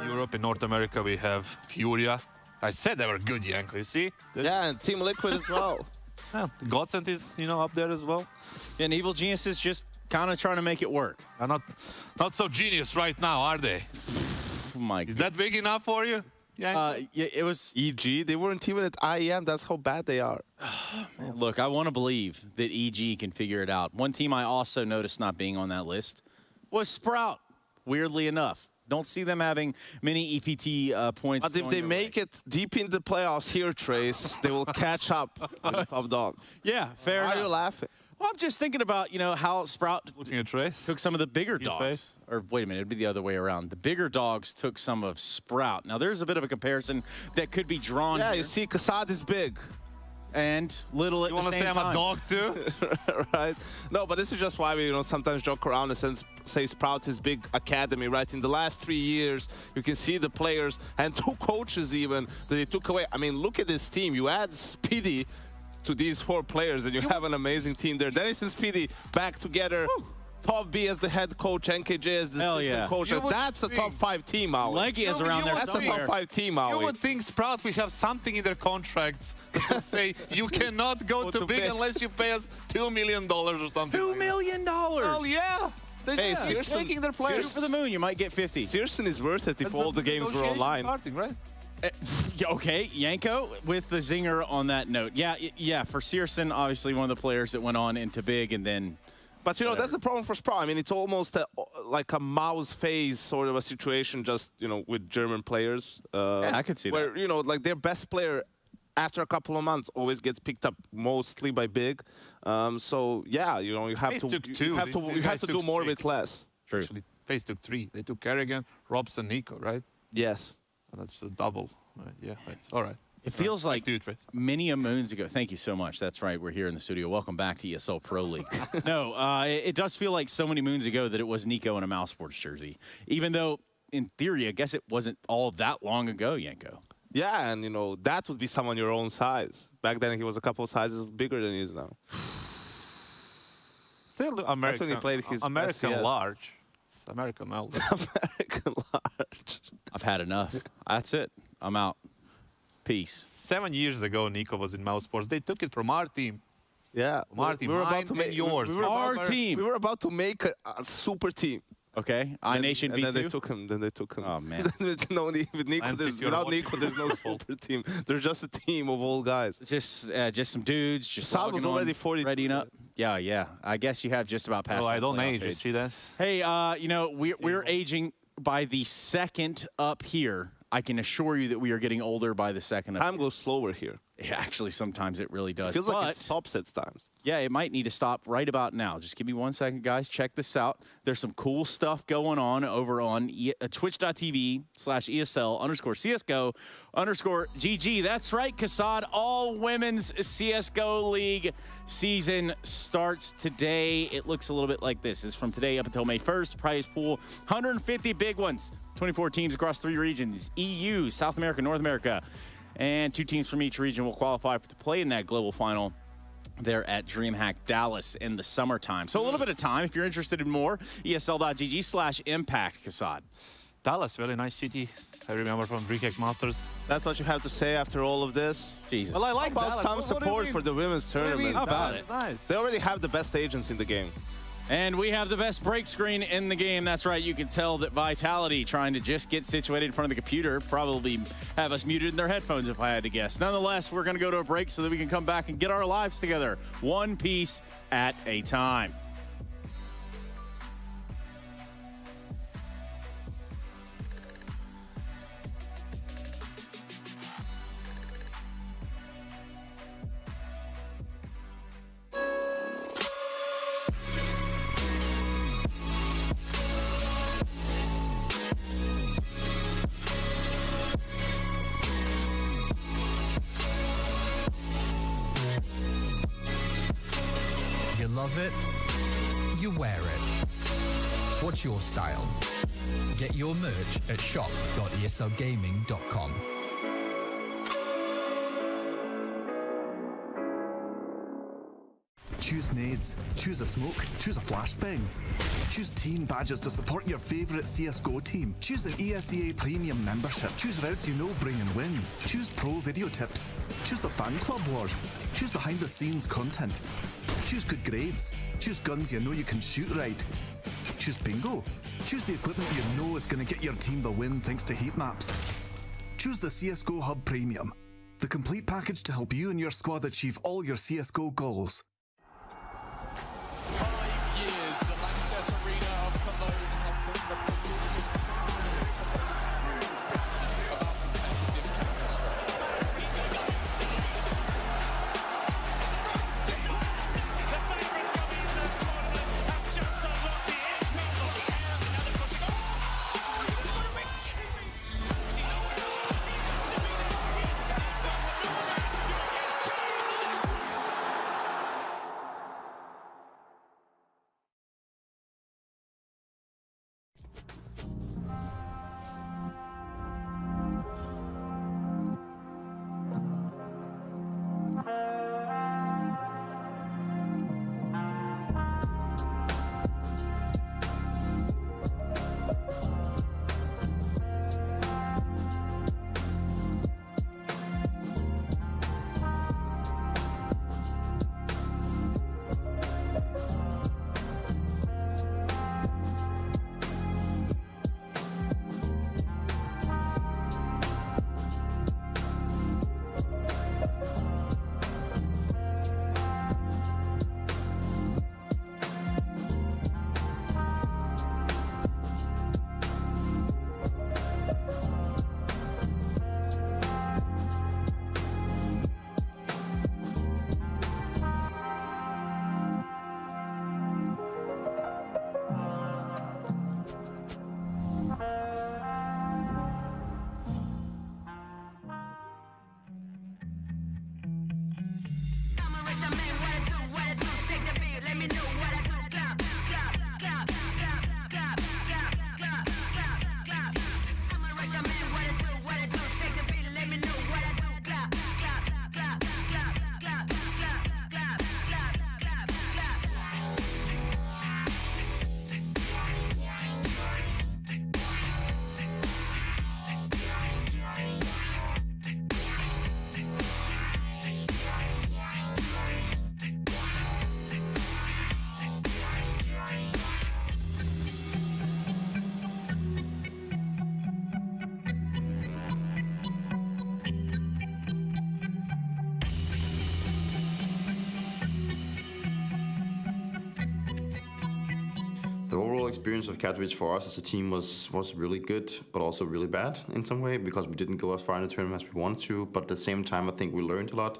Europe and North America, we have Furia. I said they were good, Yanko, you see? Yeah, and Team Liquid as well. Yeah, Godsend is, up there as well. And Evil Genius is just kind of trying to make it work. They're not so genius right now, are they? Oh my Is that big enough for you? yeah, it was. EG, they weren't even at IEM. That's how bad they are. Look, I want to believe that EG can figure it out. One team I also noticed not being on that list was Sprout, weirdly enough. Don't see them having many EPT points. But if they make it deep in the playoffs here, Trace, they will catch up with the top dogs. Yeah, fair enough. Why are you laughing? Well, I'm just thinking about, how Sprout Looking at Trace. took some of the bigger dogs. Face. Or wait a minute, it'd be the other way around. The bigger dogs took some of Sprout. Now, there's a bit of a comparison that could be drawn Yeah, here. you see, Kassad is big. And little at You the want to same say I'm time. a dog too? Right? No, but this is just why we, sometimes joke around and say Sprout is big academy, right? In the last 3 years, you can see the players and 2 coaches even that they took away. I mean, look at this team. You add Speedy to these 4 players and you have an amazing team there. Dennis and Speedy back together. Woo. Top B as the head coach, NKJ as the assistant coach. That's a top 5 team, Ali. Leggy is around there That's somewhere. a top 5 team, Ali. You would think Sprout will have something in their contracts that say you cannot go to big unless you pay us $2 million or something. $2 million! Well, yeah. Hey, They're taking their players. Shoot for the moon, you might get 50. Searson is worth it if all the games were online. Starting, right? Okay, Yanko with the zinger on that note. Yeah, for Searson, obviously one of the players that went on into big and then... But, that's the problem for Sprout. I mean, it's almost like a mouse phase sort of a situation just, with German players. Yeah, I could see where, that. like their best player after a couple of months always gets picked up mostly by big. So, yeah, you have to do more with less. True. Actually, Faze took 3. They took Kerrigan, Robson, Nico, right? Yes. So that's a double. Right? Yeah, it's all right. It feels like Dude, Trace. many a moons ago. Thank you so much. That's right. We're here in the studio. Welcome back to ESL Pro League. No, it does feel like so many moons ago that it was Nico in a Mouse Sports jersey. Even though, in theory, I guess it wasn't all that long ago, Yanko. Yeah, and, that would be someone your own size. Back then, he was a couple of sizes bigger than he is now. Still American. That's when he played his American best, yes. large. It's American large. American large. I've had enough. That's it. I'm out. Peace. 7 years ago, Nico was in Mouse Sports. They took it from our team. Yeah. Our team. We were about to make yours. Our team. We were about to make a super team. Okay. iNation V2. And then they took him. Oh, man. With Nico, without Nico, there's no super team. There's just a team of old guys. Just some dudes. Just Saad was already 40. Readying up. Yeah. I guess you have just about passed. Oh, I the don't playoff age. You see that? Hey, we're aging by the second up here. I can assure you that we are getting older by the second up. Time goes slower here. Yeah, actually, sometimes it really does. Feels like it stops at times. Yeah, it might need to stop right about now. Just give me 1 second, guys. Check this out. There's some cool stuff going on over on twitch.tv/ESL_CSGO_GG. That's right, Kassad. All women's CSGO League season starts today. It looks a little bit like this. It's from today up until May 1st. Prize pool, 150 big ones. 24 teams across 3 regions, EU, South America, North America. And 2 teams from each region will qualify to play in that global final there at DreamHack Dallas in the summertime. So a little bit of time. If you're interested in more, ESL.gg/impact, Kassad. Dallas, really nice city. I remember from DreamHack Masters. That's what you have to say after all of this? Jesus. Well, I like about Dallas. some What do you support mean? for the women's tournament. How about it? Nice. They already have the best agents in the game. And we have the best break screen in the game. That's right. You can tell that Vitality, trying to just get situated in front of the computer, probably have us muted in their headphones if I had to guess. Nonetheless, we're going to go to a break so that we can come back and get our lives together, one piece at a time. You love it, you wear it. What's your style? Get your merch at shop.eslgaming.com. Choose nades, choose a smoke, choose a flashbang. Choose team badges to support your favourite CSGO team. Choose an ESEA Premium membership. Choose routes you know bring in wins. Choose pro video tips. Choose the fan club wars. Choose behind the scenes content. Choose good grades. Choose guns you know you can shoot right. Choose bingo. Choose the equipment you know is going to get your team the win thanks to heat maps. Choose the CSGO Hub Premium, the complete package to help you and your squad achieve all your CSGO goals. 5 years, the Lanxess Arena of Cologne has been the about competitive Counter-Strike. The favourites coming into the tournament have just unlocked the internal of the air, and now they're pushing on. The overall experience of Katowice for us as a team was really good, but also really bad in some way because we didn't go as far in the tournament as we wanted to. But at the same time, I think we learned a lot.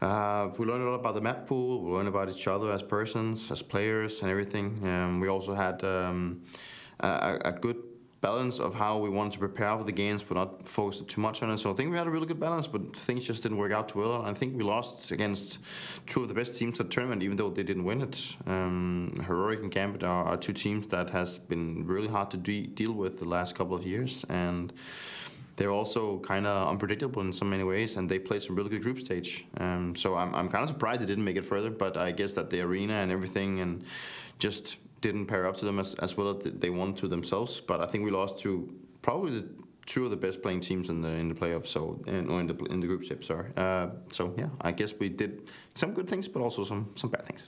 We learned a lot about the map pool. We learned about each other as persons, as players, and everything. We also had a good balance of how we wanted to prepare for the games, but not focus too much on it. So I think we had a really good balance, but things just didn't work out too well. I think we lost against two of the best teams at the tournament, even though they didn't win it. Heroic and Gambit are two teams that has been really hard to deal with the last couple of years, and they're also kind of unpredictable in so many ways, and they played some really good group stage. So I'm kind of surprised they didn't make it further, but I guess that the arena and everything and just didn't pair up to them as well as they wanted to themselves. But I think we lost to probably two of the best playing teams in the playoffs, so or in the group stage. Sorry. So yeah, I guess we did some good things, but also some bad things.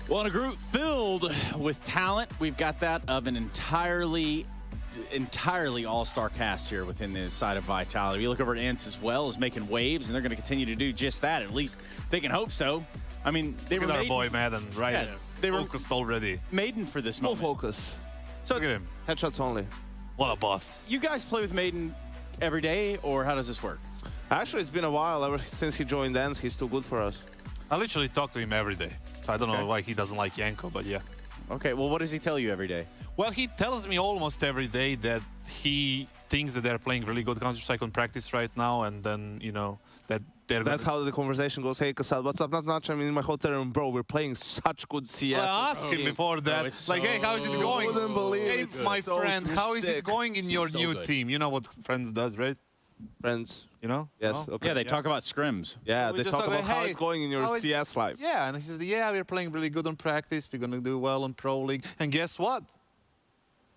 Well, in a group filled with talent, we've got that of an entirely all-star cast here within the side of Vitality. You look over at Ants as well, is making waves, and they're going to continue to do just that. At least they can hope so. I mean, they were our boy Madden, right? Yeah, they were focused already. Maiden for this Full moment. focus. So Look at him. Headshots only. What a boss. you guys play with Maiden every day, or how does this work? Actually, it's been a while. Ever since he joined Dance, he's too good for us. I literally talk to him every day. So I don't know why he doesn't like Yanko, but yeah. Okay, well, what does he tell you every day? Well, he tells me almost every day that he thinks that they're playing really good Counter-Strike on practice right now, and then, you know, that they're... That's how the conversation goes. Hey, Kasad, what's up? Not much. I mean, in my hotel room, bro, we're playing such good CS. Well, I asked him before that, it's like, hey, how is it going? I wouldn't believe Hey, it. my So friend, how is it sick. going in your So new good. team? You know what Friends does, right? Friends. You know? Yes. No? Okay. Yeah, they talk about scrims. Yeah, We they just talk talk about about, how hey, it's going in your how is- CS life. Yeah, and he says, yeah, we're playing really good on practice. We're going to do well on Pro League. And guess what?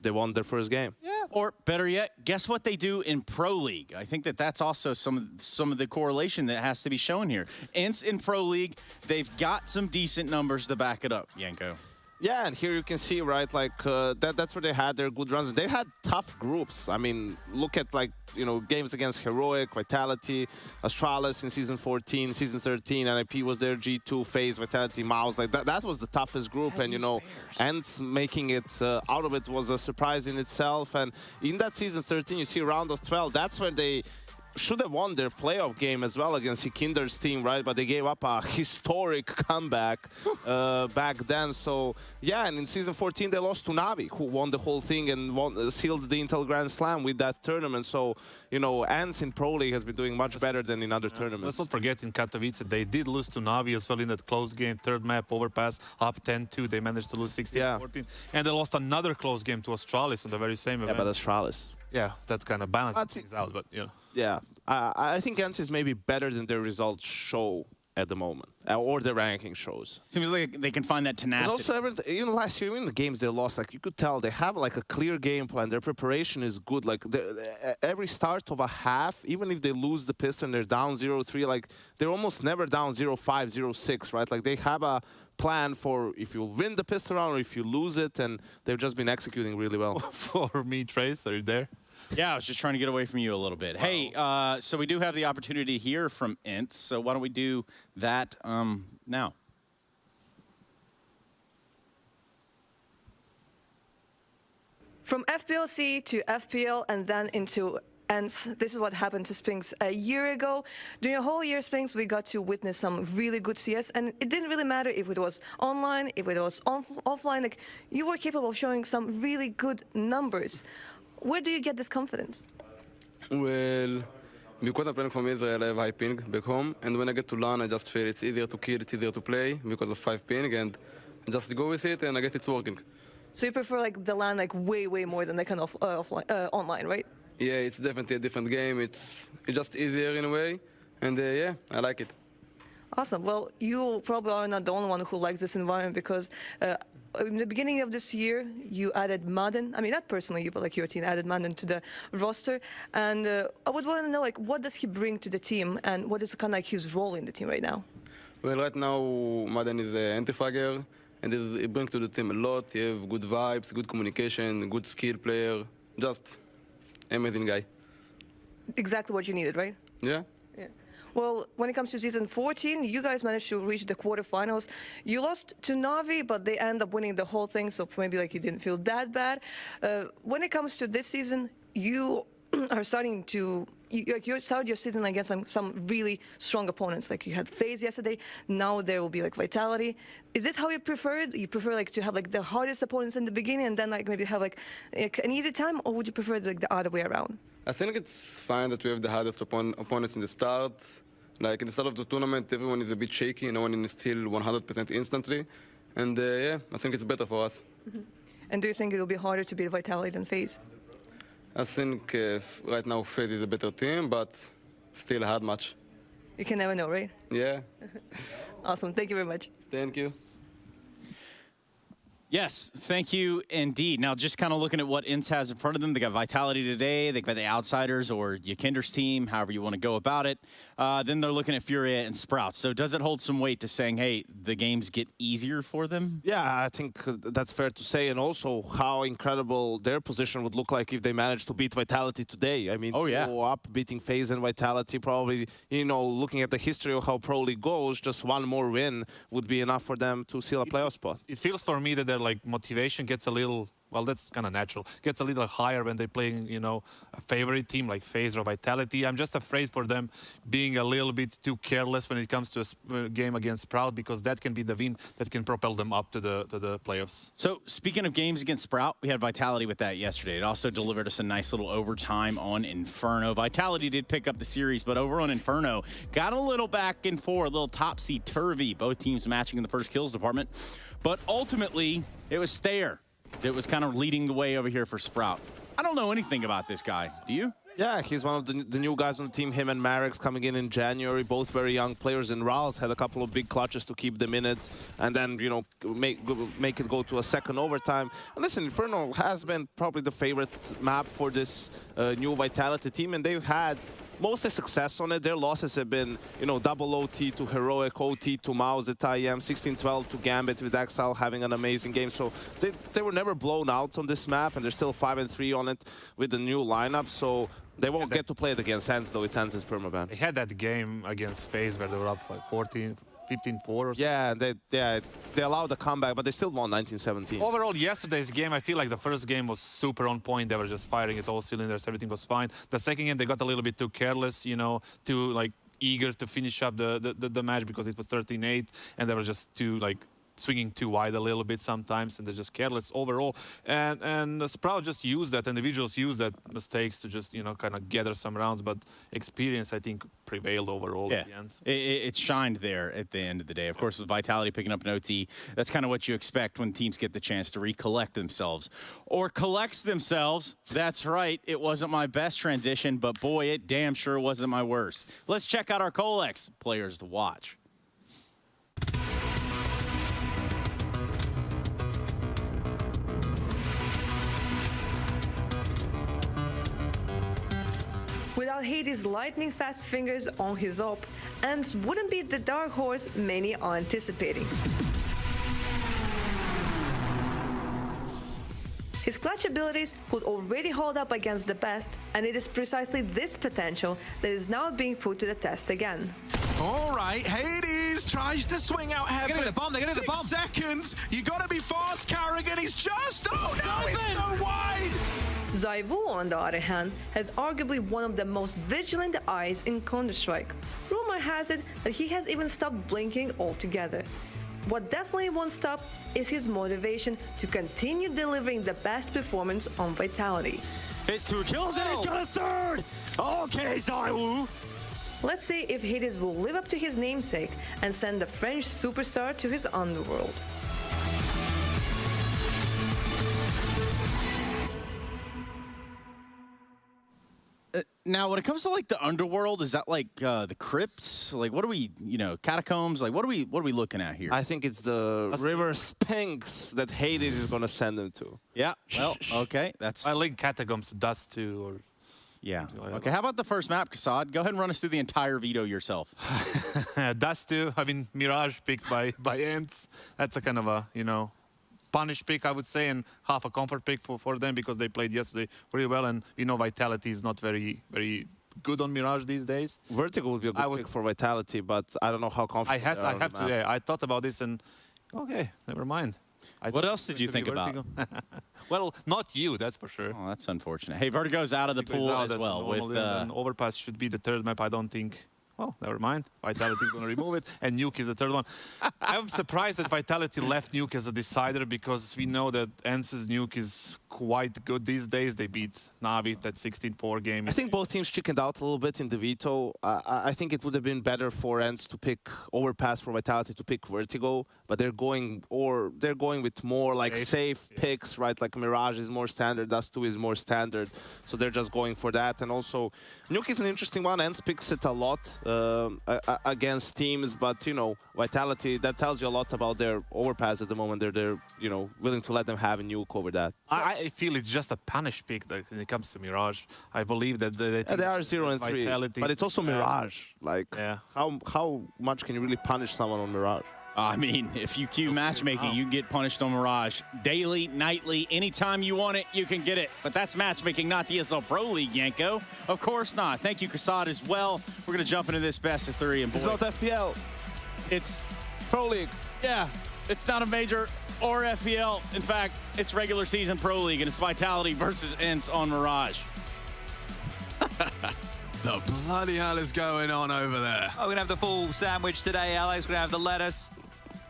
They won their first game. Yeah. Or better yet, guess what they do in Pro League? I think that that's also some of the correlation that has to be shown here. Ints in Pro League, they've got some decent numbers to back it up, Yanko. Yeah, and here you can see, right, like, that's where they had their good runs. They had tough groups. I mean, look at, like, you know, games against Heroic, Vitality, Astralis in Season 14, Season 13, NIP was there, G2, Faze, Vitality, Mouse. Like, that was the toughest group, and, you know, Ents making it out of it was a surprise in itself. And in that Season 13, you see round of 12, that's where they should have won their playoff game as well against Kinder's team, right? But they gave up a historic comeback back then. So, yeah, and in Season 14, they lost to Navi, who won the whole thing and sealed the Intel Grand Slam with that tournament. So, you know, Ants in Pro League has been doing much better than in other tournaments. Let's not forget in Katowice, they did lose to Navi as well in that close game. Third map, overpass, up 10-2. They managed to lose 16-14. And they lost another close game to Astralis on the very same Yeah, event. but Astralis. Yeah, that's kind of balancing That's- things out, but, you know. Yeah, I think Ants is maybe better than their results show at the moment, or the ranking shows. Seems like they can find that And tenacity. also, even last year, in the games they lost, like you could tell they have like a clear game plan. Their preparation is good. Like every start of a half, even if they lose the piston, they're down 0-3. Like they're almost never down 0-5, 0-6, right? Like they have a plan for if you win the piston round or if you lose it, and they've just been executing really well. For me, Trace, are you there? Yeah, I was just trying to get away from you a little bit. Hey, so we do have the opportunity to hear from Ints, so why don't we do that now? From FPLC to FPL and then into Ents, this is what happened to Spinks a year ago. During a whole year, Spinks, we got to witness some really good CS, and it didn't really matter if it was online, if it was offline. Like, you were capable of showing some really good numbers. Where do you get this confidence? Well, because I'm playing from Israel, I have high ping back home, and when I get to LAN, I just feel it's easier to kill, it's easier to play because of 5 ping, and I just go with it, and I guess it's working. So you prefer like the LAN like way more than the kind of online, right? Yeah, it's definitely a different game. It's just easier in a way, and yeah, I like it. Awesome. Well, you probably are not the only one who likes this environment because in the beginning of this year, you added Madden. I mean, not personally you, but like your team added Madden to the roster. And I would want to know, like, what does he bring to the team, and what is kind of like his role in the team right now? Well, right now, Madden is an anti-fragger, and it brings to the team a lot. He have good vibes, good communication, good skill player, just amazing guy. Exactly what you needed, right? Yeah. Yeah. Well, when it comes to season 14, you guys managed to reach the quarterfinals. You lost to Navi, but they end up winning the whole thing, so maybe like you didn't feel that bad. When it comes to this season, you are starting to you started your season against some really strong opponents. Like you had Faze yesterday. Now there will be like Vitality. Is this how you prefer it? You prefer like to have like the hardest opponents in the beginning and then like maybe have like an easy time, or would you prefer like the other way around? I think it's fine that we have the hardest opponents in the start. Like in the start of the tournament, everyone is a bit shaky. No one is still 100% instantly. And yeah, I think it's better for us. Mm-hmm. And do you think it will be harder to beat Vitality than Faze? I think right now Faze is a better team, but still a hard match. You can never know, right? Yeah. Awesome. Thank you very much. Thank you. Yes, thank you indeed. Now, just kind of looking at what Ints has in front of them, they got Vitality today, they got the Outsiders or Yakinder's team, however you want to go about it. Then they're looking at Furia and Sprout. So does it hold some weight to saying, hey, the games get easier for them? Yeah, I think that's fair to say, and also how incredible their position would look like if they managed to beat Vitality today. I mean, oh, yeah. to go up, beating FaZe and Vitality, probably, you know, looking at the history of how Pro League goes, just one more win would be enough for them to seal a playoff spot. It feels for me that their like motivation gets a little well, that's kind of natural. Gets a little higher when they're playing, you know, a favorite team like Faze or Vitality. I'm just afraid for them being a little bit too careless when it comes to a game against Sprout, because that can be the win that can propel them up to the playoffs. So speaking of games against Sprout, we had Vitality with that yesterday. It also delivered us a nice little overtime on Inferno. Vitality did pick up the series, but over on Inferno, got a little back and forth, a little topsy-turvy. Both teams matching in the first kills department. But ultimately, it was Stayer that was kind of leading the way over here for Sprout. I don't know anything about this guy. Do you? Yeah, he's one of the new guys on the team. Him and Marix coming in January, both very young players. And Rals had a couple of big clutches to keep them in it, and then, you know, make it go to a second overtime. And listen, Inferno has been probably the favorite map for this new Vitality team, and they've had mostly success on it. Their losses have been, you know, double OT to Heroic, OT to Mouse at IM, 16-12 to Gambit, with Exile having an amazing game. So they were never blown out on this map, and they're still 5-3 on it with the new lineup. So they won't get to play it against Hans, though. It's Hans' permaban. They had that game against Faze where they were up like 15-4 or something. Yeah, they allowed a comeback, but they still won 19-17. Overall, yesterday's game, I feel like the first game was super on point. They were just firing at all cylinders. Everything was fine. The second game, they got a little bit too careless, you know, too like eager to finish up the match because it was 13-8, and they were just too like swinging too wide a little bit sometimes, and they're just careless overall. And the Sprout just used that, individuals use that mistakes to just, you know, kind of gather some rounds, but experience, I think, prevailed overall at the end. It shined there at the end of the day. Of course, with Vitality picking up an OT, that's kind of what you expect when teams get the chance to recollect themselves. Or collects themselves. That's right. It wasn't my best transition, but boy, it damn sure wasn't my worst. Let's check out our Colex players to watch. Without Hades' lightning-fast fingers on his op, Ants wouldn't be the dark horse many are anticipating. His clutch abilities could already hold up against the best, and it is precisely this potential that is now being put to the test again. All right, Hades tries to swing out heaven. They're gonna hit the bomb, 6 seconds. You gotta be fast, Carrigan. He's just, oh no, it's so wide. Zaivu, on the other hand, has arguably one of the most vigilant eyes in Counter-Strike. Rumor has it that he has even stopped blinking altogether. What definitely won't stop is his motivation to continue delivering the best performance on Vitality. It's 2 kills and he's got a 3rd! Okay, Zaiwu! Let's see if Hades will live up to his namesake and send the French superstar to his underworld. Now, when it comes to like the underworld, is that like the crypts? Like, what are we, you know, catacombs? Like, what are we looking at here? I think it's the river Sphinx that Hades is gonna send them to. Yeah. Well, okay, that's. I link catacombs to Dust 2 or. Yeah. Okay. How about the first map, Kassad? Go ahead and run us through the entire veto yourself. Dust 2. I mean, Mirage picked by Ants. That's a kind of a, you know, punish pick, I would say, and half a comfort pick for them because they played yesterday really well, and we know Vitality is not very good on Mirage these days. Vertigo would be a good pick for Vitality, but I don't know how confident I have to. Yeah, I thought about this and okay, never mind. What else did you think about? Well, not you, that's for sure. Oh, that's unfortunate. Hey, Vertigo's out of the pool as well. With Overpass should be the 3rd map. I don't think. Well, never mind. Vitality is going to remove it, and Nuke is the 3rd one. I'm surprised that Vitality left Nuke as a decider because we know that Ants' Nuke is quite good these days. They beat Navi that 16-4 game. I think both teams chickened out a little bit in the veto. I think it would have been better for Ants to pick Overpass, for Vitality to pick Vertigo, but they're going with more like safe picks, right? Like Mirage is more standard, Dust 2 is more standard, so they're just going for that. And also, Nuke is an interesting one. Ants picks it a lot against teams, but you know, Vitality, that tells you a lot about their Overpass at the moment. They're you know, willing to let them have a Nuke over that. So, I feel it's just a punish pick that when it comes to Mirage. I believe that they are 0-3, but it's also Mirage. Like, how much can you really punish someone on Mirage? I mean, if you queue matchmaking, you can get punished on Mirage. Daily, nightly, anytime you want it, you can get it. But that's matchmaking, not the ESL Pro League, Yanko. Of course not. Thank you, Kassad, as well. We're going to jump into this best of 3. And boy, it's not FPL. It's Pro League. Yeah. It's not a major or FPL. In fact, it's regular season Pro League, and it's Vitality versus Ents on Mirage. The bloody hell is going on over there? Oh, we're going to have the full sandwich today, Alex. We're going to have the lettuce,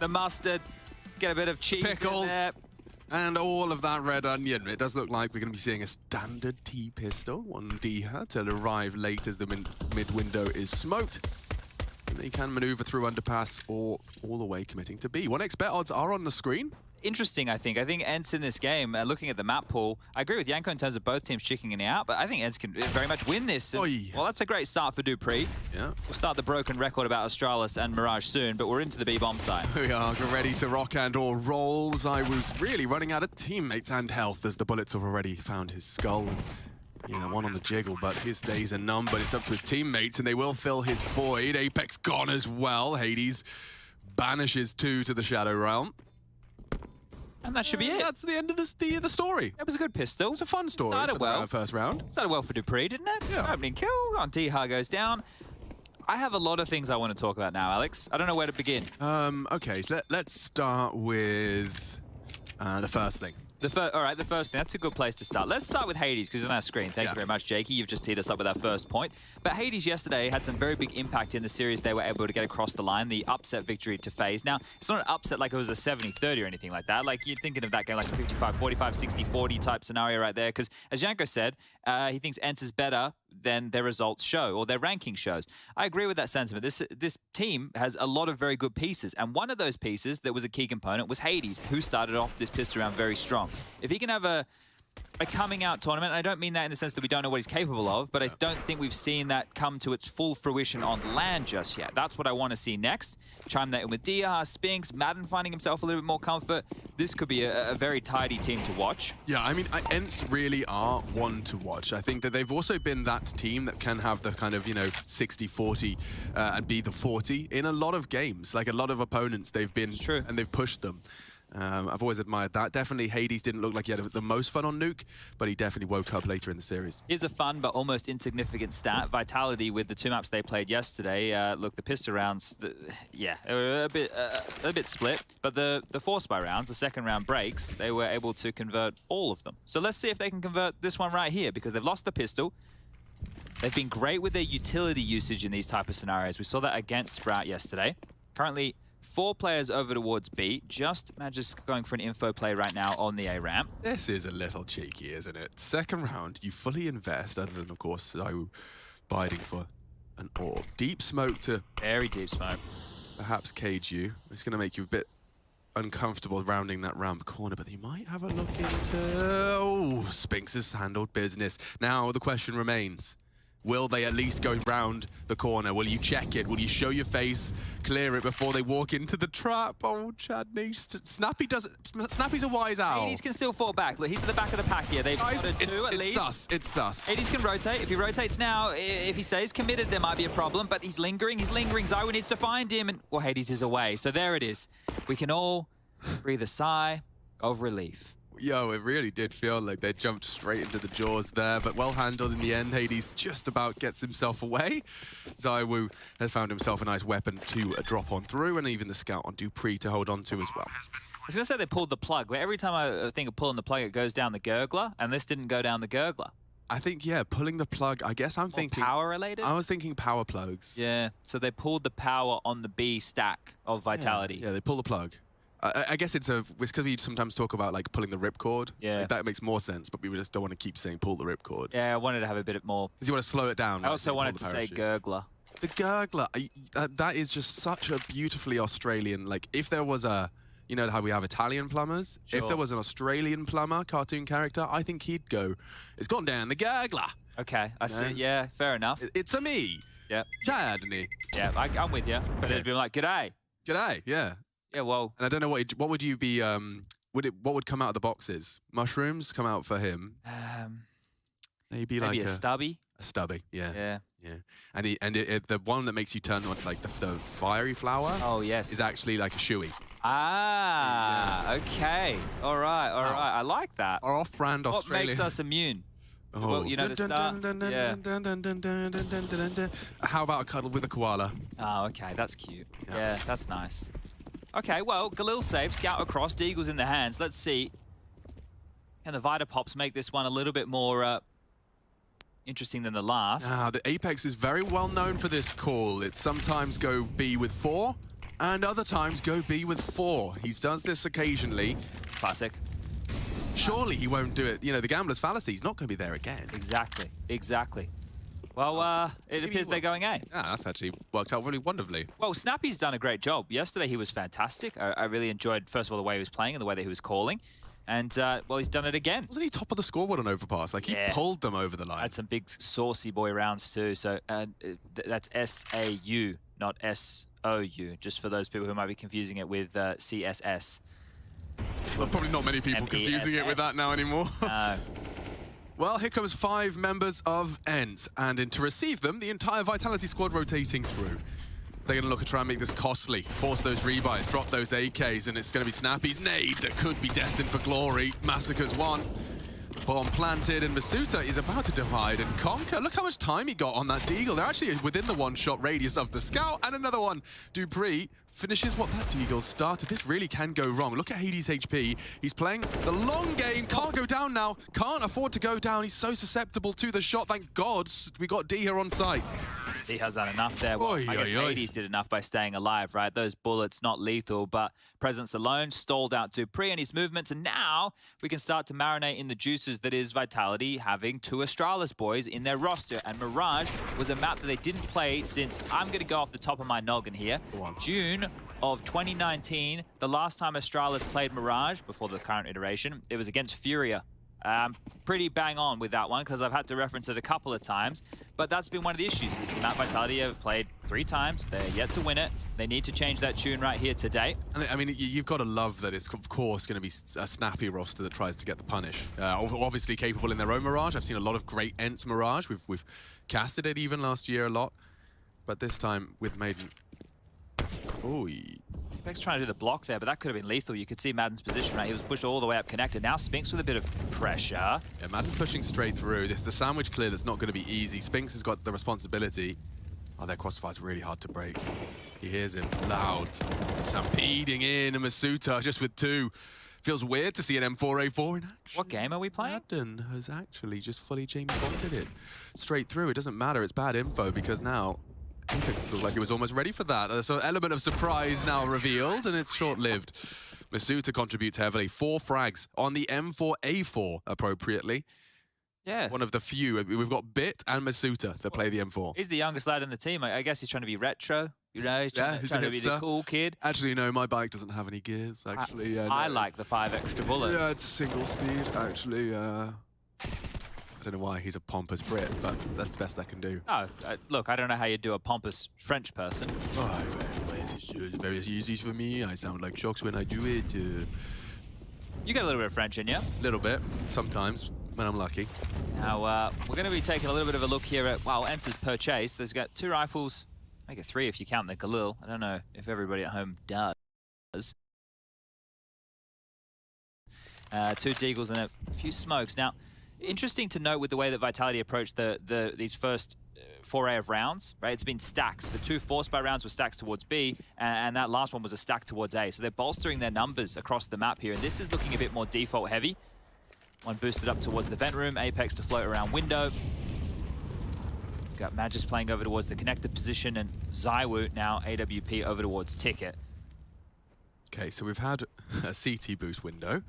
the mustard, get a bit of cheese Pickles. in there. And all of that red onion. It does look like we're going to be seeing a standard T-pistol, one Diha, to arrive late as the mid-window is smoked. And they can maneuver through underpass or all the way committing to B. 1x bet odds are on the screen. Interesting, I think. I think Ents in this game, looking at the map pool, I agree with Yanko in terms of both teams chickening out, but I think Ents can very much win this. And, well, that's a great start for Dupree. Yeah. We'll start the broken record about Australis and Mirage soon, but we're into the B-bomb side. We are ready to rock and or rolls. I was really running out of teammates and health as the bullets have already found his skull. Yeah, one on the jiggle, but his days are numbered. It's up to his teammates, and they will fill his void. Apex gone as well. Hades banishes 2 to the Shadow Realm. And that should be it. That's the end of the story. It was a good pistol. It was a fun story. Started well. The first round. Started well for Dupree, didn't it? Yeah. Opening kill on Diha goes down. I have a lot of things I want to talk about now, Alex. I don't know where to begin. Okay, so let's start with the first thing. All right, the first thing. That's a good place to start. Let's start with Hades, because he's on our screen. Thank you very much, Jakey. You've just teed us up with our first point. But Hades yesterday had some very big impact in the series. They were able to get across the line, the upset victory to Faze. Now, it's not an upset like it was a 70-30 or anything like that. Like, you're thinking of that game like a 55-45, 60-40 type scenario right there. Because, as Yanko said, he thinks Ents is better than their results show, or their ranking shows. I agree with that sentiment. This team has a lot of very good pieces, and one of those pieces that was a key component was Hades, who started off this pistol round very strong. If he can have a coming out tournament, and I don't mean that in the sense that we don't know what he's capable of, but I don't think we've seen that come to its full fruition on land just yet. That's what I want to see next. Chime that in with Diha, Spinks, Madden finding himself a little bit more comfort. This could be a very tidy team to watch. Yeah, I mean, Ents really are one to watch. I think that they've also been that team that can have the kind of, 60-40 and be the 40 in a lot of games. Like, a lot of opponents, they've been, and they've pushed them. I've always admired that. Definitely, Hades didn't look like he had the most fun on Nuke, but he definitely woke up later in the series. Here's a fun but almost insignificant stat. Vitality with the 2 maps they played yesterday. Look, the pistol rounds, they were a bit split, but the 4-spy rounds, the second round breaks, they were able to convert all of them. So let's see if they can convert this one right here, because they've lost the pistol. They've been great with their utility usage in these type of scenarios. We saw that against Sprout yesterday. Currently, 4 players over towards B. Just just going for an info play right now on the A ramp. This is a little cheeky, isn't it? Second round, you fully invest, other than, of course, biding for an orb. Deep smoke to... Very deep smoke. Perhaps cage you. It's going to make you a bit uncomfortable rounding that ramp corner, but you might have a look into... Oh, Spinks has handled business. Now the question remains. Will they at least go round the corner? Will you check it? Will you show your face, clear it before they walk into the trap? Oh, Chadney. Snappy's a wise owl. Hades can still fall back. Look, he's at the back of the pack here. They've spotted 2 at least. It's sus. Hades can rotate. If he rotates now, if he stays committed, there might be a problem, but he's lingering. Zywo needs to find him, and well, Hades is away. So there it is. We can all breathe a sigh of relief. Yo, it really did feel like they jumped straight into the jaws there, but well handled in the end. Hades just about gets himself away. Zywo has found himself a nice weapon to drop on through, and even the scout on Dupree to hold on to as well. I was going to say they pulled the plug, but every time I think of pulling the plug, it goes down the gurgler, and this didn't go down the gurgler. I think, yeah, pulling the plug, I guess I'm thinking... power related? I was thinking power plugs. Yeah, so they pulled the power on the B stack of Vitality. Yeah, they pull the plug. I guess it's because we sometimes talk about like pulling the ripcord. Yeah. Like, that makes more sense, but we just don't want to keep saying pull the ripcord. Yeah, I wanted to have a bit more. Because you want to slow it down. I also wanted to say gurgler. The gurgler. That is just such a beautifully Australian, like if there was a, you know how we have Italian plumbers? Sure. If there was an Australian plumber, cartoon character, I think he'd go, it's gone down the gurgler. Okay, I see. Yeah, fair enough. It's a me. Yeah. Chadney. Yeah, I'm with you. But it'd be like, g'day. G'day, yeah. Yeah, well. And I don't know what would you be? What would come out of the boxes? Mushrooms come out for him. Maybe like a stubby. A stubby, yeah. Yeah. Yeah. And the one that makes you turn on like the fiery flower. Oh yes. Is actually like a shoey. Ah. Yeah. Okay. All right. All right. I like that. Our off-brand Australian. What makes us immune? Oh. Well, you know the start. Yeah. How about a cuddle with a koala? Oh, okay. That's cute. Yeah, that's nice. Okay, well, Galil safe, scout across, Deagle's in the hands. Let's see. Can the Vita Pops make this one a little bit more interesting than the last? The Apex is very well known for this call. It's sometimes go B with 4, and other times go B with 4. He does this occasionally. Classic. Surely he won't do it. You know, the gambler's fallacy, he's not going to be there again. Exactly, exactly. Well, it appears they're going A. Yeah, that's actually worked out really wonderfully. Well, Snappy's done a great job. Yesterday he was fantastic. I really enjoyed, first of all, the way he was playing and the way that he was calling. And, well, he's done it again. Wasn't he top of the scoreboard on Overpass? Like, he pulled them over the line. Had some big saucy boy rounds too. So that's S-A-U, not S-O-U, just for those people who might be confusing it with CSS. Well, probably not many people confusing it with that now anymore. Well, here comes 5 members of ENT, and to receive them, the entire Vitality squad rotating through. They're going to look to try and make this costly, force those rebuys, drop those AKs, and it's going to be Snappy's nade that could be destined for glory. Massacres 1. Bomb planted, and Masuta is about to divide and conquer. Look how much time he got on that Deagle. They're actually within the one-shot radius of the scout, and another one. Dupree finishes what that Deagle started. This really can go wrong. Look at Hades' HP. He's playing the long game. Can't go down now. Can't afford to go down. He's so susceptible to the shot. Thank God we got D here on site. He has done enough there. Well, I guess Hades did enough by staying alive, right? Those bullets, not lethal, but presence alone stalled out Dupree and his movements. And now we can start to marinate in the juices that is Vitality having 2 Astralis boys in their roster. And Mirage was a map that they didn't play since, I'm going to go off the top of my noggin here, June of 2019. The last time Astralis played Mirage, before the current iteration, it was against Furia. Pretty bang on with that one because I've had to reference it a couple of times, but that's been one of the issues. This is a map Vitality have played 3 times. They're yet to win it. They need to change that tune right here today. And I mean, you've got to love that it's, of course, going to be a Snappy roster that tries to get the punish. Obviously capable in their own Mirage. I've seen a lot of great Ents Mirage. We've casted it even last year a lot, but this time with Maiden. Oh, Beck's trying to do the block there, but that could have been lethal. You could see Madden's position, right? He was pushed all the way up connected. Now Spinks with a bit of pressure. Yeah, Madden pushing straight through. This is the sandwich clear that's not going to be easy. Spinks has got the responsibility. Oh, their crossfire's really hard to break. He hears him loud. Stampeding in, and Masuta just with 2. Feels weird to see an M4A4 in action. What game are we playing? Madden has actually just fully James Bonded it. Straight through. It doesn't matter. It's bad info because now Apex looked like he was almost ready for that. So element of surprise now revealed, and it's short-lived. Masuta contributes heavily. 4 frags on the M4A4, appropriately. Yeah. It's one of the few. We've got Bit and Masuta that play the M4. He's the youngest lad in the team. I guess he's trying to be retro. You know, he's trying to be the cool kid. Actually, no, my bike doesn't have any gears, actually. I like the 5 extra bullets. Yeah, it's single speed, actually. I don't know why he's a pompous Brit, but that's the best I can do. Oh, look, I don't know how you do a pompous French person. Oh, it's very easy for me. I sound like Shocks when I do it. You get a little bit of French in you? A little bit, sometimes, when I'm lucky. Now, we're going to be taking a little bit of a look here at, well, Enter's purchase. There's got 2 rifles, make it 3 if you count the Galil. I don't know if everybody at home does. 2 Deagles and a few smokes. Now, interesting to note with the way that Vitality approached these first foray of rounds, right? It's been stacks. The 2 force buy rounds were stacks towards B, and that last one was a stack towards A. So they're bolstering their numbers across the map here, and this is looking a bit more default heavy. One boosted up towards the vent room, Apex to float around window. Got Magis playing over towards the connected position, and Zywoo now AWP over towards Ticket. Okay, so we've had a CT boost window.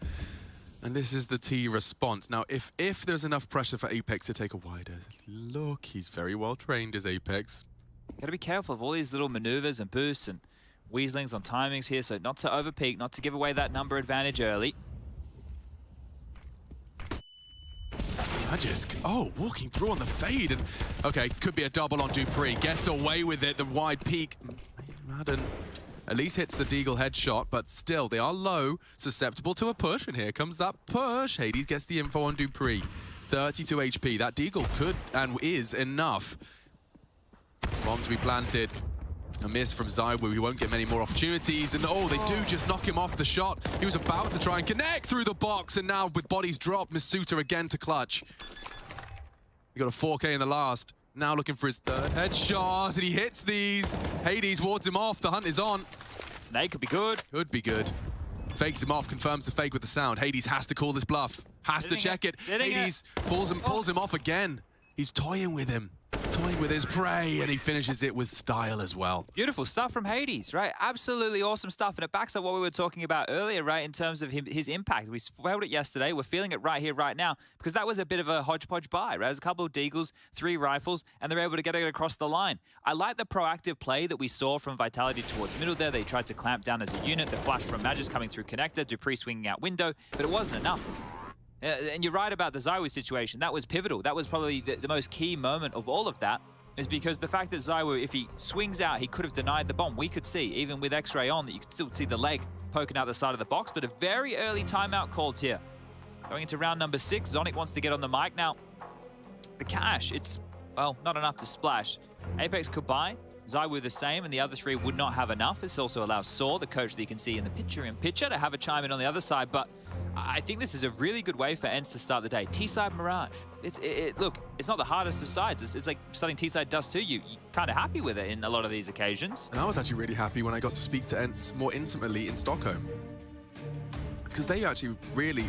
And this is the T response. Now, if there's enough pressure for Apex to take a wider look, he's very well trained as Apex. Got to be careful of all these little maneuvers and boosts and weaslings on timings here, so not to overpeak, not to give away that number advantage early. Magisk, oh, walking through on the fade. And okay, could be a double on Dupree. Gets away with it, the wide peak. Madden at least hits the Deagle headshot, but still, they are low, susceptible to a push, and here comes that push. Hades gets the info on Dupree. 32 HP. That Deagle could and is enough. Bomb to be planted. A miss from Zywoo. He won't get many more opportunities, and oh, they do just knock him off the shot. He was about to try and connect through the box, and now with bodies dropped, Masuta again to clutch. He got a 4K in the last. Now looking for his 3rd headshot, and he hits these. Hades wards him off. The hunt is on. Nate could be good. Could be good. Fakes him off, confirms the fake with the sound. Hades has to call this bluff. Has to check it. Hades pulls him off again. He's toying with him. Toying with his prey, and he finishes it with style as well. Beautiful stuff from Hades, right? Absolutely awesome stuff, and it backs up what we were talking about earlier, right, in terms of his impact. We felt it yesterday. We're feeling it right here, right now, because that was a bit of a hodgepodge buy, right? There's a couple of deagles, 3 rifles, and they're able to get it across the line. I like the proactive play that we saw from Vitality towards middle there. They tried to clamp down as a unit. The flash from Magic coming through connector, Dupree swinging out window, but it wasn't enough. And you're right about the ZywOo situation. That was pivotal. That was probably the most key moment of all of that, is because the fact that ZywOo, if he swings out, he could have denied the bomb. We could see, even with X-ray on, that you could still see the leg poking out the side of the box, but a very early timeout called here. Going into round number 6, Zonic wants to get on the mic. Now, the cash, it's, well, not enough to splash. Apex could buy, ZywOo the same, and the other 3 would not have enough. This also allows Saw, the coach that you can see in the picture, to have a chime in on the other side, but I think this is a really good way for ENCE to start the day. T-side Mirage. Look, it's not the hardest of sides. It's like starting T-side Dust 2. You're kind of happy with it in a lot of these occasions. And I was actually really happy when I got to speak to ENCE more intimately in Stockholm, because they actually really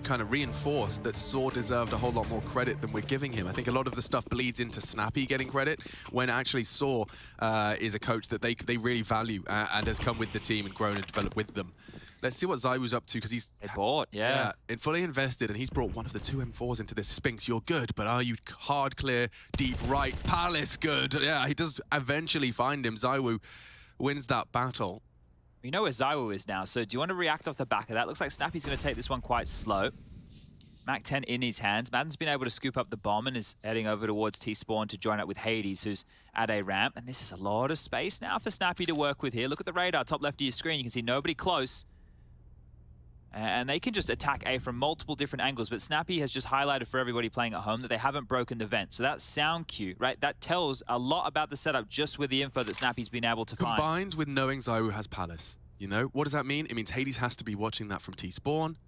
kind of reinforced that Saw deserved a whole lot more credit than we're giving him. I think a lot of the stuff bleeds into Snappy getting credit, when actually Saw is a coach that they really value and has come with the team and grown and developed with them. Let's see what ZywOo's up to, because he's bought, fully invested, and he's brought one of the 2 M4s into this. Spinks, you're good, but are you hard clear, deep right? Palace, good. Yeah, he does eventually find him. ZywOo wins that battle. You know where ZywOo is now, so do you want to react off the back of that? Looks like Snappy's going to take this one quite slow. Mac 10 in his hands. Madden's been able to scoop up the bomb and is heading over towards T-Spawn to join up with Hades, who's at a ramp. And this is a lot of space now for Snappy to work with here. Look at the radar, top left of your screen. You can see nobody close. And they can just attack A from multiple different angles, but Snappy has just highlighted for everybody playing at home that they haven't broken the vent. So that sound cue, right, that tells a lot about the setup just with the info that Snappy's been able to find. Combined with knowing ZywOo has Palace, you know? What does that mean? It means Hades has to be watching that from T-Spawn.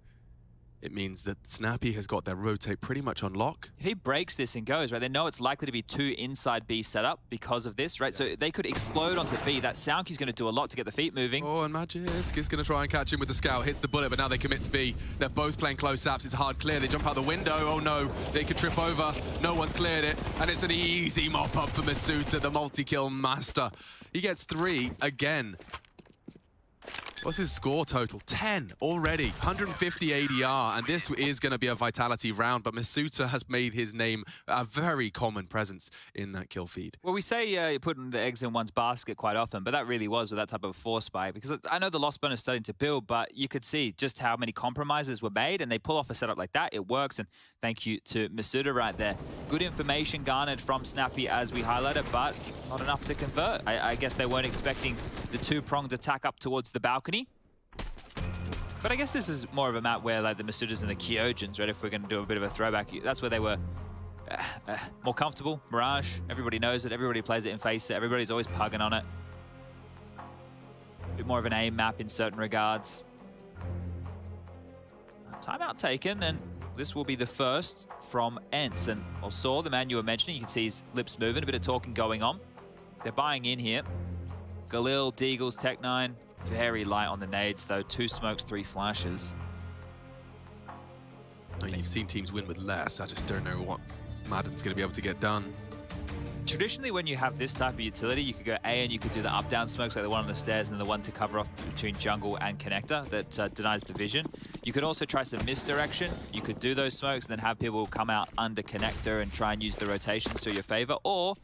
It means that Snappy has got their rotate pretty much on lock. If he breaks this and goes, right, they know it's likely to be 2 inside B setup because of this, right? So they could explode onto B. That sound cue's going to do a lot to get the feet moving. Oh, and Magic is going to try and catch him with the scout. Hits the bullet, but now they commit to B. They're both playing close-ups. It's hard clear. They jump out the window. Oh, no. They could trip over. No one's cleared it. And it's an easy mop-up for Masuta, the multi-kill master. He gets 3 again. What's his score total? 10 already. 150 ADR, and this is going to be a Vitality round, but Masuta has made his name a very common presence in that kill feed. Well, we say you're putting the eggs in one's basket quite often, but that really was with that type of force spike, because I know the loss burn is starting to build, but you could see just how many compromises were made, and they pull off a setup like that. It works, and thank you to Masuta right there. Good information garnered from Snappy as we highlighted, but not enough to convert. I guess they weren't expecting the 2-pronged attack up towards the balcony. But I guess this is more of a map where like the Masutas and the Kyojins, right, if we're going to do a bit of a throwback, that's where they were more comfortable. Mirage, everybody knows it, everybody plays it in Faze, everybody's always pugging on it. A bit more of an aim map in certain regards. Timeout taken, and this will be the first from ENCE. And also, the man you were mentioning, you can see his lips moving, a bit of talking going on. They're buying in here. Galil, Deagles, Tech9. Very light on the nades, though. 2 smokes, 3 flashes. I mean, you've seen teams win with less. I just don't know what Madden's going to be able to get done. Traditionally, when you have this type of utility, you could go A and you could do the up-down smokes, like the one on the stairs and then the one to cover off between jungle and connector that denies the vision. You could also try some misdirection. You could do those smokes and then have people come out under connector and try and use the rotations to your favor, or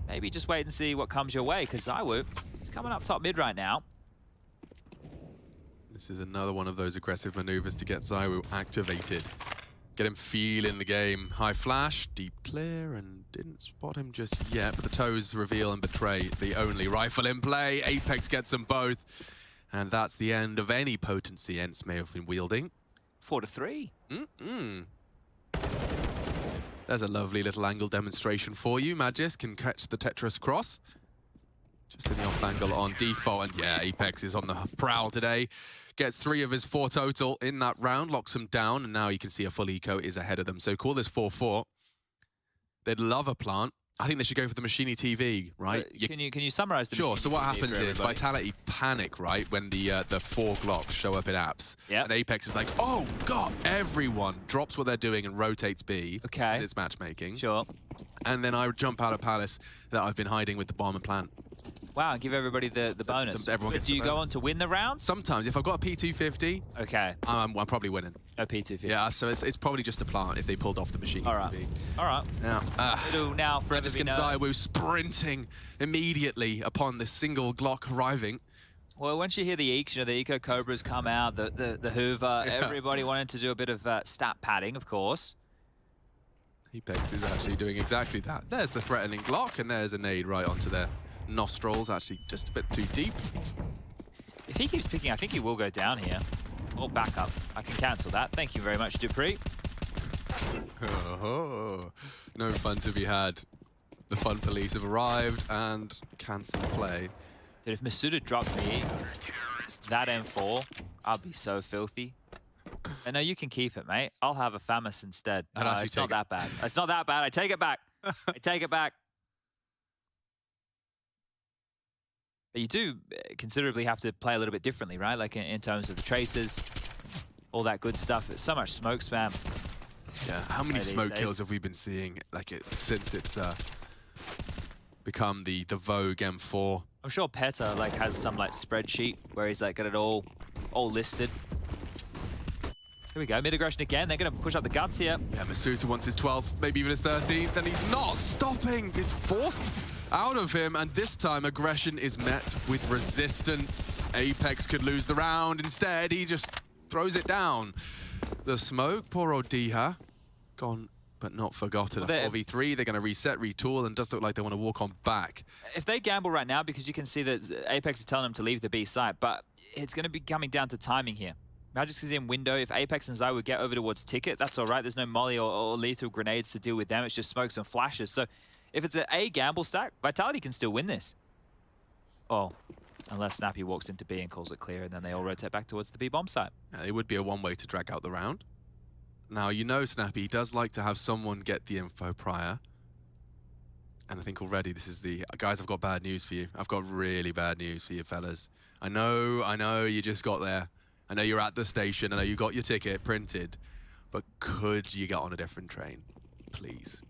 maybe just wait and see what comes your way, because ZywOo is coming up top mid right now. This is another one of those aggressive maneuvers to get ZywOo activated. Get him feeling the game. High flash, deep clear, and didn't spot him just yet, but the toes reveal and betray the only rifle in play. Apex gets them both, and that's the end of any potency ENCE may have been wielding. 4-3. There's a lovely little angle demonstration for you. Magis can catch the Tetris cross. Just in the off angle on default, and yeah, Apex is on the prowl today. Gets 3 of his 4 total in that round, locks him down, and now you can see a full eco is ahead of them. So call this 4-4. They'd love a plant. I think they should go for the Machini TV, right? Can you summarize the Sure, so what Machini TV happens for is everybody? Vitality panic, right, when the 4 Glocks show up in apps. Yeah. And Apex is like, oh, God, everyone drops what they're doing and rotates B. Okay. 'Cause it's matchmaking. Sure. And then I jump out of Palace that I've been hiding with the bomb and plant. Wow, give everybody the bonus. Everyone But gets do the you go bonus. on to win the round? Sometimes, if I've got a P250, Okay. I'm probably winning. A P250. Yeah, so it's probably just a plant if they pulled off the Machini All right. TV. All right. Now, It'll now forever just be known. Zywoo sprinting immediately upon the single Glock arriving. Well, once you hear the eeks, you know, the Eco Cobras come out, the Hoover, everybody wanted to do a bit of stat padding, of course. Apex is actually doing exactly that. There's the threatening Glock, and there's a nade right onto their nostrils, actually just a bit too deep. If he keeps picking, I think he will go down here. Or back up. I can cancel that. Thank you very much, Dupree. Oh, no fun to be had. The fun police have arrived and cancelled play. Dude, if Masuda dropped me that M4, I'd be so filthy. And no, you can keep it, mate. I'll have a FAMAS instead. No, it's not that bad. It's not that bad. I take it back. I take it back. But you do considerably have to play a little bit differently, right? Like in terms of the traces, all that good stuff. It's so much smoke spam. Yeah, how many smoke kills have we been seeing since it's become the Vogue M4? I'm sure Peta like has some like spreadsheet where he's like got it all listed. Here we go, mid-aggression again. They're going to push up the guts here. Yeah, Masuda wants his 12th, maybe even his 13th, and he's not stopping. It's forced out of him, and this time aggression is met with resistance. Apex could lose the round. Instead, he just throws it down. The smoke, poor old Diha, gone but not forgotten. A 4v3, they're going to reset, retool, and does look like they want to walk on back. If they gamble right now, because you can see that Apex is telling them to leave the B site, but it's going to be coming down to timing here. Magic's in window. If Apex and Zywoo get over towards Ticket, that's all right. There's no molly or lethal grenades to deal with them. It's just smokes and flashes. So if it's a gamble stack, Vitality can still win this. Oh, unless Snappy walks into B and calls it clear, and then they all rotate back towards the B bomb site. Yeah, it would be a one-way to drag out the round. Now, you know Snappy does like to have someone get the info prior. And I think already this is the... Guys, I've got bad news for you. I've got really bad news for you, fellas. I know you just got there. I know you're at the station. I know you got your ticket printed. But could you get on a different train? Please.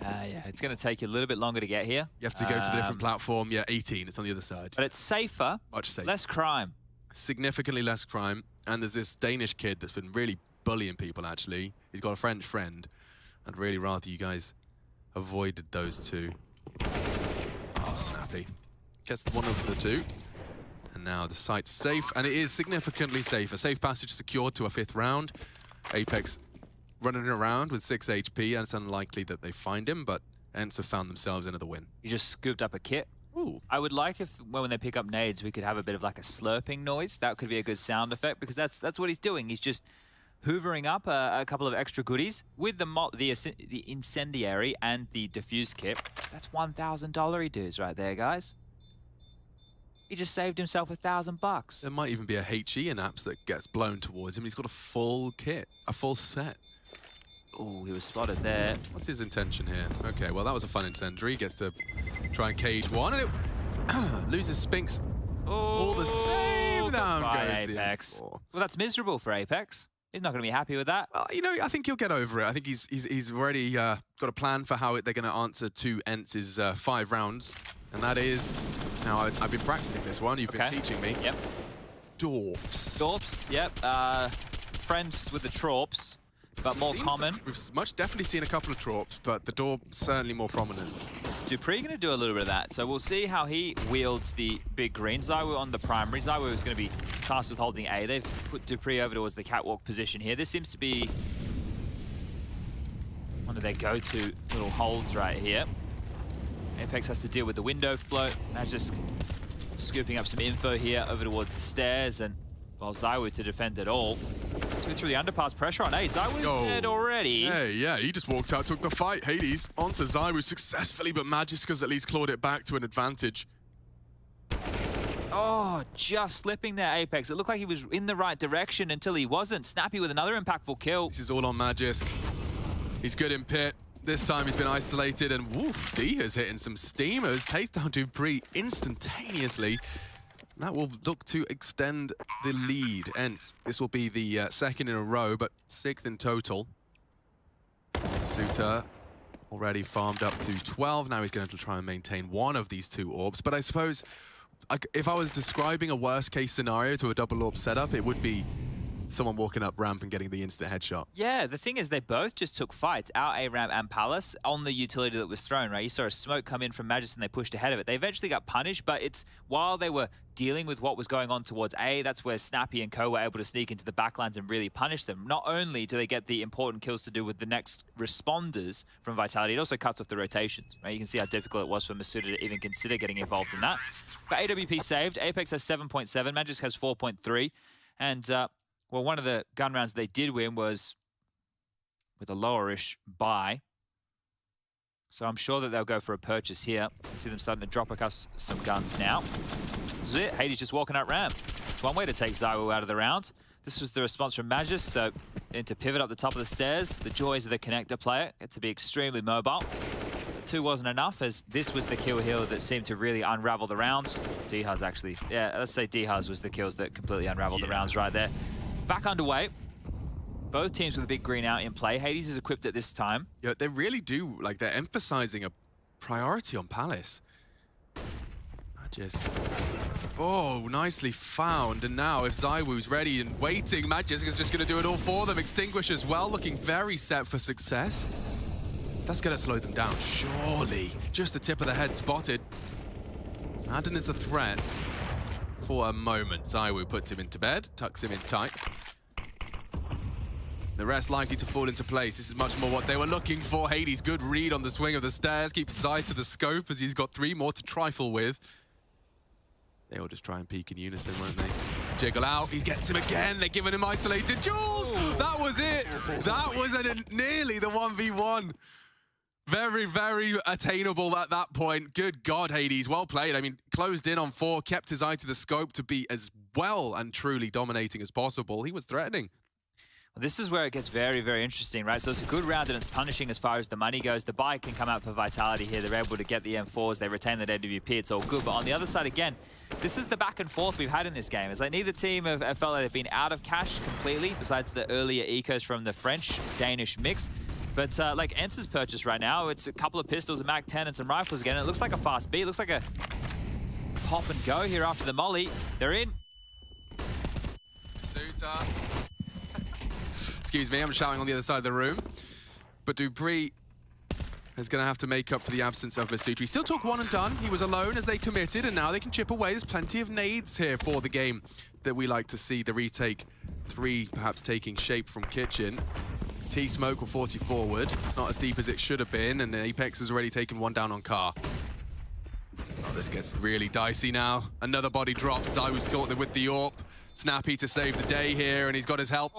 Yeah, it's going to take you a little bit longer to get here. You have to go to the different platform. Yeah, 18. It's on the other side. But it's safer. Much safer. Less crime. Significantly less crime. And there's this Danish kid that's been really bullying people, actually. He's got a French friend. I'd really rather you guys avoided those two. Oh, Snappy. Gets one of the two. And now the site's safe, and it is significantly safe. A safe passage secured to a 5th round. Apex running around with 6 HP, and it's unlikely that they find him, but Ents have found themselves into the win. You just scooped up a kit. Ooh. I would like if, when they pick up nades, we could have a bit of like a slurping noise. That could be a good sound effect, because that's what he's doing. He's just hoovering up a couple of extra goodies with the incendiary and the diffuse kit. That's $1,000 he does right there, guys. He just saved himself $1,000. There might even be a HE in apps that gets blown towards him. He's got a full kit, a full set. Oh, he was spotted there. What's his intention here? Okay, well, that was a fun incendiary. Gets to try and cage one, and it loses Spinks. All the same. Down goes Apex. the M4. Well, that's miserable for Apex. He's not going to be happy with that. Well, you know, I think he'll get over it. I think he's already got a plan for how they're going to answer to Ents' 5 rounds. And that is... Now, I've been practicing this one. You've been teaching me. Yep. Dorps. Dorps, yep. Friends with the Tropes, but more common. We've definitely seen a couple of Tropes, but the Dorp certainly more prominent. Dupree going to do a little bit of that. So we'll see how he wields the big green. Zywoo on the primary. Zywoo is going to be tasked with holding A. They've put Dupree over towards the catwalk position here. This seems to be one of their go-to little holds right here. Apex has to deal with the window float. Now just scooping up some info here over towards the stairs, and well, Zywoo to defend it all. Through the underpass, pressure on A. Zywoo's dead already. Hey, yeah, he just walked out, took the fight. Hades onto Zywoo successfully, but Magiska's at least clawed it back to an advantage. Oh, just slipping there, Apex. It looked like he was in the right direction until he wasn't. Snappy with another impactful kill. This is all on Magisk. He's good in pit. This time he's been isolated, and woof, Dia's hitting some steamers. Takes down Dupree instantaneously. That will look to extend the lead. And this will be the second in a row, but 6th in total. Suter already farmed up to 12. Now he's going to try and maintain one of these 2 orbs. But I suppose if I was describing a worst-case scenario to a double orb setup, it would be someone walking up ramp and getting the instant headshot. Yeah, the thing is they both just took fights, out A-Ramp and Palace, on the utility that was thrown, right? You saw a smoke come in from Magis and they pushed ahead of it. They eventually got punished, but it's while they were dealing with what was going on towards A, that's where Snappy and Co were able to sneak into the backlines and really punish them. Not only do they get the important kills to do with the next responders from Vitality, it also cuts off the rotations, right? You can see how difficult it was for Masuda to even consider getting involved in that. But AWP saved. Apex has 7.7, Magis has 4.3, and well, one of the gun rounds they did win was with a lower-ish buy. So I'm sure that they'll go for a purchase here. See them starting to drop us some guns now. This is it. Hades just walking up ramp. One way to take Zywo out of the round. This was the response from Magis, so into pivot up the top of the stairs. The joys of the connector player. Get to be extremely mobile. 2 wasn't enough, as this was the kill here that seemed to really unravel the rounds. Dihaz actually, yeah, let's say Dihaz was the kills that completely unraveled the rounds right there. Back underway. Both teams with a big green out in play. Hades is equipped at this time. Yeah, they really do, like, they're emphasizing a priority on Palace. Magis. Oh, nicely found. And now if Zywoo's ready and waiting, Magis is just going to do it all for them. Extinguish as well, looking very set for success. That's going to slow them down, surely. Just the tip of the head spotted. Madden is a threat. For a moment, Zywoo puts him into bed, tucks him in tight. The rest likely to fall into place. This is much more what they were looking for. Hades, good read on the swing of the stairs. Keeps his eye to the scope as he's got 3 more to trifle with. They all just try and peek in unison, won't they? Jiggle out, he gets him again. They're giving him isolated. Jules! That was it! That was nearly the 1v1. Very, very attainable at that point. Good God, Hades. Well played. I mean, closed in on 4, kept his eye to the scope to be as well and truly dominating as possible. He was threatening. Well, this is where it gets very, very interesting, right? So it's a good round and it's punishing as far as the money goes. The buy can come out for Vitality here. They're able to get the M4s. They retain that AWP. It's all good. But on the other side, again, this is the back and forth we've had in this game. It's like neither team have felt like they've been out of cash completely, besides the earlier ecos from the French-Danish mix. But like Ence's purchase right now, it's a couple of pistols, a MAC-10, and some rifles again. It looks like a fast beat. It looks like a pop and go here after the molly. They're in. Suter. Excuse me, I'm shouting on the other side of the room. But Dupree is going to have to make up for the absence of Masutra. He still took 1 and done. He was alone as they committed, and now they can chip away. There's plenty of nades here for the game that we like to see. The retake 3 perhaps taking shape from Kitchen. T-Smoke will force you forward. It's not as deep as it should have been, and the Apex has already taken 1 down on Car. Oh, this gets really dicey now. Another body drops. I was caught with the AWP. Snappy to save the day here, and he's got his help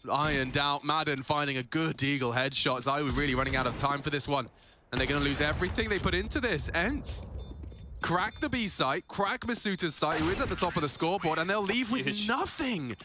ironed out. Madden finding a good Eagle headshot. Zywoo really running out of time for this one. And they're going to lose everything they put into this. Ents crack the B site, crack Masuta's site, who is at the top of the scoreboard, and they'll leave with nothing.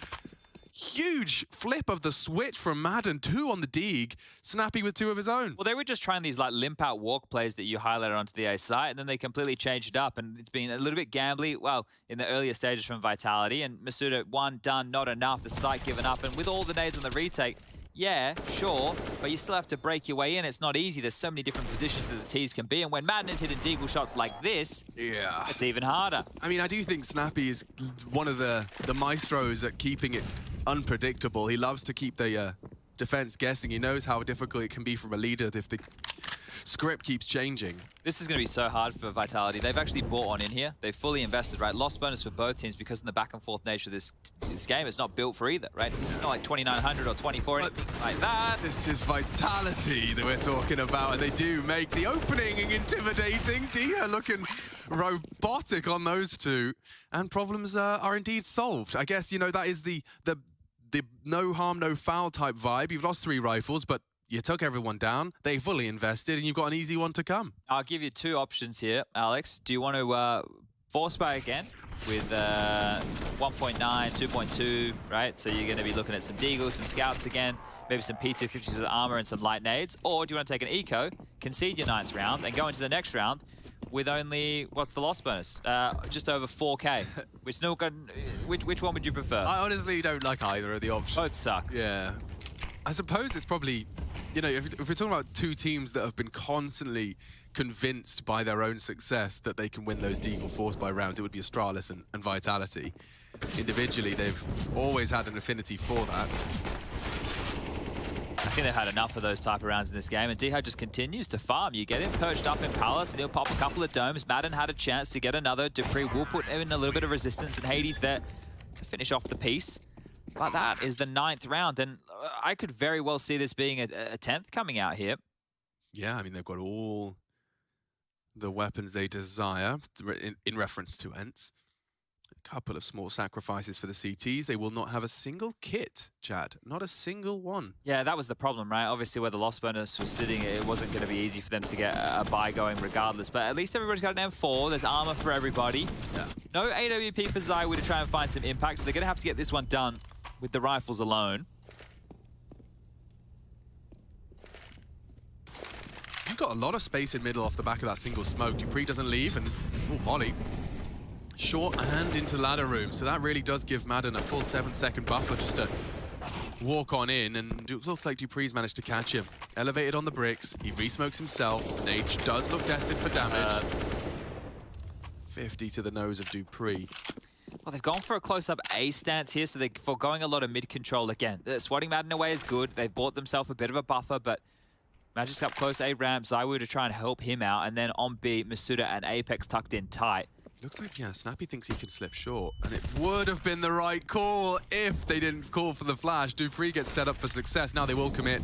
Huge flip of the switch from Madden, 2 on the Deeg, Snappy with 2 of his own. Well, they were just trying these like limp out walk plays that you highlighted onto the A site, and then they completely changed it up, and it's been a little bit gambly, well, in the earlier stages from Vitality, and Masuda, 1 done, not enough, the site given up, and with all the nades on the retake, yeah, sure, but you still have to break your way in. It's not easy. There's so many different positions that the T's can be, and when Madden is hitting deagle shots like this, yeah, it's even harder. I mean, I do think Snappy is one of the maestros at keeping it unpredictable. He loves to keep the defense guessing. He knows how difficult it can be from a leader if the script keeps changing. This is going to be so hard for Vitality. They've actually bought on in here. They've fully invested, right? Loss bonus for both teams because of the back and forth nature of this game. It's not built for either, right? It's not like 2,900 or 24, anything like that. This is Vitality that we're talking about, and they do make the opening intimidating. Dia looking robotic on those 2, and problems are indeed solved. I guess, you know, that is the no harm, no foul type vibe. You've lost 3 rifles, but you took everyone down, they fully invested, and you've got an easy one to come. I'll give you 2 options here, Alex. Do you want to force buy again with 1.9, 2.2, right? So you're going to be looking at some deagles, some scouts again. maybe some P250s with armor and some light nades? Or do you want to take an eco, concede your 9th round, and go into the next round with only, what's the loss bonus? Just over 4K. Which one would you prefer? I honestly don't like either of the options. Both suck. Yeah. I suppose it's probably, you know, if we're talking about two teams that have been constantly convinced by their own success that they can win those Deagle Force by rounds, it would be Astralis and Vitality. Individually, they've always had an affinity for that. I think they've had enough of those type of rounds in this game, and Diho just continues to farm. You get him perched up in Palace, and he'll pop a couple of domes. Madden had a chance to get another. Dupree will put in a little bit of resistance, and Hades there to finish off the piece. But that is the 9th round, and I could very well see this being a 10th coming out here. Yeah, I mean, they've got all the weapons they desire in reference to Ents. A couple of small sacrifices for the CTs. They will not have a single kit, Chad. Not a single one. Yeah, that was the problem, right? Obviously, where the loss bonus was sitting, it wasn't going to be easy for them to get a buy going regardless. But at least everybody's got an M4. There's armor for everybody. Yeah. No AWP for ZywOo to try and find some impact, so they're going to have to get this one done with the rifles alone. You've got a lot of space in middle off the back of that single smoke. Dupree doesn't leave, and Molly. Short and into ladder room, so that really does give Madden a full 7-second buffer just to walk on in, and it looks like Dupree's managed to catch him. Elevated on the bricks, he re-smokes himself, Nage does look destined for damage. 50 to the nose of Dupree. Well, they've gone for a close-up A stance here, so they're foregoing a lot of mid-control again. Swatting Madden away is good. They've bought themselves a bit of a buffer, but Magic's up close A ramp, ZywOo to try and help him out, and then on B, Masuda and Apex tucked in tight. Looks like, yeah, Snappy thinks he can slip short, and it would have been the right call if they didn't call for the flash. Dupree gets set up for success. Now they will commit.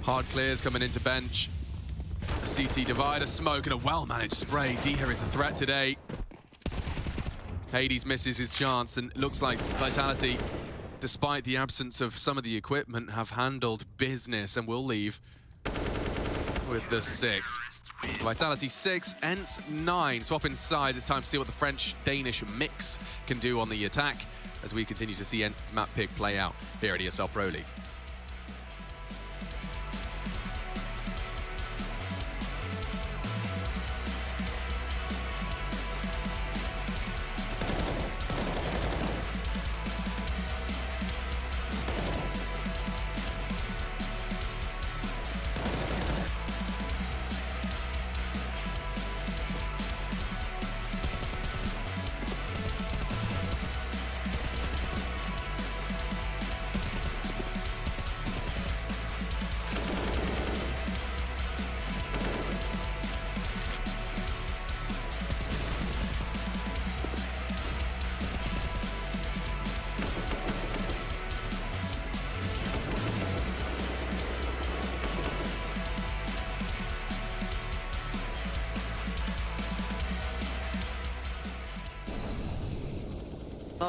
Hard clears coming into bench. A CT divider, smoke, and a well-managed spray. Diho is a threat today. Hades misses his chance, and it looks like Vitality, despite the absence of some of the equipment, have handled business and will leave with the 6th. Vitality 6, Ents 9. Swapping sides, it's time to see what the French-Danish mix can do on the attack as we continue to see Ents map pick play out here at ESL Pro League.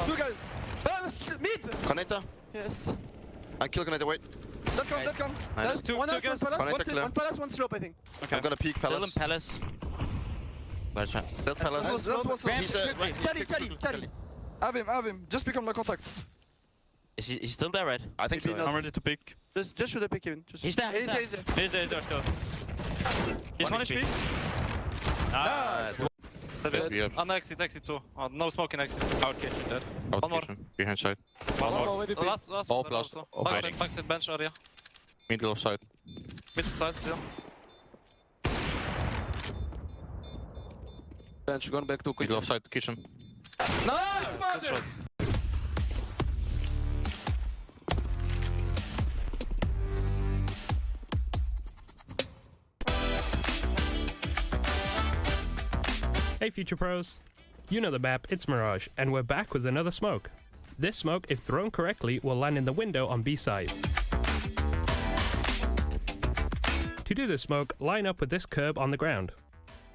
Two guys. Mid. Connector. Yes. I kill connector. Wait. Let's come. Let's come. Nice. One out, one palace. Connector clear. One palace, one slope, I think. Okay. I'm gonna peek palace. Palace. Where's that? Dead palace. Carry. Have him. Just pick on my contact. Is he still there, right? I think so. Maybe Yeah. not. I'm ready to pick. Just shoot a pick, Kevin. He's there. He's there. He's there still. He's 1 HP. On exit 2. No smoke in exit. Out kitchen dead. One more. Behind side. One more. Last Ball one plus. also. Backside bench area. Middle of side. Mid side still. Bench, gone back to Middle of side kitchen. Nice, Good shots. Hey Future Pros, you know the map, it's Mirage, and we're back with another smoke. This smoke, if thrown correctly, will land in the window on B side. To do this smoke, line up with this curb on the ground.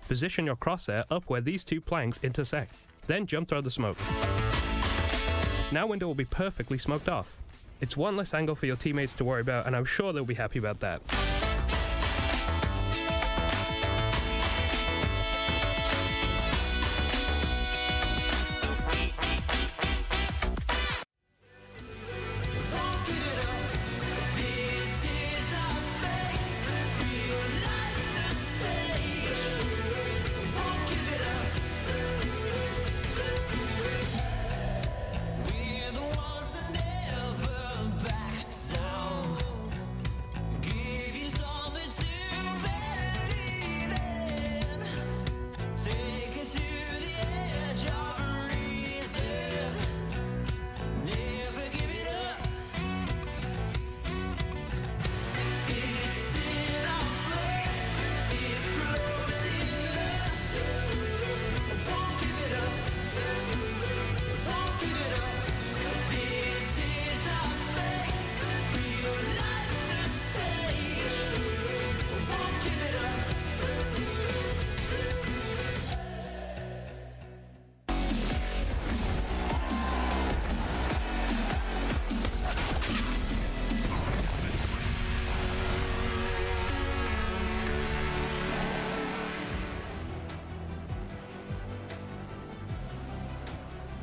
Position your crosshair up where these two planks intersect, then jump throw the smoke. Now window will be perfectly smoked off. It's one less angle for your teammates to worry about, and I'm sure they'll be happy about that.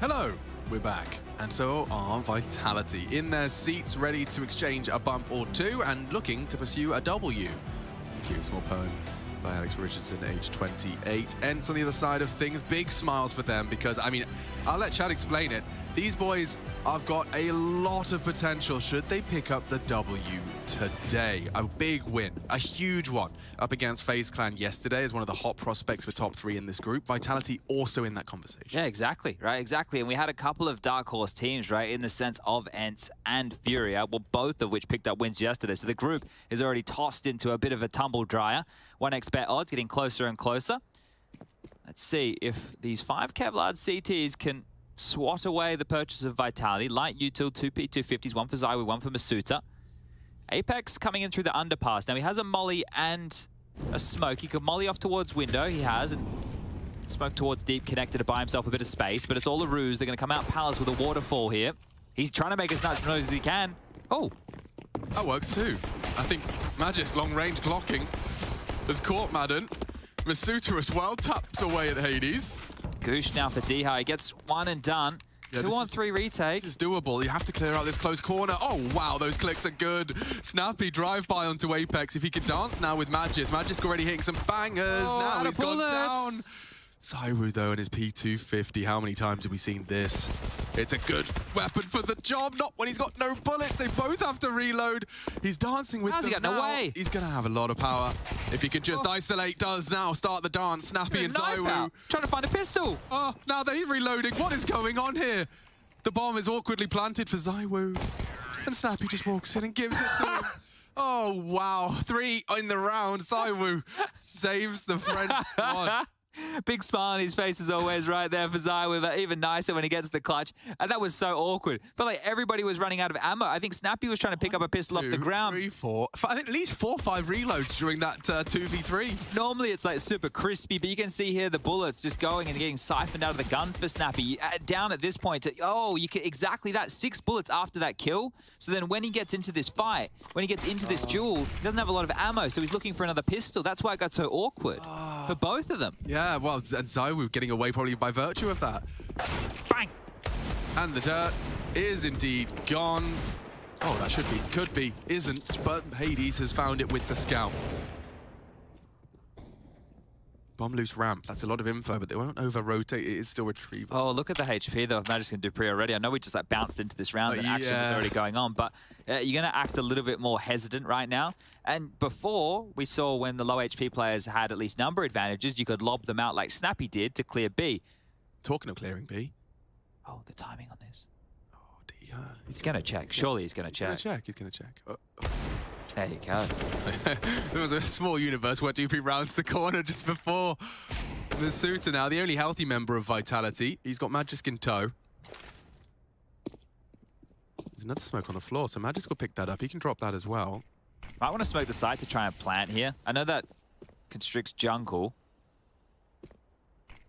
Hello, we're back. And so are Vitality, in their seats, ready to exchange a bump or two and looking to pursue a W. Cute small poem by Alex Richardson, age 28. Ents on the other side of things, big smiles for them because, I mean, I'll let Chad explain it. These boys have got a lot of potential should they pick up the W today. A big win, a huge one, up against Faze Clan yesterday as one of the hot prospects for top 3 in this group. Vitality also in that conversation. Yeah, exactly, right, exactly. And we had a couple of dark horse teams, right, in the sense of Ents and Furia, well, both of which picked up wins yesterday. So the group is already tossed into a bit of a tumble dryer. 1xbet odds getting closer and closer. Let's see if these 5 Kevlar CTs can swat away the purchase of Vitality. Light util, 2 P250s, 1 for Zywoo, 1 for Masuta. Apex coming in through the underpass. Now he has a molly and a smoke. He could molly off towards window, he has, and smoke towards deep, connected to buy himself a bit of space, but it's all a ruse. They're going to come out Palace with a waterfall here. He's trying to make as much noise as he can. Oh. That works too. I think Magic's long-range glocking has caught Madden. Masuta as well taps away at Hades. Goosh now for Dihai. He gets 1 and done. Yeah, 2 on 3 retake. This is doable. You have to clear out this close corner. Oh, wow, those clicks are good. Snappy drive-by onto Apex. If he could dance now with Magis. Magis already hitting some bangers. Oh, now he's gone down. Zywoo, though, and his P250. How many times have we seen this? It's a good weapon for the job. Not when he's got no bullets. They both have to reload. He's dancing with them. How's he got no way? He's going to have a lot of power. If he could just isolate, does now start the dance. Snappy and Zywoo. Trying to find a pistol. Oh, now they're reloading. What is going on here? The bomb is awkwardly planted for Zywoo. And Snappy just walks in and gives it to him. Oh, wow. 3 in the round. Zywoo saves the French squad. Big smile on his face as always right there for Zywoo, but even nicer when he gets the clutch. And that was so awkward. Felt like everybody was running out of ammo. I think Snappy was trying to pick up a pistol off the ground. 3, 4. I think at least 4 or 5 reloads during that 2v3. Normally it's like super crispy, but you can see here the bullets just going and getting siphoned out of the gun for Snappy. Down at this point, you can exactly that. 6 bullets after that kill. So then when he gets into this fight, when he gets into this duel, he doesn't have a lot of ammo, so he's looking for another pistol. That's why it got so awkward for both of them. Yeah, well, and Zywoo getting away probably by virtue of that. Bang! And the dirt is indeed gone. Oh, that should be, could be, isn't, but Hades has found it with the scout. Bomb loose ramp, that's a lot of info, but they won't over-rotate, it is still retrieval. Oh, look at the HP though of Magic and Dupree already. I know we just like bounced into this round and action was already going on, but you're going to act a little bit more hesitant right now. And before, we saw when the low HP players had at least number advantages, you could lob them out like Snappy did to clear B. Talking of clearing B. Oh, the timing on this. Oh, dear. He's going to check. Surely he's going to check. He's going to check. There you go. There was a small universe where Dupree rounds the corner just before the suitor now. The only healthy member of Vitality. He's got Magisk in tow. There's another smoke on the floor, so Magisk will pick that up. He can drop that as well. Might want to smoke the site to try and plant here. I know that constricts jungle.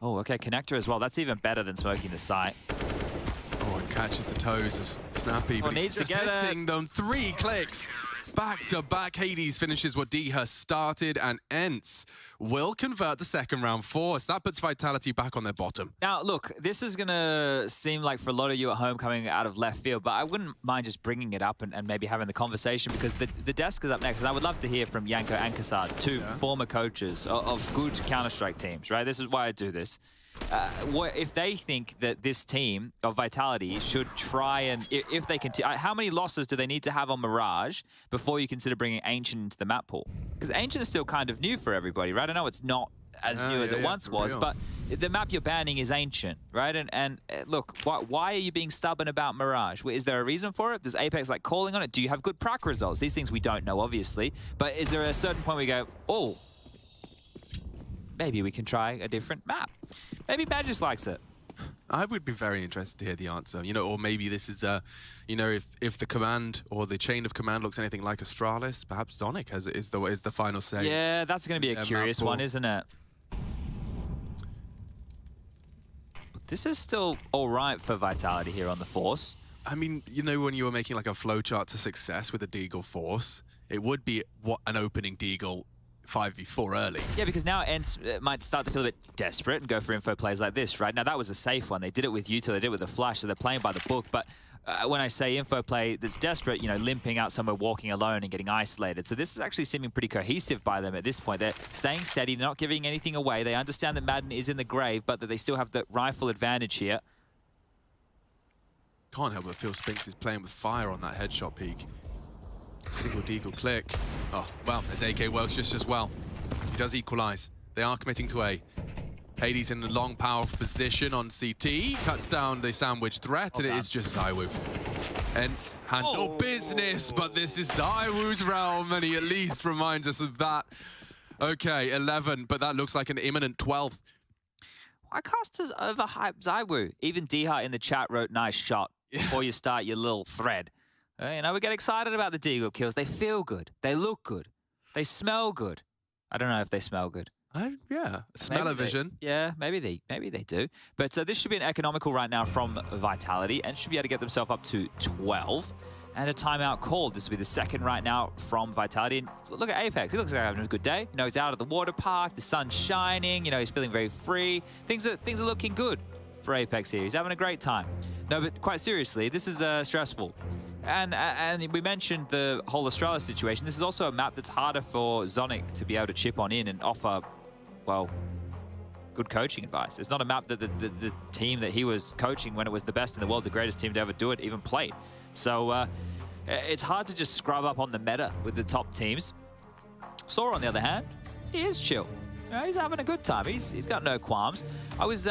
Oh, okay, connector as well. That's even better than smoking the site. Oh, and catches the toes of Snappy, but he's just hitting them. 3 clicks. Back to back, Hades finishes what D has started, and Ents will convert the second round force. That puts Vitality back on their bottom. Now, look, this is going to seem like for a lot of you at home coming out of left field, but I wouldn't mind just bringing it up and maybe having the conversation because the desk is up next, and I would love to hear from Yanko and Kassad, 2 former coaches of good Counter-Strike teams, right? This is why I do this. If they think that this team of Vitality should try and, if they continue, how many losses do they need to have on Mirage before you consider bringing Ancient into the map pool? Because Ancient is still kind of new for everybody, right? I know it's not as new as it once was, but the map you're banning is Ancient, right? And look, why are you being stubborn about Mirage? Is there a reason for it? Does Apex like calling on it? Do you have good prac results? These things we don't know, obviously, but is there a certain point where you go, oh, maybe we can try a different map? Maybe Badges likes it. I would be very interested to hear the answer. You know, or maybe this is, you know, if the command or the chain of command looks anything like Astralis, perhaps Sonic is the final say. Yeah, that's going to be a curious one, isn't it? But this is still all right for Vitality here on the Force. I mean, you know, when you were making like a flowchart to success with a Deagle Force, it would be what an opening Deagle 5v4 early. Yeah, because now ENCE might start to feel a bit desperate and go for info plays like this, right? Now, that was a safe one. They did it with Utah, they did it with the Flash, so they're playing by the book. But when I say info play that's desperate, you know, limping out somewhere, walking alone and getting isolated. So this is actually seeming pretty cohesive by them at this point. They're staying steady, they're not giving anything away. They understand that Madden is in the grave, but that they still have the rifle advantage here. Can't help but feel Spinks is playing with fire on that headshot peak. Single deagle click. Oh, well, there's AK works just as well. He does equalize. They are committing to A. Hades in the long, powerful position on CT. Cuts down the sandwich threat, and it is just ZywOo. ENCE handle business, but this is ZywOo's realm, and he at least reminds us of that. Okay, 11, but that looks like an imminent 12th. Why casters overhype ZywOo? Even Dha in the chat wrote, nice shot before you start your little thread. You know, we get excited about the deagle kills. They feel good. They look good. They smell good. I don't know if they smell good. Yeah, smell-o-vision. Yeah, maybe they do. But this should be an economical right now from Vitality and should be able to get themselves up to 12. And a timeout called. This will be the second right now from Vitality. And look at Apex. He looks like having a good day. You know, he's out at the water park. The sun's shining. You know, he's feeling very free. Things are looking good for Apex here. He's having a great time. No, but quite seriously, this is stressful. And we mentioned the whole Australia situation. This is also a map that's harder for Zonic to be able to chip on in and offer, well, good coaching advice. It's not a map that the team that he was coaching when it was the best in the world, the greatest team to ever do it, even played. So it's hard to just scrub up on the meta with the top teams. Sora, on the other hand, he is chill. You know, he's having a good time. He's got no qualms. I was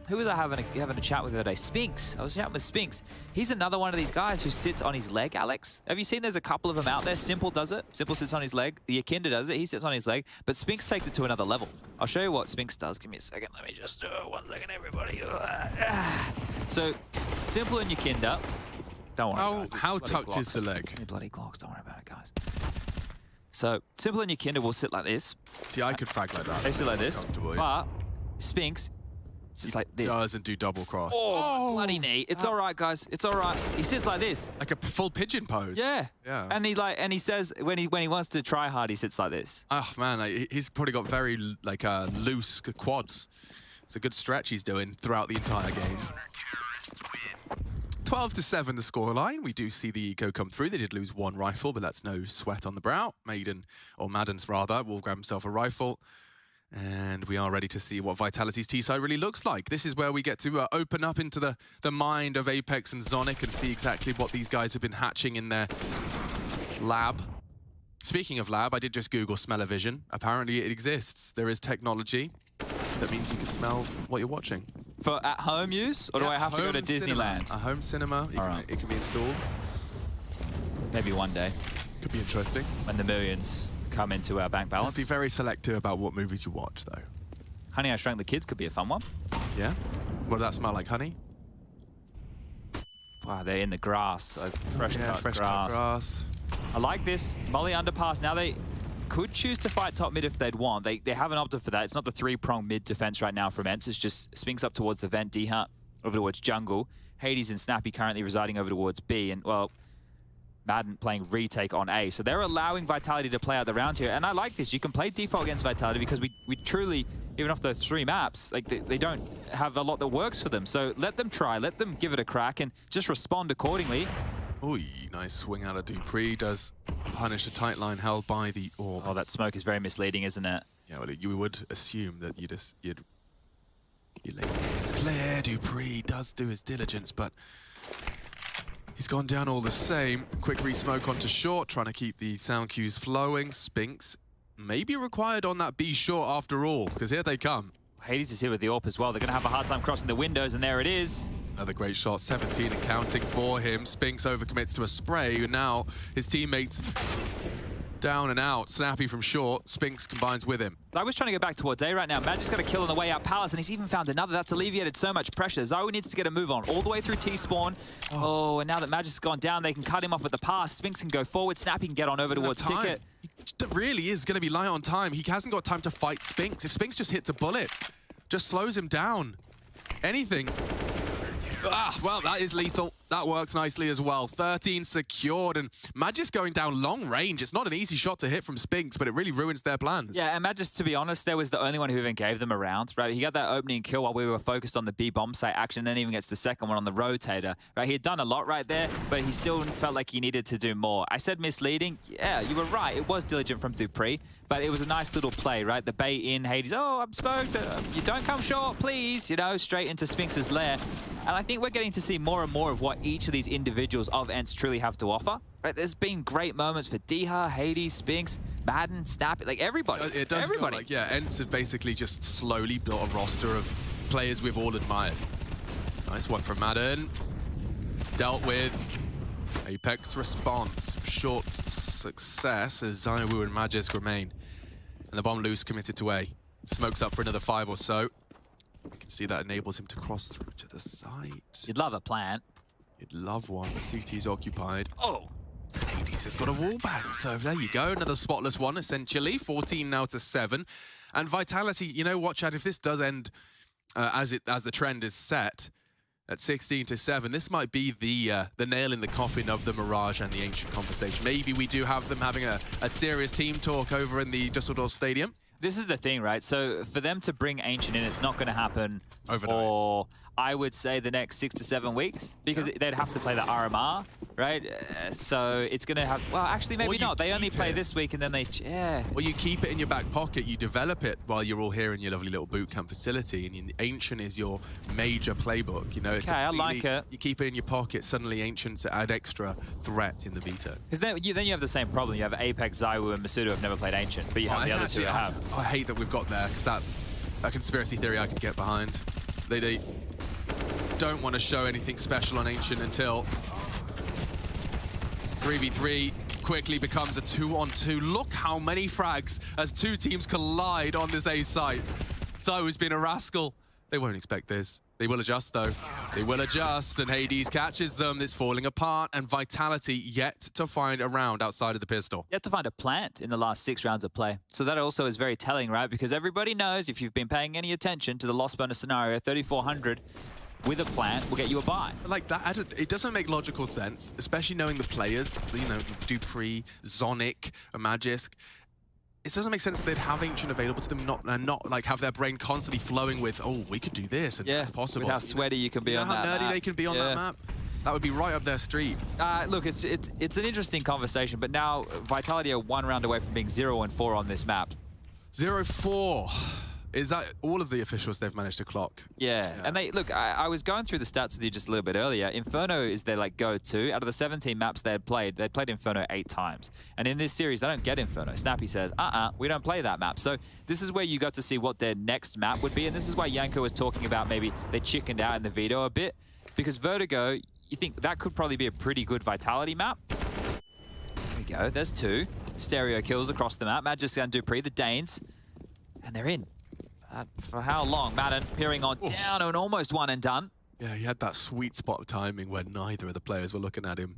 who was I having a chat with the other day? Spinks. I was chatting with Spinks. He's another one of these guys who sits on his leg, Alex. Have you seen there's a couple of them out there? Simple does it. Simple sits on his leg. Yakinda does it. He sits on his leg. But Spinks takes it to another level. I'll show you what Spinks does. Give me a second. Let me just do it. 1 second, everybody. So, Simple and Yakinda. Don't worry, guys. How tucked is the leg? Any bloody Glocks. Don't worry about it, guys. So, Simple and Yakinda will sit like this. See, I could frag like that. They sit like this. But Spinks sits like this. Doesn't do double cross. Oh, bloody knee. It's all right, guys. It's all right. He sits like this. Like a full pigeon pose. Yeah. Yeah. And he says when he wants to try hard, he sits like this. Oh man, he's probably got very loose quads. It's a good stretch he's doing throughout the entire game. 12-7 the scoreline. We do see the eco come through. They did lose 1 rifle, but that's no sweat on the brow. Madden's rather, will grab himself a rifle. And we are ready to see what Vitality's T-side really looks like. This is where we get to open up into the mind of Apex and Zonic and see exactly what these guys have been hatching in their lab. Speaking of lab, I did just Google smell-o-vision. Apparently it exists. There is technology that means you can smell what you're watching. For at-home use? Or do I have to go to Disneyland? A home cinema. It can be installed. Maybe one day. Could be interesting. When the millions come into our bank balance. Be very selective about what movies you watch, though. Honey, I Shrunk the Kids could be a fun one. Yeah? What does that smell like, honey? Wow, they're in the grass. Fresh cut grass. I like this. Molly underpass. Now they could choose to fight top mid if they'd want. They haven't opted for that. It's not the 3-prong mid defense right now from ENCE. It's just Spinks up towards the vent, Dha over towards jungle. Hades and Snappy currently residing over towards B. And, well, Madden playing retake on A. So they're allowing Vitality to play out the round here. And I like this. You can play default against Vitality because we truly, even off those 3 maps, like they don't have a lot that works for them. So let them try. Let them give it a crack and just respond accordingly. Ooh, nice swing out of Dupree. Does punish a tight line held by the orb. Oh, that smoke is very misleading, isn't it? Yeah, well, you would assume that you'd lay it's clear. Dupree does do his diligence, but he's gone down all the same. Quick re-smoke onto short, trying to keep the sound cues flowing. Spinks may be required on that B short after all, because here they come. Hades is here with the AWP as well. They're going to have a hard time crossing the windows, and there it is. Another great shot, 17 and counting for him. Spinks overcommits to a spray, and now his teammates down and out. Snappy from short, Spinks combines with him. I was trying to go back towards A right now. Magic's got a kill on the way out Palace, and he's even found another. That's alleviated so much pressure. ZywOo needs to get a move on all the way through T-spawn. Oh, and now that Magic's gone down, they can cut him off with the pass. Spinks can go forward. Snappy can get on over towards Ticket. He really is going to be light on time. He hasn't got time to fight Spinks. If Spinks just hits a bullet, just slows him down. Anything. Well, that is lethal. That works nicely as well. 13 secured, and Magis going down long range. It's not an easy shot to hit from Spinks, but it really ruins their plans. Yeah, and Magis, to be honest, there was the only one who even gave them a round, right? He got that opening kill while we were focused on the B bomb site action, then even gets the second one on the rotator, right? He had done a lot right there, but he still felt like he needed to do more. I said misleading. Yeah, you were right. It was diligent from Dupree, but it was a nice little play, right? The bait in, Hades, oh, I'm smoked. You don't come short, please. You know, straight into Spinks' lair. And I think we're getting to see more and more of what each of these individuals of ENCE truly have to offer. Right? There's been great moments for Diha, Hades, Spinks, Madden, Snap, like everybody. It does feel like, yeah, ENCE have basically just slowly built a roster of players we've all admired. Nice one from Madden. Dealt with. Apex response. Short success as Zaiwu and Magisk remain. And the bomb loose, committed to A. Smokes up for another 5 or so. You can see that enables him to cross through to the site. You'd love a plant. You'd love one, but CT's occupied. Oh! Hades has got a wall bang, so there you go. Another spotless one, essentially. 14 now to 7. And Vitality, you know what, Chad, if this does end as the trend is set at 16 to 7, this might be the nail in the coffin of the Mirage and the Ancient conversation. Maybe we do have them having a serious team talk over in the Düsseldorf Stadium. This is the thing, right? So for them to bring Ancient in, it's not going to happen overnight. For, I would say, the next 6 to 7 weeks, because they'd have to play the RMR, right? So it's going to have, well, actually, maybe not. They only play this week and then they, Well, you keep it in your back pocket, you develop it while you're all here in your lovely little boot camp facility, and Ancient is your major playbook, you know? It's okay, I like it. You keep it in your pocket, suddenly Ancient's add extra threat in the beta. Because then you have the same problem. You have Apex, Zaiwu, and Masuda have never played Ancient, but you have the other two that have. I hate that we've got there, because that's a conspiracy theory I could get behind. They don't want to show anything special on Ancient until 3v3 quickly becomes a 2-on-2. Look how many frags as two teams collide on this A site. Zo's been a rascal. They won't expect this. They will adjust, though. They will adjust, and Hades catches them. It's falling apart, and Vitality yet to find a round outside of the pistol. Yet to find a plant in the last 6 rounds of play. So that also is very telling, right? Because everybody knows, if you've been paying any attention to the loss bonus scenario, 3,400 with a plant will get you a buy. Like that, it doesn't make logical sense, especially knowing the players, you know, Dupree, Zonic, Magisk. It doesn't make sense that they'd have Ancient available to them and not like have their brain constantly flowing with, oh, we could do this, and that's possible. With how sweaty you can be on that map. How nerdy they can be on that map. That would be right up their street. Look, it's an interesting conversation, but now Vitality are 1 round away from being 0-4 on this map. 0-4. Is that all of the officials they've managed to clock? Yeah. And they look, I was going through the stats with you just a little bit earlier. Inferno is their like go-to. Out of the 17 maps they played Inferno 8 times. And in this series, they don't get Inferno. Snappy says, we don't play that map. So this is where you got to see what their next map would be. And this is why Yanko was talking about maybe they chickened out in the veto a bit. Because Vertigo, you think that could probably be a pretty good Vitality map. There we go. There's 2. Stereo kills across the map. Magisk and Dupree, the Danes. And they're in. For how long? Madden peering on down and almost one and done. Yeah, he had that sweet spot of timing where neither of the players were looking at him.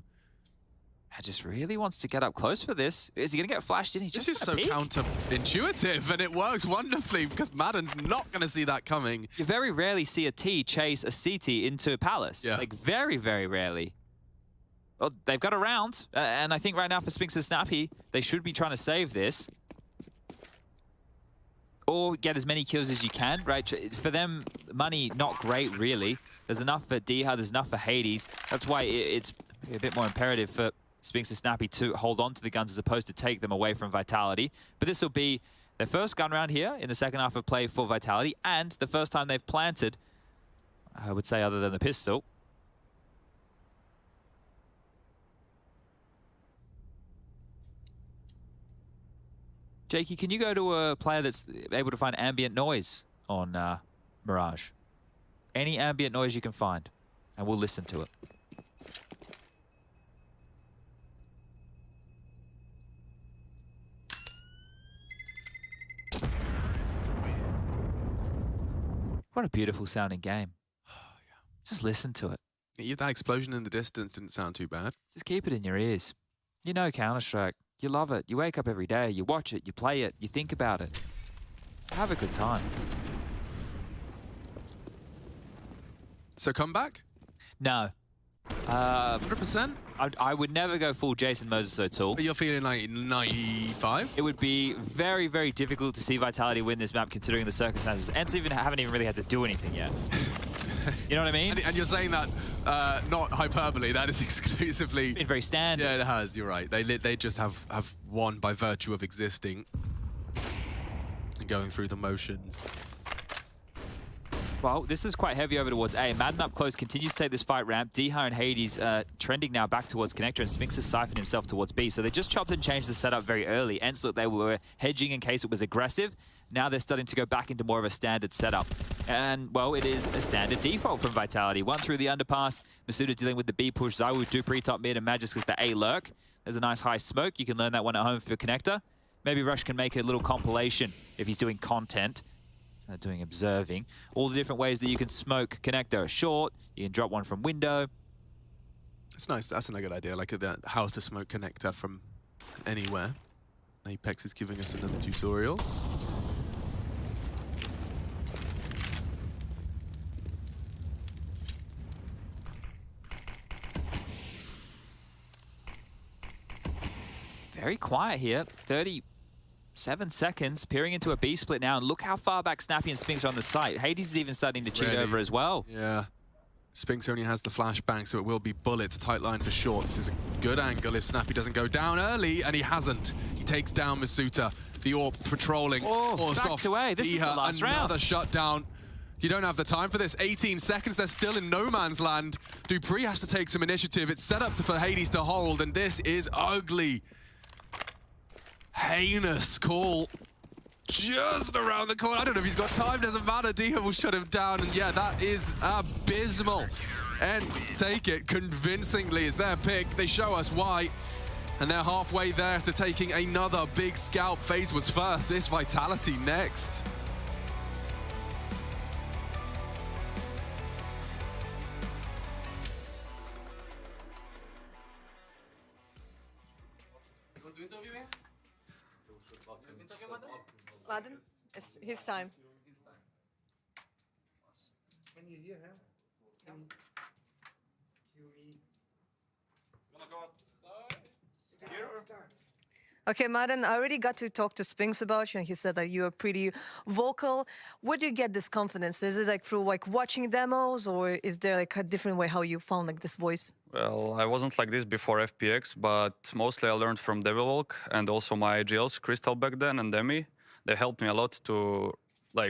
Just really wants to get up close for this. Is he going to get flashed in? This is so counterintuitive, and it works wonderfully because Madden's not going to see that coming. You very rarely see a T chase a CT into a Palace. Yeah. Like, very, very rarely. Well, they've got a round, and I think right now for Spinks and Snappy, they should be trying to save this. Or get as many kills as you can, right? For them, money, not great, really. There's enough for Diha, there's enough for Hades. That's why it's a bit more imperative for Spinks and Snappy to hold on to the guns as opposed to take them away from Vitality. But this will be their first gun round here in the second half of play for Vitality, and the first time they've planted, I would say, other than the pistol. Jakey, can you go to a player that's able to find ambient noise on Mirage? Any ambient noise you can find, and we'll listen to it. What a beautiful sounding game. Just listen to it. Yeah, that explosion in the distance didn't sound too bad. Just keep it in your ears. You know Counter-Strike. You love it. You wake up every day. You watch it. You play it. You think about it. Have a good time. So comeback? No. 100%? I would never go full Jason Moses O'Toole. But you're feeling like 95? It would be very, very difficult to see Vitality win this map considering the circumstances. Ents haven't even really had to do anything yet. You know what I mean? And you're saying that not hyperbole, that is exclusively... Been very standard. Yeah, it has, you're right. They just have won by virtue of existing and going through the motions. Well, this is quite heavy over towards A. Madden up close continues to take this fight ramp. Diha and Hades trending now back towards Connector, and Spinks has siphoned himself towards B. So they just chopped and changed the setup very early. Ents look, they were hedging in case it was aggressive. Now they're starting to go back into more of a standard setup. And, well, it is a standard default from Vitality. One through the underpass. Masuda dealing with the B push. Zywoo, Dupree top mid, and Magic's the A lurk. There's a nice high smoke. You can learn that one at home for Connector. Maybe Rush can make a little compilation if he's doing content. Doing observing. All the different ways that you can smoke Connector. Short, you can drop one from window. It's nice. That's a good idea. Like how to smoke Connector from anywhere. Apex is giving us another tutorial. Very quiet here. 37 seconds, peering into a B split now, and look how far back Snappy and Spinks are on the site. Hades is even starting to cheat over as well. Yeah. Spinks only has the flashbang, so it will be bullets. A tight line for short. This is a good angle if Snappy doesn't go down early, and he hasn't. He takes down Masuta. The AWP patrolling. Oh, back to A. This is the last round. Another shutdown. You don't have the time for this. 18 seconds, they're still in no man's land. Dupree has to take some initiative. It's set up for Hades to hold, and this is ugly. Heinous call just around the corner. I don't know if he's got time, doesn't matter. Diha will shut him down, and yeah, that is abysmal. Ents take it convincingly. It's their pick. They show us why, and they're halfway there to taking another big scalp. Faze was first, this Vitality next. Madden, it's his time. Can you hear him? Okay, Madden, I already got to talk to Spinks about you, and he said that you are pretty vocal. Where do you get this confidence? Is it like through watching demos, or is there like a different way how you found this voice? Well, I wasn't like this before FPX, but mostly I learned from Devilwalk and also my IGLs, Crystal back then and Demi. They helped me a lot to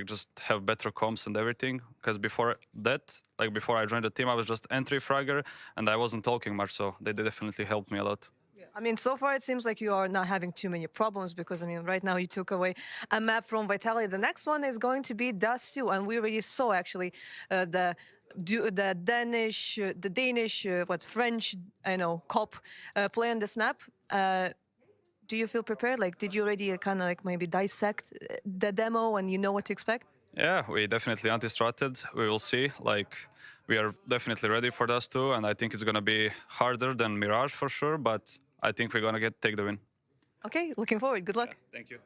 just have better comps and everything. Because before that, before I joined the team, I was just entry fragger and I wasn't talking much, so they definitely helped me a lot. Yeah. I mean, so far it seems like you are not having too many problems because, I mean, right now you took away a map from Vitality. The next one is going to be Dust 2, and we already saw actually the Danish, French, cop play on this map. Do you feel prepared? Did you already kind of maybe dissect the demo and you know what to expect? Yeah, we definitely anti-stratted. We will see. We are definitely ready for Dust 2, and I think it's going to be harder than Mirage for sure, but I think we're going to take the win. Okay, looking forward. Good luck. Yeah, thank you.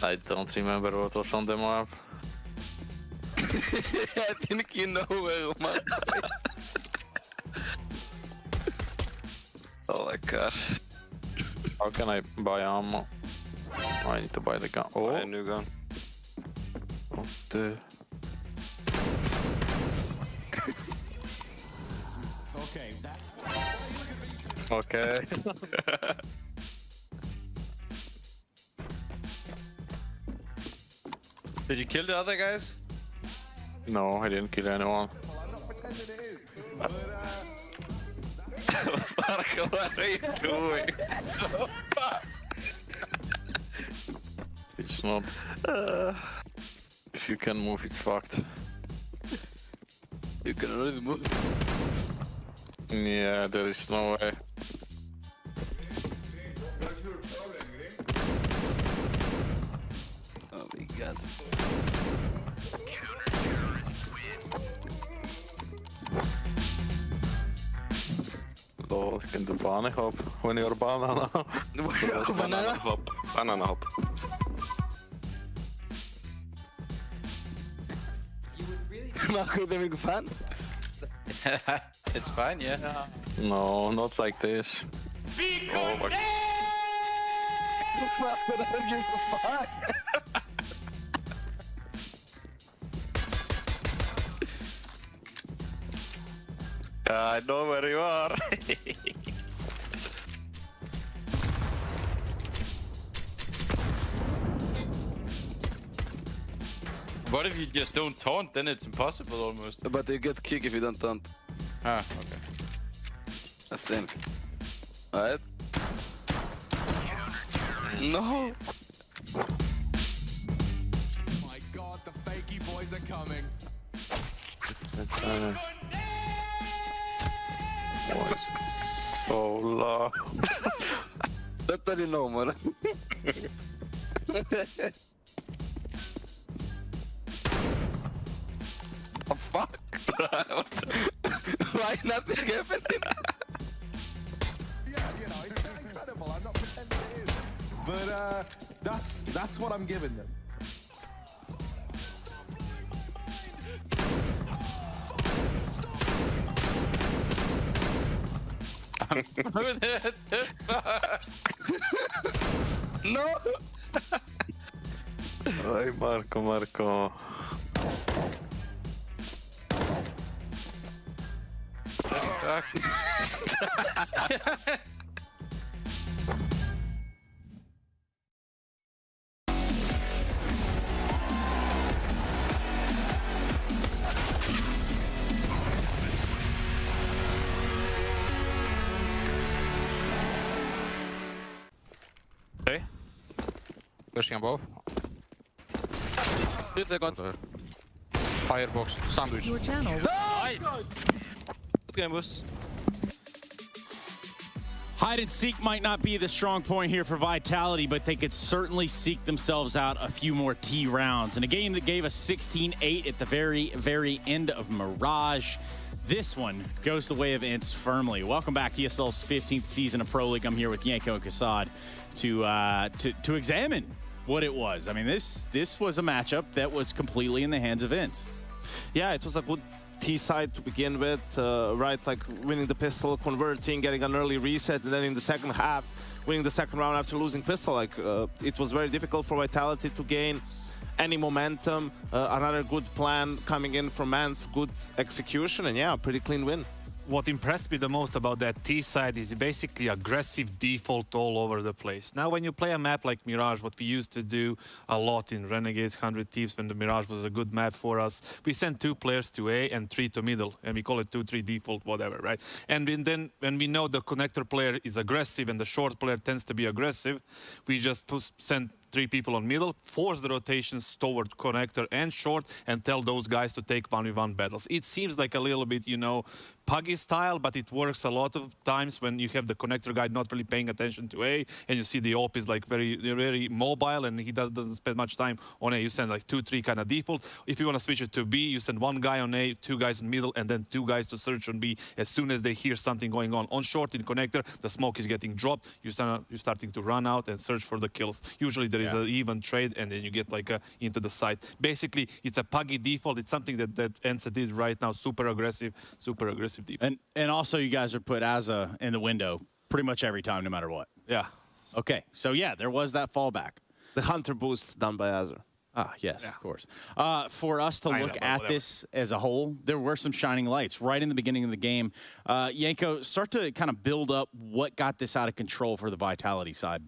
I don't remember what was on the map. I think you know where my... Oh my god. How can I buy ammo? Oh, I need to buy the gun. Oh, buy a new gun. What the... Okay. Okay. Did you kill the other guys? No, I didn't kill anyone. Marco, what are you doing? It's not. If you can move, it's fucked. You can already move. Yeah, there is no way. Oh my god. Lol, ik vind de banen hop. Wanneer banana? Banana hop. Banana hop. Marco, ben ik fan? It's fine, yeah. No, not like this. Oh my. I know where you are. What if you just don't taunt? Then it's impossible almost. But you get kick if you don't taunt. Ah, okay. I think. Alright. No! My god, the fakey boys are coming. So loud. That's how you know, man. Oh, fuck. Why nothing happening? Yeah, you know, it's incredible. I'm not pretending it is. But that's what I'm giving them. No! Ay, Marco. Okay. Pushing above. 2 seconds. Firebox. Sandwich. Your channel. Nice! Good game, boys. Hide and seek might not be the strong point here for Vitality, but they could certainly seek themselves out a few more T rounds. In a game that gave us 16-8 at the very, very end of Mirage, this one goes the way of Ints firmly. Welcome back to ESL's 15th season of Pro League. I'm here with Yanko and Kassad to examine what it was. I mean, this was a matchup that was completely in the hands of Ints. Yeah, it was a good T side to begin with, right? Like winning the pistol, converting, getting an early reset, and then in the second half, winning the second round after losing pistol. Like it was very difficult for Vitality to gain any momentum. Another good plan coming in from Mance, good execution, and yeah, pretty clean win. What impressed me the most about that T side is basically aggressive default all over the place. Now, when you play a map like Mirage, what we used to do a lot in Renegades 100 Thieves, when the Mirage was a good map for us, we sent 2 players to A and 3 to middle, and we call it 2-3 default, whatever, right? And then when we know the connector player is aggressive and the short player tends to be aggressive, we just send 3 people on middle, force the rotations toward connector and short, and tell those guys to take 1v1 battles. It seems like a little bit, you know, puggy style, but it works a lot of times when you have the connector guy not really paying attention to A, and you see the op is like very mobile, and he doesn't spend much time on A. You send like 2-3 kind of default. If you want to switch it to B, you send 1 guy on A, 2 guys in middle, and then 2 guys to search on B as soon as they hear something going on. On short in connector, the smoke is getting dropped. You're starting to run out and search for the kills. Usually there is an even trade, and then you get like into the side. Basically, it's a puggy default. It's something that Ensa did right now. Super aggressive default. And also, you guys are put Asa in the window pretty much every time, no matter what. Yeah. Okay, so yeah, there was that fallback. The Hunter boost done by Azure. Ah, yes, of course. For us to look at this as a whole, there were some shining lights right in the beginning of the game. Yanko, start to kind of build up what got this out of control for the Vitality side.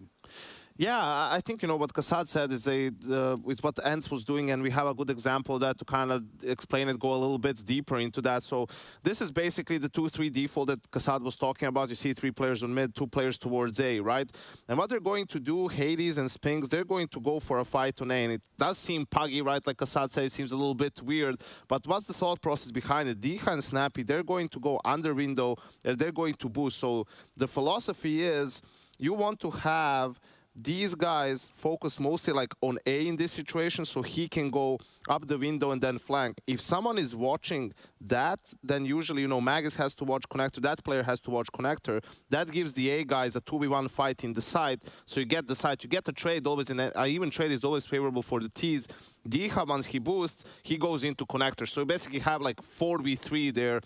Yeah, I think, you know, what Kassad said is with what Ents was doing, and we have a good example of that to kind of explain it, go a little bit deeper into that. So this is basically the 2-3 default that Kassad was talking about. You see 3 players on mid, 2 players towards A, right? And what they're going to do, Hades and Spinks, they're going to go for a fight on A. And it does seem puggy, right? Like Kassad said, it seems a little bit weird. But what's the thought process behind it? Diha and Snappy, they're going to go under window, and they're going to boost. So the philosophy is you want to have these guys focus mostly like on A in this situation, so he can go up the window and then flank. If someone is watching that, then usually, you know, Magus has to watch connector, that player has to watch connector. That gives the A guys a 2v1 fight in the side, so you get the side, you get the trade always, and even trade is always favorable for the T's. Diha, once he boosts, he goes into connector. So you basically have like 4v3 there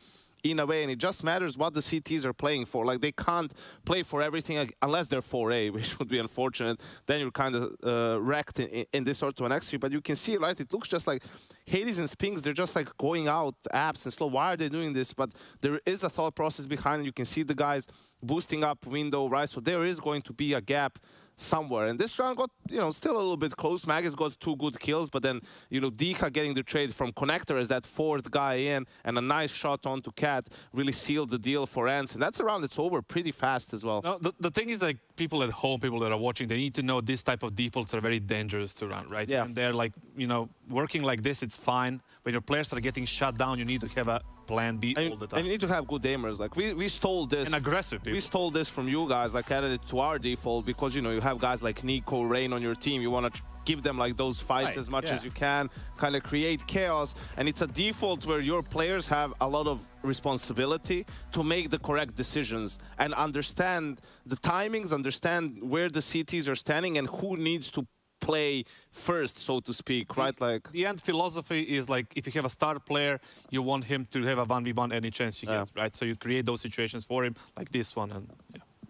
in a way, and it just matters what the CTs are playing for. Like, they can't play for everything unless they're 4A, which would be unfortunate. Then you're kind of wrecked in this sort of an X3. But you can see, right, it looks just like Hades and Spinks, they're just like going out apps and slow. Why are they doing this? But there is a thought process behind it. You can see the guys boosting up window, right? So there is going to be a gap somewhere. And this round got, you know, still a little bit close. Magus got 2 good kills, but then, you know, Diha getting the trade from connector as that 4th guy in, and a nice shot onto Cat really sealed the deal for Ents. And that's a round that's over pretty fast as well. No, the thing is, like, people at home, people that are watching, they need to know this type of defaults are very dangerous to run, right? Yeah. And they're like, you know, working like this, it's fine. When your players are getting shut down, you need to have a plan B all the time. And you need to have good aimers. Like, we stole this. And aggressive people. We stole this from you guys, like, added it to our default because, you know, you have guys like Nico, Rain on your team. You want to give them, like, those fights as much as you can, kind of create chaos. And it's a default where your players have a lot of responsibility to make the correct decisions and understand the timings, understand where the CTs are standing and who needs to play first, so to speak, right? Like, the end philosophy is like, if you have a star player, you want him to have a 1v1 any chance you get, right? So you create those situations for him, like this one. And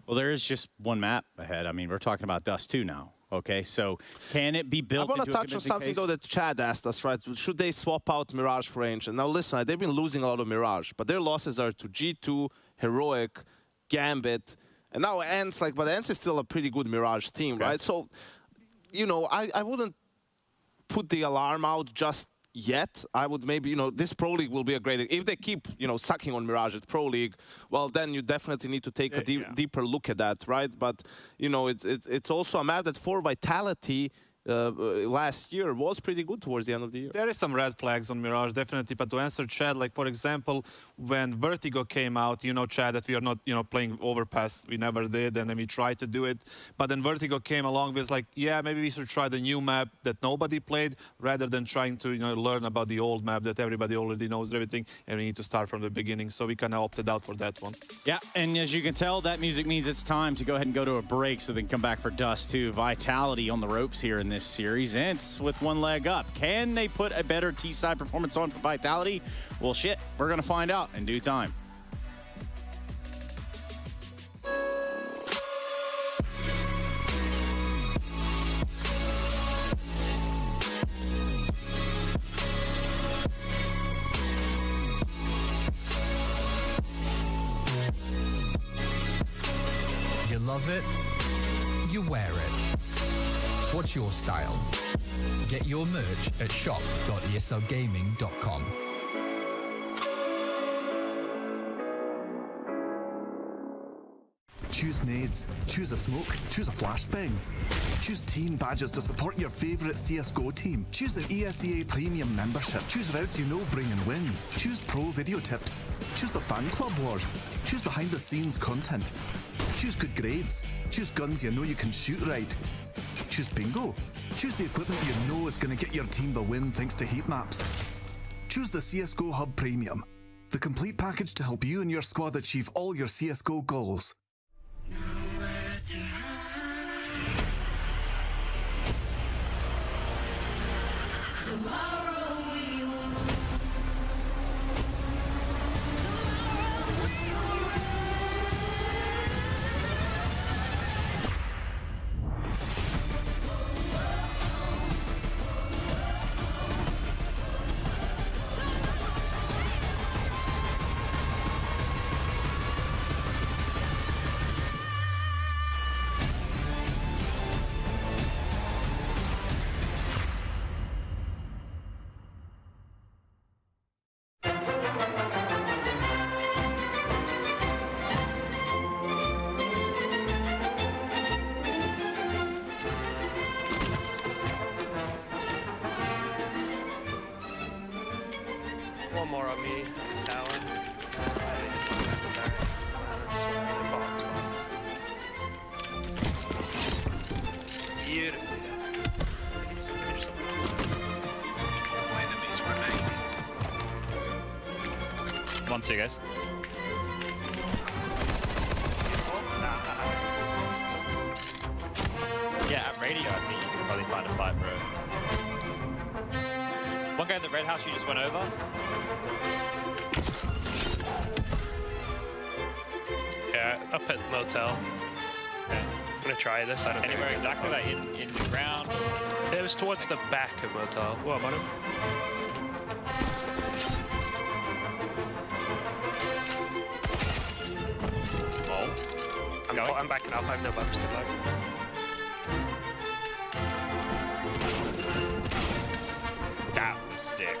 well, there is just one map ahead. I mean, we're talking about Dust 2 now. Okay, so can it be built? I want to touch on something though that Chad asked us, right? Should they swap out Mirage for Ancient? Now listen, they've been losing a lot of Mirage, but their losses are to G2, Heroic, Gambit, and now Ents. Like, but Ents is still a pretty good Mirage team, right? So, you know, I wouldn't put the alarm out just yet. I would maybe, you know, this Pro League will be a great... If they keep, you know, sucking on Mirage at Pro League, well, then you definitely need to take a deeper look at that, right? But, you know, it's also a map that for Vitality last year was pretty good towards the end of the year. There is some red flags on Mirage, definitely. But to answer Chad, like, for example, when Vertigo came out, you know, Chad, that we are not, you know, playing Overpass. We never did, and then we tried to do it. But then Vertigo came along with, like, yeah, maybe we should try the new map that nobody played, rather than trying to, you know, learn about the old map that everybody already knows everything, and we need to start from the beginning. So we kind of opted out for that one. Yeah, and as you can tell, that music means it's time to go ahead and go to a break so they can come back for Dust 2. Vitality on the ropes here in this series. Ents with one leg up. Can they put a better T-side performance on for Vitality? Well, shit, we're going to find out in due time. You love it, you wear it. What's your style? Get your merch at shop.eslgaming.com. Choose nades, choose a smoke, choose a flashbang. Choose team badges to support your favourite CSGO team. Choose an ESEA Premium membership. Choose routes you know bring in wins. Choose pro video tips. Choose the fan club wars. Choose behind the scenes content. Choose good grades. Choose guns you know you can shoot right. Choose bingo. Choose the equipment you know is going to get your team the win thanks to heat maps. Choose the CSGO Hub Premium, the complete package to help you and your squad achieve all your CSGO goals. here. One, two, guys. Yeah, at radio, I think you can probably find a fight, bro. One guy in the red house you just went over. Yeah, up at motel. Yeah, I'm gonna try this. I don't think Anywhere exactly, like in the ground? It was towards the back of motel. What about him? I'm backing up. I have no buffs. Good luck. That was sick.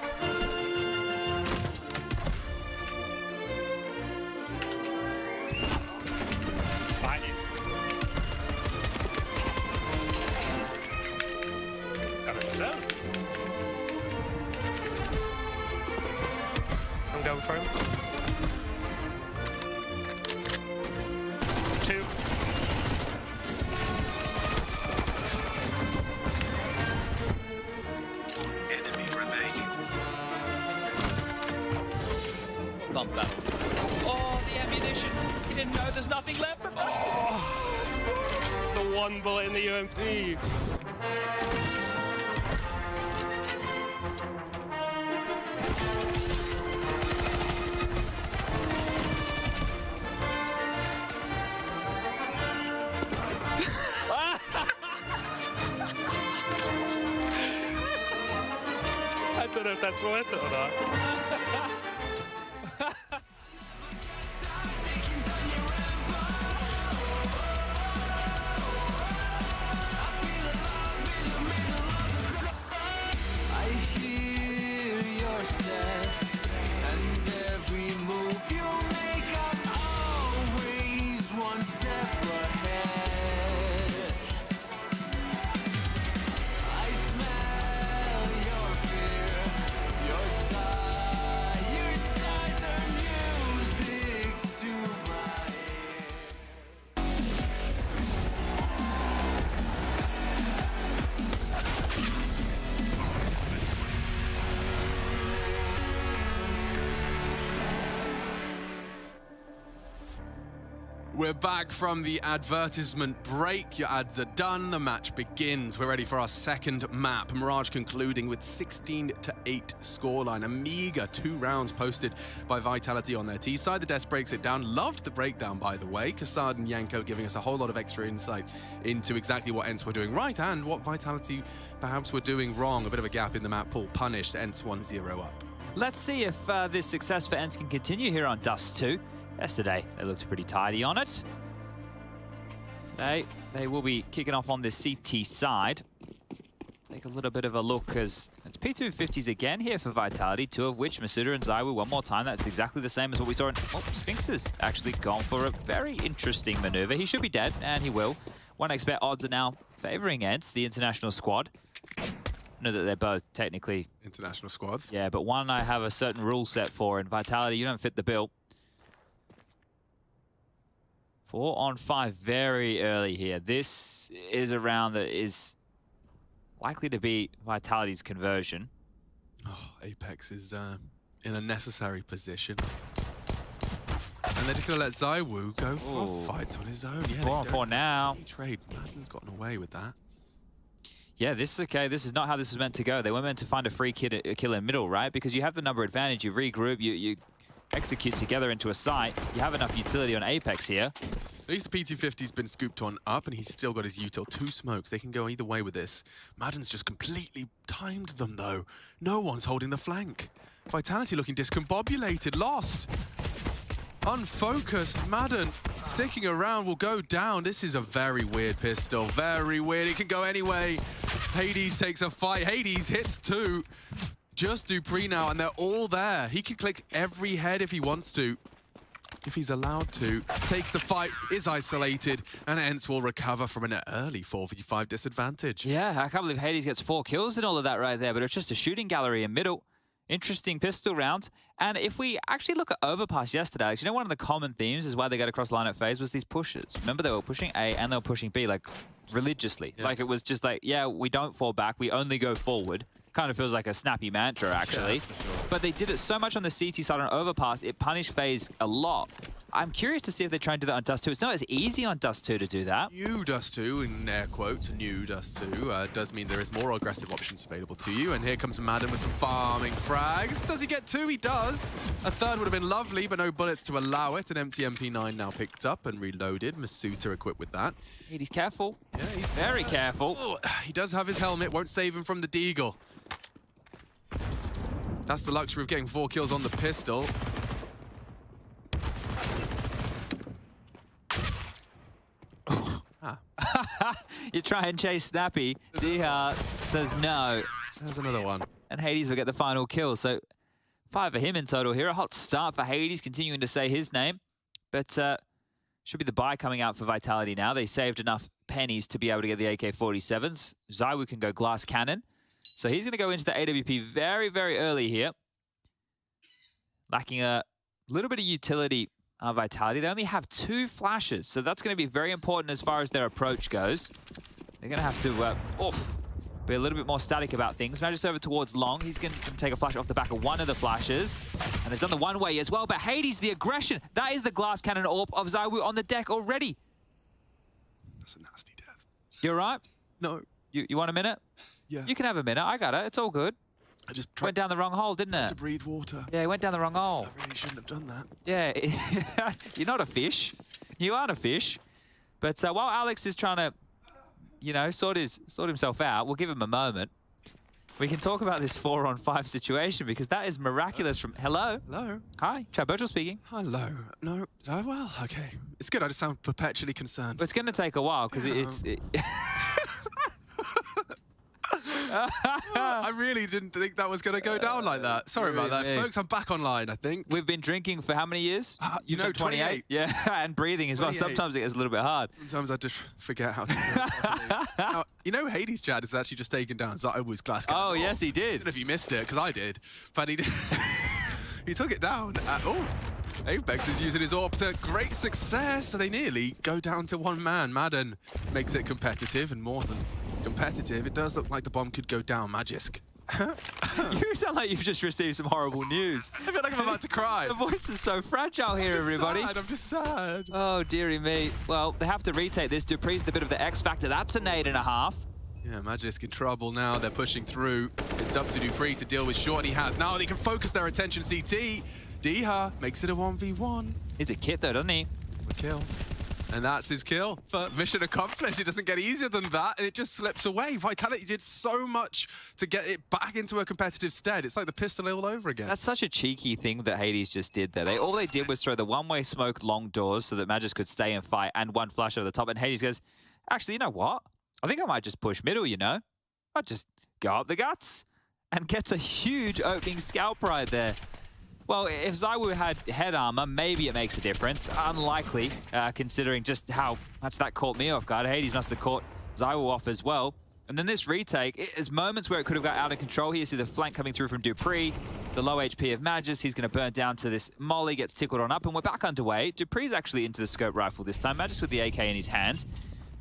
Behind you. Got it. Zone. I'm going for him. Two. Enemy remaining. Bump that. Oh, the ammunition. He didn't know there's nothing left from The one bullet in the UMP. I don't know if that's worth it or not. I hear your steps and every move you make. I'm always one step ahead. I smell your fear, your tired eyes are music to my We're back from the advertisement break. Your ads are done. The match begins. We're ready for our second map. Mirage concluding with 16-8 scoreline. A meager 2 rounds posted by Vitality on their T side. The desk breaks it down. Loved the breakdown, by the way. Kassad and Yanko giving us a whole lot of extra insight into exactly what ENCE were doing right and what Vitality perhaps were doing wrong. A bit of a gap in the map pool. Punished. ENCE 1-0 up. Let's see if this success for ENCE can continue here on Dust 2. Yesterday, they looked pretty tidy on it. Today, they will be kicking off on the CT side. Take a little bit of a look as it's P250s again here for Vitality, 2 of which Masuda and Zaiwu one more time. That's exactly the same as what we saw in... Oh, Sphinx has actually gone for a very interesting maneuver. He should be dead, and he will. 1xbet odds are now favoring ENCE, the international squad. I know that they're both technically... international squads. Yeah, but one I have a certain rule set for. In Vitality, you don't fit the bill. 4 on 5 very early here. This is a round that is likely to be Vitality's conversion. Oh, Apex is in a necessary position. And they're just going to let Zaiwu go for fights on his own. Yeah, 4 on 4 now. Trade. Madden's gotten away with that. Yeah, this is okay. This is not how this was meant to go. They were meant to find a free kill in middle, right? Because you have the number advantage, you regroup, you execute together into a site. You have enough utility on Apex here. At least the P250's been scooped on up, and he's still got his util. 2 smokes. They can go either way with this. Madden's just completely timed them, though. No one's holding the flank. Vitality looking discombobulated, lost. Unfocused. Madden sticking around will go down. This is a very weird pistol. Very weird. It can go any way. Hades takes a fight. Hades hits 2. Just Dupree now, and they're all there. He can click every head if he wants to. If he's allowed to. Takes the fight, is isolated, and ENCE will recover from an early 4v5 disadvantage. Yeah, I can't believe Hades gets 4 kills and all of that right there, but it's just a shooting gallery in middle. Interesting pistol round. And if we actually look at Overpass yesterday, Alex, you know one of the common themes is why they got across line at Faze was these pushes. Remember they were pushing A and they were pushing B like religiously. Yeah. Like, it was just like, yeah, we don't fall back, we only go forward. Kind of feels like a snappy mantra, actually. Yeah, for sure. But they did it so much on the CT side on overpass, it punished FaZe a lot. I'm curious to see if they try and do that on Dust 2. It's not as easy on Dust 2 to do that. New Dust 2, in air quotes, new Dust 2, does mean there is more aggressive options available to you. And here comes Madden with some farming frags. Does he get 2? He does. A third would have been lovely, but no bullets to allow it. An empty MP9 now picked up and reloaded. Masuta equipped with that. He's careful. Yeah, he's very careful. Oh, he does have his helmet, won't save him from the deagle. That's the luxury of getting 4 kills on the pistol. You try and chase Snappy. Diha says no. There's another one. And Hades will get the final kill. So 5 for him in total here. A hot start for Hades, continuing to say his name. But should be the buy coming out for Vitality now. They saved enough pennies to be able to get the AK-47s. Zywoo can go glass cannon. So he's going to go into the AWP very, very early here. Lacking a little bit of utility. Vitality. They only have 2 flashes, so that's going to be very important as far as their approach goes. They're going to have to be a little bit more static about things. Magic over towards Long. He's going to take a flash off the back of one of the flashes. And they've done the one-way as well, but Hades, the aggression. That is the glass cannon orb of Zywoo on the deck already. That's a nasty death. You all right? No. You want a minute? Yeah. You can have a minute. I got it. It's all good. I just went down the wrong hole, didn't it? To breathe water. Yeah, it went down the wrong hole. I really shouldn't have done that. Yeah, you're not a fish. You aren't a fish. But while Alex is trying to, you know, sort himself out, we'll give him a moment. We can talk about this 4-on-5 situation because that is miraculous from... Hello? Hello? Hi, Chad Birchall speaking. Hello. No, oh, well, okay. It's good. I just sound perpetually concerned. But it's going to take a while because it's... I really didn't think that was going to go down like that. Sorry about that, folks. I'm back online, I think. We've been drinking for how many years? You know, 28. Yeah, and breathing as well. 28. Sometimes it gets a little bit hard. Sometimes I just forget how to do it. Now, you know, Hades Chad is actually just taken down Zywoo's glass cannon. Oh, yes, he did. I don't know if you missed it, because I did. But he did. He took it down. Apex is using his orb to great success. So they nearly go down to 1 man. Madden makes it competitive, and more than competitive, it does look like the bomb could go down. Magisk. You sound like you've just received some horrible news. I feel like I'm about to cry. The voice is so fragile here, everybody. I'm just sad. Oh, dearie me. Well, they have to retake this. Dupree's the bit of the X factor. That's an 8.5. Yeah, Magisk in trouble now. They're pushing through. It's up to Dupree to deal with short. He has. Now they can focus their attention. CT. Diha makes it a 1v1. He's a kit, though, doesn't he? A kill. And that's his kill. For mission accomplished. It doesn't get easier than that, and it just slips away. Vitality did so much to get it back into a competitive stead. It's like the pistol all over again. That's such a cheeky thing that Hades just did there. All they did was throw the one-way smoke long doors so that Magisk could stay and fight, and 1 flash over the top. And Hades goes, actually, you know what? I think I might just push middle, you know? I'll just go up the guts. And gets a huge opening scalp right there. Well, if Zywoo had head armor, maybe it makes a difference. Unlikely, considering just how much that caught me off guard. Hades must have caught Zywoo off as well. And then this retake, there's moments where it could have got out of control. Here you see the flank coming through from Dupree. The low HP of Magis, he's going to burn down to this molly, gets tickled on up, and we're back underway. Dupree's actually into the scope rifle this time, Magis with the AK in his hands.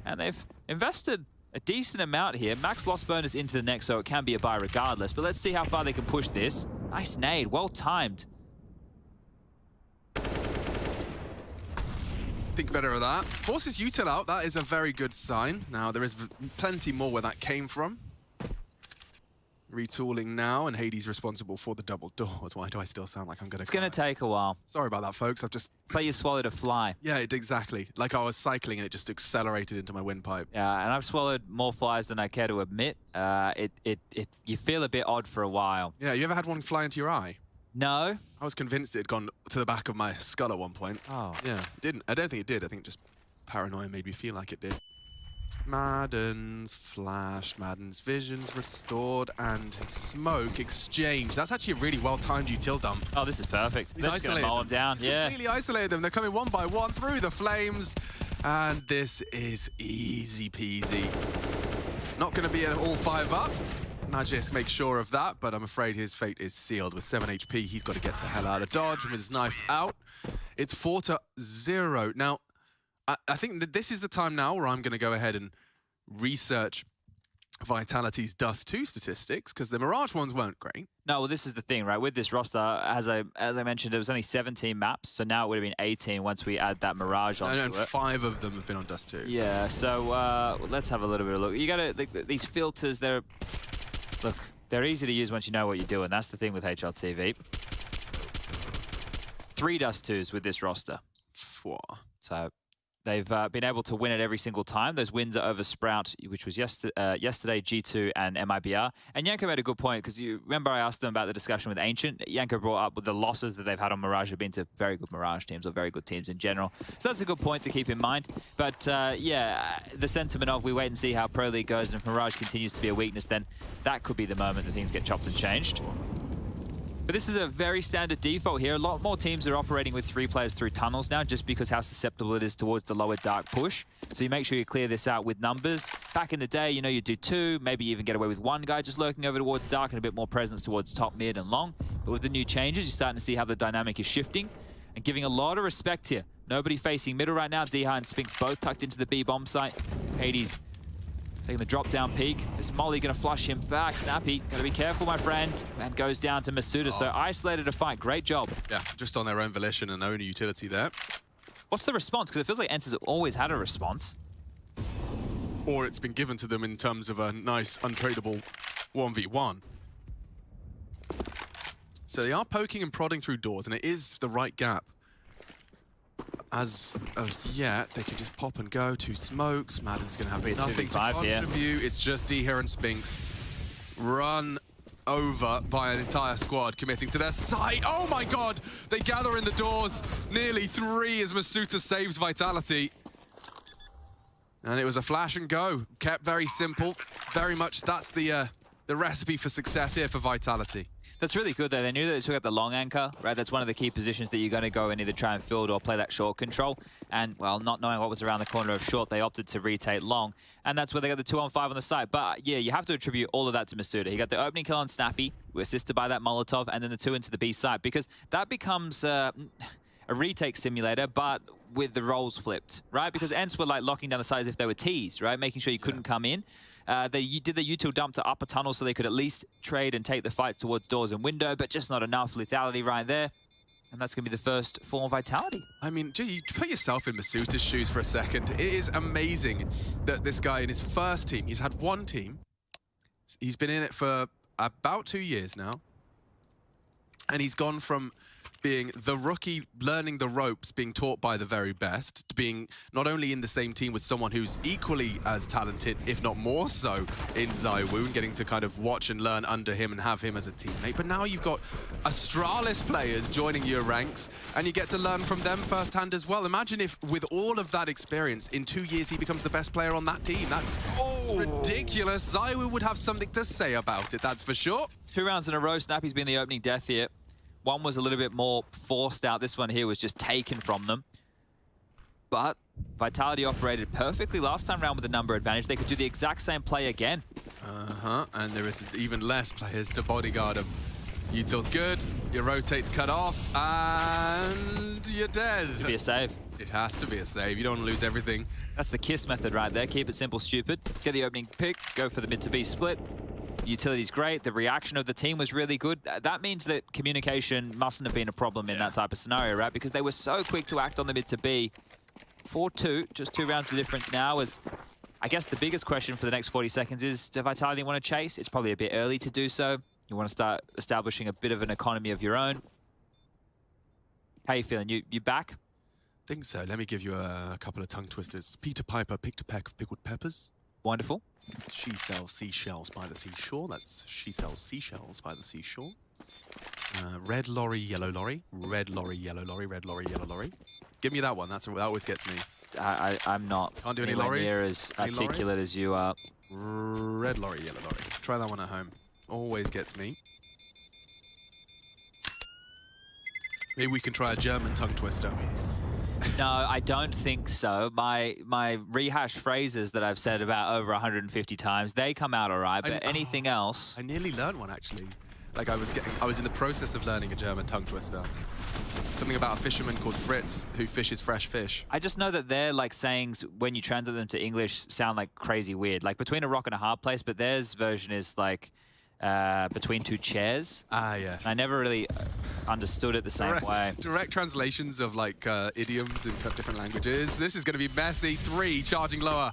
And they've invested a decent amount here. Max lost bonus into the neck, so it can be a buy regardless. But let's see how far they can push this. Nice nade, well timed. Think better of that. Forces util out, that is a very good sign. Now, there is plenty more where that came from. Retooling now, and Hades responsible for the double doors. Why do I still sound like I'm going to It's going to take a while. Sorry about that, folks. I've just... It's like you swallowed a fly. Yeah, exactly. Like I was cycling and it just accelerated into my windpipe. Yeah, and I've swallowed more flies than I care to admit. You feel a bit odd for a while. Yeah, you ever had one fly into your eye? No. I was convinced it had gone to the back of my skull at one point. Oh. Yeah, it didn't. I don't think it did. I think just paranoia made me feel like it did. Madden's flash, Madden's visions restored, and his smoke exchange. That's actually a really well-timed util dump. Oh, this is perfect. He's They're just gonna isolated mow him down. He's yeah. completely isolated them. They're coming 1 by 1 through the flames, and this is easy peasy. Not going to be an all 5 up. Magis makes sure of that, but I'm afraid his fate is sealed. With 7 HP, he's got to get the hell out of dodge with his knife out. It's 4-0. Now, I think that this is the time now where I'm going to go ahead and research Vitality's Dust 2 statistics, because the Mirage ones weren't great. No, well, this is the thing, right? With this roster, as I mentioned, it was only 17 maps, so now it would have been 18 once we add that Mirage onto And it. 5 of them have been on Dust 2. Yeah, so let's have a little bit of a look. You got to these filters. They're easy to use once you know what you're doing. That's the thing with HLTV. 3 Dust 2s with this roster. So they've been able to win it every single time. Those wins are over Sprout, which was yesterday, G2 and MIBR. And Yanko made a good point, because you remember I asked them about the discussion with Ancient. Yanko brought up with the losses that they've had on Mirage have been to very good Mirage teams, or very good teams in general. So that's a good point to keep in mind. But yeah, the sentiment of we wait and see how Pro League goes, and if Mirage continues to be a weakness, then that could be the moment that things get chopped and changed. But this is a very standard default here. A lot more teams are operating with 3 players through tunnels now, just because how susceptible it is towards the lower dark push. So you make sure you clear this out with numbers. Back in the day, you know, you do 2, maybe you even get away with 1 guy just lurking over towards dark and a bit more presence towards top, mid, and long. But with the new changes, you're starting to see how the dynamic is shifting and giving a lot of respect here. Nobody facing middle right now. Deha and Spinks both tucked into the B bomb site. Hades taking the drop down peek. Is Molly going to flush him back? Snappy, got to be careful, my friend. And goes down to Masuda. So isolated a fight. Great job. Yeah, just on their own volition and own utility there. What's the response? Because it feels like Ents has always had a response. Or it's been given to them in terms of a nice, untradeable 1v1. So they are poking and prodding through doors, and it is the right gap. As of yet, they can just pop and go. 2 smokes. Madden's going to have nothing to contribute. It's just Deha and Spinks run over by an entire squad committing to their site. Oh my god! They gather in the doors. Nearly 3 as Masuda saves Vitality. And it was a flash and go. Kept very simple. Very much that's the recipe for success here for Vitality. That's really good, though. They knew that they took out the long anchor, right? That's one of the key positions that you're going to go and either try and field or play that short control. And, well, not knowing what was around the corner of short, they opted to rotate long. And that's where they got the 2-on-5 on the side. But, yeah, you have to attribute all of that to Masuda. He got the opening kill on Snappy, assisted by that Molotov, and then the 2 into the B side. Because that becomes a retake simulator, but with the roles flipped, right? Because Ents were, like, locking down the side as if they were Ts, right? Making sure you couldn't come in. They did the util dump to upper tunnel so they could at least trade and take the fight towards doors and window, but just not enough lethality right there. And that's going to be the first form of Vitality. I mean, you put yourself in Masuda's shoes for a second. It is amazing that this guy in his first team, he's had 1 team. He's been in it for about 2 years now. And he's gone from being the rookie, learning the ropes, being taught by the very best, to being not only in the same team with someone who's equally as talented, if not more so, in ZywOo, getting to kind of watch and learn under him and have him as a teammate. But now you've got Astralis players joining your ranks, and you get to learn from them firsthand as well. Imagine if, with all of that experience, in 2 years he becomes the best player on that team. That's ridiculous. ZywOo would have something to say about it, that's for sure. 2 rounds in a row, Snappy's been the opening death here. One was a little bit more forced out. This one here was just taken from them. But Vitality operated perfectly last time round with the number advantage. They could do the exact same play again. And there is even less players to bodyguard them. Util's good, your rotate's cut off, and you're dead. It be a save. It has to be a save. You don't want to lose everything. That's the KISS method right there. Keep it simple, stupid. Get the opening pick, go for the mid to B split. Utility's great. The reaction of the team was really good. That means that communication mustn't have been a problem in that type of scenario, right? Because they were so quick to act on the mid to B. 4-2, just 2 rounds of difference now. As I guess the biggest question for the next 40 seconds is, do Vitality want to chase? It's probably a bit early to do so. You want to start establishing a bit of an economy of your own. How you feeling? You back? Think so. Let me give you a couple of tongue twisters. Peter Piper picked a peck of pickled peppers. Wonderful. She sells seashells by the seashore. That's she sells seashells by the seashore. Red lorry, yellow lorry. Red lorry, yellow lorry. Red lorry, yellow lorry. Give me that one. That always gets me. I'm not. Can't do any anywhere lorries? near as Any articulate lorries? as you are. Red lorry, yellow lorry. Try that one at home. Always gets me. Maybe we can try a German tongue twister. No, I don't think so. My rehashed phrases that I've said about over 150 times, they come out all right, but anything else... I nearly learned one, actually. Like I was in the process of learning a German tongue twister. Something about a fisherman called Fritz who fishes fresh fish. I just know that their like sayings, when you translate them to English, sound like crazy weird. Like between a rock and a hard place, but theirs version is like between two chairs. Ah, yes. I never really understood it the same way. Direct translations of like idioms in different languages. This is going to be messy. 3 charging lower.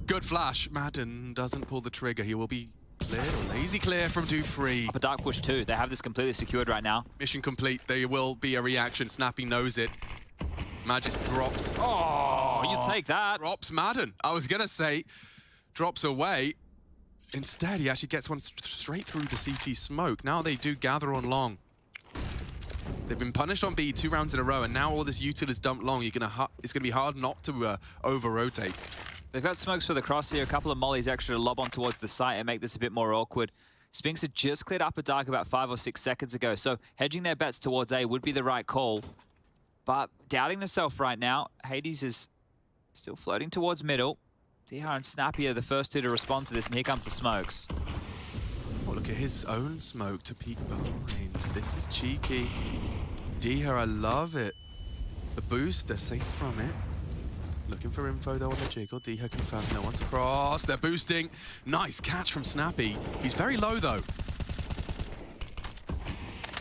Good flash. Madden doesn't pull the trigger. He will be clear or lazy clear from dupreeh. Up a dark push too. They have this completely secured right now. Mission complete. There will be a reaction. Snappy knows it. Magis drops. Oh, you take that. Drops Madden. I was going to say drops away. Instead, he actually gets one straight through the CT smoke. Now they do gather on long. They've been punished on B 2 rounds in a row, and now all this util is dumped long. It's going to be hard not to over-rotate. They've got smokes for the cross here, a couple of mollies extra to lob on towards the site and make this a bit more awkward. Spinks had just cleared up a dark about 5 or 6 seconds ago, so hedging their bets towards A would be the right call. But doubting themselves right now, Hades is still floating towards middle. DR and Snappy are the first 2 to respond to this, and here comes the smokes. Oh, look at his own smoke to peek behind. This is cheeky. DR, I love it. The boost, they're safe from it. Looking for info though on the jiggle. DR confirms no one's across. They're boosting. Nice catch from Snappy. He's very low though.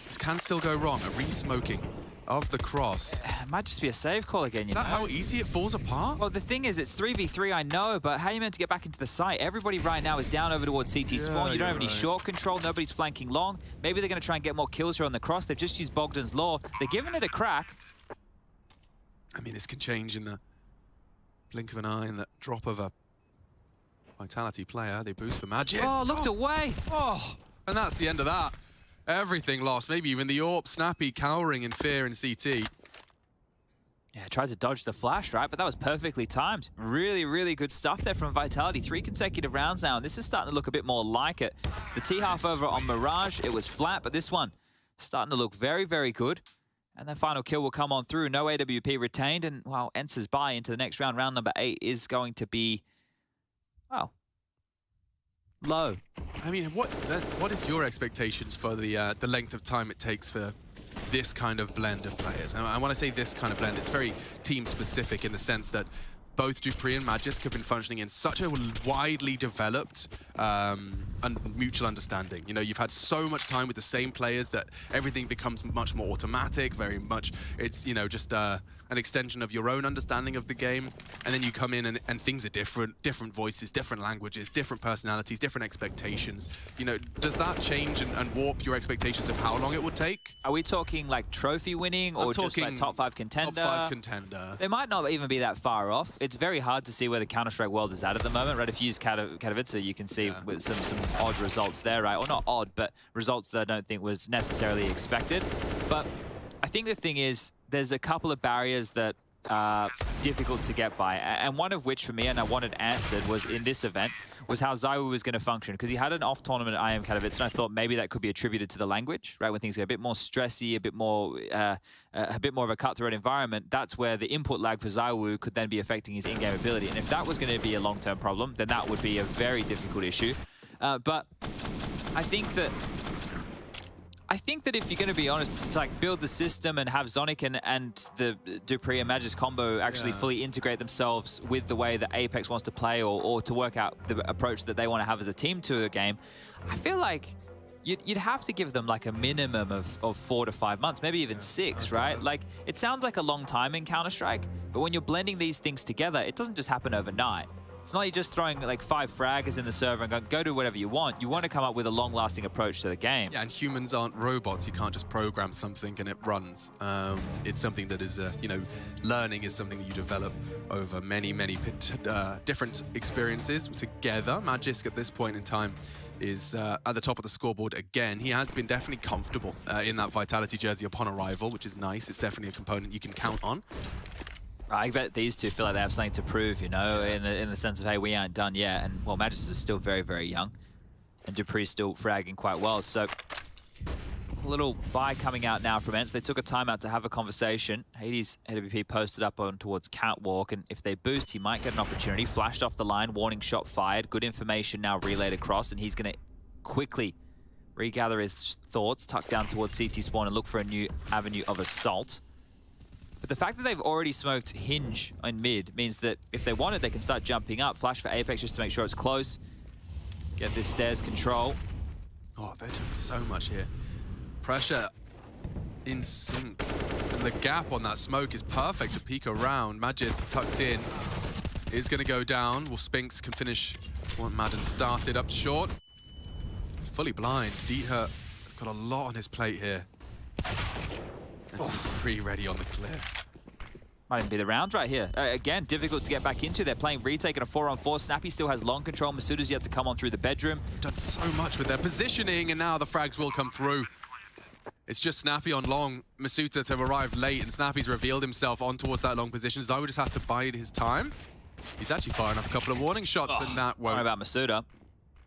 This can still go wrong. A re-smoking of the cross. It might just be a save call again, you know? Is that how easy it falls apart? Well, the thing is, it's 3v3, I know, but how are you meant to get back into the site? Everybody right now is down over towards CT spawn. You don't have any short control. Nobody's flanking long. Maybe they're going to try and get more kills here on the cross. They've just used Bogdan's Law. They're giving it a crack. I mean, this can change in the blink of an eye, in that drop of a Vitality player. They boost for Magis. Oh, looked away. Oh, and that's the end of that. Everything lost. Maybe even the AWP. Snappy cowering in fear in CT. Yeah, tried to dodge the flash, right? But that was perfectly timed. Really, really good stuff there from Vitality. 3 consecutive rounds now, and this is starting to look a bit more like it. The T-half over on Mirage, it was flat, but this one starting to look very, very good. And the final kill will come on through. No AWP retained, and, well, Ence's bye into the next round. Round number 8 is going to be, well, low. I mean, what is your expectations for the length of time it takes for this kind of blend of players? And I want to say this kind of blend. It's very team-specific in the sense that both dupreeh and Magisk have been functioning in such a widely developed and mutual understanding. You know, you've had so much time with the same players that everything becomes much more automatic, very much, it's, you know, just an extension of your own understanding of the game. And then you come in and things are different voices, different languages, different personalities, different expectations. You know, does that change and warp your expectations of how long it would take? Are we talking like trophy winning or just like top 5 contender? Top 5 contender. They might not even be that far off. It's very hard to see where the Counter-Strike world is at the moment, right? If you use Katowice, you can see with some odd results there, right? Or not odd, but results that I don't think was necessarily expected. But I think the thing is, there's a couple of barriers that are difficult to get by. And one of which, for me, and I wanted answered, was in this event, was how ZywOo was going to function. Because he had an off-tournament at IM Katowice, and I thought maybe that could be attributed to the language, right? When things get a bit more stressy, a bit more of a cutthroat environment, that's where the input lag for ZywOo could then be affecting his in-game ability. And if that was going to be a long-term problem, then that would be a very difficult issue. But I think that if you're going to be honest, it's like build the system and have Zonic and the dupreeh and Magis combo actually fully integrate themselves with the way that Apex wants to play or to work out the approach that they want to have as a team to a game. I feel like you'd have to give them like a minimum of 4 to 5 months, maybe even 6, right? Like, it sounds like a long time in Counter-Strike, but when you're blending these things together, it doesn't just happen overnight. It's not like you're just throwing like 5 fraggers in the server and going, go do whatever you want. You want to come up with a long-lasting approach to the game. Yeah, and humans aren't robots. You can't just program something and it runs. It's something that is, you know, learning is something that you develop over many, many different experiences together. Magisk at this point in time is at the top of the scoreboard again. He has been definitely comfortable in that Vitality jersey upon arrival, which is nice. It's definitely a component you can count on. I bet these two feel like they have something to prove, you know, in the sense of, hey, we aren't done yet. And, well, Magis is still very, very young. And dupreeh's still fragging quite well. So, a little buy coming out now from Ents. They took a timeout to have a conversation. Hades AWP posted up on towards Catwalk. And if they boost, he might get an opportunity. Flashed off the line, warning shot fired. Good information now relayed across. And he's going to quickly regather his thoughts, tuck down towards CT spawn and look for a new avenue of assault. But the fact that they've already smoked Hinge in mid means that if they want it, they can start jumping up. Flash for Apex just to make sure it's close. Get this stairs control. Oh, they're doing so much here. Pressure in sync. And the gap on that smoke is perfect to peek around. Magis tucked in. Is going to go down. Well, Spinks can finish what Madden started up short. He's fully blind. Dieter got a lot on his plate here. And pretty ready on the clear. Might even be the round right here. Again, difficult to get back into. They're playing retake in a 4-on-4. Snappy still has long control. Masuda's yet to come on through the bedroom. Done so much with their positioning, and now the frags will come through. It's just Snappy on long. Masuda to arrive late, and Snappy's revealed himself on towards that long position. Zoe just has to bide his time. He's actually firing off a couple of warning shots, and that won't... What about Masuda?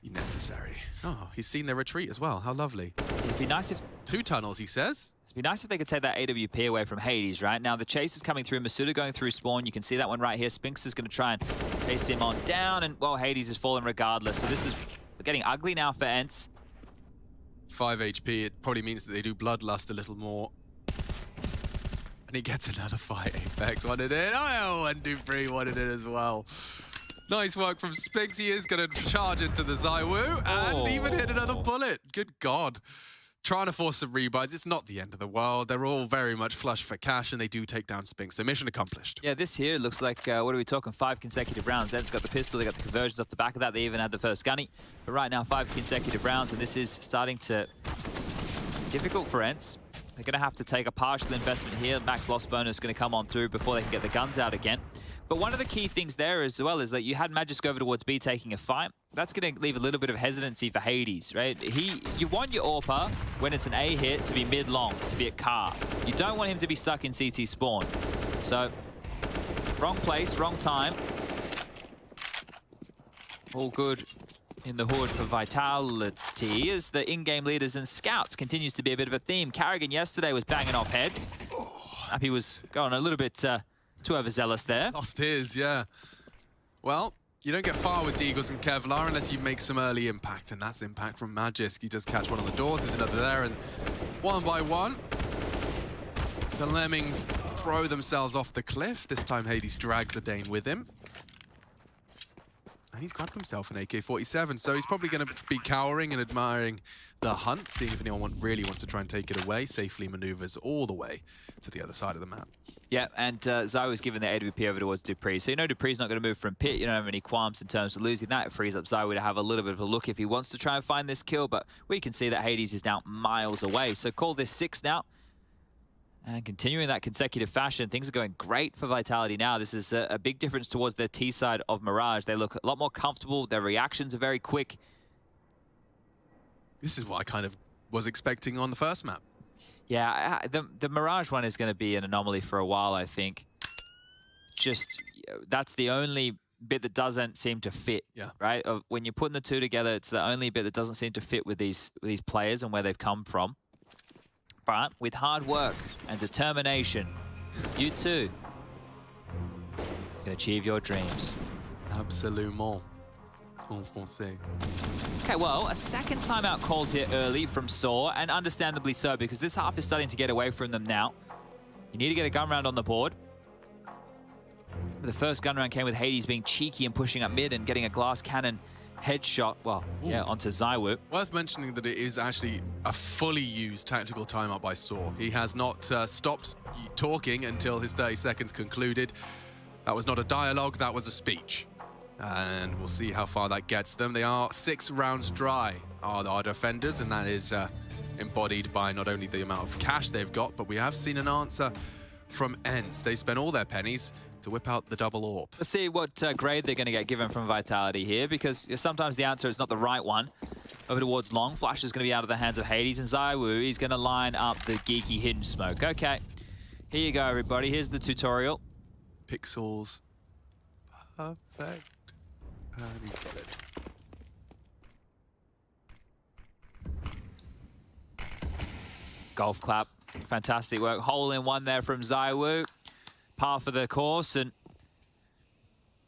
Be necessary. Oh, he's seen their retreat as well. How lovely. It'd be nice if... 2 tunnels, he says. It'd be nice if they could take that AWP away from Hades, right? Now, the chase is coming through. Masuda going through spawn. You can see that one right here. Spinks is going to try and chase him on down, and, well, Hades is falling regardless. So this is getting ugly now for Ents. 5 HP. It probably means that they do Bloodlust a little more. And he gets another fight. Apex wanted it. Oh, and Dupree wanted it as well. Nice work from Spinks. He is going to charge into the Zywoo and even hit another bullet. Good God. Trying to force some rebuys. It's not the end of the world. They're all very much flush for cash, and they do take down Spinks. So mission accomplished. Yeah, this here looks like, what are we talking, 5 consecutive rounds. Ed's got the pistol, they got the conversions off the back of that. They even had the first gunny. But right now, 5 consecutive rounds, and this is starting to be difficult for Ents. They're going to have to take a partial investment here. Max loss bonus is going to come on through before they can get the guns out again. But one of the key things there as well is that you had Magisk go over towards B taking a fight. That's going to leave a little bit of hesitancy for Hades, right? You want your AWPer, when it's an A hit, to be mid-long, to be at car. You don't want him to be stuck in CT spawn. So, wrong place, wrong time. All good in the hood for Vitality as the in-game leaders and scouts continues to be a bit of a theme. Carrigan yesterday was banging off heads. Happy was going a little bit... too overzealous there. Lost his, yeah. Well, you don't get far with Deagles and Kevlar unless you make some early impact, and that's impact from Magisk. He does catch one on the doors, there's another there, and one by one, the Lemmings throw themselves off the cliff. This time Hades drags a Dane with him. And he's grabbed himself an AK-47, so he's probably going to be cowering and admiring the hunt, seeing if anyone really wants to try and take it away. Safely maneuvers all the way to the other side of the map. Yeah, and Zai was given the AWP over towards Dupree. So you know Dupree's not going to move from pit. You don't have any qualms in terms of losing that. It frees up Zai to have a little bit of a look if he wants to try and find this kill. But we can see that Hades is now miles away. So call this 6 now. And continuing that consecutive fashion, things are going great for Vitality now. This is a big difference towards their T side of Mirage. They look a lot more comfortable. Their reactions are very quick. This is what I kind of was expecting on the first map. Yeah, the Mirage one is going to be an anomaly for a while, I think. Just, that's the only bit that doesn't seem to fit, right? When you're putting the two together, it's the only bit that doesn't seem to fit with these players and where they've come from. But with hard work and determination, you too can achieve your dreams. Absolument. En français. Okay, well, a second timeout called here early from Saw, and understandably so, because this half is starting to get away from them now. You need to get a gun round on the board. The first gun round came with Hades being cheeky and pushing up mid and getting a glass cannon headshot, well, yeah, onto Zywoo. Worth mentioning that it is actually a fully used tactical timeout by Saw. He has not stopped talking until his 30 seconds concluded. That was not a dialogue, that was a speech. And we'll see how far that gets them. They are 6 rounds dry, are our defenders, and that is embodied by not only the amount of cash they've got, but we have seen an answer from Ents. They spent all their pennies to whip out the double orb. Let's see what grade they're going to get given from Vitality here, because sometimes the answer is not the right one. Over towards long, Flash is going to be out of the hands of Hades, and Zywoo, he's going to line up the geeky hidden smoke. Okay, here you go, everybody. Here's the tutorial. Pixels. Perfect. And he got it. Golf clap. Fantastic work. Hole in one there from Zywoo. Par for the course, and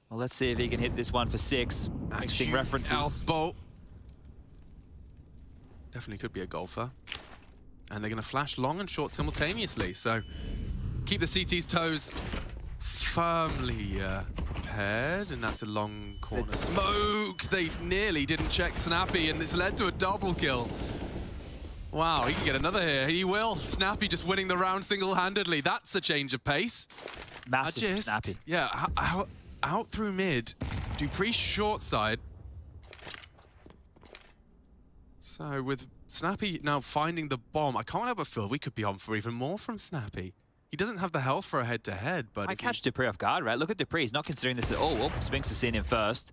well, let's see if he can hit this one for 6. Mixing references. Elbow. Definitely could be a golfer. And they're going to flash long and short simultaneously. So keep the CT's toes firmly prepared. And that's a long corner smoke. They nearly didn't check Snappy, and it's led to a double kill. Wow, he can get another here. He will. Snappy just winning the round single-handedly. That's a change of pace. Massive Snappy. Yeah, out through mid. Dupree short side. So with Snappy now finding the bomb, I can't help but feel we could be on for even more from Snappy. He doesn't have the health for a head-to-head, but... I catch Dupree off guard, right? Look at Dupree. He's not considering this at all. Oh, Spinks has seen him first.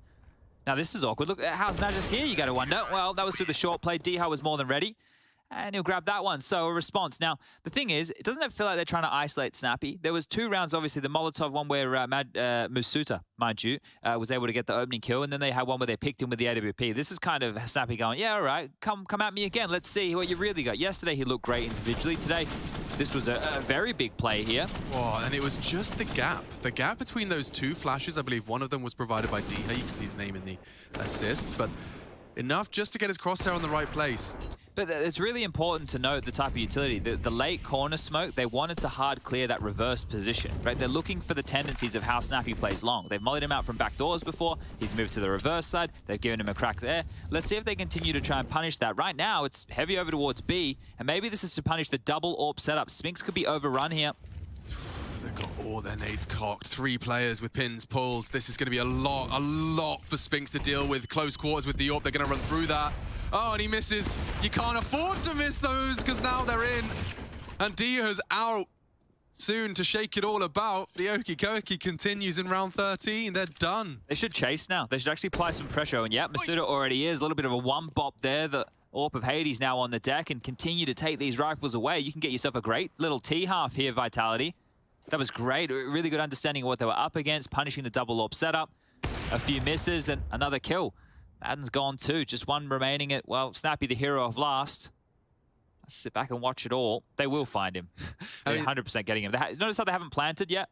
Now, this is awkward. Look, how's Magic here, you got to wonder? Well, that was through the short play. Diha was more than ready. And he'll grab that one. So a response. Now, the thing is, it doesn't feel like they're trying to isolate Snappy. There was 2 rounds, obviously, the Molotov one where Musuta, mind you, was able to get the opening kill, and then they had one where they picked him with the AWP. This is kind of Snappy going, yeah, all right, come at me again. Let's see what you really got. Yesterday, he looked great individually. Today, this was a very big play here. Oh, and it was just the gap. The gap between those 2 flashes, I believe one of them was provided by Diha. You can see his name in the assists, but enough just to get his crosshair on the right place. But it's really important to note the type of utility. The late corner smoke, they wanted to hard clear that reverse position, right? They're looking for the tendencies of how Snappy plays long. They've mollied him out from back doors before. He's moved to the reverse side. They've given him a crack there. Let's see if they continue to try and punish that. Right now, it's heavy over towards B, and maybe this is to punish the double AWP setup. Spinks could be overrun here. They've got all their nades cocked. 3 players with pins pulled. This is going to be a lot for Spinks to deal with. Close quarters with the AWP. They're going to run through that. Oh, and he misses. You can't afford to miss those because now they're in. And Dia's out soon to shake it all about. The Okie continues in round 13. They're done. They should chase now. They should actually apply some pressure. And yeah, Masuda already is. A little bit of a one-bop there. The AWP of Hades now on the deck and continue to take these rifles away. You can get yourself a great little T-half here, Vitality. That was great. Really good understanding of what they were up against, punishing the double AWP setup. A few misses and another kill. Madden's gone too. Just one remaining at, well, Snappy, the hero of last. Let's sit back and watch it all. They will find him. They're 100% getting him. Notice how they haven't planted yet?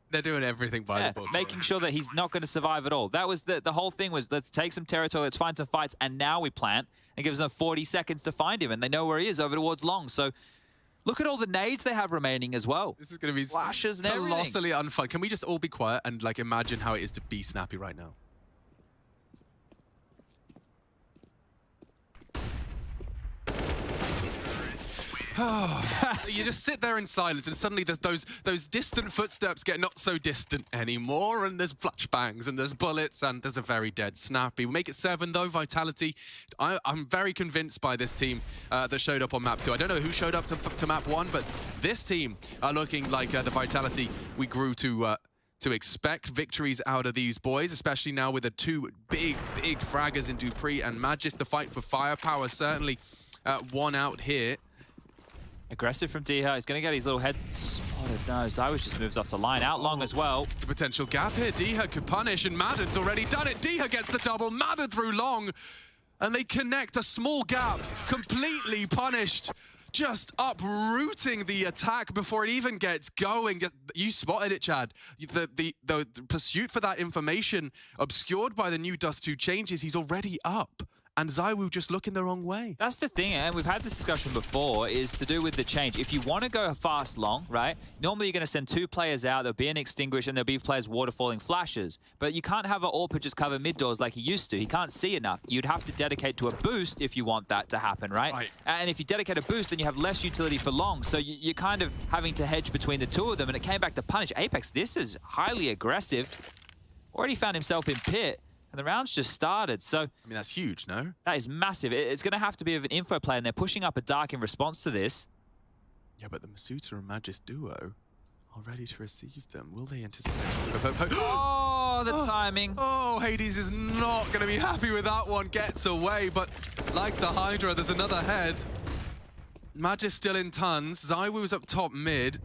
They're doing everything by the book. Making sure that he's not going to survive at all. That was the whole thing was, let's take some territory, let's find some fights, and now we plant. And gives them 40 seconds to find him, and they know where he is over towards long. So look at all the nades they have remaining as well. This is going to be flashes and everything. Colossally unfun. Can we just all be quiet and like imagine how it is to be Snappy right now? You just sit there in silence, and suddenly there's those distant footsteps get not so distant anymore, and there's flashbangs, and there's bullets, and there's a very dead Snappy. We make it 7 though. Vitality. I'm very convinced by this team that showed up on map 2. I don't know who showed up to map 1, but this team are looking like the Vitality we grew to expect victories out of these boys, especially now with the 2 big fraggers in Dupree and Magis. The fight for firepower certainly won out here. Aggressive from Diha. He's going to get his little head spotted. No, Zywis just moves off the line. Out long as well. It's a potential gap here. Diha could punish, and Madden's already done it. Diha gets the double. Madden through long. And they connect a small gap. Completely punished. Just uprooting the attack before it even gets going. You spotted it, Chad. The pursuit for that information obscured by the new Dust 2 changes. He's already up. And Zywoo just looking the wrong way. That's the thing, and we've had this discussion before, is to do with the change. If you want to go fast long, right, normally you're going to send 2 players out, there'll be an extinguish, and there'll be players waterfalling flashes. But you can't have an AWP just cover mid doors like he used to. He can't see enough. You'd have to dedicate to a boost if you want that to happen, right? And if you dedicate a boost, then you have less utility for long. So you're kind of having to hedge between the 2 of them, and it came back to punish. Apex, this is highly aggressive. Already found himself in pit. And the round's just started, so... I mean, that's huge, no? That is massive. It's going to have to be of an info play, and they're pushing up a dark in response to this. Yeah, but the Masuta and Magis duo are ready to receive them. Will they anticipate? Oh, the timing. Oh, Hades is not going to be happy with that one. Gets away, but like the Hydra, there's another head. Magis still in tons. Zywoo's up top mid.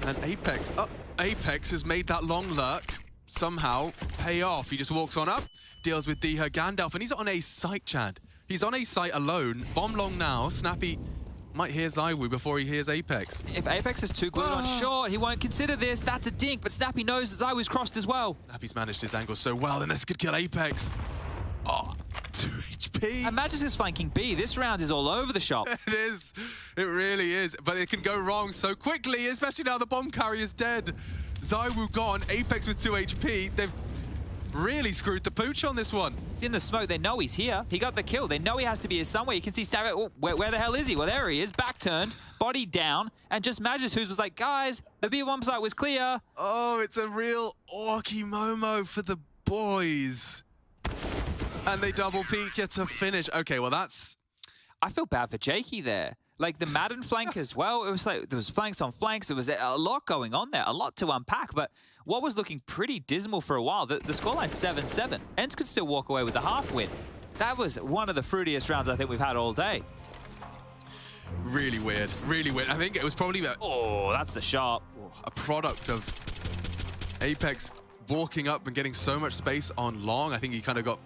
And Apex has made that long lurk somehow pay off. He just walks on up, deals with Diha Gandalf, and he's on a site, Chad. He's on a site alone. Bomb long now. Snappy might hear Zywoo before he hears Apex. If Apex is too glued on short, he won't consider this. That's a dink, but Snappy knows that Zywoo's crossed as well. Snappy's managed his angle so well, and this could kill Apex. Oh, 2 HP. OP. And Magic is flanking B. This round is all over the shop. It is. It really is. But it can go wrong so quickly, especially now the bomb carrier's dead. ZywOo gone. Apex with 2 HP. They've really screwed the pooch on this one. He's in the smoke. They know he's here. He got the kill. They know he has to be here somewhere. You can see Stab. Oh, where the hell is he? Well, there he is. Back turned, body down, and just Magis, who was like, guys, the B1 site was clear. Oh, it's a real Orky Momo for the boys. And they double peek you to finish. Okay, well, that's... I feel bad for Jakey there. Like the Madden flank as well. It was like there was flanks on flanks. There was a lot going on there, a lot to unpack. But what was looking pretty dismal for a while, the scoreline's 7-7. Ents could still walk away with the half win. That was one of the fruitiest rounds I think we've had all day. Really weird, really weird. I think it was probably oh, that's the sharp. A product of Apex walking up and getting so much space on long. I think he kind of got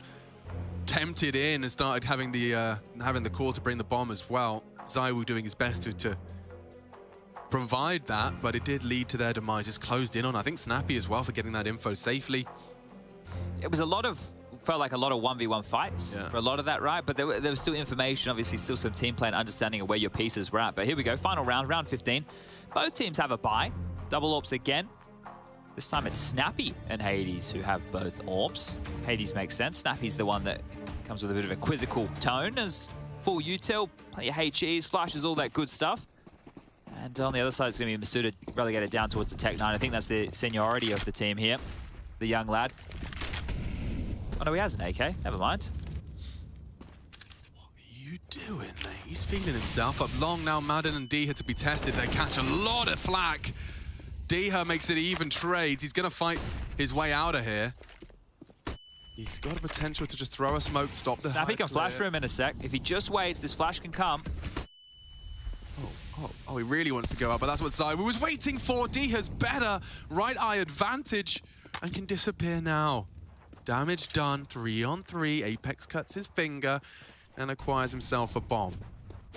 tempted in and started having the call to bring the bomb as well. ZywOo doing his best to provide that, but it did lead to their demise. Just closed in on, I think, Snappy as well for getting that info safely. It was felt like a lot of 1v1 fights for a lot of that, right? But there was still information, obviously still some team play and understanding of where your pieces were at. But here we go, final round, round 15. Both teams have a bye. Double AWPs again. This time it's Snappy and Hades who have both AWPs. Hades makes sense. Snappy's the one that comes with a bit of a quizzical tone as full util, plenty of HEs, flashes, all that good stuff. And on the other side, it's going to be Masuda relegated down towards the Tech 9. I think that's the seniority of the team here. The young lad. Oh no, he has an AK. Never mind. What are you doing, mate? He's feeling himself up long now. Madden and Diha to be tested. They catch a lot of flack. Diha makes it even trades. He's going to fight his way out of here. He's got a potential to just throw a smoke, stop the Snappy can flash for him in a sec. If he just waits, this flash can come. Oh, he really wants to go up, but that's what ZywOo was waiting for. Diha's better. Right eye advantage and can disappear now. Damage done, 3 on 3. Apex cuts his finger and acquires himself a bomb.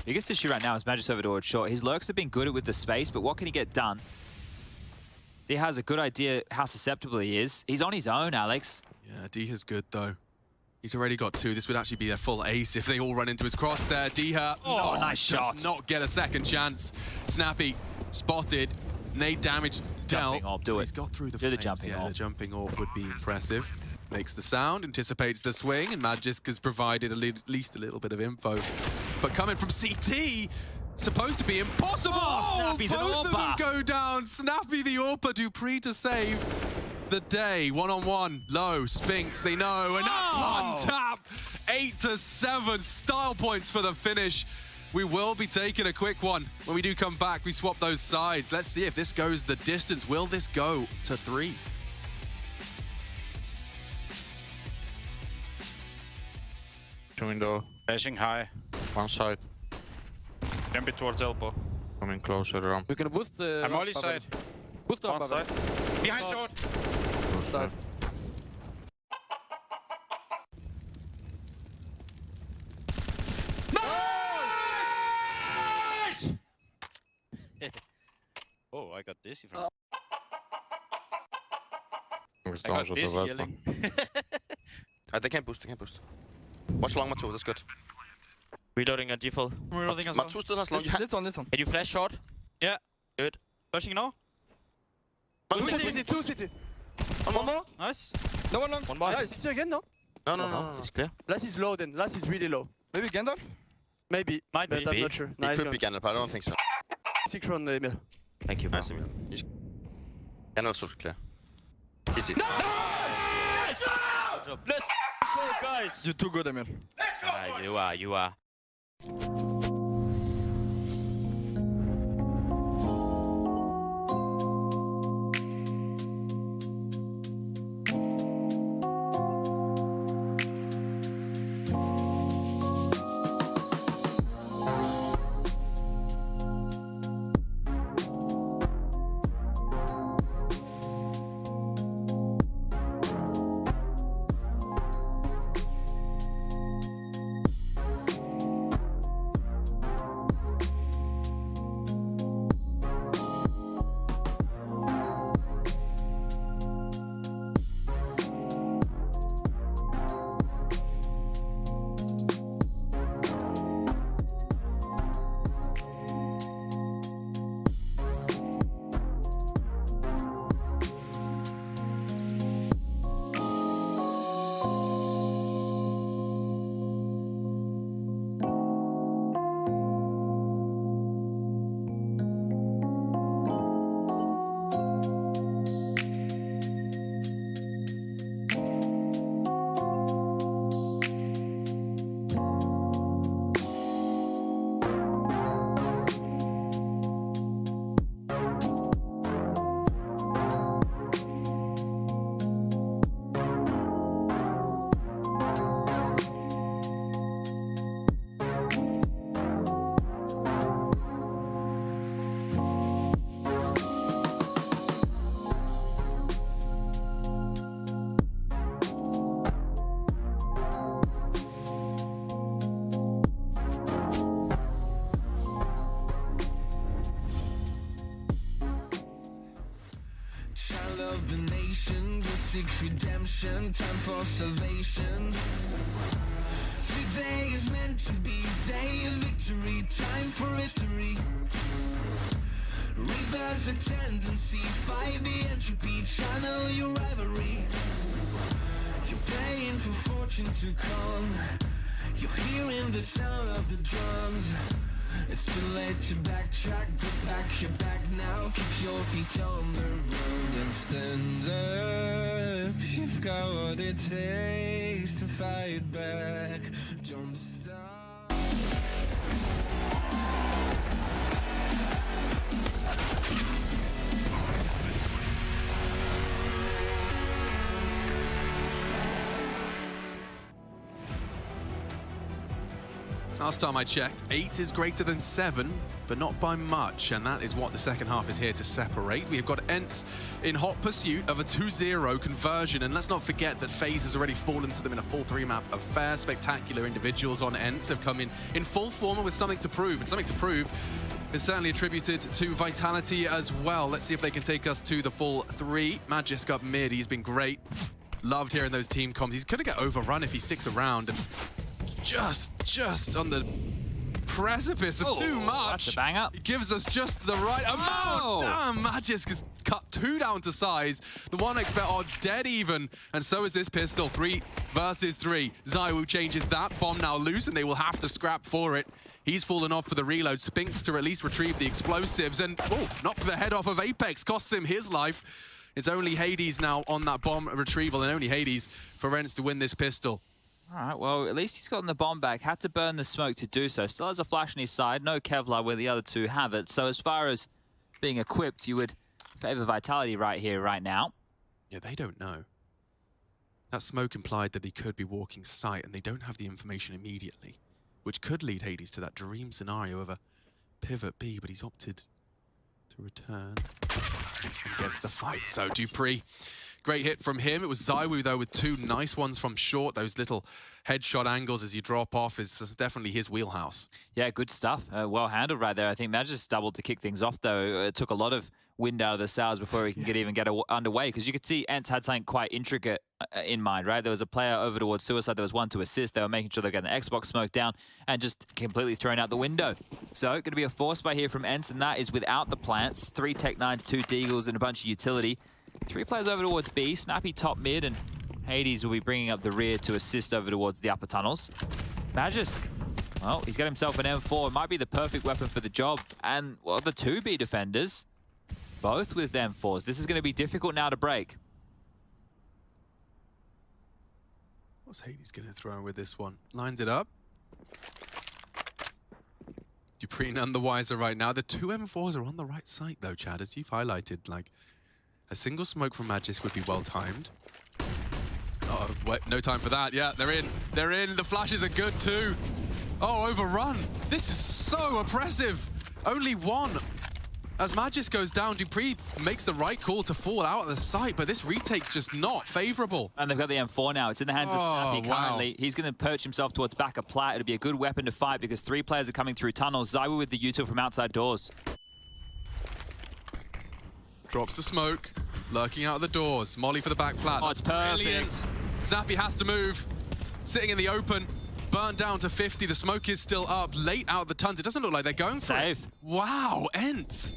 Biggest issue right now is Magis over towards short. His lurks have been good with the space, but what can he get done? He has a good idea how susceptible he is. He's on his own, Alex. Yeah, Diha's good though. He's already got 2. This would actually be a full ace if they all run into his crosshair. Diha, nice shot. Does not get a second chance. Snappy spotted. Nade damage dealt. Jumping AWP, do it. He's got through the Do the flames. jumping Yeah, AWP. the jumping AWP would be impressive. Makes the sound, anticipates the swing, and Magisk has provided at least a little bit of info. But coming from CT, supposed to be impossible! Snappy's an both of them AWPer. go down. Snappy the AWPer, Dupree to save the day. 1-on-1, low, Spinks, they know, and that's one tap. 8-7, style points for the finish. We will be taking a quick one. When we do come back, we swap those sides. Let's see if this goes the distance. Will this go to 3? Window. Flashing high. One side. Jump it towards elbow. Coming closer around. We can boost the... I'm only side. Boost the One side. Behind short. Side. Oh, I got this from. I got this yelling. They can't boost, Watch long Matu, that's good. Reloading a default. Reloading as well. Matu still has long. This one. Can you flash short? Yeah. Good. Flashing now? Two city. One more. Nice. No one long. One more. Nice. City again, no? No. It's clear. Last is low then. Last is really low. Maybe Gandalf? Maybe. Might but be. I'm not sure. It could be Gandalf, but I don't think so. 6 on the Emil. Thank you, bro. Nice, Emil. Gandalf's also clear. Easy. Let's go, guys. You're too good, Emil. You are. redemption, time for salvation. Today is meant to be day of victory, time for history. Rebirth's a tendency, fight the entropy, channel your rivalry. You're praying for fortune to come, you're hearing the sound of the drums. It's too late to backtrack, but back your back now. Keep your feet on the road and stand up. You've got what it takes to fight back. Don't stop. Last time I checked, 8 is greater than 7, but not by much, and that is what the second half is here to separate. We have got ENCE in hot pursuit of a 2-0 conversion, and let's not forget that Faze has already fallen to them in a 4-3 map affair. Spectacular individuals on ENCE have come in full form and with something to prove, and something to prove is certainly attributed to Vitality as well. Let's see if they can take us to the full 3. Magisk up mid, he's been great. Loved hearing those team comms. He's gonna get overrun if he sticks around, and just on the precipice of too much. That's a banger. He gives us just the right amount. Damn, Magisk has cut 2 down to size. The 1xbet odds dead even, and so is this pistol. 3 versus 3. ZywOo changes that. Bomb now loose, and they will have to scrap for it. He's fallen off for the reload. Spinks to at least retrieve the explosives, and knock the head off of Apex. Costs him his life. It's only Hades now on that bomb retrieval, and only Hades for ENCE to win this pistol. All right, well, at least he's gotten the bomb back. Had to burn the smoke to do so. Still has a flash on his side. No Kevlar where the other two have it. So as far as being equipped, you would favor Vitality right here, right now. Yeah, they don't know. That smoke implied that he could be walking sight, and they don't have the information immediately, which could lead Hades to that dream scenario of a pivot B, but he's opted to return and gets the fight. So dupreeh, great hit from him. It was ZywOo, though, with 2 nice ones from short. Those little headshot angles as you drop off is definitely his wheelhouse. Yeah, good stuff. Well handled right there. I think Magisk doubled to kick things off, though. It took a lot of wind out of the sails before he can even get underway, because you could see ENCE had something quite intricate in mind, right? There was a player over towards Suicide. There was one to assist. They were making sure they were getting the Xbox smoke down and just completely thrown out the window. So going to be a force by here from ENCE, and that is without the plants. 3 Tech-9s, 2 Deagles, and a bunch of utility. 3 players over towards B. Snappy top mid, and Hades will be bringing up the rear to assist over towards the upper tunnels. Magisk, well, he's got himself an M4. It might be the perfect weapon for the job. And, well, the 2B defenders, both with M4s. This is going to be difficult now to break. What's Hades going to throw in with this one? Lines it up. dupreeh none the wiser right now. The 2 M4s are on the right side, though, Chad, as you've highlighted. Like, a single smoke from Magisk would be well timed. Uh-oh, wait, no time for that. Yeah, they're in. They're in. The flashes are good, too. Oh, overrun. This is so oppressive. Only 1. As Magisk goes down, dupreeh makes the right call to fall out of the sight, but this retake's just not favorable. And they've got the M4 now. It's in the hands of Snappy currently. He's going to perch himself towards back of plat. It'll be a good weapon to fight because 3 players are coming through tunnels. ZywOo with the util from outside doors. Drops the smoke, lurking out of the doors. Molly for the back plat. Oh, it's perfect. Brilliant. Snappy has to move. Sitting in the open. Burnt down to 50. The smoke is still up. Late out of the tunnels. It doesn't look like they're going for it. Wow, ENCE.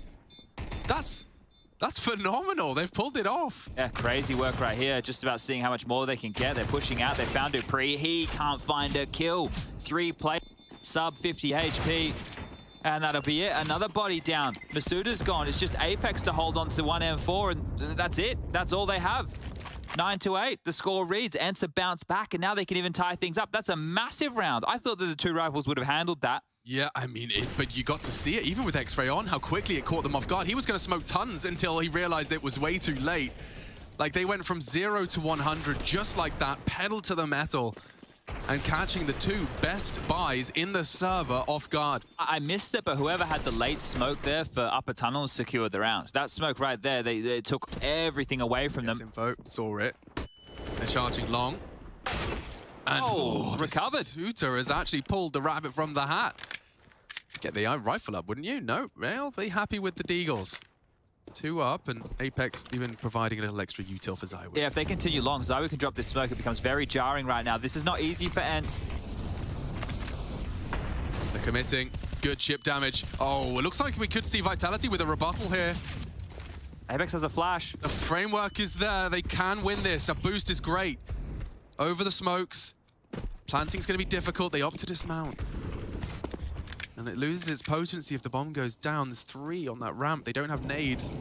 That's phenomenal. They've pulled it off. Yeah, crazy work right here. Just about seeing how much more they can get. They're pushing out. They found dupreeh. He can't find a kill. 3 play, sub 50 HP. And that'll be it. Another body down. Masuda's gone. It's just Apex to hold on to 1 M4, and that's it. That's all they have. 9-8. The score reads. ENCE bounce back, and now they can even tie things up. That's a massive round. I thought that the 2 rivals would have handled that. Yeah, I mean, but you got to see it, even with X-Ray on, how quickly it caught them off guard. He was going to smoke tons until he realized it was way too late. Like, they went from 0 to 100 just like that, pedal to the metal, and catching the 2 best buys in the server off guard. I missed it, but whoever had the late smoke there for upper tunnels secured the round. That smoke right there, they took everything away from them. Info, saw it. They're charging long. And recovered. Shooter has actually pulled the rabbit from the hat. Get the rifle up, wouldn't you? No, they'll be happy with the Deagles. 2 up, and Apex even providing a little extra util for Zywu. Yeah, if they continue long, Zywu can drop this smoke. It becomes very jarring right now. This is not easy for Ents. They're committing. Good chip damage. Oh, it looks like we could see Vitality with a rebuttal here. Apex has a flash. The framework is there. They can win this. A boost is great. Over the smokes. Planting's going to be difficult. They opt to dismount. And it loses its potency if the bomb goes down. There's 3 on that ramp. They don't have nades.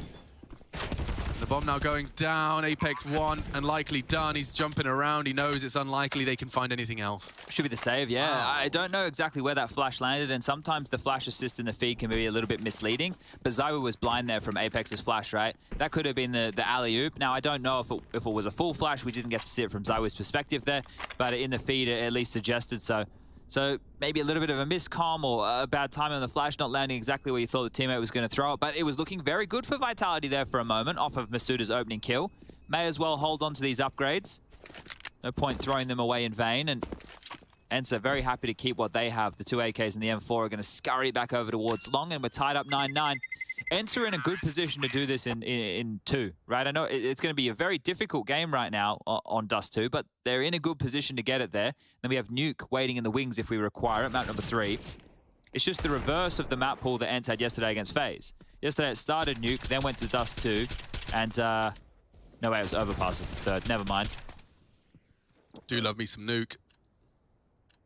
The bomb now going down. Apex 1 and likely done. He's jumping around. He knows it's unlikely they can find anything else. Should be the save, yeah. Wow. I don't know exactly where that flash landed, and sometimes the flash assist in the feed can be a little bit misleading, but Zywu was blind there from Apex's flash, right? That could have been the alley-oop. Now, I don't know if it was a full flash. We didn't get to see it from Zywu's perspective there, but in the feed, it at least suggested so. So maybe a little bit of a miscomm or a bad timing on the flash, not landing exactly where you thought the teammate was going to throw it. But it was looking very good for Vitality there for a moment off of Masuda's opening kill. May as well hold on to these upgrades. No point throwing them away in vain. And Ents are very happy to keep what they have. The 2 AKs and the M4 are going to scurry back over towards long, and we're tied up 9-9. Ents are in a good position to do this in 2, right? I know it's going to be a very difficult game right now on Dust 2, but they're in a good position to get it there. Then we have Nuke waiting in the wings if we require it, map number 3. It's just the reverse of the map pool that Ents had yesterday against Faze. Yesterday it started Nuke, then went to Dust 2, and no way, it was Overpass as the 3rd. Never mind. Do love me some Nuke.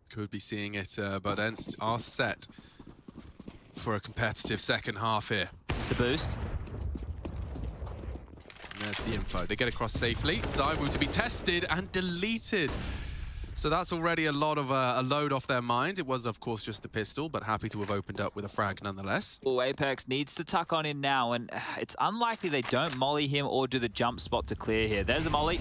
Could be seeing it, but Ents are set for a competitive second half here. The boost. And there's the info. They get across safely. Zywu to be tested and deleted. So that's already a lot of a load off their mind. It was, of course, just a pistol, but happy to have opened up with a frag nonetheless. Oh, Apex needs to tuck on in now, and it's unlikely they don't molly him or do the jump spot to clear here. There's a molly.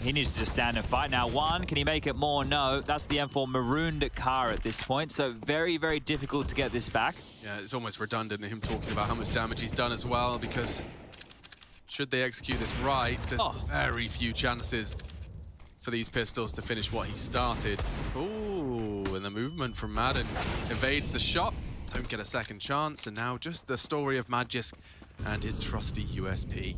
He needs to just stand and fight now. 1, can he make it more? No. That's the M4 marooned car at this point, so very, very difficult to get this back. Yeah, it's almost redundant in him talking about how much damage he's done as well, because should they execute this right, there's very few chances for these pistols to finish what he started. Ooh, and the movement from Madden evades the shot. Don't get a second chance, and now just the story of Magisk and his trusty USP.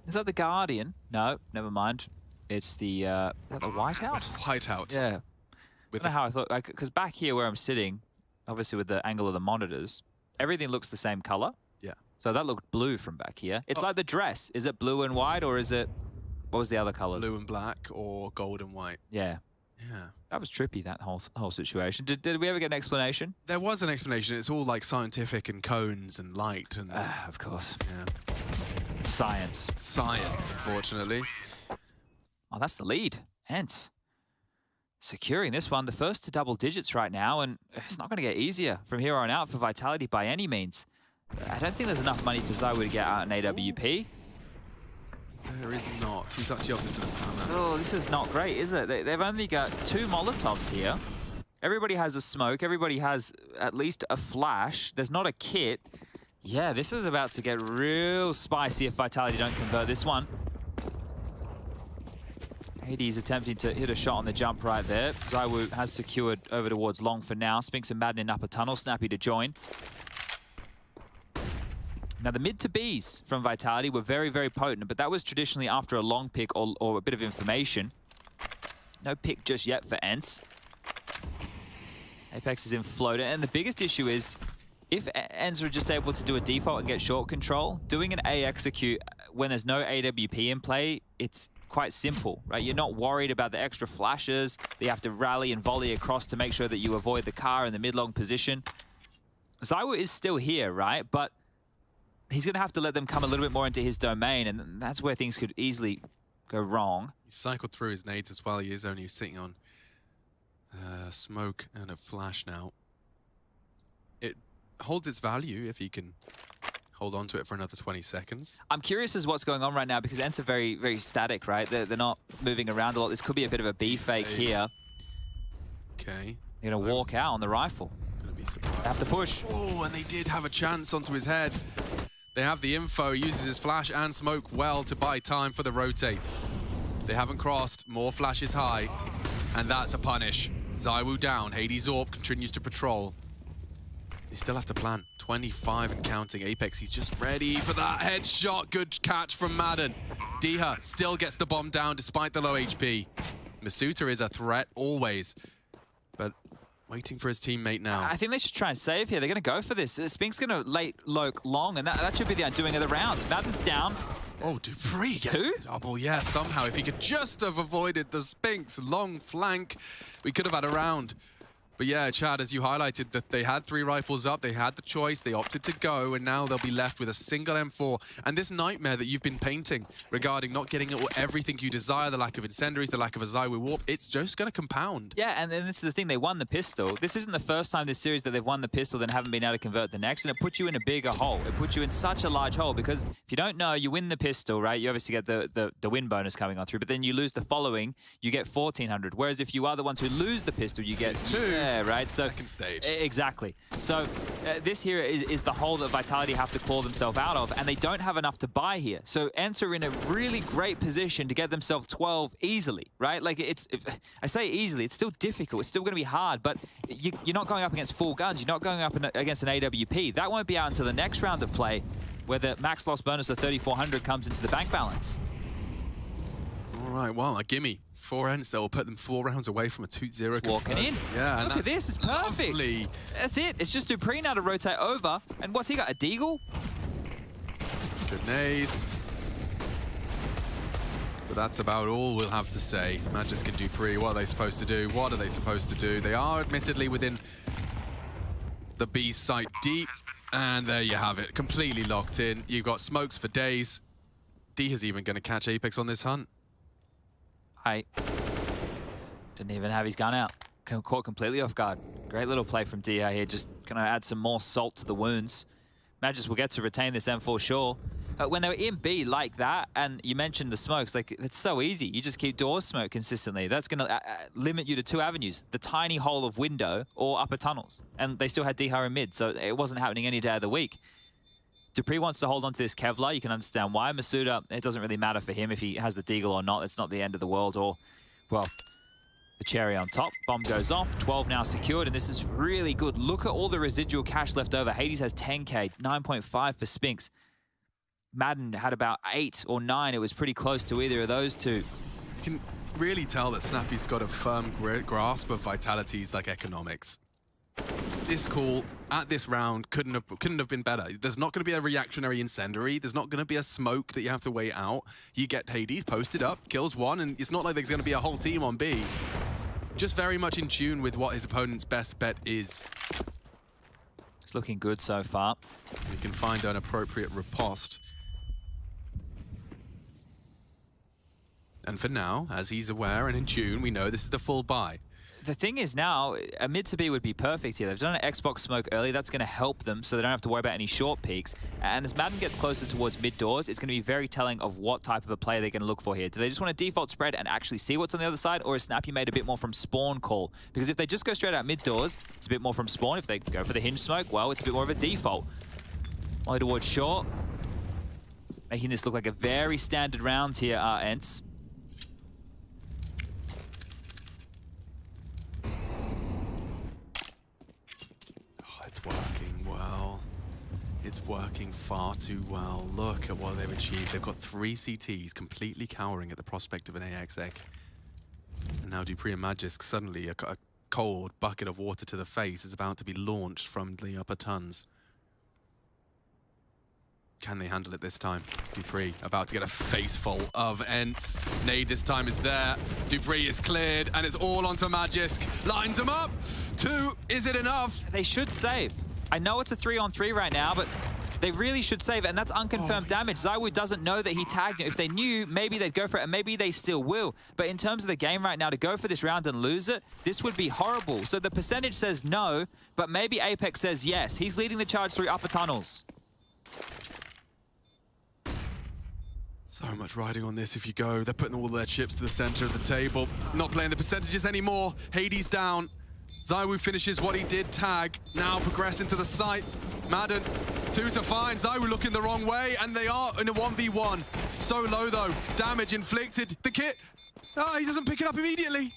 Is that the Guardian? No, never mind. It's the, is that the Whiteout? Whiteout. Yeah. I don't know how I thought, because back here where I'm sitting, obviously with the angle of the monitors, everything looks the same color. Yeah. So that looked blue from back here. It's like the dress. Is it blue and white, or is it, what was the other colors? Blue and black or gold and white. Yeah. Yeah. That was trippy, that whole situation. Did we ever get an explanation? There was an explanation. It's all like scientific and cones and light and... of course. Yeah. Science. Science, unfortunately. Oh, that's the lead. Ents securing this one. The first to double digits right now, and it's not going to get easier from here on out for Vitality by any means. I don't think there's enough money for Zywu to get out an AWP. There is not. He's actually opted for the FAMAS. Oh, this is not great, is it? They've only got 2 Molotovs here. Everybody has a smoke. Everybody has at least a flash. There's not a kit. Yeah, this is about to get real spicy if Vitality don't convert this one. Hades attempting to hit a shot on the jump right there. Zywu has secured over towards long for now. Spinks and Madden in upper tunnel. Snappy to join. Now, the mid to Bs from Vitality were very, very potent, but that was traditionally after a long pick or a bit of information. No pick just yet for Ents. Apex is in floater, and the biggest issue is if Ents are just able to do a default and get short control, doing an A execute when there's no AWP in play, it's quite simple, right? You're not worried about the extra flashes that you have to rally and volley across to make sure that you avoid the car in the mid-long position. Zywu is still here, right? But he's going to have to let them come a little bit more into his domain, and that's where things could easily go wrong. He cycled through his nades as well. He is only sitting on smoke and a flash now. It holds its value if he can hold on to it for another 20 seconds. I'm curious as what's going on right now because Ents are very, very static, right? They're not moving around a lot. This could be a bit of a B fake here. Okay. They're going to walk out on the rifle. Gonna be surprised. They have to push. Oh, and they did have a chance onto his head. They have the info. He uses his flash and smoke well to buy time for the rotate. They haven't crossed. More flashes high. And that's a punish. Zywu down. Hades Orb continues to patrol. You still have to plan. 25 and counting. Apex, he's just ready for that headshot. Good catch from Madden. Diha still gets the bomb down despite the low HP. Masuta is a threat always, but waiting for his teammate now. I think they should try and save here. They're going to go for this. Spink's going to late Loke long, and that should be the undoing of the round. Madden's down. Oh, dupreeh gets double. Yeah, somehow. If he could just have avoided the Spink's long flank, we could have had a round. But yeah, Chad, as you highlighted, that they had 3 rifles up, they had the choice, they opted to go, and now they'll be left with a single M4. And this nightmare that you've been painting regarding not getting everything you desire, the lack of incendiaries, the lack of a Zywoo warp, it's just going to compound. Yeah, and then this is the thing, they won the pistol. This isn't the first time this series that they've won the pistol then haven't been able to convert the next, and it puts you in a bigger hole. It puts you in such a large hole, because if you don't know, you win the pistol, right? You obviously get the win bonus coming on through, but then you lose the following, you get 1,400. Whereas if you are the ones who lose the pistol, you get 2. Yeah, right? So second stage. Exactly. So this here is the hole that Vitality have to claw themselves out of, and they don't have enough to buy here. So ENCE are in a really great position to get themselves 12 easily, right? Like, I say easily, it's still difficult. It's still going to be hard, but you're not going up against full guns. You're not going up against an AWP. That won't be out until the next round of play, where the max loss bonus of 3,400 comes into the bank balance. All right, well, a gimme. 4 ends that will put them 4 rounds away from a 2-0. Walking in. Yeah, Look at this, it's perfect. Lovely. That's it. It's just dupreeh now to rotate over. And what's he got, a deagle? Grenade. But that's about all we'll have to say. Magisk and dupreeh, what are they supposed to do? What are they supposed to do? They are admittedly within the B site deep. And there you have it, completely locked in. You've got smokes for days. D is even going to catch Apex on this hunt. I didn't even have his gun out. Caught completely off guard. Great little play from DA here, just going to add some more salt to the wounds. Magisk will get to retain this M4 sure. When they were in B like that, and you mentioned the smokes, like, it's so easy. You just keep door smoke consistently. That's going to limit you to 2 avenues, the tiny hole of window or upper tunnels. And they still had DH in mid, so it wasn't happening any day of the week. dupreeh wants to hold on to this Kevlar. You can understand why. Masuta, it doesn't really matter for him if he has the deagle or not. It's not the end of the world, or, well, the cherry on top. Bomb goes off. 12 now secured, and this is really good. Look at all the residual cash left over. Hades has 10k, 9.5 for Spinks. Madden had about 8 or 9. It was pretty close to either of those two. You can really tell that Snappy's got a firm grasp of Vitality's like economics. This call at this round couldn't have been better. There's not going to be a reactionary incendiary. There's not going to be a smoke that you have to wait out. You get Hades posted up, kills one, and it's not like there's going to be a whole team on B. Just very much in tune with what his opponent's best bet is. It's looking good so far. You can find an appropriate riposte. And for now, as he's aware and in tune, we know this is the full buy. The thing is now, a mid to B would be perfect here. They've done an Xbox smoke early. That's going to help them so they don't have to worry about any short peaks. And as Madden gets closer towards mid doors, it's going to be very telling of what type of a play they're going to look for here. Do they just want to default spread and actually see what's on the other side, or is Snappy made a bit more from spawn call? Because if they just go straight out mid doors, it's a bit more from spawn. If they go for the hinge smoke, well, it's a bit more of a default. Only towards short. Making this look like a very standard round here, ENCE. It's working well. It's working far too well. Look at what they've achieved. They've got 3 CTs completely cowering at the prospect of an AXX. And now dupreeh and Magisk, suddenly a cold bucket of water to the face is about to be launched from the upper tons. Can they handle it this time? dupreeh about to get a face full of ENCE. Nade this time is there. dupreeh is cleared, and it's all onto Magisk. Lines him up. 2, is it enough? They should save. I know it's a 3-on-3 right now, but they really should save it, and that's unconfirmed damage. Zywoo doesn't know that he tagged him. If they knew, maybe they'd go for it, and maybe they still will. But in terms of the game right now, to go for this round and lose it, this would be horrible. So the percentage says no, but maybe Apex says yes. He's leading the charge through upper tunnels. So much riding on this if you go. They're putting all their chips to the center of the table. Not playing the percentages anymore. Hades down. Zywoo finishes what he did, tag. Now progressing to the site. Madden, 2 to find. Zywoo looking the wrong way, and they are in a 1v1. So low though. Damage inflicted. The kit. Oh, he doesn't pick it up immediately.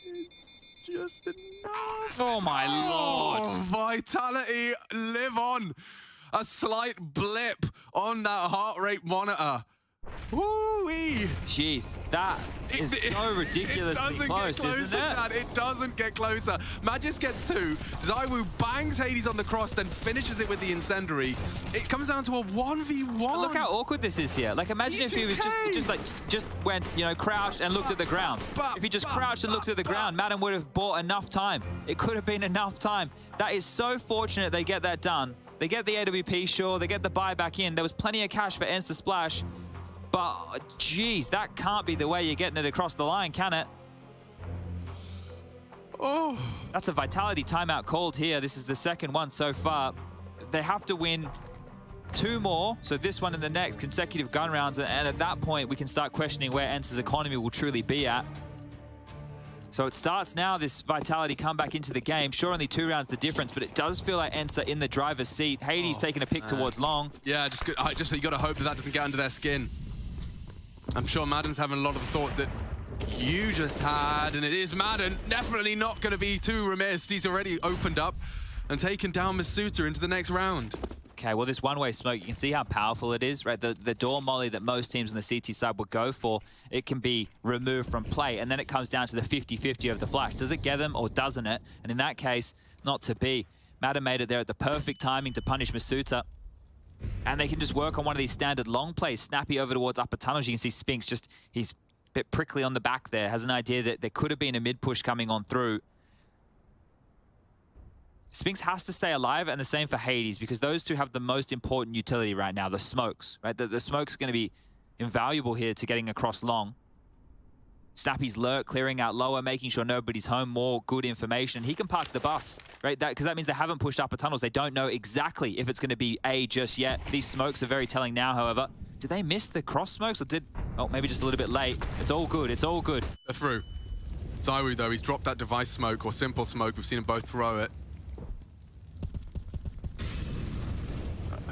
It's just enough. Oh my lord. Vitality live on. A slight blip on that heart rate monitor. Woo-wee. Jeez, that is so ridiculously close, isn't it? Chad. It doesn't get closer. Magis gets 2. ZywOo bangs Hades on the cross, then finishes it with the incendiary. It comes down to a 1v1. But look how awkward this is here. Like, imagine if he was just went, you know, crouched and looked at the ground. If he just crouched and looked at the ground, Madden would have bought enough time. It could have been enough time. That is so fortunate they get that done. They get the AWP, sure. They get the buy back in. There was plenty of cash for ENCE to splash. But, geez, that can't be the way you're getting it across the line, can it? Oh. That's a Vitality timeout called here. This is the second one so far. They have to win 2 more, so this one and the next, consecutive gun rounds, and at that point, we can start questioning where ENCE's economy will truly be at. So it starts now, this Vitality comeback into the game. Sure, only 2 rounds the difference, but it does feel like ENCE are in the driver's seat. Hades taking a pick towards long. Yeah, just you got to hope that doesn't get under their skin. I'm sure Madden's having a lot of the thoughts that you just had, and it is Madden. Definitely not going to be too remiss. He's already opened up and taken down Masuta into the next round. Okay, well, this one-way smoke, you can see how powerful it is, right? The door molly that most teams on the CT side would go for, it can be removed from play, and then it comes down to the 50-50 of the flash. Does it get them or doesn't it? And in that case, not to be. Madden made it there at the perfect timing to punish Masuta. And they can just work on one of these standard long plays. Snappy over towards upper tunnels. You can see Spinks just, he's a bit prickly on the back there. Has an idea that there could have been a mid-push coming on through. Spinks has to stay alive, and the same for Hades, because those two have the most important utility right now, the smokes, right? The smoke's going to be invaluable here to getting across long. Snappy's lurk, clearing out lower, making sure nobody's home, more good information. He can park the bus, right? Because that means they haven't pushed upper tunnels. They don't know exactly if it's going to be A just yet. These smokes are very telling now, however. Did they miss the cross smokes, or did... Oh, maybe just a little bit late. It's all good. It's all good. They're through. ZywOo, though, he's dropped that device smoke, or simple smoke. We've seen them both throw it.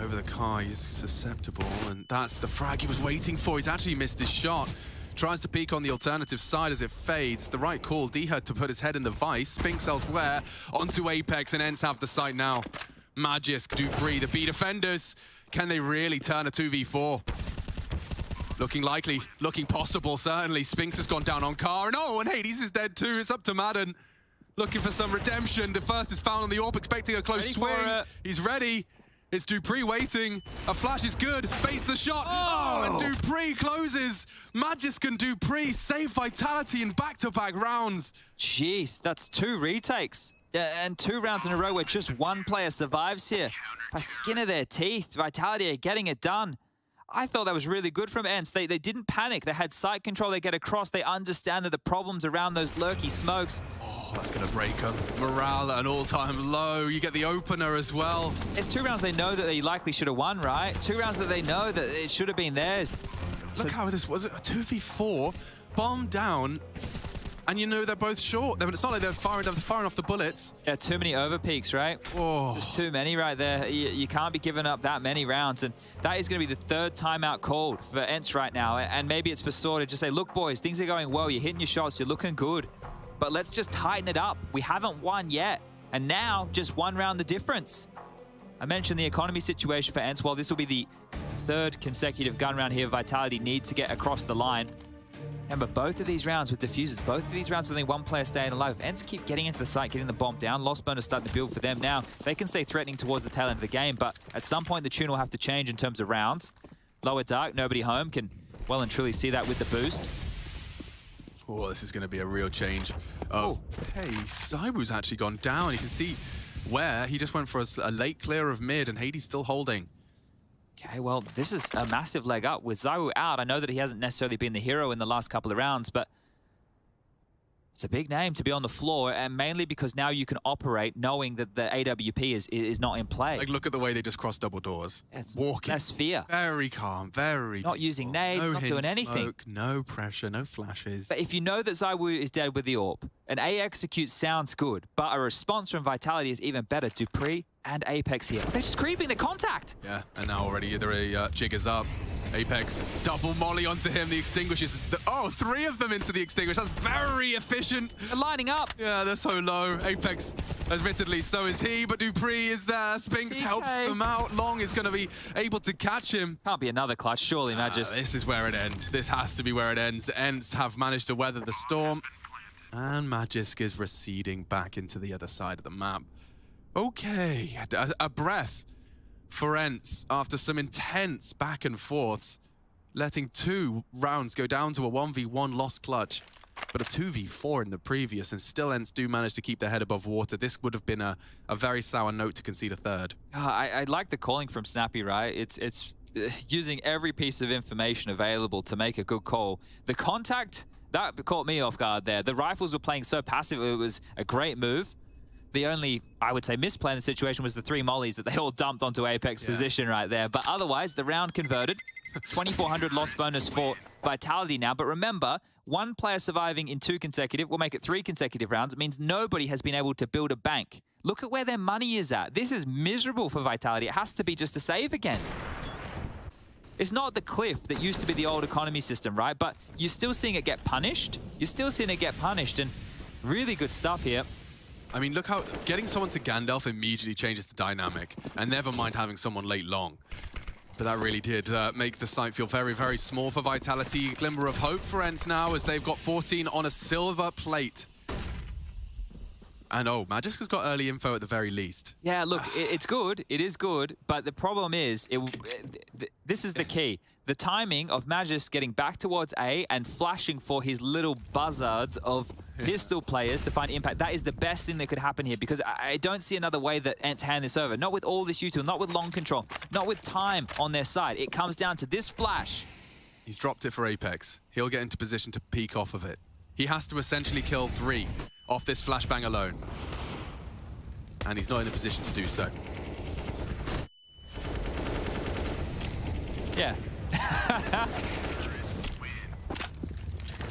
Over the car, he's susceptible, and that's the frag he was waiting for. He's actually missed his shot. Tries to peek on the alternative side as it fades. The right call. D had to put his head in the vice. Spinks elsewhere. Onto Apex, and ENCE have the site now. Magisk, dupreeh, the B defenders. Can they really turn a 2v4? Looking likely. Looking possible, certainly. Spinks has gone down on car. And oh, and Hades is dead too. It's up to Madden. Looking for some redemption. The first is found on the AWP, expecting a close swing. He's ready. It's dupreeh waiting. A flash is good. Base the shot. Oh, and dupreeh closes. Magisk and dupreeh save Vitality in back-to-back rounds. Jeez, that's 2 retakes. And 2 rounds in a row where just one player survives here. By skin of their teeth, Vitality are getting it done. I thought that was really good from ENCE. They didn't panic. They had site control. They get across. They understand that the problems around those lurky smokes. Oh, that's going to break them. Morale at an all-time low. You get the opener as well. It's 2 rounds they know that they likely should have won, right? 2 rounds that they know that it should have been theirs. Look how this was. A 2v4, bomb down, and you know they're both short. It's not like they're firing off the bullets. Yeah, too many overpeaks, right? Oh. Just too many right there. You can't be giving up that many rounds, and that is going to be the 3rd timeout called for ENCE right now. And maybe it's for Sword to just say, look, boys, things are going well. You're hitting your shots. You're looking good. But let's just tighten it up. We haven't won yet. And now, just 1 round the difference. I mentioned the economy situation for ENCE. Well, this will be the 3rd consecutive gun round here. Vitality need to get across the line. Remember, both of these rounds with diffusers, both of these rounds with only 1 player staying alive. If ENCE keep getting into the site, getting the bomb down, Lost Burner starting to build for them now. They can stay threatening towards the tail end of the game, but at some point the tune will have to change in terms of rounds. Lower dark, nobody home, can well and truly see that with the boost. Oh, this is going to be a real change of pace. ZywOo's actually gone down. You can see where he just went for a late clear of mid, and Hades still holding. Okay, well, this is a massive leg up with ZywOo out. I know that he hasn't necessarily been the hero in the last couple of rounds, but it's a big name to be on the floor, and mainly because now you can operate knowing that the AWP is not in play. Like, look at the way they just crossed double doors. It's walking. less fear. Very calm, very not using nades, no not doing anything. Smoke, no pressure, no flashes. But if you know that ZywOo is dead with the AWP, an A execute sounds good, but a response from Vitality is even better. dupreeh and Apex here. They're just creeping the contact. Yeah, and now already the jig is up. Apex, double molly onto him. The extinguishers. Oh, 3 of them into the extinguish. That's very efficient. They're lining up. Yeah, they're so low. Apex, admittedly, so is he, but Dupree is there. Spinks helps them out. Long is going to be able to catch him. Can't be another clutch, surely, Magis. This is where it ends. This has to be where it ends. Ents have managed to weather the storm. And Magisk is receding back into the other side of the map. Okay, a breath for Ents after some intense back and forths, letting 2 rounds go down to a 1v1 lost clutch, but a 2v4 in the previous, and still Ents do manage to keep their head above water. This would have been a very sour note to concede a third. I like the calling from Snappy, right? It's using every piece of information available to make a good call. The contact, that caught me off guard there. The rifles were playing so passive, it was a great move. The only, I would say, misplay in the situation was the 3 mollies that they all dumped onto Apex position right there. But otherwise, the round converted. 2,400 loss bonus for Vitality now. But remember, 1 player surviving in 2 consecutive will make it 3 consecutive rounds. It means nobody has been able to build a bank. Look at where their money is at. This is miserable for Vitality. It has to be just a save again. It's not the cliff that used to be the old economy system, right? But you're still seeing it get punished. You're still seeing it get punished. And really good stuff here. I mean, look how getting someone to Gandalf immediately changes the dynamic, and never mind having someone late long. But that really did make the site feel very, very small for Vitality. Glimmer of hope for Ents now, as they've got 14 on a silver plate. And oh, Magisk has got early info at the very least. Yeah, look, it's good. It is good. But the problem is, this is the key. The timing of Magisk getting back towards A and flashing for his little buzzards of pistol players to find impact, that is the best thing that could happen here, because I don't see another way that Ents hand this over. Not with all this util, not with long control, not with time on their side. It comes down to this flash. He's dropped it for Apex. He'll get into position to peek off of it. He has to essentially kill 3 off this flashbang alone. And he's not in a position to do so. Yeah.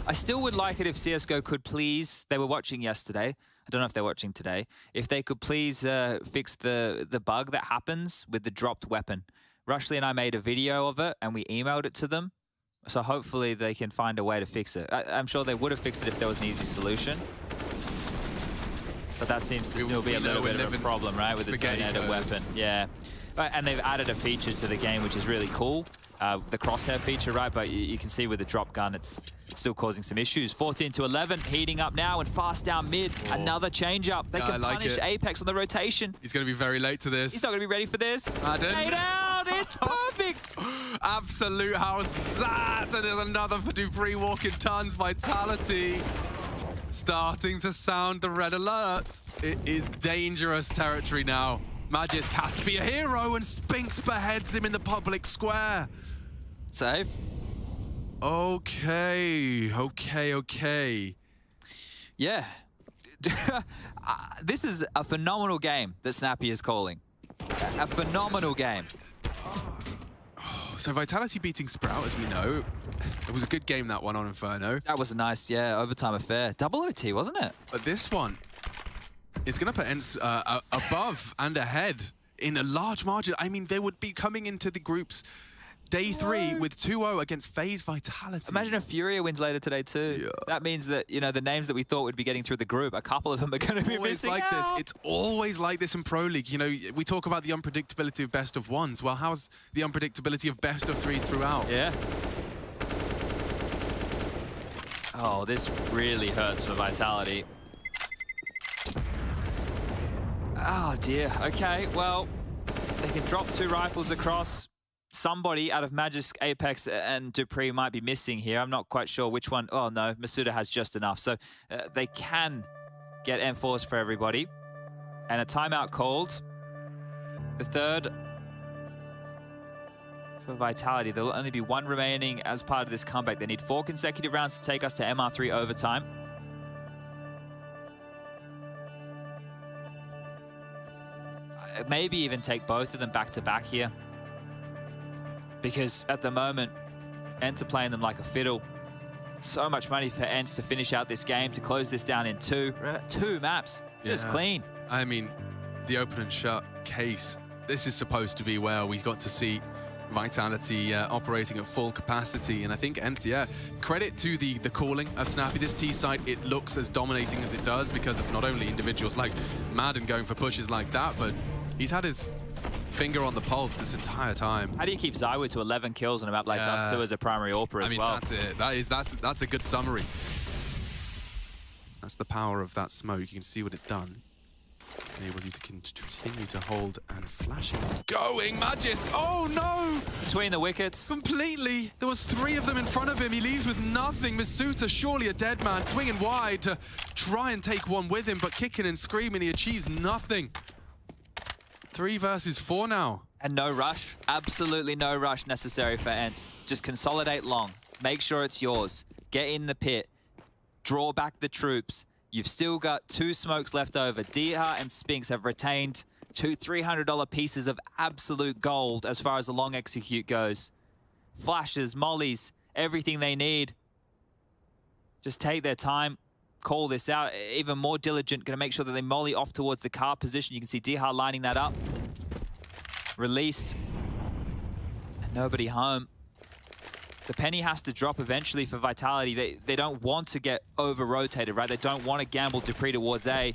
I still would like it if CSGO could please, they were watching yesterday, I don't know if they're watching today, if they could please fix the bug that happens with the dropped weapon. Rushley and I made a video of it and we emailed it to them. So hopefully they can find a way to fix it. I'm sure they would have fixed it if there was an easy solution. But that seems to still be a little bit of a problem, right? With the detonated weapon. Yeah. And they've added a feature to the game, which is really cool. The crosshair feature, right? But you can see with the drop gun, it's still causing some issues. 14-11, heating up now and fast down mid. Oh. Another change up. They can punish Apex on the rotation. He's going to be very late to this. He's not going to be ready for this. Made out! It's perfect! Absolute house that! And there's another for Dupree walking tons. Vitality starting to sound the red alert. It is dangerous territory now. Magisk has to be a hero, and Spinks beheads him in the public square. Save. Okay. Yeah. This is a phenomenal game that Snappy is calling. A phenomenal game. So Vitality beating Sprout, as we know. It was a good game, that one on Inferno. That was a nice, overtime affair. Double OT, wasn't it? But this one, it's going to put Ents above and ahead in a large margin. I mean, they would be coming into the groups day 3 with 2-0 against Faze Vitality. Imagine if Furia wins later today too. Yeah. That means that, you know, the names that we thought would be getting through the group, a couple of them are going to be missing like out. This. It's always like this in Pro League. You know, we talk about the unpredictability of best of ones. Well, how's the unpredictability of best of 3s throughout? Yeah. Oh, this really hurts for Vitality. Oh dear. Okay, well, they can drop 2 rifles across. Somebody out of Magisk, Apex, and Dupree might be missing here. I'm not quite sure which one. Oh no, Masuda has just enough. So they can get M4s for everybody. And a timeout called. The third for Vitality. There will only be 1 remaining as part of this comeback. They need 4 consecutive rounds to take us to MR3 overtime. Maybe even take both of them back to back here. Because at the moment, Ents are playing them like a fiddle. So much money for Ents to finish out this game, to close this down in 2 maps. Just clean. I mean, the open and shut case. This is supposed to be where we got to see Vitality operating at full capacity, and I think yeah, credit to the calling of Snappy. This T side, it looks as dominating as it does because of not only individuals like Madden going for pushes like that, but he's had his finger on the pulse this entire time. How do you keep ZywOo to 11 kills on a map like Dust 2 as a primary AWPer as well? That's it. That's a good summary. That's the power of that smoke. You can see what it's done. Enable you to continue to hold and flash it. Going, Magisk! Oh no! Between the wickets. Completely. There was 3 of them in front of him. He leaves with nothing. Masuta, surely a dead man, swinging wide to try and take one with him, but kicking and screaming, he achieves nothing. 3 versus 4 now. And no rush. Absolutely no rush necessary for ENCE. Just consolidate long. Make sure it's yours. Get in the pit. Draw back the troops. You've still got 2 smokes left over. Diha and Spinks have retained 2 $300 pieces of absolute gold as far as the long execute goes. Flashes, mollies, everything they need. Just take their time, call this out. Even more diligent, going to make sure that they molly off towards the car position. You can see Diha lining that up. Released. And nobody home. The penny has to drop eventually for Vitality. They don't want to get over-rotated, right? They don't want to gamble Dupree towards A.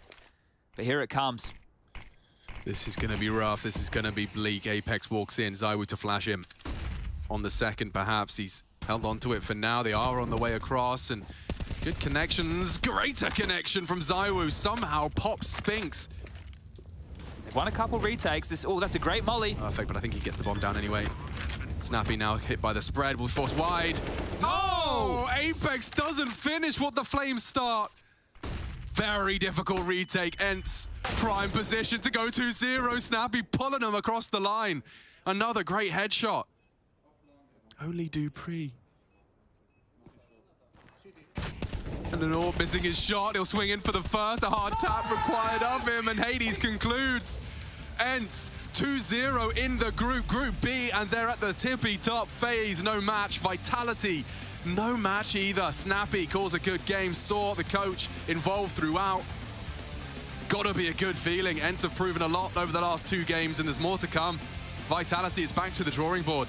But here it comes. This is going to be rough. This is going to be bleak. Apex walks in. ZywOo to flash him. On the second, perhaps. He's held onto it for now. They are on the way across. And good connections. Greater connection from ZywOo. Somehow pops Spinks. They've won a couple retakes. Oh, that's a great molly. Perfect, but I think he gets the bomb down anyway. Snappy now hit by the spread, will force wide. Oh! Apex doesn't finish what the Flames start. Very difficult retake. ENCE prime position to go 2-0. Snappy pulling him across the line. Another great headshot. Only Dupree. And an Orb missing his shot. He'll swing in for the first. A hard tap required of him, and Hades concludes. ENCE 2-0 in the Group B, and they're at the tippy top. Faze, no match. Vitality, no match either. Snappy calls a good game, saw the coach involved throughout. It's got to be a good feeling. ENCE have proven a lot over the last 2 games, and there's more to come. Vitality is back to the drawing board.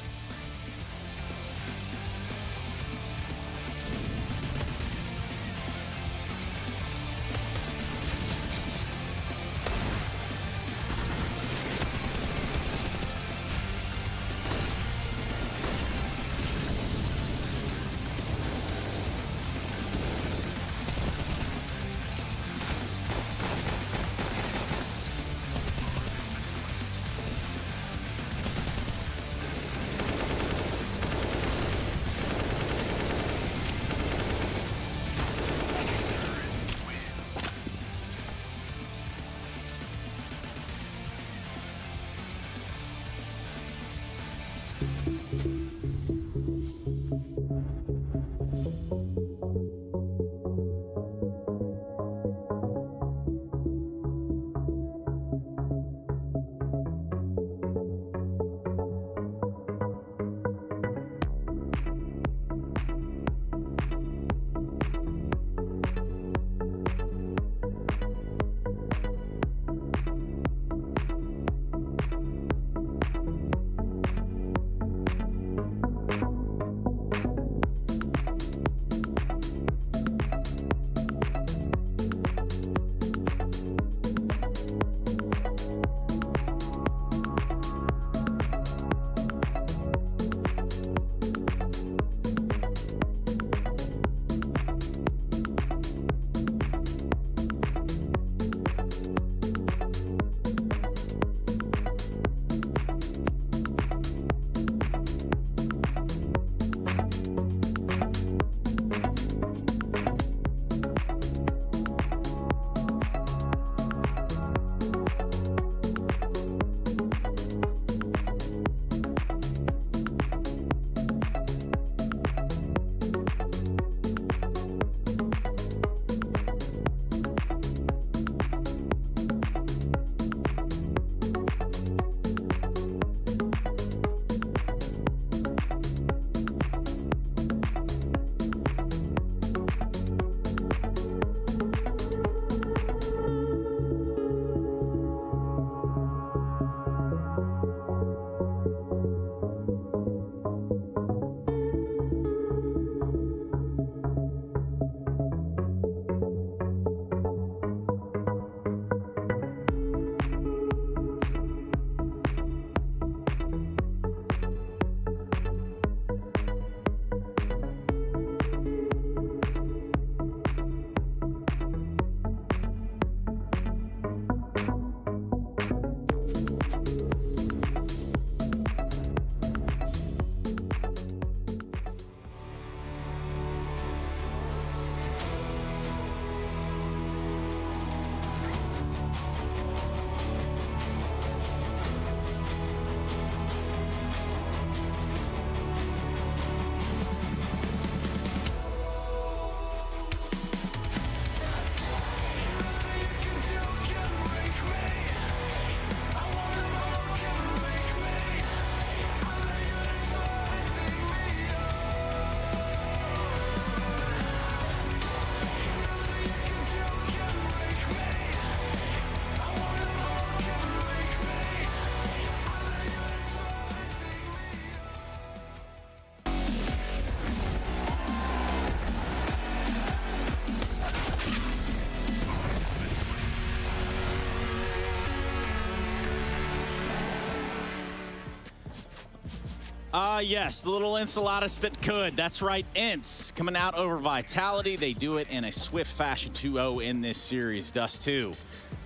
Yes, the little enchiladas that could. That's right, Ints coming out over Vitality. They do it in a swift fashion 2-0 in this series. Dust 2,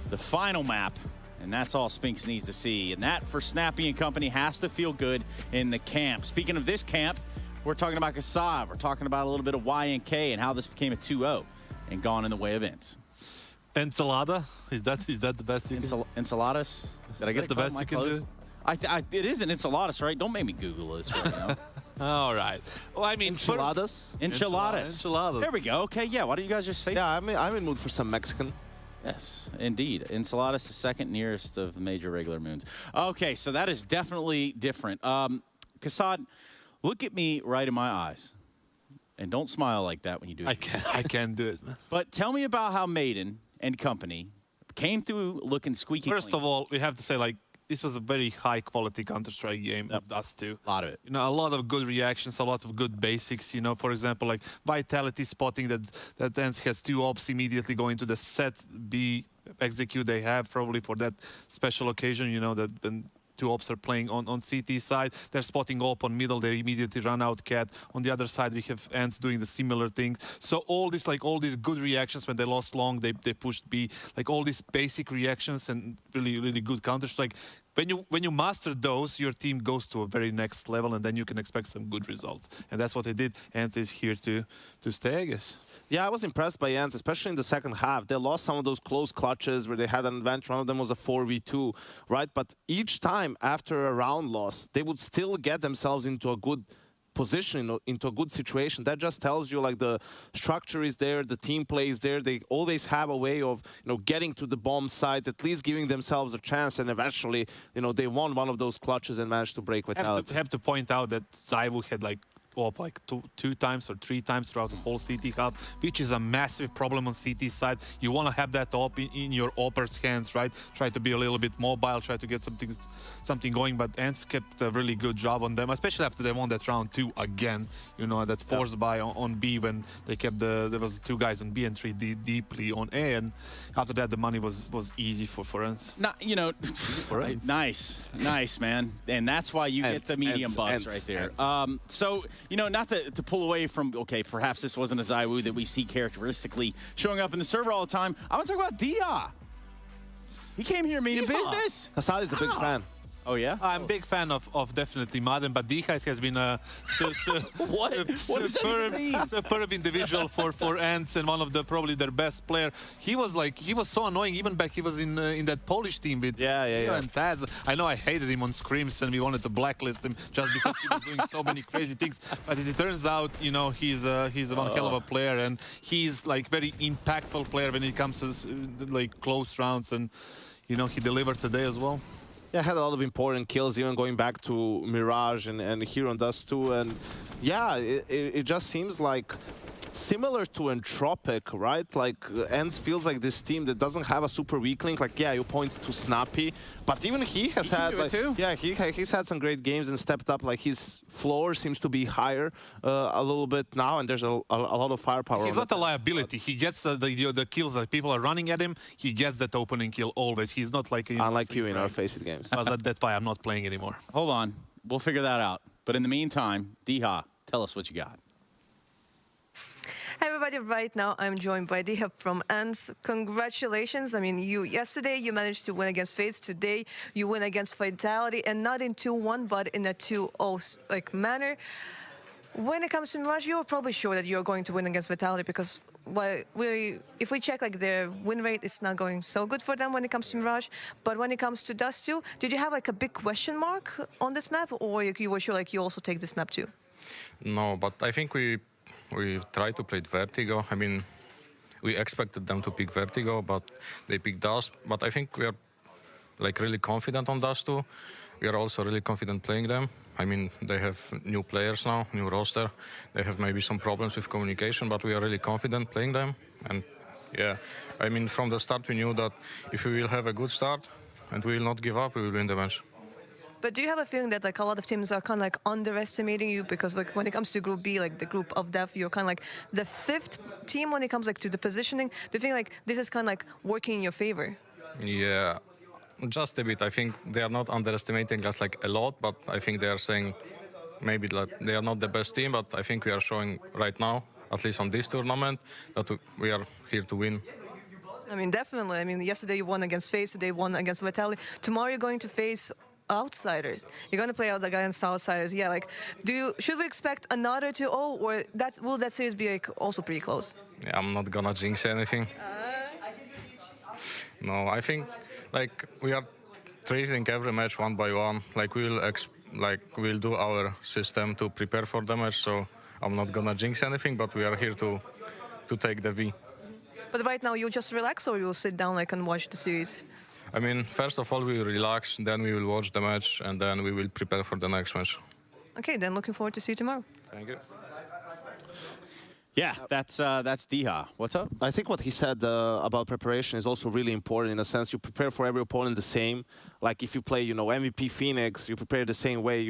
the final map, and that's all Spinks needs to see. And that, for Snappy and company, has to feel good in the camp. Speaking of this camp, we're talking about Kasad. We're talking about a little bit of Y and K and how this became a 2-0 and gone in the way of Ints. Enchilada? Is that the best you can Enchiladas? Did I get the best you can do? It is an enchiladas, right? Don't make me Google this right now. All right. Well, I mean, Enchiladas? Enchiladas. There we go. Okay, yeah. Why don't you guys just say? Yeah, I'm in mood for some Mexican. Yes, indeed. Enchiladas, the second nearest of the major regular moons. Okay, so that is definitely different. Kasad, look at me right in my eyes, and don't smile like that when you do it. I can't do it, man. But tell me about how Maiden and company came through looking squeaky First clean. of all, we have to say, like, this was a very high-quality Counter-Strike game of us too. A lot of it. You know, a lot of good reactions, a lot of good basics. You know, for example, like Vitality spotting that Ents has 2 ops immediately going to the set B execute they have probably for that special occasion. You know, that when 2 ops are playing on CT side, they're spotting op on middle, they immediately run out cat. On the other side, we have Ents doing the similar things. So all these good reactions when they lost long, they pushed B, like all these basic reactions and really good Counter-Strike. When you master those, your team goes to a very next level, and then you can expect some good results. And that's what they did. Ents is here to stay, I guess. Yeah, I was impressed by Ents, especially in the second half. They lost some of those close clutches where they had an advantage. One of them was a 4v2, right? But each time after a round loss, they would still get themselves into a good position, into a good situation. That just tells you, like, the structure is there, the team play is there. They always have a way of, getting to the bomb site, at least giving themselves a chance, and eventually, they won one of those clutches and managed to break Vitality. I have to point out that Zaiwu had like 2 times or 3 times throughout the whole CT hub, which is a massive problem on CT side. You want to have that op in your opper's hands, right? Try to be a little bit mobile, try to get something going, but Ents kept a really good job on them, especially after they won that round 2 again. You know, that force buy on B when they kept there was 2 guys on B and 3 deeply on A, and after that the money was easy for Ents. Nice, man. And that's why you get the medium bucks right there. So, not to pull away from, okay, perhaps this wasn't a Zaiwu that we see characteristically showing up in the server all the time. I want to talk about Dia. He came here meaning business. Kasad is a big fan. Oh, yeah? I'm a big fan of definitely Madden, but Dihais has been a superb individual for Ents and one of probably their best player. He was so annoying even back he was in that Polish team with and Taz. I know I hated him on scrims and we wanted to blacklist him just because he was doing so many crazy things. But as it turns out, he's one hell of a player, and he's like very impactful player when it comes to like close rounds, and he delivered today as well. Yeah, had a lot of important kills, even going back to Mirage and here on Dust 2. And yeah, it just seems like similar to Entropic, right? Like, Ents feels like this team that doesn't have a super weak link. Like, yeah, you point to Snappy, but even he has had, like, yeah, he's had some great games and stepped up. Like, his floor seems to be higher a little bit now, and there's a lot of firepower. He's not a liability. He gets the kills that people are running at him. He gets that opening kill always. He's not like unlike you in our Faceit games. That's why I'm not playing anymore. Hold on, we'll figure that out. But in the meantime, Diha, tell us what you got. Hi everybody, right now I'm joined by Diha from Ents. Congratulations. I mean, yesterday you managed to win against Faze. Today you win against Vitality, and not in 2-1, but in a 2-0 manner. When it comes to Mirage, you're probably sure that you're going to win against Vitality, because if we check, like, their win rate is not going so good for them when it comes to Mirage. But when it comes to Dust 2, did you have like a big question mark on this map, or you were sure like you also take this map too? No, but I think we tried to play Vertigo. I mean, we expected them to pick Vertigo, but they picked us. But I think we are like really confident on Dust 2. We are also really confident playing them. I mean, they have new players now, new roster. They have maybe some problems with communication, but we are really confident playing them. And yeah, I mean, from the start we knew that if we will have a good start and we will not give up, we will win the match. But do you have a feeling that like a lot of teams are kind of like underestimating you, because like when it comes to Group B, like the group of death, you're kind of like the 5th team when it comes like to the positioning? Do you think like this is kind of like working in your favor? Yeah, just a bit. I think they are not underestimating us like a lot, but I think they are saying maybe like they are not the best team, but I think we are showing right now, at least on this tournament, that we are here to win. I mean, definitely. I mean, yesterday you won against Faze, today you won against Vitality. Tomorrow you're going to face outsiders. You're going to play out against outsiders. Yeah, like, should we expect another 2-0, or will that series be like also pretty close? Yeah, I'm not gonna jinx anything. No, I think like we are treating every match one by one. Like we'll do our system to prepare for the match. So I'm not gonna jinx anything, but we are here to take the V. But right now you just relax, or you'll sit down like and watch the series? I mean, first of all, we will relax, then we will watch the match, and then we will prepare for the next match. Okay, then looking forward to see you tomorrow. Thank you. Yeah, that's Diha. What's up? I think what he said about preparation is also really important in a sense. You prepare for every opponent the same. Like if you play, MVP Phoenix, you prepare the same way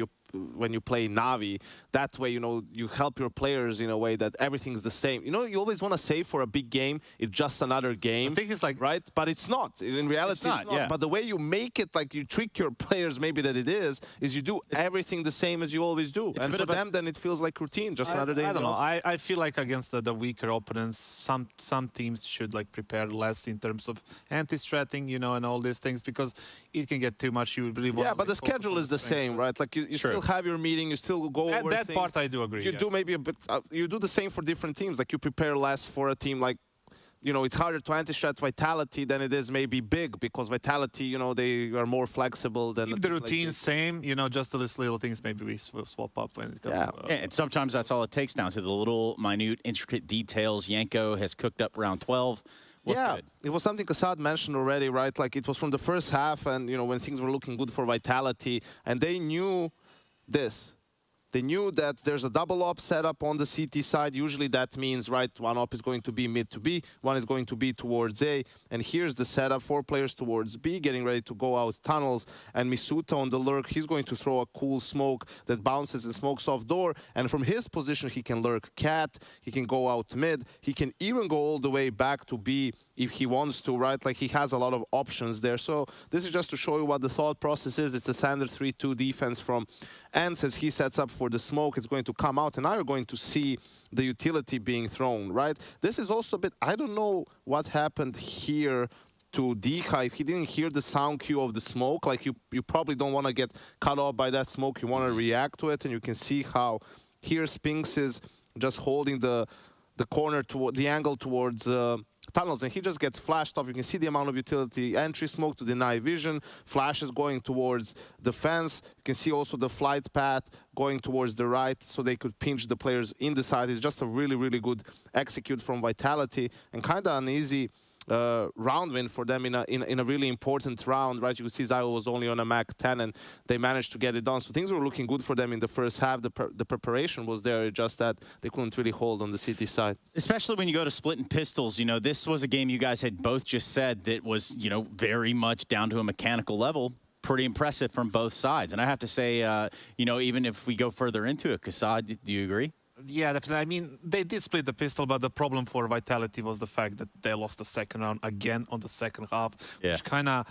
when you play Navi. That way, you help your players in a way that everything's the same. You always want to say for a big game, it's just another game. I think it's like... Right? But it's not. In reality, it's not. Yeah. But the way you make it, like you trick your players maybe that it is you do everything the same as you always do. And for them, then it feels like routine, just another day. I don't know. I feel like against the weaker opponents, some teams should like prepare less in terms of anti-stratting, and all these things, because it can get too much. You really want. Yeah, but the schedule is the same, right? Like you still have your meeting, you still go over that things. part I do agree. You do maybe a bit. You do the same for different teams. Like you prepare less for a team like. It's harder to anti-strat Vitality than it is maybe Big, because Vitality, they are more flexible than... Keep the routine same, just those little things maybe we swap up when it comes to... And sometimes that's all it takes, down to the little, minute, intricate details. Yanko has cooked up round 12. What's good? It was something Kassad mentioned already, right? Like it was from the first half, and, when things were looking good for Vitality, and they knew this. They knew that there's a double op setup on the CT side. Usually that means, right, one op is going to be mid to B, one is going to be towards A. And here's the setup, 4 players towards B, getting ready to go out tunnels. And Misuta on the lurk, he's going to throw a cool smoke that bounces and smokes off door. And from his position, he can lurk cat, he can go out mid, he can even go all the way back to B if he wants to, right? Like he has a lot of options there. So this is just to show you what the thought process is. It's a standard 3-2 defense from Ants as he sets up for the smoke. It's going to come out, and now you're going to see the utility being thrown, right? This is also a bit, I don't know what happened here to Dika. If he didn't hear the sound cue of the smoke, like you probably don't want to get cut off by that smoke. You want to react to it, and you can see how here Spinks is just holding the corner toward the angle towards tunnels, and he just gets flashed off. You can see the amount of utility. Entry smoke to deny vision. Flash is going towards the fence. You can see also the flight path going towards the right, so they could pinch the players in the side. It's just a really, really good execute from Vitality, and kind of an easy round win for them in a really important round, right? You can see Zylo was only on a Mac 10, and they managed to get it done. So things were looking good for them in the first half. The preparation was there, just that they couldn't really hold on the CT side. Especially when you go to splitting pistols, this was a game you guys had both just said that was, very much down to a mechanical level. Pretty impressive from both sides. And I have to say, even if we go further into it, Kassad, do you agree? Yeah, definitely. I mean, they did split the pistol, but the problem for Vitality was the fact that they lost the second round again on the second half, which kind of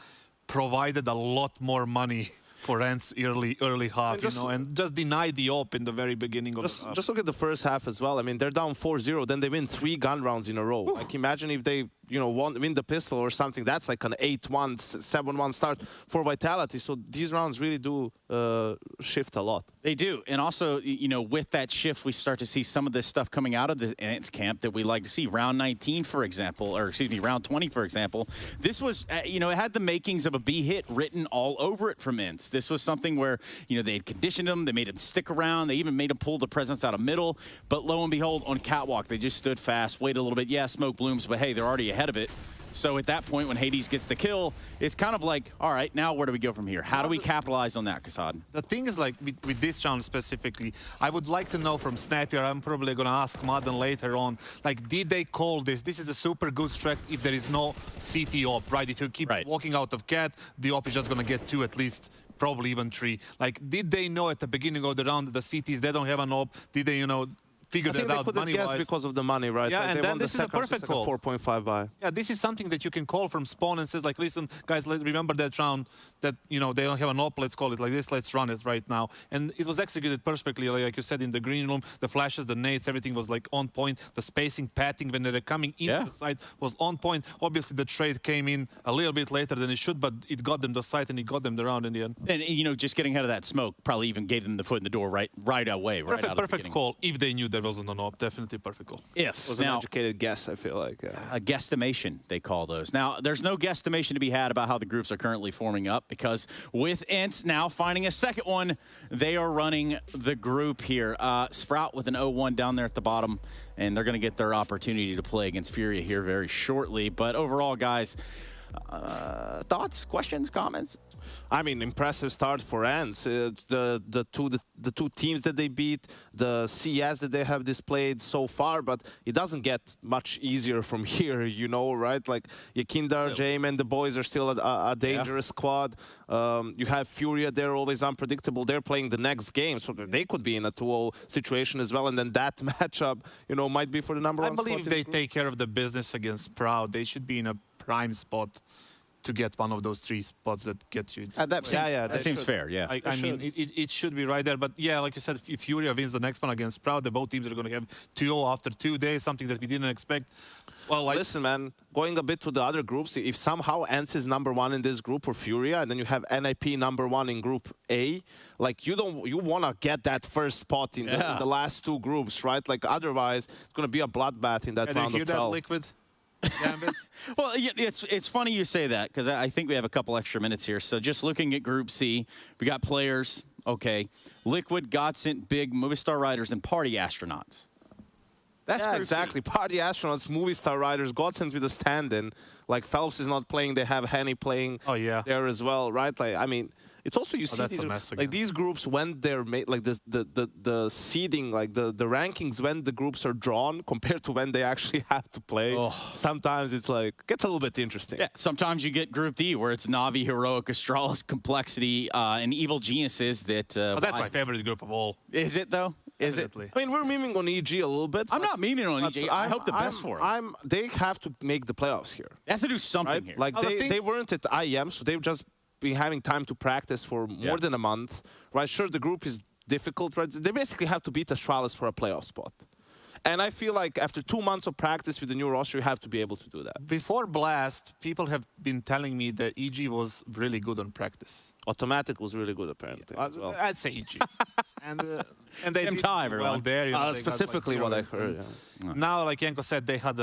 provided a lot more money for Ants early half, and just denied the op in the very beginning of the half. Just look at the first half as well. I mean, they're down 4-0, then they win 3 gun rounds in a row. Like, imagine if they, win the pistol or something. That's like an 8-1, 7-1 start for Vitality. So these rounds really do shift a lot. They do. And also, with that shift, we start to see some of this stuff coming out of the Ants camp that we like to see. Round 19, for example, or excuse me, round 20, for example. This was, it had the makings of a B hit written all over it from Ants. This was something where, they had conditioned him, they made him stick around, they even made him pull the presence out of middle. But lo and behold, on catwalk, they just stood fast, waited a little bit. Yeah, smoke blooms, but hey, they're already ahead of it. So at that point, when Hades gets the kill, it's kind of like, all right, now where do we go from here? How do we capitalize on that, Kassad? The thing is, like, with this round specifically, I would like to know from Snappier, I'm probably going to ask Madden later on, like, did they call this? This is a super good strat if there is no CT op, right? If you keep walking out of cat, the op is just going to get 2 at least, probably even 3. Like, did they know at the beginning of the round that the CTs, they don't have an op? Did they, figure I think that they out could have guessed money-wise. because of the money, right? Yeah, Like, and they then won this the is a second, perfect second call. 4.5 buy. Yeah, this is something that you can call from spawn and says like, listen, guys, remember that round that, you know, they don't have an op, let's call it like this, let's run it right now. And it was executed perfectly, like you said, in the green room, the flashes, the nades, everything was like on point. The spacing, patting when they were coming into the site was on point. Obviously, the trade came in a little bit later than it should, but it got them the site and it got them the round in the end. And, you know, just getting ahead of that smoke probably even gave them the foot in the door right away, right out of the Perfect beginning. call. If they knew there wasn't an op, definitely perfect call. If. It was Now, an educated guess, I feel like. Yeah. a guesstimation, they call those. Now, there's no guesstimation to be had about how the groups are currently forming up because with Ent now finding a second one, they are running the group here. Sprout with an 0-1 down there at the bottom, and they're going to get their opportunity to play against Furia here very shortly. But overall, guys, thoughts, questions, comments? I mean, impressive start for Ants. The two teams that they beat, the CS that they have displayed so far, but it doesn't get much easier from here, you know, right? Like Yakindar, Jame, and the boys are still a dangerous squad. You have Furia, they're always unpredictable. They're playing the next game, so they could be in a 2-0 situation as well. And then that matchup, you know, might be for the number one spot. I believe if they take care of the business against Proud, they should be in a prime spot to get one of those 3 spots that gets you. That seems fair, yeah. I mean, it should be right there. But yeah, like you said, if Furia wins the next one against Proud, the both teams are going to have 2-0 after 2 days, something that we didn't expect. Well, like, listen, man, going a bit to the other groups, if somehow Ants is number 1 in this group or Furia, and then you have NIP number 1 in Group A, like you want to get that first spot in the last 2 groups, right? Like otherwise, it's going to be a bloodbath in that round of 12. That Liquid? Well, it's funny you say that because I think we have a couple extra minutes here. So just looking at Group C, we got players, okay, Liquid, Godsent, Big, Movie Star Riders, and Party Astronauts. That's exactly. Party Astronauts, Movie Star Riders, Godsent with a stand-in. Like Phelps is not playing, they have Henny playing there as well, right? Like, I mean, it's also you see these groups when they're made, like the seeding, like the rankings when the groups are drawn compared to when they actually have to play. Sometimes it's like gets a little bit interesting. Yeah, sometimes you get Group D where it's Na'Vi, Heroic, Astralis, Complexity, and Evil Geniuses. That's my favorite group of all. Is it though? Is it? I mean, we're memeing on EG a little bit. I'm not memeing on EG. I hope the best for them. They have to make the playoffs here. They have to do something right? here. Like they weren't at IEM, so they've just been having time to practice for more than a month, right? Sure, the group is difficult, right? They basically have to beat Astralis for a playoff spot. And I feel like after 2 months of practice with the new roster, you have to be able to do that. Before Blast, people have been telling me that EG was really good on practice. Automatic was really good, apparently. As well. I'd say EG. and they did well there. You know, specifically what I heard. Now, like Yanko said, they had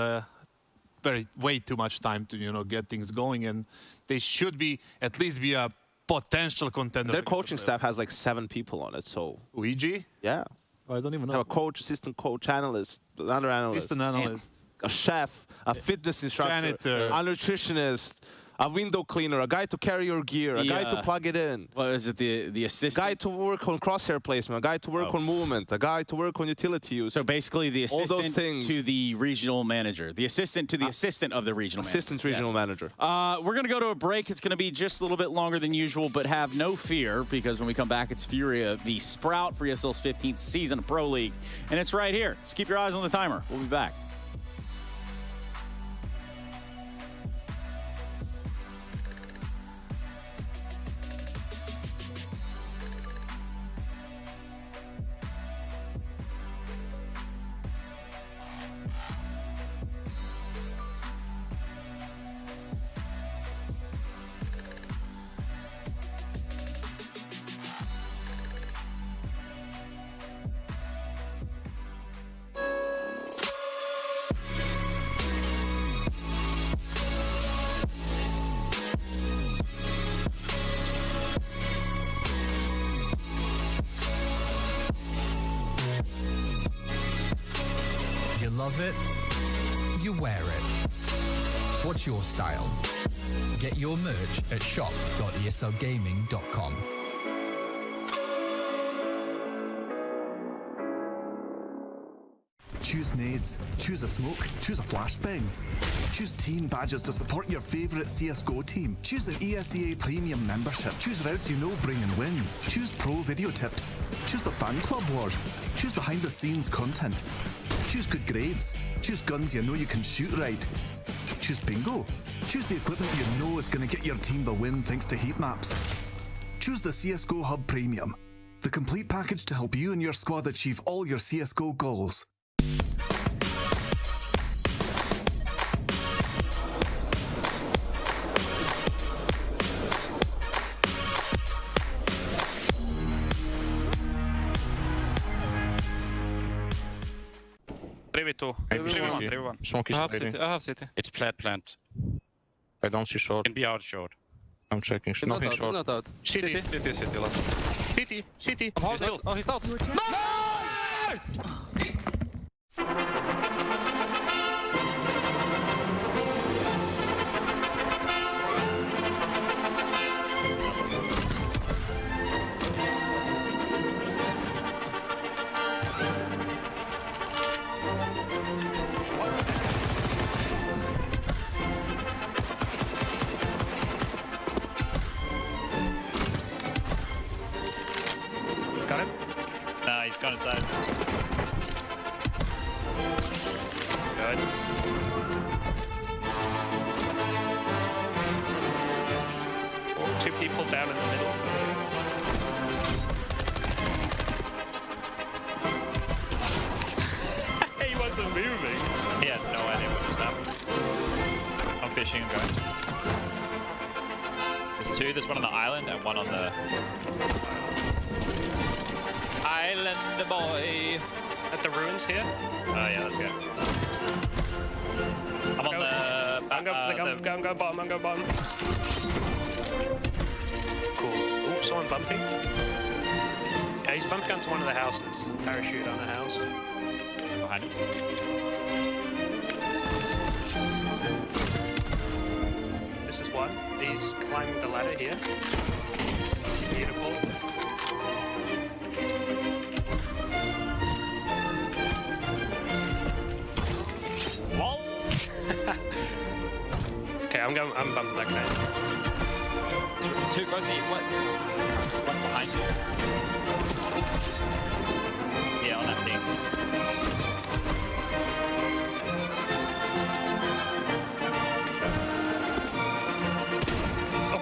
way too much time to get things going, and they should be at least be a potential contender. Their coaching staff has like 7 people on it, so. EG? Yeah. I don't even know. Have a coach, assistant coach, analyst, another analyst. Assistant analyst. A chef, a fitness instructor, janitor, a nutritionist, a window cleaner, a guy to carry your gear, a guy to plug it in. What is it, the assistant? Guy to work on crosshair placement, a guy to work on movement, a guy to work on utility use. So basically the assistant all those things. To the regional manager. The assistant to the assistant of the regional manager. Assistant regional manager. We're going to go to a break. It's going to be just a little bit longer than usual, but have no fear because when we come back, it's Furia, the Sprout for ESL's 15th season of Pro League. And it's right here. Just keep your eyes on the timer. We'll be back. You love it, you wear it. What's your style? Get your merch at shop.eslgaming.com. Choose nades, choose a smoke, choose a flashbang. Choose team badges to support your favourite CSGO team. Choose an ESEA Premium membership. Choose routes you know bring in wins. Choose pro video tips. Choose the fan club wars. Choose behind the scenes content. Choose good grades. Choose guns you know you can shoot right. Choose bingo. Choose the equipment you know is going to get your team the win thanks to heat maps. Choose the CSGO Hub Premium, the complete package to help you and your squad achieve all your CSGO goals. Smoke is ready. I have city. It's plant. I don't see short. Can be out short. I'm checking. Nothing short. Not out. City. City last. City. He's still. Oh, he's out. Got him? Nah, he's gone inside. Good. Oh, 2 people down in the middle. He wasn't moving. He had no idea what was happening. I'm fishing and going. There's 2. There's one on the island and one on the island boy. At the ruins here? Oh yeah, that's good. I'm on the... I'm going bottom, I'm going bottom. Cool. Ooh, someone bumping. Yeah, he's bumping onto one of the houses. Parachute on a house. Behind him. This is one. He's climbing the ladder here. Beautiful. Okay, I'm bumping that guy. 2 both the one behind you. Yeah, on that thing. Oh,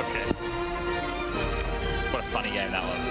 okay. What a funny game that was.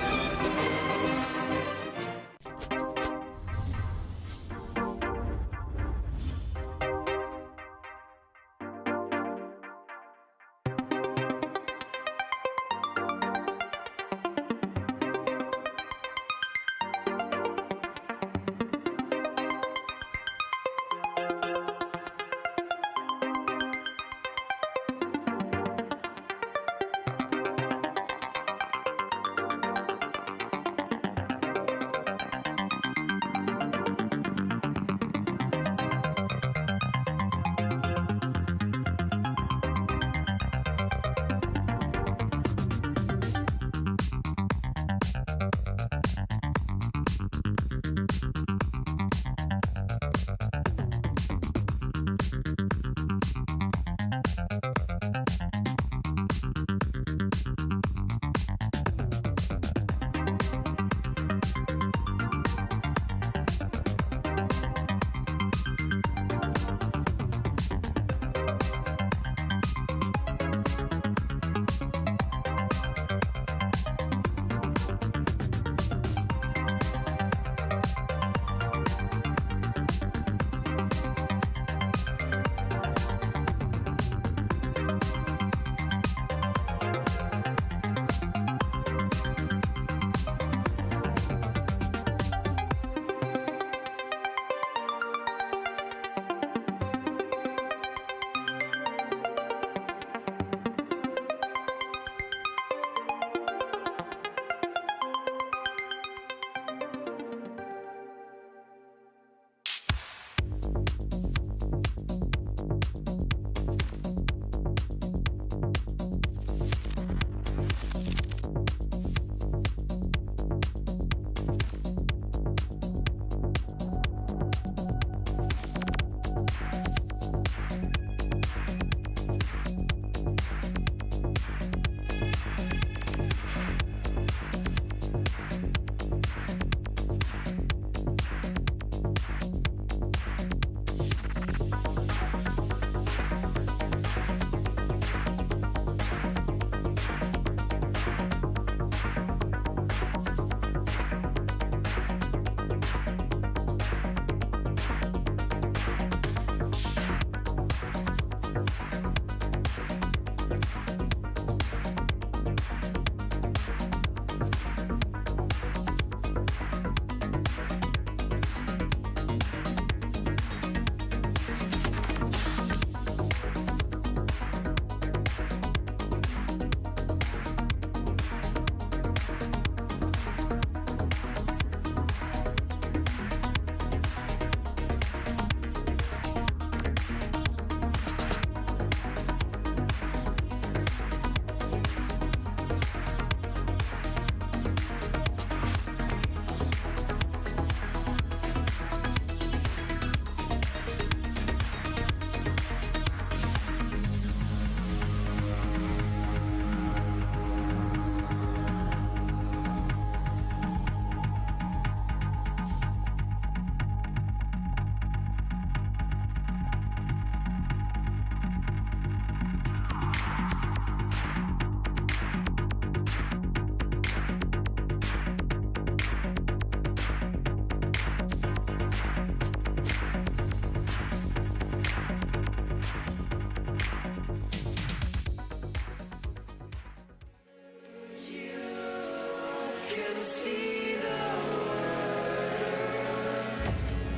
can see the world.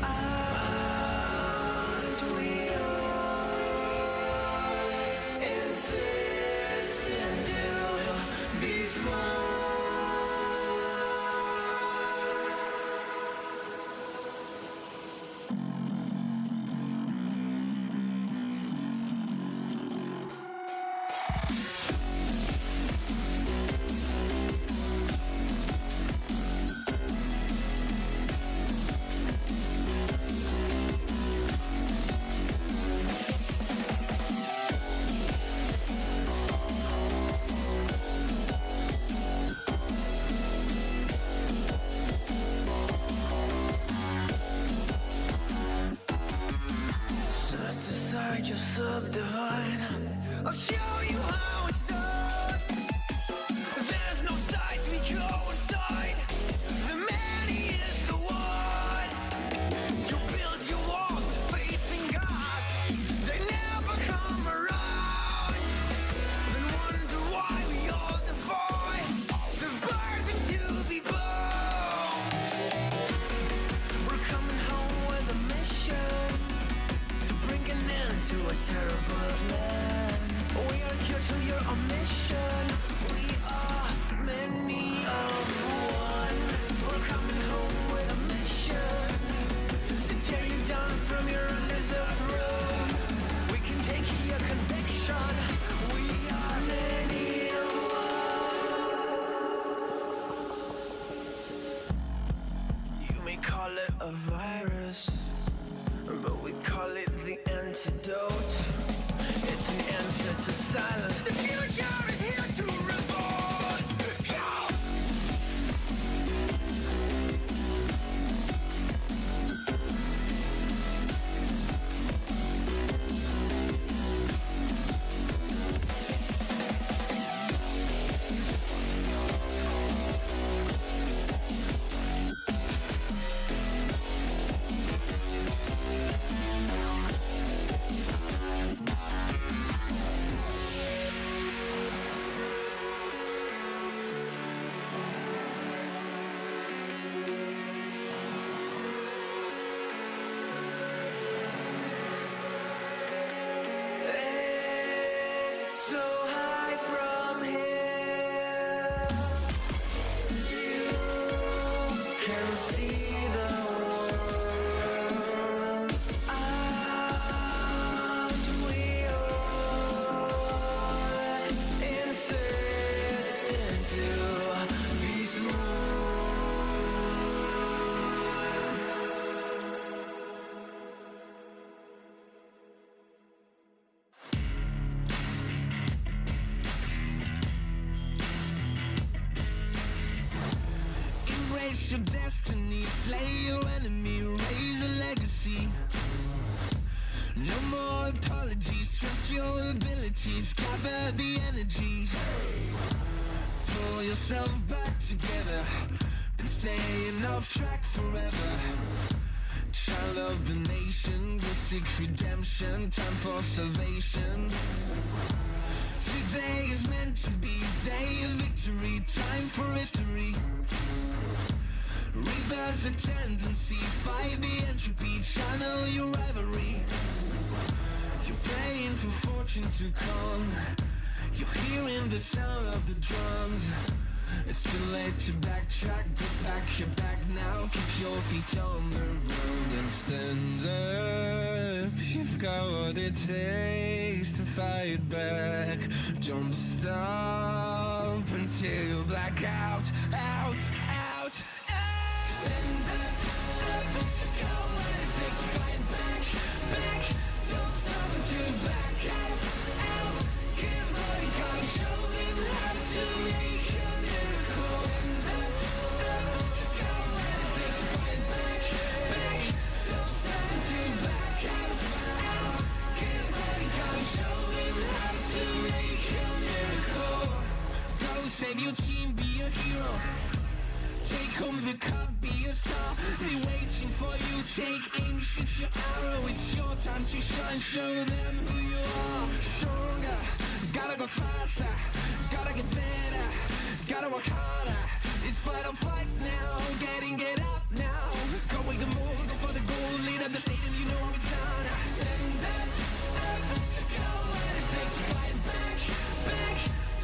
Aren't we all insistent to be small? Set aside your subdivide. I'll show you how it's done. There's no sight we go inside. The man is the one. You build your own faith in God. They never come around. Then wonder why we all defy the burden to be born. We're coming home with a mission to bring an end to a terrible land. We are here to your mission. We are many of one. We're coming home with a mission to tear you down from your lizard room. We can take your conviction. We are many of one. You may call it a virus, but we call it the antidote. It's an answer to silence. The future is here to revolt. Yeah. It's so high from here. You can see the world. Aren't we all insistent to be smooth? Erase your destiny, slay your enemy, raise a legacy. No more apologies, trust your abilities, gather the energies. Pull yourself back together and staying off track forever. Child of the nation, go seek redemption, time for salvation. Today is meant to be a day of victory, time for history. Rebel's a tendency, fight the entropy, channel your rivalry. You're praying for fortune to come. You're hearing the sound of the drums. It's too late to backtrack, get back your back now. Keep your feet on the ground and stand up. You've got what it takes to fight back. Don't stop until you black out, out, out, out. Stand up, up, you've got what it takes to fight back, back. Don't stop until you black out, out. Give all you got, show them how to make a miracle. Stand up, up, you've got what it takes to fight back, back. Don't stop until you black out, out. Give all you got, show them how to make a miracle. Go save your team, be a hero. Take home the cup, be a star. They waiting for you, take aim, shoot your arrow. It's your time to shine, show them who you are. Stronger, gotta go faster, gotta get better, gotta work harder. It's for better fight now, get up now. Go with the move, go for the goal, lead up the stadium, you know it's on. Stand up, go what it takes to fight back,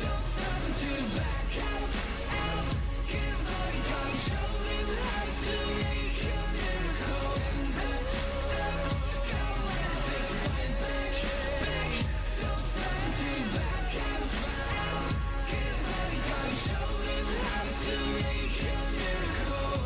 don't stop until you back out. Give all you got, show them how to make a miracle. Stand up, go what it takes to fight back, don't stop until you back out. Give all you got, show them how to make a miracle.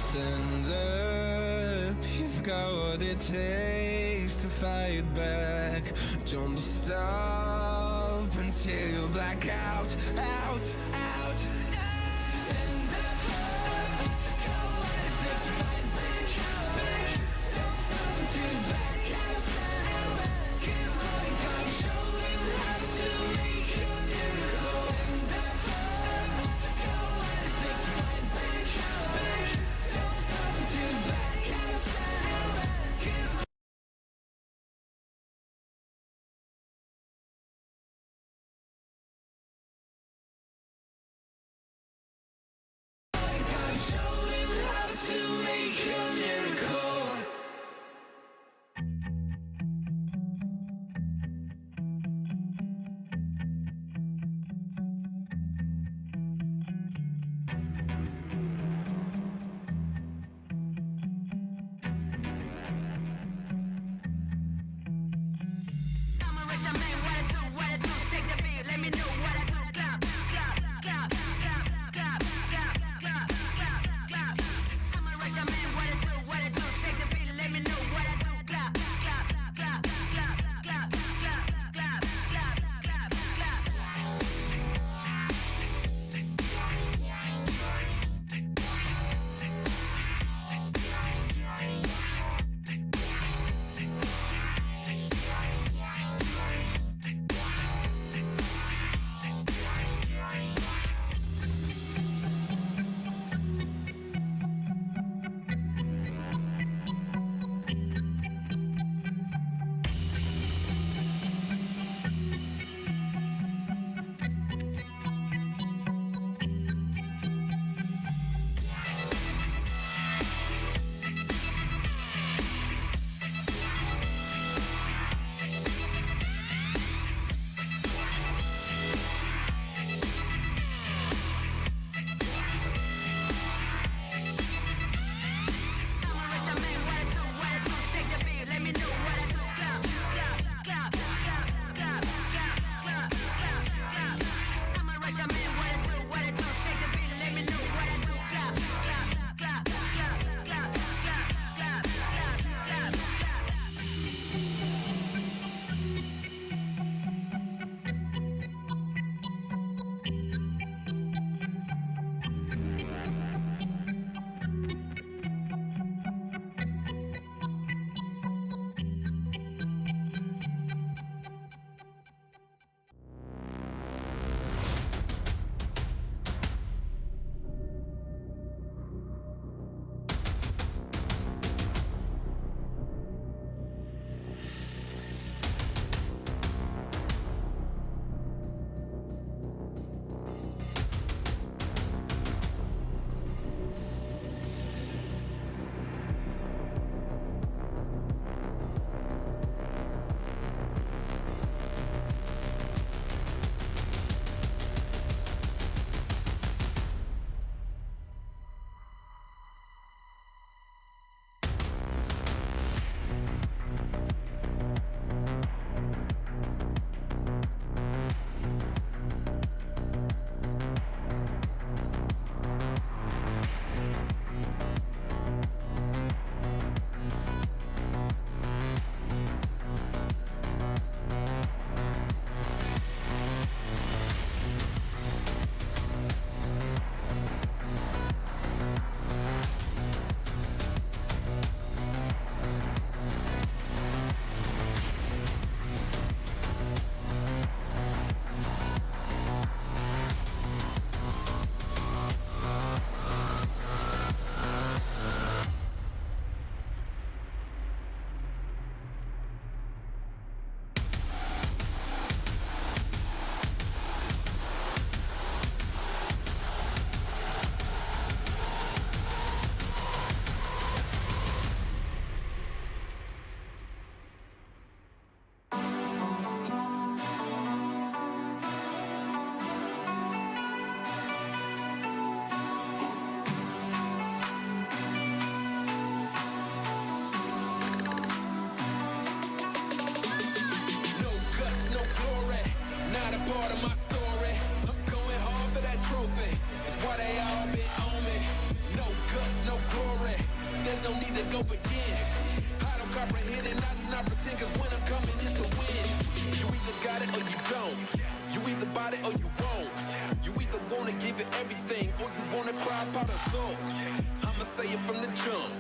Stand up, you've got what it takes to fight back. Don't stop until you black out. Stand up, got what it takes to fight back. Don't stop until you back out. Give all you got, show them how to make a miracle. Stand up, got what it takes to fight back. Don't stop until you back out. Give all you got, show them how to make a miracle. go begin? I don't comprehend and I do not pretend, cause when I'm coming is to win. You either got it or you don't. You either bought it or you won't. You either wanna give it everything or you wanna cry about a soul. I'ma say it from the jump.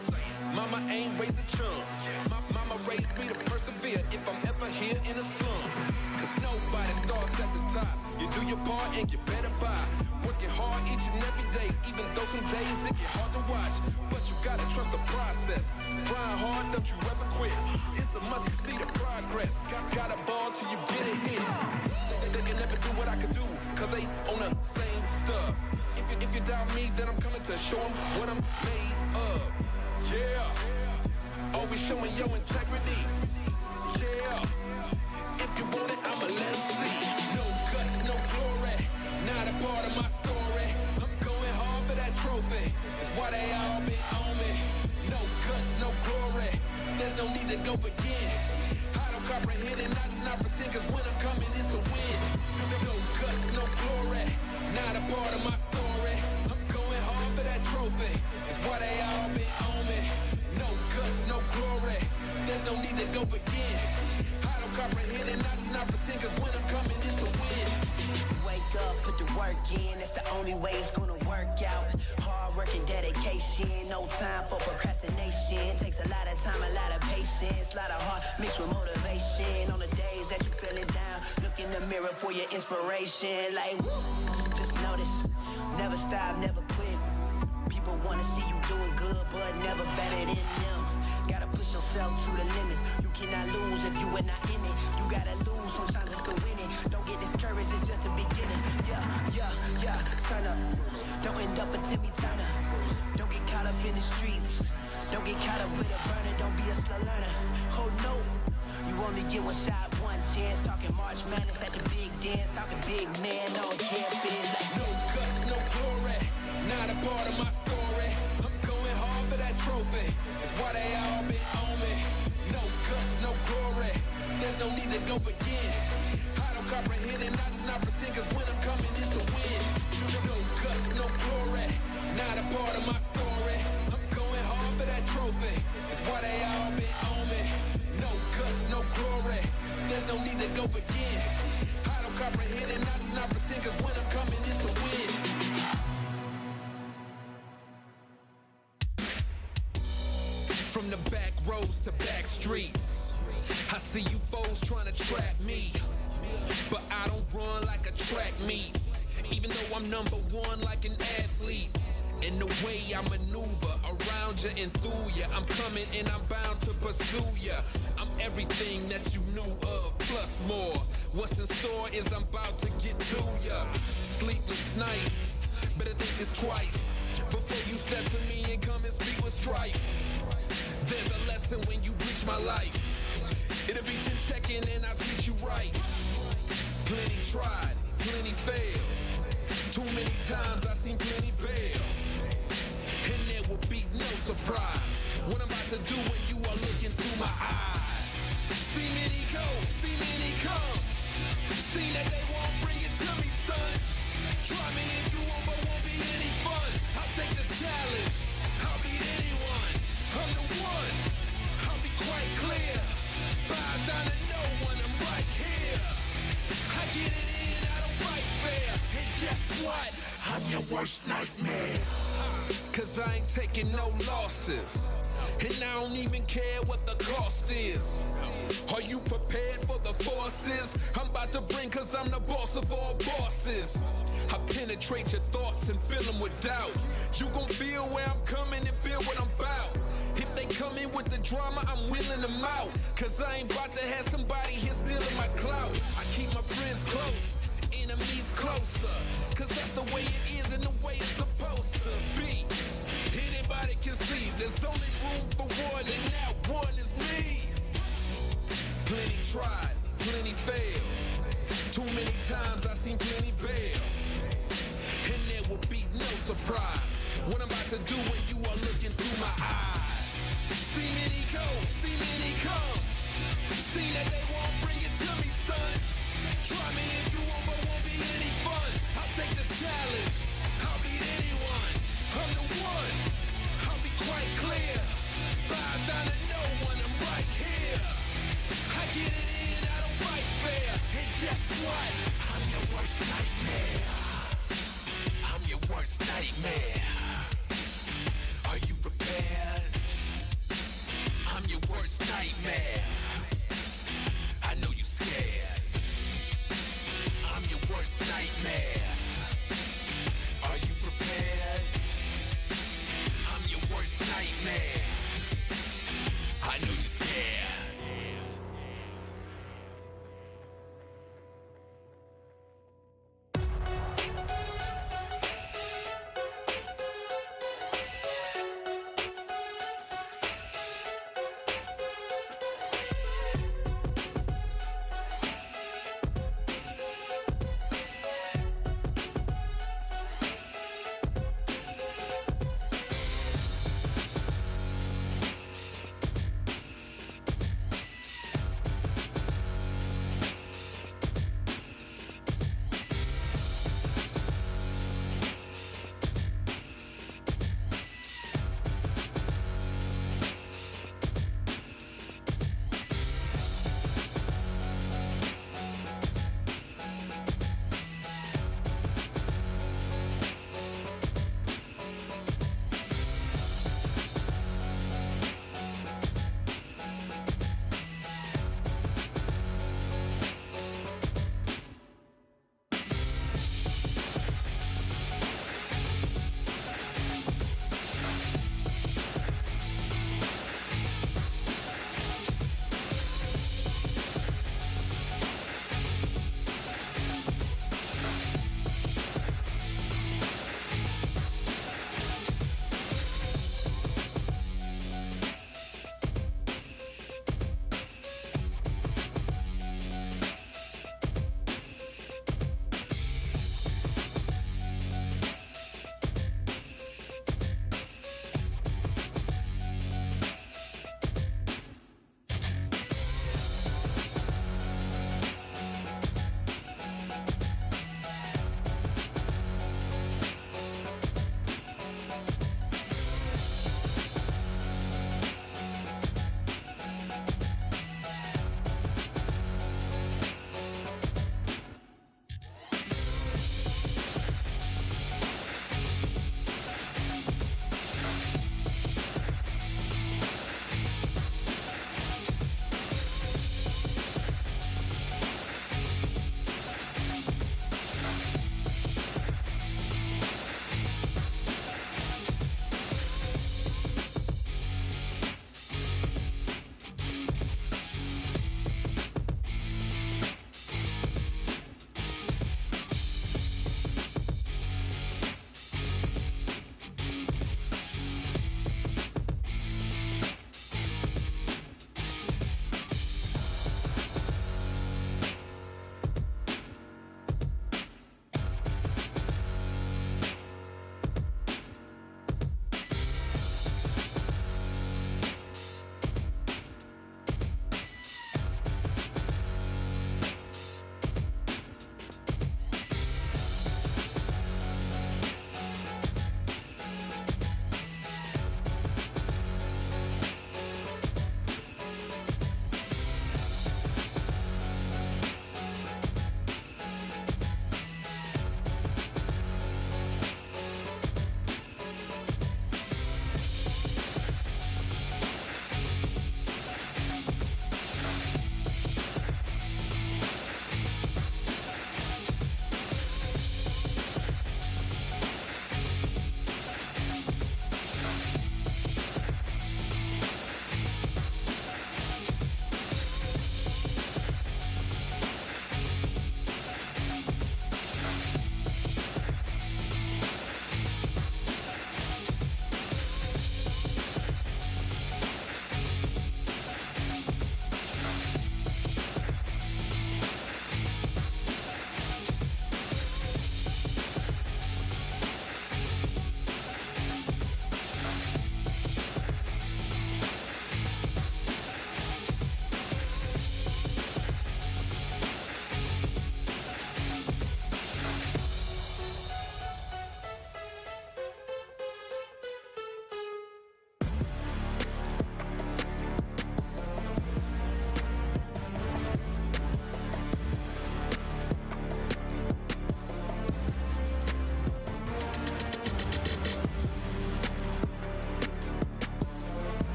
Mama ain't raised a chump. Mama raised me to persevere if I'm ever here in a slum. Cause nobody starts at the top. You do your part and you better buy. Working hard each and every day, even though some days it get hard to watch. But you gotta trust the process. Grind hard, don't you ever quit. It's a must, you see the progress. Gotta ball till you get a hit. They can never do what I can do, cause they on the same stuff. If you doubt me, then I'm coming to show them what I'm made of. Yeah, always showing your integrity. Yeah, if you want it, I'ma let them see. No guts, no glory, not a part of my story. I'm going hard for that trophy, it's why they all been on me. No guts, no glory, there's no need to go begin. I don't comprehend and I do not pretend, cause when I'm coming is to win. No guts, no glory, not a part of my story. I'm going hard for that trophy, it's why they all been on me. No guts, no glory, there's no need to go begin. I don't comprehend and I do not pretend, cause when I'm coming is to win. Wake up, put the work in, that's the only way it's gonna work out. Hard work and dedication, no time for procrastination. Takes a lot of time, a lot of patience, a lot of heart mixed with motivation. On the days that you feeling down, look in the mirror for your inspiration. Like, woo, just notice, never stop, never quit. People wanna see you doing good, but never better than them. Gotta push yourself to the limits. You cannot lose if you are not in it. You gotta lose, sometimes it's to win it. Don't get discouraged, it's just the beginning. Yeah, turn up. Don't end up a Timmy Turner. Don't get caught up in the streets. Don't get caught up with a burner, don't be a slow learner. Oh no, you only get one shot, one chance. Talking March Madness at the big dance. Talking big man, no campus. Like no guts, no glory, not a part of my story. I'm going hard for that trophy, it's why they all been on me. No guts, no glory, there's no need to go begin. I don't comprehend and I do not pretend, cause when I'm coming is to win. No guts, no glory, not a part of my story. I'm going hard for that trophy, it's why they all been on me. No guts, no glory, there's no need to go begin. I don't comprehend and I do not pretend, cause when I'm coming is to win. From the back roads to back streets, I see you foes trying to trap me, but I don't run like a track meet, even though I'm number one like an athlete. In the way I maneuver around you and through you, I'm coming and I'm bound to pursue you. I'm everything that you knew of, plus more. What's in store is I'm about to get to you. Sleepless nights, better think this twice before you step to me and come and speak with strife. There's a lesson when you reach my life. It'll be chin-checking and I'll teach you right. Plenty tried, plenty failed. Too many times I've seen plenty bail. And there will be no surprise what I'm about to do when you are looking through my eyes. See many go, see many come. See that they won't bring it to me, son. Try me if you want, but won't be any fun. I'll take the challenge, I'll beat anyone. I'm the one, I'll be quite clear. Bow down to no one, I'm right here. I get it in, I don't fight fair. And guess what? I'm your worst nightmare. Cause I ain't taking no losses, and I don't even care what the cost is. Are you prepared for the forces I'm about to bring, cause I'm the boss of all bosses. I penetrate your thoughts and fill them with doubt. You gon' feel where I'm coming and feel what I'm about. If they come in with the drama, I'm wheeling them out. Cause I ain't about to have somebody here stealing my clout. I keep my friends close, enemies closer, cause that's the way it is and the way it's supposed to be. Anybody can see there's only room for one, and that one is me. Plenty tried, plenty failed. Too many times I've seen plenty bail. And there will be no surprise what I'm about to do when you are looking through my eyes. See many go, see many come. See that they won't bring it to me, son. Try me if you want, but won't be any fun. I'll take the challenge, I'll beat anyone. I'm the one, I'll be quite clear. Bow worst nightmare. Are you prepared? I'm your worst nightmare. I know you scared. I'm your worst nightmare. Are you prepared? I'm your worst nightmare. I know you're scared.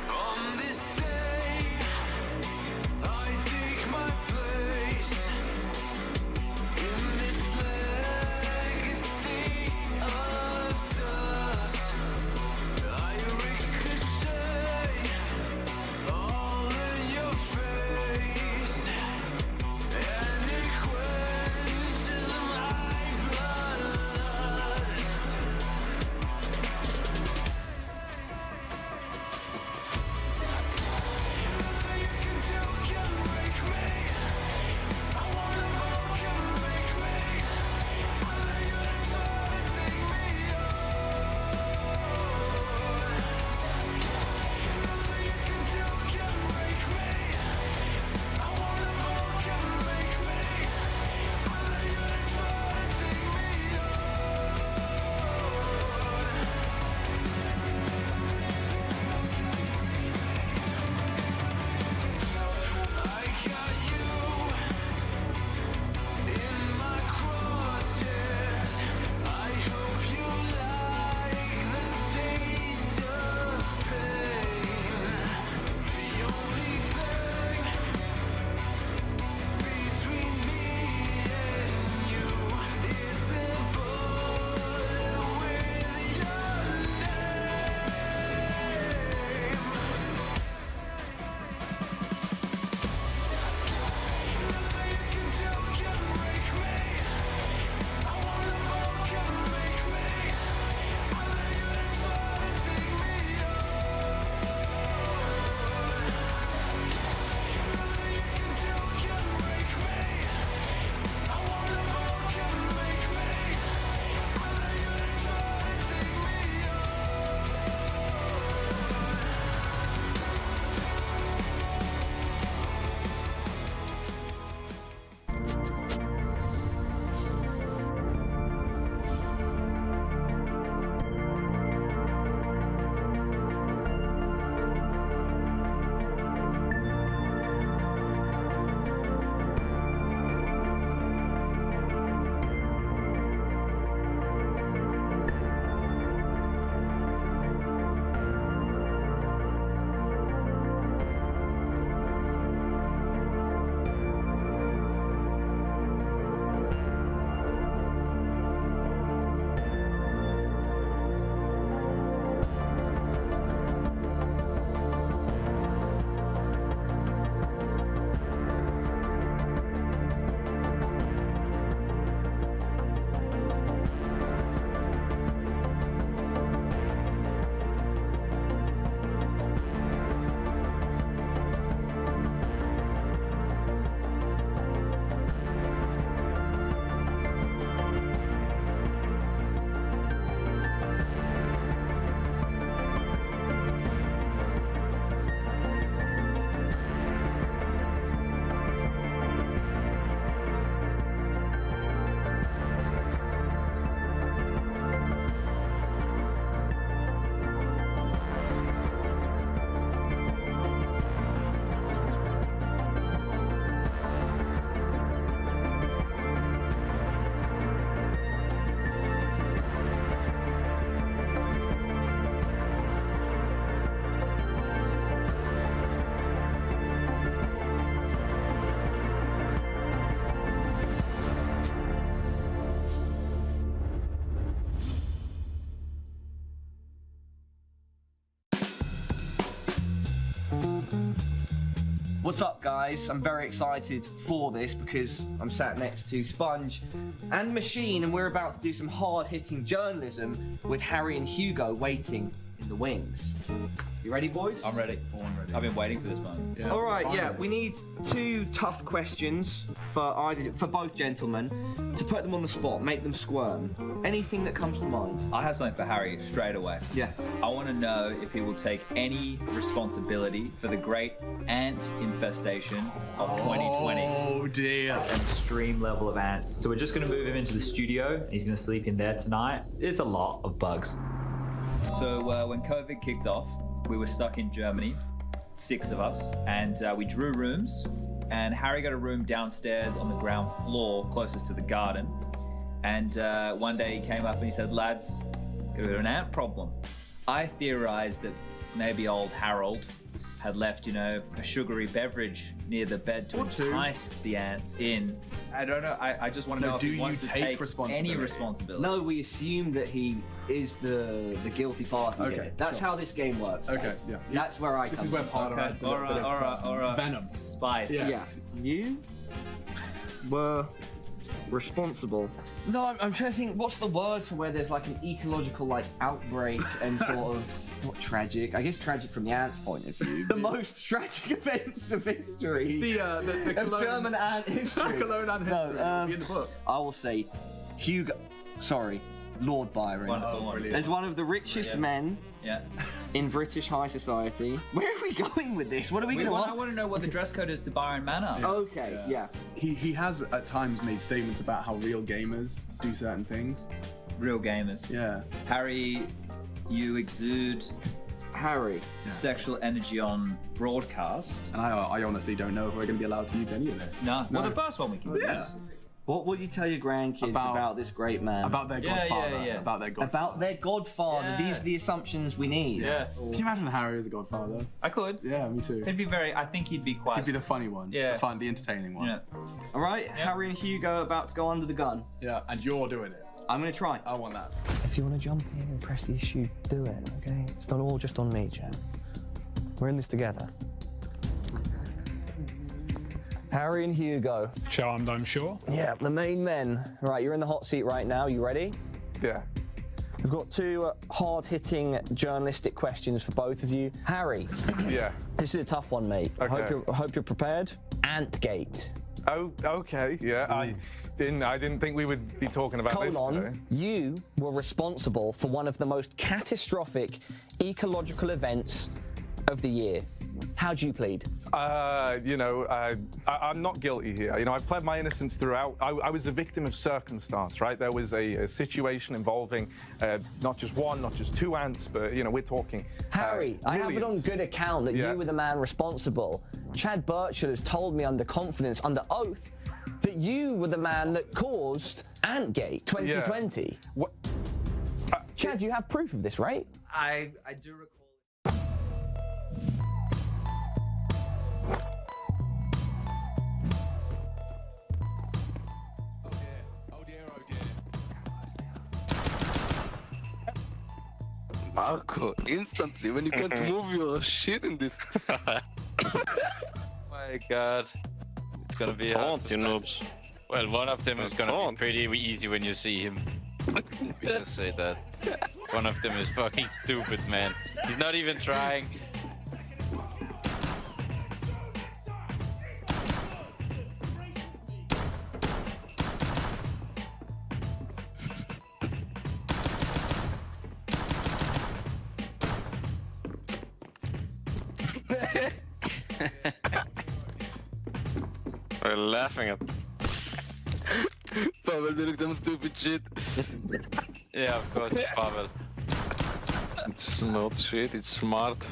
On this day, I take my place in this legacy of dust. I ricochet all in your face, and it quenches my bloodlust. What's up, guys? I'm very excited for this because I'm sat next to Sponge and Machine, and we're about to do some hard-hitting journalism with Harry and Hugo waiting in the wings. You ready, boys? I'm ready. Born ready. I've been waiting for this moment. All right, yeah. We need 2 tough questions for both gentlemen to put them on the spot, make them squirm. Anything that comes to mind. I have something for Harry straight away. Yeah. I want to know if he will take any responsibility for the great ant infestation of 2020. Oh dear. An extreme level of ants. So we're just going to move him into the studio. He's going to sleep in there tonight. There's a lot of bugs. So when COVID kicked off, we were stuck in Germany, 6 of us, and we drew rooms, and Harry got a room downstairs on the ground floor closest to the garden. And one day he came up and he said, lads, got a bit of an ant problem. I theorized that maybe old Harold had left, you know, a sugary beverage near the bed to entice the ants in. I don't know, I just want to know if he wants to take any responsibility. No, we assume that he is the guilty party. Okay, here. That's how this game works. Okay, guys. yeah. That's where I come This is where in. part of it. All right. Venom. Spice. Yeah. You were responsible. No, I'm trying to think. What's the word for where there's like an ecological like outbreak and sort of not tragic? I guess tragic from the ants' point of view. The most tragic events of history. The of Cologne, German ant history. Cologne ant history. No, in the book. I will say, Lord Byron. Wonderful. As one of the richest men in British high society. Where are we going with this? What are we going to I want to know what the dress code is to Byron Manor. Okay, yeah. He has at times made statements about how real gamers do certain things. Real gamers. Yeah. Harry, you exude sexual energy on broadcast. And I honestly don't know if we're going to be allowed to use any of this. No. Well, the first one we can use. What will you tell your grandkids about this great man? About their godfather. Yeah. About their godfather. About their godfather. Yeah. These are the assumptions we need. Yeah. Can you imagine Harry as a godfather? I could. Yeah, me too. He'd be I think he'd be quite... He'd be the funny one. Yeah. The entertaining one. Yeah. All right, Harry and Hugo about to go under the gun. Yeah, and you're doing it. I'm going to try. I want that. If you want to jump in and press the issue, do it, okay? It's not all just on me, Chad. We're in this together. Harry and Hugo. Charmed, I'm sure. Yeah, the main men. Right, you're in the hot seat right now. You ready? Yeah. We've got 2 hard-hitting journalistic questions for both of you. Harry. Yeah. This is a tough one, mate. Okay. I hope you're prepared. Antgate. Oh, okay. Yeah, I didn't think we would be talking about this today. You were responsible for one of the most catastrophic ecological events of the year. How'd you plead? I'm not guilty here. You know, I've pled my innocence throughout. I was a victim of circumstance, right? There was a situation involving not just 1, not just 2 ants, but, you know, we're talking Harry, I have it on good account that you were the man responsible. Chad Burchell has told me under confidence, under oath, that you were the man that caused Antgate 2020. What? Chad, you have proof of this, right? I do recall. Marco, instantly, when you can't move your shit in this. My god. It's gonna be hard, you noobs. Well, one of them is gonna be pretty easy when you see him. Just say that. One of them is fucking stupid, man. He's not even trying. We're laughing at Pavel doing some stupid shit. Yeah, of course, it's Pavel. It's not shit, it's smart.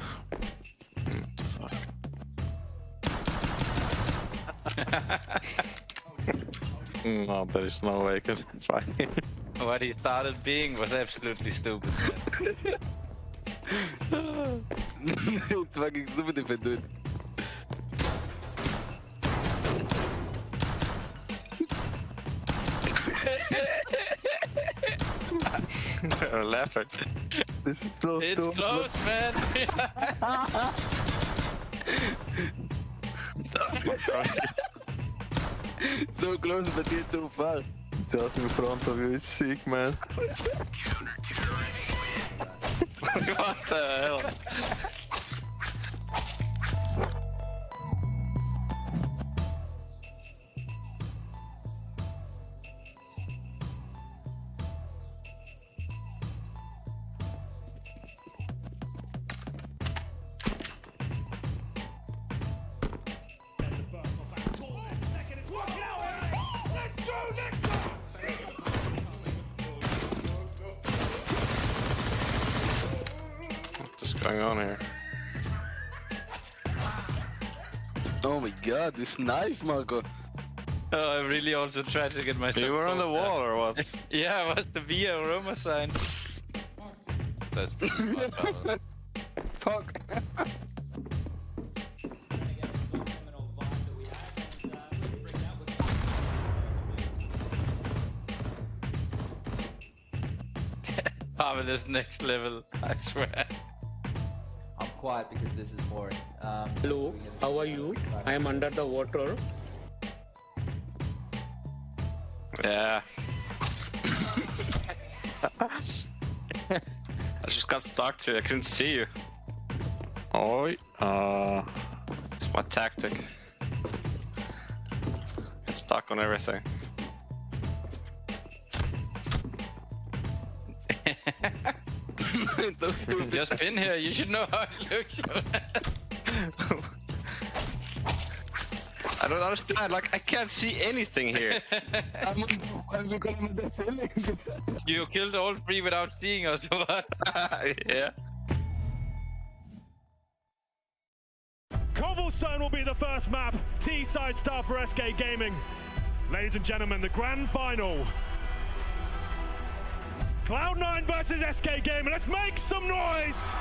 What the fuck? No, there is no way I can try. What he started being was absolutely stupid. It's fucking stupid if I do it. They're laughing. This is so It's stupid. close, man. So close, but yet so far. Just in front of you, it's sick, man. What the hell? What's going on here? Oh my god, this knife, Marco. Oh, I really also tried to get myself. You were on the wall or what? Yeah, what the Via Roma sign? That's fuck. Pavel is next level, I swear. I'm quiet because this is boring. Hello, how are you? I am under the water. Yeah. I just got stuck to you, I couldn't see you. Oi, it's my tactic. Get stuck on everything. You've just been here, you should know how it looks. I don't understand, like, I can't see anything here. You killed all three without seeing us, what? Yeah. Cobblestone will be the first map. T-side start for SK Gaming. Ladies and gentlemen, the grand final. Cloud9 versus SK Gaming. Let's make some noise!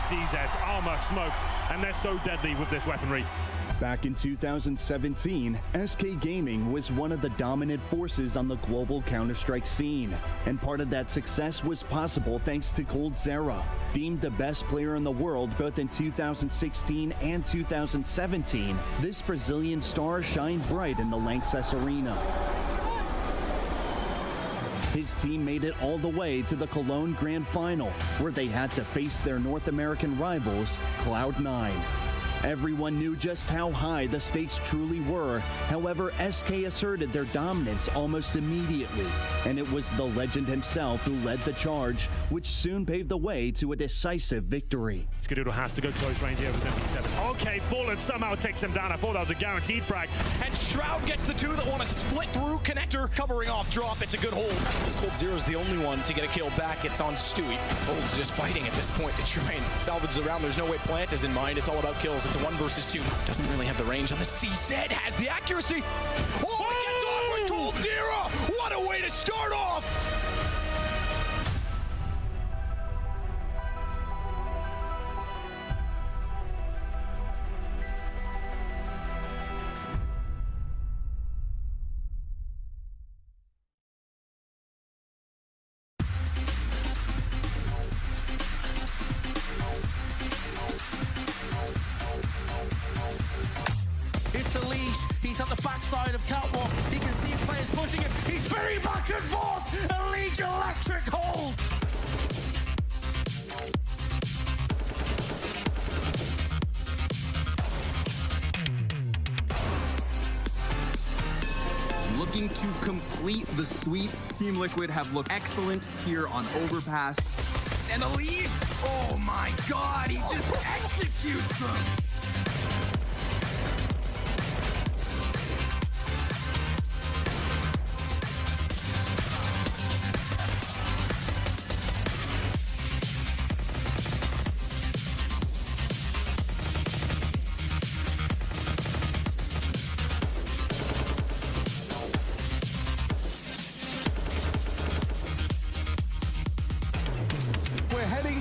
CZ, armor, smokes, and they're so deadly with this weaponry. Back in 2017, SK Gaming was one of the dominant forces on the global Counter-Strike scene, and part of that success was possible thanks to coldzera. Deemed the best player in the world both in 2016 and 2017, this Brazilian star shined bright in the Lanxess Arena. His team made it all the way to the Cologne Grand Final, where they had to face their North American rivals, Cloud9. Everyone knew just how high the stakes truly were. However, SK asserted their dominance almost immediately, and it was the legend himself who led the charge, which soon paved the way to a decisive victory. Skadoodle has to go close range here with his MP7. Okay, Fallen somehow takes him down. I thought that was a guaranteed frag. And Shroud gets the two that want to split through connector, covering off drop. It's a good hold. This coldzera is the only one to get a kill back. It's on Stewie. Cold's just fighting at this point to try and salvage the round. There's no way Plant is in mind. It's all about kills. It's a 1 versus 2. Doesn't really have the range on the CZ. Has the accuracy. Oh, it gets off with coldzera. What a way to start off. It's a leash. He's at the backside of Catwalk. He can see players pushing him. He's spinning back and forth. A leash electric hold. Looking to complete the sweep. Team Liquid have looked excellent here on Overpass. And the lead, oh my god, he just executes them.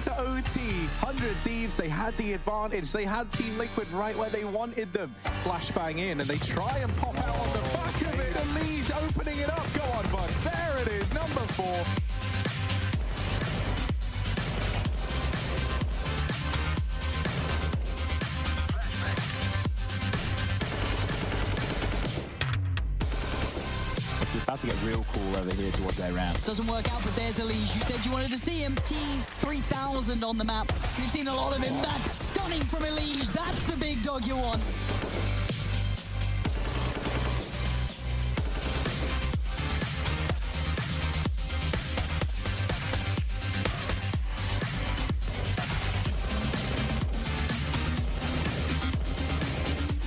To OT, 100 Thieves, they had the advantage. They had Team Liquid right where they wanted them. Flashbang in, and they try and pop out on the back of it. Elise opening it up. Go on, bud. There it is, number 4. It's about to get real cool angle over here towards their ramp. Doesn't work out, but there's Elige. You said you wanted to see him. T3000 on the map. We've seen a lot of him. That's stunning from Elige. That's the big dog you want.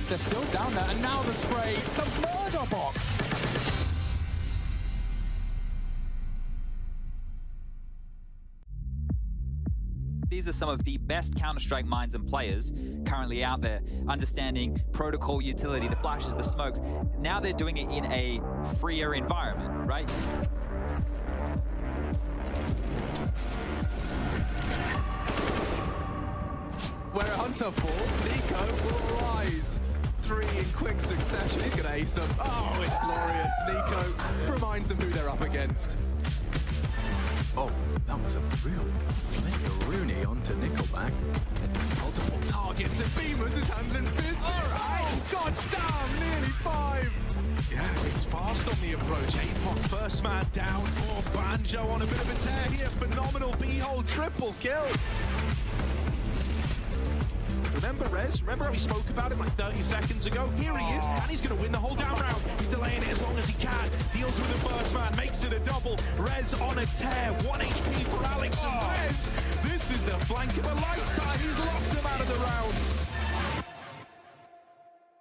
They're still down there, and now the spray, the murder box. These are some of the best Counter-Strike minds and players currently out there, understanding protocol utility, the flashes, the smokes. Now they're doing it in a freer environment, right? Where Hunter falls, Nico will rise. 3 in quick succession. He's going to ace them. Oh, it's glorious. Nico reminds them who they're up against. Oh, that was a real flicker-rooney onto Nickelback. Multiple targets and beamers, his hands in business. All right. Oh, god damn, nearly 5. Yeah, it's fast on the approach. APOC first man down. Oh, Banjo on a bit of a tear here. Phenomenal B-hole triple kill. Remember Rez? Remember how we spoke about him like 30 seconds ago? Here he is, and he's going to win the whole down round. He's delaying it as long as he can. Deals with the first man, makes it a double. Rez on a tear, 1 HP for Alex and Rez. This is the flank of a lifetime. He's locked him out of the round.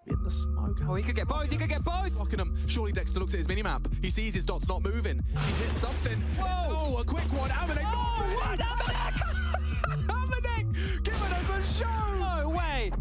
In the smoke. Oh, he could get both. He could get both. Locking him. Surely Dexter looks at his minimap. He sees his dots not moving. He's hit something. Whoa! Oh, a quick one. Amanek. Oh, what? Amanek! Amanek! Giving us a show! No way!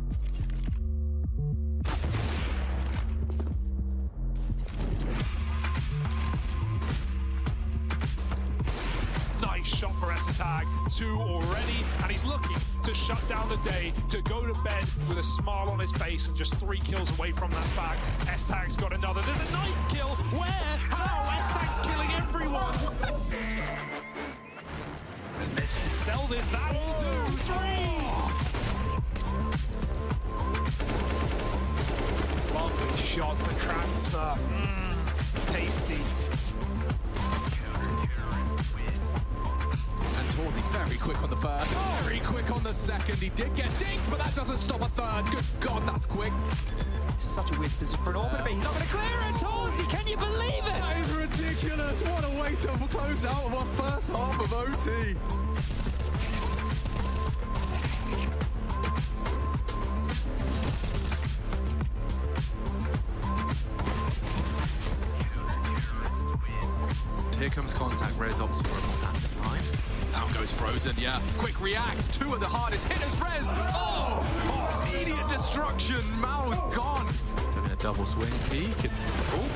Nice shot for Esatag, 2 already, and he's looking to shut down the day, to go to bed with a smile on his face and just 3 kills away from that fact. Esatag's got another. There's a knife kill. Where? How? Esatag's killing everyone. Unless he can sell this, that will do. 3! Lovely shots, the transfer. Tasty. And Torzy very quick on the first, very quick on the second. He did get dinged, but that doesn't stop a third. Good God, that's quick. This is such a weird position for an orbiter, but he's not going to clear it. Torzy, can you believe it? That is ridiculous. What a way to close out of our first half of OT. Here comes contact, Rez opts for a passive line. Down goes Frozen, yeah. Quick react, 2 of the hardest hitters, Rez! Oh! Immediate destruction, Mao's gone. Doing a double swing peek, and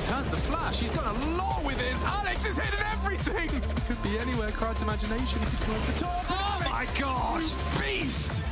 turns the flash. He's done a lot with this. Alex is hitting everything! Could be anywhere, Crowd's imagination. He could go over the top. Oh my God! Beast!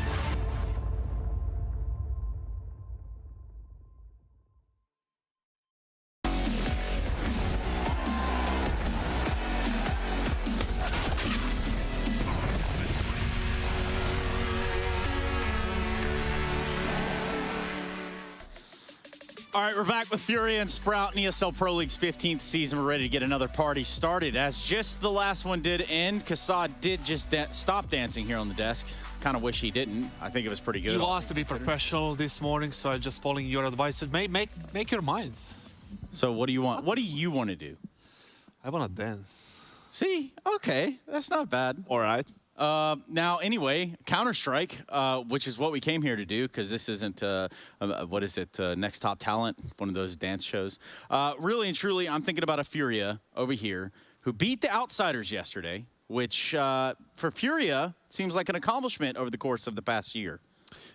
All right, we're back with Fury and Sprout in ESL Pro League's 15th season. We're ready to get another party started. As just the last one did end, Kassad did just stop dancing here on the desk. Kind of wish he didn't. I think it was pretty good. You lost to be professional this morning, so I'm just following your advice. Make your minds. So what do you want? What do you want to do? I want to dance. See? Okay. That's not bad. All right. Now, anyway, Counter-Strike, which is what we came here to do, because this isn't, what is it, Next Top Talent, one of those dance shows. Really and truly, I'm thinking about a Furia over here who beat the Outsiders yesterday, which for Furia seems like an accomplishment over the course of the past year.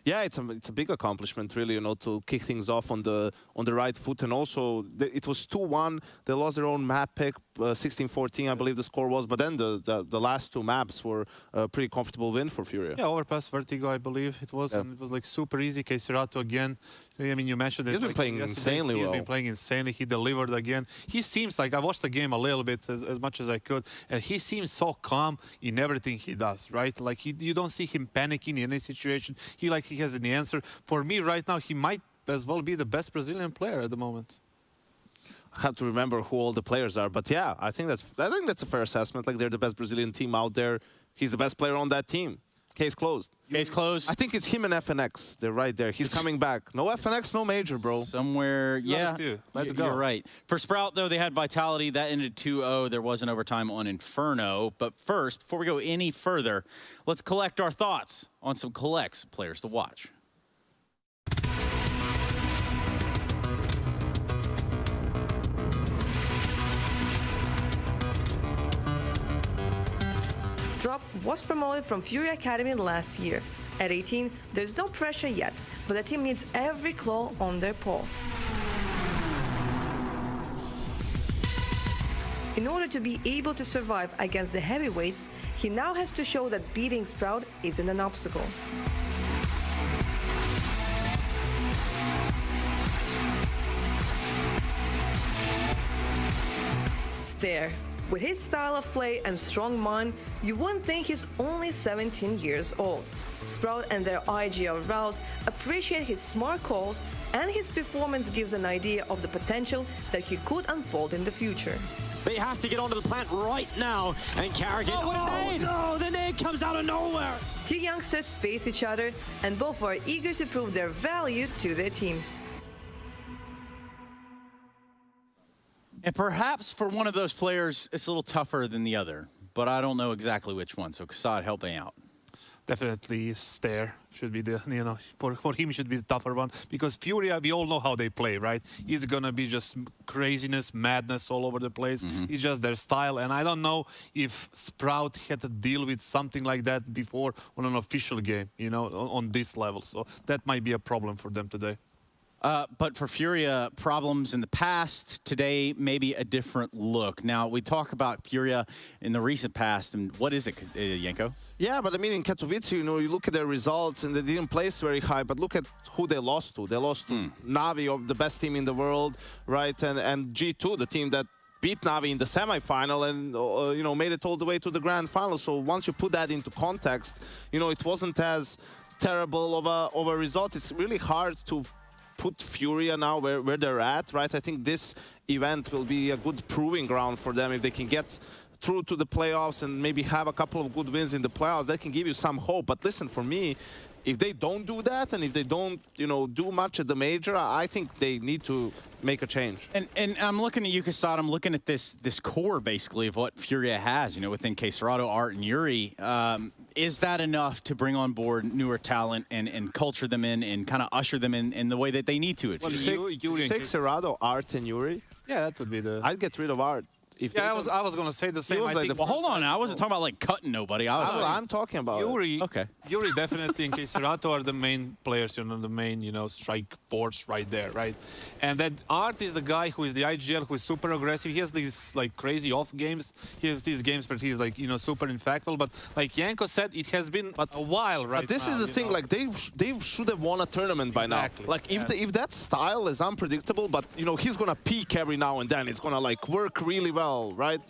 Yeah, it's a big accomplishment, really, to kick things off on the right foot, and also it was 2-1. They lost their own map pick, 16-14, I believe the score was, but then the last 2 maps were a pretty comfortable win for Furia. Yeah, overpass Vertigo, I believe it was, and it was like super easy. Keiserato again. I mean, you mentioned it. He's been playing insanely well. He's been playing insanely. He delivered again. He seems like, I watched the game a little bit, as much as I could, and he seems so calm in everything he does, right? Like, you don't see him panicking in any situation. He has the answer. For me, right now, he might as well be the best Brazilian player at the moment. I have to remember who all the players are. But yeah, I think that's a fair assessment. Like, they're the best Brazilian team out there. He's the best player on that team. Case closed. Case closed. I think it's him and FNX. They're right there. He's coming back. No FNX, no major, bro. Somewhere, yeah. Let's go. You're right. For Sprout, though, they had Vitality. That ended 2-0. There was an overtime on Inferno. But first, before we go any further, let's collect our thoughts on some collects players to watch. Drop was promoted from Fury Academy last year. At 18, there's no pressure yet, but the team needs every claw on their paw. In order to be able to survive against the heavyweights, he now has to show that beating Sprout isn't an obstacle. Stare. With his style of play and strong mind, you wouldn't think he's only 17 years old. Sprout and their IGL routes appreciate his smart calls, and his performance gives an idea of the potential that he could unfold in the future. They have to get onto the plant right now, and Carrigan. Oh no, the nade comes out of nowhere! Two youngsters face each other, and both are eager to prove their value to their teams. And perhaps for one of those players, it's a little tougher than the other, but I don't know exactly which one. So Kassad, help me out. Definitely Stare should be the, you know, for him should be the tougher one, because Furia, we all know how they play, right? It's gonna be just craziness, madness all over the place. It's just their style, and I don't know if Sprout had to deal with something like that before on an official game, you know, on this level. So that might be a problem for them today. But for Furia, problems in the past, today maybe a different look. Now, we talk about Furia in the recent past, and what is it, Yanko? Yeah, but I mean, in Katowice, you know, you look at their results, and they didn't place very high, but look at who they lost to. They lost to Navi, the best team in the world, right? And G2, the team that beat Navi in the semifinal and, you know, made it all the way to the grand final. So once you put that into context, you know, it wasn't as terrible of a result. It's really hard to put Furia now where they're at, right? I think this event will be a good proving ground for them if they can get through to the playoffs and maybe have a couple of good wins in the playoffs. That can give you some hope. But listen, for me, if they don't do that and if they don't, you know, do much at the major, I think they need to make a change. And I'm looking at you, Kassad. I'm looking at this core, basically, of what Furia has, you know, within Serato, Art, and Yuri. Is that enough to bring on board newer talent and culture them in and kind of usher them in the way that they need to? Well, you say Serato, Art, and Yuri? Yeah, that would be the... I'd get rid of Art. Yeah, I was going to say the same. Well, hold on. I wasn't talking about, like, cutting nobody. I'm talking about Yuri. Okay. Yuri definitely and Serato are the main players, you know, the main, you know, strike force right there, right? And then Art is the guy who is the IGL, who is super aggressive. He has these, like, crazy off games. He has these games where he's, like, you know, super impactful. But like Yanko said, it has been a while, right? But this is the thing, like, they should have won a tournament by now. Like, if that style is unpredictable, but, you know, he's going to peak every now and then. It's going to, like, work really well, right?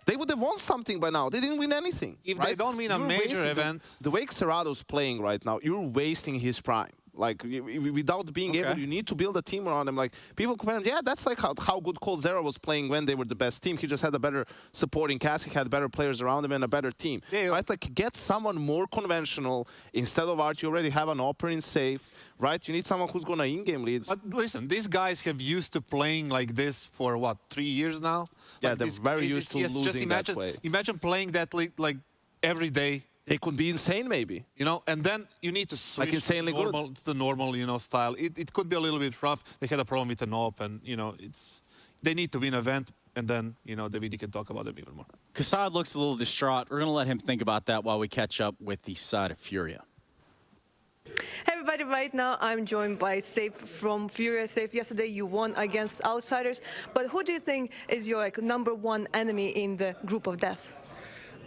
They would have won something by now. They didn't win anything. If they don't win a major event. The way Serato's playing right now, you're wasting his prime. Like, without being able, you need to build a team around him. Like, people compare, yeah, that's like how good Cold Zero was playing when they were the best team. He just had a better supporting cast. He had better players around him and a better team. Yeah, right? Like, get someone more conventional. Instead of Art, you already have an opening safe, right? You need someone who's going to in-game lead. But listen, these guys have used to playing like this for, what, 3 years now? Yeah, like they're very used to losing that way. Imagine playing that like every day. They could be insane, maybe. You know, and then you need to switch to the normal, you know, style. It could be a little bit rough. They had a problem with an op, and, you know, they need to win an event, and then, you know, Davide can talk about them even more. Kassad looks a little distraught. We're going to let him think about that while we catch up with the side of Furia. Hey everybody, right now I'm joined by Safe from Furia. Safe, yesterday you won against Outsiders, but who do you think is your #1 enemy in the group of death?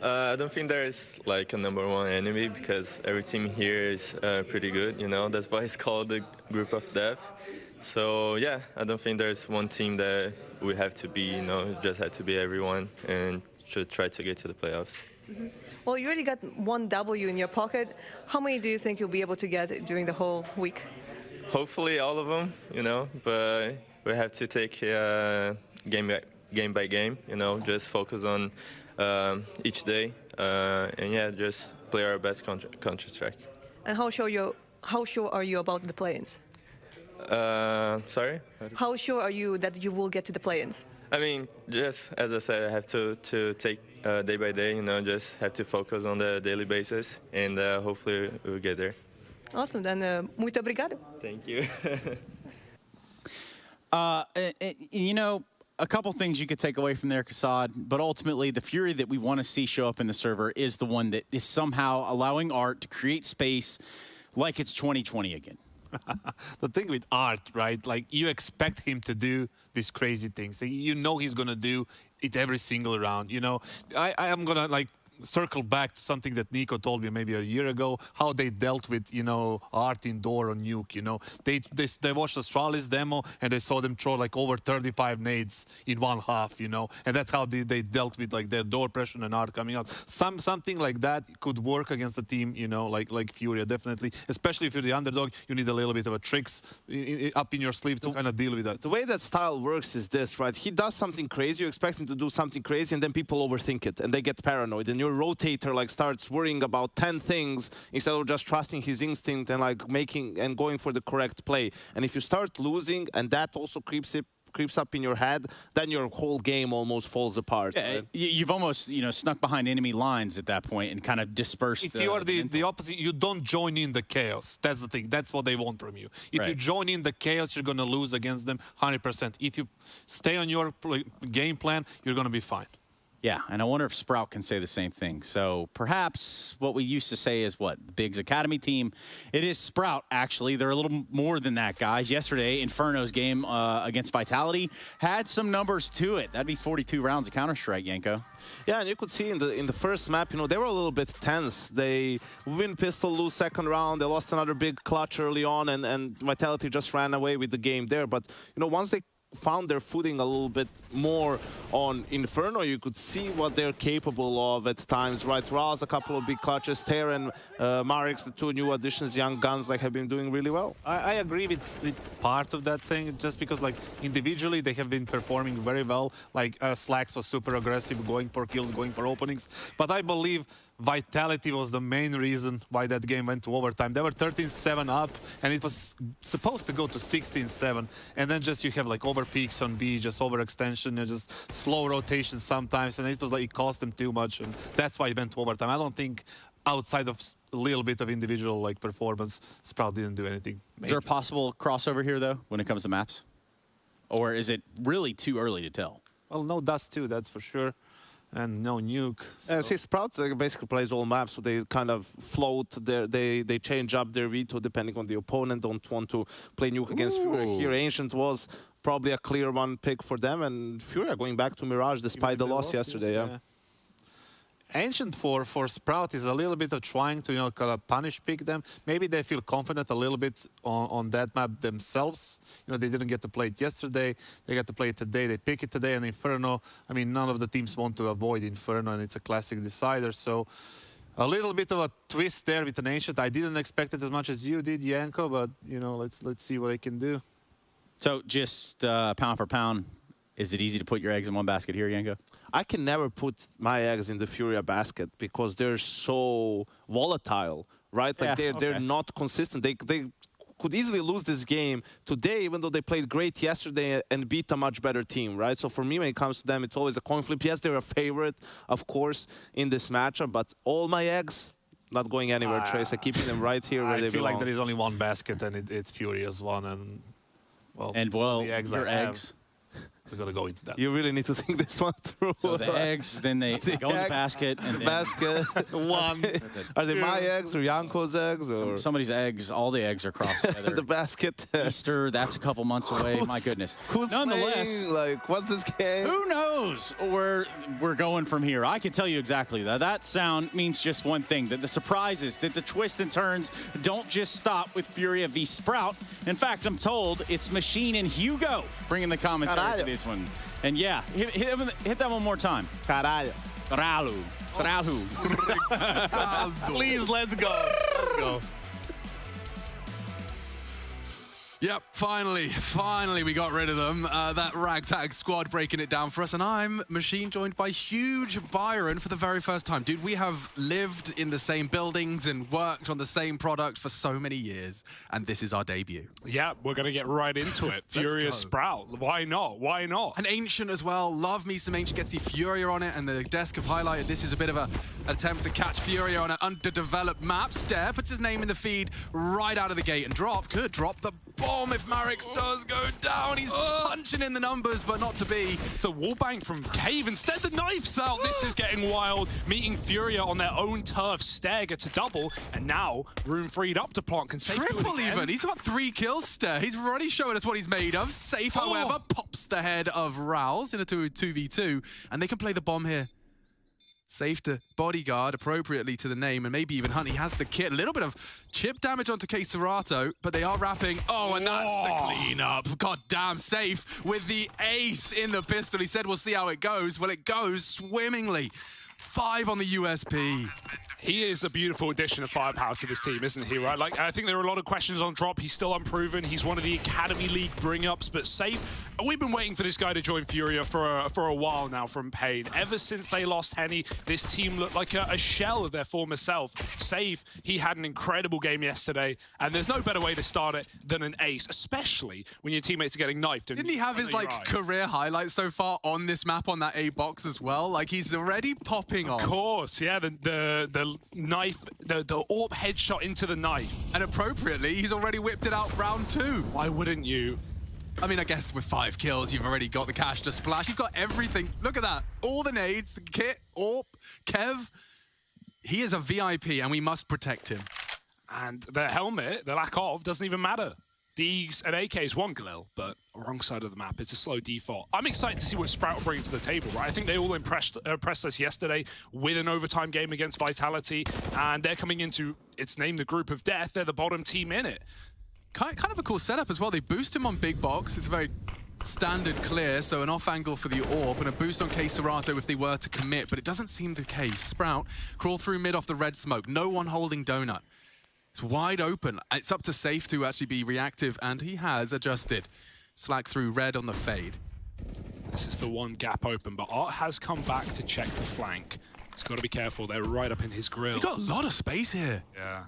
I don't think there is like a #1 enemy, because every team here is pretty good, you know. That's why it's called the group of death. So yeah, I don't think there's one team that we have to be, you know, just have to be everyone and should try to get to the playoffs. Well, you already got 1 W in your pocket. How many do you think you'll be able to get during the whole week? Hopefully all of them, you know, but we have to take game by game. You know, just focus on each day, and yeah, just play our best Counter-Strike. And how sure are you about the play-ins? Sorry? How sure are you that you will get to the play-ins? I mean, just as I said, I have to take day by day, you know, just have to focus on the daily basis, and hopefully we'll get there. Awesome, then muito obrigado. Thank you. You know, a couple things you could take away from there, Kassad, but ultimately the Fury that we want to see show up in the server is the one that is somehow allowing Art to create space like it's 2020 again. The thing with Art, right? Like, you expect him to do these crazy things. You know he's going to do it every single round. You know, I am going to, like, circle back to something that Nico told me maybe a year ago, how they dealt with, you know, Art indoor on Nuke, you know. They watched Astralis demo and they saw them throw like over 35 nades in one half, you know, and that's how they dealt with like their door pressure and Art coming out. Something like that could work against a team, you know, like Furia, definitely. Especially if you're the underdog, you need a little bit of a tricks up in your sleeve to kind of deal with that. The way that style works is this, right? He does something crazy, you expect him to do something crazy, and then people overthink it and they get paranoid, and your rotator like starts worrying about 10 things instead of just trusting his instinct and like making and going for the correct play. And if you start losing and that also creeps up in your head, then your whole game almost falls apart. Yeah, right? You've almost, you know, snuck behind enemy lines at that point and kind of dispersed. If you are the opposite, you don't join in the chaos. That's the thing. That's what they want from you. If you join in the chaos, you're going to lose against them 100%. If you stay on your game plan, you're going to be fine. Yeah, and I wonder if Sprout can say the same thing. So perhaps what we used to say is what? The Biggs Academy team. It is Sprout, actually. They're a little more than that, guys. Yesterday, Inferno's game against Vitality had some numbers to it. That'd be 42 rounds of Counter-Strike, Yanko. Yeah, and you could see in the first map, you know, they were a little bit tense. They win pistol, lose second round. They lost another big clutch early on, and Vitality just ran away with the game there. But, you know, once they found their footing a little bit more on Inferno, you could see what they're capable of at times, right? Raz, a couple of big clutches, Ter and Marix, the two new additions, young guns, like have been doing really well. I agree with part of that thing, just because like individually they have been performing very well. Like Slacks was super aggressive, going for kills, going for openings. But I believe Vitality was the main reason why that game went to overtime. They were 13-7 up, and it was supposed to go to 16-7. And then just you have like over peaks on B, just overextension, and just slow rotation sometimes. And it was like it cost them too much, and that's why it went to overtime. I don't think outside of a little bit of individual like performance, Sprout didn't do anything major. Is there a possible crossover here though when it comes to maps? Or is it really too early to tell? Well, no Dust 2, that's for sure. And no Nuke. So. See, Sprout basically plays all maps, so they kind of float. They change up their veto depending on the opponent. Don't want to play Nuke against Fury. Here, Ancient was probably a clear one pick for them, and Fury are going back to Mirage despite the loss yesterday. Yeah. Ancient for Sprout is a little bit of trying to, you know, kind of punish pick them. Maybe they feel confident a little bit on that map themselves. You know, they didn't get to play it yesterday. They got to play it today. They pick it today. And Inferno, I mean, none of the teams want to avoid Inferno, and it's a classic decider. So a little bit of a twist there with an Ancient. I didn't expect it as much as you did, Yanko, but, you know, let's see what they can do. So just pound for pound, is it easy to put your eggs in one basket here, Yanko? I can never put my eggs in the Furia basket because they're so volatile, right? Like they're not consistent. They could easily lose this game today, even though they played great yesterday and beat a much better team, right? So for me, when it comes to them, it's always a coin flip. Yes, they're a favorite, of course, in this matchup, but all my eggs not going anywhere, Trace. I'm keeping them right here where they belong. I feel like there is only one basket, and it's Furia's one, and well, the eggs your eggs. We're going to go into that. You really need to think this one through. So the eggs, then they go in the basket. And the basket. One. Are they my eggs or Yanko's eggs? Or somebody's eggs. All the eggs are crossed together. The basket. Easter, that's a couple months away. My goodness. Nonetheless, playing? Like, what's this game? Who knows where we're going from here? I can tell you exactly that. That sound means just one thing, that the surprises, that the twists and turns don't just stop with Furia v Sprout. In fact, I'm told it's Machine and Hugo bringing the commentary for this one. And yeah, hit that one more time. Caralho. Please, let's go. Let's go. Yep, finally we got rid of them. That ragtag squad breaking it down for us, and I'm machine joined by huge Byron for the very first time. Dude, we have lived in the same buildings and worked on the same product for so many years, and this is our debut. Yeah, we're going to get right into it. Furious Sprout. Why not? Why not? An Ancient as well. Love me some Ancient. Gets the Furia on it, and the desk have highlighted this is a bit of an attempt to catch Furia on an underdeveloped map. Stare puts his name in the feed right out of the gate, and could drop the bomb if Marix does go down. He's punching in the numbers, but not to be. It's the wallbang from Cave. Instead, the knife's out. This is getting wild. Meeting Furia on their own turf. Stare gets a double, and now room freed up to plant. Can Safe triple even. He's got 3 kills, Stare. He's already showing us what he's made of. Safe, however, pops the head of Rouse in a 2v2, and they can play the bomb here. Safe to bodyguard appropriately to the name, and maybe even Hunt. He has the kit. A little bit of chip damage onto Serato, but they are wrapping. Oh, and that's the cleanup. God damn, Safe with the ace in the pistol. He said, we'll see how it goes. Well, it goes swimmingly. 5 on the USP. He is a beautiful addition of firepower to this team, isn't he, right? Like, I think there are a lot of questions on Drop. He's still unproven. He's one of the Academy League bring-ups, but Safe, we've been waiting for this guy to join Furia for a while now from Pain. Ever since they lost Henny, this team looked like a shell of their former self. Safe, he had an incredible game yesterday, and there's no better way to start it than an ace, especially when your teammates are getting knifed. Didn't he have his, career highlights so far on this map on that A box as well? Like, he's already popping off. Of course, yeah, the knife, the AWP headshot into the knife. And appropriately, he's already whipped it out round 2. Why wouldn't you? I mean, I guess with 5 kills, you've already got the cash to splash. He's got everything. Look at that. All the nades, the kit, AWP, Kev. He is a VIP, and we must protect him. And the helmet, the lack of, doesn't even matter. Deegs and AKs one Galil, but wrong side of the map. It's a slow default. I'm excited to see what Sprout will bring to the table, right? I think they all impressed us yesterday with an overtime game against Vitality, and they're coming into, it's named the Group of Death. They're the bottom team in it. Kind of a cool setup as well. They boost him on big box. It's a very standard clear, so an off angle for the AWP and a boost on Serato if they were to commit, but it doesn't seem the case. Sprout crawl through mid off the red smoke. No one holding Donut. It's wide open. It's up to Safe to actually be reactive, and he has adjusted. Slack through red on the fade. This is the one gap open, but Art has come back to check the flank. He's got to be careful. They're right up in his grill. He got a lot of space here. Yeah.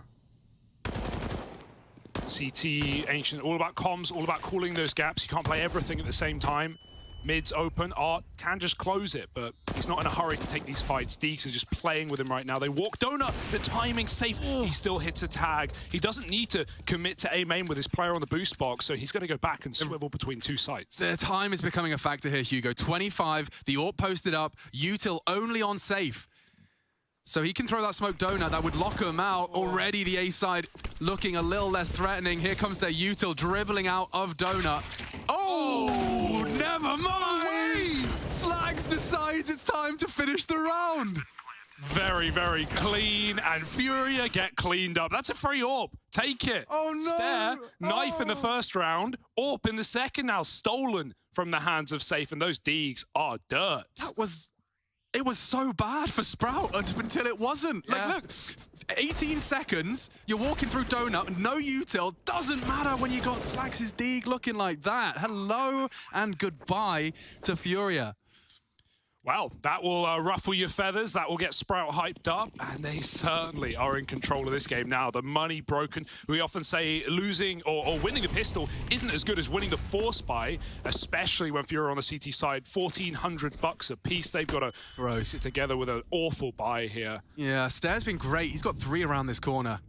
CT, Ancient, all about comms, all about calling those gaps. You can't play everything at the same time. Mid's open. Art can just close it, but he's not in a hurry to take these fights. Deeks is just playing with him right now. They walk Donut. The timing's safe. He still hits a tag. He doesn't need to commit to A main with his player on the boost box, so he's going to go back and swivel between 2 sites. The time is becoming a factor here, Hugo. 25, the AWP posted up. Util only on Safe. So he can throw that smoke Donut. That would lock him out. Already the A side looking a little less threatening. Here comes their Util dribbling out of Donut. Oh, never mind! Slags decides it's time to finish the round. Very, very clean, and Furia get cleaned up. That's a free AWP. Take it. Oh, no. Stare, knife in the first round, AWP in the second, now stolen from the hands of Safe, and those Deegs are dirt. It was so bad for Sprout until it wasn't. Yeah. Like, look, 18 seconds, you're walking through Donut, no util, doesn't matter when you got Slax's Deeg looking like that. Hello and goodbye to Furia. Well, that will ruffle your feathers. That will get Sprout hyped up, and they certainly are in control of this game now. The money broken. We often say losing or winning a pistol isn't as good as winning the force buy, especially when Furia on the CT side. $1,400 a piece. They've got to piece it together with an awful buy here. Yeah, Stare's been great. He's got 3 around this corner.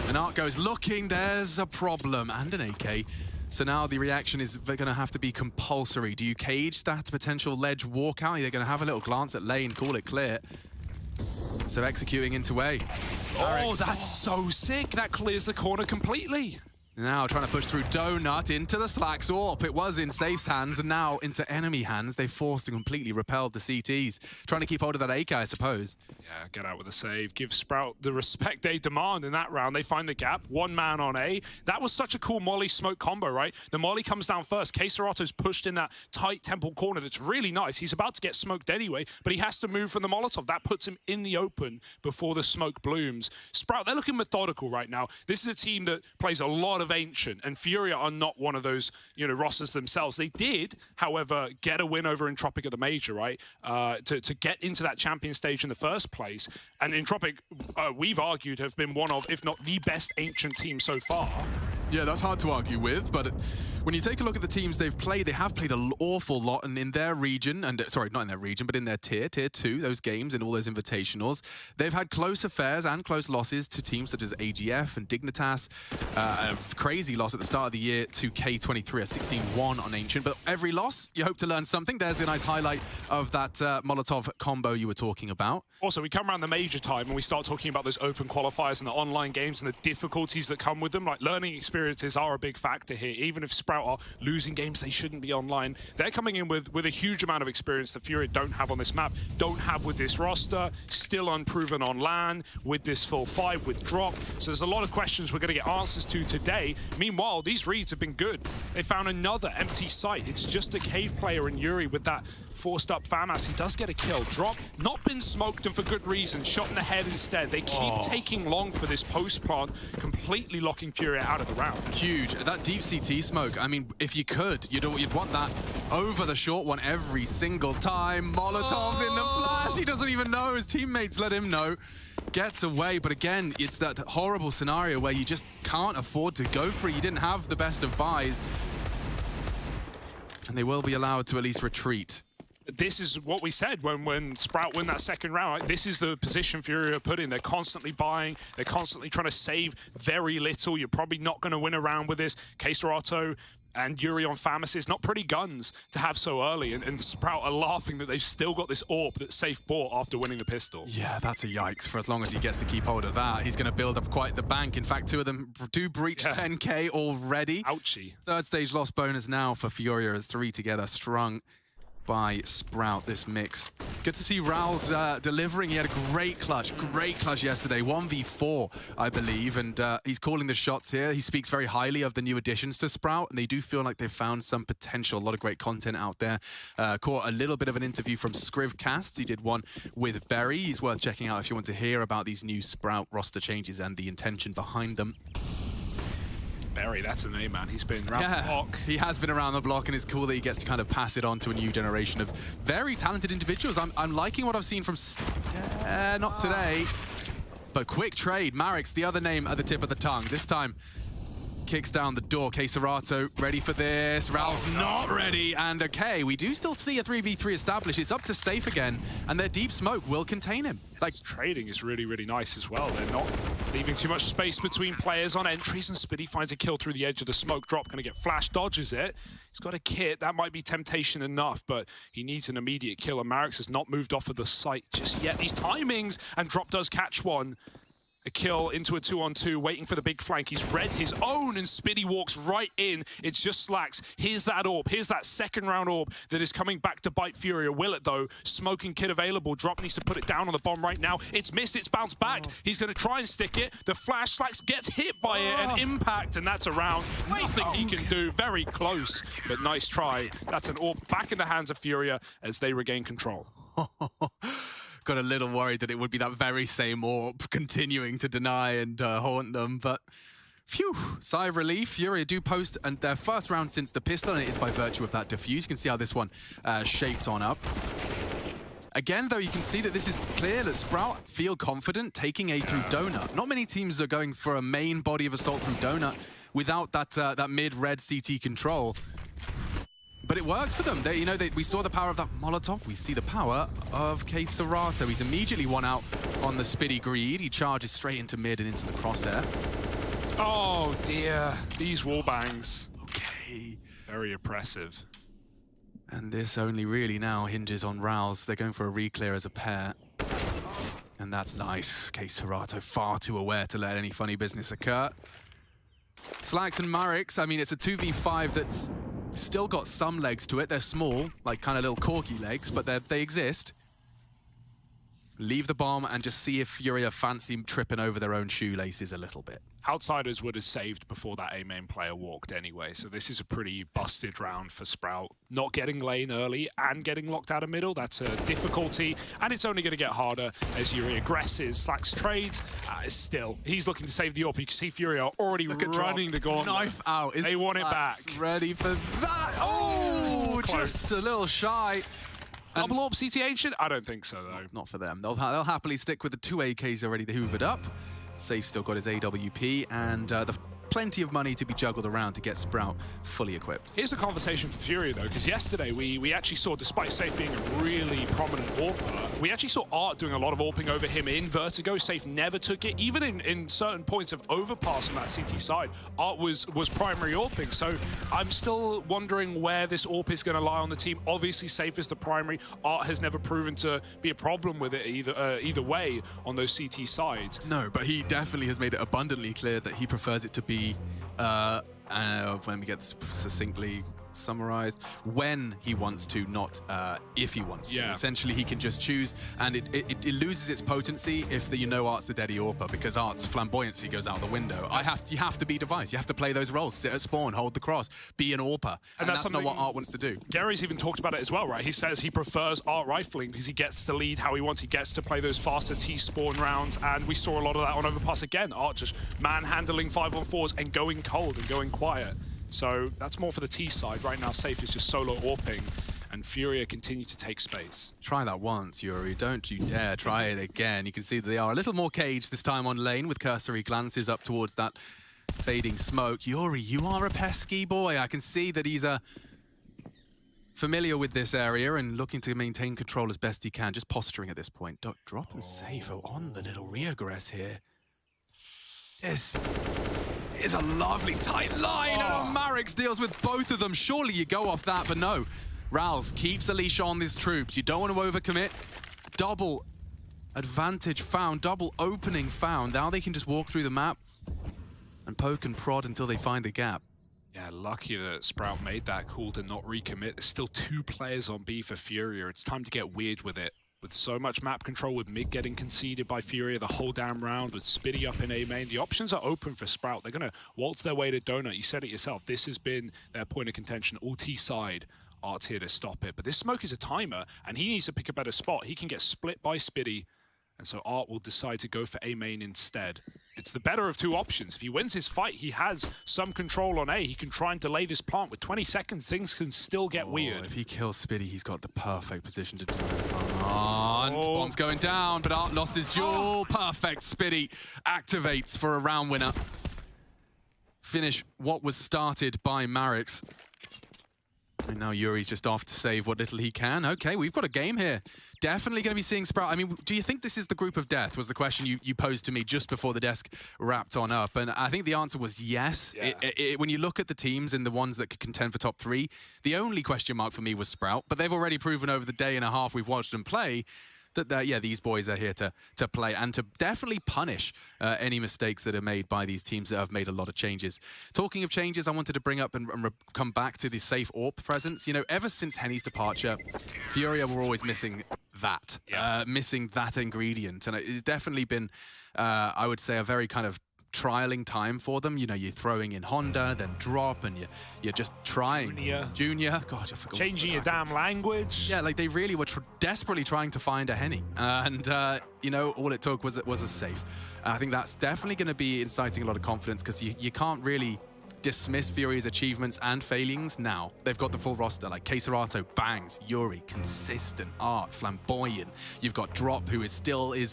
And Art goes looking. There's a problem, and an AK. So now the reaction is going to have to be compulsory. Do you cage that potential ledge walkout? They're going to have a little glance at lane, call it clear. So executing into A. Oh, that's so sick. That clears the corner completely. Now trying to push through Donut into the Slacks AWP. It was in Safe's hands and now into enemy hands. They forced and completely repelled the CTs. Trying to keep hold of that AK, I suppose. Yeah, get out with a save. Give Sprout the respect they demand in that round. They find the gap. 1 man on A. That was such a cool Molly smoke combo, right? The Molly comes down first. Serato's pushed in that tight temple corner that's really nice. He's about to get smoked anyway, but he has to move from the Molotov. That puts him in the open before the smoke blooms. Sprout, they're looking methodical right now. This is a team that plays a lot of of Ancient, and Furia are not one of those, rosters themselves. They did, however, get a win over Entropic at the Major, right? To get into that champion stage in the first place. And Entropic, we've argued, have been one of, if not the best Ancient team so far. Yeah, that's hard to argue with, but when you take a look at the teams they've played, they have played an awful lot, and in their region, and sorry, not in their region, but in their tier 2, those games and all those invitationals, they've had close affairs and close losses to teams such as AGF and Dignitas. A crazy loss at the start of the year to K23, a 16-1 on Ancient, but every loss, you hope to learn something. There's a nice highlight of that Molotov combo you were talking about. Also, we come around the Major time and we start talking about those open qualifiers and the online games and the difficulties that come with them. Like, learning experiences are a big factor here. Even if Sprout are losing games they shouldn't be online, they're coming in with a huge amount of experience that Fury don't have on this map, don't have with this roster, still unproven on LAN, with this full 5, with drop. So there's a lot of questions we're going to get answers to today. Meanwhile, these reads have been good. They found another empty site. It's just a cave player in Yuri with that forced up FAMAS. He does get a kill. Drop, not been smoked, and for good reason. Shot in the head instead. They keep taking long for this post plant, completely locking Furia out of the round. Huge. That deep CT smoke, I mean, if you could, you'd want that over the short one every single time. Molotov in the flash. He doesn't even know. His teammates let him know. Gets away, but again, it's that horrible scenario where you just can't afford to go for it. You didn't have the best of buys. And they will be allowed to at least retreat. This is what we said when Sprout win that second round. Right? This is the position Fury are put in. They're constantly buying. They're constantly trying to save very little. You're probably not going to win a round with this. K-Serato and Yuri on FAMAS is not pretty guns to have so early. And Sprout are laughing that they've still got this AWP that Safe bought after winning the pistol. Yeah, that's a yikes. For as long as he gets to keep hold of that, he's going to build up quite the bank. In fact, 2 of them do breach 10K already. Ouchie. Third stage loss bonus now for Furia as 3 together strung by Sprout, this mix. Good to see Raul's delivering. He had a great clutch yesterday. 1v4, I believe, and he's calling the shots here. He speaks very highly of the new additions to Sprout, and they do feel like they've found some potential. A lot of great content out there. Caught a little bit of an interview from Scrivcast. He did one with Berry. He's worth checking out if you want to hear about these new Sprout roster changes and the intention behind them. Berry, that's a name, man. He's been around the block. He has been around the block, and it's cool that he gets to kind of pass it on to a new generation of very talented individuals. I'm liking what I've seen from... not today. But quick trade. Marix, the other name at the tip of the tongue. This time, kicks down the door. K-Serato ready for this. Raul's not ready. And okay, we do still see a 3v3 established. It's up to Safe again, and their deep smoke will contain him. Like, trading is really, really nice as well. They're not leaving too much space between players on entries, and Spitty finds a kill through the edge of the smoke drop. Going to get flash, dodges it. He's got a kit. That might be temptation enough, but he needs an immediate kill, and Marix has not moved off of the site just yet. These timings, and Drop does catch one. A kill into a 2-on-2, waiting for the big flank. He's read his own, and Spitty walks right in. It's just Slacks. Here's that AWP. Here's that second round AWP that is coming back to bite Furia. Will it, though? Smoking kit available. Drop needs to put it down on the bomb right now. It's missed. It's bounced back. He's going to try and stick it. The flash, Slacks gets hit by it, and impact, and that's a round. Nothing he can do. Very close, but nice try. That's an AWP back in the hands of Furia as they regain control. Got a little worried that it would be that very same AWP continuing to deny and haunt them, but phew, sigh of relief. Furia do post and their first round since the pistol, and it is by virtue of that defuse. You can see how this one shaped on up. Again, though, you can see that this is clear that Sprout feel confident taking A through Donut. Not many teams are going for a main body of assault through Donut without that mid-red CT control. But it works for them. We saw the power of that Molotov. We see the power of K-Serato. He's immediately won out on the Spitty greed. He charges straight into mid and into the crosshair. Oh, dear. These wallbangs. Okay. Very oppressive. And this only really now hinges on Raul's. They're going for a reclear as a pair. And that's nice. K-Serato far too aware to let any funny business occur. Slacks and Marix, I mean, it's a 2v5 that's still got some legs to it. They're small, like kind of little corky legs, but they exist. leave the bomb and just see if Furia fancy tripping over their own shoelaces a little bit. Outsiders would have saved before that A main player walked anyway, so this is a pretty busted round for Sprout. Not getting lane early and getting locked out of middle, that's a difficulty, and it's only going to get harder as Furia aggresses, slacks trades. Still, he's looking to save the AWP. You can see Furia already running the gauntlet. Knife out. They want it back. Ready for that. Oh, just a little shy. Double AWP CT Ancient? I don't think so, though. Not for them. They'll happily stick with the 2 AKs already they hoovered up. Safe still got his AWP, and plenty of money to be juggled around to get Sprout fully equipped. Here's a conversation for Furia, though, because yesterday we actually saw, despite Safe being a really prominent AWPer, we actually saw Art doing a lot of AWPing over him in Vertigo. Safe never took it. Even in certain points of overpass on that CT side, Art was primary AWPing. So I'm still wondering where this AWP is going to lie on the team. Obviously, Safe is the primary. Art has never proven to be a problem with it either way on those CT sides. No, but he definitely has made it abundantly clear that he prefers it to be when we get succinctly summarized, when he wants to, not if he wants to. Essentially, he can just choose, and it loses its potency if Art's the deady AWPer, because Art's flamboyancy goes out the window. You have to be devised. You have to play those roles. Sit at spawn, hold the cross, be an AWPer. And that's not what Art wants to do. Gary's even talked about it as well, right? He says he prefers Art rifling because he gets to lead how he wants. He gets to play those faster T-spawn rounds, and we saw a lot of that on Overpass again. Art just manhandling 5-on-4s and going cold and going quiet. So that's more for the T side. Right now, Safe is just solo AWPing, and Furia continue to take space. Try that once, Yuri. Don't you dare try it again. You can see that they are a little more caged this time on lane, with cursory glances up towards that fading smoke. Yuri, you are a pesky boy. I can see that he's familiar with this area and looking to maintain control as best he can. Just posturing at this point. Drop and Safe on the little reaggress here. This is a lovely tight line, and Marix deals with both of them. Surely you go off that, but no. Rals keeps a leash on these troops. You don't want to overcommit. Double advantage found, double opening found. Now they can just walk through the map and poke and prod until they find the gap. Yeah, lucky that Sprout made that call to not recommit. There's still 2 players on B for Furia. It's time to get weird with it. With so much map control, with mid getting conceded by Furia the whole damn round, with Spitty up in A main, the options are open for Sprout. They're going to waltz their way to Donut. You said it yourself. This has been their point of contention. All T side. Art's here to stop it. But this smoke is a timer, and he needs to pick a better spot. He can get split by Spitty, and so Art will decide to go for A main instead. It's the better of 2 options. If he wins his fight, he has some control on A. He can try and delay this plant. With 20 seconds, things can still get weird. If he kills Spitty, he's got the perfect position to do it. Bomb's going down, but Art lost his duel. Perfect. Spitty activates for a round winner. Finish what was started by Marix. And now Yuri's just off to save what little he can. Okay, we've got a game here. Definitely going to be seeing Sprout. I mean, do you think this is the group of death, was the question you posed to me just before the desk wrapped on up. And I think the answer was yes. Yeah. When you look at the teams and the ones that could contend for top 3, the only question mark for me was Sprout. But they've already proven over the day and a half we've watched them play that yeah, these boys are here to play and to definitely punish any mistakes that are made by these teams that have made a lot of changes. Talking of changes, I wanted to bring up and come back to the Safe AWP presence. You know, ever since Henny's departure, Furia were always missing that, missing that ingredient. And it's definitely been, I would say, a very kind of trialing time for them. You know, you're throwing in Honda, then drop, and you're just trying. Junior. God, I forgot. Changing your damn language. Yeah, like they really were desperately trying to find a Henny. And, you know, all it took was a Safe. I think that's definitely going to be inciting a lot of confidence, because you can't really dismiss Furia's achievements and failings now. They've got the full roster, like Keserato, bangs, Yuri, consistent, Art, flamboyant. You've got Drop, who is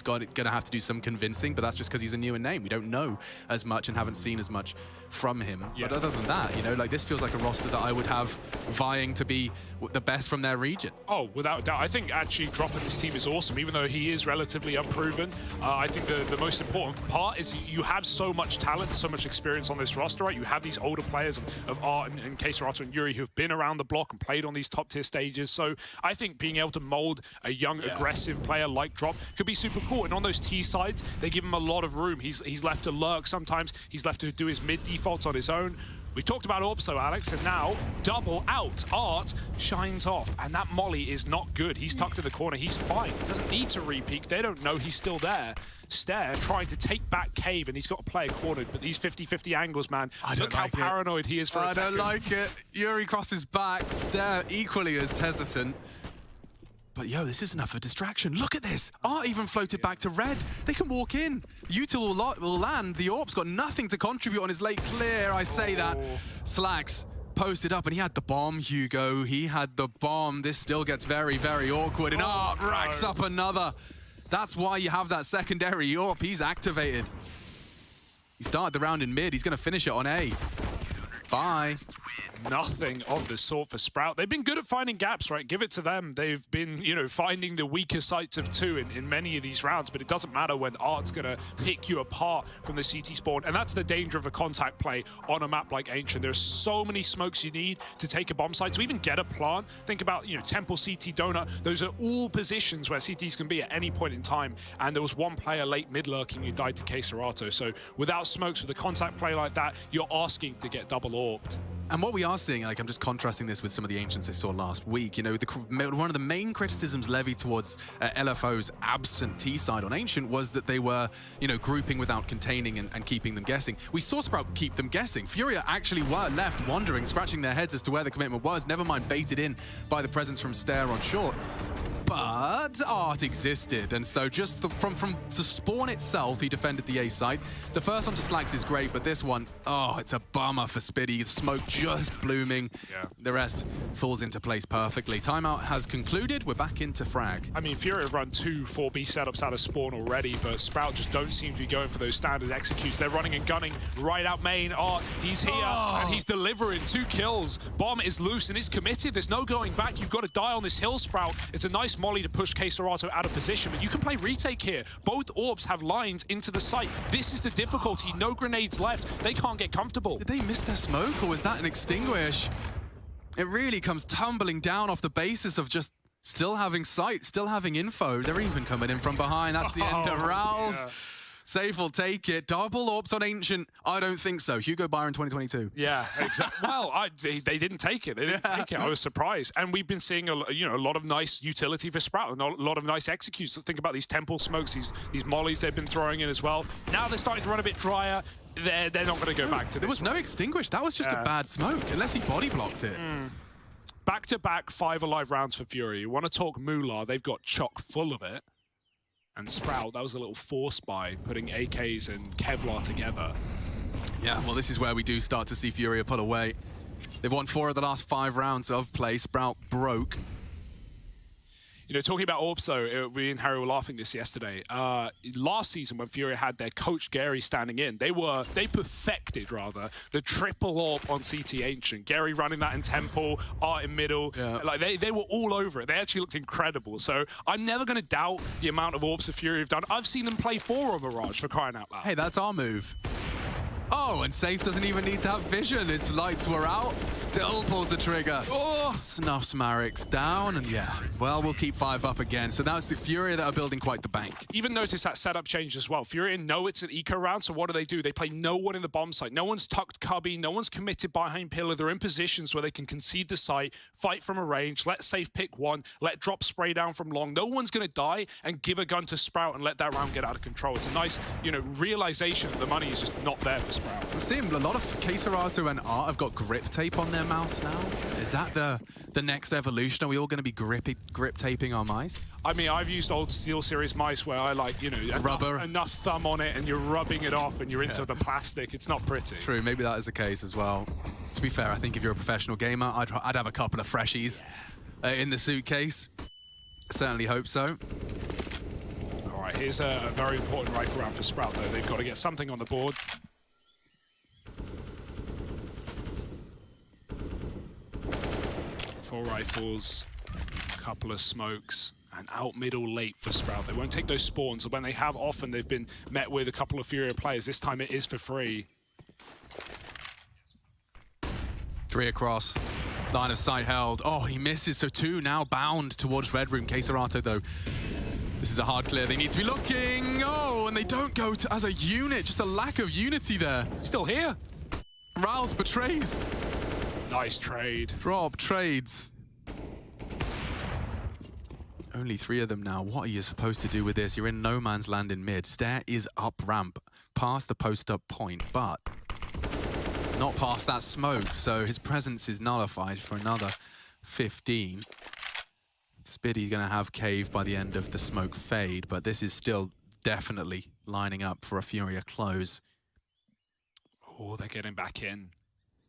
going to have to do some convincing, but that's just because he's a newer name. We don't know as much and haven't seen as much from him. Yeah. But other than that, you know, like this feels like a roster that I would have vying to be the best from their region. Oh, without a doubt. I think actually Drop in this team is awesome, even though he is relatively unproven. I think the most important part is you have so much talent, so much experience on this roster, right? You have these older players of Art and Keserato and Yuri who've been around the block and played on these top tier stages. So I think being able to mold a young, aggressive player like Drop could be super cool. And on those T sides, they give him a lot of room. He's left to lurk sometimes. He's left to do his mid defaults on his own. We talked about Orpso, Alex, and now double out. Art shines off, and that molly is not good. He's tucked in the corner. He's fine. He doesn't need to re-peek. They don't know he's still there. Stare trying to take back Cave, and he's got a player cornered, but these 50-50 angles, man. Look how paranoid he is for a second. I don't like it. Yuri crosses back. Stare equally as hesitant. But yo, this is enough of a distraction. Look at this. Art even floated back to red. They can walk in. Util will land. The Orp's got nothing to contribute on his late clear. I say that. Slacks posted up, and he had the bomb, Hugo. He had the bomb. This still gets very, very awkward. And Art racks up another. That's why you have that secondary Orp. He's activated. He started the round in mid. He's going to finish it on A. Bye. Nothing of the sort for Sprout. They've been good at finding gaps, right? Give it to them. They've been, you know, finding the weaker sites of two in many of these rounds, but it doesn't matter when Art's going to pick you apart from the CT spawn, and that's the danger of a contact play on a map like Ancient. There's so many smokes you need to take a bomb site, to even get a plant. Think about, you know, Temple, CT, Donut. Those are all positions where CTs can be at any point in time, and there was one player late mid-lurking who died to K-Serato. So without smokes, with a contact play like that, you're asking to get double orped. And what we are seeing, like I'm just contrasting this with some of the Ancients I saw last week, you know, one of the main criticisms levied towards LFO's absent T side on Ancient was that they were, you know, grouping without containing and keeping them guessing. We saw Sprout keep them guessing. Furia actually were left wondering, scratching their heads as to where the commitment was, never mind baited in by the presence from Stare on short. But Art existed, and so just from the spawn itself, he defended the A site. The first one to Slacks is great, but this one, oh, it's a bummer for Spitty. Smoke just blooming. Yeah. The rest falls into place perfectly. Timeout has concluded. We're back into frag. I mean, Fury have run 2 4B setups out of spawn already, but Sprout just don't seem to be going for those standard executes. They're running and gunning right out main. Art, he's here, and he's delivering 2 kills. Bomb is loose, and it's committed. There's no going back. You've got to die on this hill, Sprout. It's a nice molly to push K-Serato out of position, but you can play retake here. Both Orbs have lines into the site. This is the difficulty. No grenades left. They can't get comfortable. Did they miss their smoke, or was that an extinguish? It really comes tumbling down off the basis of just still having sight, still having info. They're even coming in from behind. That's the end of rounds. Yeah. Safe will take it. Double Orps on Ancient? I don't think so. Hugo Byron 2022. Yeah, exactly. Well, they didn't take it. They didn't take it. I was surprised. And we've been seeing a lot of nice utility for Sprout, and a lot of nice executes. So think about these Temple smokes, these mollies they've been throwing in as well. Now they're starting to run a bit drier. They're not going to go back to this. There was no extinguish. That was just a bad smoke, unless he body blocked it. Back-to-back 5 alive rounds for Fury. You want to talk Moolah? They've got chock full of it. And Sprout, that was a little force by putting AKs and Kevlar together. Yeah, well, this is where we do start to see Furia pull away. They've won 4 of the last 5 rounds of play. Sprout broke. You know, talking about Orpso, we and Harry were laughing this yesterday. Last season, when Furia had their coach Gary standing in, they perfected the triple Orp on CT Ancient. Gary running that in Temple, Art in middle. Yeah. Like they were all over it. They actually looked incredible. So I'm never going to doubt the amount of Orps that Furia have done. I've seen them play 4 on Mirage, for crying out loud. Hey, that's our move. Oh, and Safe doesn't even need to have vision. His lights were out. Still pulls the trigger. Oh, snuffs Marix down, and yeah. Well, we'll keep 5 up again. So that's the Furia that are building quite the bank. Even notice that setup change as well. Furia know it's an eco round, so what do? They play no one in the bomb site. No one's tucked cubby. No one's committed behind pillar. They're in positions where they can concede the site, fight from a range, let Safe pick one, let drop spray down from long. No one's going to die and give a gun to Sprout and let that round get out of control. It's a nice, realization that the money is just not there for Sprout. I'm seeing a lot of K-Serato and Art have got grip tape on their mouse now. Is that the next evolution? Are we all going to be grip taping our mice? I mean, I've used old SteelSeries mice where I rubber, enough thumb on it and you're rubbing it off and you're into the plastic. It's not pretty. True, maybe that is the case as well. To be fair, I think if you're a professional gamer, I'd have a couple of freshies in the suitcase. Certainly hope so. All right, here's a very important rifle round for Sprout, though. They've got to get something on the board. Four rifles, a couple of smokes, and out middle late for Sprout. They won't take those spawns, and when they have, often they've been met with a couple of Furia players. This time it is for free. 3 across, line of sight held. Oh, he misses, so 2 now bound towards Red Room. K-Serato, though, this is a hard clear. They need to be looking. Oh, and they don't go as a unit. Just a lack of unity there. Still here. Rouse betrays. Nice trade. Drop trades. Only 3 of them now. What are you supposed to do with this? You're in no man's land in mid. Stair is up ramp, past the post-up point, but not past that smoke, so his presence is nullified for another 15. Spiddy's going to have cave by the end of the smoke fade, but this is still definitely lining up for a Furia close. Oh, they're getting back in.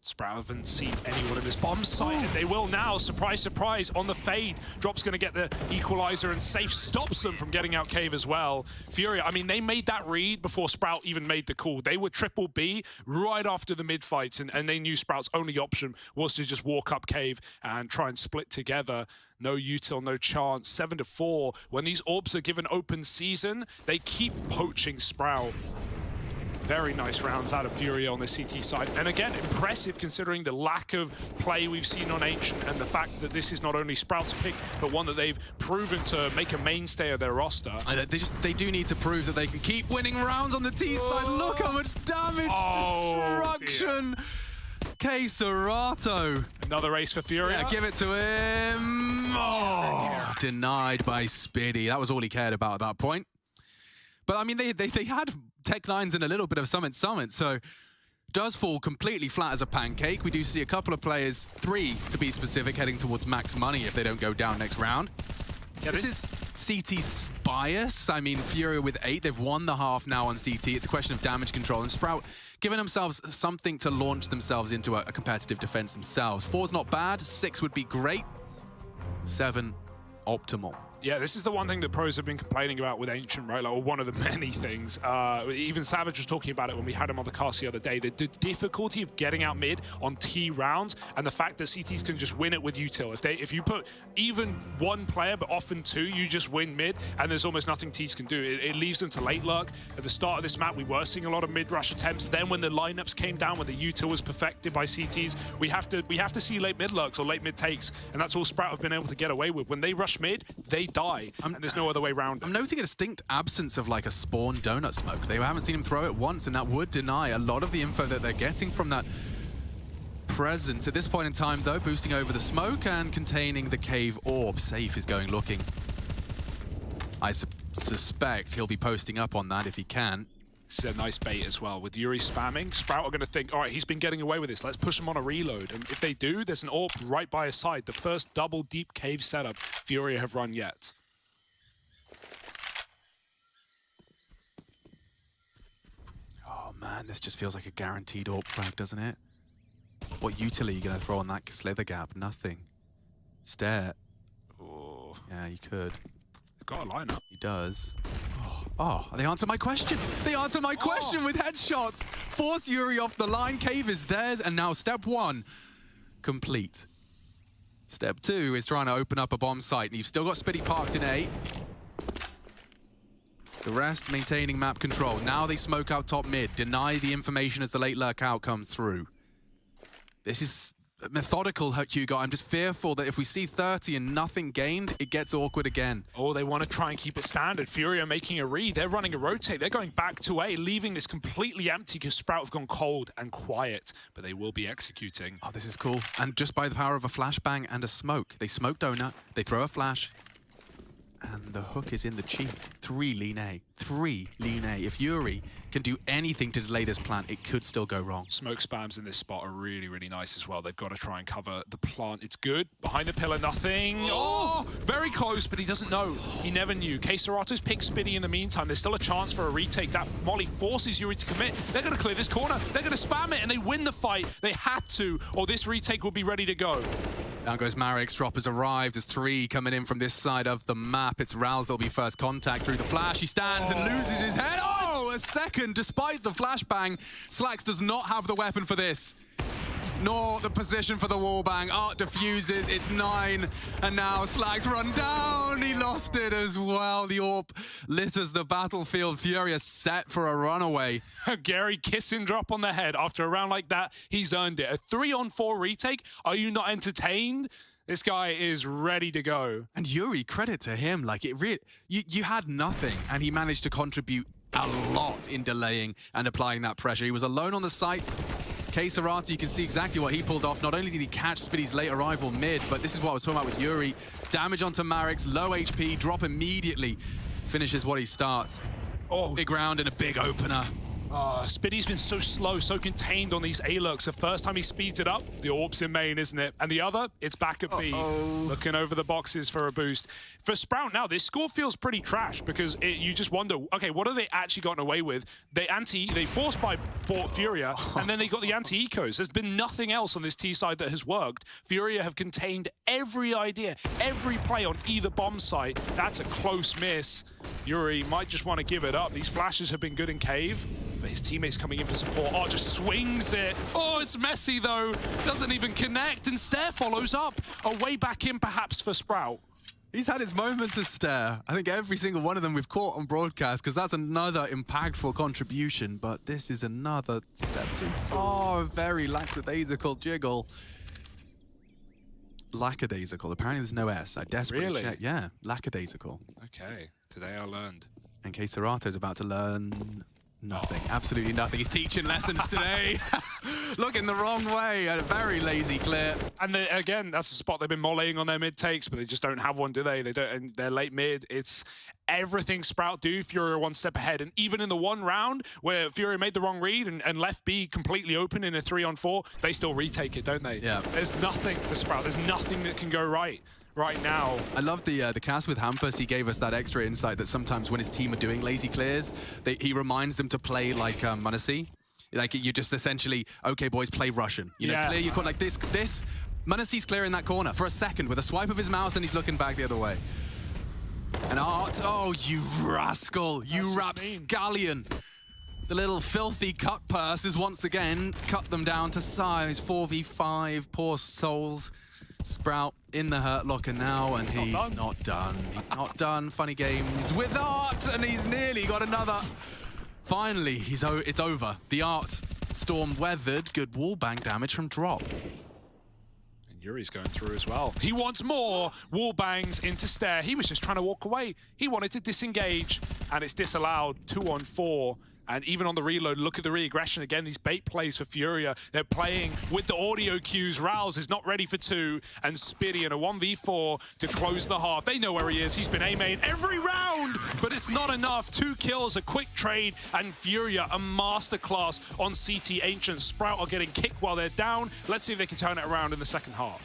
Sprout haven't seen anyone in this bomb site, and they will now. Surprise, surprise, on the fade. Drop's going to get the equalizer, and Safe stops them from getting out cave as well. Furia, I mean, they made that read before Sprout even made the call. They were triple B right after the mid fights, and they knew Sprout's only option was to just walk up cave and try and split together. No util, no chance. 7-4. When these orbs are given open season, they keep poaching Sprout. Very nice rounds out of Furia on the CT side. And again, impressive considering the lack of play we've seen on Ancient and the fact that this is not only Sprout's pick, but one that they've proven to make a mainstay of their roster. They do need to prove that they can keep winning rounds on the T side. Look how much damage, destruction. Serato. Another ace for Furia. Yeah, give it to him. Oh, denied by Spiddy. That was all he cared about at that point. But I mean, they had Tech9s and a little bit of Summit, so does fall completely flat as a pancake. We do see a couple of players, 3 to be specific, heading towards max money if they don't go down next round. Yeah, this is CT's bias. I mean, Furia with 8, they've won the half now on CT. It's a question of damage control, and Sprout giving themselves something to launch themselves into a competitive defense themselves. 4's not bad, 6 would be great, 7 optimal. Yeah, this is the one thing that pros have been complaining about with Ancient, right? Like, or one of the many things. Even Savage was talking about it when we had him on the cast the other day. The difficulty of getting out mid on T rounds and the fact that CTs can just win it with util. If you put even one player, but often 2, you just win mid, and there's almost nothing Ts can do. It leaves them to late lurk. At the start of this map, we were seeing a lot of mid rush attempts. Then when the lineups came down, when the util was perfected by CTs, we have to see late mid lurks or late mid takes, and that's all Sprout have been able to get away with. When they rush mid, they die, and there's no other way around it. I'm noting a distinct absence of like a spawn donut smoke. They haven't seen him throw it once, and that would deny a lot of the info that they're getting from that presence. At this point in time, though, boosting over the smoke and containing the cave orb. Safe is going looking. I suspect he'll be posting up on that if he can. This is a nice bait as well. With Yuri spamming, Sprout are going to think, all right, he's been getting away with this. Let's push him on a reload. And if they do, there's an orb right by his side. The first double deep cave setup Furia have run yet. Oh, man, this just feels like a guaranteed orb frag, doesn't it? What utility are you going to throw on that slither gap? Nothing. Stare. Oh. Yeah, you could. Got a lineup. He does. Oh, they answered my question. They answered my question with headshots. Force Yuri off the line. Cave is theirs. And now step 1, complete. Step 2 is trying to open up a bomb site. And you've still got Spiddy parked in A. The rest maintaining map control. Now they smoke out top mid. Deny the information as the late lurk out comes through. This is methodical, Hugo. I'm just fearful that if we see 30 and nothing gained, it gets awkward again. Oh, they want to try and keep it standard. Furia making a read. They're running a rotate. They're going back to A, leaving this completely empty because Sprout have gone cold and quiet, but they will be executing. Oh, this is cool. And just by the power of a flashbang and a smoke. They smoke donut, they throw a flash, and the hook is in the cheek. 3 lean A. 3 lean A. If Yuri can do anything to delay this plant, it could still go wrong. Smoke spams in this spot are really, really nice as well. They've got to try and cover the plant. It's good. Behind the pillar, nothing. Oh, very close, but he doesn't know. He never knew. Serato's picked Spiddy in the meantime. There's still a chance for a retake. That molly forces Yuri to commit. They're going to clear this corner. They're going to spam it, and they win the fight. They had to, or this retake will be ready to go. Down goes Marek. Drop has arrived. There's 3 coming in from this side of the map. It's Rouse that'll be first contact through the flash. He stands and loses his head. Oh, a second. Despite the flashbang, Slacks does not have the weapon for this, nor the position for the wallbang. Art diffuses. It's 9. And now Slacks run down. He lost it as well. The orb litters the battlefield. Furia set for a runaway. Gary kissing drop on the head. After a round like that, he's earned it. A 3-on-4 retake. Are you not entertained? This guy is ready to go. And Yuri, credit to him. Like, it really, you had nothing, and he managed to contribute a lot in delaying and applying that pressure. He was alone on the site. K-Sarata, you can see exactly what he pulled off. Not only did he catch Spitty's late arrival mid, but this is what I was talking about with Yuri. Damage onto Marix, low HP, drop immediately. Finishes what he starts. Oh, big round and a big opener. Spitty's been so slow, so contained on these A-looks. The first time he speeds it up, the orb's in main, isn't it? And the other, it's back at B, looking over the boxes for a boost. For Sprout now, this score feels pretty trash because you just wonder, okay, what have they actually gotten away with? They forced by Furia, and then they got the anti-ecos. There's been nothing else on this T side that has worked. Furia have contained every idea, every play on either bomb site. That's a close miss. Yuri might just want to give it up. These flashes have been good in cave, but his teammates coming in for support. Oh, just swings it. Oh, it's messy though. Doesn't even connect, and Stare follows up. A way back in perhaps for Sprout. He's had his moments of Stare. I think every single one of them we've caught on broadcast because that's another impactful contribution, but this is another step too far. Very lackadaisical jiggle. Lackadaisical. Apparently there's no S. I desperately checked. Yeah, lackadaisical. Okay, today I learned. And K-Sarato's about to learn nothing. Absolutely nothing. He's teaching lessons today. Looking the wrong way. A very lazy clear. And again, that's a spot they've been mollying on their mid takes, but they just don't have one, do they? They don't. And they're late mid. It's everything Sprout do. Furia one step ahead. And even in the one round where Furia made the wrong read and left B completely open in a 3-on-4, they still retake it, don't they? Yeah. There's nothing for Sprout. There's nothing that can go right now. I love the cast with Hampus. He gave us that extra insight that sometimes when his team are doing lazy clears, he reminds them to play like Munassi. Like you just essentially, okay boys, play Russian. You know, clear your corner like this. Munassi's clearing that corner for a second with a swipe of his mouse and he's looking back the other way. And Art, oh you rascal, you rapscallion. The little filthy cut purses once again cut them down to size 4v5, poor souls. Sprout in the hurt locker now, and he's not done. He's not done. Funny games with Art, and he's nearly got another. Finally, it's over. The Art storm weathered. Good wallbang damage from drop. And Yuri's going through as well. He wants more wallbangs into Stare. He was just trying to walk away. He wanted to disengage, and it's disallowed. 2-on-4. And even on the reload, look at the re-aggression again. These bait plays for Furia. They're playing with the audio cues. Rouse is not ready for 2. And Spitty in a 1v4 to close the half. They know where he is. He's been A-main every round, but it's not enough. 2 kills, a quick trade, and Furia, a masterclass on CT Ancient. Sprout are getting kicked while they're down. Let's see if they can turn it around in the second half.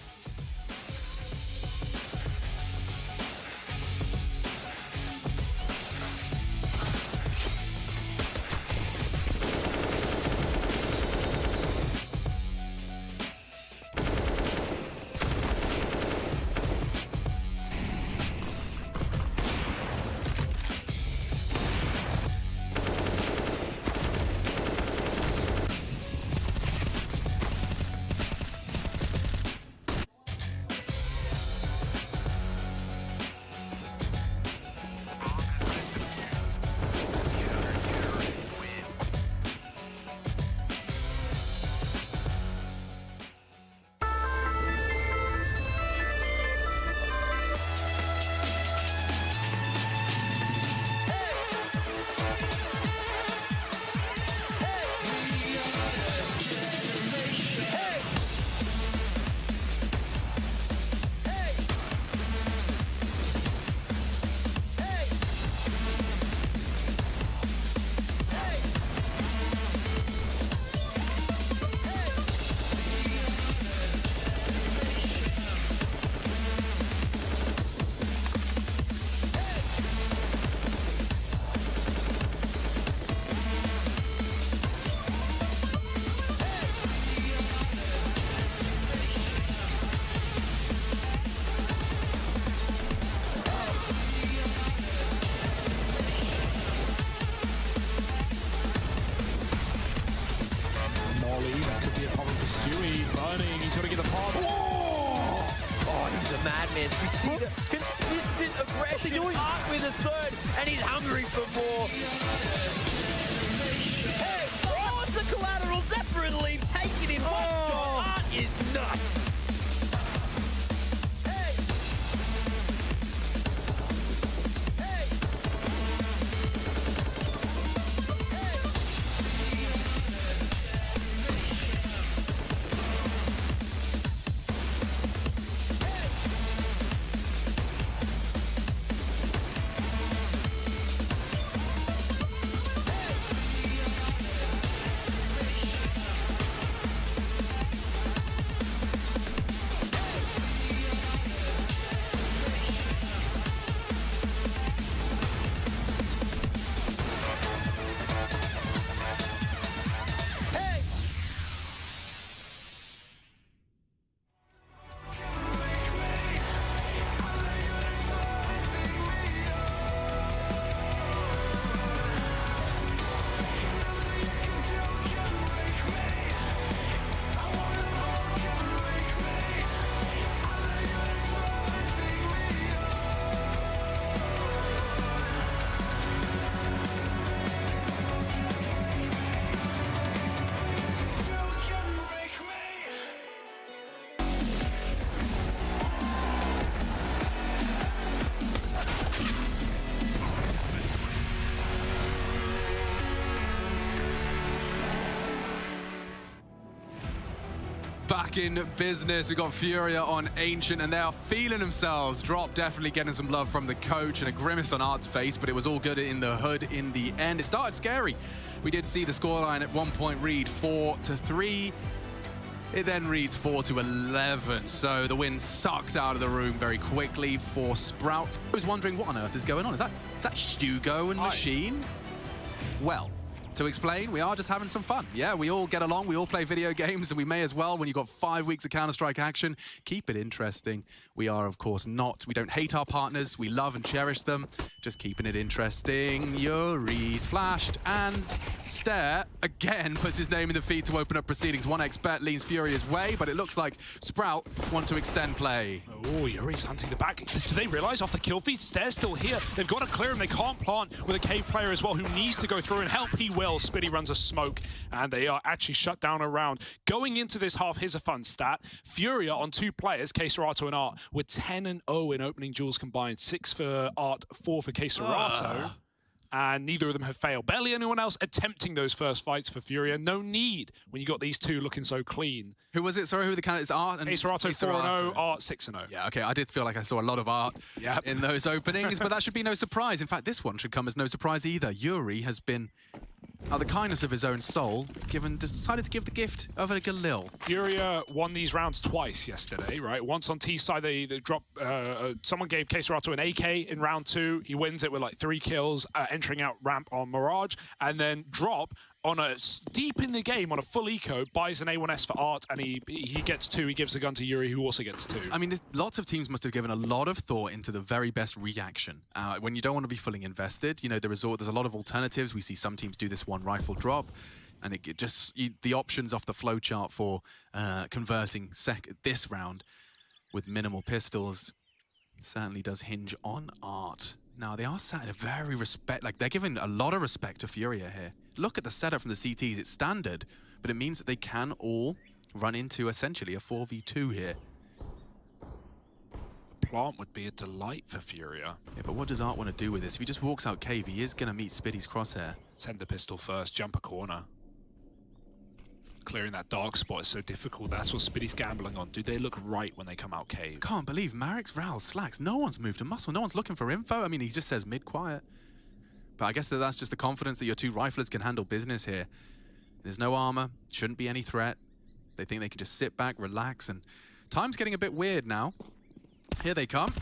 Madman. We see the consistent aggression. Art with a third, and he's hungry for more. Hey, oh, it's a collateral Zephyr and Leaf taking in one shot. Art is nuts. back in business. We got Furia on Ancient, and they are feeling themselves. Drop definitely getting some love from the coach and a grimace on Art's face, but it was all good in the hood in the end. It started scary. We did see the scoreline at one point read 4-3. It then reads 4-11. So the win sucked out of the room very quickly for Sprout. I was wondering what on earth is going on. Is that Hugo and Machine? Well, to explain, we are just having some fun. Yeah, we all get along, we all play video games, and we may as well, when you've got 5 weeks of Counter-Strike action, keep it interesting. We are, of course, we don't hate our partners, we love and cherish them, just keeping it interesting. Yuri's flashed, and Stare, again, puts his name in the feed to open up proceedings. 1x bet leans Furia's way, but it looks like Sprout want to extend play. Oh, Yuri's hunting the back. Do they realize off the kill feed, Stare's still here? They've got to clear him, they can't plant with a cave player as well who needs to go through and help. He will. Spitty runs a smoke, and they are actually shut down a round. Going into this half, here's a fun stat. Furia on 2 players, K-Serato and Art, were 10-0 in opening duels combined. 6 for Art, 4 for K-Serato. And neither of them have failed. Barely anyone else attempting those first fights for Furia. No need when you got these two looking so clean. Who was it? Sorry, who were the candidates? Art and K-Serato 4-0, Art 6-0. Yeah, okay, I did feel like I saw a lot of Art in those openings, but that should be no surprise. In fact, this one should come as no surprise either. Yuri has been, out of the kindness of his own soul, decided to give the gift of a Galil. Furia won these rounds twice yesterday, right? Once on T side, they dropped. Someone gave K-Serato an AK in round 2. He wins it with like 3 kills, entering out ramp on Mirage, and then Drop on deep in the game on a full eco buys an A1S for Art, and he gets 2. He gives the gun to Yuri, who also gets 2. I mean, lots of teams must have given a lot of thought into the very best reaction. When you don't want to be fully invested, you know, there's a lot of alternatives. We see some teams do this one rifle drop, and the options off the flowchart for converting this round with minimal pistols certainly does hinge on Art. Now, they are sat in a very they're giving a lot of respect to Furia here. Look at the setup from the CTs. It's standard, but it means that they can all run into essentially a 4v2 here. Plant would be a delight for Furia. Yeah, but what does Art want to do with this? If he just walks out cave, he is going to meet Spitty's crosshair. Send the pistol first, jump a corner. Clearing that dark spot is so difficult. That's what Spitty's gambling on. Do they look right when they come out cave? Can't believe Marix, Raul, Slacks. No one's moved a muscle. No one's looking for info. I mean, he just says mid-quiet. But I guess that's just the confidence that your 2 riflers can handle business here. There's no armor. Shouldn't be any threat. They think they can just sit back, relax, and time's getting a bit weird now. Here they come.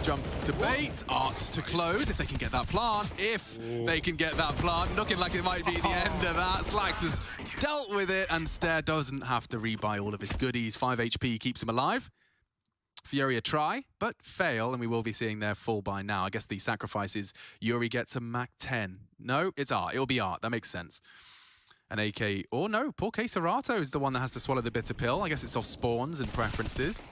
Jump to bait. Art to close if they can get that plant. If they can get that plant. Looking like it might be the end of that. Slacks has dealt with it, and Stare doesn't have to rebuy all of his goodies. 5 HP keeps him alive. Furia try, but fail, and we will be seeing their full buy now. I guess the sacrifice is Yuri gets a Mac 10. No, it's Art. It'll be Art. That makes sense. An AK. Oh, no. Poor K-Serato is the one that has to swallow the bitter pill. I guess it's off spawns and preferences.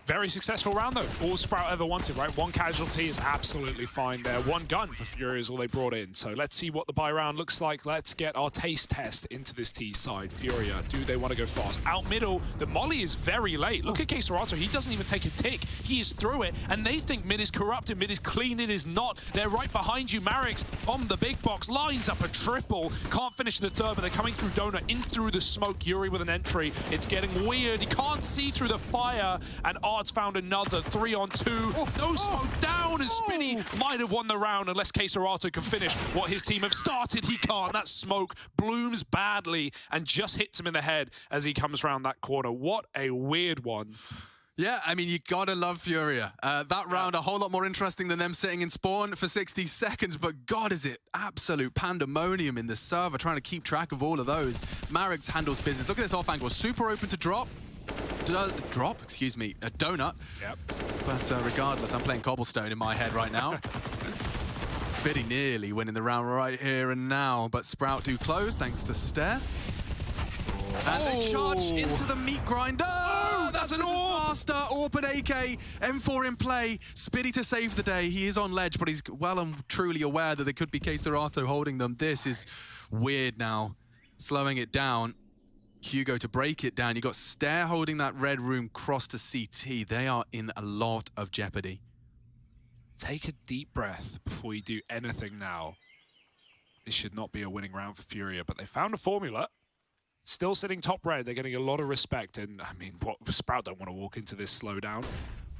Very successful round, though. All Sprout ever wanted, right? 1 casualty is absolutely fine there. 1 gun for Furia is all they brought in. So let's see what the buy round looks like. Let's get our taste test into this T side. Furia, do they want to go fast? Out middle, the molly is very late. Look at K-Serato. He doesn't even take a tick. He is through it, and they think mid is corrupted. Mid is clean. It is not. They're right behind you. Marix on the big box lines up a triple. Can't finish the 3rd, but they're coming through Donut, in through the smoke. Yuri with an entry. It's getting weird. He can't see through the fire, and Art's found another 3-on-2. No smoke down, and Spinny might have won the round unless K-Serato can finish what his team have started. He can't. That smoke blooms badly and just hits him in the head as he comes around that corner. What a weird one. Yeah, I mean, you gotta love Furia. That round, a whole lot more interesting than them sitting in spawn for 60 seconds, but God, is it absolute pandemonium in the server, trying to keep track of all of those. Marix handles business. Look at this off angle, super open to drop. Excuse me, a donut. Yep. But regardless, I'm playing Cobblestone in my head right now. Spitty nearly winning the round right here and now, but Sprout do close thanks to Stare. And they charge into the meat grinder. Oh, that's a disaster. Orpid AK, M4 in play. Spitty to save the day. He is on ledge, but he's well and truly aware that there could be K-Serato holding them. This is weird now. Slowing it down. Hugo to break it down. You got Stare holding that red room cross to CT. They are in a lot of jeopardy. Take a deep breath before you do anything now. This should not be a winning round for Furia, but they found a formula. Still sitting top red. They're getting a lot of respect. And, I mean, Sprout don't want to walk into this slowdown.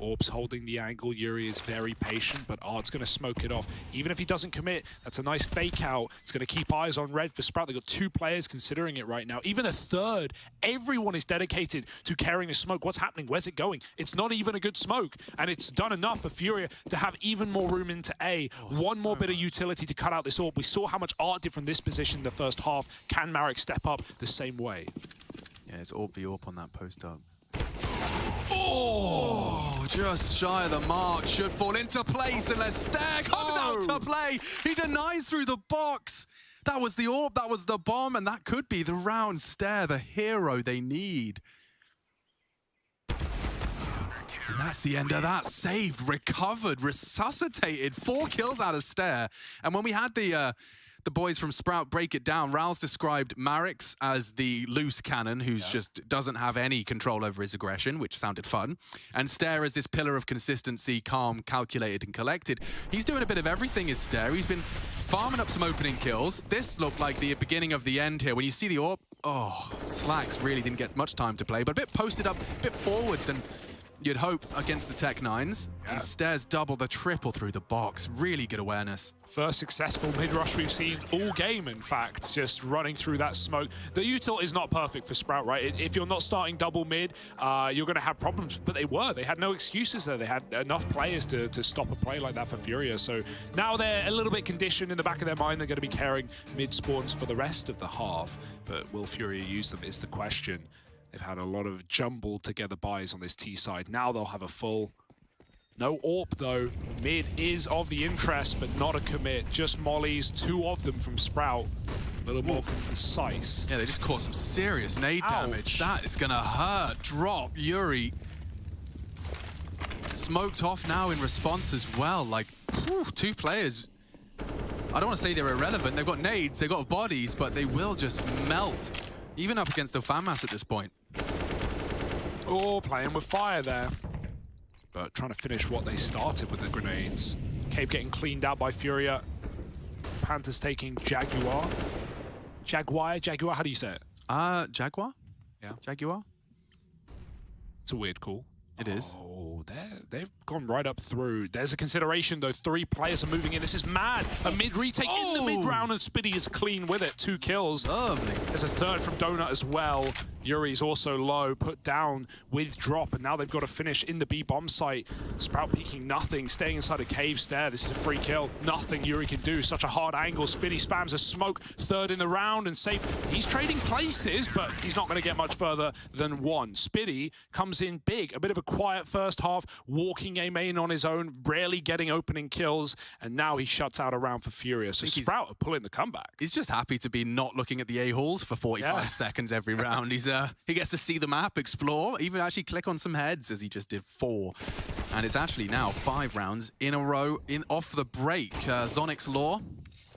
Orbs holding the angle. Yuri is very patient, but Ard's going to smoke it off. Even if he doesn't commit, that's a nice fake out. It's going to keep eyes on red for Sprout. They've got 2 players considering it right now. Even a third. Everyone is dedicated to carrying the smoke. What's happening? Where's it going? It's not even a good smoke. And it's done enough for Furia to have even more room into A. One more bit of utility to cut out this orb. We saw how much Ard did from this position in the first half. Can Marek step up the same way? Yeah, it's orb v orb on that post up. Oh, just shy of the mark. Should fall into place unless Stair comes out to play. He denies through the box. That was the orb, that was the bomb, and that could be the round. Stair, the hero they need. And that's the end of that. Saved, recovered, resuscitated. 4 kills out of Stair. And when we had the boys from Sprout break it down, Raul's described Marek's as the loose cannon who's just doesn't have any control over his aggression, which sounded fun. And Stair as this pillar of consistency, calm, calculated, and collected. He's doing a bit of everything as Stair. He's been farming up some opening kills. This looked like the beginning of the end here. When you see the orb, Slacks really didn't get much time to play, but a bit posted up, a bit forward than you'd hope against the Tech 9s. And Stair's double the triple through the box. Really good awareness. First successful mid-rush we've seen all game, in fact, just running through that smoke. The util is not perfect for Sprout, right? If you're not starting double mid, you're going to have problems, but they were. They had no excuses there. They had enough players to stop a play like that for Furia. So now they're a little bit conditioned in the back of their mind. They're going to be carrying mid-spawns for the rest of the half, but will Furia use them is the question. They've had a lot of jumbled together buys on this T side. Now they'll have a full. No AWP though. Mid is of the interest, but not a commit. Just mollies, 2 of them from Sprout. A little more concise. Yeah, they just caused some serious nade damage. That is gonna hurt. Drop, Yuri. Smoked off now in response as well. Like, 2 players. I don't want to say they're irrelevant. They've got nades, they've got bodies, but they will just melt. Even up against the FAMAS at this point. Oh, playing with fire there. But trying to finish what they started with the grenades. Cave getting cleaned out by Furia. Panthers taking Jaguar. Jaguar, how do you say it? Jaguar? Yeah. Jaguar? It's a weird call. It is. Oh, they've gone right up through. There's a consideration, though. 3 players are moving in. This is mad. A mid-retake in the mid-round, and Spitty is clean with it. 2 kills. Lovely. There's a third from Donut as well. Yuri's also low, put down with drop, and now they've got to finish in the B bomb site. Sprout peeking nothing, staying inside a cave Stair. This is a free kill. Nothing Yuri can do. Such a hard angle. Spitty spams a smoke, 3rd in the round, and safe. He's trading places, but he's not going to get much further than 1. Spitty comes in big. A bit of a quiet first half, walking a main on his own, rarely getting opening kills, and now he shuts out a round for Furia. So Sprout are pulling the comeback. He's just happy to be not looking at the A-holes for 45 seconds every round. He gets to see the map, explore, even actually click on some heads as he just did 4. And it's actually now 5 rounds in a row off the break. Zonic's law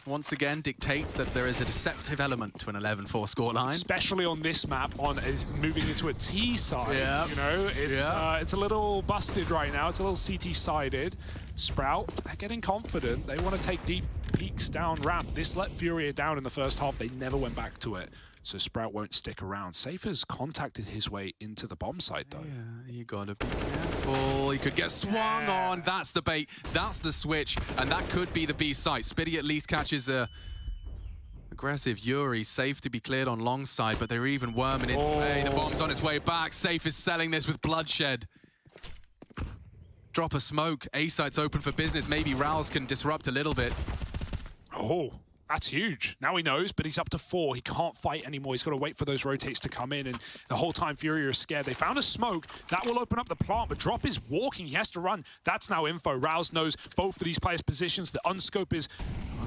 once again dictates that there is a deceptive element to an 11-4 scoreline. Especially on this map, is moving into a T side. Yeah. You know, it's a little busted right now. It's a little CT-sided. Sprout, they're getting confident. They want to take deep peeks down ramp. This let Furia down in the first half. They never went back to it. So Sprout won't stick around. Safe has contacted his way into the bomb site, though. Yeah, you gotta be careful. He could get swung on. That's the bait. That's the switch. And that could be the B site. Spitty at least catches a aggressive Yuri. Safe to be cleared on long side, but they're even worming its way. The bomb's on its way back. Safe is selling this with bloodshed. Drop a smoke. A site's open for business. Maybe Rouse can disrupt a little bit. Oh. That's huge. Now he knows, but he's up to 4. He can't fight anymore. He's got to wait for those rotates to come in, and the whole time Furia is scared. They found a smoke. That will open up the plant, but Drop is walking. He has to run. That's now info. Rouse knows both of these players' positions. The unscope is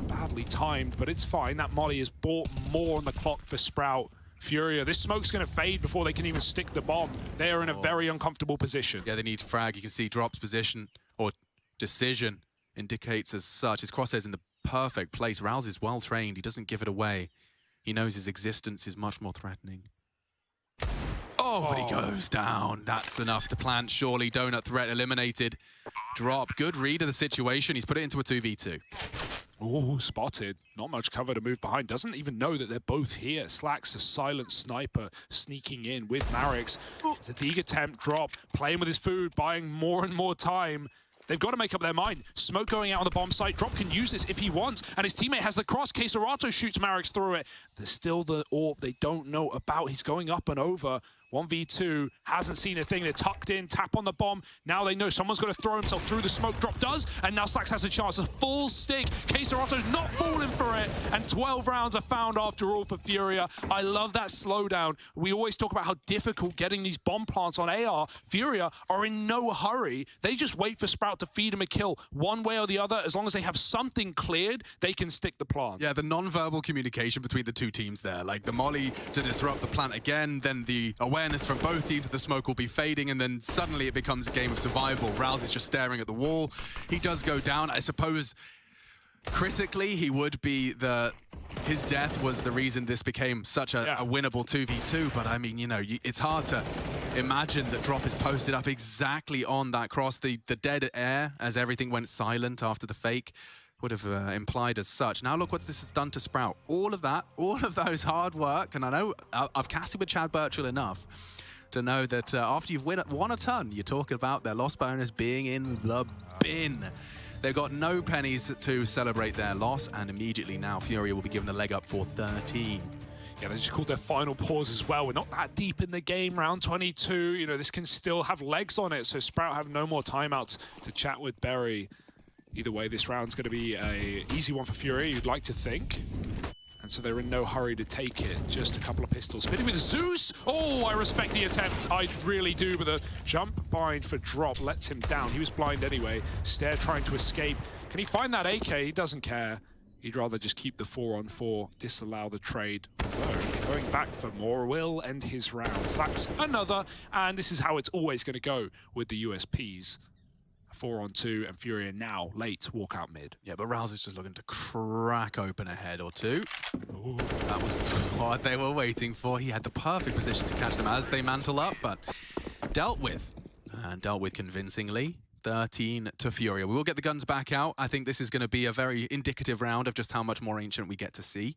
badly timed, but it's fine. That molly has bought more on the clock for Sprout. Furia, this smoke's going to fade before they can even stick the bomb. They are in a very uncomfortable position. Yeah, they need frag. You can see Drop's position, or decision, indicates as such. His crosshairs in the perfect place. Rouse is well trained. He doesn't give it away. He knows his existence is much more threatening. But he goes down. That's enough to plant, surely. Donut threat eliminated. Drop. Good read of the situation. He's put it into a 2v2. Oh, spotted. Not much cover to move behind. Doesn't even know that they're both here. Slack's a silent sniper sneaking in with Marix. It's a Deeg attempt, drop, playing with his food, buying more and more time. They've got to make up their mind. Smoke going out on the bomb site. Drop can use this if he wants. And his teammate has the cross. Keserato shoots Marix through it. There's still the orb they don't know about. He's going up and over. 1v2, hasn't seen a thing. They're tucked in, tap on the bomb. Now they know someone's going to throw himself through the smoke. Drop does, and now Slacks has a chance. A full stick. Keserato's not falling for it, and 12 rounds are found after all for Furia. I love that slowdown. We always talk about how difficult getting these bomb plants on AR. Furia are in no hurry. They just wait for Sprout to feed him a kill. One way or the other, as long as they have something cleared, they can stick the plant. Yeah, the non-verbal communication between the two teams there. Like the molly to disrupt the plant again, then the awareness from both teams that the smoke will be fading, and then suddenly it becomes a game of survival. Rouse is just staring at the wall. He does go down. I suppose critically he would be his death was the reason this became such a winnable 2v2, but I mean, you know, it's hard to imagine that Drop is posted up exactly on that cross. The dead air as everything went silent after the fake would have implied as such. Now look what this has done to Sprout. All of that, all of those hard work, and I know I've casted with Chad Birchall enough to know that after you've won a ton, you're talking about their loss bonus being in the bin. They've got no pennies to celebrate their loss, and immediately now Furia will be given the leg up for 13. Yeah, they just called their final pause as well. We're not that deep in the game, round 22. You know, this can still have legs on it, so Sprout have no more timeouts to chat with Berry. Either way, this round's going to be an easy one for Fury, you'd like to think. And so they're in no hurry to take it. Just a couple of pistols. Spitting with Zeus! Oh, I respect the attempt. I really do, but the jump bind for Drop lets him down. He was blind anyway. Stair trying to escape. Can he find that AK? He doesn't care. He'd rather just keep the 4-on-4, disallow the trade. Going back for more will end his round. Slacks another, and this is how it's always going to go with the USPs. 4-on-2, and Furia now late walk out mid. Yeah, but Rouse is just looking to crack open a head or two. Ooh, that was what they were waiting for. He had the perfect position to catch them as they mantle up, but dealt with, and dealt with convincingly. 13 to Furia. We will get the guns back out. I think this is going to be a very indicative round of just how much more Ancient we get to see.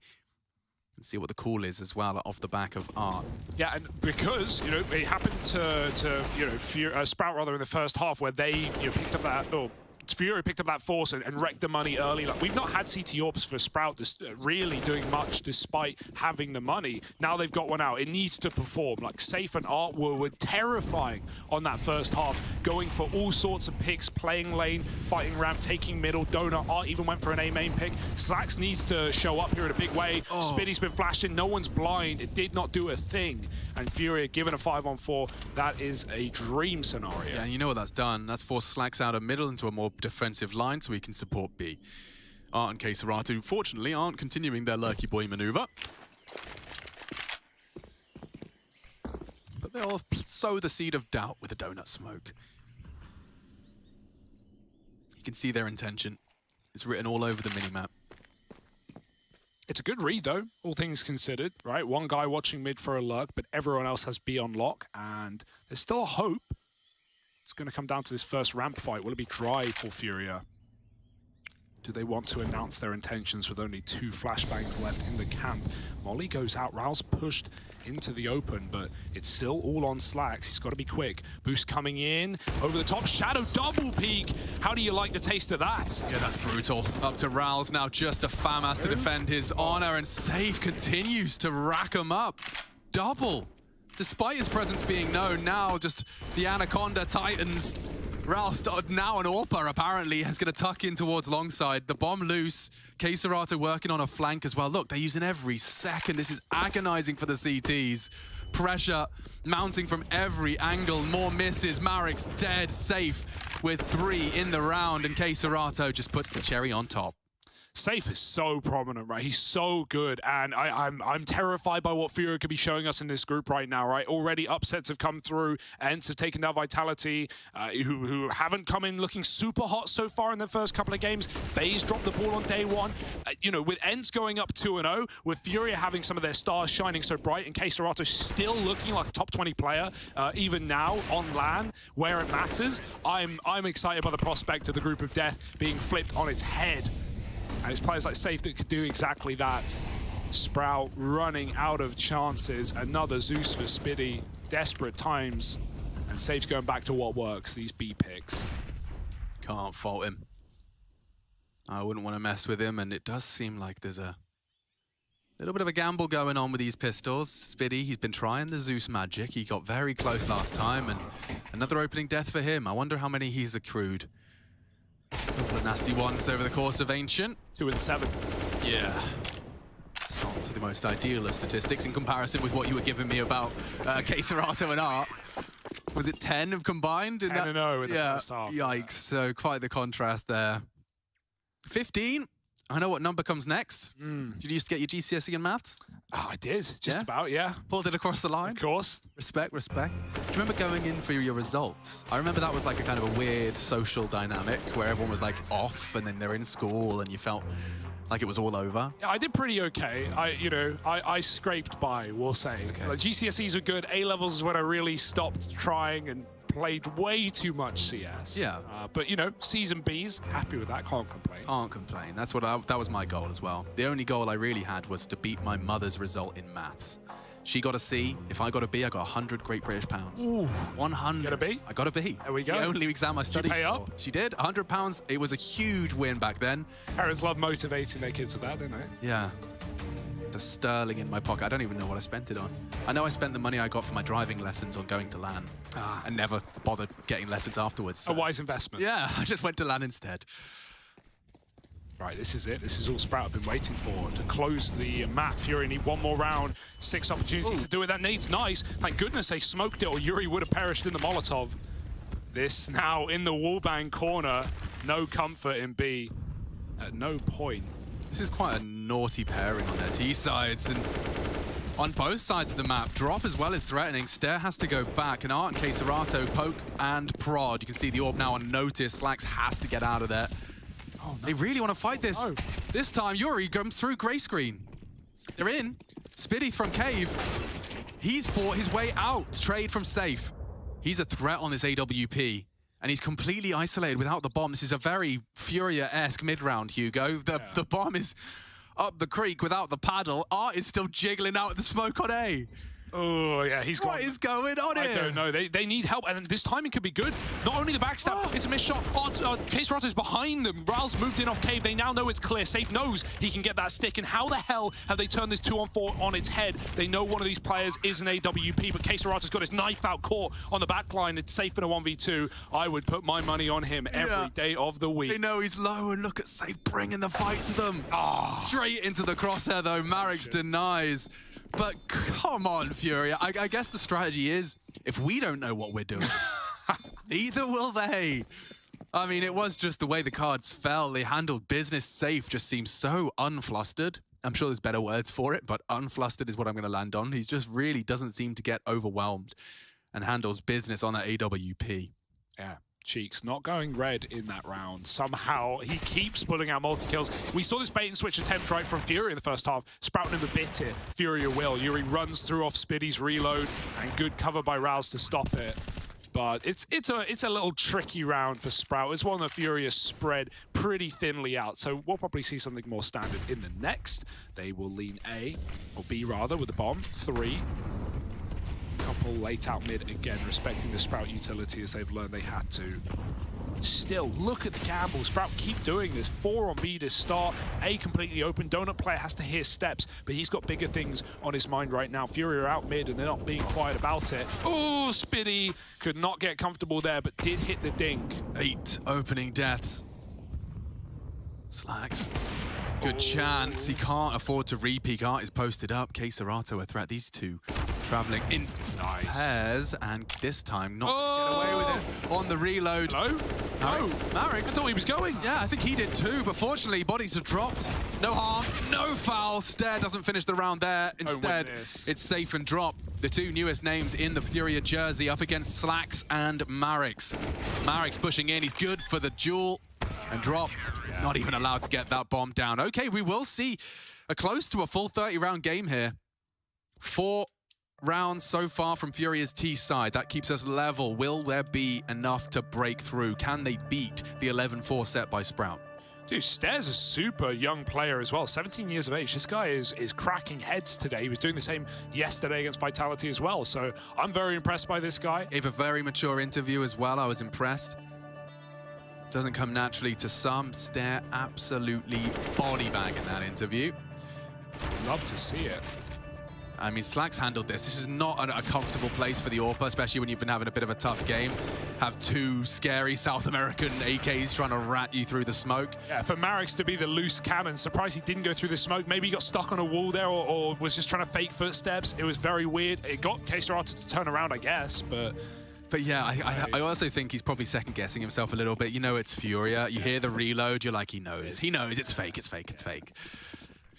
And see what the call is as well off the back of Art. Yeah, and because, you know, it happened to you know, Sprout rather in the first half where they, you know, picked up that, or Fury picked up that force and wrecked the money early. Like, we've not had CT Orbs for Sprout really doing much despite having the money. Now they've got one out. It needs to perform. Like, Safe and Art were terrifying on that first half, going for all sorts of picks, playing lane, fighting ramp, taking middle, donut. Art even went for an A main pick. Slacks needs to show up here in a big way. Spitty's been flashed in. No one's blind. It did not do a thing. And Fury given a 5-on-4. That is a dream scenario. Yeah, and you know what that's done? That's forced Slacks out of middle into a more defensive line so he can support B. Art and Keseratu, fortunately, aren't continuing their lurky boy maneuver. But they'll sow the seed of doubt with a donut smoke. You can see their intention. It's written all over the minimap. It's a good read, though, all things considered, right? One guy watching mid for a lurk, but everyone else has B on lock, and there's still a hope. It's going to come down to this first ramp fight. Will it be dry for Furia? Do they want to announce their intentions with only 2 flashbangs left in the camp? Molly goes out. Rouse pushed into the open, but it's still all on Slacks. He's got to be quick. Boost coming in. Over the top. Shadow double peek. How do you like the taste of that? Yeah, that's brutal. Up to Rouse now. Just a FAMAS to defend his honor, and Safe continues to rack him up. Double. Despite his presence being known, now just the Anaconda Titans. Rouse, now an AWPer apparently, is going to tuck in towards longside. The bomb loose. Keseratu working on a flank as well. Look, they're using every second. This is agonizing for the CTs. Pressure mounting from every angle. More misses. Marix dead. Safe with 3 in the round. And Keseratu just puts the cherry on top. Safe is so prominent, right? He's so good, and I'm terrified by what Fury could be showing us in this group right now, right? Already upsets have come through, Ents have taken down Vitality, who haven't come in looking super hot so far in the first couple of games. Faze dropped the ball on day 1. You know, with Ents going up 2-0, with Fury having some of their stars shining so bright, and Keseratu still looking like a top 20 player, even now on LAN, where it matters, I'm excited by the prospect of the group of death being flipped on its head. And it's players like Safe that could do exactly that. Sprout running out of chances. Another Zeus for Spiddy. Desperate times. And Safe's going back to what works, these B picks. Can't fault him. I wouldn't want to mess with him, and it does seem like there's a little bit of a gamble going on with these pistols. Spiddy, he's been trying the Zeus magic. He got very close last time, and another opening death for him. I wonder how many he's accrued. A couple of nasty ones over the course of Ancient. 2 and 7. Yeah. It's not the most ideal of statistics in comparison with what you were giving me about Queserato and Art. Was it 10 combined? 10 and 0 in the first half. Yikes. So quite the contrast there. 15. I know what number comes next. Did you used to get your GCSE in maths? Oh, I did. Just about, yeah. Pulled it across the line? Of course. Respect, respect. Do you remember going in for your results? I remember that was like a kind of a weird social dynamic where everyone was like off and then they're in school and you felt like it was all over. Yeah, I did pretty okay. I scraped by, we'll say. Okay. Like, GCSEs were good. A-levels is when I really stopped trying and played way too much CS. Yeah. But, C's and B's, happy with that. Can't complain. Can't complain. That's what that was my goal as well. The only goal I really had was to beat my mother's result in maths. She got a C. If I got a B, I got 100 Great British pounds. Ooh. 100. Got a B? I got a B. There we go. The only exam I studied Did you pay for. up? She did. 100 pounds. It was a huge win back then. Parents love motivating their kids with that, don't they? Yeah. The sterling in my pocket. I don't even know what I spent it on. I know I spent the money I got for my driving lessons on going to LAN and never bothered getting lessons afterwards. So. A wise investment. Yeah, I just went to LAN instead. Right, this is it. This is all Sprout have been waiting for to close the map. Fury need one more round. 6 opportunities to do it. That nade's nice. Thank goodness they smoked it or Yuri would have perished in the Molotov. This now in the wallbang corner. No comfort in B at no point. This is quite a naughty pairing on their T sides, and on both sides of the map, Drop as well as threatening. Stare has to go back, and Art and Queserato poke and prod. You can see the orb now on notice. Slacks has to get out of there. Oh, no. They really want to fight this. Oh. This time, Yuri comes through gray screen. They're in. Spiddy from Cave. He's fought his way out. Trade from Safe. He's a threat on this AWP. And he's completely isolated without the bomb. This is a very Furia-esque mid-round, Hugo. The bomb is up the creek without the paddle. Art is still jiggling out the smoke on A. Oh, yeah, he's What is going on here? I don't know. They need help, and this timing could be good. Not only the backstab, it's a missed shot. Queserato's behind them. Ral's moved in off Cave. They now know it's clear. Safe knows he can get that stick, and how the hell have they turned this 2-on-4 on its head? They know one of these players is an AWP, but Queserato's got his knife out caught on the back line. It's Safe in a 1v2. I would put my money on him every day of the week. They know he's low, and look at Safe bringing the fight to them. Straight into the crosshair, though. Marek denies. But come on, Fury. I guess the strategy is, if we don't know what we're doing, neither will they. I mean, it was just the way the cards fell. They handled business. Safe just seems so unflustered. I'm sure there's better words for it, but unflustered is what I'm going to land on. He just really doesn't seem to get overwhelmed and handles business on that AWP. Yeah. Cheeks not going red in that round. Somehow he keeps pulling out multi-kills. We saw this bait and switch attempt right from Fury in the first half. Sprouting him a bit here. Fury will. Yuri runs through off Spiddy's reload and good cover by Rouse to stop it. But it's a little tricky round for Sprout. It's one that Fury has spread pretty thinly out. So we'll probably see something more standard in the next. They will lean A, or B rather, with the bomb. 3. Couple late out mid again, respecting the Sprout utility as they've learned they had to. Still, look at the gamble. Sprout keep doing this. 4 on B to start. A completely open. Donut player has to hear steps, but he's got bigger things on his mind right now. Fury are out mid and they're not being quiet about it. Oh, Spiddy could not get comfortable there, but did hit the dink. 8 opening deaths. Slacks. Good chance. He can't afford to re-peek. Art is posted up. Queserato a threat. These two traveling in pairs, and this time not get away with it on the reload. Hello? Marek. I thought he was going. Yeah, I think he did too, but fortunately, bodies have dropped. No harm, no foul. Stare doesn't finish the round there. Instead, it's Safe and Drop. The two newest names in the Furia jersey up against Slacks and Marek's. Marek's pushing in. He's good for the duel. And Drop, not even allowed to get that bomb down. Okay, we will see close to a full 30-round game here. 4 rounds so far from Furia's T side. That keeps us level. Will there be enough to break through? Can they beat the 11-4 set by Sprout? Dude, Stair's a super young player as well, 17 years of age. This guy is cracking heads today. He was doing the same yesterday against Vitality as well, so I'm very impressed by this guy. Gave a very mature interview as well. I was impressed. Doesn't come naturally to some. Stair absolutely body bag in that interview. Love to see it. I mean, Slack's handled this. This is not a comfortable place for the AWPer, especially when you've been having a bit of a tough game. Have two scary South American AKs trying to rat you through the smoke. Yeah, for Marix to be the loose cannon, surprised he didn't go through the smoke. Maybe he got stuck on a wall there or was just trying to fake footsteps. It was very weird. It got KSRata to turn around, I guess, but yeah, I also think he's probably second-guessing himself a little bit. You know it's Furia. You hear the reload, you're like, he knows. He knows it's fake, it's fake, it's fake.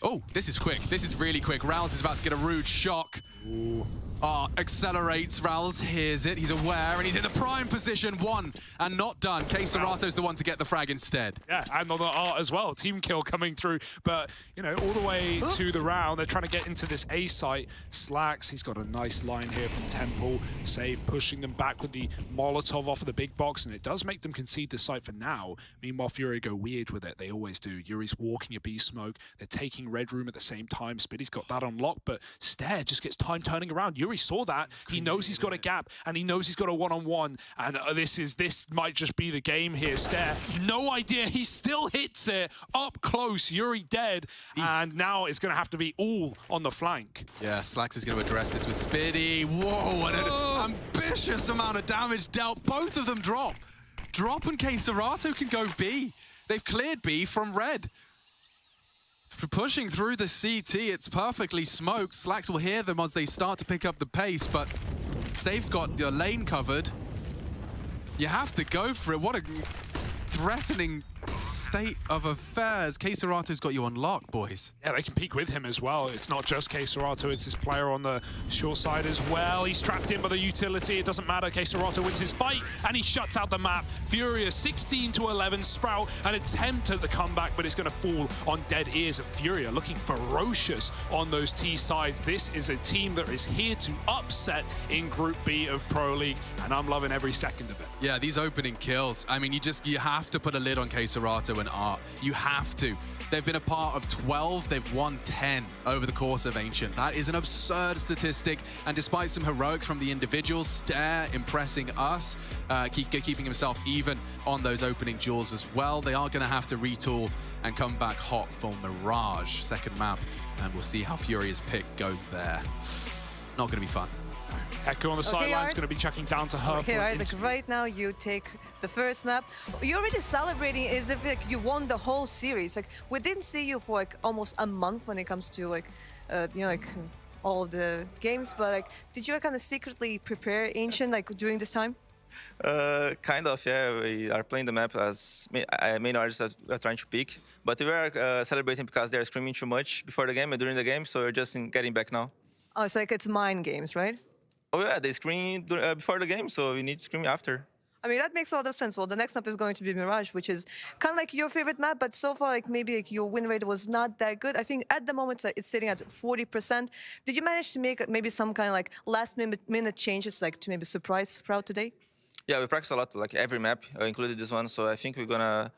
Oh, this is quick. This is really quick. Rouse is about to get a rude shock. Ooh. Accelerates. Rouse hears it. He's aware, and he's in the prime position. One, and not done. KSRATO's the one to get the frag instead. Yeah, and on the art as well. Team kill coming through. But, you know, all the way to the round, they're trying to get into this A site. Slacks, he's got a nice line here from Temple. Save pushing them back with the Molotov off of the big box, and it does make them concede the site for now. Meanwhile, Fury go weird with it. They always do. Yuri's walking a B smoke. They're taking Red Room at the same time. Spitty's got that unlocked, but Stair just gets time turning around. Yuri saw that. He knows he's got a gap, and he knows he's got a one-on-one, and this might just be the game here. Stair, no idea. He still hits it up close. Yuri dead, and now it's going to have to be all on the flank. Yeah, Slacks is going to address this with Spitty. Whoa, what an ambitious amount of damage dealt. Both of them drop. Drop and KSRATO can go B. They've cleared B from Red. Pushing through the CT, it's perfectly smoked. Slacks will hear them as they start to pick up the pace, but Safe's got your lane covered. You have to go for it. What a threatening state of affairs. KSRATO's got you on lock, boys. Yeah, they can peek with him as well. It's not just KSRATO, it's this player on the short side as well. He's trapped in by the utility. It doesn't matter. KSRATO wins his fight, and he shuts out the map. Furious 16-11. Sprout, an attempt at the comeback, but it's going to fall on dead ears. And Furia looking ferocious on those T sides. This is a team that is here to upset in Group B of Pro League, and I'm loving every second of it. Yeah, these opening kills. I mean, you have to put a lid on KSRATO and Art. You have to. They've been a part of 12. They've won 10 over the course of Ancient. That is an absurd statistic. And despite some heroics from the individuals, Stair impressing us, keeping himself even on those opening duels as well. They are going to have to retool and come back hot for Mirage, second map. And we'll see how Furia's pick goes there. Not going to be fun. Echo on the sideline is going to be checking down to her. Okay, right, like right now you take the first map. You're already celebrating as if like you won the whole series. Like we didn't see you for like almost a month when it comes to like, you know, like all of the games. But like, did you kind of secretly prepare Ancient like during this time? Kind of, yeah. We are playing the map as main artists are trying to pick, but we are celebrating because they are screaming too much before the game and during the game, so we're just getting back now. Oh, it's like it's mind games, right? Oh yeah, they scream before the game, so we need to scream after. I mean, that makes a lot of sense. Well, the next map is going to be Mirage, which is kind of like your favorite map, but so far, like maybe like your win rate was not that good. I think at the moment it's sitting at 40%. Did you manage to make maybe some kind of like last minute changes, like to maybe surprise Sprout today? Yeah, we practice a lot, like every map, included this one. So I think we're gonna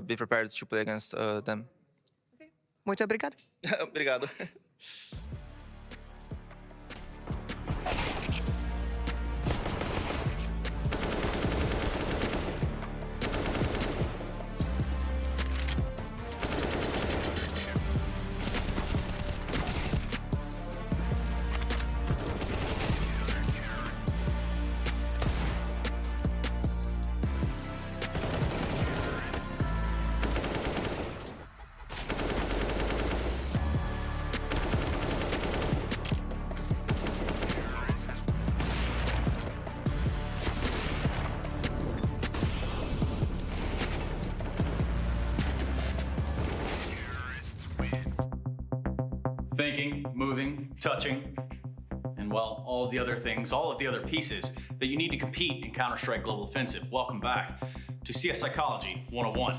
be prepared to play against them. Okay. Muito obrigado. Obrigado. Thinking, moving, touching, and well, all of the other things, all of the other pieces that you need to compete in Counter-Strike Global Offensive. Welcome back to CS Psychology 101.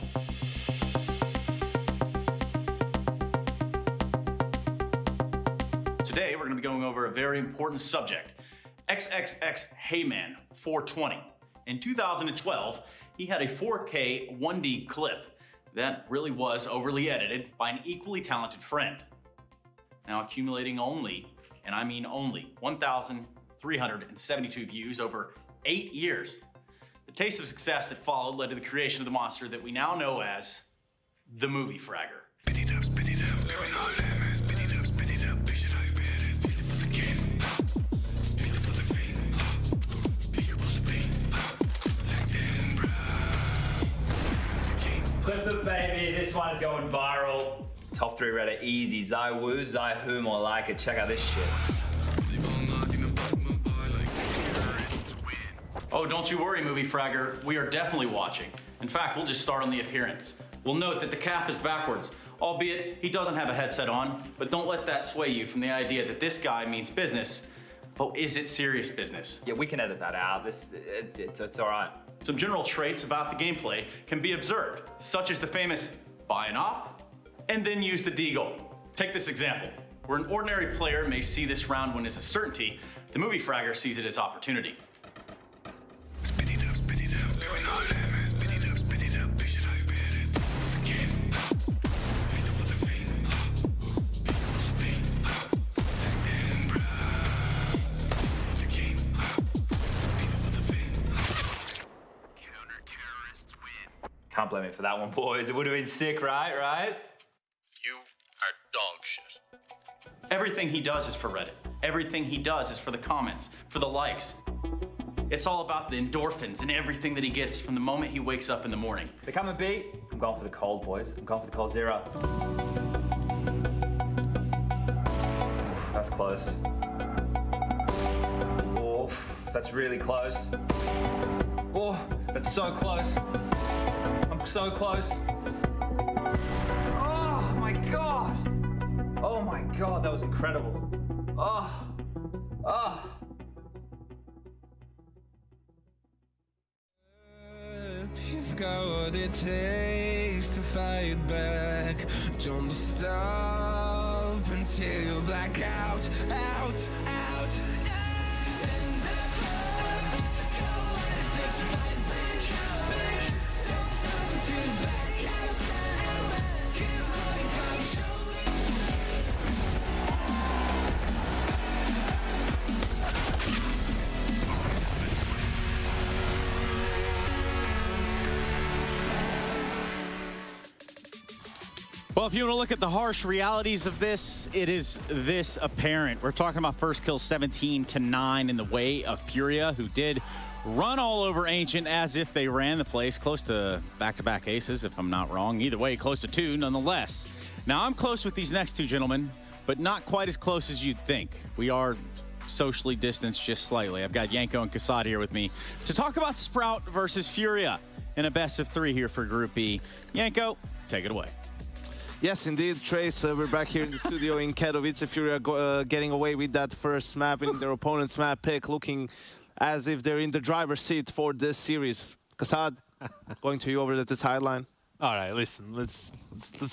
Today, we're going to be going over a very important subject. XXX Heyman 420. In 2012, he had a 4K 1D clip that really was overly edited by an equally talented friend. Now accumulating only, and I mean only, 1,372 views over 8 years. The taste of success that followed led to the creation of the monster that we now know as the Movie Fragger. Clip it, baby. This one's going viral. Top 3 Reddit easy. Zai Wu, Zai Whom, or like it. Check out this shit. Oh, don't you worry, Movie Fragger. We are definitely watching. In fact, we'll just start on the appearance. We'll note that the cap is backwards, albeit he doesn't have a headset on, but don't let that sway you from the idea that this guy means business. But is it serious business? Yeah, we can edit that out. It's all right. Some general traits about the gameplay can be observed, such as the famous buy an op and then use the deagle. Take this example. Where an ordinary player may see this round win as a certainty, the Movie Fragger sees it as opportunity. Can't blame me for that one, boys. It would have been sick, right? You are dog shit. Everything he does is for Reddit. Everything he does is for the comments, for the likes. It's all about the endorphins and everything that he gets from the moment he wakes up in the morning. They come and beat. I'm going for the cold, boys. I'm going for the cold zero. Oof, that's close. Oof, that's really close. Oh, that's so close. I'm so close. Oh my God. Oh my God, that was incredible. Oh. You've got what it takes to fight back. Don't stop until you black out. Well, if you want to look at the harsh realities of this, it is this apparent. We're talking about first kill 17-9 in the way of Furia, who did run all over Ancient as if they ran the place, close to back-to-back aces, if I'm not wrong. Either way, close to 2 nonetheless. Now, I'm close with these next two gentlemen, but not quite as close as you'd think. We are socially distanced just slightly. I've got Yanko and Kassad here with me to talk about Sprout versus Furia in a best of 3 here for Group B. Yanko, take it away. Yes, indeed, Trace. We're back here in the studio in Katowice. Furia getting away with that first map in their opponent's map pick, looking as if they're in the driver's seat for this series. Kassad, going to you over at this highline. All right, listen, let's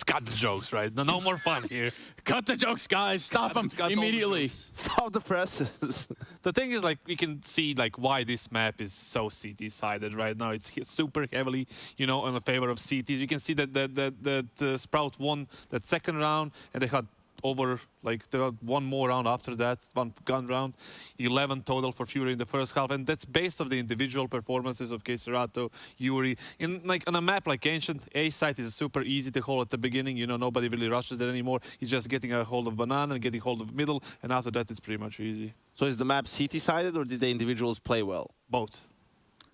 cut the jokes, right? No more fun here. Cut the jokes, guys. Stop them immediately. Stop the presses. The thing is, like, we can see like why this map is so CT-sided right now. It's super heavily, you know, in the favor of CTs. You can see that the Sprout won that second round, and they had over, like, there was one more round after that, one gun round, 11 total for Fury in the first half, and that's based on the individual performances of Keiserato, Yuri. In, like, on a map like Ancient, A site is super easy to hold at the beginning, you know, nobody really rushes it anymore. He's just getting a hold of banana and getting hold of middle, and after that it's pretty much easy. So is the map CT-sided, or did the individuals play well? Both.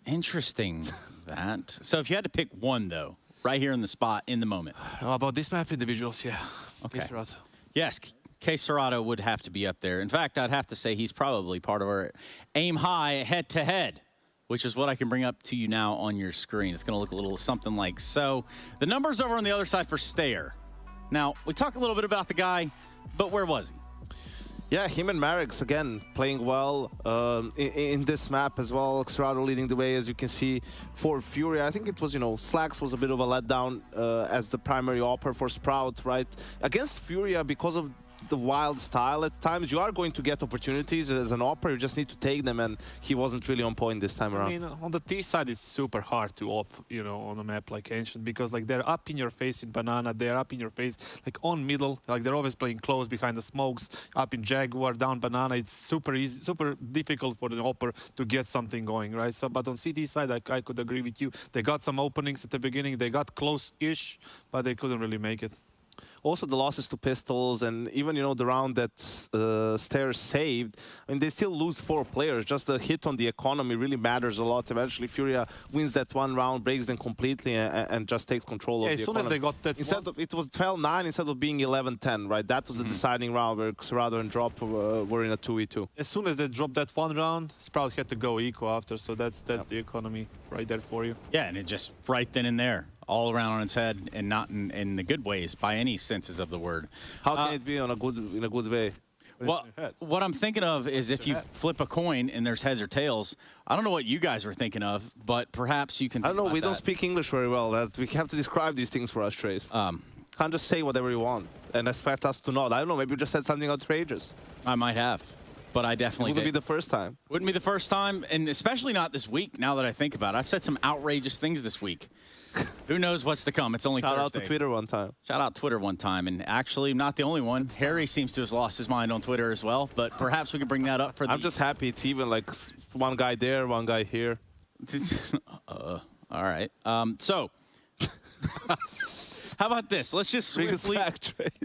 Interesting, that. So if you had to pick one, though, right here in the spot, in the moment. About this map, individuals, yeah. Okay. Keiserato. Yes, Keiserato would have to be up there. In fact, I'd have to say he's probably part of our aim high head-to-head, which is what I can bring up to you now on your screen. It's going to look a little something like so. The numbers over on the other side for Stayer. Now, we talked a little bit about the guy, but where was he? Yeah, him and Marix, again, playing well in this map as well. Keiserato leading the way, as you can see, for Fury. I think it was, you know, Slacks was a bit of a letdown as the primary opper for Sprout, right? Against Furia, because of the wild style at times. You are going to get opportunities as an opera. You just need to take them, and he wasn't really on point this time around. I mean, on the T side, it's super hard to op, on a map like Ancient, because like they're up in your face in Banana, they're up in your face like on middle, like they're always playing close behind the smokes, up in Jaguar, down Banana. It's super easy, super difficult for the opera to get something going, right? So, but on CT side, I could agree with you. They got some openings at the beginning, they got close-ish, but they couldn't really make it. Also, the losses to pistols, and even, the round that Stairs saved, I mean, they still lose 4 players. Just a hit on the economy really matters a lot. Eventually, Furia wins that one round, breaks them completely, and just takes control of the economy. As soon as they got that it was 12-9 instead of being 11-10, right? That was the deciding round where Xerado and Drop were in a 2v2. As soon as they dropped that one round, Sprout had to go eco after, so that's the economy right there for you. Yeah, and it just right then and there. All around on its head, and not in the good ways by any senses of the word. How can it be in a good way? Well, what I'm thinking of is if you flip a coin and there's heads or tails. I don't know what you guys were thinking of, but perhaps you can. I don't know. We don't speak English very well. We have to describe these things for us, Trace. Can't just say whatever you want and expect us to nod. I don't know. Maybe you just said something outrageous. I might have. But I definitely It wouldn't be the first time. Wouldn't be the first time, and especially not this week, now that I think about it. I've said some outrageous things this week. Who knows what's to come? It's only Thursday. Shout out to Twitter one time. Shout out Twitter one time. And actually, not the only one. Harry seems to have lost his mind on Twitter as well. But perhaps we can bring that up for the... I'm just happy it's even like one guy there, one guy here. All right. So... How about this? Let's just swiftly...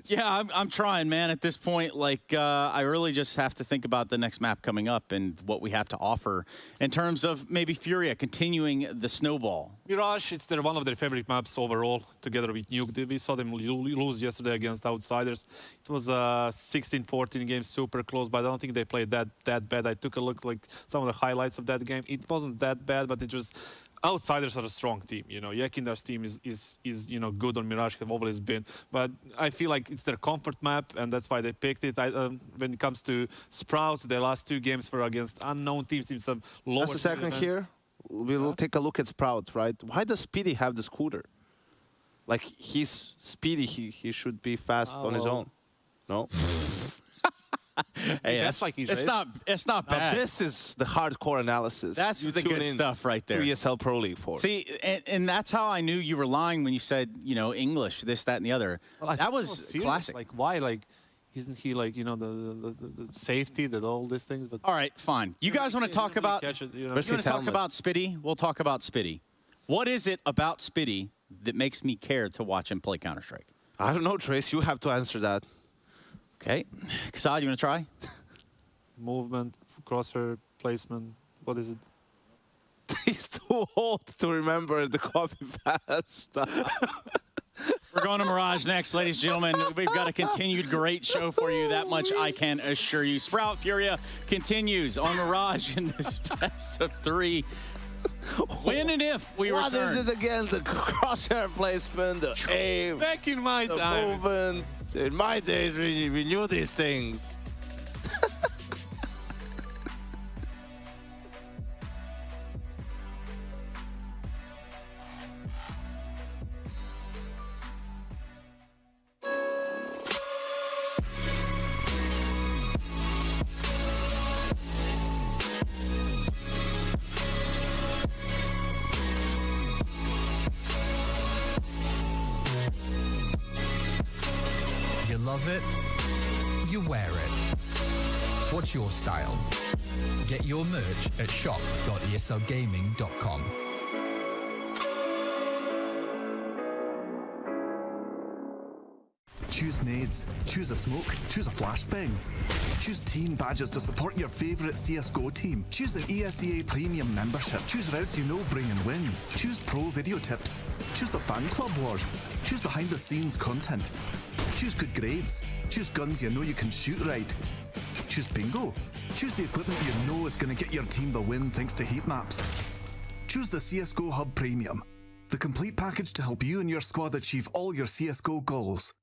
Yeah, I'm trying, man. At this point, like, I really just have to think about the next map coming up and what we have to offer in terms of maybe Furia continuing the snowball. Mirage, it's one of their favorite maps overall, together with Nuke. We saw them lose yesterday against Outsiders. It was a 16-14 game, super close, but I don't think they played that bad. I took a look, like, some of the highlights of that game. It wasn't that bad, but it was... Outsiders are a strong team, Yakindar's team is good on Mirage, have always been. But I feel like it's their comfort map, and that's why they picked it. When it comes to Sprout, their last 2 games were against unknown teams in some lower... Just a second here. We'll take a look at Sprout, right? Why does Speedy have the scooter? Like, he's Speedy, he should be fast on his own. No? Hey, that's like it's not bad. Now, this is the hardcore analysis. That's the good stuff right there. ESL Pro League for. See, and that's how I knew you were lying when you said, English, this, that, and the other. Well, that was classic. Like, why? Like, isn't he like, the safety, that all these things? But all right, fine. You guys want to talk about? You want to talk about Spitty? We'll talk about Spitty. What is it about Spitty that makes me care to watch him play Counter-Strike? I don't know, Trace. You have to answer that. Okay. Kasad, you want to try? Movement, crosshair placement, what is it? He's too old to remember the copy fast. We're going to Mirage next, ladies and gentlemen. We've got a continued great show for you. That much I can assure you. Sprout Furia continues on Mirage in this best of 3. When and if we return. What is it again? The crosshair placement, the aim. Back in my time. Movement. In my days, we knew these things. Love it, you wear it. What's your style? Get your merch at shop.eslgaming.com. Choose nades, choose a smoke, choose a flashbang. Choose team badges to support your favourite CSGO team. Choose an ESEA Premium membership. Choose routes you know bring in wins. Choose pro video tips. Choose the fan club wars. Choose behind the scenes content. Choose good grades. Choose guns you know you can shoot right. Choose bingo. Choose the equipment you know is going to get your team the win thanks to heat maps. Choose the CSGO Hub Premium. The complete package to help you and your squad achieve all your CSGO goals.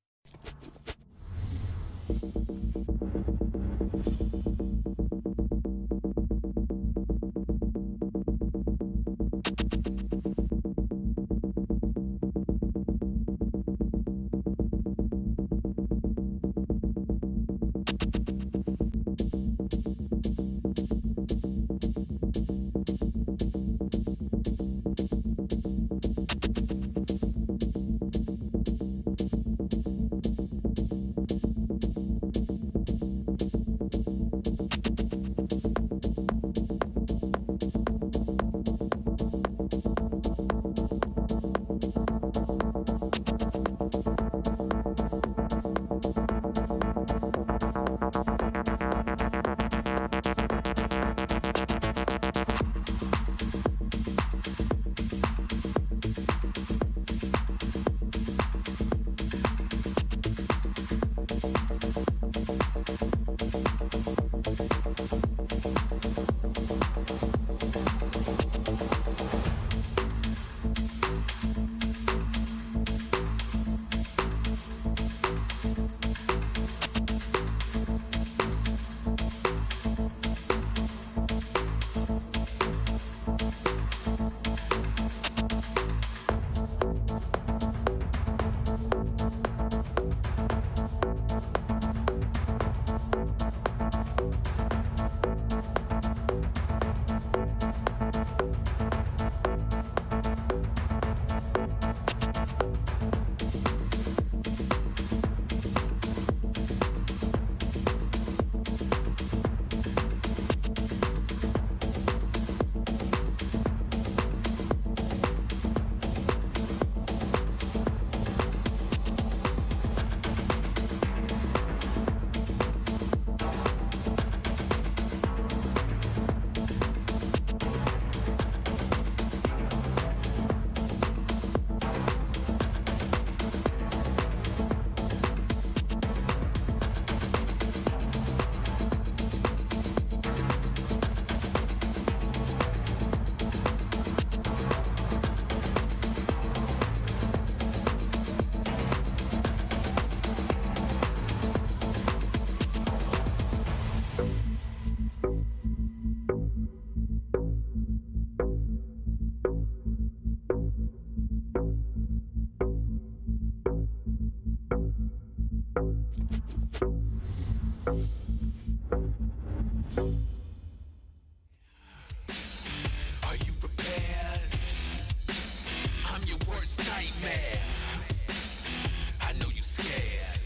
Nightmare. I know you scared.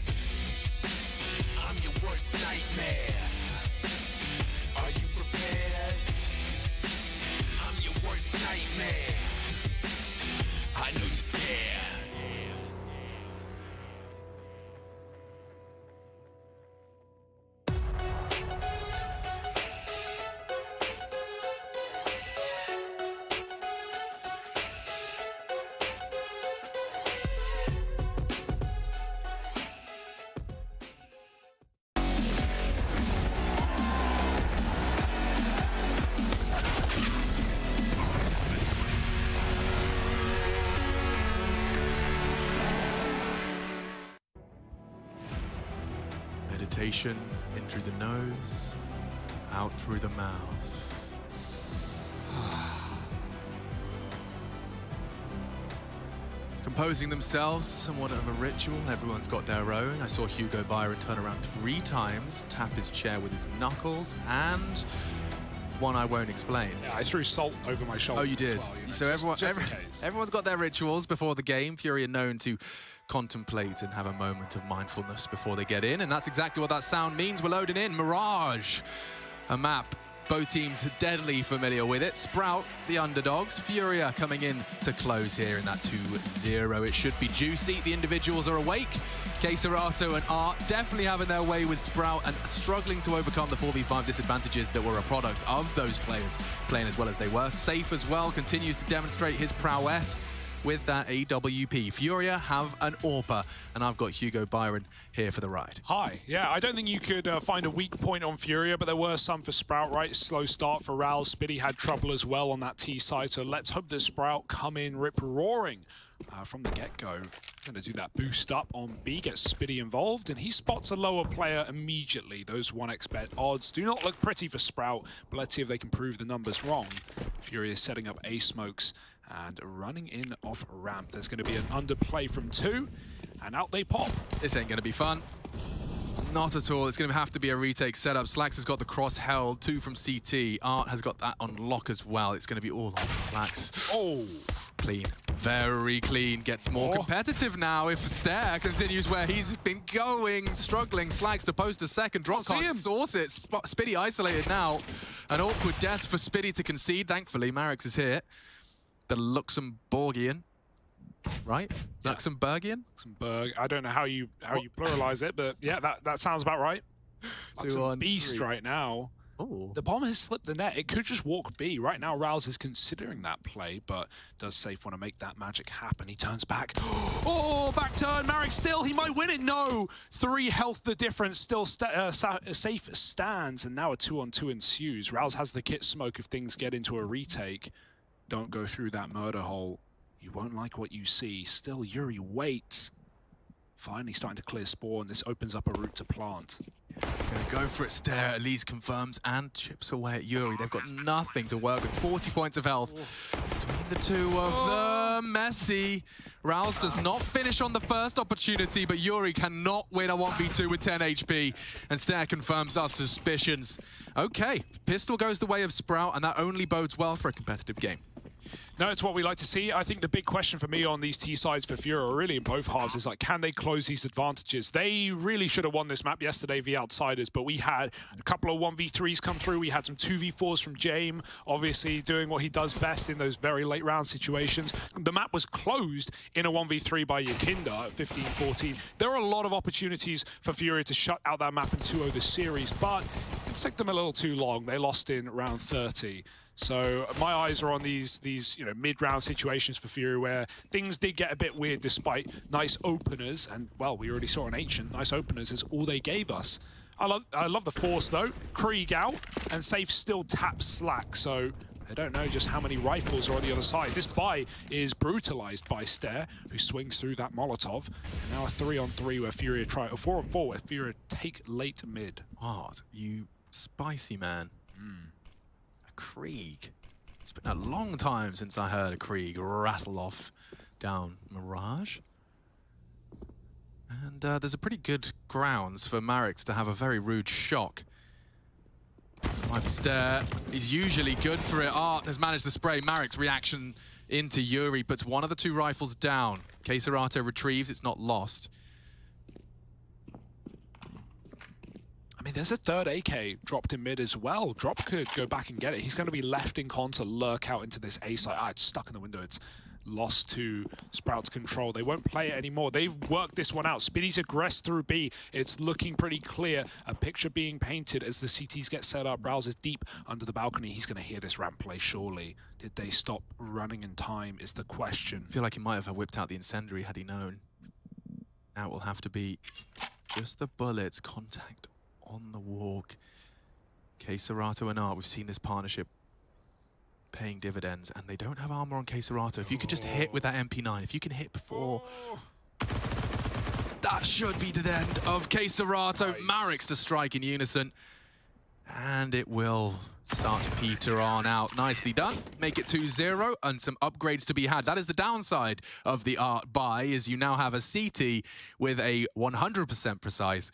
I'm your worst nightmare. Are you prepared? I'm your worst nightmare. I know you're scared. Meditation in through the nose, out through the mouth. Composing themselves, somewhat of a ritual. Everyone's got their own. I saw Hugo Byron turn around 3 times, tap his chair with his knuckles, and one I won't explain. Yeah, I threw salt over my shoulder. Oh, you did? Well, you know, so everyone's got their rituals before the game. Fury are known to contemplate and have a moment of mindfulness before they get in, and that's exactly what that sound means. We're loading in Mirage, a map both teams are deadly familiar with it. Sprout, the underdogs. Furia coming in to close here in that 2-0. It should be juicy. The individuals are awake. Keserato and Art definitely having their way with Sprout and struggling to overcome the 4v5 disadvantages that were a product of those players playing as well as they were. Safe as well continues to demonstrate his prowess with that AWP. Furia have an AWPer, and I've got Hugo Byron here for the ride. Hi. Yeah, I don't think you could find a weak point on Furia, but there were some for Sprout, right? Slow start for Rouse. Spitty had trouble as well on that T side, so let's hope that Sprout come in rip-roaring from the get-go. Going to do that boost up on B, get Spitty involved, and he spots a lower player immediately. Those 1x bet odds do not look pretty for Sprout, but let's see if they can prove the numbers wrong. Furia is setting up A smokes and running in off ramp. There's going to be an underplay from 2, and out they pop. This ain't going to be fun. Not at all. It's going to have to be a retake setup. Slacks has got the cross held, 2 from CT. Art has got that on lock as well. It's going to be all on Slacks. Oh! Clean. Very clean. Gets more competitive now if Stair continues where he's been going. Struggling. Slacks to post a second. Drop can't source it. Spitty isolated now. An awkward death for Spitty to concede. Thankfully, Marix is here. The Luxembourgian, right? Yeah. Luxembourgian? Luxembourg. I don't know how you pluralize it, but yeah, that sounds about right. Luxembourg beast right now. Ooh. The bomb has slipped the net. It could just walk B. Right now, Rouse is considering that play, but does Safe want to make that magic happen? He turns back. Oh, back turn. Marek still. He might win it. No. 3 health the difference. Still Safe stands, and now a 2-on-2 ensues. Rouse has the kit smoke if things get into a retake. Don't go through that murder hole. You won't like what you see. Still, Yuri waits. Finally starting to clear spawn. This opens up a route to plant. Gonna go for it. Stair at least confirms and chips away at Yuri. They've got nothing to work with. 40 points of health between the two of them. Messy. Rouse does not finish on the first opportunity, but Yuri cannot win a 1v2 with 10 HP. And Stair confirms our suspicions. Okay, pistol goes the way of Sprout, and that only bodes well for a competitive game. No, it's what we like to see. I think the big question for me on these T sides for Fury, or really in both halves, is like, can they close these advantages? They really should have won this map yesterday via Outsiders, but we had a couple of 1v3s come through. We had some 2v4s from Jame, obviously doing what he does best in those very late round situations. The map was closed in a 1v3 by Yakinda at 15-14. There are a lot of opportunities for Fury to shut out that map and 2-0 this series, but it took them a little too long. They lost in round 30. So my eyes are on these mid-round situations for Fury where things did get a bit weird despite nice openers, and well, we already saw an Ancient. Nice openers is all they gave us. I love the force though. Krieg out, and Safe still taps Slack, so I don't know just how many rifles are on the other side. This buy is brutalized by Stair, who swings through that Molotov. And now a 3-on-3 where Fury try, a 4-on-4 where Fury take late mid. What? You Spicy, man. A Krieg. It's been a long time since I heard a Krieg rattle off down Mirage. And there's a pretty good grounds for Marix to have a very rude shock. Might be stare. He's usually good for it. Art has managed the spray. Marix reaction into Yuri, puts one of the two rifles down. Queserato retrieves, it's not lost. I mean, there's a third AK dropped in mid as well. Drop could go back and get it. He's going to be left in con to lurk out into this A site. It's stuck in the window. It's lost to Sprout's control. They won't play it anymore. They've worked this one out. Spiddy's aggressed through B. It's looking pretty clear. A picture being painted as the CTs get set up. Rouse is deep under the balcony. He's going to hear this ramp play, surely. Did they stop running in time is the question. I feel like he might have whipped out the incendiary had he known. Now it will have to be just the bullets. Contact on the walk. Queserato and Art, we've seen this partnership paying dividends, and they don't have armor on Queserato. If you could just hit with that MP9, if you can hit before... That should be the end of Queserato. Marix to strike in unison. And it will start to peter on out. Nicely done. Make it 2-0 and some upgrades to be had. That is the downside of the Art buy, is you now have a CT with a 100% precise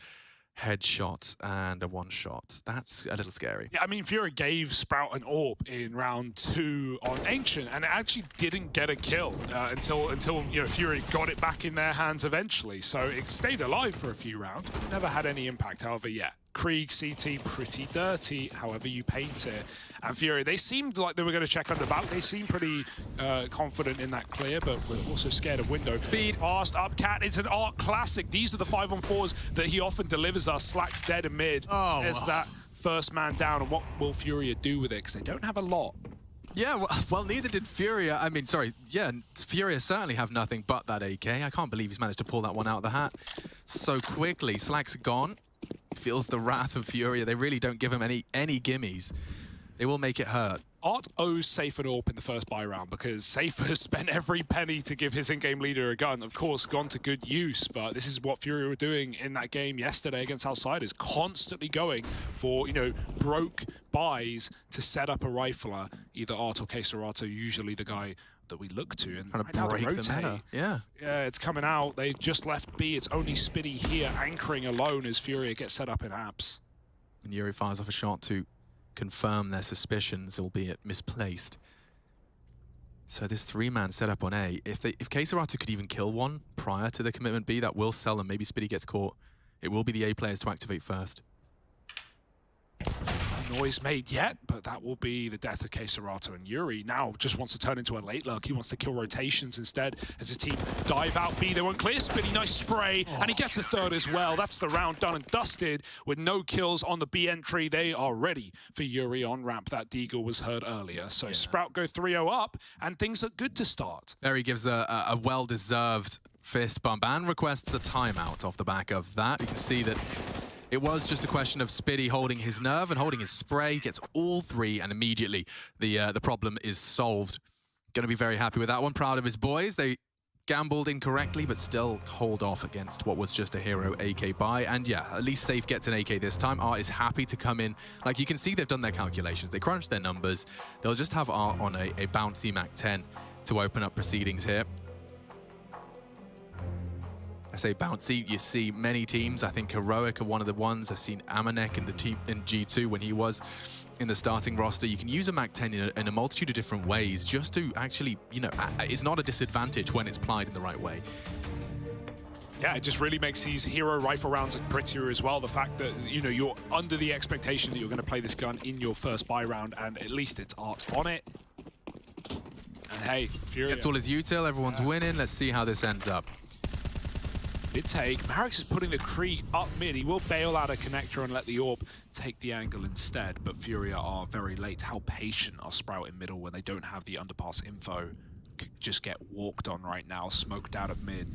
headshot and a one-shot. That's a little scary. Yeah, I mean, Fury gave Sprout an AWP in round 2 on Ancient, and it actually didn't get a kill until you know, Fury got it back in their hands eventually. So it stayed alive for a few rounds, but never had any impact. However, yeah, Krieg, CT, pretty dirty, however you paint it. And Fury, they seemed like they were going to check under back. They seemed pretty confident in that clear, but we're also scared of window. Speed. Fast up, Cat. It's an Art classic. These are the 5-on-4s that he often delivers us. Slack's dead in mid. Oh. There's that first man down, and what will Furia do with it? Because they don't have a lot. Yeah, well, neither did Furia. I mean, sorry, yeah, Furia certainly have nothing but that AK. I can't believe he's managed to pull that one out of the hat so quickly. Slack's gone. Feels the wrath of Furia. They really don't give him any gimmies. They will make it hurt. Art owes Safe an AWP in the first buy round because Safe has spent every penny to give his in-game leader a gun. Of course, gone to good use, but this is what Fury were doing in that game yesterday against Outsiders, constantly going for, you know, broke buys to set up a rifler, either Art or Queserato, usually the guy that we look to. And right now, break the meta. Yeah, it's coming out. They just left B. It's only Spiddy here anchoring alone as Fury gets set up in apps. And Yuri fires off a shot to confirm their suspicions, albeit misplaced. So this 3-man setup on A, if Queserato could even kill one prior to the commitment B, that will sell them. Maybe Spiddy gets caught. It will be the A players to activate first. Noise made yet, but that will be the death of Queserato. And Yuri now just wants to turn into a late lurk. He wants to kill rotations instead as his team dive out B. They won't clear. Spiddy, nice spray, and he gets a third as well. That's the round done and dusted with no kills on the B entry. They are ready for Yuri on ramp. That Deagle was heard earlier. So Sprout go 3-0 up, and things look good to start. There he gives a well-deserved fist bump and requests a timeout off the back of that. You can see that it was just a question of Spiddy holding his nerve and holding his spray, gets all 3, and immediately the problem is solved. Going to be very happy with that one. Proud of his boys. They gambled incorrectly, but still hold off against what was just a hero AK buy. And yeah, at least Safe gets an AK this time. Art is happy to come in. Like, you can see they've done their calculations. They crunched their numbers. They'll just have Art on a bouncy MAC-10 to open up proceedings here. I say bouncy, you see many teams. I think Heroic are one of the ones. I've seen Amanek in the team in G2 when he was in the starting roster. You can use a MAC-10 in a multitude of different ways just to actually, you know, it's not a disadvantage when it's applied in the right way. Yeah, it just really makes these hero rifle rounds look prettier as well. The fact that, you know, you're under the expectation that you're going to play this gun in your first buy round, and at least it's Art on it. And hey, Fury. That's all his util. Everyone's winning. Let's see how this ends up. Good take. Marix is putting the Krieg up mid. He will bail out a connector and let the AWP take the angle instead, but Furia are very late. How patient are Sprout in middle when they don't have the underpass info? Could just get walked on right now, smoked out of mid.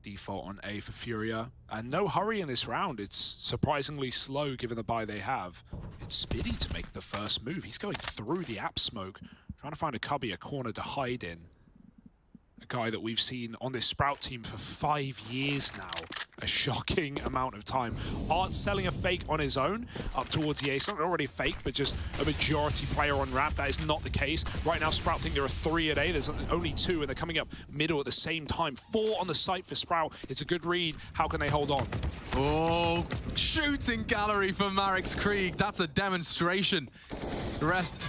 Default on A for Furia. And no hurry in this round. It's surprisingly slow given the buy they have. It's Spiddy to make the first move. He's going through the app smoke, trying to find a cubby, a corner to hide in. A guy that we've seen on this Sprout team for 5 years now. a shocking amount of time. Art's selling a fake on his own up towards the A. It's not already fake, but just a majority player on ramp. That is not the case. Right now, Sprout think there are 3 at A. There's only 2, and they're coming up middle at the same time. 4 on the site for Sprout. It's a good read. How can they hold on? Oh, shooting gallery for Marek's Krieg. That's a demonstration. The rest,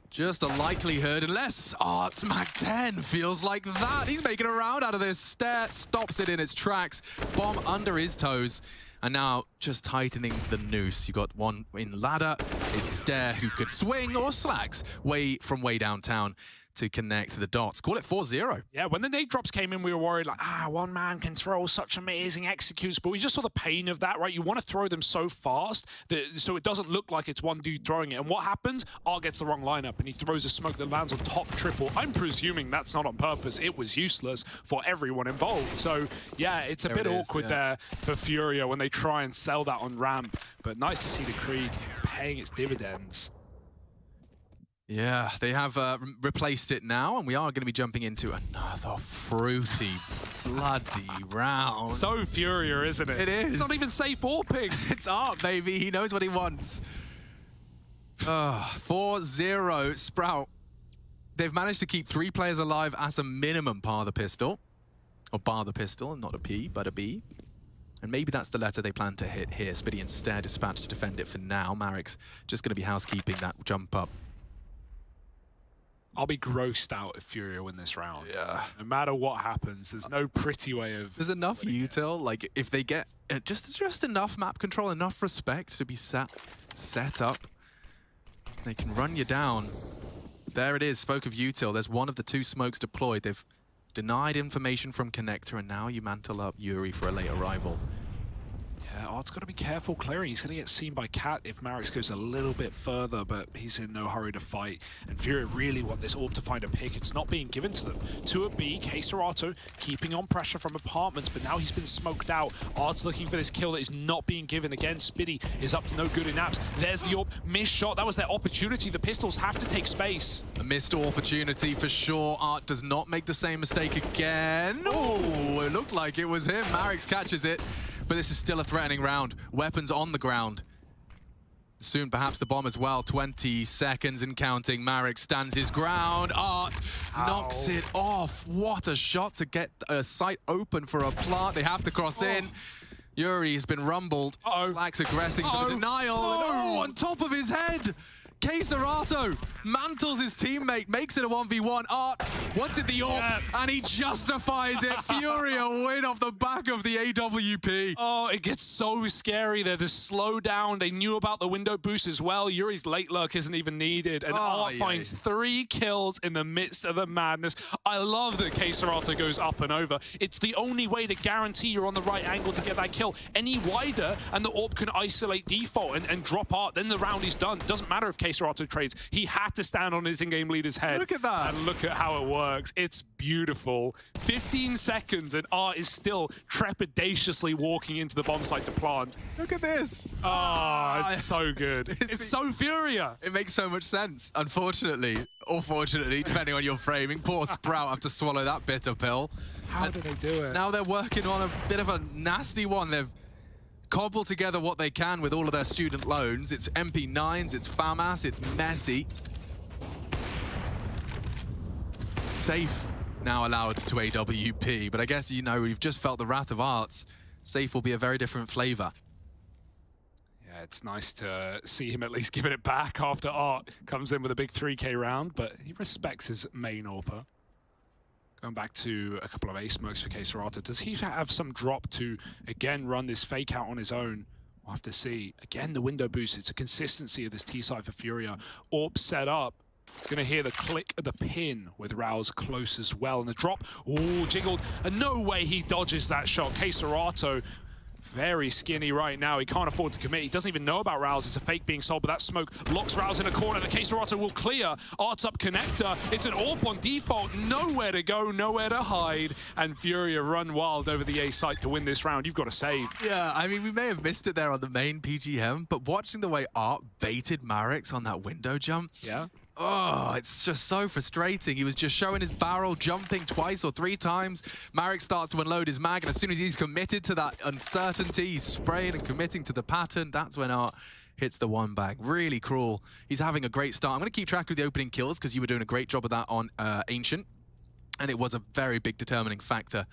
just a likelihood, unless Art's Mag 10 feels like that. He's making a round out of this. Stair stops it in its tracks. Bomb under his toes. And now just tightening the noose. You got one in ladder. It's Stair who could swing or slacks way downtown to connect the dots. Call it 4-0. Yeah, when the nade drops came in, we were worried, like, one man can throw such amazing executes, but we just saw the pain of that, right? You want to throw them so fast so it doesn't look like it's one dude throwing it. And what happens? Art gets the wrong lineup, and he throws a smoke that lands on top triple. I'm presuming that's not on purpose. It was useless for everyone involved. So, yeah, it's a bit awkward there for Furia when they try and sell that on ramp. But nice to see the Krieg paying its dividends. Yeah, they have replaced it now, and we are going to be jumping into another fruity, bloody round. So Furia, isn't it? It is. It's not even safe or ping. It's Art, baby. He knows what he wants. 4-0, Sprout. They've managed to keep 3 players alive at a minimum, bar the pistol. Or bar the pistol, not a P, but a B. And maybe that's the letter they plan to hit here. Spitty and Stair dispatched to defend it for now. Marek's just going to be housekeeping that jump up. I'll be grossed out if Furia win this round. Yeah. No matter what happens, there's no pretty way of... There's enough util, like, if they get just enough map control, enough respect to be set up, they can run you down. There it is, spoke of util. There's one of the 2 smokes deployed. They've denied information from Connector, and now you mantle up Yuri for a late arrival. Yeah, Art's got to be careful clearing. He's going to get seen by Cat if Marek's goes a little bit further, but he's in no hurry to fight. And Furia really want this orb to find a pick. It's not being given to them. 2 at B, K-Serato keeping on pressure from apartments, but now he's been smoked out. Art's looking for this kill that is not being given. Again, Spitty is up to no good in apps. There's the orb. Missed shot. That was their opportunity. The pistols have to take space. A missed opportunity for sure. Art does not make the same mistake again. Oh, it looked like it was him. Marek's catches it. But this is still a threatening round. Weapons on the ground. Soon, perhaps the bomb as well. 20 seconds and counting. Marek stands his ground. Art knocks it off. What a shot to get a site open for a plant. They have to cross in. Yuri's been rumbled. Slacks aggressing for the denial. And on top of his head. K-Serato mantles his teammate, makes it a 1v1. Art wanted the orb, and he justifies it. Furia win off the back of the AWP. Oh, it gets so scary there. The slowdown, they knew about the window boost as well. Yuri's late lurk isn't even needed, and Art finds 3 kills in the midst of the madness. I love that K-Serato goes up and over. It's the only way to guarantee you're on the right angle to get that kill. Any wider, and the orb can isolate default and drop Art, then the round is done. Doesn't matter if K-Serato trades. He had to stand on his in-game leader's head. Look at that. And look at how it works. It's beautiful. 15 seconds and Art is still trepidatiously walking into the bomb site to plant. Look at this. It's so good. It's so Furia. It makes so much sense, unfortunately. Or fortunately, depending on your framing. Poor Sprout have to swallow that bitter pill. How do they do it? Now they're working on a bit of a nasty one. They've cobble together what they can with all of their student loans. It's MP9s, it's FAMAS, it's messy. Safe now allowed to AWP, but I guess, you know, we've just felt the wrath of Arts. Safe will be a very different flavor. Yeah, it's nice to see him at least giving it back after Art comes in with a big 3K round, but he respects his main AWPer. Going back to a couple of ace smokes for K-Serato. Does he have some drop to, again, run this fake out on his own? We'll have to see. Again, the window boost. It's a consistency of this T-side for Furia. Orb set up. He's going to hear the click of the pin with Rouse close as well. And the drop, jiggled. And no way he dodges that shot. K-Serato, very skinny right now. He can't afford to commit. He doesn't even know about Rouse. It's a fake being sold, but that smoke locks Rouse in a corner. The K-Serato will clear. Art's up connector. It's an AWP on default. Nowhere to go, nowhere to hide. And Furia run wild over the A site to win this round. You've got to save. Yeah, I mean, we may have missed it there on the main PGM, but watching the way Art baited Marek's on that window jump, Oh, it's just so frustrating. He was just showing his barrel, jumping twice or 3 times. Marek starts to unload his mag, and as soon as he's committed to that uncertainty, he's spraying and committing to the pattern. That's when Art hits the one bag. Really cruel. He's having a great start. I'm going to keep track of the opening kills because you were doing a great job of that on Ancient, and it was a very big determining factor.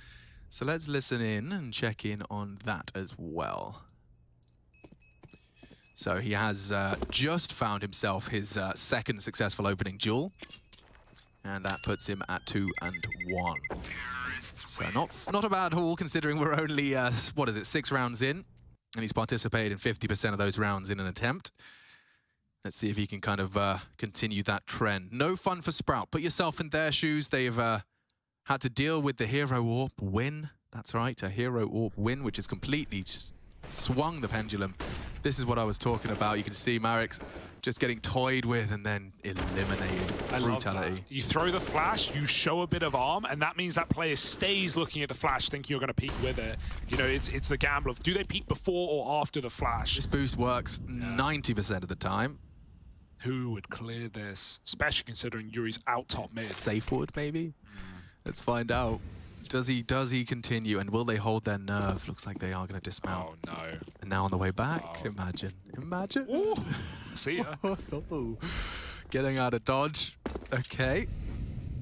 So let's listen in and check in on that as well. So he has just found himself his second successful opening duel, and that puts him at 2-1. So not a bad haul considering we're only, what is it, 6 rounds in, and he's participated in 50% of those rounds in an attempt. Let's see if he can kind of continue that trend. No fun for Sprout. Put yourself in their shoes. They've had to deal with the Hero Warp win. That's right, a Hero Warp win, which has completely just swung the pendulum. This is what I was talking about. You can see Marek's just getting toyed with and then eliminated. Brutality. You throw the flash, you show a bit of arm, and that means that player stays looking at the flash, thinking you're going to peek with it. You know, it's the gamble of do they peek before or after the flash? This boost works 90% of the time. Who would clear this, especially considering Yuri's out top mid? Safe wood, maybe? Let's find out. Does he continue, and will they hold their nerve? Looks like they are going to dismount. Oh no. And now on the way back, imagine. Ooh. See ya. Getting out of dodge. Okay.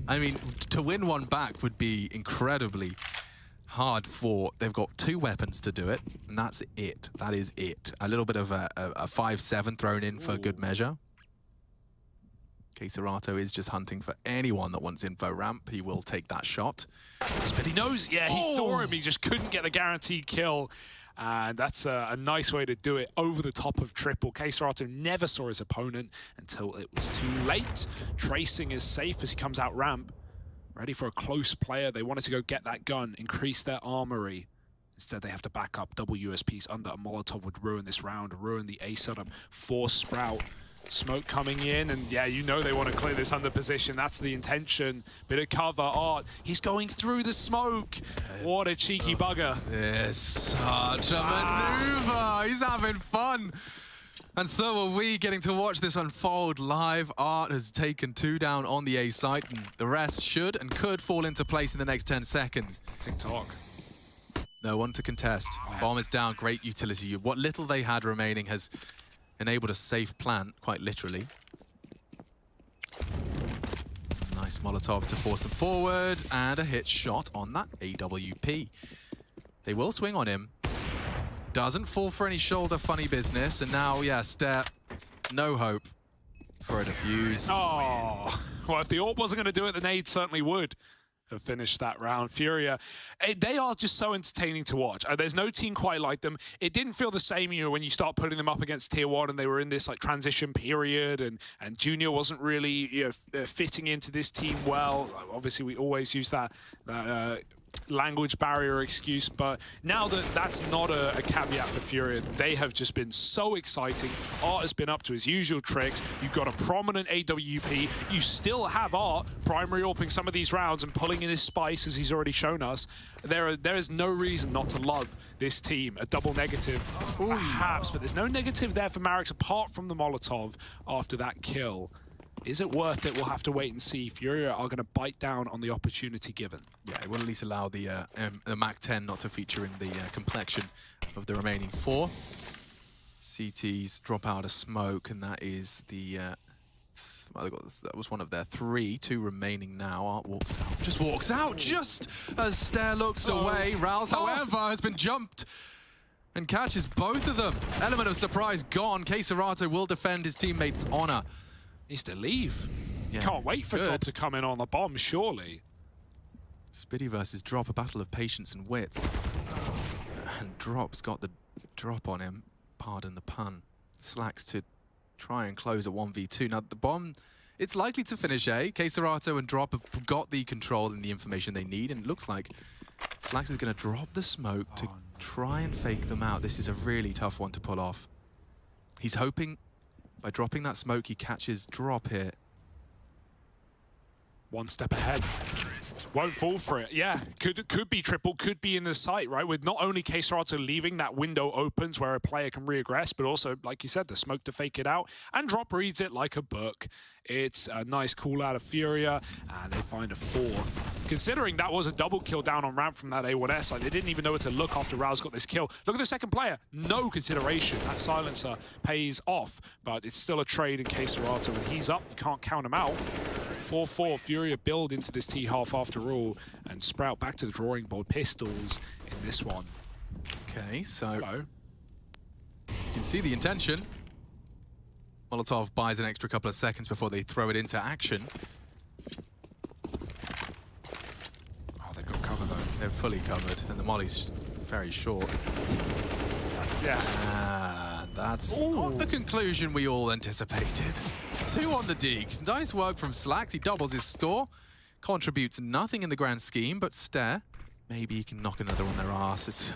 I mean, to win one back would be incredibly hard for... They've got 2 weapons to do it, and that's it. That is it. A little bit of a 5-7 thrown in for good measure. Serato is just hunting for anyone that wants info ramp. He will take that shot. But he knows, he saw him. He just couldn't get the guaranteed kill. And that's a nice way to do it over the top of triple. Serato never saw his opponent until it was too late. Tracing is safe as he comes out ramp. Ready for a close player. They wanted to go get that gun, increase their armory. Instead, they have to back up. Double USPs under a Molotov would ruin this round, ruin the A setup for Sprout. Smoke coming in, and yeah, you know they want to clear this under position. That's the intention. Bit of cover. Art, he's going through the smoke. What a cheeky bugger. It's such a maneuver. He's having fun. And so are we, getting to watch this unfold live. Art has taken 2 down on the A site, and the rest should and could fall into place in the next 10 seconds. TikTok. No one to contest. Bomb is down. Great utility. What little they had remaining has enabled a safe plant, quite literally. Nice Molotov to force them forward, and a hit shot on that AWP. They will swing on him. Doesn't fall for any shoulder funny business, and now, yeah, step. No hope for a defuse. Oh, well, if the AWP wasn't going to do it, the nade certainly would have finished that round. Furia, they are just so entertaining to watch. There's no team quite like them. It didn't feel the same, you know, when you start putting them up against Tier 1 and they were in this like transition period, and Junior wasn't really, you know, fitting into this team well. Obviously, we always use that language barrier excuse, but now that that's not a caveat for Furia, they have just been so exciting. Art has been up to his usual tricks. You've got a prominent AWP. You still have Art primary AWPing some of these rounds and pulling in his spice, as he's already shown us. There is no reason not to love this team. A double negative, perhaps, but there's no negative there for Marek's apart from the Molotov after that kill. Is it worth it? We'll have to wait and see. Furia are going to bite down on the opportunity given. Yeah, it will at least allow the MAC-10 not to feature in the complexion of the remaining 4. CTs drop out of smoke, and that is the... that was one of their 3. 2 remaining now. Art walks out. Just walks out, just as Stair looks away. Rouse, however, has been jumped and catches both of them. Element of surprise gone. Serato will defend his teammates' honor. Needs to leave. Yeah. Can't wait for Drop to come in on the bomb, surely. Spitty versus Drop, a battle of patience and wits. And Drop's got the drop on him, pardon the pun. Slacks to try and close at 1v2. Now, the bomb, it's likely to finish A. Serato and Drop have got the control and the information they need, and it looks like Slacks is going to drop the smoke to try and fake them out. This is a really tough one to pull off. He's hoping by dropping that smoke, he catches Drop here. one step ahead. Won't fall for it. Yeah, could be triple, could be in the sight, right? With not only K-Serato leaving, that window opens where a player can reaggress, but also, like you said, the smoke to fake it out, and Drop reads it like a book. It's a nice call out of Furia, and they find a fourth. Considering that was a double kill down on ramp from that A1S, like they didn't even know where to look after Rouse got this kill. Look at the second player, no consideration. That silencer pays off, but it's still a trade in K-Serato. When he's up, you can't count him out. 4-4, Furia build into this T-half after all, and Sprout back to the drawing board. Pistols in this one. Okay, so you can see the intention. Molotov buys an extra couple of seconds before they throw it into action. Oh, they've got cover though. They're fully covered, and the molly's very short. Yeah. And that's not the conclusion we all anticipated. 2 on the deke. Nice work from Slacks. He doubles his score. Contributes nothing in the grand scheme, but Stare, maybe he can knock another on their ass. It's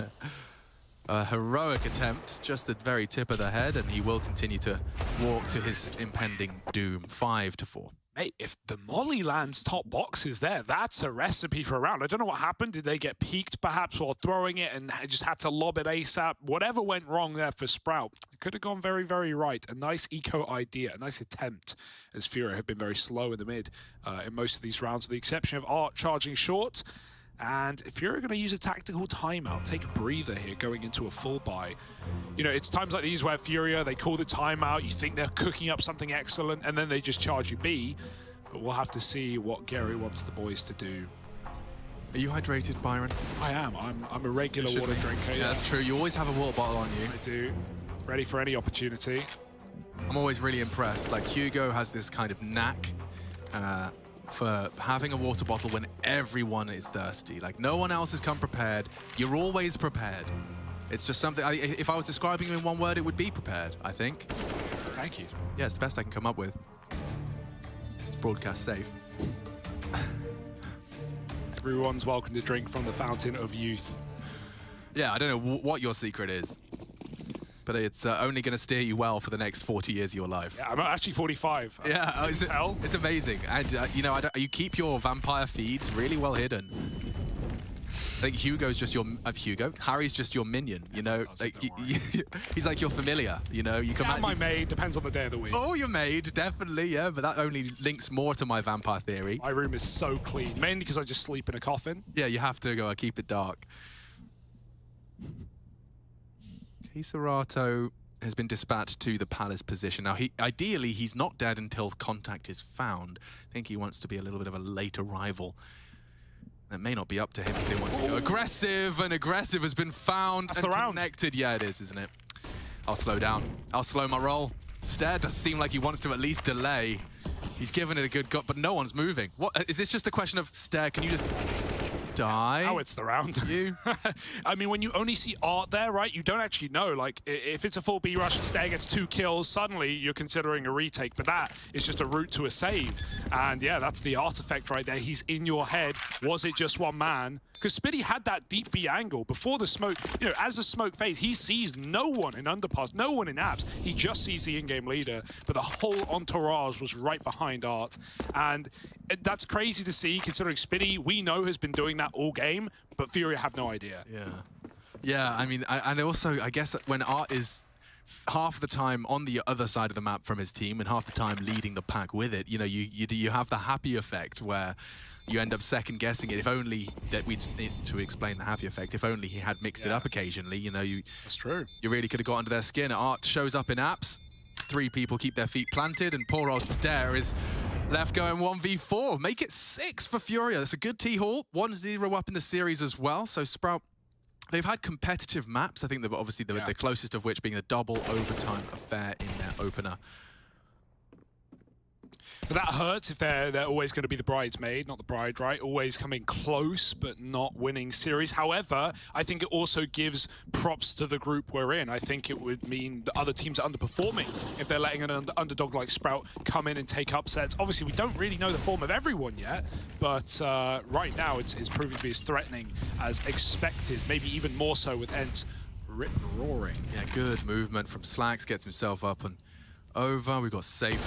a heroic attempt, just the very tip of the head, and he will continue to walk to his impending doom. 5-4. Mate, if the molly lands top boxes there, that's a recipe for a round. I don't know what happened. Did they get peeked perhaps while throwing it and just had to lob it ASAP? Whatever went wrong there for Sprout, it could have gone very, very right. A nice eco idea, a nice attempt, as Furia have been very slow in the mid in most of these rounds, with the exception of Art charging short. And if you're going to use a tactical timeout, take a breather here going into a full buy. You know, it's times like these where Furia, they call the timeout, you think they're cooking up something excellent, and then they just charge you B. But we'll have to see what Gary wants the boys to do. Are you hydrated, Byron? I am. I'm a regular water drinker. Yeah, that's true. You always have a water bottle on you. I do. Ready for any opportunity. I'm always really impressed. Like, Hugo has this kind of knack for having a water bottle when everyone is thirsty. Like, no one else has come prepared. You're always prepared. It's just something, if I was describing you in one word, it would be prepared, I think. Thank you. Yeah, it's the best I can come up with. It's broadcast safe. Everyone's welcome to drink from the fountain of youth. Yeah, I don't know what your secret is, but it's only going to steer you well for the next 40 years of your life. Yeah, I'm actually 45. Yeah, it's amazing. And, you know, you keep your vampire feeds really well hidden. I think Hugo's just your... Harry's just your minion, you know? Like, he's like your familiar, you know? You can my maid, depends on the day of the week. Oh, your maid, definitely, yeah, but that only links more to my vampire theory. My room is so clean, mainly because I just sleep in a coffin. Yeah, you have to go keep it dark. K-Serato has been dispatched to the Palace position. Now, ideally, he's not dead until contact is found. I think he wants to be a little bit of a late arrival. That may not be up to him if they want to go aggressive, and aggressive has been found and connected. Yeah, it is, isn't it? I'll slow down. I'll slow my roll. Stare does seem like he wants to at least delay. He's given it a good gut, but no one's moving. What is this just a question of Stare? Can you just die? Now it's the round. You? I mean, when you only see Art there, right, you don't actually know. Like, if it's a full B rush and Stare gets 2 kills, suddenly you're considering a retake. But that is just a route to a save. And yeah, that's the artifact right there. He's in your head. Was it just one man? Because Spitty had that deep B angle before the smoke. You know, as the smoke fades, he sees no one in underpass, no one in apps. He just sees the in-game leader. But the whole entourage was right behind Art. And that's crazy to see, considering Spitty, we know, has been doing that all game, but Furia have no idea. Yeah. Yeah, I mean, and also, I guess when Art is half the time on the other side of the map from his team and half the time leading the pack with it, you know, you have the happy effect where you end up second-guessing it. If only, that we need to explain the happy effect, if only he had mixed it up occasionally, you know, that's true. You really could have got under their skin. Art shows up in apps, 3 people keep their feet planted, and poor old Stare is left going 1v4. Make it 6 for Furia. That's a good T-haul. 1-0 up in the series as well. So Sprout, they've had competitive maps. I think they're obviously the closest of which being a double overtime affair in their opener. But that hurts if they're always going to be the bridesmaid, not the bride, right? Always coming close, but not winning series. However, I think it also gives props to the group we're in. I think it would mean the other teams are underperforming if they're letting an underdog like Sprout come in and take upsets. Obviously, we don't really know the form of everyone yet, but right now it's proving to be as threatening as expected, maybe even more so with Ents roaring. Yeah, good movement from Slacks, gets himself up and over. We've got safe.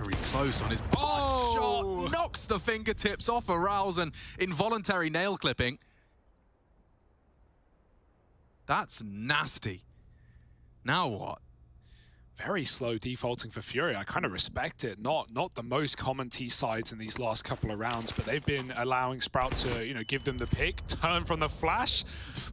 very close on his shot. Knocks the fingertips off of Raul's and involuntary nail clipping. That's nasty. Now what? Very slow defaulting for Fury. I kind of respect it. Not the most common T sides in these last couple of rounds, but they've been allowing Sprout to, you know, give them the pick, turn from the flash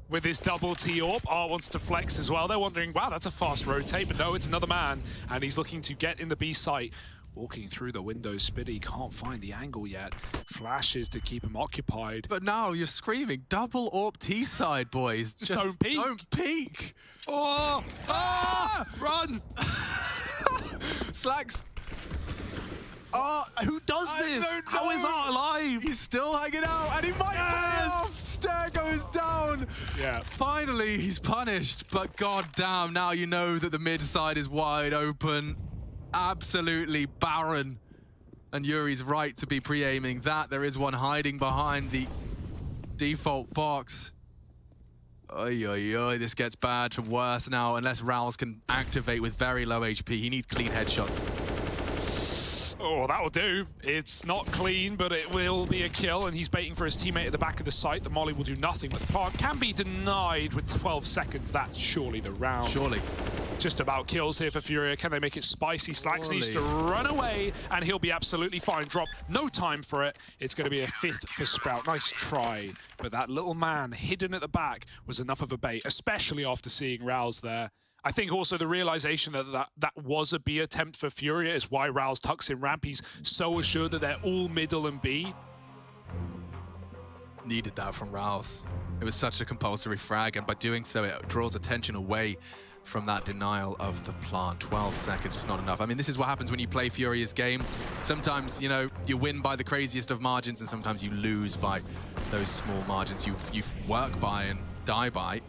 with his double T AWP. Art wants to flex as well. They're wondering, wow, that's a fast rotate, but no, it's another man, and he's looking to get in the B site. Walking through the window, Spitty can't find the angle yet. Flashes to keep him occupied. But now you're screaming, double AWP T side, boys. Just don't peek. Don't peek. Oh! Ah! Run! Slacks. Who does this? How is Art alive? He's still hanging out, and he might pay it off. Stair goes down. Yeah. Finally, he's punished. But goddamn, now you know that the mid side is wide open. Absolutely barren. And Yuri's right to be pre-aiming that. There is one hiding behind the default box. Oy, oy, oy, this gets bad to worse now, unless Rouse can activate with very low HP. He needs clean headshots. Oh, that'll do. It's not clean, but it will be a kill, and he's baiting for his teammate at the back of the site. The molly will do nothing, but the plant can be denied with 12 seconds. That's surely the round. Surely. Just about kills here for Furia. Can they make it spicy? Slacks needs to run away, and he'll be absolutely fine. Drop, no time for it. It's going to be a 5th for Sprout. Nice try, but that little man hidden at the back was enough of a bait, especially after seeing Rouse there. I think also the realization that was a B attempt for Furia is why Rouse tucks in ramp. He's so assured that they're all middle and B. Needed that from Rouse. It was such a compulsory frag, and by doing so, it draws attention away from that denial of the plant. 12 seconds is not enough. I mean, this is what happens when you play Furia's game. Sometimes, you know, you win by the craziest of margins, and sometimes you lose by those small margins you work by and die by.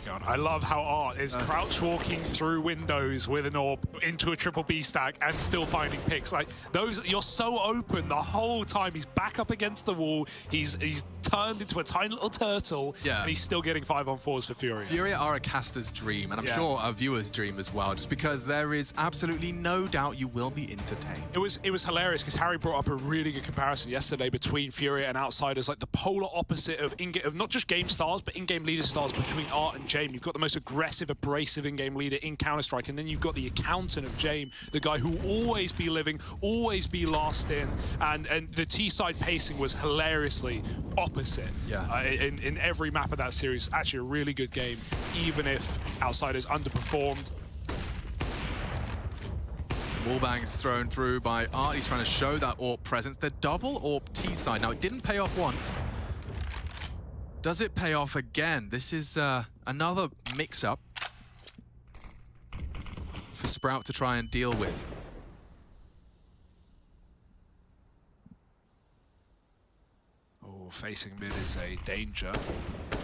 God, I love how Art is crouch walking through windows with an AWP into a triple B stack and still finding picks. Like those, you're so open the whole time. He's back up against the wall. He's turned into a tiny little turtle, and he's still getting 5-on-4s for Furia. Furia are a caster's dream, and I'm sure a viewer's dream as well, just because there is absolutely no doubt you will be entertained. It was hilarious because Harry brought up a really good comparison yesterday between Furia and Outsiders, like the polar opposite of not just game styles, but in-game leader styles between Art and James. You've got the most aggressive, abrasive in-game leader in Counter-Strike, and then you've got the accountant of James, the guy who will always be living, always be last in, and the T-side pacing was hilariously opposite in every map of that series. Actually a really good game, even if Outsiders underperformed. Wallbangs thrown through by Art. He's trying to show that AWP presence. The double AWP T-side. Now, it didn't pay off once. Does it pay off again? This is another mix-up for Sprout to try and deal with. Oh, facing mid is a danger,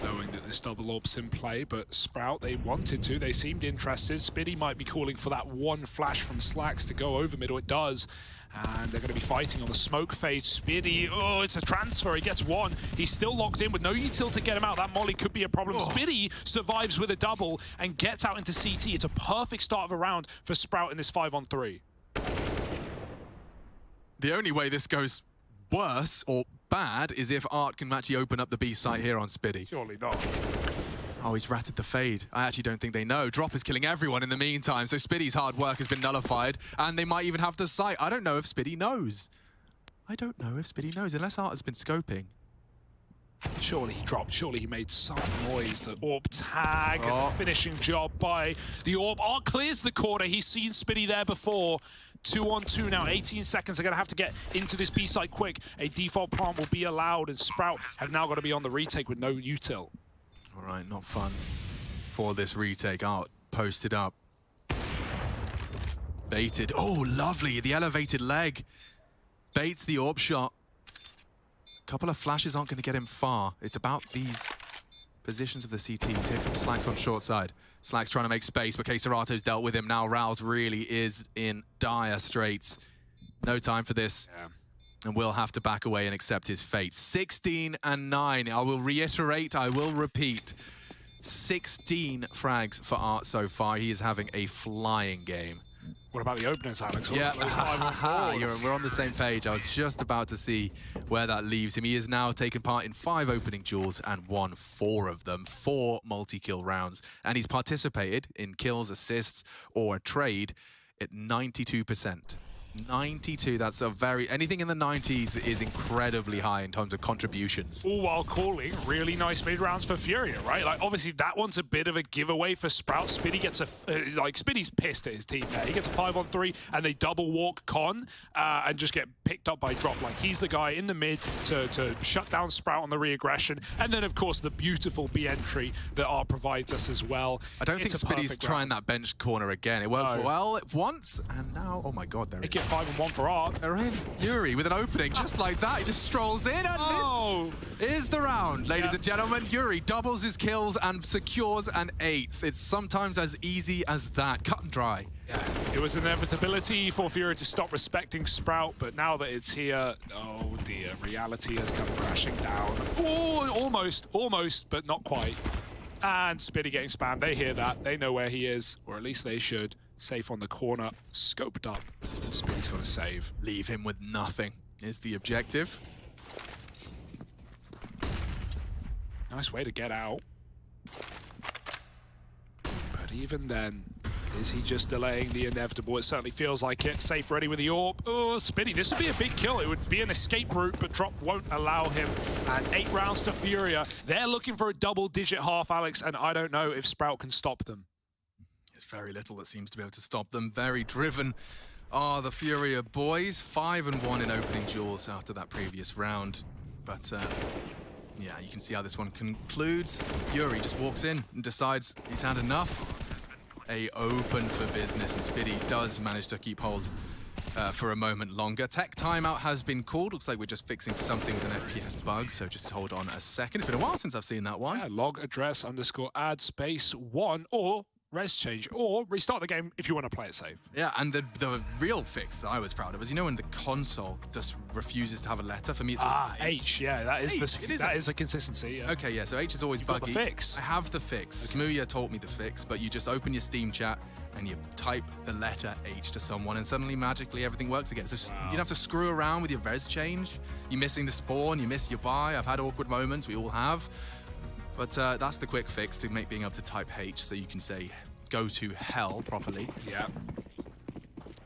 knowing that this double AWP's in play, but Sprout, they wanted to, they seemed interested. Spitty might be calling for that one flash from Slacks to go over middle. It does. And they're going to be fighting on the smoke phase. Spitty, oh, it's a transfer. He gets one. He's still locked in with no util to get him out. That molly could be a problem. Spitty survives with a double and gets out into CT. It's a perfect start of a round for Sprout in this 5-on-3. The only way this goes worse or bad is if Art can actually open up the B site here on Spitty. Surely not. Oh, he's ratted the fade. I actually don't think they know. Drop is killing everyone in the meantime, so Spitty's hard work has been nullified, and they might even have the site. I don't know if Spitty knows. I don't know if Spitty knows, unless Art has been scoping. Surely he dropped. Surely he made some noise. The AWP tag and finishing job by the AWP. Art clears the corner. He's seen Spitty there before. 2-on-2 now. 18 seconds. They're going to have to get into this B site quick. A default plant will be allowed, and Sprout have now got to be on the retake with no util. All right, not fun for this retake. Art posted up. Baited. Oh, lovely. The elevated leg. Baits the AWP shot. A couple of flashes aren't going to get him far. It's about these positions of the CTs. Here comes Slacks on short side. Slacks trying to make space, but Keserato's dealt with him. Now Rouse really is in dire straits. No time for this. Yeah. And will have to back away and accept his fate. 16-9. I will reiterate, I will repeat. 16 frags for Art so far. He is having a flying game. What about the openers, Alex? Yeah, Those 5 on 4s? we're on the same page. I was just about to see where that leaves him. He has now taken part in 5 opening duels and won 4 of them, 4 multi-kill rounds. And he's participated in kills, assists, or a trade at 92%. 92, that's a very... Anything in the 90s is incredibly high in terms of contributions. All while calling really nice mid-rounds for Furia, right? Like, obviously, that one's a bit of a giveaway for Sprout. Spiddy gets a... Spiddy's pissed at his team there. He gets a 5-on-3, and they double walk Con and just get picked up by Drop. Like, he's the guy in the mid to shut down Sprout on the re-aggression. And then, of course, the beautiful B entry that Art provides us as well. I don't think Spiddy's trying that bench corner again. It worked well once, and now... Oh, my God, there it is. 5-on-1 for Art. They're in. Yuri with an opening just like that. He just strolls in, and this is the round, ladies and gentlemen. Yuri doubles his kills and secures an 8th. It's sometimes as easy as that. Cut and dry. Yeah, it was inevitability for Furia to stop respecting Sprout, but now that it's here, oh dear, reality has come crashing down. Oh, almost, but not quite. And Spiddy getting spammed. They hear that. They know where he is, or at least they should. Safe on the corner, scoped up, and Spiddy's got to save. Leave him with nothing is the objective. Nice way to get out. But even then, is he just delaying the inevitable? It certainly feels like it. Safe ready with the AWP. Oh, Spiddy, this would be a big kill. It would be an escape route, but Drop won't allow him. And 8 rounds to Furia. They're looking for a double-digit half, Alex, and I don't know if Sprout can stop them. There's very little that seems to be able to stop them. Very driven are the Furia boys. 5-1 in opening duels after that previous round. But, yeah, you can see how this one concludes. Yuri just walks in and decides he's had enough. A open for business, and Spiddy does manage to keep hold for a moment longer. Tech timeout has been called. Looks like we're just fixing something with an FPS bug, so just hold on a second. It's been a while since I've seen that one. Yeah, log address _add space 1 or res change, or restart the game if you want to play it safe. Yeah, and the real fix that I was proud of is, you know, when the console just refuses to have a letter. For me, it's H. Yeah, that is the consistency. Yeah. Okay, yeah. So H is always buggy. Got the fix. I have the fix. Okay. Smooya taught me the fix, but you just open your Steam chat and you type the letter H to someone, and suddenly magically everything works again. So you don't have to screw around with your res change. You're missing the spawn. You miss your buy. I've had awkward moments. We all have. But that's the quick fix to make being able to type H so you can say go to hell properly. Yeah.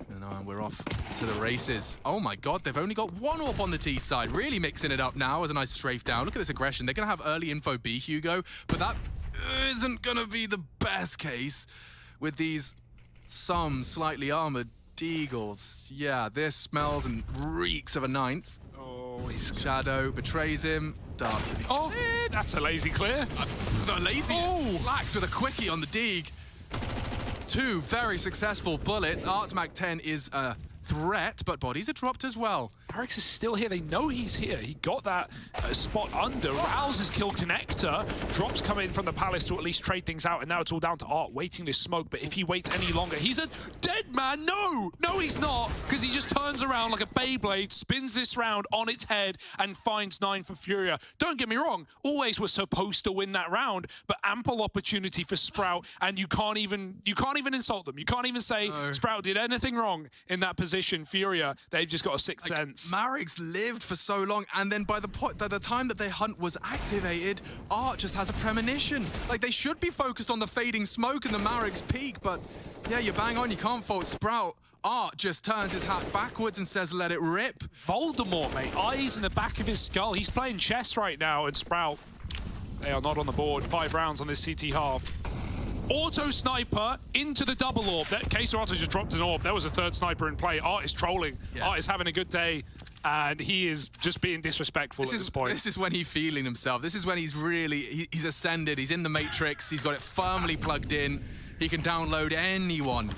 And we're off to the races. Oh my God, they've only got 1 AWP on the T side. Really mixing it up now as a nice strafe down. Look at this aggression. They're going to have early info B, Hugo, but that isn't going to be the best case with these some slightly armored Deagles. Yeah, this smells and reeks of a 9th. Oh, he's... Shadow betrays him. Dark to be cleared. That's a lazy clear. The laziest. Flax with a quickie on the Deag. 2 very successful bullets. Art's Mac 10 is a threat, but bodies are dropped as well. Arix is still here. They know he's here. He got that spot under. Rouses kill connector. Drops come in from the Palace to at least trade things out, and now it's all down to Art waiting this smoke. But if he waits any longer, he's a dead man. No, he's not, because he just turns around like a Beyblade, spins this round on its head, and finds 9 for Furia. Don't get me wrong, always was supposed to win that round, but ample opportunity for Sprout, and you can't even insult them. You can't even say Sprout did anything wrong in that position. Furia, they've just got a 6th sense. Marix lived for so long, and then by the time that their hunt was activated, Art just has a premonition. Like, they should be focused on the fading smoke and the Marix peak, but yeah, you bang on, you can't fault Sprout. Art just turns his hat backwards and says, let it rip. Voldemort, mate. Eyes in the back of his skull. He's playing chess right now, and Sprout, they are not on the board. 5 rounds on this CT half. Auto sniper into the double AWP. That case Auto just dropped an AWP. There was a 3rd sniper in play. Art is trolling. Yeah. Art is having a good day, and he is just being disrespectful at this point. This is when he's feeling himself. This is when he's really, he's ascended. He's in the Matrix. He's got it firmly plugged in. He can download anyone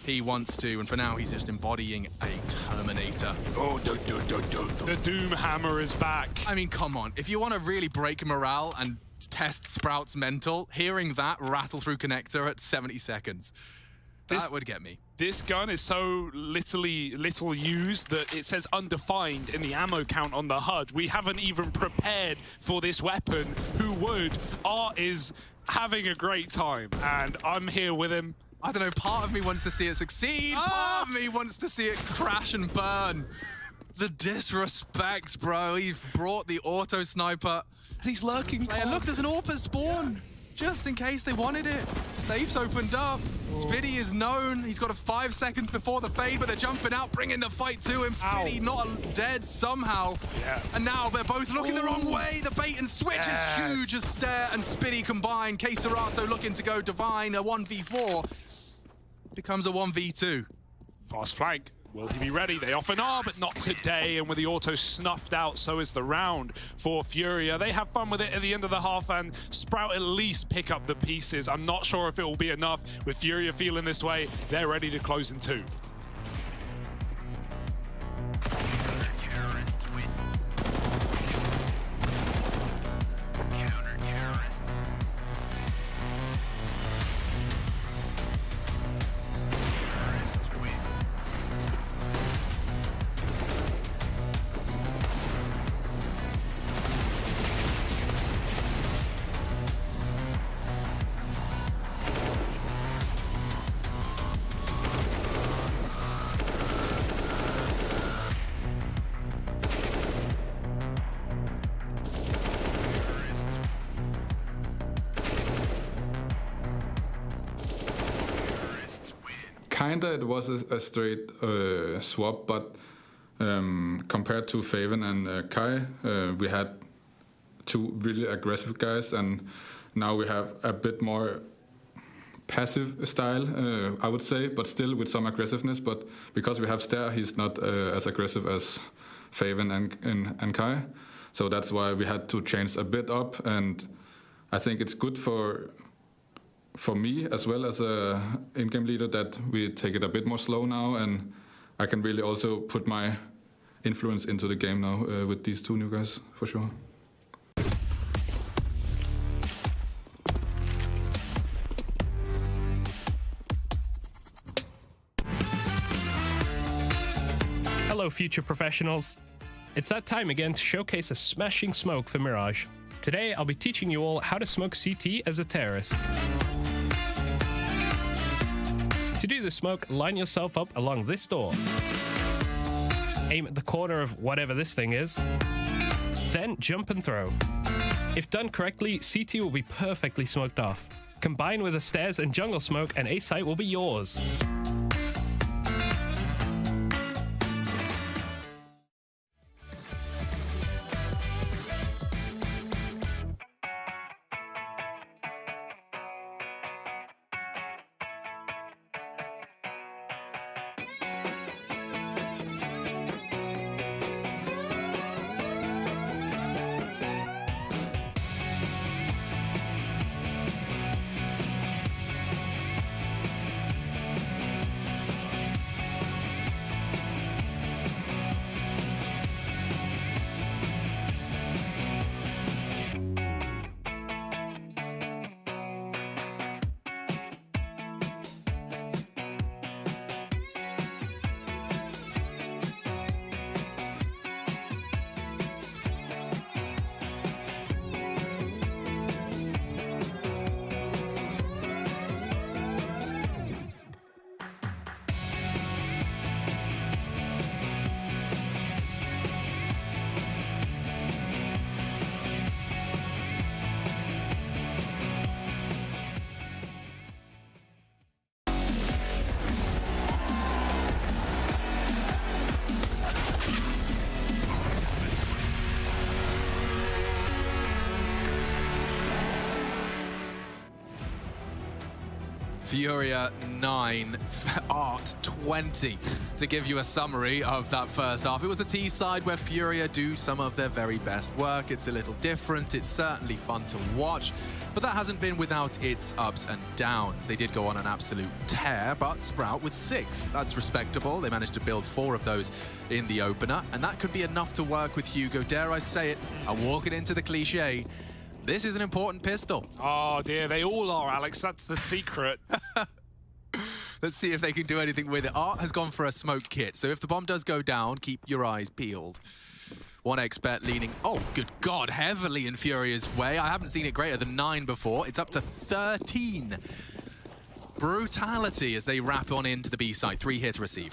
he wants to, and for now he's just embodying a Terminator. Oh, the Doom Hammer is back. I mean, come on. If you want to really break morale and test Sprout's mental, hearing that rattle through connector at 70 seconds. That would get me. This gun is so little used that it says undefined in the ammo count on the HUD. We haven't even prepared for this weapon. Who would? Art is having a great time, and I'm here with him. I don't know, part of me wants to see it succeed, part of me wants to see it crash and burn. The disrespect, bro. He's brought the auto sniper. And he's lurking. And look, there's an AWP spawn. Just in case they wanted it. Safe's opened up. Spitty is known. He's got a 5 seconds before the fade, but they're jumping out, bringing the fight to him. Spitty not dead somehow. Yeah. And now they're both looking the wrong way. The bait and switch is huge as Stare and Spitty combined. Keserato looking to go Divine. A 1v4 becomes a 1v2. Fast flank. Will he be ready? They often are, but not today. And with the auto snuffed out, so is the round for Furia. They have fun with it at the end of the half, and Sprout at least pick up the pieces. I'm not sure if it will be enough. With Furia feeling this way, they're ready to close in 2. Kinda, it was a straight swap, but compared to Faven and Kai, we had 2 really aggressive guys, and now we have a bit more passive style, I would say, but still with some aggressiveness. But because we have Stare, he's not as aggressive as Faven and Kai, so that's why we had to change a bit up, and I think it's good for me as well as a in-game leader that we take it a bit more slow now, and I can really also put my influence into the game now with these 2 new guys, for sure. Hello, future professionals. It's that time again to showcase a smashing smoke for Mirage. Today, I'll be teaching you all how to smoke CT as a terrorist. To do the smoke, line yourself up along this door. Aim at the corner of whatever this thing is. Then jump and throw. If done correctly, CT will be perfectly smoked off. Combine with the stairs and jungle smoke and A site will be yours. Furia 9, Art 20. To give you a summary of that first half, it was the T side where Furia do some of their very best work. It's a little different. It's certainly fun to watch, but that hasn't been without its ups and downs. They did go on an absolute tear, but Sprout with 6. That's respectable. They managed to build 4 of those in the opener, and that could be enough to work with Hugo. Dare I say it, I'm walking into the cliche. This is an important pistol. Oh dear, they all are, Alex. That's the secret. Let's see if they can do anything with it. Art has gone for a smoke kit, so if the bomb does go down, keep your eyes peeled. 1xBet leaning, oh good God, heavily in Furia's way. I haven't seen it greater than 9 before. It's up to 13. Brutality as they wrap on into the B side. 3 here to receive.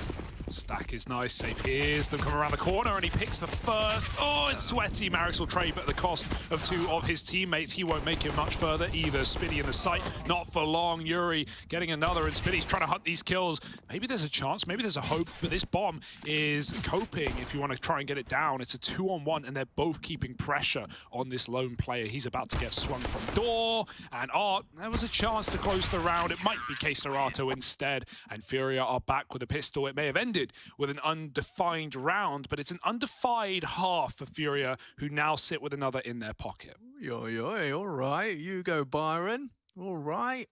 Stack is nice, safe. Here's them come around the corner and he picks the first. Oh, it's sweaty. Marix will trade, but at the cost of 2 of his teammates. He won't make it much further either. Spitty in the sight, not for long. Yuri getting another, and Spitty's trying to hunt these kills. Maybe there's a chance, maybe there's a hope, but this bomb is coping if you want to try and get it down. It's a 2-on-1, and they're both keeping pressure on this lone player. He's about to get swung from door, and there was a chance to close the round. It might be K-Serato instead, and Furia are back with a pistol. It may have ended with an undefined round, but it's an undefined half for Furia, who now sit with another in their pocket. All right, you go, Byron. All right.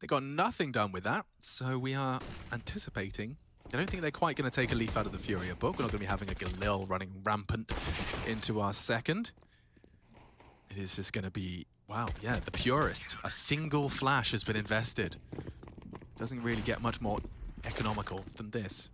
They got nothing done with that, so we are anticipating. I don't think they're quite going to take a leaf out of the Furia book. We're not going to be having a Galil running rampant into our second. It is just going to be, wow, yeah, the purest. A single flash has been invested. Doesn't really get much more economical than this.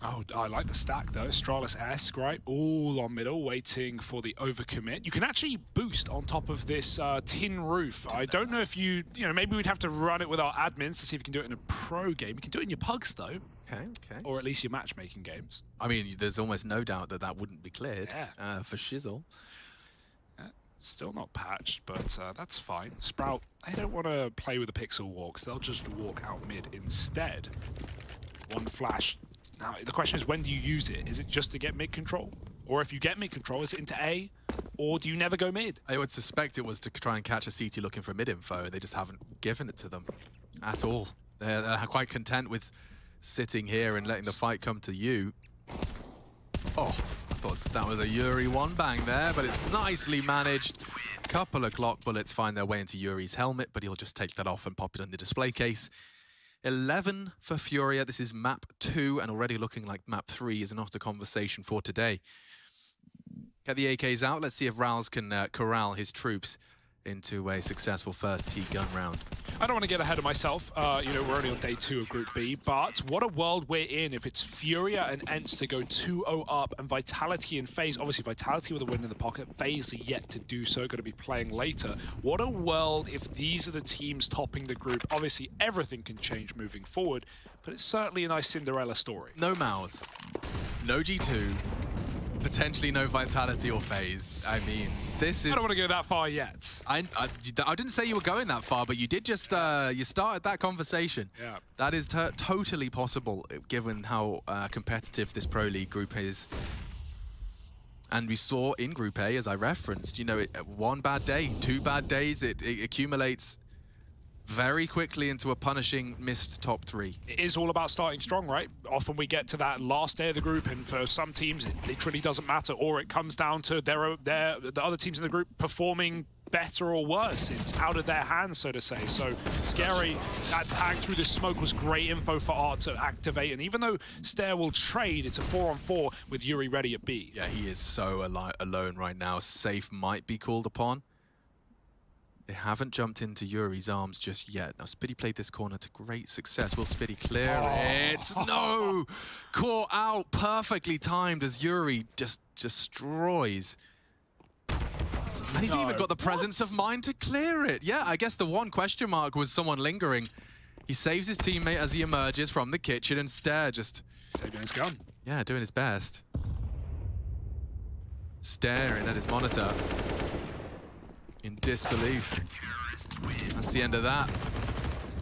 Oh, I like the stack though. Stralis-esque, right? All on middle, waiting for the overcommit. You can actually boost on top of this tin roof. I don't know if you know, maybe we'd have to run it with our admins to see if you can do it in a pro game. You can do it in your pugs though. Okay. Or at least your matchmaking games. I mean, there's almost no doubt that that wouldn't be cleared for Shizzle. Still not patched, but that's fine. Sprout, they don't want to play with the pixel walks. They'll just walk out mid instead. One flash. Now, the question is, when do you use it? Is it just to get mid control? Or if you get mid control, is it into A? Or do you never go mid? I would suspect it was to try and catch a CT looking for mid info. They just haven't given it to them at all. They're quite content with sitting here and letting the fight come to you. Oh, I thought that was a Yuri one bang there, but it's nicely managed. Couple of Glock bullets find their way into Yuri's helmet, but he'll just take that off and pop it on the display case. 11 for Furia. This is map 2, and already looking like map 3 is not a conversation for today. Get the AKs out. Let's see if Rals can corral his troops into a successful first T-gun round. I don't want to get ahead of myself. You know, we're only on day 2 of Group B, but what a world we're in if it's Furia and Ents to go 2-0 up, and Vitality and Faze. Obviously, Vitality with a win in the pocket. Faze are yet to do so, going to be playing later. What a world if these are the teams topping the group. Obviously, everything can change moving forward, but it's certainly a nice Cinderella story. No Mouths, no G2, potentially no Vitality or Faze. I mean, this is... I don't want to go that far yet. I didn't say you were going that far, but you did just, you started that conversation. Yeah. That is totally possible, given how competitive this Pro League group is. And we saw in Group A, as I referenced, you know, one bad day, 2 bad days, it accumulates very quickly into a punishing missed top 3. It is all about starting strong, right? Often we get to that last day of the group, and for some teams, it literally doesn't matter, or it comes down to the other teams in the group performing better or worse. It's out of their hands, so to say. So scary. That tag through the smoke was great info for Art to activate, and even though Stair will trade, it's a 4-on-4 with Yuri ready at B. Yeah, he is so alone right now. Safe might be called upon. They haven't jumped into Yuri's arms just yet. Now, Spitty played this corner to great success. Will Spitty clear it? No! Caught out, perfectly timed as Yuri just destroys. And he's even got the presence of mind to clear it. Yeah, I guess the one question mark was someone lingering. He saves his teammate as he emerges from the kitchen, and Stair just... saving his gun. Yeah, doing his best. Staring at his monitor in disbelief. That's the end of that.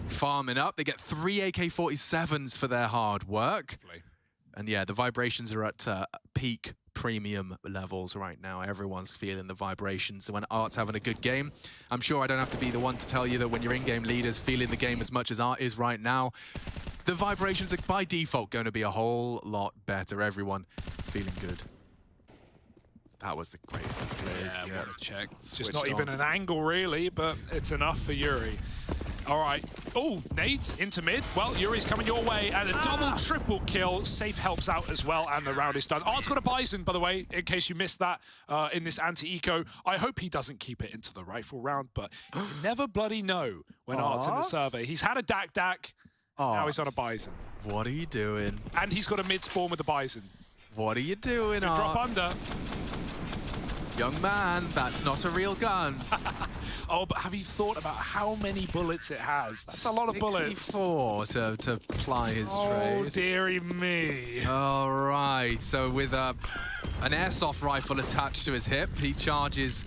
Farming up. They get 3 AK-47s for their hard work. And yeah, the vibrations are at peak premium levels right now. Everyone's feeling the vibrations. So when Art's having a good game, I'm sure I don't have to be the one to tell you that when your in-game leader's feeling the game as much as Art is right now, the vibrations are by default going to be a whole lot better. Everyone feeling good. That was the greatest of plays. Yeah, what a check. It's just not even an angle, really, but it's enough for Yuri. All right. Oh, nades into mid. Well, Yuri's coming your way, and a double, triple kill. Safe helps out as well, and the round is done. Art's got a Bison, by the way, in case you missed that in this anti-eco. I hope he doesn't keep it into the rifle round, but you never bloody know when Art's in the survey. He's had a Dak. Now he's on a Bison. What are you doing? And he's got a mid spawn with the Bison. What are you doing, Art? Drop under. Young man, that's not a real gun. Oh, but have you thought about how many bullets it has? That's a lot of bullets. 64 to ply his trade. Oh, dearie me. All right, so with an airsoft rifle attached to his hip, he charges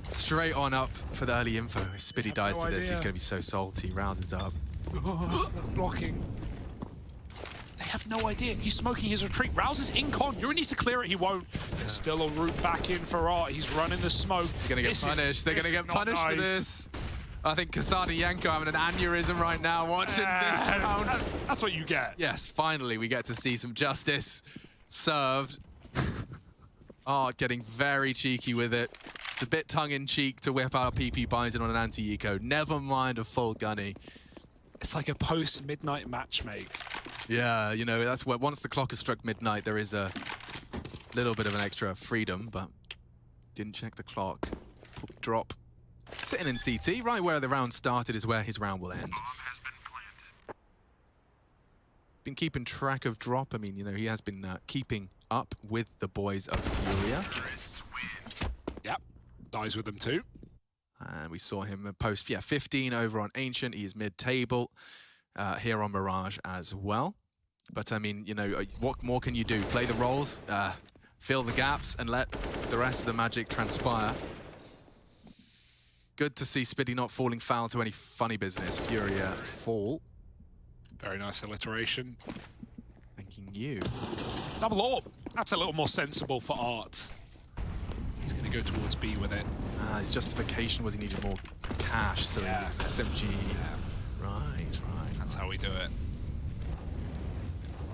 straight on up for the early info. If Spitty dies to this, he's going to be so salty. Rouses up. Blocking. They have no idea. He's smoking his retreat. Rouse is in con. Yuri needs to clear it. He won't. There's still a route back in for Art. He's running the smoke. They're going to get punished. They're going to get punished for this. I think Kasada Yanko having an aneurysm right now watching this round. That's what you get. Yes, finally we get to see some justice served. Art getting very cheeky with it. It's a bit tongue-in-cheek to whip out a PP Bison on an anti-eco. Never mind a full gunny. It's like a post-midnight matchmake. Yeah, you know, that's where once the clock has struck midnight, there is a little bit of an extra freedom, but didn't check the clock. Drop. Sitting in CT, right where the round started is where his round will end. Been keeping track of Drop. I mean, you know, he has been keeping up with the boys of Furia. Yep, dies with them too. And we saw him post, 15 over on Ancient. He is mid-table here on Mirage as well. But, I mean, you know, what more can you do? Play the roles, fill the gaps, and let the rest of the magic transpire. Good to see Spitty not falling foul to any funny business. Furia fall. Very nice alliteration. Thanking you. Double orb. That's a little more sensible for Art. He's going to go towards B with it. His justification was he needed more cash, so SMG. Yeah. Right. That's how we do it.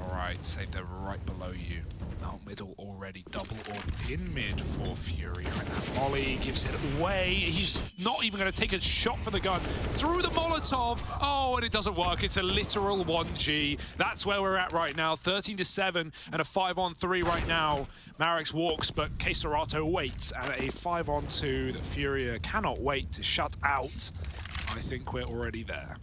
All right, save they're right below you. Now middle already, double orb in mid for Furia. And that Molly gives it away. He's not even going to take a shot for the gun. Through the Molotov. Oh, and it doesn't work. It's a literal 1G. That's where we're at right now. 13-7 and a 5-on-3 right now. Marex walks, but Keserato waits. And a 5-on-2 that Furia cannot wait to shut out. I think we're already there.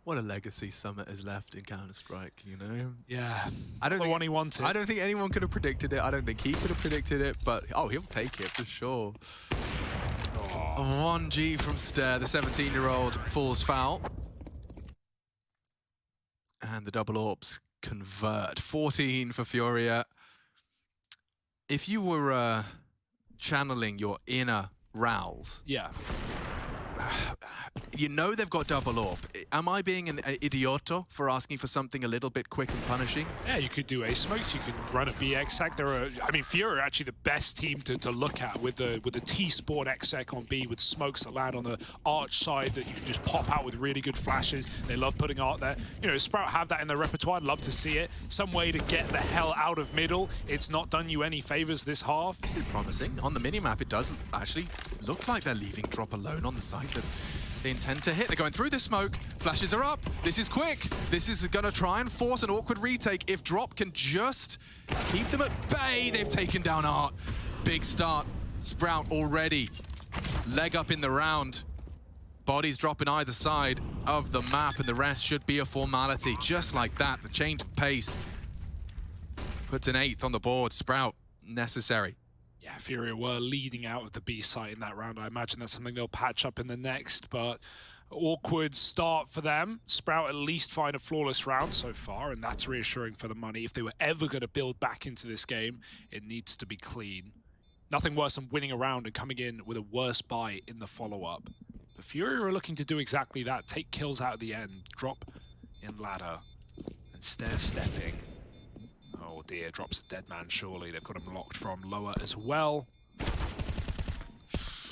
What a legacy Summit has left in Counter-Strike, you know? Yeah, I don't the one he wanted. I don't think anyone could have predicted it. I don't think he could have predicted it, but oh, he'll take it for sure. A 1G from Stair, the 17-year-old falls foul. And the double orbs convert. 14 for Furia. If you were channeling your inner Rowls, yeah. You know they've got double orb. Am I being an idioto for asking for something a little bit quick and punishing? Yeah, you could do A smokes, you could run a BX hack. I mean, Fury are actually the best team to look at with the T-Sport exec on B with smokes that land on the arch side that you can just pop out with really good flashes. They love putting Art there. You know, Sprout have that in their repertoire. I'd love to see it. Some way to get the hell out of middle. It's not done you any favors this half. This is promising. On the minimap, it does actually look like they're leaving Drop alone on the side that they intend to hit. They're going through the smoke. Flashes are up. This is quick. This is going to try and force an awkward retake. If Drop can just keep them at bay, they've taken down Art. Big start. Sprout already. Leg up in the round. Bodies dropping either side of the map, and the rest should be a formality. Just like that, the change of pace puts an 8th on the board. Sprout, necessary. Yeah, Furia were leading out of the B site in that round. I imagine that's something they'll patch up in the next, but awkward start for them. Sprout at least find a flawless round so far, and that's reassuring for the money. If they were ever going to build back into this game, it needs to be clean. Nothing worse than winning a round and coming in with a worse buy in the follow-up. But Furia are looking to do exactly that. Take kills out at the end, drop in ladder, and stair-stepping. Oh dear, drops a dead man surely. They've got him locked from lower as well.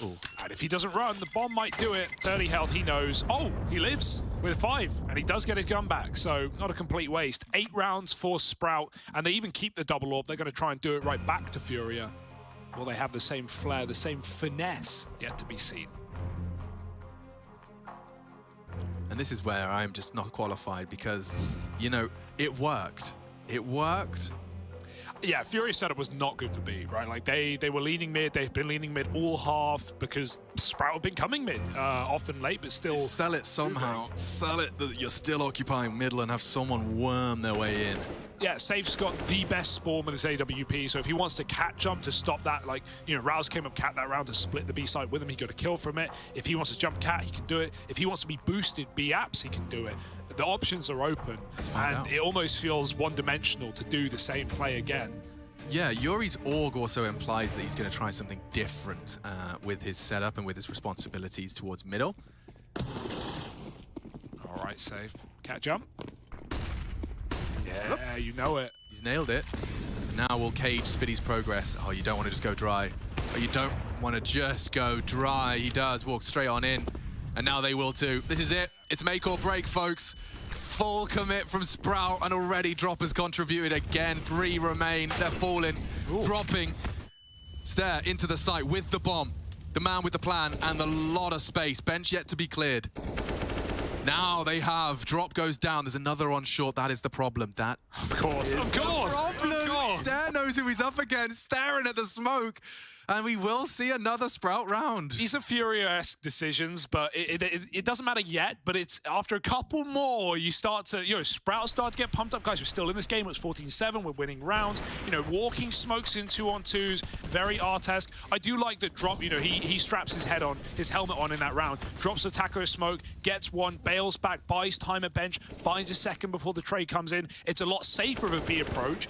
Ooh. And if he doesn't run, the bomb might do it. 30 health, he knows. Oh, he lives with 5, and he does get his gun back, so not a complete waste. 8 rounds for Sprout, and they even keep the double orb. They're going to try and do it right back to Furia. Will they have the same flair, the same finesse? Yet to be seen. And this is where I'm just not qualified because, you know, it worked. It worked. Yeah, Fury's setup was not good for B, right? Like, they were leaning mid. They've been leaning mid all half because Sprout have been coming mid, often late, but still... Just sell it somehow. Sell it that you're still occupying middle and have someone worm their way in. Yeah, Safe's got the best spawn with his AWP, so if he wants to cat jump to stop that, like, you know, Rouse came up cat that round to split the B side with him, he got a kill from it. If he wants to jump cat, he can do it. If he wants to be boosted B-apps, he can do it. The options are open, and it almost feels one-dimensional to do the same play again. Yeah, Yuri's org also implies that he's going to try something different with his setup and with his responsibilities towards middle. All right, Safe. Cat jump. Yeah, you know it. He's nailed it. Now we'll cage Spitty's progress. Oh, you don't want to just go dry. Oh, you don't want to just go dry. He does walk straight on in. And now they will too. This is it. It's make or break, folks. Full commit from Sprout, and already Drop has contributed again. 3 remain. They're falling, dropping. Stare into the site with the bomb. The man with the plan and a lot of space. Bench yet to be cleared. Now they have. Drop goes down. There's another on short. That is the problem. That, of course, is the problem. Stare knows who he's up against. Staring at the smoke. And we will see another Sprout round. These are Furio-esque decisions, but it doesn't matter yet. But it's after a couple more, you start to, you know, Sprout start to get pumped up. Guys, we're still in this game. It's 14-7. We're winning rounds. You know, walking smokes in 2-on-2s, very art-esque. I do like that Drop, you know, he straps his helmet on in that round, drops a taco smoke, gets one, bails back, buys time at bench, finds a second before the trade comes in. It's a lot safer of a B approach.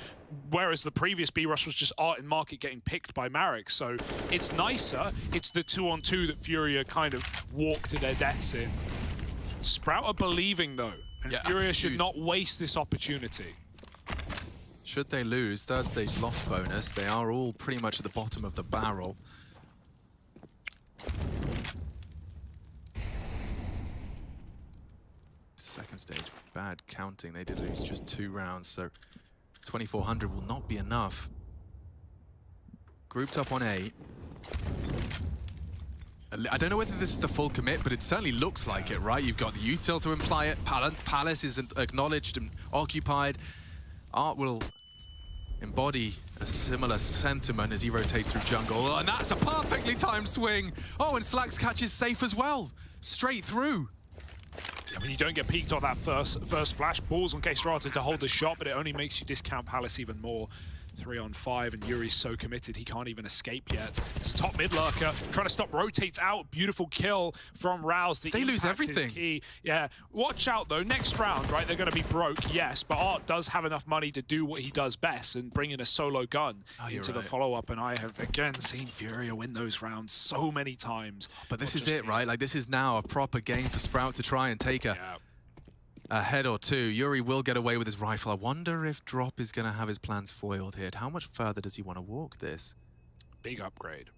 Whereas the previous B-Rush was just art and market getting picked by Marek. So it's nicer. It's the 2-on-2 that Furia kind of walk to their deaths in. Sprout are believing, though. And Furia should not waste this opportunity. Should they lose, third stage loss bonus, they are all pretty much at the bottom of the barrel. Second stage, bad counting. They did lose just 2 rounds, so 2,400 will not be enough. Grouped up on A. I don't know whether this is the full commit, but it certainly looks like it, right? You've got the util to imply it. Palace isn't acknowledged and occupied. Art will embody a similar sentiment as he rotates through jungle. And that's a perfectly timed swing. Oh, and Slacks catches Safe as well. Straight through. I mean, you don't get peeked on that first flash. Balls on K-Strata to hold the shot, but it only makes you discount Palace even more. 3-on-5, and Yuri's so committed he can't even escape yet. It's a top mid lurker, trying to stop, rotates out. Beautiful kill from Rouse. They lose everything. Key. Yeah, watch out though. Next round, right, they're going to be broke, yes, but Art does have enough money to do what he does best and bring in a solo gun into the follow-up. And I have again seen Furia win those rounds so many times. But this is it, right? Like, this is now a proper game for Sprout to try and take a head or two. Yuri will get away with his rifle. I wonder if Drop is going to have his plans foiled here. How much further does he want to walk this? Big upgrade.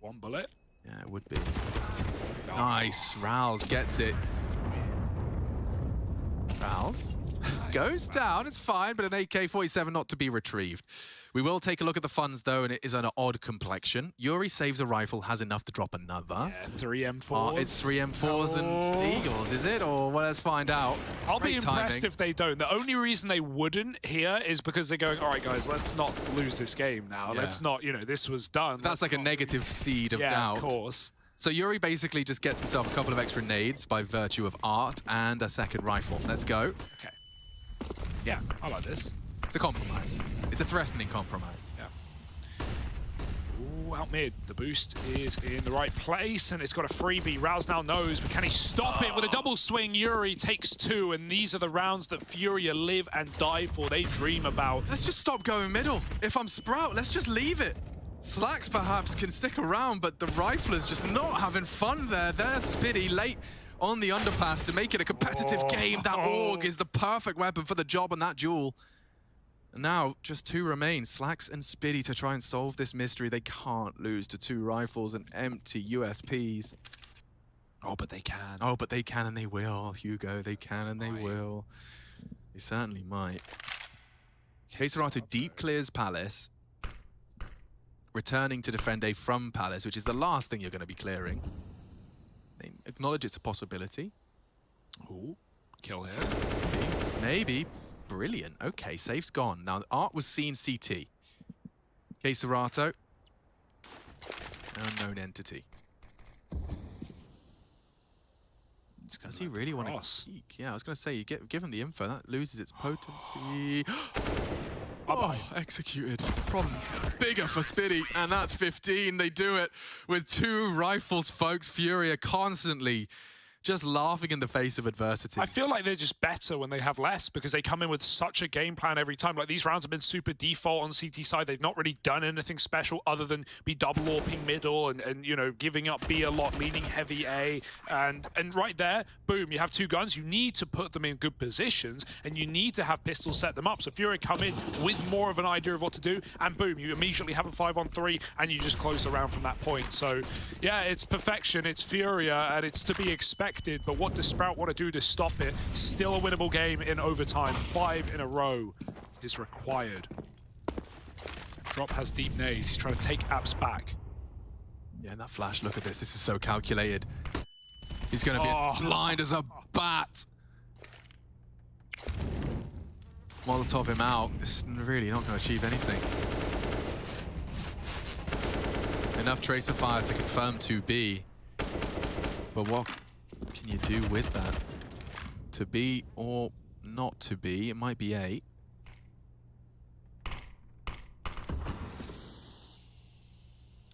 1 bullet. Yeah, it would be. Nice. Rouse gets it. Rouse goes down. It's fine, but an AK-47 not to be retrieved. We will take a look at the funds, though, and it is an odd complexion. Yuri saves a rifle, has enough to drop another. Yeah, 3 M4s. It's 3 M4s and Eagles, is it? Or well, let's find out. I'll be impressed if they don't. The only reason they wouldn't here is because they're going, all right, guys, let's not lose this game now. Yeah. Let's not, you know, this was done. That's like a negative seed of doubt. Yeah, of course. So Yuri basically just gets himself a couple of extra nades by virtue of Art and a second rifle. Let's go. Okay. Yeah, I like this. It's a compromise. It's a threatening compromise. Yeah. Ooh, out mid. The boost is in the right place, and it's got a freebie. Rouse now knows, but can he stop it with a double swing? Yuri takes 2, and these are the rounds that Furia live and die for. They dream about. Let's just stop going middle. If I'm Sprout, let's just leave it. Slacks perhaps can stick around, but the Rifler's just not having fun there. There's Spitty late on the underpass to make it a competitive game. That AUG is the perfect weapon for the job on that duel. And now, just 2 remain, Slacks and Spitty, to try and solve this mystery. They can't lose to 2 rifles and empty USPs. Oh, but they can. Oh, but they can and they will, Hugo. They can and they will. They certainly might. K-Serrato deep clears Palace, returning to defend A from Palace, which is the last thing you're going to be clearing. They acknowledge it's a possibility. Ooh, kill here. Maybe. Brilliant. Okay, safe's gone. Now, Art was seen CT. K-Serrato. Unknown entity. Does he really want to peek? Yeah, I was going to say, you give him the info, that loses its potency. Oh, executed from bigger for Spitty, and that's 15. They do it with 2 rifles, folks. Furia constantly just laughing in the face of adversity. I feel like they're just better when they have less because they come in with such a game plan every time. Like, these rounds have been super default on CT side. They've not really done anything special other than be double AWPing middle and you know, giving up B a lot, leaning heavy A. And right there, boom, you have 2 guns. You need to put them in good positions and you need to have pistols set them up. So Furia come in with more of an idea of what to do, and boom, you immediately have a 5-on-3 and you just close the round from that point. So yeah, it's perfection, it's Furia, and it's to be expected. But what does Sprout want to do to stop it? Still a winnable game in overtime. 5 in a row is required. Drop has deep nades. He's trying to take apps back. Yeah, and that flash, look at this. This is so calculated. He's going to be blind as a bat. Molotov him out. It's really not going to achieve anything. Enough tracer fire to confirm 2B. But what can you do with that? To be or not to be? It might be A.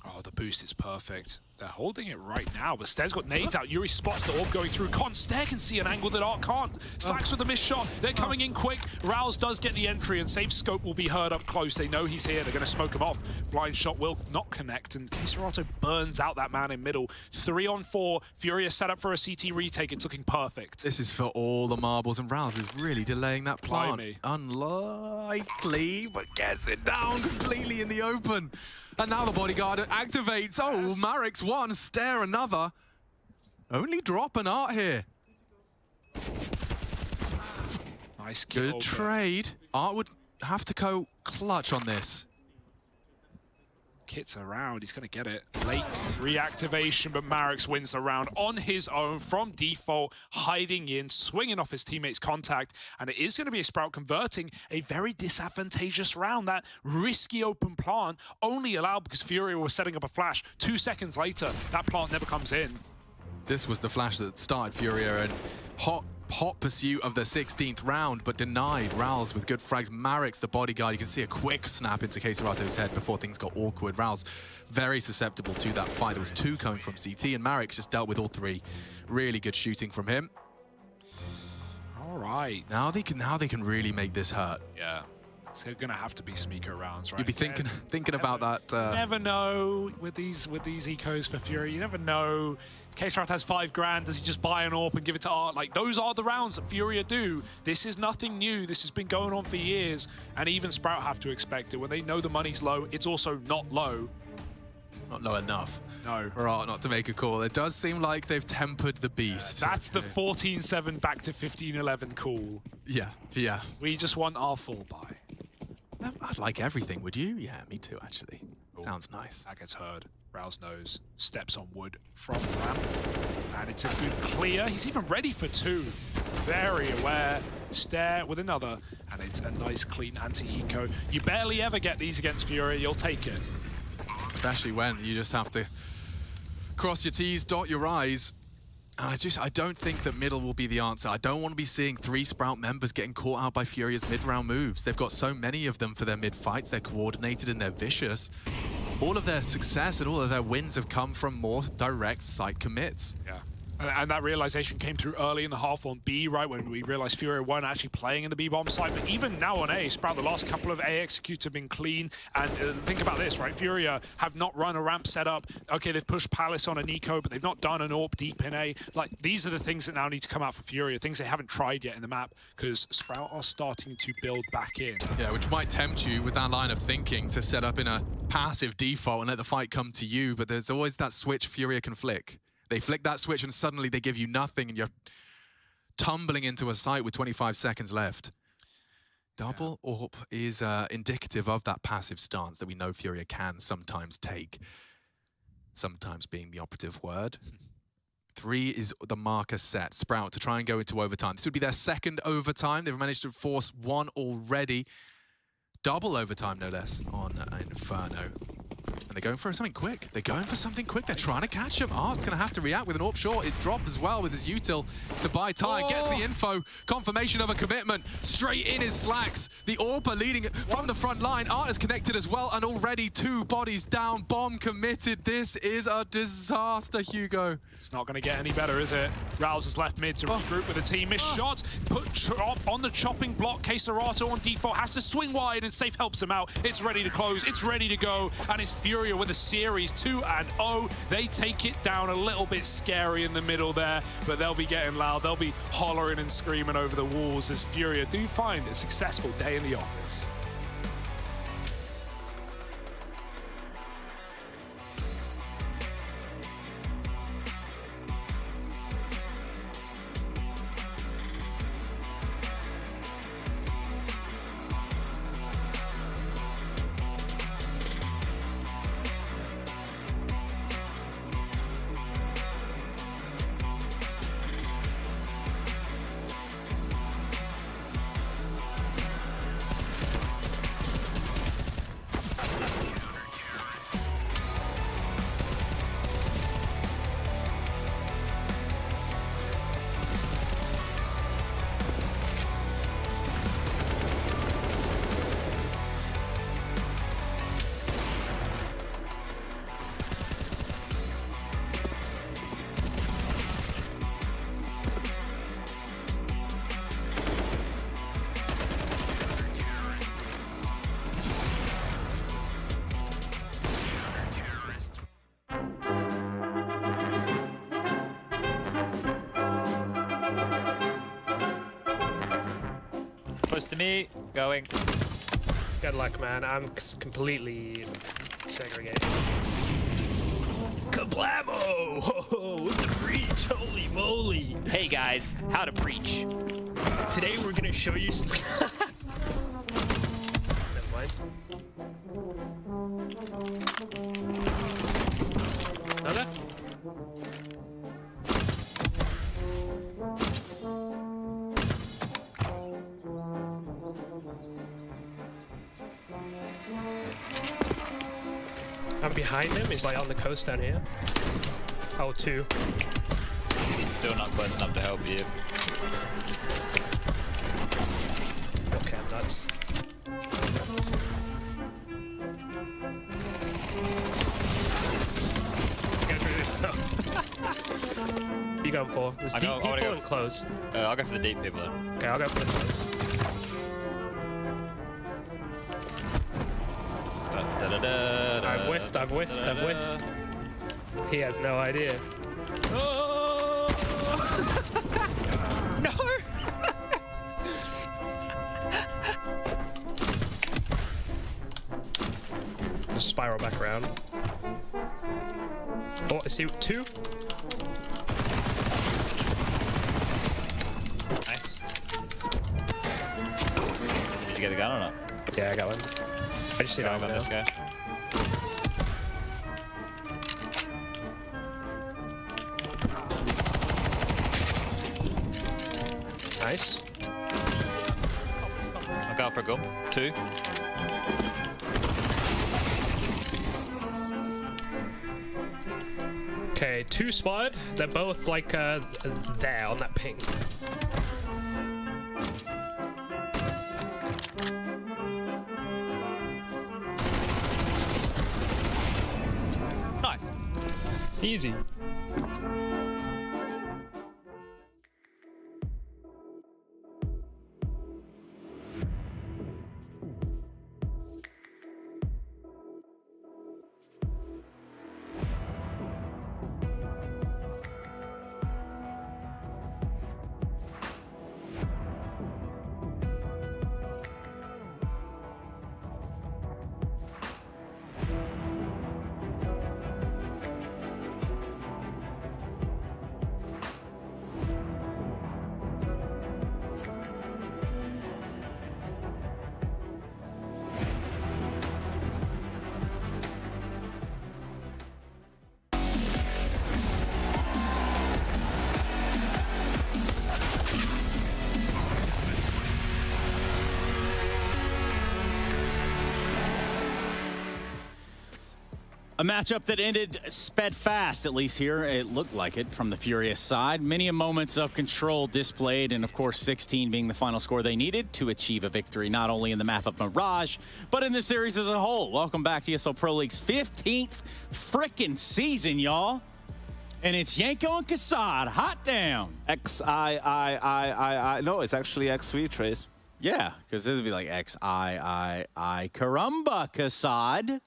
Oh, the boost is perfect. They're holding it right now, but Stead's got nades out. Yuri spots the orb going through. Stair can see an angle that Art can't. Slacks with a missed shot. They're coming in quick. Rouse does get the entry, and Safe Scope will be heard up close. They know he's here. They're going to smoke him off. Blind shot will not connect, and Keserato burns out that man in middle. 3-on-4. Furia set up for a CT retake. It's looking perfect. This is for all the marbles, and Rouse is really delaying that plant. Blimey. Unlikely, but gets it down completely in the open. And now the bodyguard activates. Oh, Marek's one, Stair another. Only drop an Art here. Nice kill. Good trade. Art would have to go clutch on this. Kit's around, he's going to get it. Late reactivation, but Marek's wins the round on his own from default, hiding in, swinging off his teammate's contact, and it is going to be a Sprout converting a very disadvantageous round. That risky open plant only allowed because Furia was setting up a flash. 2 seconds later, that plant never comes in. This was the flash that started Furia, and hot pursuit of the 16th round, but denied. Rouse with good frags. Marek's the bodyguard. You can see a quick snap into Keserato's head before things got awkward. Rouse very susceptible to that fight. There was 2 coming from CT, and Marek's just dealt with all 3. Really good shooting from him. All right. Now they can really make this hurt. Yeah. It's going to have to be Smeeker rounds, right? You'd be thinking about that. Never know with these ecos for Fury. You never know. Keserato has 5 grand. Does he just buy an AWP and give it to Art? Like, those are the rounds that Furia do. This is nothing new. This has been going on for years. And even Sprout have to expect it. When they know the money's low, it's also not low. Not low enough. No. For Art not to make a call. It does seem like they've tempered the beast. That's the 14-7 back to 15-11 call. Yeah, yeah. We just want our full buy. I'd like everything, would you? Yeah, me too, actually. Ooh. Sounds nice. That gets heard. Rouse knows. Steps on wood from ramp. And it's a good clear. He's even ready for 2. Very aware. Stare with another. And it's a nice, clean anti-eco. You barely ever get these against Fury. You'll take it. Especially when you just have to cross your T's, dot your I's. And I don't think that middle will be the answer. I don't want to be seeing 3 Sprout members getting caught out by Furia's mid-round moves. They've got so many of them for their mid-fights. They're coordinated and they're vicious. All of their success and all of their wins have come from more direct site commits. Yeah. And that realization came through early in the half on B, right, when we realized Furia weren't actually playing in the B-bomb side. But even now on A, Sprout, the last couple of A executes have been clean. And think about this, right? Furia have not run a ramp setup. Okay, they've pushed Palace on an eco, but they've not done an AWP deep in A. Like, these are the things that now need to come out for Furia, things they haven't tried yet in the map, because Sprout are starting to build back in. Yeah, which might tempt you with that line of thinking to set up in a passive default and let the fight come to you, but there's always that switch Furia can flick. They flick that switch and suddenly they give you nothing and you're tumbling into a site with 25 seconds left. Double AWP is indicative of that passive stance that we know Furia can sometimes take. Sometimes being the operative word. 3 is the marker set. Sprout to try and go into overtime. This would be their 2nd overtime. They've managed to force 1 already. Double overtime, no less, on Inferno. And they're going for something quick. They're going for something quick. They're trying to catch him. Art's going to have to react with an AWP short. His drop as well with his util to buy time. Gets the info. Confirmation of a commitment. Straight in his slacks. The AWP are leading from the front line. Art is connected as well. And already 2 bodies down. Bomb committed. This is a disaster, Hugo. It's not going to get any better, is it? Rouse is left mid to regroup with the team. Missed shot. Put Chop on the chopping block. Keserato on default. Has to swing wide and Safe helps him out. It's ready to close. It's ready to go. And it's Furia with a series 2-0. They take it down a little bit scary in the middle there, but they'll be getting loud. They'll be hollering and screaming over the walls as Furia do find a successful day in the office. Close to me, going. Good luck, man. I'm completely segregated. Kablamo! Ho, look at the breach! Holy moly! Hey guys, how to breach. Today we're gonna show you some... Never mind. Another? I'm behind him. He's like on the coast down here. Oh, 2. Still not close enough to help you. Okay, I'm nuts. You going for? There's deep people and close. I'll go for the deep people then. Okay, I'll go for the close. I've whiffed. He has no idea. Oh! No! Just spiral back around. Oh, I see 2. Nice. Did you get the gun or not? Yeah, I got one. I just see that one this guy. Nice. I'll go for a gun. 2. Okay, 2 spotted. They're both like there on that ping. Nice. Easy. A matchup that ended sped fast, at least here. It looked like it from the Furious side. Many moments of control displayed, and of course 16 being the final score they needed to achieve a victory, not only in the map of Mirage, but in the series as a whole. Welcome back to ESL Pro League's 15th frickin' season, y'all. And it's Yanko and Kassad, hot damn. X-I-I-I-I-I. No, it's actually X3, Trace. Yeah, because this would be like X-I-I-I. Caramba, Kassad.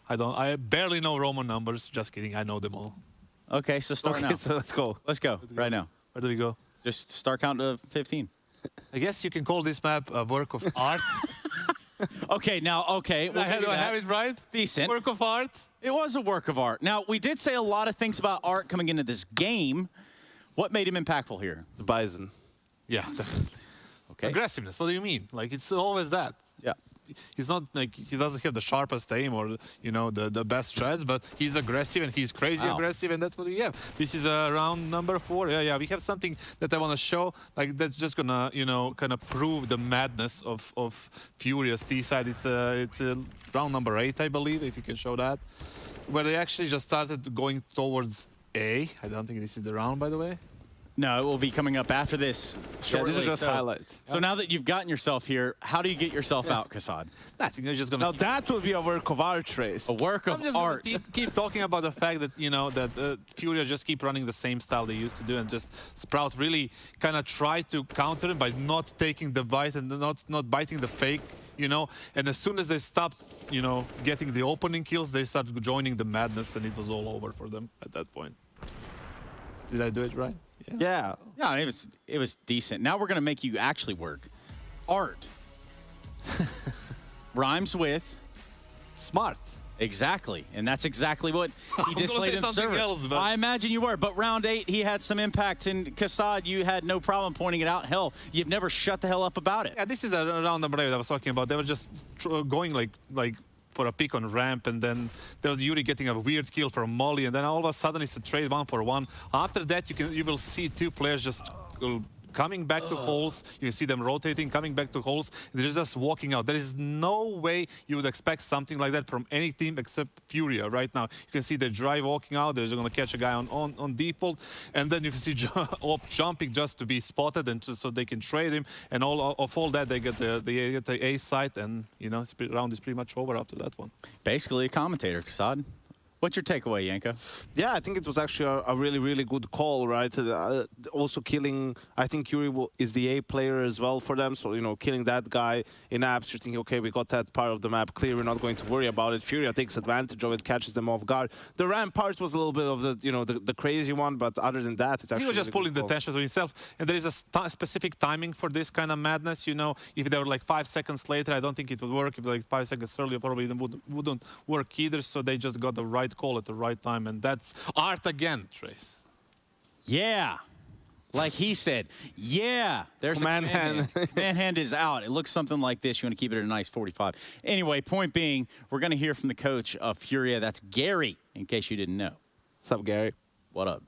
I barely know Roman numbers. Just kidding. I know them all. Okay, so start now. So let's go. Let's go right now. Where do we go? Just start count to 15. I guess you can call this map a work of art. Okay, now, okay. Do I have it right? Decent. Work of art? It was a work of art. Now, we did say a lot of things about art coming into this game. What made him impactful here? The Bison. Yeah, definitely. Okay. Aggressiveness. What do you mean? Like, it's always that. Yeah. He's not like, he doesn't have the sharpest aim or, you know, the best strats, but he's aggressive and he's crazy aggressive, and that's what we have. This is round number 4. Yeah, we have something that I want to show, like that's just gonna, you know, kind of prove the madness of Furious T side. It's round number 8, I believe, if you can show that, where they actually just started going towards A. I don't think this is the round, by the way. No, it will be coming up after this shortly. Yeah, these are just highlights. So now that you've gotten yourself here, how do you get yourself out, Kassad? I think they're just gonna. Now that will be a work of art, Trace. A work of art. Keep talking about the fact that, you know, that Furia just keep running the same style they used to do, and just Sprout really kind of try to counter it by not taking the bite and not biting the fake, you know. And as soon as they stopped, you know, getting the opening kills, they started joining the madness, and it was all over for them at that point. Did I do it right? Yeah. Yeah, it was decent. Now we're gonna make you actually work. Art rhymes with smart. Exactly, and that's exactly what he displayed in the server. Else, but... I imagine you were, but round 8 he had some impact, and Kassad, you had no problem pointing it out. Hell, you've never shut the hell up about it. Yeah, this is the round number 8 I was talking about. They were just going like for a pick on ramp, and then there was Yuri getting a weird kill from Molly, and then all of a sudden it's a trade 1-for-1. After that, you will see 2 players just coming back to holes. You see them rotating, coming back to holes. They're just walking out. There is no way you would expect something like that from any team except Furia right now. You can see the drive walking out. They're going to catch a guy on default, and then you can see Op jumping just to be spotted, and so they can trade him. And all that, they get the A site, and you know, round is pretty much over after that one. Basically a commentator, Kassad. What's your takeaway, Yanko? Yeah, I think it was actually a really, really good call, right? Also killing, I think Yuri is the A player as well for them. So, you know, killing that guy in apps, you're thinking, okay, we got that part of the map clear. We're not going to worry about it. Furia takes advantage of it, catches them off guard. The ramp part was a little bit of the, you know, the crazy one, but other than that, it's actually he was just pulling the tension to himself. And there is a specific timing for this kind of madness. You know, if they were like 5 seconds later, I don't think it would work. If they were like 5 seconds earlier, probably it wouldn't work either. So they just got the right call at the right time, and that's art again, Trace. Yeah, like he said. Yeah, there's command hand. Command hand is out. It looks something like this. You want to keep it at a nice 45. Anyway, point being, we're going to hear from the coach of Furia. That's Gary, in case you didn't know. What's up, Gary? What up?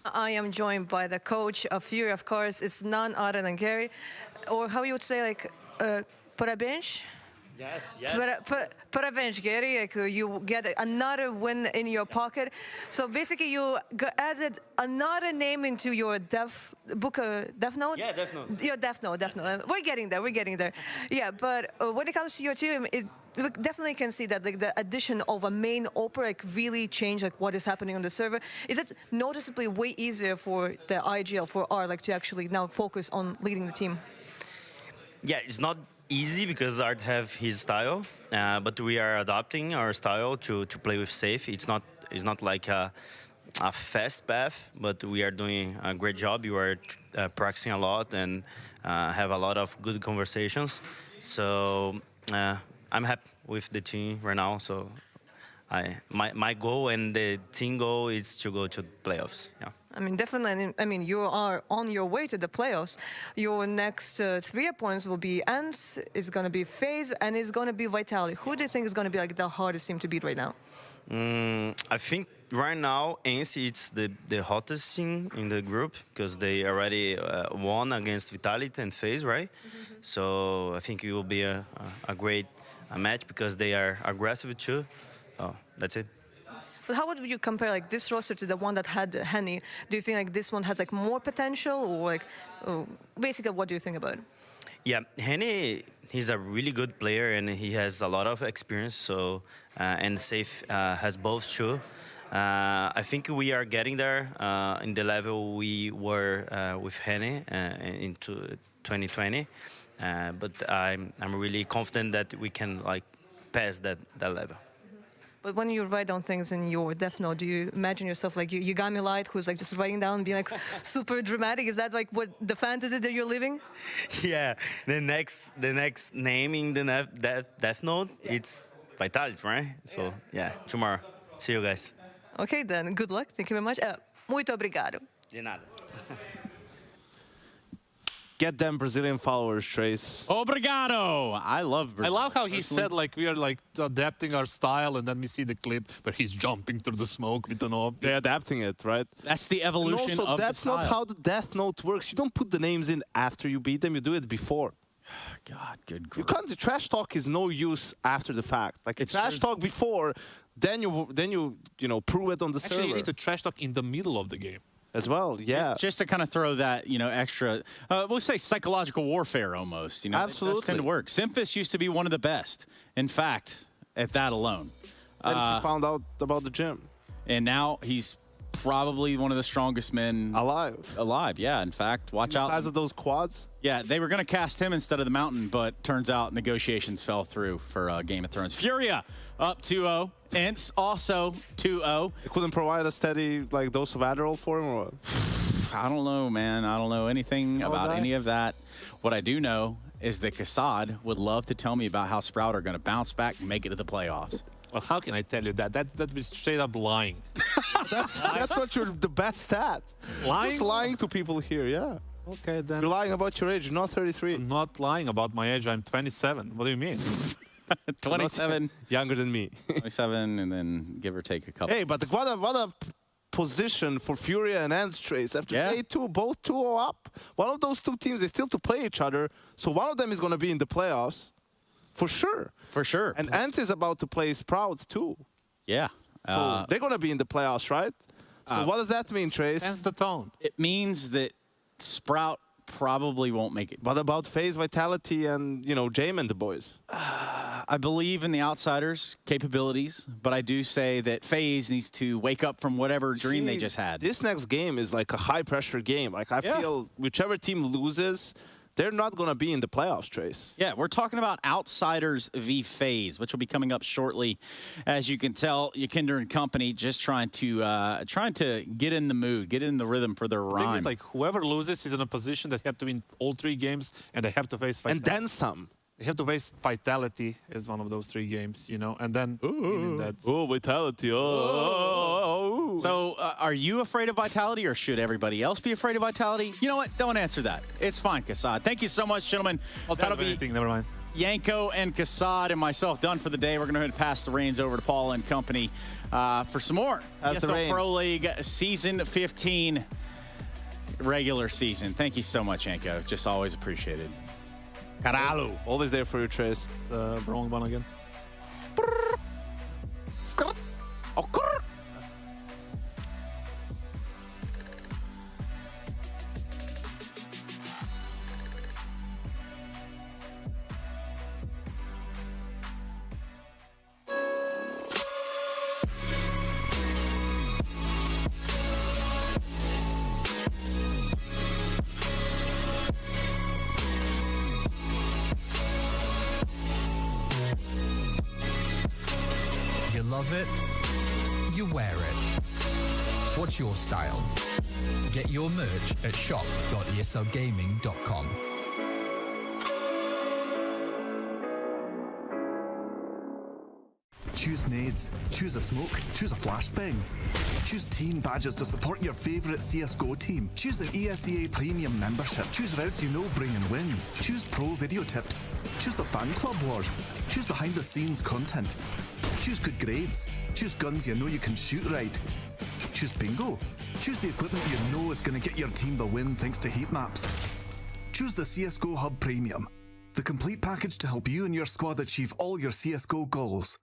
I am joined by the coach of Furia, of course. It's none other than Gary, or how you would say, like, parabéns. Yes. Parabéns, Gary. Like, you get another win in your pocket. So basically, you added another name into your dev note. Yeah, dev note. Your dev note. We're getting there. Yeah, but when it comes to your team, we definitely can see that like the addition of a main OPER like really changed like what is happening on the server. Is it noticeably way easier for the IGL, for R, like to actually now focus on leading the team? Yeah, it's not easy because Art have his style, but we are adapting our style to play with safe. It's not like a fast path, but we are doing a great job. You are practicing a lot and have a lot of good conversations. So I'm happy with the team right now. So my goal and the team goal is to go to playoffs. Yeah. I mean, definitely. I mean, you are on your way to the playoffs. Your next 3 opponents will be Ants, is going to be Faze, and is going to be Vitality. Who do you think is going to be like the hardest team to beat right now? I think right now Ants is the hottest team in the group because they already won against Vitality and Faze, right? Mm-hmm. So I think it will be a great match because they are aggressive too. that's it. But how would you compare like this roster to the one that had Henny? Do you think like this one has like more potential, or like basically what do you think about it? Yeah, Henny, he's a really good player and he has a lot of experience. So and Safe has both too. I think we are getting there in the level we were with Henny into 2020. But I'm really confident that we can like pass that level. But when you write down things in your Death Note, do you imagine yourself like you got me light, who's like just writing down and being like super dramatic? Is that like what the fantasy that you're living? Yeah, the next name in the Death Note, it's Vitality, right? So yeah, tomorrow. See you guys. Okay then, good luck. Thank you very much. Muito obrigado. De nada. Get them Brazilian followers, Trace. Obrigado. I love Brazil. I love how he said like we are like adapting our style, and then we see the clip where he's jumping through the smoke with an op. They're adapting it, right? That's the evolution and also, of that's the not style. how the Death Note works. You don't put the names in after you beat them. You do it before. God, good grief. You can't. The trash talk is no use after the fact. Like it's trash talk before, then you prove it on the server. Actually, you need to trash talk in the middle of the game. As well, yeah. Just to kind of throw that, extra, we'll say psychological warfare almost. Absolutely. It does tend to work. Simphis used to be one of the best. In fact, at that alone. Then he found out about the gym. And now he's probably one of the strongest men alive. Yeah, in fact, watch out. The size of those quads. Yeah, they were going to cast him instead of the Mountain, but turns out negotiations fell through for Game of Thrones. Furia up 2-0. Ents also 2-0. They couldn't provide a steady dose of Adderall for him, or what? I don't know, man. I don't know anything about any of that. What I do know is that Kassad would love to tell me about how Sprout are going to bounce back and make it to the playoffs. Well, how can I tell you that? That was straight up lying. That's what you're the best at. Lying? Just lying to people here, yeah. Okay, then. You're lying about your age. You're not 33. I'm not lying about my age. I'm 27. What do you mean? 27. Younger than me. 27, and then give or take a couple. Hey, but what a position for Furia and Ants, Trace. After day 2, both 2-0 up. One of those two teams is still to play each other, so one of them is going to be in the playoffs. For sure. For sure. And Ants is about to play Sprout, too. Yeah. So they're going to be in the playoffs, right? So what does that mean, Trace? That's the tone. It means that Sprout probably won't make it. What about Faze, Vitality, and, Jame and the boys? I believe in the outsiders' capabilities, but I do say that FaZe needs to wake up from whatever dream they just had. This next game is like a high-pressure game. Like, I feel whichever team loses, they're not going to be in the playoffs, Trace. Yeah, we're talking about Outsiders v FaZe, which will be coming up shortly. As you can tell, Yakinder and company just trying to get in the mood, get in the rhythm for their rhyme. The thing is, like, whoever loses is in a position that have to win all 3 games, and they have to face Vitality. And then some. They have to face Vitality as one of those 3 games, and then that. Oh, Vitality. Oh. So, are you afraid of Vitality, or should everybody else be afraid of Vitality? You know what? Don't answer that. It's fine, Kassad. Thank you so much, gentlemen. That'll be anything. Never mind. Yanko and Kassad and myself done for the day. We're going to pass the reins over to Paul and company for some more ESL Pro League Season 15 regular season. Thank you so much, Yanko. Just always appreciated. Caralho. Always there for you, Trace. It's the wrong one again. You love it, you wear it. What's your style? Get your merch at shop.eslgaming.com. Choose nades, choose a smoke, choose a flashbang. Choose team badges to support your favourite CSGO team. Choose an ESEA Premium membership. Choose routes you know bring in wins. Choose pro video tips. Choose the fan club wars. Choose behind the scenes content. Choose good grades. Choose guns you know you can shoot right. Choose bingo. Choose the equipment you know is going to get your team the win thanks to heat maps. Choose the CSGO Hub Premium, the complete package to help you and your squad achieve all your CSGO goals.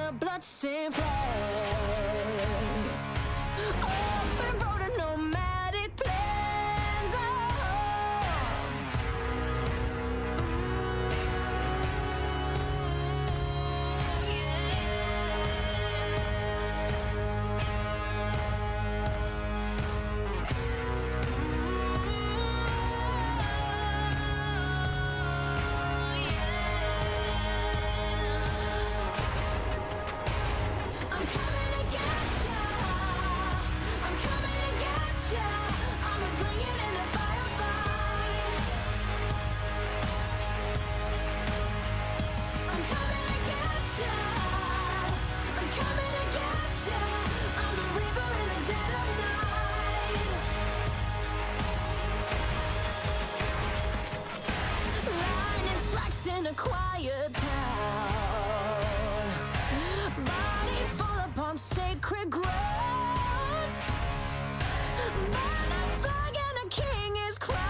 a bloodstained flag. Up and wrote a nomadic plans. In a quiet town, bodies fall upon sacred ground. Burn a flag and a king is crowned.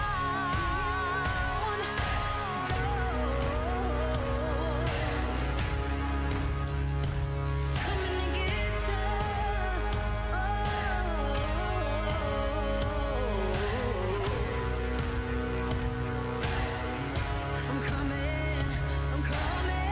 Coming to get you. I'm coming. I'm coming.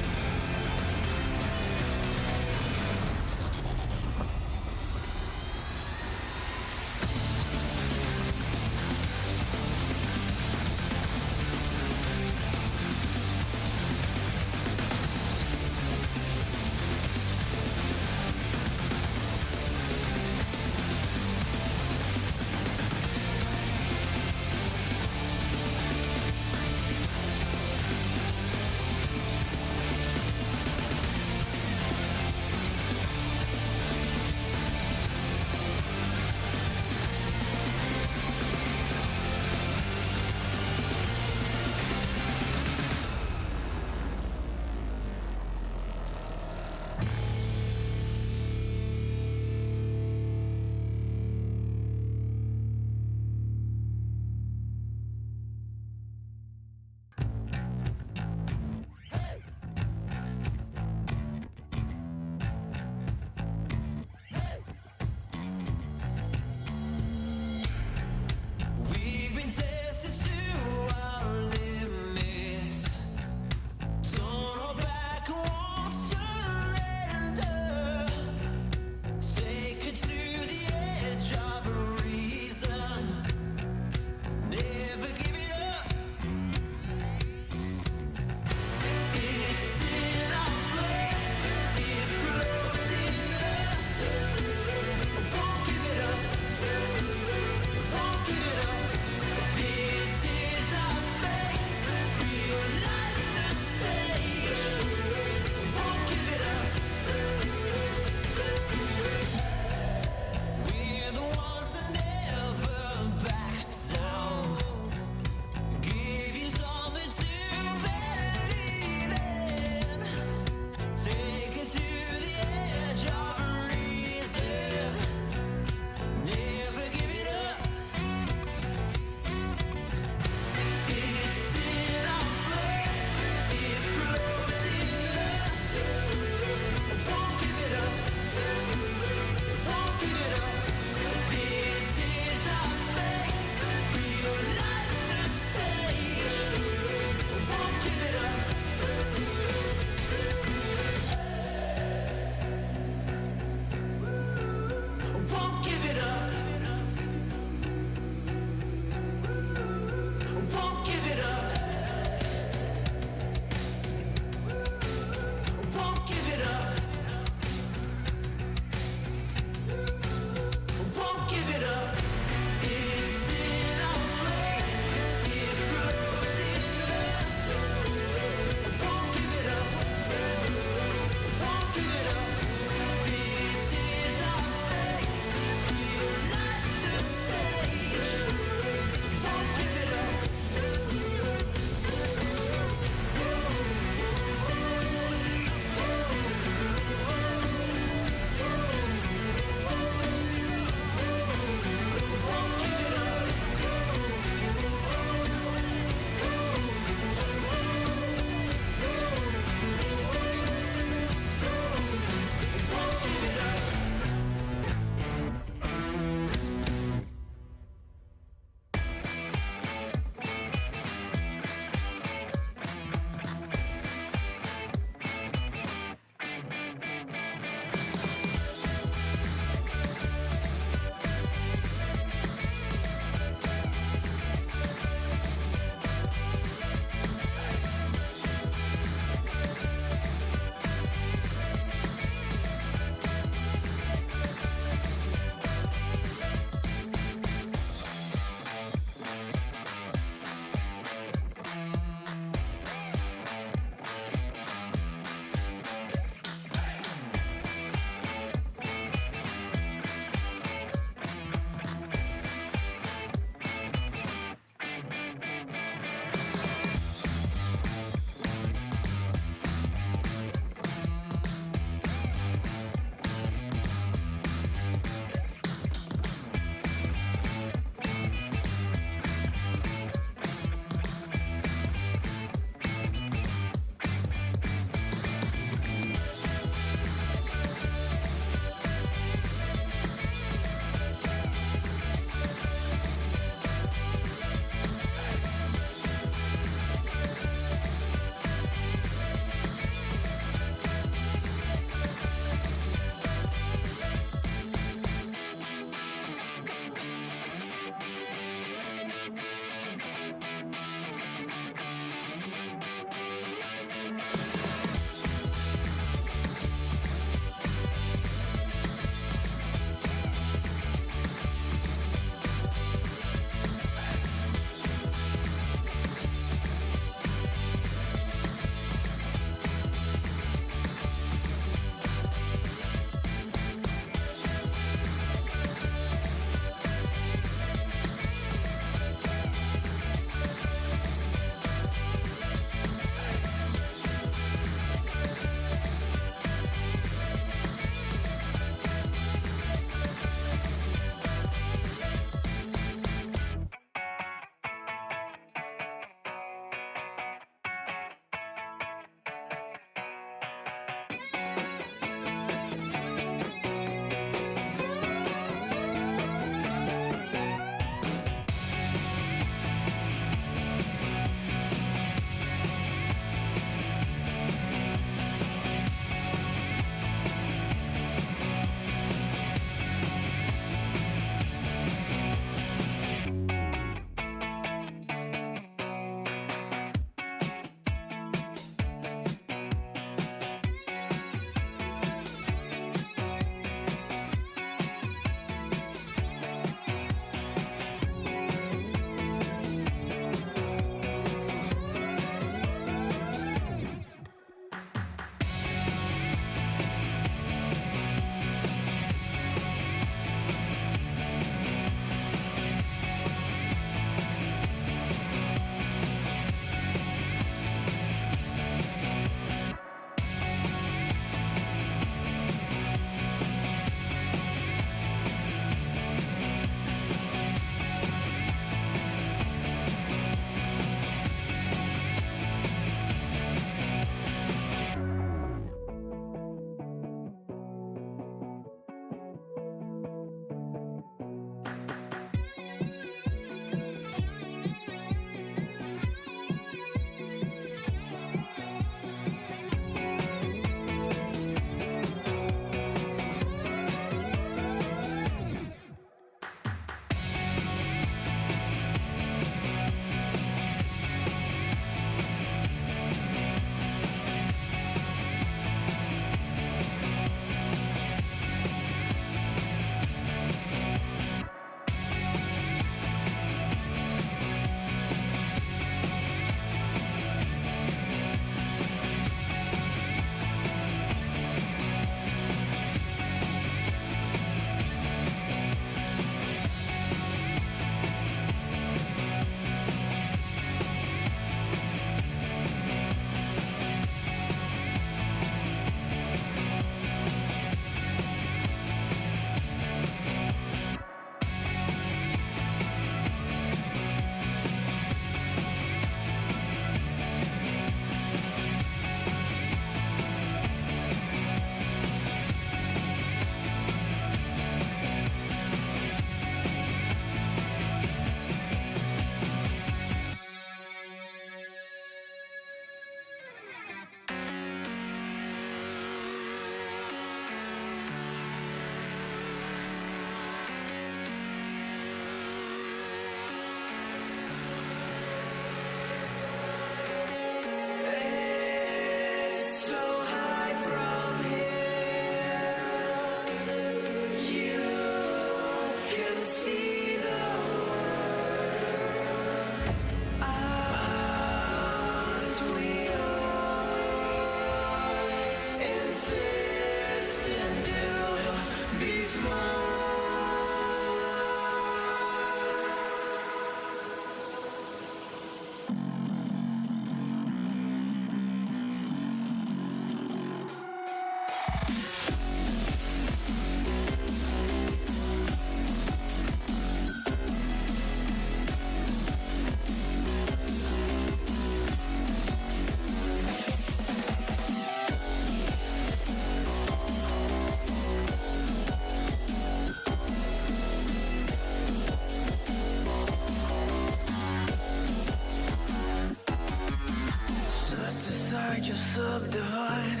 I just subdivide.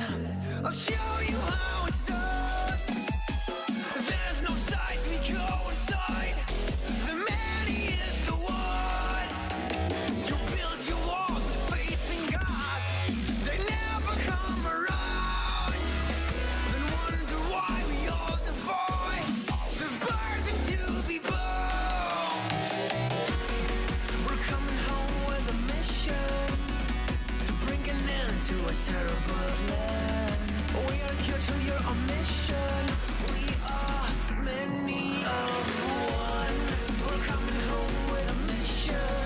I'll show you how it's done. There's no sides, we go inside. The man, he is the one. You build your walls with faith in God. They never come around. Then wonder why we all divide. The burden to be borne. We're coming home with a mission to bring an end to a terrible land. We are here to your omission. We are many of one. We're coming home with a mission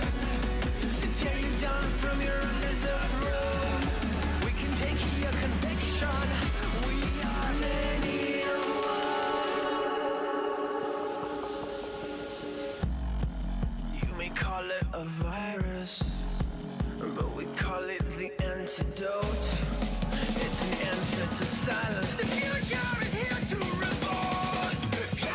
to tear you down from your undeserved room. We can take your conviction. We are many of one. You may call it a virus, but we call it the antidote. It's an answer to silence. The future is here to revolt. Go!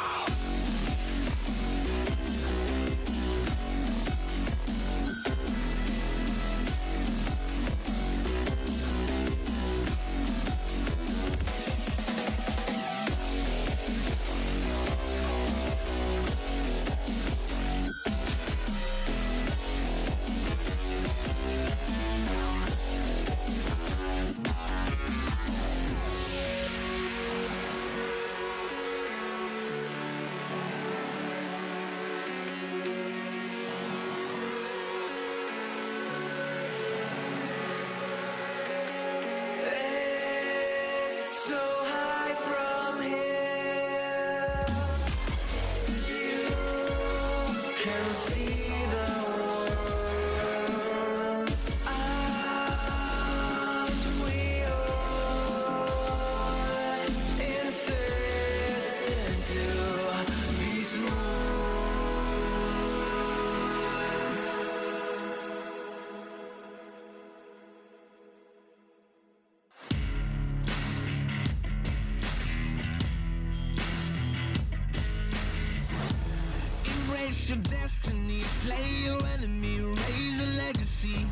Embrace your destiny, slay your enemy, raise a legacy.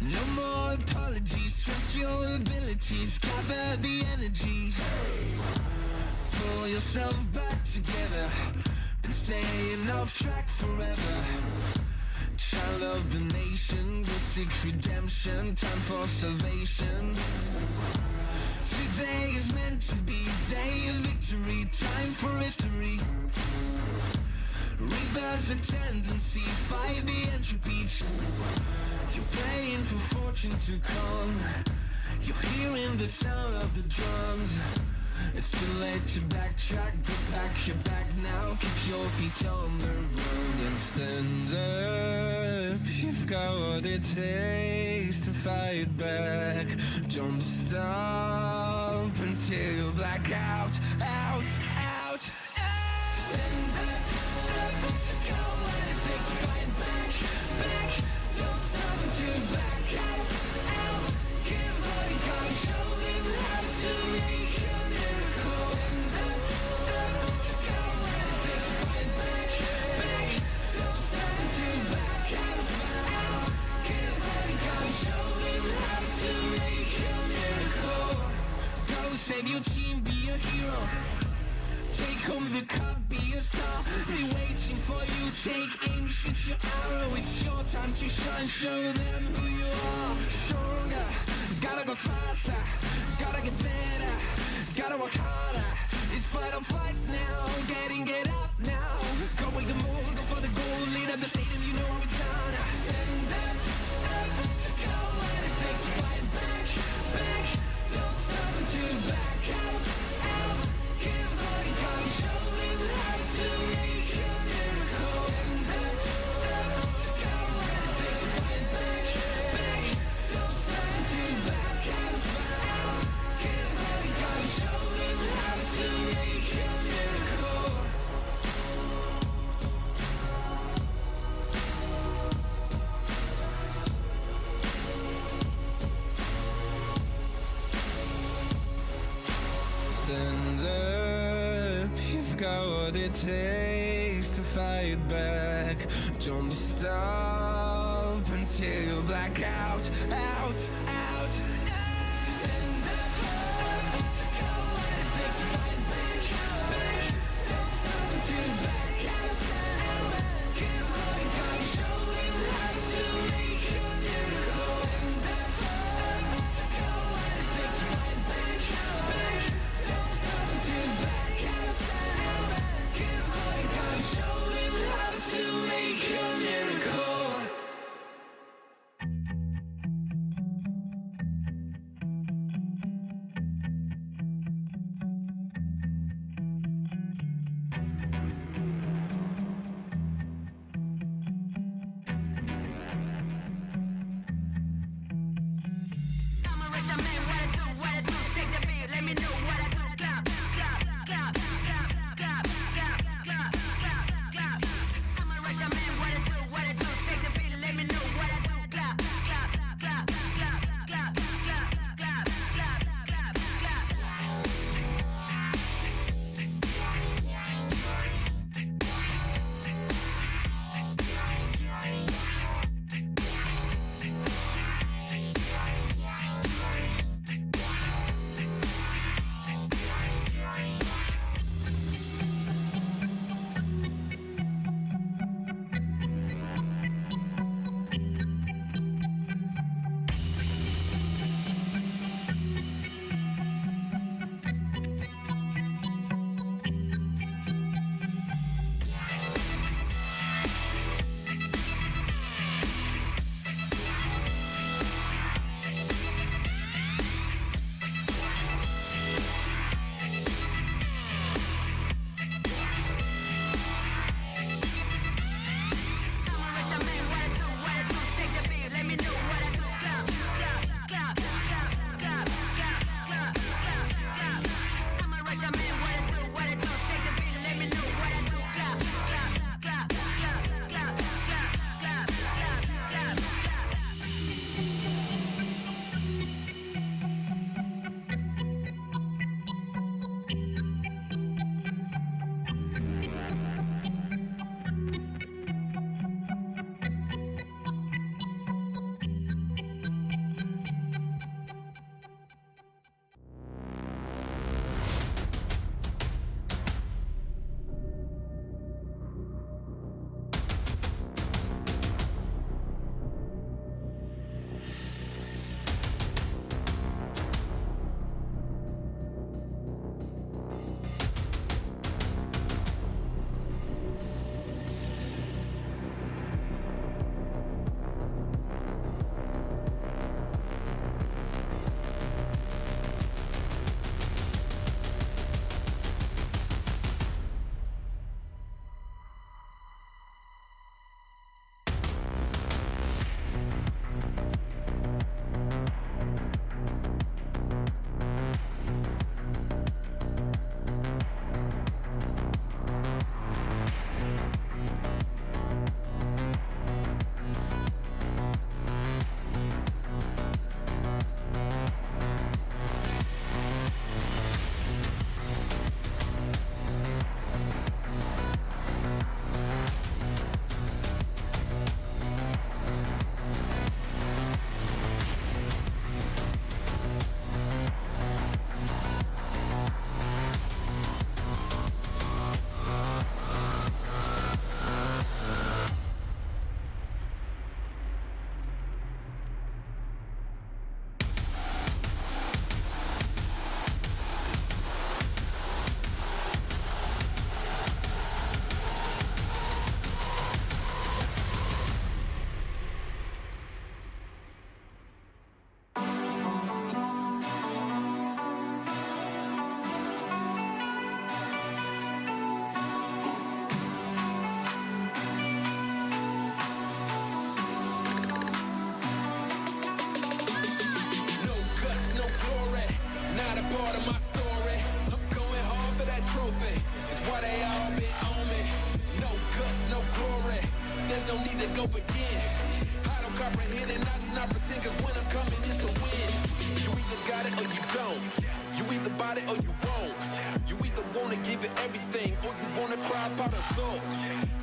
No more apologies, trust your abilities, gather the energies. Pull yourself back together, been staying off track forever. Child of the nation, will seek redemption, time for salvation. Today is meant to be day of victory, time for history. Rebel's a tendency, fight the entropy. You're praying for fortune to come. You're hearing the sound of the drums. It's too late to backtrack, go back, you're back now. Keep your feet on the ground and stand up. You've got what it takes to fight back. Don't stop until you black out, out, out, out. Stand up, you've got what it takes to fight back, back. Don't stop until you black out, out. Give what you got, show them how to make a miracle. Stand up, you've got what it takes to fight back, back. Don't stop until you black out, out. Give what you got, show them how to make a miracle. Go save your team, be a hero. Take home the cup, be a star. They waiting for you, take aim, shoot your arrow. It's your time to shine, show them who you are. Stronger, gotta go faster, gotta get better, gotta work harder. It's fight or flight now, get up now. Go with the move, go for the goal, lead up the stadium, you know how it's done. Stand up, go what it takes to fight back, back. Don't stop until you back out, out. Give what you got, show them how to make a miracle. Stand up, go what it takes to fight back, back. Don't stop until you back out, out. Give what you got, show them how to make a miracle. Stand up, you've got what it takes to fight back. Don't stop until you black out, out, out. Stand up, go on, it takes to fight back, back. Don't stop until you back out, out. Keep holding on, show him how to make a miracle. Stand up, go on, it takes to fight back, back. Don't stop until you back out, out. Keep holding on, show him how to make a miracle.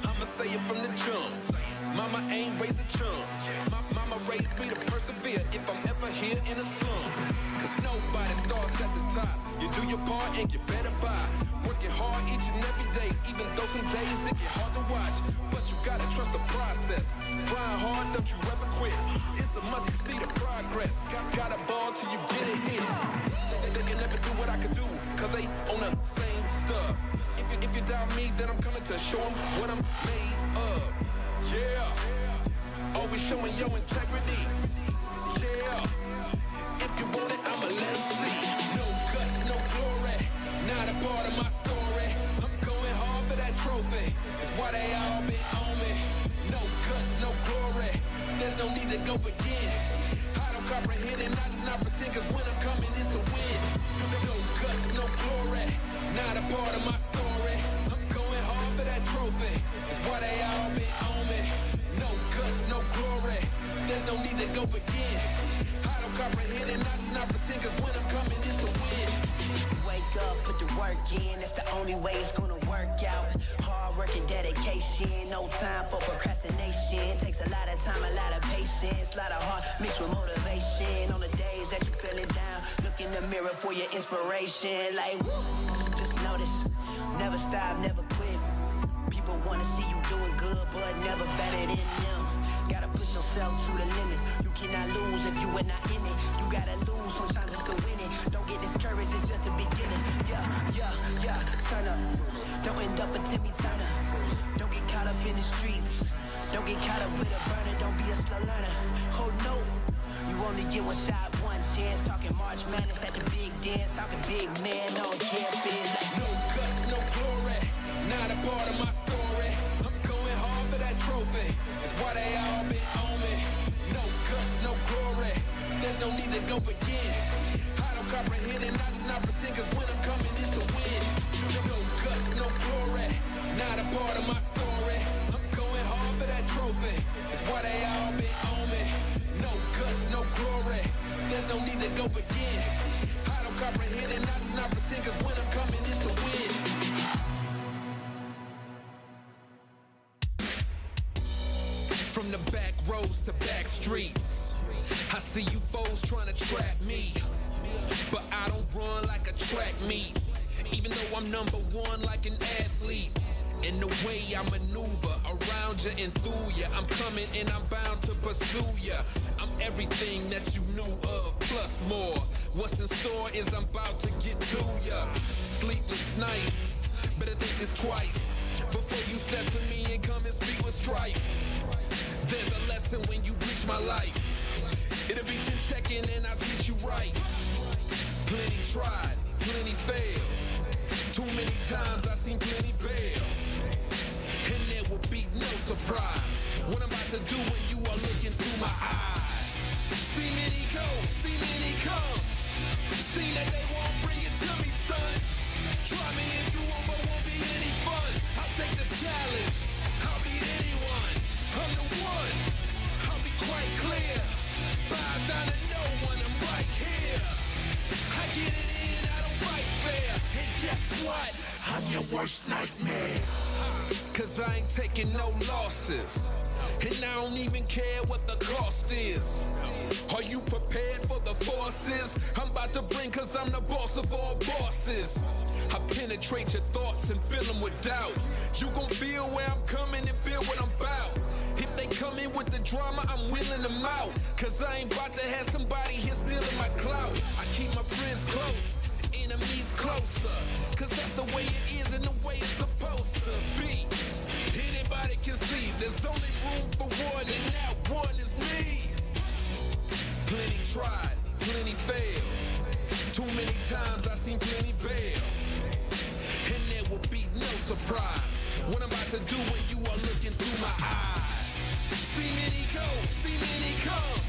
I'ma say it from the jump. Mama ain't raised a chump. here in the slum. Cause nobody starts at the top. You do your part and you better buy. Working hard each and every day, even though some days it get hard to watch. But you gotta trust the process. Grind hard, don't you ever quit. It's a must to see the progress. Got a ball till you get it hit. They can never do what I can do, cause they on the same stuff. If you doubt me, then I'm coming to show them what I'm made of. Yeah, always showing your integrity. Yeah, if you want it, I'ma let them see. No guts, no glory, not a part of my story. I'm going hard for that trophy, it's why they all been on me. No guts, no glory, there's no need to go again. I don't comprehend and I do not pretend, cause when I'm coming it's to win. No guts, no glory, not a part of my story. I'm going hard for that trophy, it's why they all been on me. No guts, no glory, there's no need to go again. I don't comprehend and I do not pretend, cause when I'm coming it's to win. Wake up, put the work in, that's the only way it's gonna work out. Hard work and dedication, no time for procrastination. Takes a lot of time, a lot of patience, a lot of heart mixed with motivation. On the days that you're feeling down, look in the mirror for your inspiration. Like, woo, just notice, never stop, never quit. People wanna see you doing good, but never better than them. Gotta push yourself to the limits. You cannot lose if you are not in it. You gotta lose sometimes just to win it. Don't get discouraged, it's just the beginning. Yeah, turn up. Don't end up a Timmy Turner. Don't get caught up in the streets. Don't get caught up with a burner. Don't be a slow learner. Oh no, you only get one shot, one chance. Talking March Madness at the big dance. Talking big man on campus. Like no guts, no glory, not a part of my story. I'm going hard for that trophy, it's why they all been on me. No guts, no glory, there's no need to go again. I don't comprehend and I do not pretend, cause when I'm coming it's to win. No guts, no glory, not a part of my story. I'm going hard for that trophy, it's why they all been on me. No guts, no glory, there's no need to go again. I don't comprehend and I do not pretend, cause when I'm coming it's to win. From the back roads to back streets, I see you foes trying to trap me, but I don't run like a track meet, even though I'm number one like an athlete. In the way I maneuver around you and through you, I'm coming and I'm bound to pursue you. I'm everything that you knew of, plus more. What's in store is I'm about to get to you. Sleepless nights, better think this twice before you step to me and come and speak with strife. There's a lesson when you reach my life. It'll be chin-checking and I'll teach you right. Plenty tried, plenty failed. Too many times I've seen plenty bail. And there will be no surprise what I'm about to do when you are looking through my eyes. See many go, see many come. See that they won't bring it to me, son. Try me if you want, but won't be any fun. I'll take the challenge, I'll beat anyone. I'm the one, I'll be quite clear. Bow down to no one, I'm right here. I get it in, I don't fight fair. And guess what? I'm your worst nightmare. Cause I ain't taking no losses, and I don't even care what the cost is. Are you prepared for the forces I'm about to bring, cause I'm the boss of all bosses. I penetrate your thoughts and fill them with doubt. You gon' feel where I'm coming and feel what I'm about. If they come in with the drama, I'm wheeling them out. Cause I ain't about to have somebody here stealing my clout. I keep my friends close, enemies closer, cause that's the way it is and the way it's supposed to be. Anybody can see there's only room for one, and that one is me. Plenty tried, plenty failed. Too many times I've seen plenty bail. And there will be no surprise what I'm about to do when you are looking through my eyes. See many go, see many come.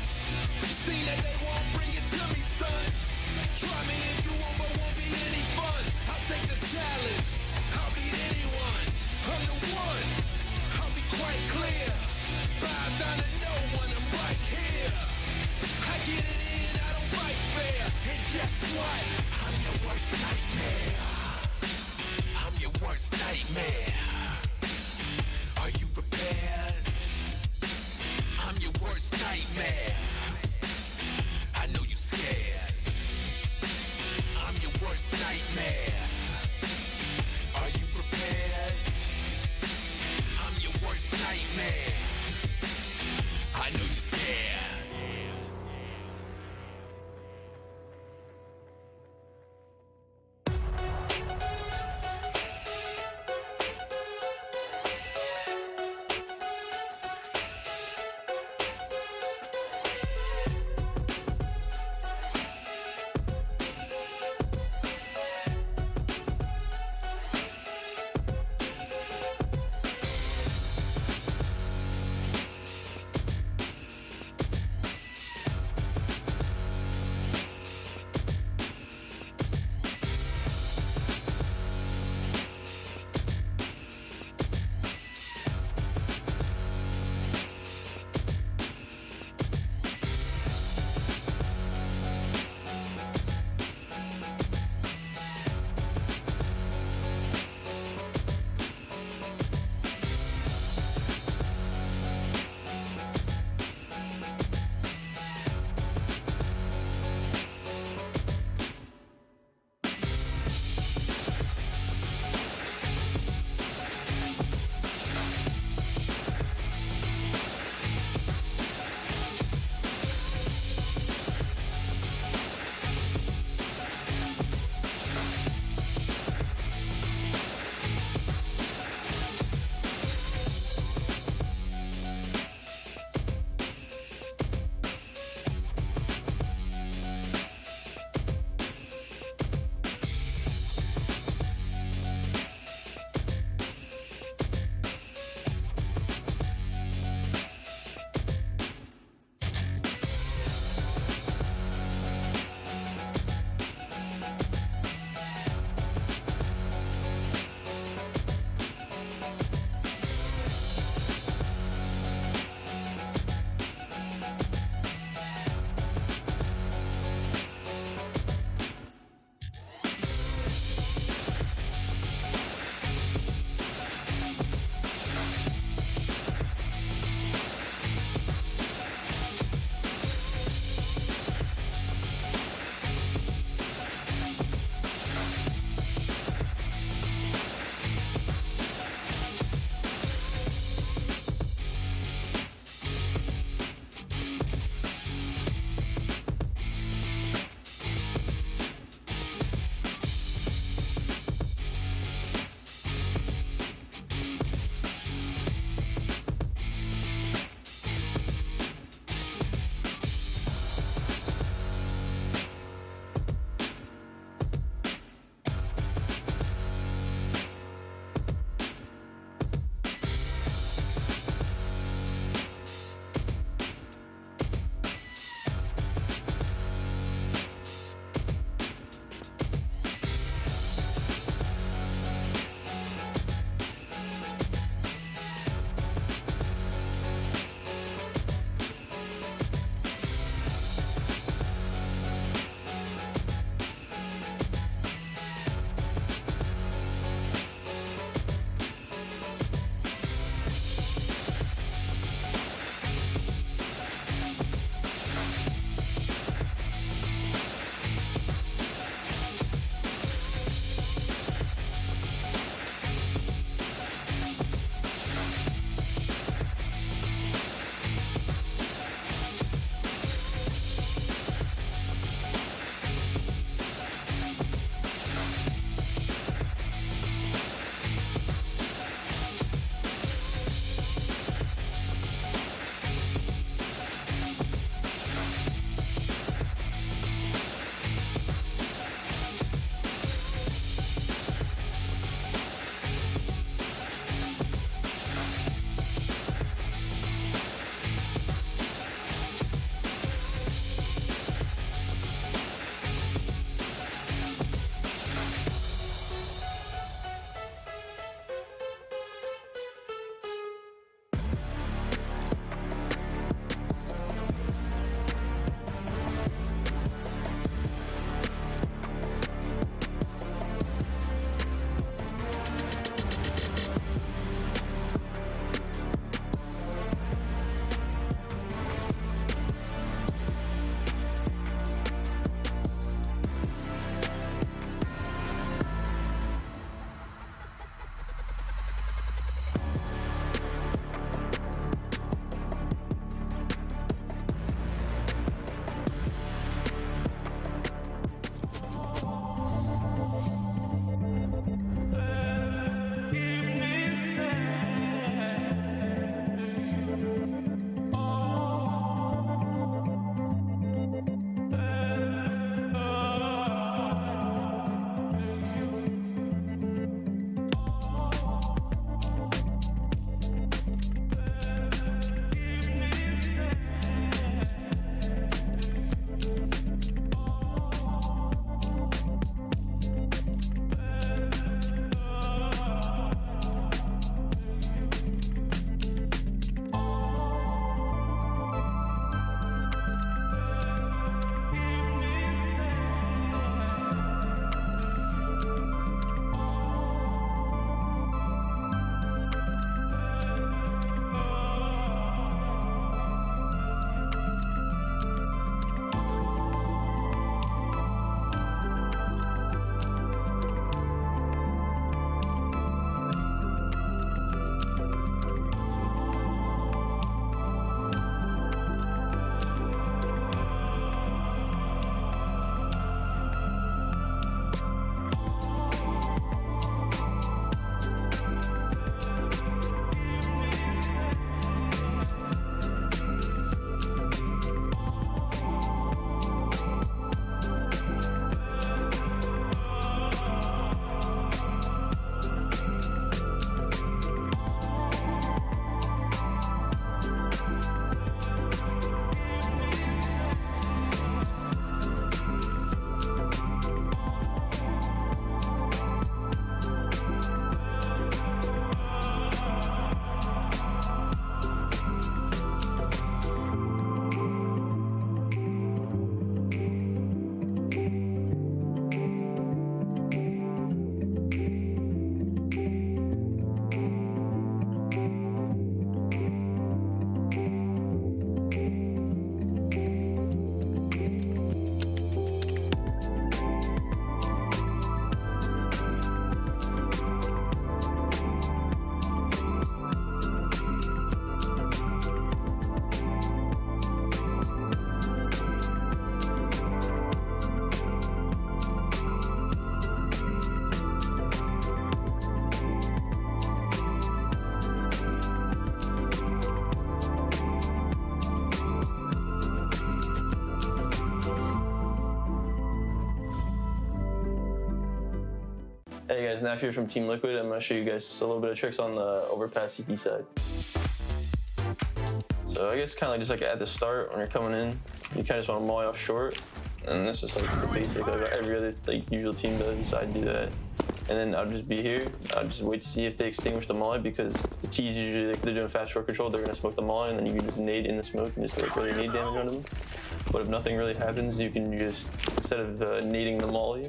See that they won't bring it to me, son. Try me if you want, but won't be any fun. I'll take the challenge, I'll beat anyone. I'm the one, I'll be quite clear. Bow down to no one, I'm right here. I get it in, I don't fight fair. And guess what? I'm your worst nightmare. I'm your worst nightmare. Are you prepared? I'm your worst nightmare. I know you Hey guys, Naf here from Team Liquid. I'm gonna show you guys a little bit of tricks on the overpass CT side. So I guess kind of just like at the start when you're coming in, you kind of just want to molly off short, and that's just like the basic like every other like usual team does. So I do that, and then I'll just be here. I'll just wait to see if they extinguish the molly because the T's usually they're doing fast short control. They're gonna smoke the molly, and then you can just nade in the smoke and just like really nade damage onto them. But if nothing really happens, you can just instead of nading the molly,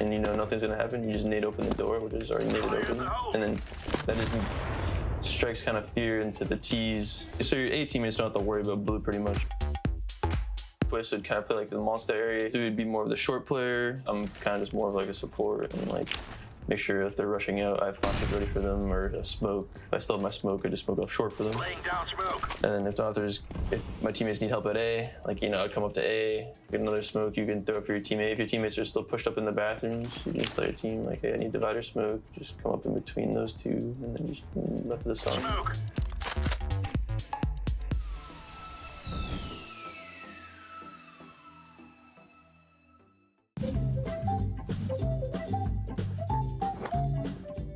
and you know nothing's gonna happen, you just nade open the door, which is already naded open, and then that just strikes kind of fear into the T's. So your A teammates don't have to worry about blue pretty much. Twist would kind of play like the monster area. So he'd be more of the short player. I'm kind of just more of like a support and like make sure if they're rushing out, I have flashes ready for them or a smoke. If I still have my smoke, I just smoke off short for them. Laying down smoke. And then if my teammates need help at A, like, you know, I'd come up to A, get another smoke you can throw for your teammate. If your teammates are still pushed up in the bathrooms, you just tell your team, like, hey, I need divider smoke. Just come up in between those two and then just left of the sun. Smoke.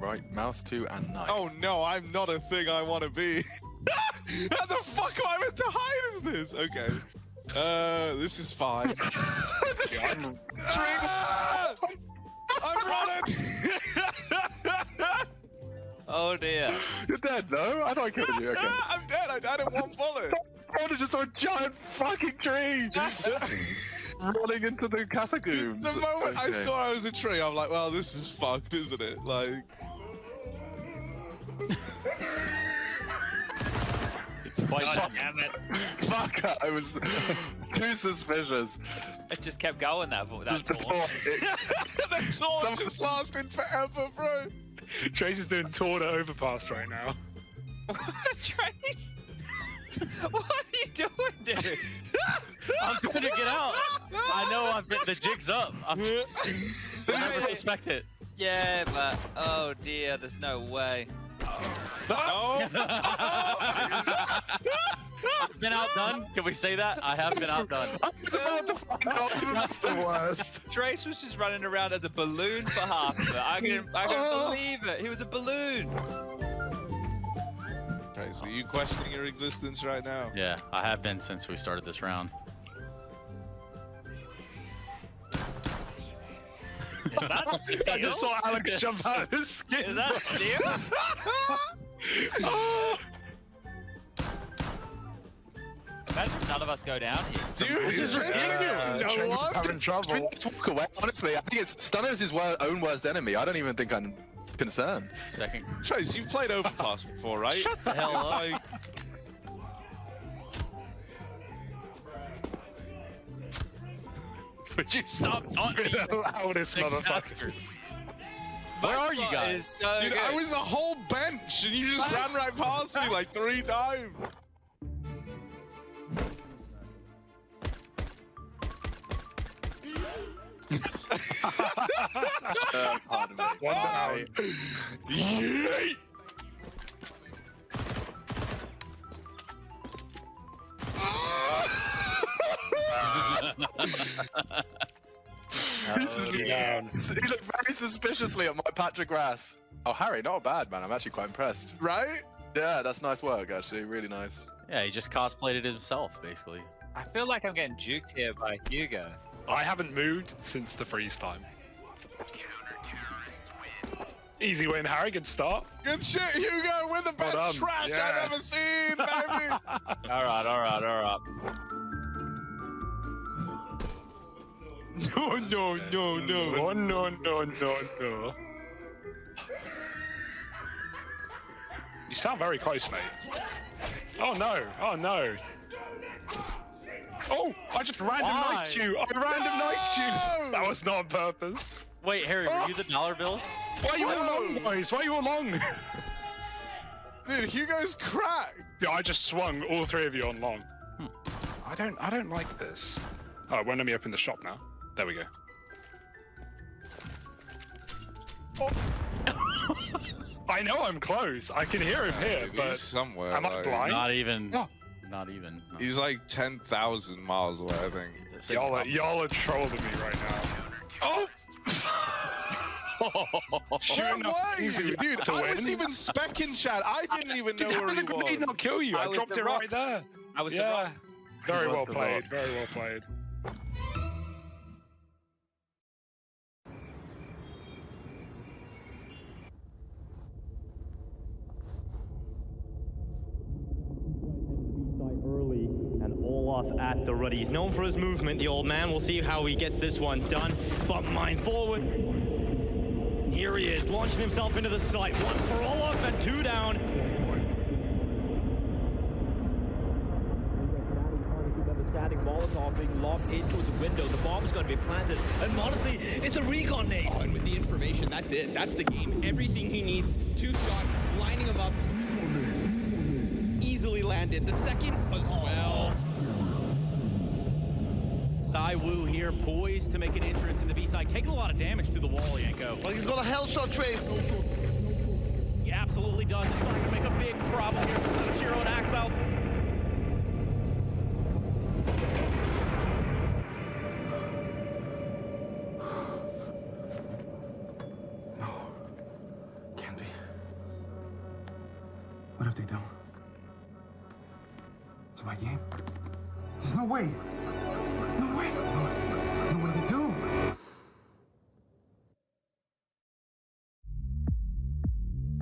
Right, mouse 2 and knife. Oh no, I'm not a thing I want to be. How the fuck am I meant to hide as this? Okay. This is fine. I'm running! Oh dear. You're dead, no? I thought I killed you, okay. I'm dead, I died in one bullet. I just saw a giant fucking tree! Running into the catacombs. The moment I saw I was a tree, I'm like, well, this is fucked, isn't it? Like... It's quite damn it. Fuck, I was too suspicious. It just kept going that taunt. The taunt just lasted forever, bro. Trace is doing taunt at overpass right now. Trace? What are you doing, dude? I'm trying to get out. I know the jig's up. I didn't expect it. Yeah, but oh dear, there's no way. Oh. I've been outdone. Can we say that? I have been outdone. I was about to fucking answer. That's the worst. Trace was just running around as a balloon for half of it. I couldn't believe it. He was a balloon. Trace, are you questioning your existence right now? Yeah, I have been since we started this round. I just saw Alex jump out of his skin. Is that steal? Imagine if none of us go down here. Dude, this is ridiculous. No one? Having trouble. Walk away. Honestly, I think Stunner is his own worst enemy. I don't even think I'm concerned. Second. Trace, you've played Overpass before, right? Shut the hell up. Like... Would you stop talking? The loudest motherfuckers. Where are you guys? So dude, I was a whole bench and you just ran right past me like 3 times. Pardon me. One down. Yeet! He looked very suspiciously at my patch of grass. Oh, Harry, not bad, man. I'm actually quite impressed. Right? Yeah, that's nice work, actually. Really nice. Yeah, he just cosplayed it himself, basically. I feel like I'm getting juked here by Hugo. I haven't moved since the freeze time. Easy win, Harry. Good start. Good shit, Hugo. We're the best trash I've ever seen, baby. All right. No. No. You sound very close, mate. Oh no. Oh, I just random knifed you. Knifed you. That was not on purpose. Wait, Harry, were you the dollar bills? Why are you all long, boys? Why are you all long? Dude, Hugo's cracked. Yeah, I just swung all 3 of you on long. I don't like this. Oh, it won't let me open the shop now. There we go. Oh. I know I'm close. I can hear him here, but somewhere. Am I blind? Not even. No. Not even. No. He's like 10,000 miles away, I think. Y'all are trolling me right now. Oh! Sure enough, easy, Dude, to I win. was even specking chat. I didn't even know where he How did the grenade was. not kill you? I was dropped the it right rocks. there. I was the Yeah. rock. Very was well the played. rocks. Very well played. Early and Olaf at the ready. He's known for his movement, the old man. We'll see how he gets this one done. But mind forward. Here he is, launching himself into the site. One for Olaf and two down. Standing Molotov being locked into the window. The bomb's going to be planted. And honestly, it's a recon nade. Oh, and with the information, that's it. That's the game. Everything he needs. 2 shots, lining him up. Easily landed. The second as well. Wu here, poised to make an entrance in the B side, taking a lot of damage to the wall, Yanko. Well, he's got a hell shot trace. He absolutely does. It's starting to make a big problem here for Sanachiro and Axel. What have they done? It's my game. There's no way. No way. No, what did they do?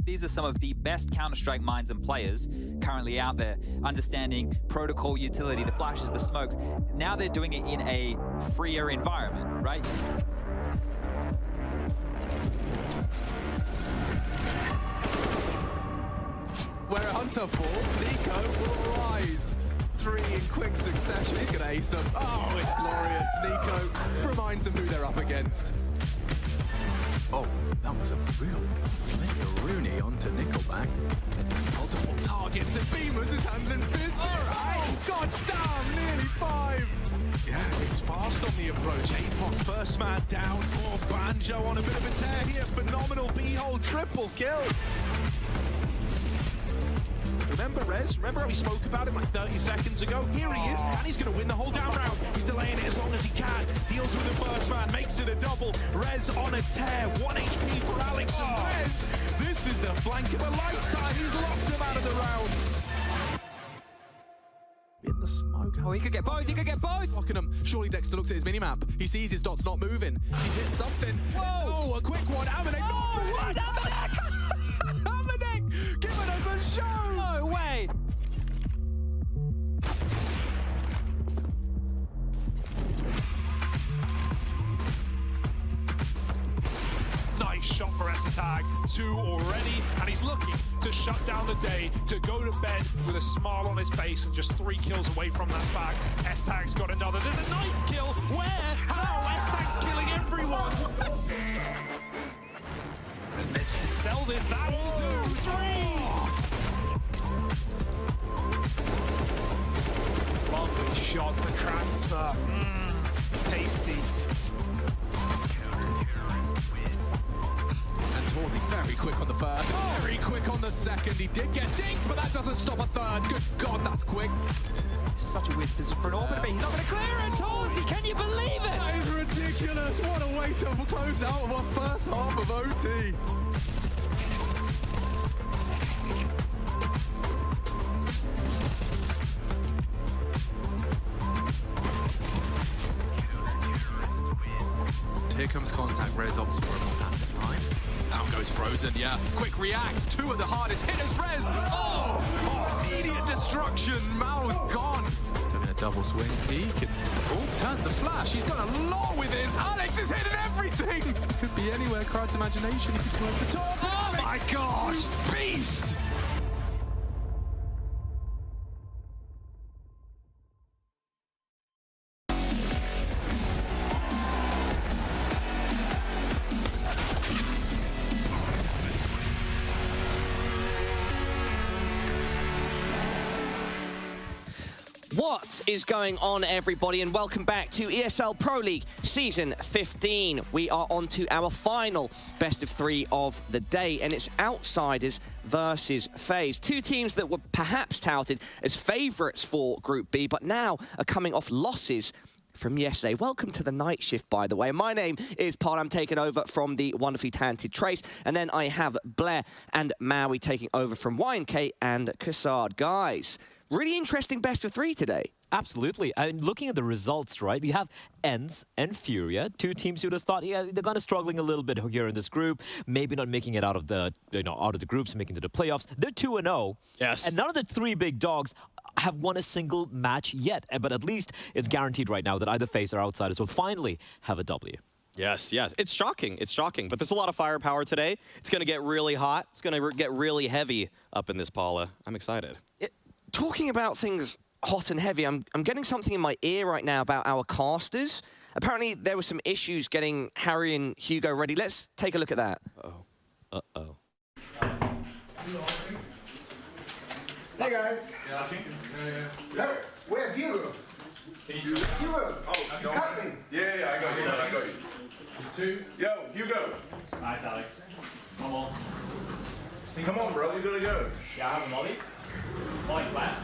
These are some of the best Counter-Strike minds and players currently out there, understanding protocol utility, the flashes, the smokes. Now they're doing it in a freer environment, right? Where Hunter falls, Nico will rise. 3 in quick succession. He's going to ace them. Oh, it's glorious. Nico reminds them who they're up against. Oh, that was a real flicker-rooney onto Nickelback. Multiple targets and beamers, his hands in fists. Oh, god damn, nearly 5. Yeah, it's fast on the approach. Apon, first man down. Oh, Banjo on a bit of a tear here. Phenomenal B-hole triple kill. Remember Rez? Remember how we spoke about him like 30 seconds ago? Here he is, and he's going to win the whole down round. He's delaying it as long as he can. Deals with the first man, makes it a double. Rez on a tear. 1 HP for Alex and Rez. This is the flank of a lifetime. He's locked him out of the round. In the smoke. Oh, he could get both. He could get both. Locking him. Surely Dexter looks at his minimap. He sees his dots not moving. He's hit something. Whoa! Oh, a quick one. Amanek. Oh, what? Amanek! Amanek, giving us a show. No way. Nice shot for S-Tag, 2 already, and he's looking to shut down the day, to go to bed with a smile on his face and just 3 kills away from that fact. S-Tag's got another. There's a knife kill. Where? How? S-Tag's killing everyone. And let's sell this. That will do. 3. Lovely shot. The transfer. Tasty. Torsey very quick on the first, very quick on the second. He did get dinged, but that doesn't stop a third. Good God, that's quick. This is such a weird position for an orbiter, but he's not going to clear it. Torsey, can you believe it? That is ridiculous. What a way to close out of our first half of OT. Here comes contact. Rez opts for a more passive line. Down goes Frozen, yeah. Quick react. 2 of the hardest hitters. Rez. Oh, immediate destruction. Mao's gone. Doing a double swing peek. And, turns the flash. He's done a lot with this. Alex is hitting everything. Could be anywhere. Crowd's imagination. He could go over the top. Oh my God. Beast. What is going on, everybody, and welcome back to ESL Pro League Season 15. We are on to our final best of 3 of the day, and it's Outsiders versus Faze. 2 teams that were perhaps touted as favourites for Group B, but now are coming off losses from yesterday. Welcome to the night shift, by the way. My name is Paul. I'm taking over from the wonderfully talented Trace. And then I have Blair and Maui taking over from YNK and Cassard. Guys, really interesting best of 3 today. Absolutely. And looking at the results, right, you have ENCE and Furia, 2 teams you would have thought, yeah, they're kind of struggling a little bit here in this group, maybe not making it out of the, out of the groups, making it to the playoffs. They're 2-0. Yes. And none of the 3 big dogs have won a single match yet. But at least it's guaranteed right now that either FaZe or Outsiders will finally have a W. Yes, yes. It's shocking. It's shocking. But there's a lot of firepower today. It's going to get really hot. It's going to get really heavy up in this Paula. I'm excited. Talking about things hot and heavy, I'm getting something in my ear right now about our casters. Apparently, there were some issues getting Harry and Hugo ready. Let's take a look at that. Uh-oh. Uh-oh. Hey, guys. No, where's Hugo? Hugo! Oh, he's cussing. Yeah, I got you, man. I got you. There's 2. Yo, Hugo. Nice, Alex. Come on. Come on, bro. We gotta go. Yeah, I have a molly. Molly flat.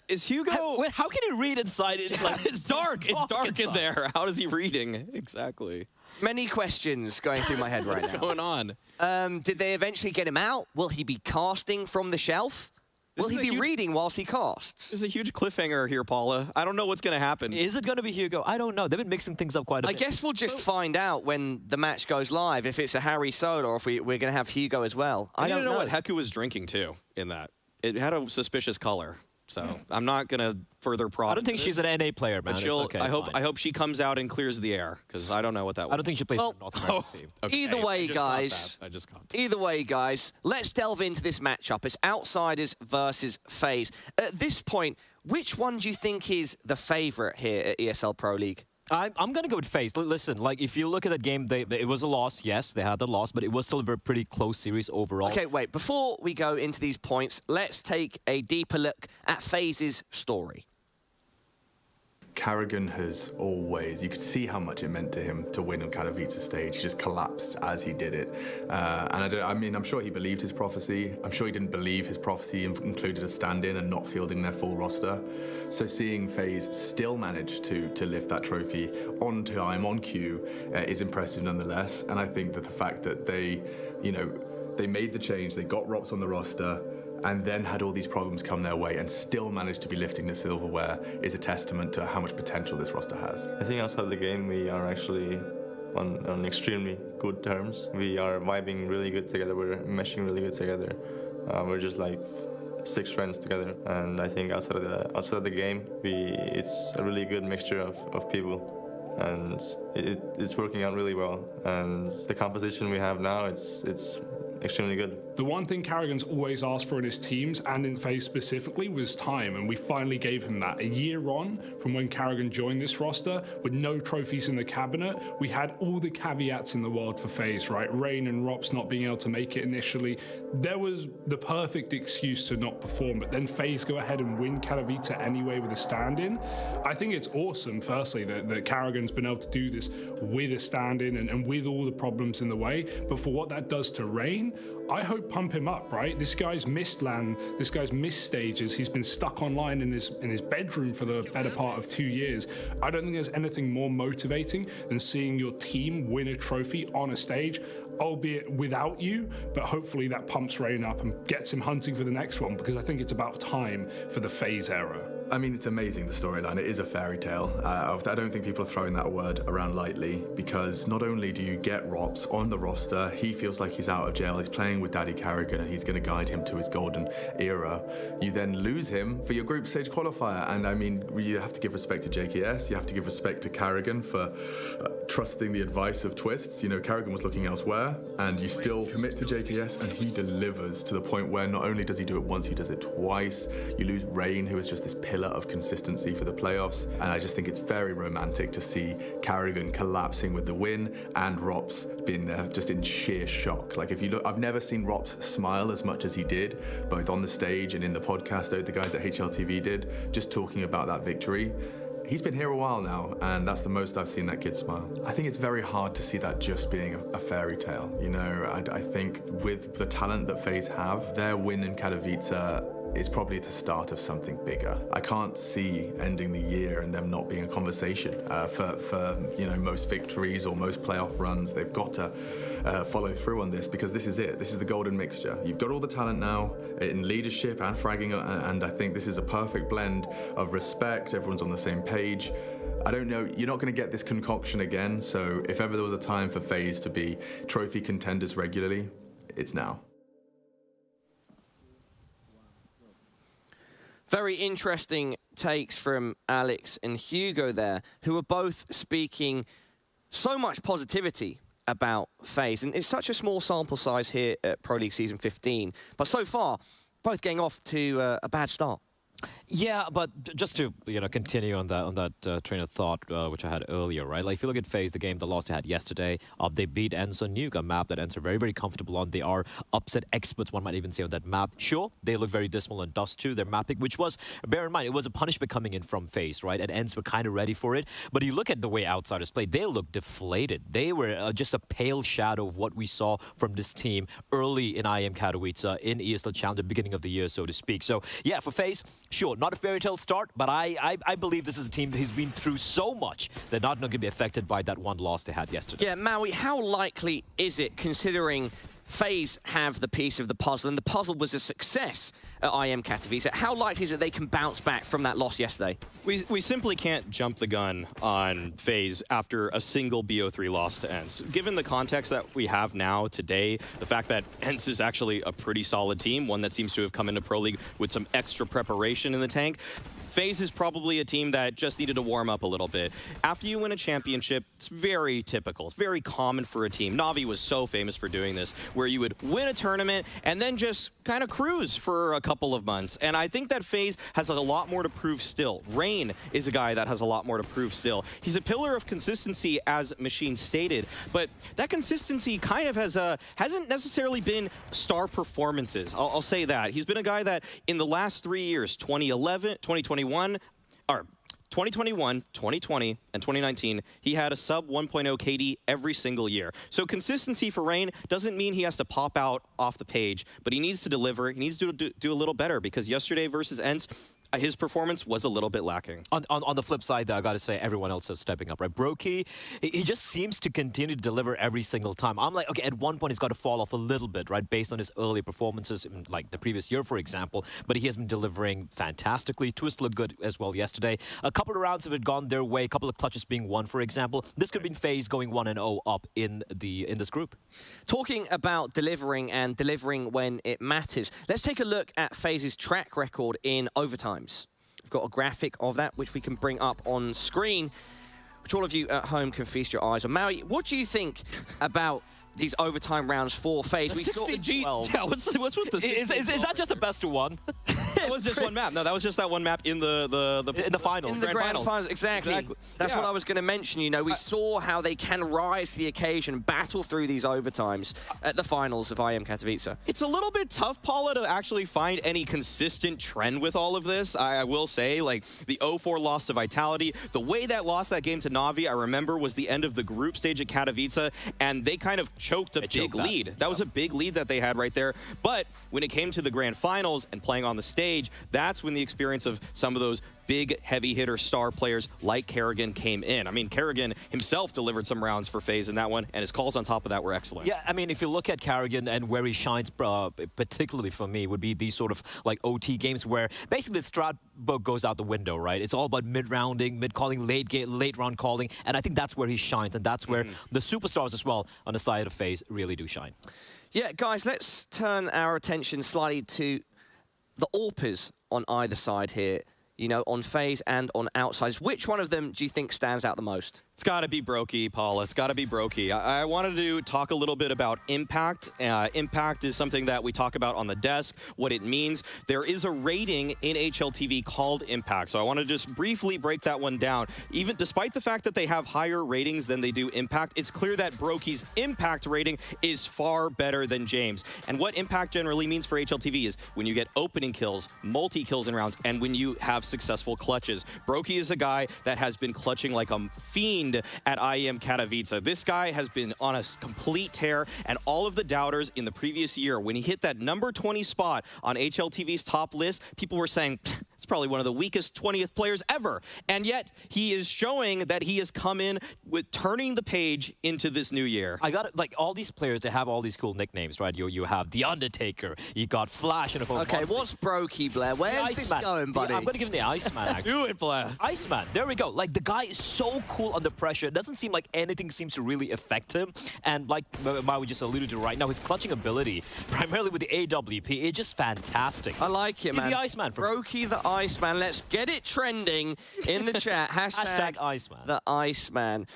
Is Hugo... Wait, how can he read inside it? Like, it's dark. It's dark in there. How is he reading? Exactly. Many questions going through my head right now. What's going on? Did they eventually get him out? Will he be casting from the shelf? Will he be reading whilst he casts? There's a huge cliffhanger here, Paula. I don't know what's going to happen. Is it going to be Hugo? I don't know. They've been mixing things up quite a bit. I guess we'll just find out when the match goes live, if it's a Harry solo or if we're going to have Hugo as well. I don't know what Heku was drinking, too, in that. It had a suspicious color. So I'm not going to further prod. I don't think she's an NA player, man. But Okay, I hope she comes out and clears the air, because I don't know what that was. I don't think she plays for the North American team. Okay. Either way, guys. I just got that. Either way, guys, let's delve into this matchup. It's Outsiders versus FaZe. At this point, which one do you think is the favorite here at ESL Pro League? I'm going to go with FaZe. Listen, like, if you look at that game, it was a loss. Yes, they had the loss, but it was still a pretty close series overall. Okay, wait. Before we go into these points, let's take a deeper look at FaZe's story. Karrigan has always, you could see how much it meant to him to win on Katowice stage. He just collapsed as he did it. And I'm sure he believed his prophecy. I'm sure he didn't believe his prophecy included a stand-in and not fielding their full roster. So seeing FaZe still manage to lift that trophy on time, on cue, is impressive nonetheless. And I think that the fact that they made the change, they got Rops on the roster, and then had all these problems come their way and still managed to be lifting the silverware is a testament to how much potential this roster has. I think outside the game, we are actually on extremely good terms. We are vibing really good together. We're meshing really good together. We're just like 6 friends together. And I think outside of the game, it's a really good mixture of people. And it's working out really well. And the composition we have now, it's extremely good. The one thing Karrigan's always asked for in his teams, and in FaZe specifically, was time, and we finally gave him that. A year on from when Karrigan joined this roster, with no trophies in the cabinet, we had all the caveats in the world for FaZe, right? Rain and Rops not being able to make it initially. There was the perfect excuse to not perform, but then FaZe go ahead and win Katowice anyway with a stand-in. I think it's awesome, firstly, that Karrigan's been able to do this with a stand-in and with all the problems in the way, but for what that does to Rain, I hope pump him up, right? This guy's missed LAN, this guy's missed stages. He's been stuck online in his bedroom for the better part of 2 years. I don't think there's anything more motivating than seeing your team win a trophy on a stage, albeit without you, but hopefully that pumps Rain up and gets him hunting for the next one, because I think it's about time for the FaZe era. I mean, it's amazing, the storyline. It is a fairy tale. I don't think people are throwing that word around lightly, because not only do you get Rops on the roster, he feels like he's out of jail, he's playing with Daddy Karrigan, and he's going to guide him to his golden era. You then lose him for your group stage qualifier, and I mean, you have to give respect to JKS, you have to give respect to Karrigan for trusting the advice of Twists. You know, Karrigan was looking elsewhere, and you still commit to JKS, and he delivers to the point where not only does he do it once, he does it twice. You lose Rain, who is just this pillar of consistency for the playoffs, and I just think it's very romantic to see Karrigan collapsing with the win and Rops being there just in sheer shock. Like, if you look, I've never seen Rops smile as much as he did, both on the stage and in the podcast the guys at HLTV did, just talking about that victory. He's been here a while now, and that's the most I've seen that kid smile. I think it's very hard to see that just being a fairy tale. You know, I think with the talent that FaZe have, their win in Katowice it's probably the start of something bigger. I can't see ending the year and them not being a conversation for most victories or most playoff runs. They've got to follow through on this, because this is it. This is the golden mixture. You've got all the talent now in leadership and fragging, and I think this is a perfect blend of respect. Everyone's on the same page. I don't know, you're not going to get this concoction again, so if ever there was a time for FaZe to be trophy contenders regularly, it's now. Very interesting takes from Alex and Hugo there, who are both speaking so much positivity about FaZe. And it's such a small sample size here at Pro League Season 15. But so far, both getting off to a bad start. Yeah, but just to continue on that train of thought which I had earlier, right? Like if you look at FaZe, the game, the loss they had yesterday, they beat ENCE on Nuke, a map that ENCE are very, very comfortable on. They are upset experts, one might even say, on that map. Sure, they look very dismal on Dust 2, their map pick, which was, bear in mind, it was a punishment coming in from FaZe, right? And ENCE were kind of ready for it. But you look at the way Outsiders played, they look deflated. They were just a pale shadow of what we saw from this team early in IEM Katowice, in ESL Challenger, beginning of the year, so to speak. So yeah, for FaZe, sure, not a fairy tale start, but I believe this is a team who's been through so much they're not going to be affected by that one loss they had yesterday. Yeah, Maui, how likely is it, considering FaZe have the piece of the puzzle, and the puzzle was a success at IEM Katowice, how likely is it they can bounce back from that loss yesterday? We simply can't jump the gun on FaZe after a single BO3 loss to ENCE. Given the context that we have now today, the fact that ENCE is actually a pretty solid team, one that seems to have come into Pro League with some extra preparation in the tank, FaZe is probably a team that just needed to warm up a little bit. After you win a championship, it's very typical. It's very common for a team. Na'Vi was so famous for doing this, where you would win a tournament and then just kind of cruise for a couple of months. And I think that FaZe has a lot more to prove still. Rain is a guy that has a lot more to prove still. He's a pillar of consistency, as Machine stated, but that consistency kind of hasn't necessarily been star performances. I'll say that. He's been a guy that in the last 3 years, 2011, 2021, 2021, 2020, and 2019, he had a sub 1.0 KD every single year. So consistency for Rain doesn't mean he has to pop out off the page, but he needs to deliver. He needs to do a little better, because yesterday versus ENCE, his performance was a little bit lacking. On the flip side, though, I got to say, everyone else is stepping up, right? Brokey, he just seems to continue to deliver every single time. I'm like, okay, at one point he's got to fall off a little bit, right? Based on his early performances, like the previous year, for example. But he has been delivering fantastically. Twist looked good as well yesterday. A couple of rounds have gone their way, a couple of clutches being won, for example. This could have been FaZe going 1-0 up in this group. Talking about delivering and delivering when it matters, let's take a look at FaZe's track record in overtimes. We've got a graphic of that, which we can bring up on screen, which all of you at home can feast your eyes on. Maui, what do you think about these overtime rounds for FaZe? We saw Yeah, what's with the 16? Is that just a best of one? That was just one map. No, that was just that one map in the finals. In the grand finals, exactly. That's what I was going to mention. You know, we saw how they can rise to the occasion, battle through these overtimes at the finals of IEM Katowice. It's a little bit tough, Paula, to actually find any consistent trend with all of this. I will say, like, the 0-4 loss to Vitality, the way that lost that game to Na'Vi, I remember, was the end of the group stage at Katowice, and they kind of choked a big lead. That was a big lead that they had right there. But when it came to the grand finals and playing on the stage, that's when the experience of some of those big heavy hitter star players like Kerrigan came in. I mean, Kerrigan himself delivered some rounds for FaZe in that one, and his calls on top of that were excellent. Yeah, I mean, if you look at Kerrigan and where he shines, particularly for me, would be these sort of like OT games where basically the strat book goes out the window, right? It's all about mid-rounding, mid-calling, late round calling, and I think that's where he shines, and that's where the superstars as well on the side of FaZe really do shine. Yeah, guys, let's turn our attention slightly to the AWPers on either side here. You know, on FaZe and on Outsiders. Which one of them do you think stands out the most? It's got to be Brokey, Paula. It's got to be Brokey. I wanted to talk a little bit about impact. Impact is something that we talk about on the desk, what it means. There is a rating in HLTV called impact, so I want to just briefly break that one down. Even despite the fact that they have higher ratings than they do impact, it's clear that Brokey's impact rating is far better than James. And what impact generally means for HLTV is when you get opening kills, multi-kills in rounds, and when you have have successful clutches. Brokey is a guy that has been clutching like a fiend at IEM Katowice. This guy has been on a complete tear, and all of the doubters in the previous year, when he hit that number 20 spot on HLTV's top list, people were saying, it's probably one of the weakest 20th players ever. And yet, he is showing that he has come in with turning the page into this new year. I got it, like all these players, they have all these cool nicknames, right? You have The Undertaker, you got Flash, and of course. Okay, what's Brokey, Blair? Where's this going, buddy? I'm gonna give him the Iceman, actually. Do it, Blair. Iceman, there we go. Like, the guy is so cool under pressure. It doesn't seem like anything seems to really affect him. And like Maui just alluded to right now, his clutching ability, primarily with the AWP, is just fantastic. I like it, man. He's the Iceman. Brokey the Iceman. Let's get it trending in the chat. Hashtag Iceman. The Iceman.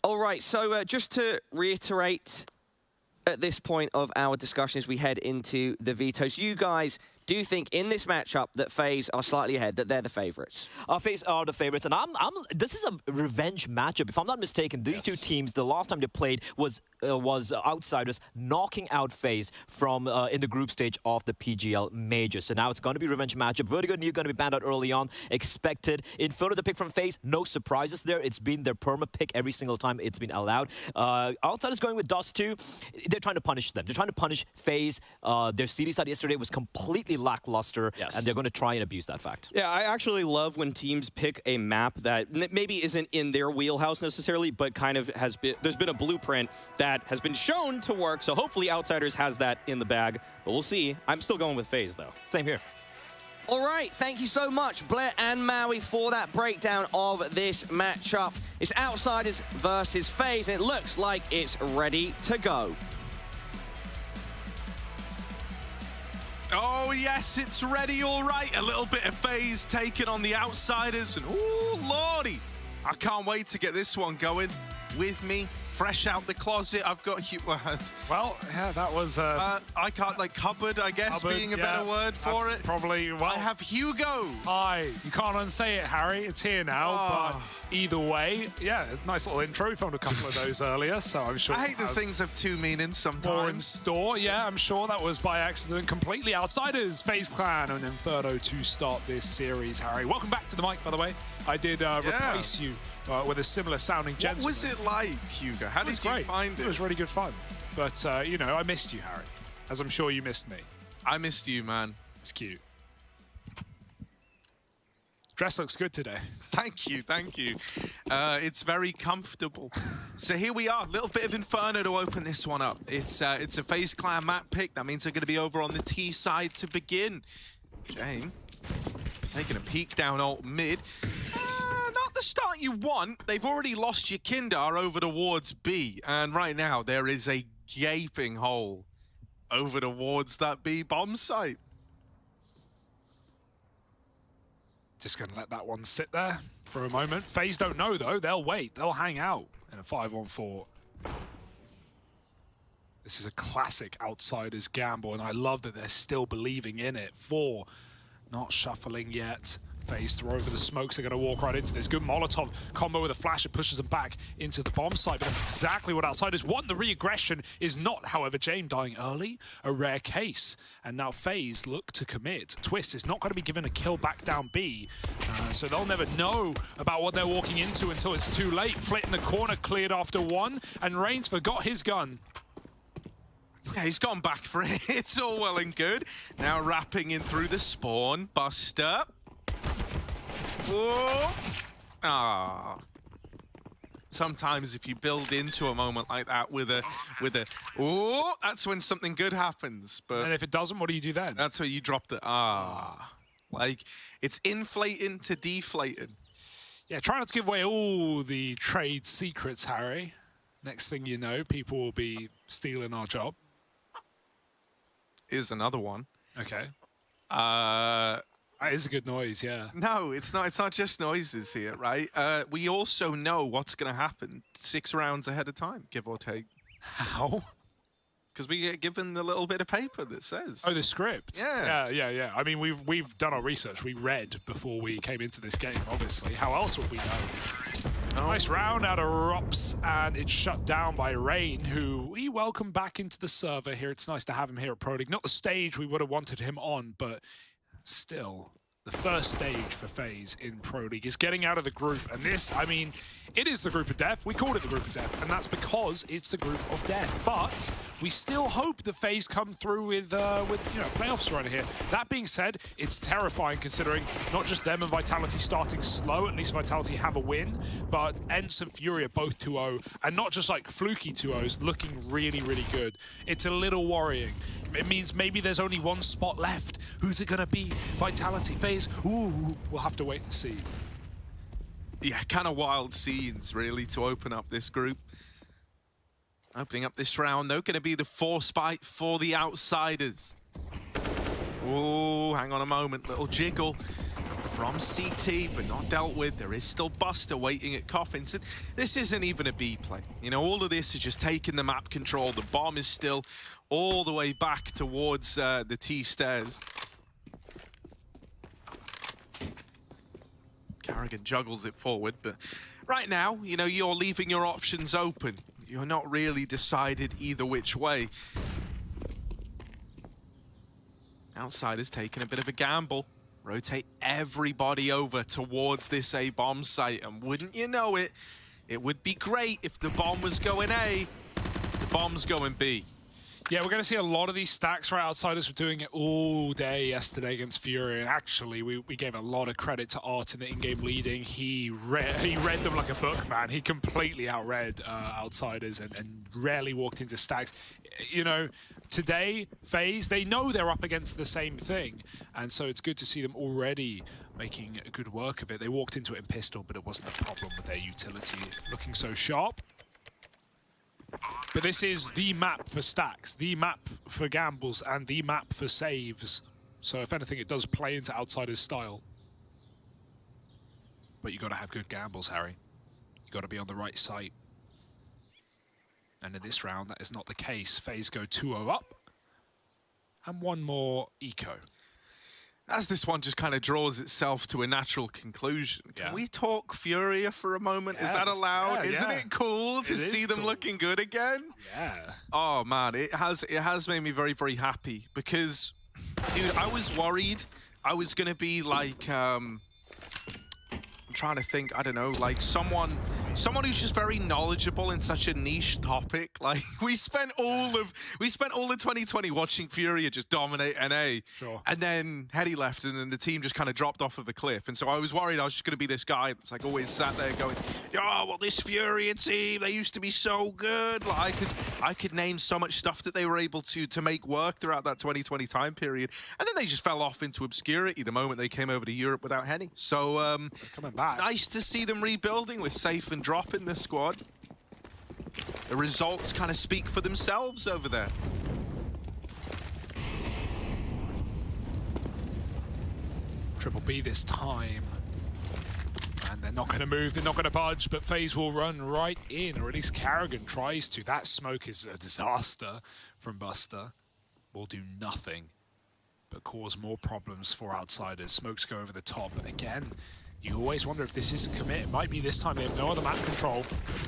All right, so just to reiterate at this point of our discussion as we head into the vetoes, you guys do think in this matchup that FaZe are slightly ahead, that they're the favorites? FaZe are the favorites, and this is a revenge matchup. If I'm not mistaken, these two teams, the last time they played was outsiders knocking out FaZe from in the group stage of the PGL Major. So now it's going to be a revenge matchup. Vertigo and you going to be banned out early on, expected. Inferno to pick from FaZe, no surprises there. It's been their perma pick every single time it's been allowed. Outsiders going with Dust 2. They're trying to punish them. They're trying to punish FaZe. Their CD side yesterday was completely lackluster, and they're going to try and abuse that fact. Yeah, I actually love when teams pick a map that maybe isn't in their wheelhouse necessarily, but kind of has been, there's been a blueprint that has been shown to work, so hopefully Outsiders has that in the bag, but we'll see. I'm still going with FaZe, though. Same here. All right, thank you so much, Blair and Maui, for that breakdown of this matchup. It's Outsiders versus FaZe, and it looks like it's ready to go. Oh, yes, it's ready, all right. A little bit of FaZe taking on the Outsiders. And, ooh, lordy, I can't wait to get this one going with me. Fresh out the closet, I've got you. Well, yeah, that was... I can't, like, cupboard, I guess, cupboard, being a better word for it. Probably, well... I have Hugo. Hi. You can't unsay it, Harry. It's here now, but either way, yeah, nice little intro. We found a couple of those earlier, so I'm sure... I hate that things have two meanings sometimes. More in store, yeah, I'm sure that was by accident. Completely Outsiders, FaZe Clan, and Inferno to start this series, Harry. Welcome back to the mic, by the way. I did replace you with a similar sounding gentleman. What was it like, Hugo? How did you find it? It was really good fun. But, you know, I missed you, Harry, as I'm sure you missed me. I missed you, man. It's cute. Dress looks good today. Thank you, thank you. It's very comfortable. So here we are, a little bit of Inferno to open this one up. It's a FaZe Clan map pick. That means they're going to be over on the T side to begin. Jane, taking a peek down alt mid. Not the start you want. They've already lost your Kindar over towards B. And right now, there is a gaping hole over towards that B bomb site. Just going to let that one sit there for a moment. FaZe don't know, though. They'll wait. They'll hang out in a 5-on-4. This is a classic Outsiders gamble, and I love that they're still believing in it. 4 not shuffling yet. FaZe throw over the smokes. They're going to walk right into this. Good Molotov combo with a flash. It pushes them back into the bomb site, but that's exactly what Outsiders want. The re-aggression is not, however, Jame dying early, a rare case. And now FaZe look to commit. Twist is not going to be given a kill back down B, so they'll never know about what they're walking into until it's too late. Flit in the corner, cleared after 1, and Reigns forgot his gun. Yeah, he's gone back for it. It's all well and good. Now wrapping in through the spawn. Buster. Whoa. Ah. Sometimes if you build into a moment like that with a oh, that's when something good happens. But and if it doesn't, what do you do then? That's where you drop the like it's inflating to deflating. Yeah, try not to give away all the trade secrets, Harry. Next thing you know, people will be stealing our job. Here's another one. Okay. That is a good noise, yeah. No, it's not. It's not just noises here, right? We also know what's going to happen 6 rounds ahead of time, give or take. How? Because we get given the little bit of paper that says. Oh, the script. Yeah. I mean, we've done our research. We read before we came into this game. Obviously, how else would we know? Oh. Nice round out of Rops, and it's shut down by Rain, who we welcome back into the server here. It's nice to have him here at Pro League. Not the stage we would have wanted him on, but still, the first stage for Faze in Pro League is getting out of the group. And this, I mean, it is the group of death. We called it the group of death, and that's because it's the group of death. But we still hope the Faze come through with playoffs right here. That being said, it's terrifying considering not just them and Vitality starting slow, at least Vitality have a win, but ENCE and Fury are both 2-0, and not just like fluky 2-0s, looking really, really good. It's a little worrying. It means maybe there's only one spot left. Who's it gonna be? Vitality, Faze? Ooh, we'll have to wait and see. Yeah, kind of wild scenes, really, to open up this group. Opening up this round, though, going to be the force fight for the outsiders. Oh, hang on a moment. Little jiggle from CT, but not dealt with. There is still Buster waiting at Coffins. And this isn't even a B play. You know, all of this is just taking the map control. The bomb is still all the way back towards the T stairs. Carrigan juggles it forward, but right now, you know, you're leaving your options open. You're not really decided either which way. Outsiders taking a bit of a gamble. Rotate everybody over towards this A bomb site, and wouldn't you know it, it would be great if the bomb was going A, the bomb's going B. Yeah, we're going to see a lot of these stacks for Outsiders for doing it all day yesterday against Fury. And actually, we gave a lot of credit to Art in the in-game leading. He read them like a book, man. He completely outread Outsiders and rarely walked into stacks. You know, today, Faze, they know they're up against the same thing. And so it's good to see them already making good work of it. They walked into it in pistol, but it wasn't a problem with their utility looking so sharp. But this is the map for stacks, the map for gambles, and the map for saves. So if anything, it does play into Outsiders' style. But you got to have good gambles, Harry. You got to be on the right site. And in this round, that is not the case. Faze go 2-0 up. And one more eco. As this one just kind of draws itself to a natural conclusion, can we talk Furia for a moment? Is that allowed? Isn't it cool to see them looking good again? Yeah. Oh man, it has made me very, very happy because, dude, I was worried I was gonna be like I'm trying to think, I don't know, like someone who's just very knowledgeable in such a niche topic. Like we spent all of 2020 watching Furia just dominate NA. Sure. And then Hetty left and then the team just kind of dropped off of a cliff. And so I was worried I was just going to be this guy that's like always sat there going, oh, well, this Furia team, they used to be so good. Like I could name so much stuff that they were able to make work throughout that 2020 time period. And then they just fell off into obscurity the moment they came over to Europe without Henny. So coming back. Nice to see them rebuilding with Safe and Drop in this squad. The results kind of speak for themselves over there. Triple B this time. And they're not going to move, they're not going to budge, but Faze will run right in, or at least Carrigan tries to. That smoke is a disaster from Buster. Will do nothing but cause more problems for Outsiders. Smokes go over the top, but again, you always wonder if this is a commit. It might be this time. They have no other map control.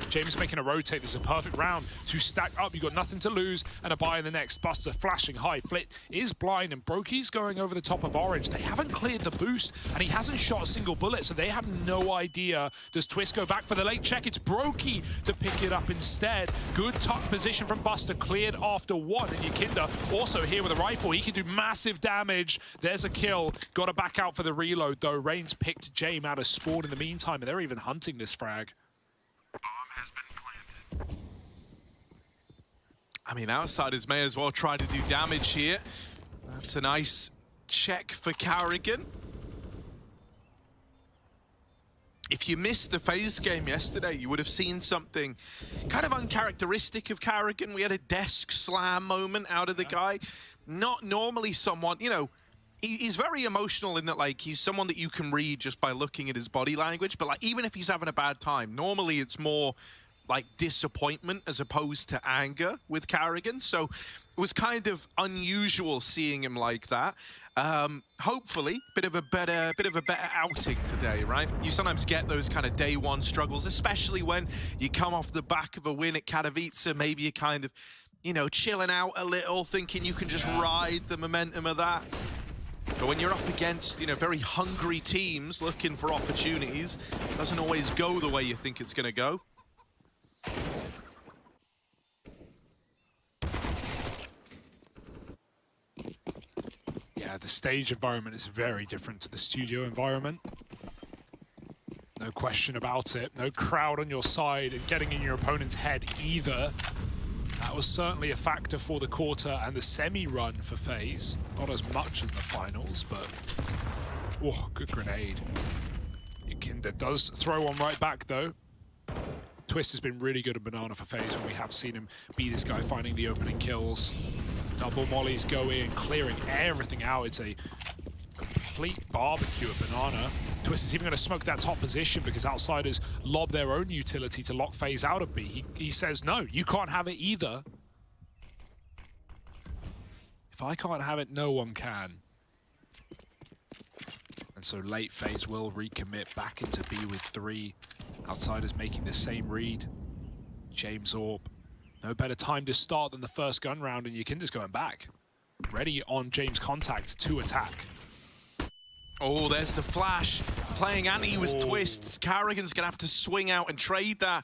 James making a rotate. This is a perfect round to stack up. You've got nothing to lose and a buy in the next. Buster flashing high. Flit is blind and Brokey's going over the top of Orange. They haven't cleared the boost and he hasn't shot a single bullet, so they have no idea. Does Twist go back for the late check? It's Brokey to pick it up instead. Good tuck position from Buster. Cleared after one. And Yakinda also here with a rifle. He can do massive damage. There's a kill. Got to back out for the reload though. Reigns picked James out of spawn in the meantime, and they're even hunting this frag. Bomb has been planted. I mean, Outsiders may as well try to do damage here. That's a nice check for Carrigan. If you missed the Faze game yesterday, you would have seen something kind of uncharacteristic of Carrigan. We had a desk slam moment out of the guy. Not normally someone, you know, he's very emotional in that, like, he's someone that you can read just by looking at his body language. But, like, even if he's having a bad time, normally it's more, like, disappointment as opposed to anger with Carrigan. So it was kind of unusual seeing him like that. Hopefully, bit of a better outing today, right? You sometimes get those kind of day one struggles, especially when you come off the back of a win at Katowice. Maybe you're kind of, you know, chilling out a little, thinking you can just ride the momentum of that. But when you're up against, you know, very hungry teams looking for opportunities, it doesn't always go the way you think it's going to go. Yeah, the stage environment is very different to the studio environment. No question about it. No crowd on your side and getting in your opponent's head either. That was certainly a factor for the quarter and the semi-run for FaZe. Not as much as the finals, but... Oh, good grenade. Kinder does throw one right back, though. Twist has been really good at Banana for FaZe when we have seen him be this guy finding the opening kills. Double mollies go in, clearing everything out. It's a complete barbecue at Banana. Twist is even going to smoke that top position because outsiders lob their own utility to lock FaZe out of B. He says, no, you can't have it either. If I can't have it, no one can. And so late FaZe will recommit back into B with 3. Outsiders making the same read. James Orb. No better time to start than the first gun round, and Yakinda's going back. Ready on James' contact to attack. Oh, there's the flash. Playing anti was Twists. Carrigan's going to have to swing out and trade that.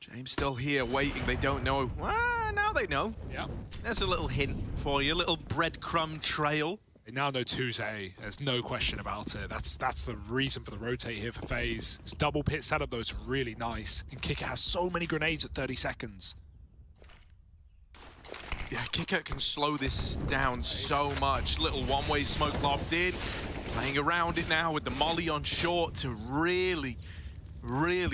James still here waiting. They don't know. Well, now they know. Yeah. There's a little hint for you, a little breadcrumb trail. They now know 2's A. There's no question about it. That's the reason for the rotate here for FaZe. This double pit setup, though, is really nice. And Kicker has so many grenades at 30 seconds. Yeah, Kicker can slow this down so much. Little one-way smoke lobbed in. Playing around it now with the molly on short to really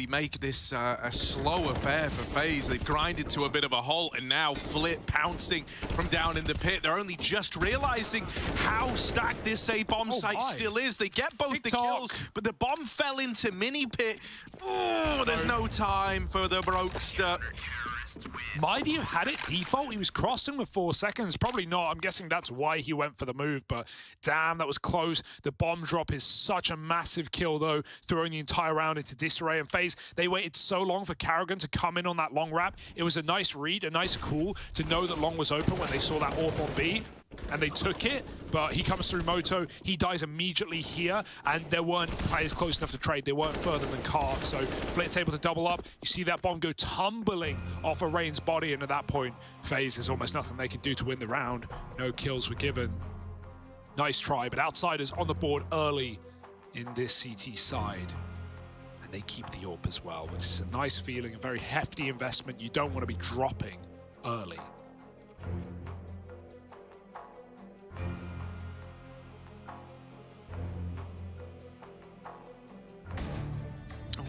make this a slow affair for FaZe. They've grinded to a bit of a halt, and now Flip pouncing from down in the pit. They're only just realizing how stacked this A bomb site still is. They get both the kills, but the bomb fell into mini pit. Oh, there's no time for the Brokester. Might he have had it default? He was crossing with 4 seconds. Probably not. I'm guessing that's why he went for the move, but damn, that was close. The bomb drop is such a massive kill, though, throwing the entire round into disarray. And FaZe, they waited so long for Carrigan to come in on that long wrap. It was a nice read, a nice call to know that long was open when they saw that AWP on B. And they took it, but he comes through Moto. He dies immediately here, and there weren't players close enough to trade. They weren't further than Cart, so Flit's able to double up. You see that bomb go tumbling off of Rain's body, and at that point, FaZe, there's almost nothing they can do to win the round. No kills were given. Nice try, but Outsiders on the board early in this CT side. And they keep the AWP as well, which is a nice feeling, a very hefty investment. You don't want to be dropping early.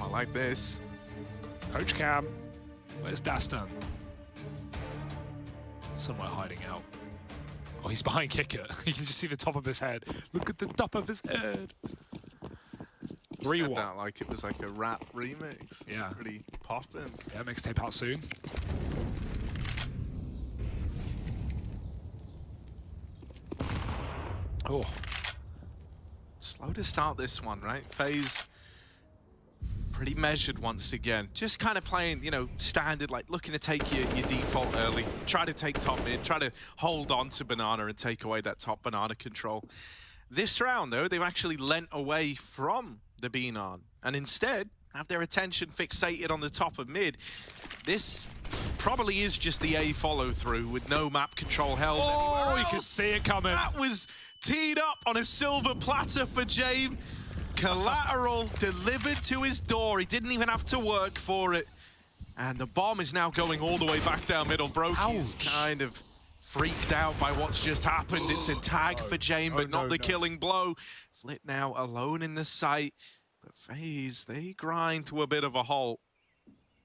I like this. Coach Cam, where's Dastan? Somewhere hiding out. Oh, he's behind Kicker. You can just see the top of his head. Look at the top of his head. 3-1. That like it was like a rap remix. Yeah. Pretty poppin'. Yeah, mixtape out soon. Oh. Slow to start this one, right? FaZe pretty measured once again. Just kind of playing, you know, standard, like looking to take your default early. Try to take top mid, try to hold on to Banana and take away that top Banana control. This round, though, they've actually lent away from the Beanon and instead have their attention fixated on the top of mid. This probably is just the A follow-through with no map control held anywhere else. You could see it coming. That was teed up on a silver platter for James. Collateral delivered to his door. He didn't even have to work for it. And the bomb is now going all the way back down middle. Broky's kind of freaked out by what's just happened. It's a tag for James, but not the killing blow. Flit now alone in the site. But FaZe, they grind to a bit of a halt.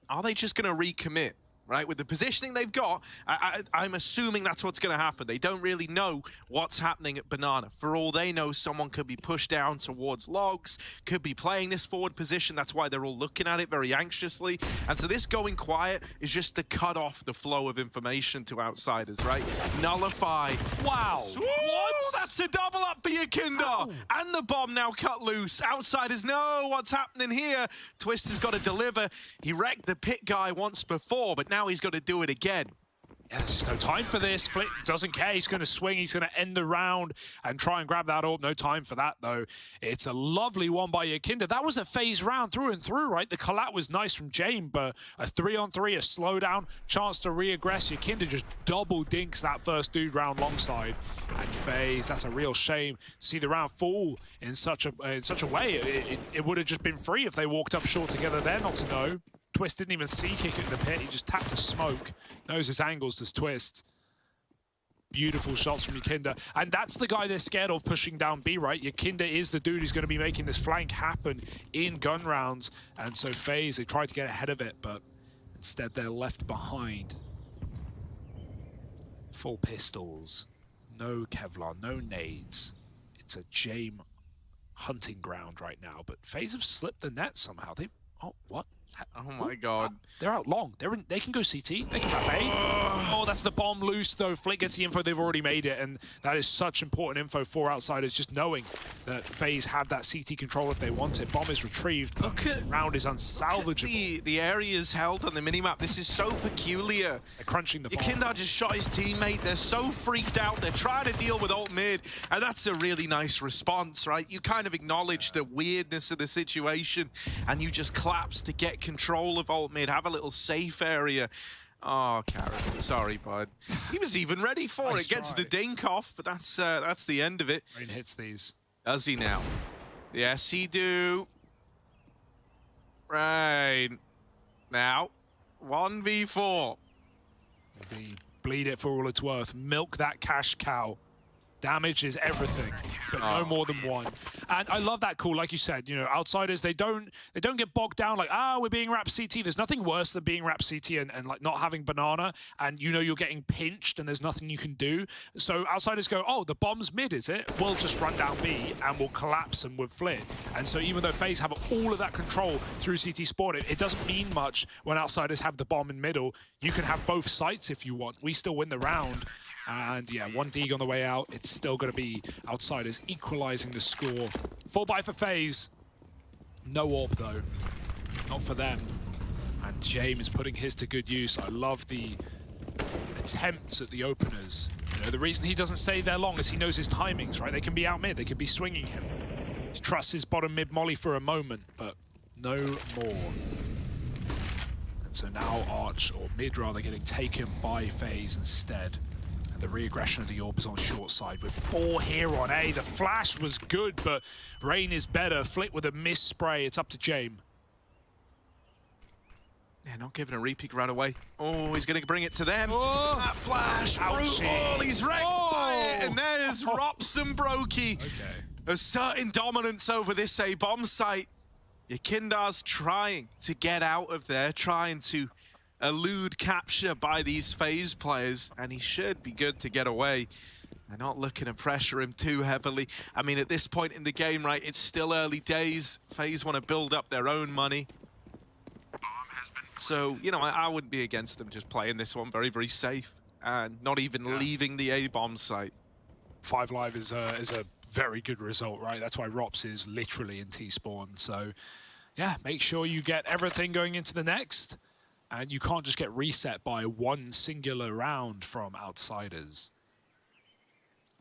Are they just going to recommit? Right, with the positioning they've got, I'm assuming that's what's going to happen. They don't really know what's happening at Banana. For all they know, someone could be pushed down towards logs, could be playing this forward position. That's why they're all looking at it very anxiously. And so this going quiet is just to cut off the flow of information to outsiders, right? Nullify. Wow. What? That's a double up for Yakinda. And the bomb now cut loose. Outsiders know what's happening here. Twist has got to deliver. He wrecked the pit guy once before, but now he's got to do it again. Yeah, there's just no time for this. Flick doesn't care. He's going to swing. He's going to end the round and try and grab that orb. No time for that, though. It's a lovely one by Yakinda. That was a phase round through and through, right? The collat was nice from Jame, but a 3-on-3, a slowdown, chance to re-aggress. Yakinda just double dinks that first dude round longside. And Faze, that's a real shame to see the round fall in such a way. It would have just been free if they walked up short together there, not to know. Twist didn't even see kick it in the pit. He just tapped a smoke. Knows his angles, does Twist. Beautiful shots from Yakinda. And that's the guy they're scared of pushing down B, right? Yakinda is the dude who's going to be making this flank happen in gun rounds. And so Faze, they tried to get ahead of it, but instead they're left behind. Full pistols. No Kevlar, no nades. It's a Jame hunting ground right now. But Faze have slipped the net somehow. Oh, what? Oh my god. They're out long. They can go CT. They can have A. Oh, that's the bomb loose, though. Flick gets the info. They've already made it, and that is such important info for outsiders, just knowing that FaZe have that CT control if they want it. Bomb is retrieved. Look at, round is unsalvageable. Look at the areas held on the minimap. This is so peculiar. They're crunching the bomb. Yakinda just shot his teammate. They're so freaked out. They're trying to deal with alt mid, and that's a really nice response, right? You kind of acknowledge the weirdness of the situation, and you just collapse to get control of alt mid, have a little safe area. Oh, Carrigan, sorry, bud. He was even ready for it. Gets the dink off, but that's the end of it. Rain hits these. Does he now? Yes, he do. Rain. Now, 1v4. Indeed. Bleed it for all it's worth. Milk that cash cow. Damage is everything, but no more than one. And I love that call, like you said, you know, outsiders, they don't get bogged down like, we're being wrapped CT. There's nothing worse than being wrapped CT and like not having banana, and you know you're getting pinched and there's nothing you can do. So outsiders go, oh, the bomb's mid, is it? We'll just run down B and we'll collapse them with Flit. And so even though FaZe have all of that control through CT Sport, it doesn't mean much when outsiders have the bomb in middle. You can have both sites if you want. We still win the round. And yeah, one dig on the way out. It's still going to be outsiders equalizing the score. 4-buy for FaZe. No orb though. Not for them. And Jame is putting his to good use. I love the attempts at the openers. You know, the reason he doesn't stay there long is he knows his timings, right? They can be out mid. They could be swinging him. He trusts his bottom mid molly for a moment, but no more. And so now Arch, or mid rather, getting taken by FaZe instead. The re-aggression of the orb is on short side with 4 here on A. The flash was good, but Rain is better. Flick with a miss spray. It's up to Jame. Yeah, not giving a re-peek right away. Oh, he's going to bring it to them. Oh, that flash, brutal. He's wrecked by it. And there's Rops and Brokey. Okay. Asserting dominance over this A-bomb site. Yakinda's trying to get out of there, trying to elude capture by these FaZe players, and he should be good to get away. They're not looking to pressure him too heavily. I mean, at this point in the game, right, it's still early days. FaZe want to build up their own money. So, you know, I wouldn't be against them just playing this one very, very safe and not even leaving the A-bomb site. 5 live is a very good result, right? That's why Rops is literally in T-spawn. So, yeah, make sure you get everything going into the next. And you can't just get reset by one singular round from outsiders.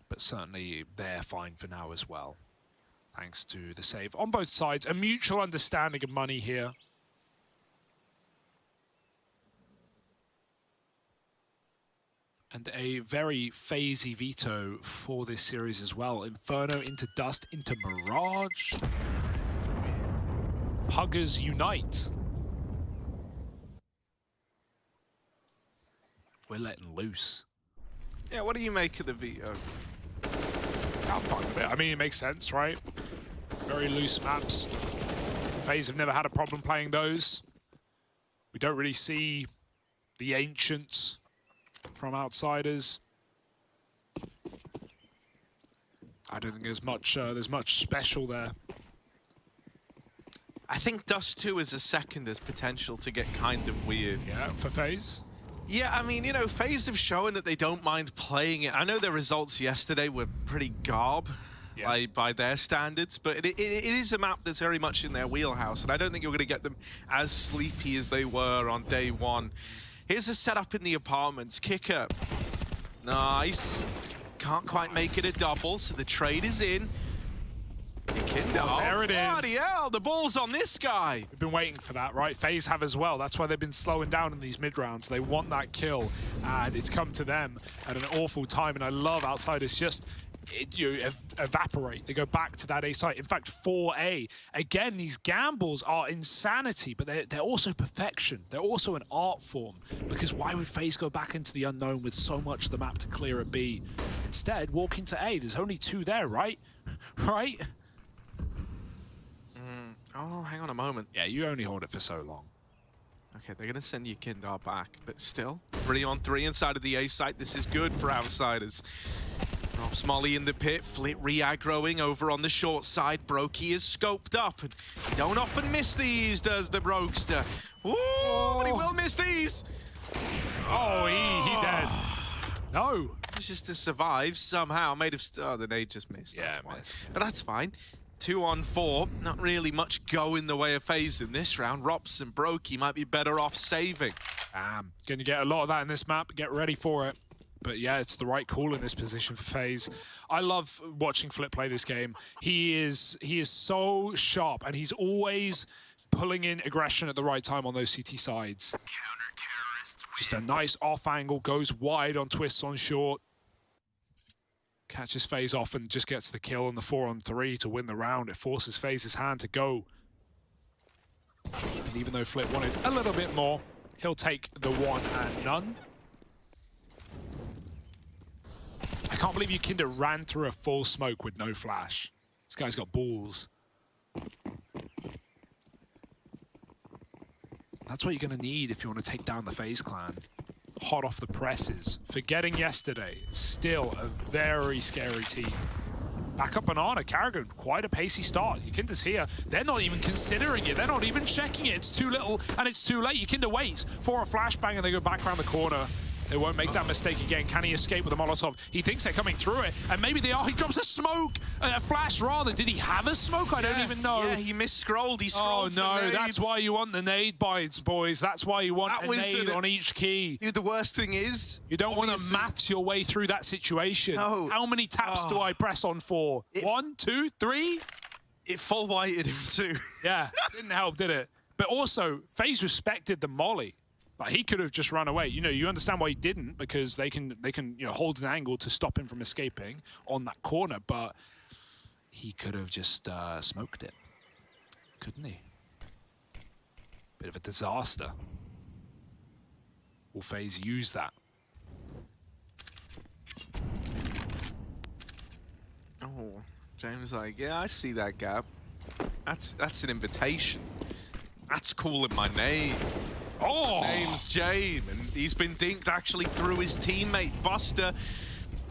But certainly they're fine for now as well. Thanks to the save on both sides. A mutual understanding of money here. And a very phasey veto for this series as well. Inferno into Dust, into Mirage. Puggers unite. We're letting loose. Yeah, what do you make of the veto? I'm fine with it. I mean, it makes sense, right? Very loose maps. FaZe have never had a problem playing those. We don't really see the ancients from outsiders. I don't think there's much special there. I think Dust 2 as a second has potential to get kind of weird. Yeah, for FaZe. Yeah, I mean, you know, FaZe have shown that they don't mind playing it. I know their results yesterday were pretty garb by their standards, but it is a map that's very much in their wheelhouse, and I don't think you're going to get them as sleepy as they were on day one. Here's a setup in the apartments. Kicker. Nice. Can't quite make it a double, so the trade is in. There it is. Bloody hell, the ball's on this guy. We've been waiting for that, right? Faze have as well. That's why they've been slowing down in these mid-rounds. They want that kill, and it's come to them at an awful time. And I love Outsiders just evaporate. They go back to that A site. In fact, 4A. Again, these gambles are insanity, but they're also perfection. They're also an art form, because why would FaZe go back into the unknown with so much of the map to clear at B? Instead, walk into A. There's only 2 there, right? Right? Oh, hang on a moment. Yeah, you only hold it for so long. Okay, they're going to send you Kindar back, but still, 3-on-3 inside of the A site. This is good for Outsiders. Drops Molly in the pit, Flit re-aggroing over on the short side. Brokey is scoped up, and he don't often miss these, does the Brokester. Ooh, but he will miss these. Oh, he dead. No. It's just to survive somehow. Made of... Oh, the nade just missed. Yeah, that's why. But that's fine. 2-on-4, not really much go in the way of FaZe in this round. Rops and Brokey might be better off saving. Gonna get a lot of that in this map. Get ready for it. But yeah, it's the right call in this position for FaZe. I love watching Flip play this game. He is so sharp, and he's always pulling in aggression at the right time on those CT sides. Just a nice off angle, goes wide on twists on short. Catches FaZe off and just gets the kill on the 4-on-3 to win the round. It forces FaZe's hand to go. And even though Flip wanted a little bit more, he'll take the 1 and none. I can't believe Yukinda ran through a full smoke with no flash. This guy's got balls. That's what you're going to need if you want to take down the FaZe clan. Hot off the presses. Forgetting yesterday, still a very scary team. Back up Banana, Carrigan, quite a pacey start. Yukinda's here. They're not even considering it. They're not even checking it. It's too little and it's too late. Yukinda waits for a flashbang and they go back around the corner. They won't make that mistake again. Can he escape with a Molotov? He thinks they're coming through it, and maybe they are. He drops a smoke, a flash rather. Did he have a smoke? I don't even know. Yeah, he misscrolled. He scrolled. Oh no, that's why you want the nade bites, boys. That's why you want a nade on each key. Dude, the worst thing is, you don't want to math your way through that situation. No. How many taps do I press on for? 1, 2, 3? It full whited him too. Yeah, didn't help, did it? But also, FaZe respected the molly. Like, he could have just run away. You know, you understand why he didn't, because they can hold an angle to stop him from escaping on that corner, but he could have just smoked it, couldn't he? Bit of a disaster. Will FaZe use that? Oh, James like, yeah, I see that gap. That's an invitation. That's calling my name. Oh! Name's James, and he's been dinked actually through his teammate, Buster.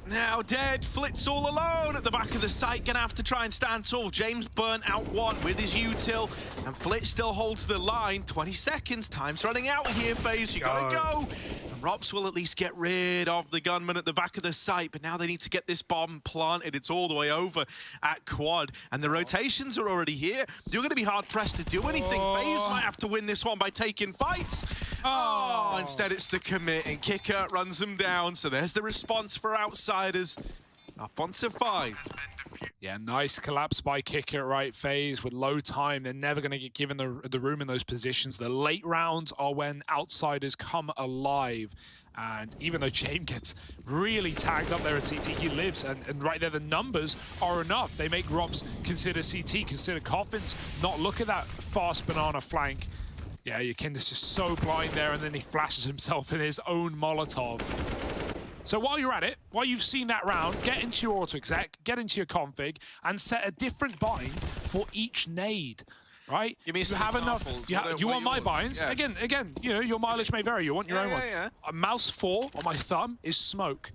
Now dead, Flit's all alone at the back of the site, gonna have to try and stand tall. James burnt out 1 with his util, and Flit still holds the line. 20 seconds, time's running out here, FaZe, you gotta go. And Rops will at least get rid of the gunman at the back of the site, but now they need to get this bomb planted. It's all the way over at Quad, and the rotations are already here. You're gonna be hard-pressed to do anything. FaZe might have to win this one by taking fights. Oh, instead it's the commit, and Kicker runs them down, so there's the response for Outsiders. Up onto 5. Yeah, nice collapse by Kicker, right? FaZe with low time. They're never going to get given the room in those positions. The late rounds are when Outsiders come alive. And even though James gets really tagged up there at CT, he lives. And right there, the numbers are enough. They make Robs consider CT, consider Coffins, not look at that fast banana flank. Yeah, Yukinda's just so blind there, and then he flashes himself in his own Molotov. So while you're at it, while you've seen that round, get into your auto-exec, get into your config, and set a different bind for each nade, right? Give me some examples. You want my binds? Yes. Again, you know, your mileage may vary. You want your own one. Yeah. Mouse 4 on my thumb is smoke.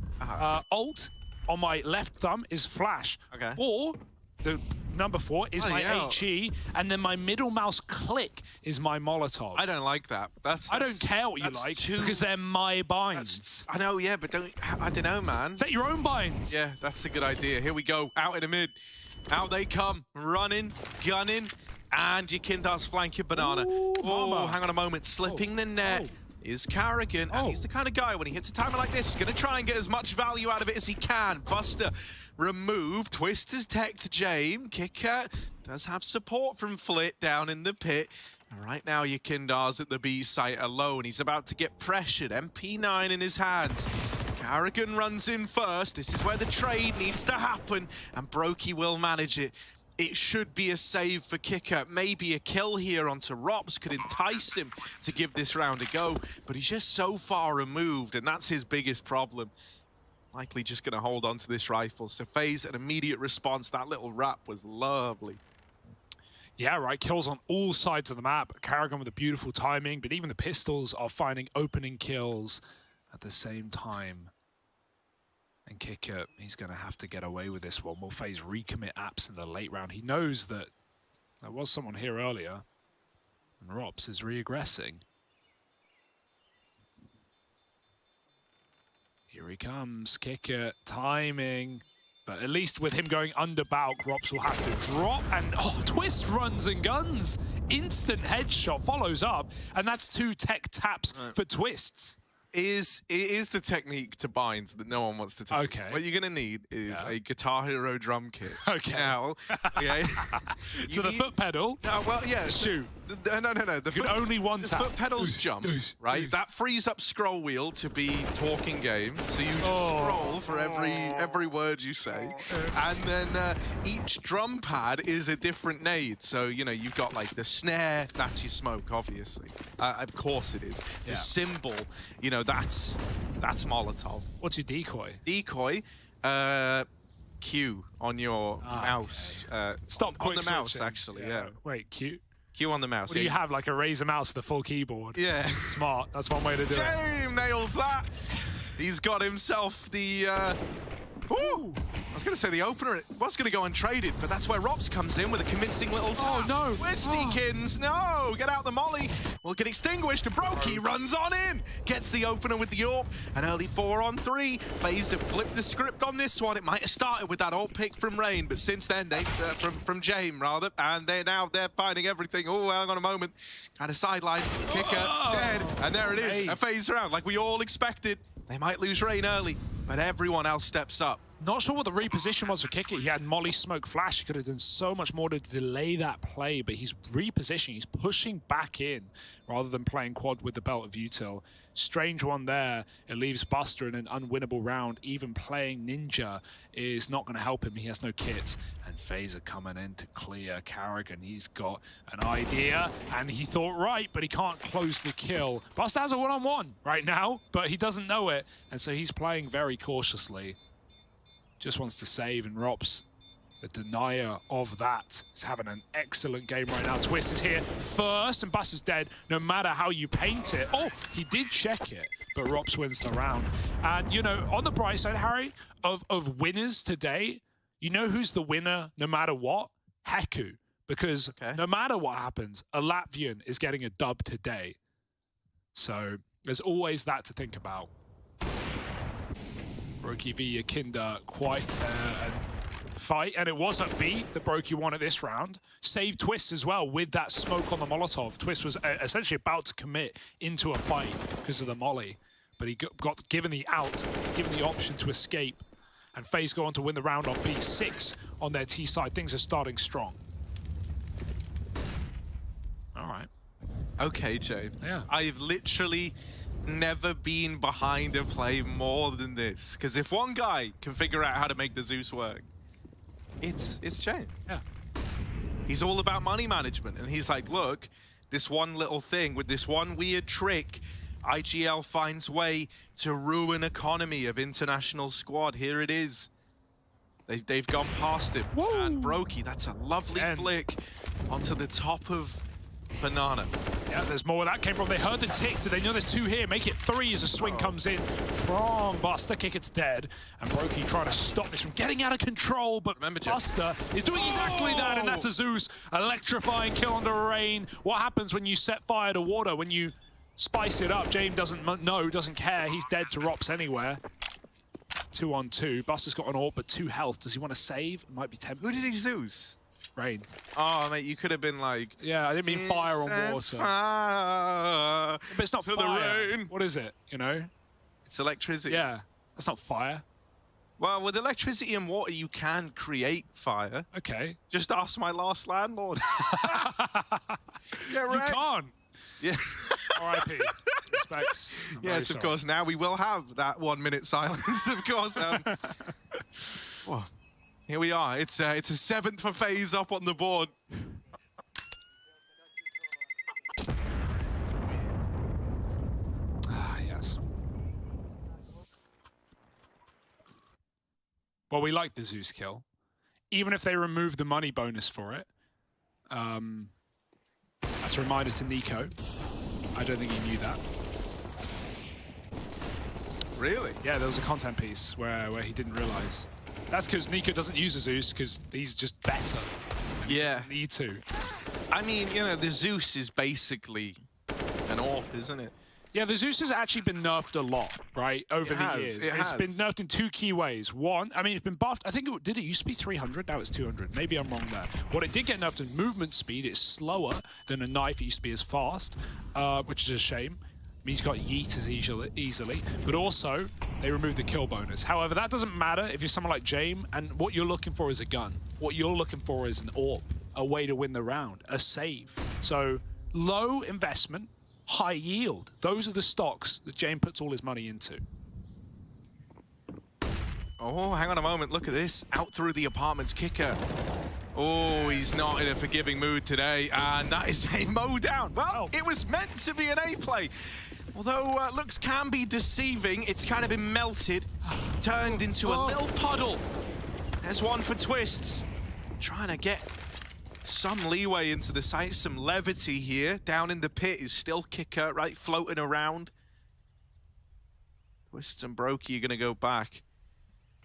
Alt on my left thumb is flash. Okay. 4, the number 4 is my HE, and then my middle mouse click is my Molotov. I don't like that. I don't care what you like, because they're my binds. I know, yeah, but I don't know, man. Set your own binds. Yeah, that's a good idea. Here we go, out in the mid. Out they come, running, gunning, and Yukinda's flanking Banana. Ooh, oh, hang on a moment, slipping the net. is Carrigan, and he's the kind of guy, when he hits a timer like this, he's going to try and get as much value out of it as he can. Buster removed, Twist has teched Jame, Kicker does have support from Flit down in the pit. And right now, Yakindar's at the B site alone. He's about to get pressured, MP9 in his hands. Carrigan runs in first, this is where the trade needs to happen, and Brokey will manage it. It should be a save for Kicker. Maybe a kill here onto Rops could entice him to give this round a go, but he's just so far removed, and that's his biggest problem. Likely just going to hold on to this rifle. So Faze, an immediate response. That little wrap was lovely. Yeah, right. Kills on all sides of the map. Carrigan with a beautiful timing, but even the pistols are finding opening kills at the same time. And Kicker, he's going to have to get away with this one. Will Faze recommit apps in the late round? He knows that there was someone here earlier, and Rops is reaggressing. Here he comes, Kicker, timing. But at least with him going under Balk, Rops will have to drop. And, oh, Twist runs and guns. Instant headshot follows up. And that's 2 tech taps for Twists. It is the technique to binds that no one wants to take. Okay. What you're going to need is a Guitar Hero drum kit. Okay. Now, okay. So the foot pedal. Well, yeah. Shoot. No. The foot, only one tap. Foot pedals jump, right? That frees up scroll wheel to be talking game. So you just scroll for every word you say. And then each drum pad is a different nade. So, you know, you've got like the snare, that's your smoke, obviously. Of course it is. The cymbal, you know, that's Molotov. What's your decoy? Decoy, Q on your mouse. Stop on the mouse, switching. actually, yeah. Wait, Q? Q on the mouse. What do you have, like a Razer mouse with a full keyboard? Yeah. Smart. That's one way to do it. Jame nails that. He's got himself the... Ooh! I was going to say the opener was going to go untraded, but that's where Rops comes in with a convincing little tap. Oh, no. Twistykins, no! Get out the molly. Will get extinguished, and Brokey runs on in. Gets the opener with the AWP. An early 4-on-3. Faze have flipped the script on this one. It might have started with that AWP pick from Rain, but since then, they from Jame, rather, and they're finding everything. Oh, hang on a moment. Kind of sideline. Kicker, dead. And there it is, a Faze round, like we all expected. They might lose Rain early, but everyone else steps up. Not sure what the reposition was for Kicker. He had Molly Smoke Flash. He could have done so much more to delay that play, but he's repositioning. He's pushing back in rather than playing quad with the belt of Util. Strange one there. It leaves Buster in an unwinnable round. Even playing Ninja is not going to help him. He has no kits. And Faze coming in to clear Carrigan. He's got an idea, and he thought right, but he can't close the kill. Buster has a one-on-one right now, but he doesn't know it, and so he's playing very cautiously. Just wants to save, and Rops, the denier of that, is having an excellent game right now. Twist is here first, and Buster's dead, no matter how you paint it. Oh, he did check it, but Rops wins the round. And, you know, on the bright side, Harry, of winners today, you know who's the winner no matter what? Heku. Because no matter what happens, a Latvian is getting a dub today. So there's always that to think about. Brokey v Yakinda, quite fair fight, and it was at B that Brokey won at this round. Saved Twist as well with that smoke on the Molotov. Twist was essentially about to commit into a fight because of the molly, but he got given the out, given the option to escape, and Faze go on to win the round on B. 6 on their T side. Things are starting strong. All right. Okay, Jay. Yeah. I've literally never been behind a play more than this. Because if one guy can figure out how to make the Zeus work, it's Jay. Yeah. He's all about money management. And he's like, look, this one little thing with this one weird trick, IGL finds way to ruin economy of international squad. Here it is. They've gone past it. Whoa. And Brokey, that's a lovely flick onto the top of Banana. Yeah, there's more where that came from. They heard the tick. Do they know there's 2 here? Make it 3 as a swing comes in from Buster. Kick, it's dead. And Brokey trying to stop this from getting out of control, but Buster is doing exactly that, and that's a Zeus. Electrifying kill under Rain. What happens when you set fire to water? When you spice it up, James doesn't know, doesn't care. He's dead to Rops anywhere. 2-on-2. Buster's got an AWP, but 2 health. Does he want to save? It might be tempting. Who did he Zeus? Rain. Oh, mate, you could have been like... Yeah, I didn't mean fire or water. Fire but it's not fire. Rain. What is it, you know? It's electricity. Yeah, that's not fire. Well, with electricity and water, you can create fire. Okay. Just ask my last landlord. Yeah, right. You can't. Yeah. R.I.P. Respects. Yes, of course. Now we will have that 1 minute silence, of course. Well, here we are. It's a 7th for Faze up on the board. Ah, yes. Well, we like the Zeus kill. Even if they remove the money bonus for it. That's a reminder to Nico. I don't think he knew that. Really? Yeah, there was a content piece where he didn't realize. That's because Nico doesn't use a Zeus because he's just better. Yeah. He need to. I mean, you know, the Zeus is basically an AWP, isn't it? Yeah, the Zeus has actually been nerfed a lot, right, over the years. It's been nerfed in 2 key ways. One, I mean, it's been buffed. I think it used to be 300? Now it's 200. Maybe I'm wrong there. What it did get nerfed in movement speed, it's slower than a knife. It used to be as fast, which is a shame. Means you got yeet as easily. But also, they removed the kill bonus. However, that doesn't matter if you're someone like Jame, and what you're looking for is a gun. What you're looking for is an AWP, a way to win the round, a save. So, low investment, high yield. Those are the stocks that Jame puts all his money into. Oh, hang on a moment. Look at this. Out through the apartment's kicker. Oh, he's not in a forgiving mood today. And that is a mow down. Well, it was meant to be an A play. Although looks can be deceiving, it's kind of been melted, turned into a little puddle. There's one for Twists. Trying to get some leeway into the site, some levity here. Down in the pit is still kicker, right, floating around. Twists and Brokey are going to go back.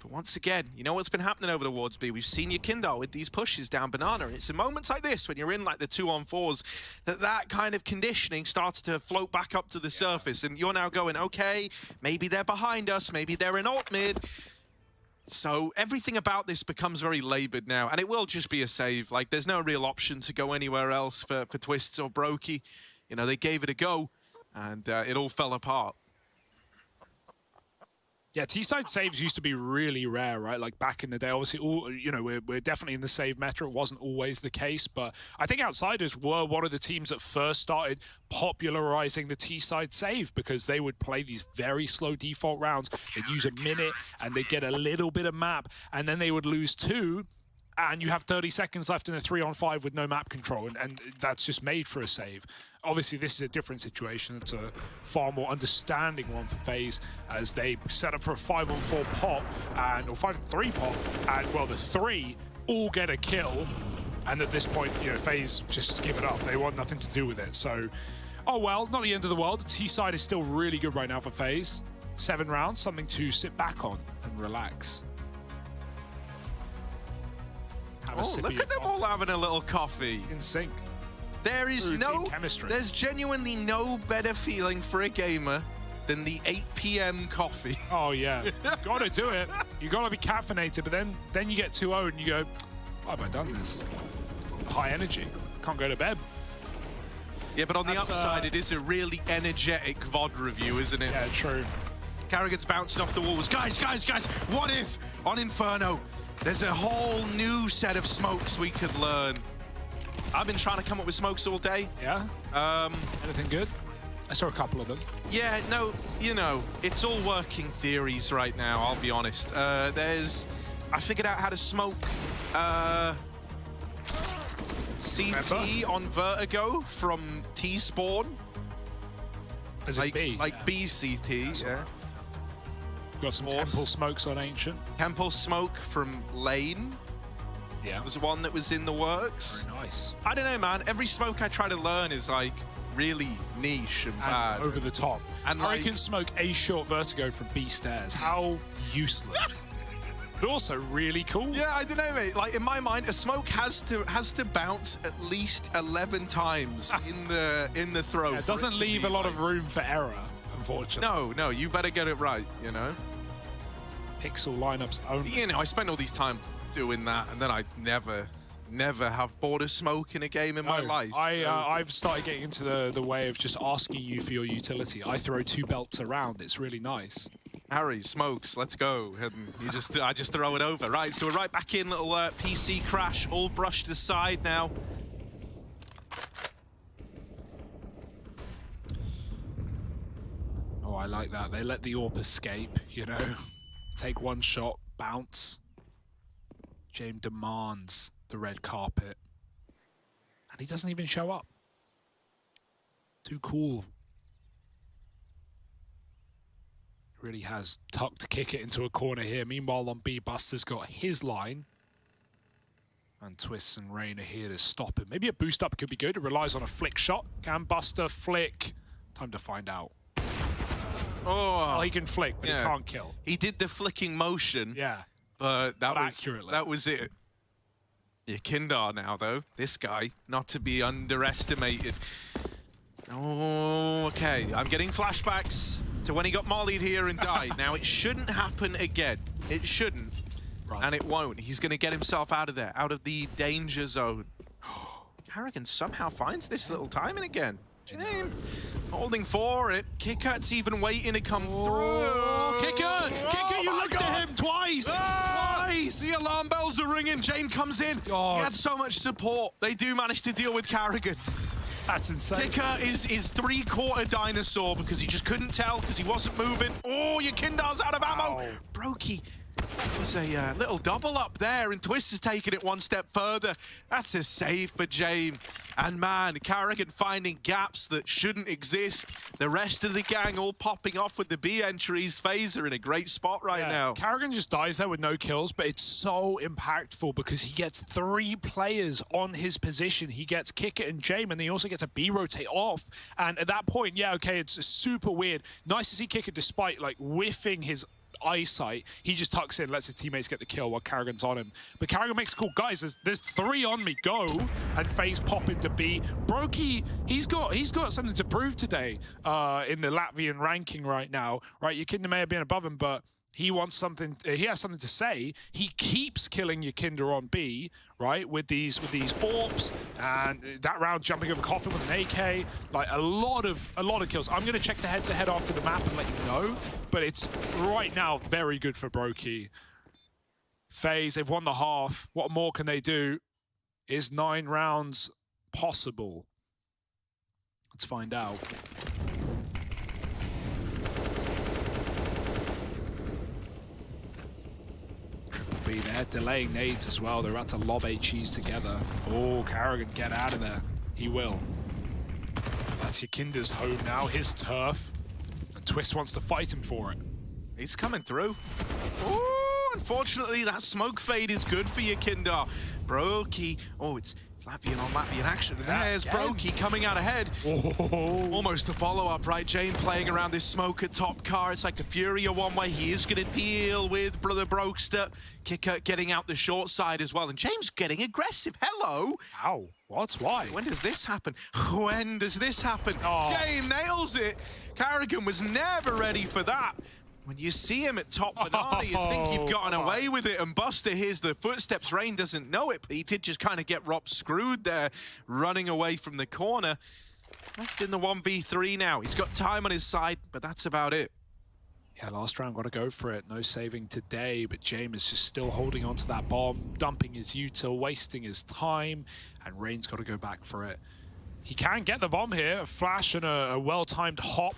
But once again, you know what's been happening over the wards B? We've seen your Kindle with these pushes down Banana. And it's in moments like this, when you're in like the 2-on-4s, that kind of conditioning starts to float back up to the surface. And you're now going, okay, maybe they're behind us, maybe they're in alt mid. So everything about this becomes very labored now. And it will just be a save. Like, there's no real option to go anywhere else for Twists or Brokey. You know, they gave it a go, and it all fell apart. Yeah, T-side saves used to be really rare, right? Like back in the day, obviously, we're definitely in the save meta. It wasn't always the case, but I think Outsiders were one of the teams that first started popularizing the T-side save because they would play these very slow default rounds. They'd use a minute and they'd get a little bit of map, and then they would lose 2. And you have 30 seconds left in a 3-on-5 with no map control, and that's just made for a save. Obviously, this is a different situation. It's a far more understanding one for FaZe as they set up for a 5-on-4 pop, or 5-on-3 pop, and, well, the 3 all get a kill. And at this point, you know, FaZe just give it up. They want nothing to do with it. So, oh, well, not the end of the world. The T-side is still really good right now for FaZe. 7 rounds, something to sit back on and relax. Oh, look at them all having a little coffee. In sync. There is chemistry. There's genuinely no better feeling for a gamer than the 8 p.m. coffee. Oh, yeah. Gotta do it. You gotta be caffeinated, but then you get 2-0 and you go, why have I done this? High energy. Can't go to bed. Yeah, but on the upside, it is a really energetic VOD review, isn't it? Yeah, true. Carrigan's bouncing off the walls. Guys, what if on Inferno there's a whole new set of smokes we could learn? I've been trying to come up with smokes all day. Yeah? Anything good? I saw a couple of them. Yeah, no, you know, it's all working theories right now, I'll be honest. I figured out how to smoke CT on Vertigo from T-Spawn. As in B? Like BCT, yeah. Got some Temple smokes on Ancient. Temple smoke from Lane. Yeah. Was one that was in the works. Very nice. I don't know, man. Every smoke I try to learn is like really niche and bad. Over the top. And I can smoke A short Vertigo from B stairs. How useless. But also really cool. Yeah, I don't know, mate. Like in my mind, a smoke has to bounce at least 11 times in the throw. Yeah, it doesn't leave a lot of room for error, unfortunately. No, you better get it right, you know? Pixel lineups only. You know, I spent all these time doing that, and then I never never have bought a smoke in a game in my life. I've started getting into the way of just asking you for your utility. I throw 2 belts around. It's really nice. Harry, smokes, let's go. And I just throw it over. Right, so we're right back in, little PC crash, all brushed aside now. Oh, I like that. They let the AWP escape, you know. Take 1 shot, bounce. James demands the red carpet. And he doesn't even show up. Too cool. Really has Tuck to kick it into a corner here. Meanwhile, on B, Buster's got his line. And Twists and Rain are here to stop him. Maybe a boost up could be good. It relies on a flick shot. Can Buster flick? Time to find out. Oh, well, he can flick, but he can't kill. He did the flicking motion. Yeah. But that was it. Yeah, Kindar now, though. This guy, not to be underestimated. Oh, okay. I'm getting flashbacks to when he got mollied here and died. Now, it shouldn't happen again. It shouldn't. Right. And it won't. He's going to get himself out of there, out of the danger zone. Carrigan somehow finds this little timing again. James holding for it. Kikat's even waiting to come through. Kicker! Kicker, you looked at him twice! Twice! The alarm bells are ringing. Jane comes in. God. He had so much support. They do manage to deal with Carrigan. That's insane. Kicker is 3/4 dinosaur because he just couldn't tell because he wasn't moving. Oh, your Kindar's out of ammo. Brokey. There's a little double up there, and Twist has taken it 1 step further. That's a save for James. And man, Carrigan finding gaps that shouldn't exist. The rest of the gang all popping off with the B entries. Faze are in a great spot right now. Carrigan just dies there with no kills, but it's so impactful because he gets 3 players on his position. He gets Kicker and James, and he also gets a B rotate off. And at that point, yeah, okay, it's super weird. Nice to see Kicker, despite like whiffing his eyesight, he just tucks in, lets his teammates get the kill while Carrigan's on him. But Carrigan makes a call, guys, there's 3 on me, go! And Faze pop into B. Brokey, he's got something to prove today in the Latvian ranking right now. Right, Yakinda may have been above him, but he wants something. He has something to say. He keeps killing Yakinda on B, right, with these AWPs, and that round jumping over Coffin with an AK, like a lot of kills. I'm gonna check the head-to-head after the map and let you know, but it's right now very good for Brokey. Faze, they've won the half. What more can they do? Is 9 rounds possible? Let's find out. They're delaying nades as well. They're about to lob HEs together. Oh, Carrigan, get out of there. He will. That's Yakinda's home now, his turf. And Twist wants to fight him for it. He's coming through. Oh, unfortunately, that smoke fade is good for Yakinda. Brokey. Oh, it's Latvian on Latvian action. And there's Brokey coming out ahead. Oh. Almost a follow-up, right? Jane playing around this smoke at top car. It's like the Furia one way. He is going to deal with Brother Brokester. Kicker getting out the short side as well. And James getting aggressive. Hello. Ow. What? Why? When does this happen? When does this happen? Oh. Jane nails it. Carrigan was never ready for that. When you see him at top banana, you think you've gotten away with it, and Buster hears the footsteps. Rain doesn't know it, but he did just kind of get Rob screwed there, running away from the corner. Left in the 1v3 now. He's got time on his side, but that's about it. Yeah, last round, got to go for it. No saving today, but James is just still holding onto that bomb, dumping his util, wasting his time, and Rain's got to go back for it. He can get the bomb here. A flash and a well-timed hop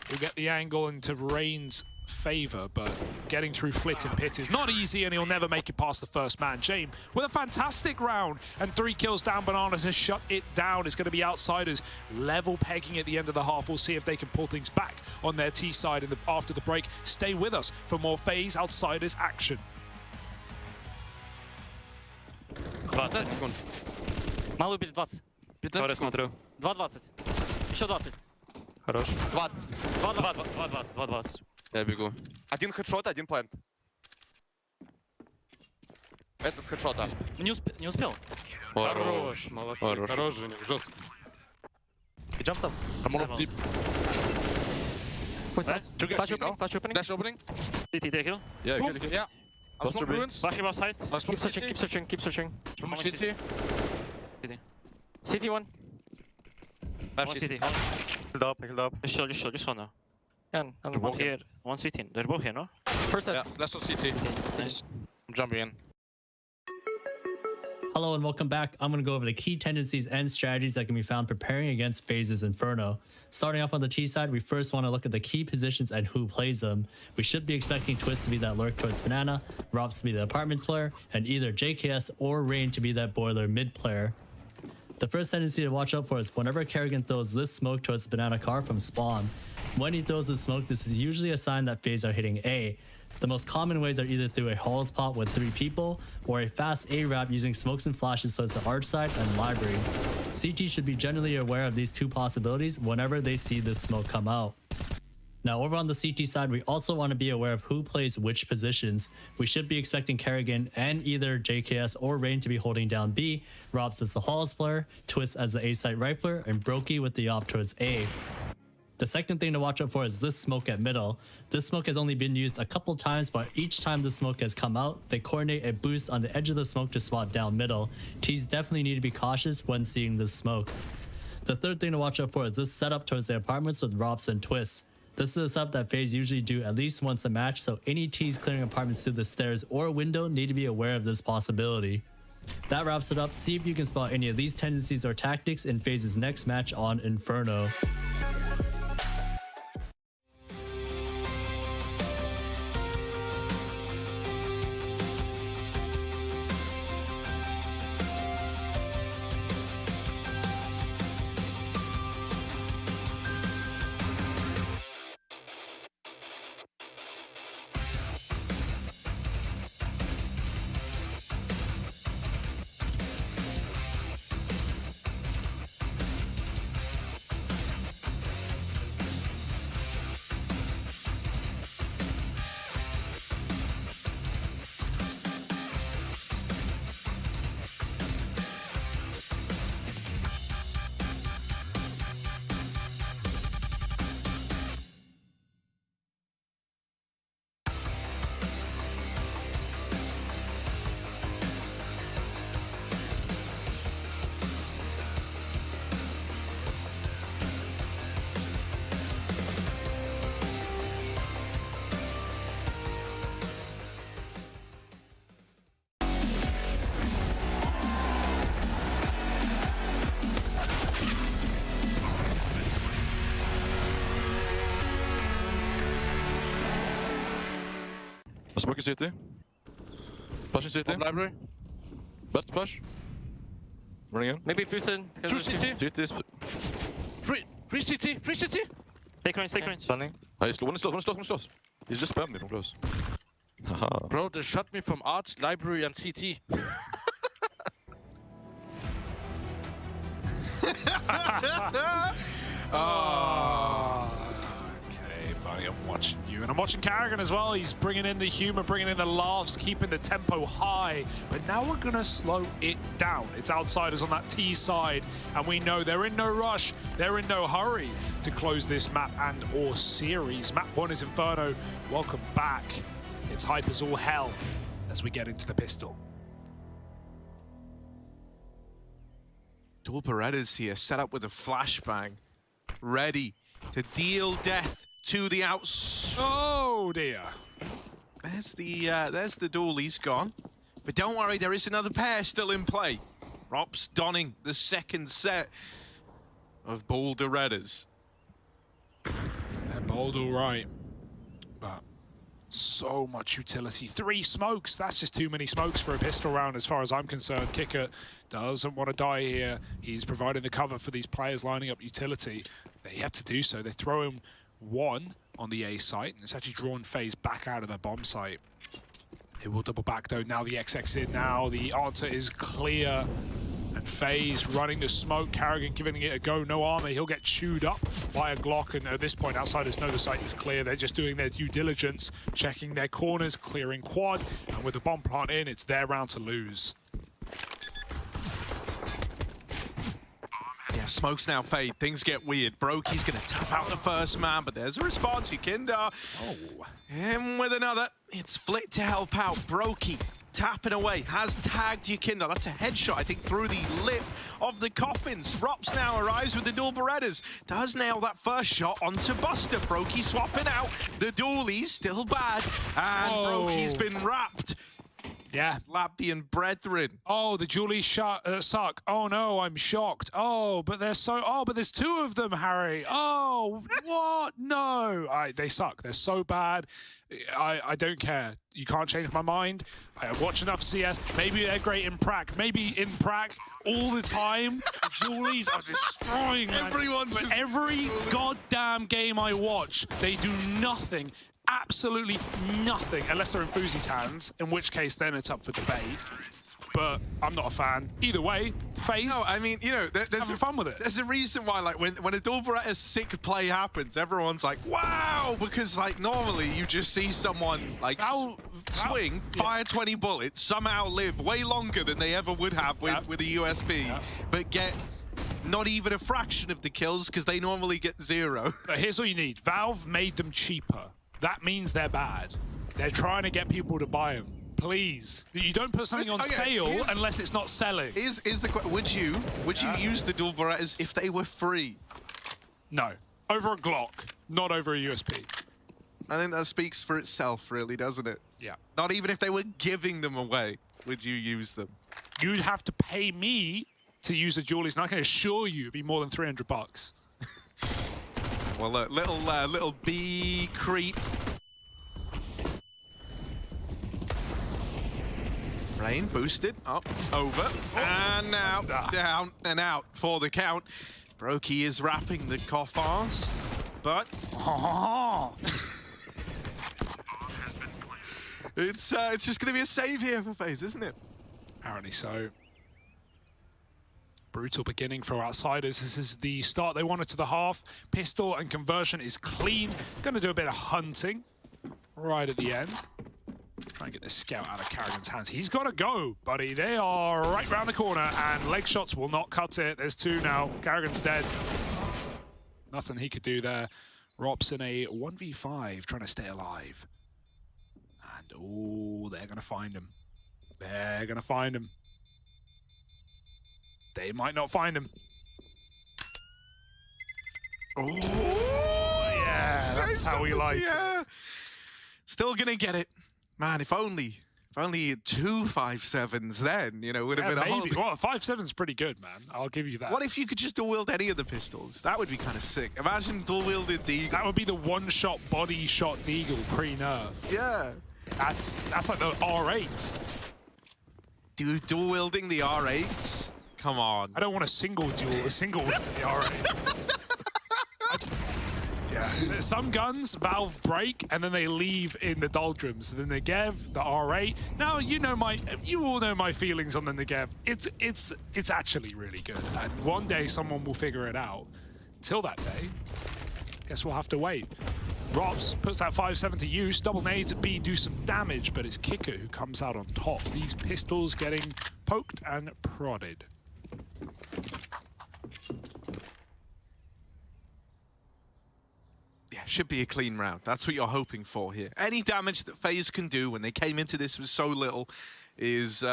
will get the angle into Rain's favor, but getting through Flit and Pit is not easy, and he'll never make it past the first man. James with a fantastic round and 3 kills down Banana to shut it down. It's going to be outsiders level pegging at the end of the half. We'll see if they can pull things back on their T side after the break. Stay with us for more Faze Outsiders action. 20 секунд. Малый убили 20. 15 смотрю. 2-20. Еще 20. Хорош. 20. 2-20. 2-20. Я бегу. Один хедшот, один плент. Этот с хедшота. Не успел. Хорош. Молодцы. Хорош, Женя. Жестко. He jumped up. Come on, deep. Nice. Flash opening. Dash opening. CT, take kill. Yeah, kill. Yeah. Flashing left side. Keep searching, keep searching, keep searching. Smoke CT. CT one. One CT. Healed up. Just chill now. And one here, one CT. They're both here, no? First yeah, let's go CT. Nice. I'm jumping in. Hello and welcome back. I'm going to go over the key tendencies and strategies that can be found preparing against Faze's Inferno. Starting off on the T side, we first want to look at the key positions and who plays them. We should be expecting Twist to be that lurk towards Banana, Robs to be the apartments player, and either JKS or Rain to be that boiler mid player. The first tendency to watch out for is whenever Kerrigan throws this smoke towards the Banana car from spawn. When he throws this smoke, this is usually a sign that Faze are hitting A. The most common ways are either through a halls pop with 3 people or a fast A-wrap using smokes and flashes towards the arch side and library. CT should be generally aware of these 2 possibilities whenever they see this smoke come out. Now over on the CT side, we also want to be aware of who plays which positions. We should be expecting Kerrigan and either JKS or Rain to be holding down B, Robs as the halls player, Twist as the A-site rifler, and Brokey with the op towards A. The second thing to watch out for is this smoke at middle. This smoke has only been used a couple times, but each time the smoke has come out, they coordinate a boost on the edge of the smoke to spot down middle. Teams definitely need to be cautious when seeing this smoke. The third thing to watch out for is this setup towards the apartments with Robs and Twists. This is a setup that Faze usually do at least once a match, so any teams clearing apartments through the stairs or window need to be aware of this possibility. That wraps it up. See if you can spot any of these tendencies or tactics in Faze's next match on Inferno. Smoking CT. Flashing CT. Top library. Best flash. Running in. Maybe boosted. Two CT. CT is... Free CT. Free CT. Take range. Stunning. One is close. He's just spammed me from close. Haha. Bro, they shot me from arch, library, and CT. Okay, buddy, I'm watching you. And I'm watching Kerrigan as well. He's bringing in the humor, bringing in the laughs, keeping the tempo high. But now we're going to slow it down. It's outsiders on that T side. And we know they're in no rush. They're in no hurry to close this map and or series. Map 1 is Inferno. Welcome back. It's hype as all hell as we get into the pistol. Dual Berettas here, set up with a flashbang, ready to deal death to the outs. Oh dear. There's the duel, he's gone. But don't worry, there is another pair still in play. Robs donning the second set of Berettas. They're bold all right, but so much utility. 3 smokes, that's just too many smokes for a pistol round as far as I'm concerned. Kicker doesn't want to die here. He's providing the cover for these players lining up utility. They have to do so. They throw him 1 on the A site, and it's actually drawn Faze back out of their bomb site. It will double back though. Now the XX in, now the answer is clear. And Faze running the smoke, Kerrigan giving it a go, no armor, he'll get chewed up by a Glock, and at this point outsiders know the site is clear. They're just doing their due diligence, checking their corners, clearing quad, and with the bomb plant in, it's their round to lose. Yeah, Smokes now fade. Things get weird. Brokey's going to tap out the first man, but there's a response. Yukinda. Oh. Him with another. It's Flit to help out. Brokey tapping away. Has tagged Yukinda. That's a headshot, I think, through the lip of the coffins. Rops now arrives with the dual Berettas. Does nail that first shot onto Buster. Brokey swapping out. The dualie's still bad. And Brokey's been wrapped. Yeah. Latvian brethren. Oh, the Julie suck. Oh no, I'm shocked. Oh, but they're so. Oh, but there's two of them, Harry. Oh, what? No, they suck. They're so bad. I don't care. You can't change my mind. I watch enough CS. Maybe they're great in prac. Maybe in prac all the time. The Julies are destroying. But every goddamn game I watch, they do nothing. Absolutely nothing, unless they're in Fuzi's hands, in which case then it's up for debate. But I'm not a fan. Either way, Faze. No, I mean, you know, there's fun with it. There's a reason why, like, when a dual Beretta sick play happens, everyone's like, wow! Because, like, normally you just see someone, like, swing, fire 20 bullets, somehow live way longer than they ever would have with a USB, but get not even a fraction of the kills because they normally get 0. But here's what you need. Valve made them cheaper. That means they're bad. They're trying to get people to buy them. Please. You don't put something on sale unless it's not selling. Is the question, would you use the dual Berettas if they were free? No. Over a Glock, not over a USP. I think that speaks for itself, really, doesn't it? Yeah. Not even if they were giving them away, would you use them? You'd have to pay me to use a Julies, and I can assure you it'd be more than $300. Well, look, little B creep. Rain boosted, up, over, and now down and out for the count. Brokey is wrapping the coffers, but it's just going to be a save here for Faze, isn't it? Apparently so. Brutal beginning for Outsiders. This is the start they wanted to the half. Pistol and conversion is clean. Going to do a bit of hunting right at the end. Try and get this scout out of Carrigan's hands. He's got to go, buddy. They are right round the corner, and leg shots will not cut it. There's 2 now. Carrigan's dead. Nothing he could do there. Rops in a 1v5, trying to stay alive. And, oh, they're going to find him. They're going to find him. They might not find him. Oh, yeah, that's how we like it. Still gonna get it. Man, if only 2 5.7s then, you know, would have been a whole... Well, 5.7's pretty good, man. I'll give you that. What if you could just dual-wield any of the pistols? That would be kind of sick. Imagine dual-wielded Deagle. That would be the one-shot body shot Deagle pre-nerf. Yeah. That's like the R8. Dude, dual-wielding the R8s? Come on. I don't want a single the R8. Yeah. Some guns, Valve break, and then they leave in the doldrums. The Negev, the R8. Now, you all know my feelings on the Negev. It's actually really good. And one day someone will figure it out. Until that day, guess we'll have to wait. Robs puts that 5.7 to use. Double nades at B do some damage, but it's Kicker who comes out on top. These pistols getting poked and prodded. Yeah, should be a clean round. That's what you're hoping for here. Any damage that FaZe can do when they came into this with so little is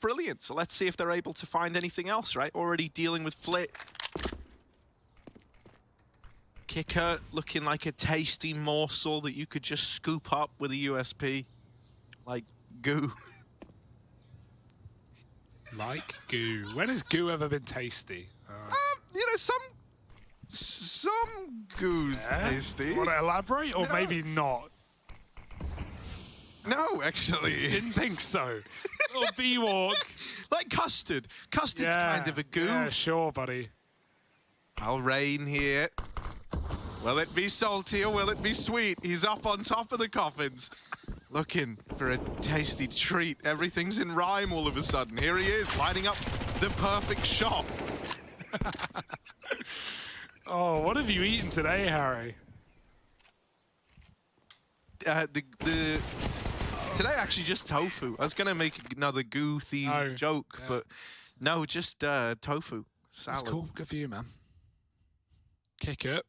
brilliant. So let's see if they're able to find anything else, right? Already dealing with Flit. Kicker looking like a tasty morsel that you could just scoop up with a USP. Like goo. Like goo. When has goo ever been tasty? You know, some goo's tasty. Want to elaborate, or maybe not? No, actually. Didn't think so. Little B-walk. Like custard. Custard's kind of a goo. Yeah, sure, buddy. I'll rain here. Will it be salty or will it be sweet? He's up on top of the coffins. Looking for a tasty treat. Everything's in rhyme all of a sudden. Here he is, lining up the perfect shot. Oh, what have you eaten today, Harry? Today actually just tofu. I was gonna make another goo-themed joke, but no, just tofu. Salad. That's cool. Good for you, man. Kick it.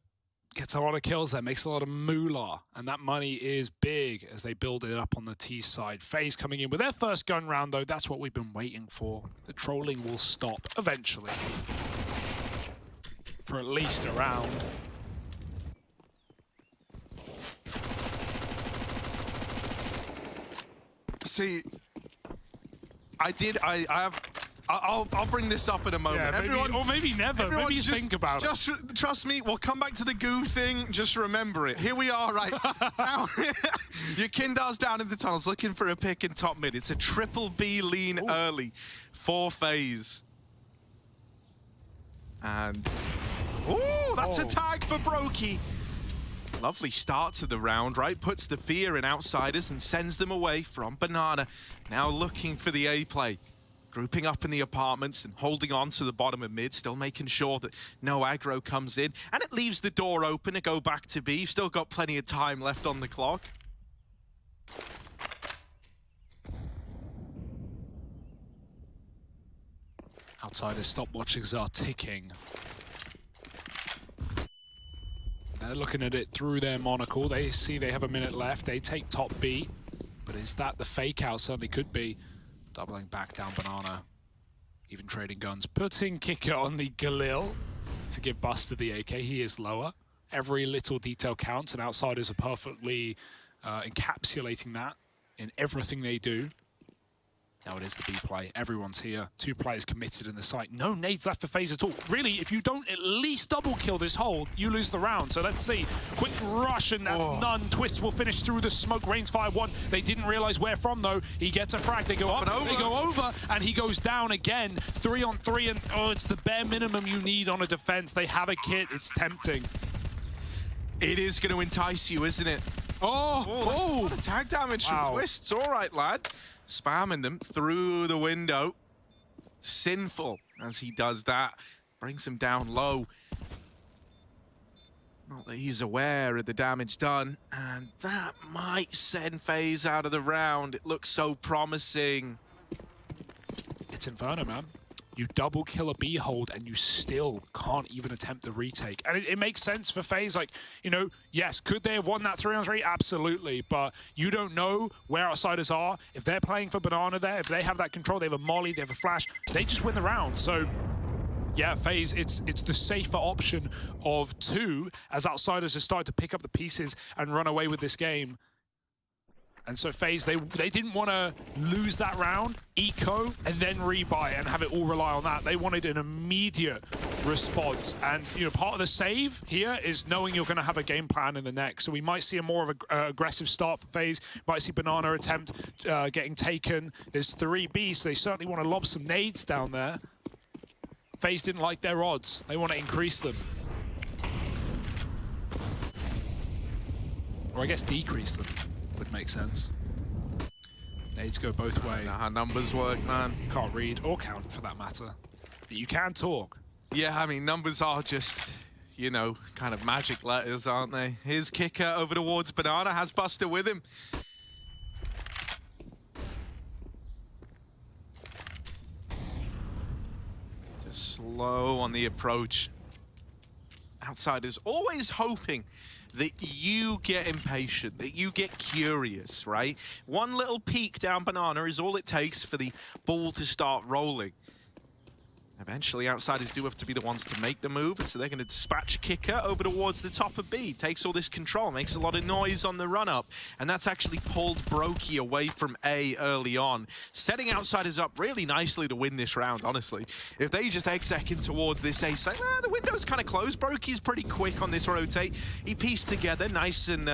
Gets a lot of kills there, makes a lot of moolah, and that money is big as they build it up on the T side. Faze coming in with their first gun round, though. That's what we've been waiting for. The trolling will stop eventually. For at least a round. See, I'll bring this up in a moment. Yeah, maybe, or maybe never. Maybe just think about it. Just trust me, we'll come back to the goo thing. Just remember it. Here we are, right? Now, your Kindar's down in the tunnels looking for a pick in top mid. It's a triple B lean early for Faze. And, that's a tag for Brokey. Lovely start to the round, right? Puts the fear in outsiders and sends them away from Banana. Now looking for the A play. Grouping up in the apartments and holding on to the bottom of mid, still making sure that no aggro comes in. And it leaves the door open to go back to B. You've still got plenty of time left on the clock. Outsiders' stopwatches are ticking. They're looking at it through their monocle. They see they have a minute left. They take top B. But is that the fake out? Certainly could be. Doubling back down Banana. Even trading guns. Putting Kicker on the Galil to give Buster the AK. He is lower. Every little detail counts, and Outsiders are perfectly encapsulating that in everything they do. Now it is the B play. Everyone's here. 2 players committed in the site. No nades left for Faze at all. Really, if you don't at least double kill this hold, you lose the round. So let's see. Quick rush, and that's none. Twist will finish through the smoke. Rains fire 1. They didn't realize where from, though. He gets a frag. They go up, they go over, and he goes down again. 3 on 3, and it's the bare minimum you need on a defense. They have a kit. It's tempting. It is going to entice you, isn't it? What a tag damage from Twists. All right, lad. Spamming them through the window. Sinful as he does that. Brings him down low. Not that he's aware of the damage done. And that might send Faze out of the round. It looks so promising. It's Inferno, man. You double kill a B hold and you still can't even attempt the retake. And it makes sense for Faze. Like, you know, yes, could they have won that 3-on-3? Absolutely. But you don't know where Outsiders are. If they're playing for Banana there, if they have that control, they have a molly, they have a flash, they just win the round. So, yeah, Faze, it's the safer option of 2 as Outsiders have started to pick up the pieces and run away with this game. And so Faze, they didn't want to lose that round, eco, and then rebuy and have it all rely on that. They wanted an immediate response. And, you know, part of the save here is knowing you're going to have a game plan in the next. So we might see a more of an aggressive start for Faze. Might see Banana attempt getting taken. There's 3 Bs, so they certainly want to lob some nades down there. Faze didn't like their odds. They want to increase them. Or I guess decrease them. Would make sense. Nades go both ways. Know how numbers work, man. You can't read or count for that matter. But you can talk. Yeah, I mean, numbers are just, you know, kind of magic letters, aren't they? Here's Kicker over towards Banana, has Buster with him. Just slow on the approach. Outsiders always hoping that you get impatient, that you get curious, right? One little peek down Banana is all it takes for the ball to start rolling. Eventually, Outsiders do have to be the ones to make the move, and so they're going to dispatch Kicker over towards the top of B. Takes all this control, makes a lot of noise on the run-up, and that's actually pulled Brokey away from A early on, setting Outsiders up really nicely to win this round, honestly. If they just exec towards this A side, the window's kind of closed. Brokey's pretty quick on this rotate. He pieced together nice and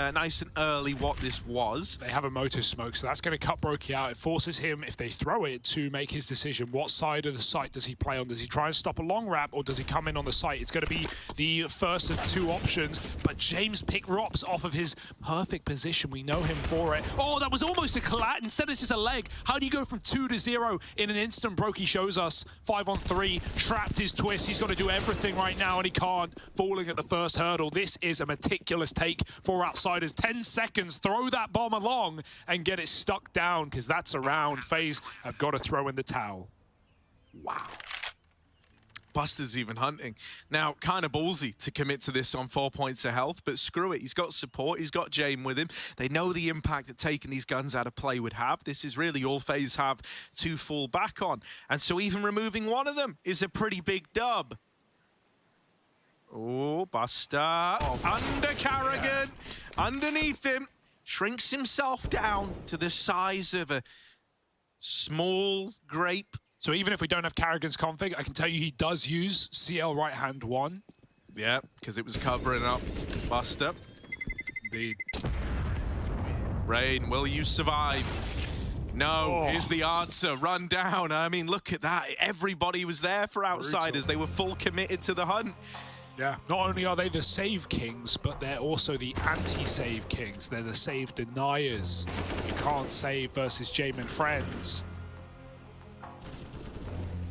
early what this was. They have a motor smoke, so that's going to cut Brokey out. It forces him, if they throw it, to make his decision. What side of the site does he play on? Does he try and stop a long wrap, or does he come in on the site? It's going to be the first of 2 options, but James picked Rops off of his perfect position. We know him for it. Oh, that was almost a collat. Instead, it's just a leg. How do you go from 2 to 0 in an instant? Brokey shows us 5 on 3, trapped his twist. He's got to do everything right now, and he can't. Falling at the first hurdle. This is a meticulous take for Outsiders. 10 seconds, throw that bomb along and get it stuck down, because that's a round. Faze have got to throw in the towel. Wow. Buster's even hunting. Now, kind of ballsy to commit to this on 4 points of health, but screw it. He's got support. He's got Jame with him. They know the impact that taking these guns out of play would have. This is really all FaZe have to fall back on. And so even removing one of them is a pretty big dub. Oh, Buster. Under Carrigan. Underneath him. Shrinks himself down to the size of a small grape. So even if we don't have Carrigan's config, I can tell you he does use CL right hand 1. Yeah, because it was covering up Buster. Indeed. Rain, will you survive? No, here's the answer. Run down. I mean, look at that. Everybody was there for Outsiders. They were full committed to the hunt. Yeah, not only are they the save kings, but they're also the anti-save kings. They're the save deniers. You can't save versus Jame and friends.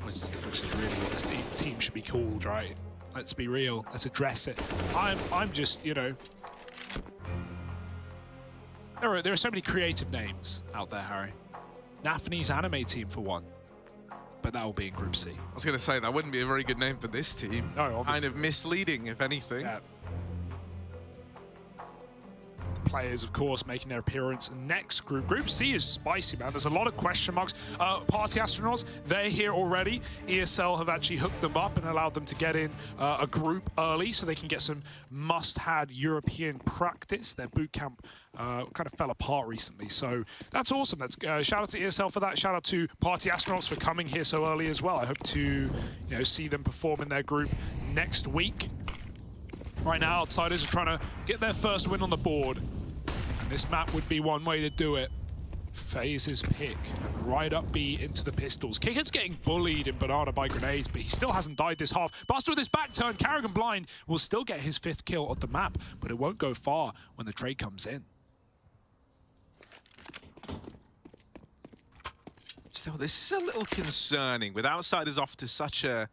Which is really what this team should be called, right? Let's be real. Let's address it. I'm just, you know... There are so many creative names out there, Harry. Nafani's anime team, for one. But that will be in Group C. I was going to say, that wouldn't be a very good name for this team. No, obviously. Kind of misleading, if anything. Yeah. The players, of course, making their appearance next group. Group C is spicy, man. There's a lot of question marks. Party Astronauts, they're here already. ESL have actually hooked them up and allowed them to get in a group early so they can get some must-have European practice. Their boot camp kind of fell apart recently, so that's awesome. That's shout out to ESL for that. Shout out to Party Astronauts for coming here so early as well. I hope to see them perform in their group next week. Right now, Outsiders are trying to get their first win on the board, and this map would be one way to do it. Faze's pick, right up B into the pistols. Kicker's getting bullied in Banana by grenades, but he still hasn't died this half. Buster with his back turn, Carrigan blind, will still get his 5th kill on the map, but it won't go far when the trade comes in. Still, this is a little concerning with Outsiders off to such a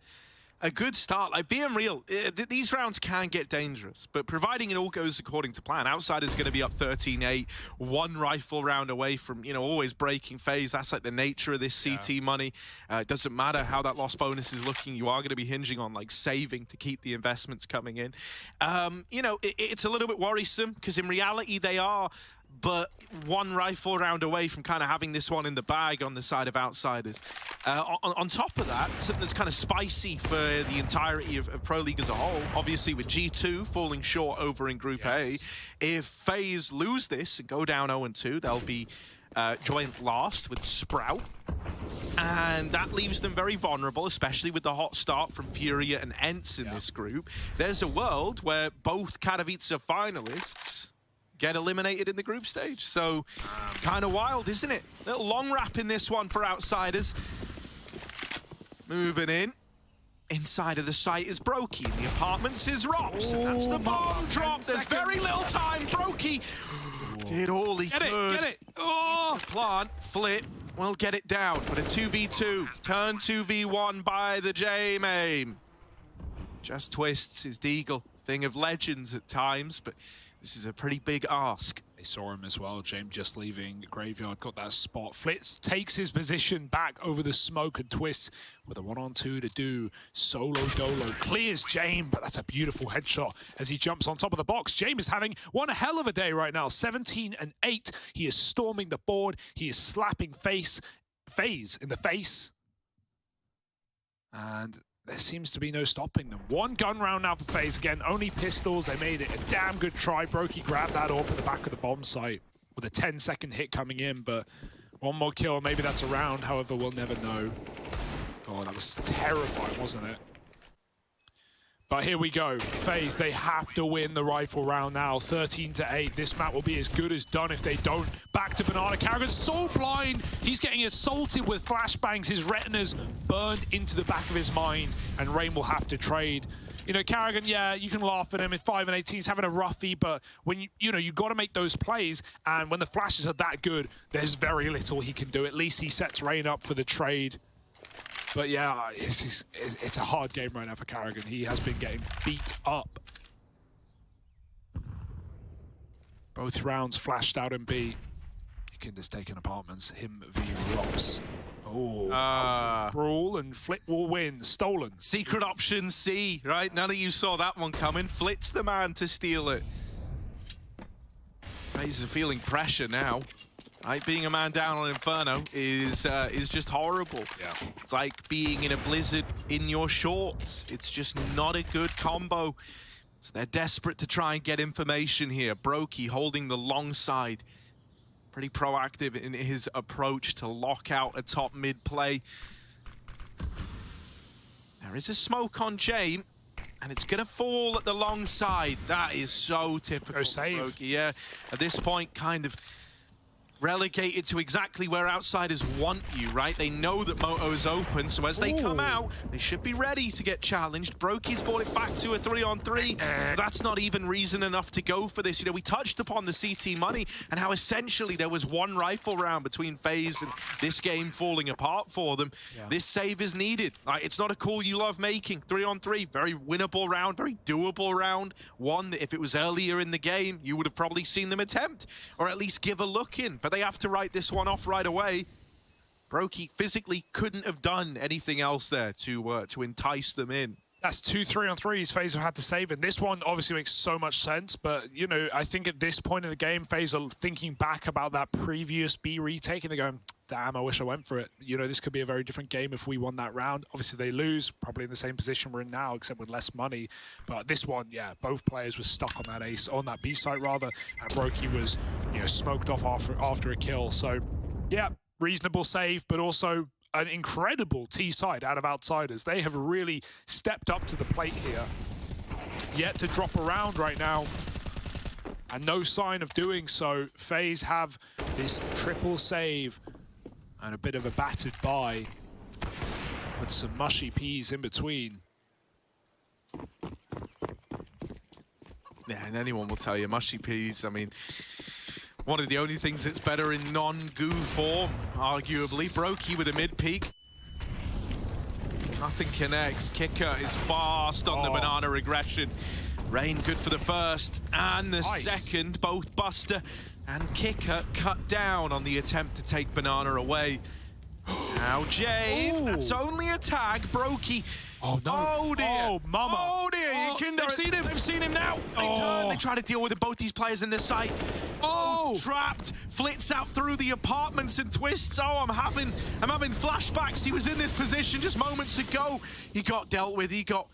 good start. Like, being real, these rounds can get dangerous, but providing it all goes according to plan, Outsiders going to be up 13-8, 1 rifle round away from, always breaking FaZe. That's like the nature of this CT money. It doesn't matter how that loss bonus is looking. You are going to be hinging on, like, saving to keep the investments coming in. It's a little bit worrisome because in reality they are but 1 rifle round away from kind of having this one in the bag on the side of Outsiders. On top of that, something that's kind of spicy for the entirety of Pro League as a whole, obviously with G2 falling short over in Group A, if FaZe lose this and go down 0-2, they'll be joint last with Sprout. And that leaves them very vulnerable, especially with the hot start from Furia and Ents in this group. There's a world where both Katowice finalists get eliminated in the group stage. So, kind of wild, isn't it? Little long wrap in this one for Outsiders. Moving in. Inside of the site is Brokey. In the apartments is Rops. And that's the bomb drop. There's very little time. Brokey did all he could. Get it! Oh! It's the plant. Flip. Well, get it down. But a 2v2. Turn 2v1 by the J-Maim. Just twists his deagle. Thing of legends at times, but this is a pretty big ask. They saw him as well. James just leaving Graveyard, got that spot. Flitz takes his position back over the smoke and twists with a 1-on-2 to do. Solo Dolo clears James, but that's a beautiful headshot as he jumps on top of the box. James is having one hell of a day right now. 17-8. He is storming the board. He is slapping Faze in the face. And there seems to be no stopping them. 1 gun round now for FaZe. Again, only pistols. They made it a damn good try. Brokey grabbed that off at the back of the bomb site with a 10-second hit coming in, but 1 more kill. Maybe that's a round. However, we'll never know. Oh, that was terrifying, wasn't it? But here we go. FaZe, they have to win the rifle round now. 13-8. This map will be as good as done if they don't. Back to Banana. Carrigan's so blind. He's getting assaulted with flashbangs. His retina's burned into the back of his mind. And Rain will have to trade. Carrigan, yeah, you can laugh at him. In 5-18, he's having a roughie. But when you got to make those plays. And when the flashes are that good, there's very little he can do. At least he sets Rain up for the trade. But yeah, it's a hard game right now for Carrigan. He has been getting beat up. Both rounds flashed out in B. Kinder's taken apartments. Him v Rops Oh, brawl and Flit will win. Stolen. Secret option C, right? None of you saw that one coming. Flit's the man to steal it. Faze is feeling pressure now. Right, being a man down on Inferno is just horrible. Yeah. It's like being in a blizzard in your shorts. It's just not a good combo. So they're desperate to try and get information here. Brokey holding the long side. Pretty proactive in his approach to lock out a top mid play. There is a smoke on Jame, and it's going to fall at the long side. That is so typical. Go save. Brokey. Yeah, at this point, kind of relegated to exactly where outsiders want you, right? They know that Moto is open, so as they come out, they should be ready to get challenged. Brokey's brought it back to a 3-on-3. But that's not even reason enough to go for this. You know, we touched upon the CT money and how essentially there was one rifle round between FaZe and this game falling apart for them. Yeah. This save is needed. It's not a call you love making. 3-on-3, very winnable round, very doable round. One that if it was earlier in the game, you would have probably seen them attempt, or at least give a look in. But they have to write this one off right away. Brokey physically couldn't have done anything else there to entice them in. That's 2 3-on-3s FaZe have had to save, and this one obviously makes so much sense, but, you know, I think at this point in the game, FaZe are thinking back about that previous B retake, and they're going, damn, I wish I went for it. You know, this could be a very different game if we won that round. Obviously, they lose, probably in the same position we're in now, except with less money. But this one, yeah, both players were stuck on that ace, on that B site rather, and Brokey was, you know, smoked off after a kill. So, yeah, reasonable save, but also an incredible T side out of outsiders. They have really stepped up to the plate here. Yet to drop around right now, and no sign of doing so. FaZe have this triple save and a bit of a battered bye with some mushy peas in between. Yeah, and anyone will tell you, mushy peas, I mean, one of the only things that's better in non-goo form, arguably. Brokey with a mid-peak. Nothing connects. Kicker is fast on the banana regression. Rain good for the first and the second. Both Buster and Kicker cut down on the attempt to take banana away. Now Jay, that's only a tag. Brokey. Oh no! Oh dear! Oh mama! Oh dear! They've seen him! They've seen him now! They turn, they try to deal with both these players in the site. Both trapped! Flits out through the apartments and twists. I'm having flashbacks. He was in this position just moments ago. He got dealt with. He got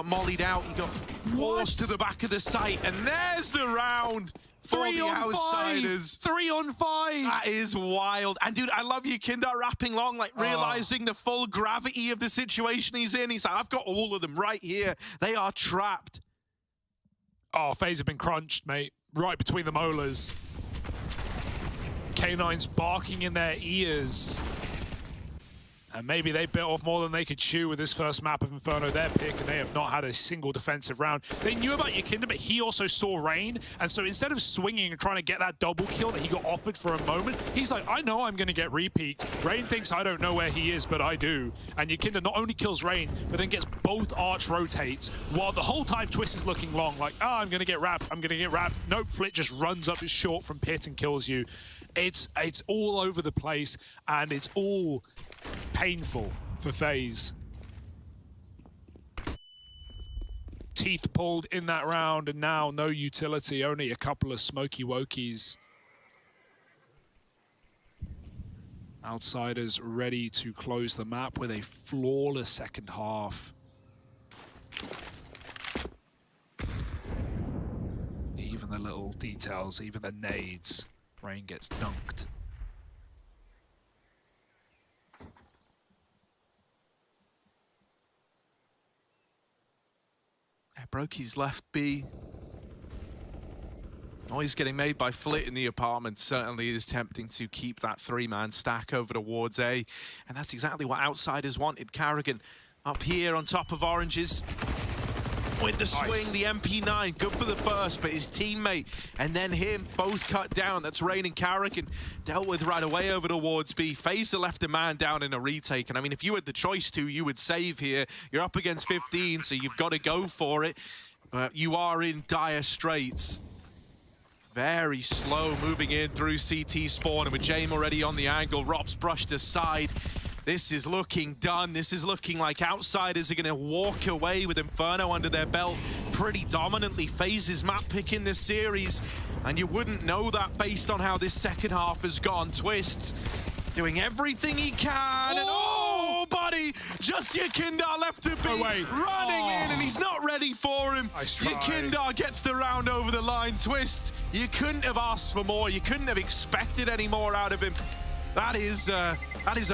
mollied out. He got forced to the back of the site, and there's the round. For the outsiders. 3-on-5. That is wild. And dude, I love you, Kinder, rapping long, like realizing the full gravity of the situation he's in. He's like, I've got all of them right here. They are trapped. Oh, FaZe have been crunched, mate. Right between the molars. Canines barking in their ears. And maybe they bit off more than they could chew with this first map of Inferno, their pick, and they have not had a single defensive round. They knew about Yakinda, but he also saw Rain, and so instead of swinging and trying to get that double kill that he got offered for a moment, he's like, I know I'm going to get repeaked. Rain thinks I don't know where he is, but I do. And Yakinda not only kills Rain, but then gets both arch rotates, while the whole time Twist is looking long, like, I'm going to get wrapped, I'm going to get wrapped. Nope, Flit just runs up his short from pit and kills you. It's all over the place, and it's all painful for FaZe. Teeth pulled in that round, and now no utility, only a couple of smoky wokies. Outsiders ready to close the map with a flawless second half. Even the little details, even the nades. Rain gets dunked. Brokey's left B. Noise getting made by Flit in the apartment certainly is tempting to keep that three-man stack over towards A. And that's exactly what outsiders wanted. Carrigan up here on top of Oranges. With the swing, the MP9, good for the first, but his teammate and then him both cut down. That's Rain and Carrigan dealt with right away over towards B. Faze left a man down in a retake, and I mean, if you had the choice to, you would save here. You're up against 15, so you've got to go for it, but you are in dire straits. Very slow moving in through CT spawn, and with Jame already on the angle, Rob's brushed aside. This is looking done. This is looking like outsiders are going to walk away with Inferno under their belt pretty dominantly. Faze's map pick in this series, and you wouldn't know that based on how this second half has gone. Twist doing everything he can, and oh, buddy, just Yakindar left to be running in, and he's not ready for him. Yakindar gets the round over the line. Twist, you couldn't have asked for more. You couldn't have expected any more out of him. That is a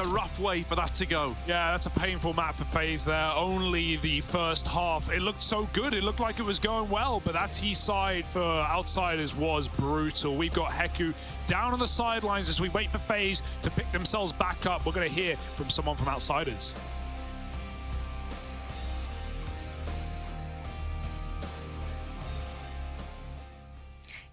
rough way for that to go. Yeah, that's a painful map for Faze there. Only the first half. It looked so good. It looked like it was going well, but that T side for outsiders was brutal. We've got Heku down on the sidelines as we wait for Faze to pick themselves back up. We're going to hear from someone from outsiders.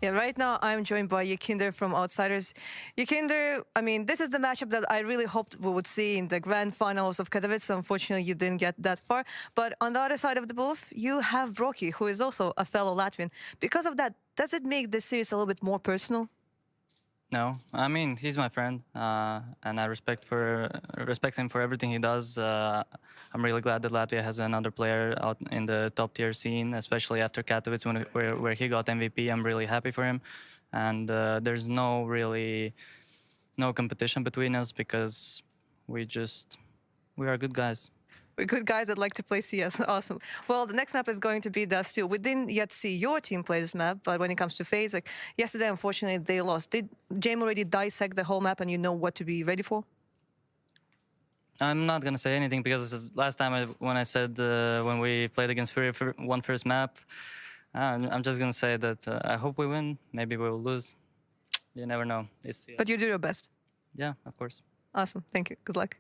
Yeah, right now I'm joined by Yakinder from Outsiders. Yakinder, I mean, this is the matchup that I really hoped we would see in the grand finals of Katowice. Unfortunately, you didn't get that far. But on the other side of the booth, you have Brocky, who is also a fellow Latvian. Because of that, does it make this series a little bit more personal? No, I mean, he's my friend, and I respect him for everything he does. I'm really glad that Latvia has another player out in the top tier scene, especially after Katowice where he got MVP. I'm really happy for him, and there's no competition between us because we are good guys. We're good guys that like to play CS. Awesome. Well, the next map is going to be Dust 2. We didn't yet see your team play this map, but when it comes to Faze, like yesterday, unfortunately, they lost. Did Jame already dissect the whole map and you know what to be ready for? I'm not going to say anything because last time when I said when we played against Fury for one first map, I'm just going to say that I hope we win. Maybe we will lose. You never know. But you do your best. Yeah, of course. Awesome. Thank you. Good luck.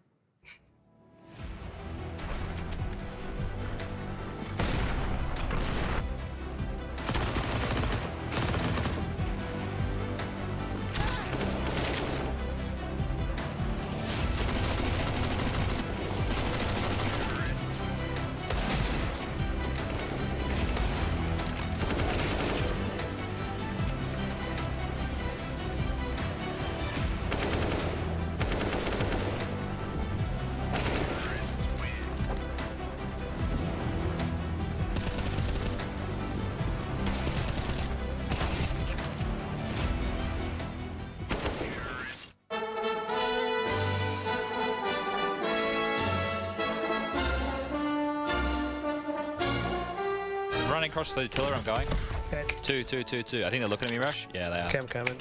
Running across the tiller, I'm going. Okay. Two. I think they're looking at me, Mirage. Yeah, they are. Okay, I'm coming.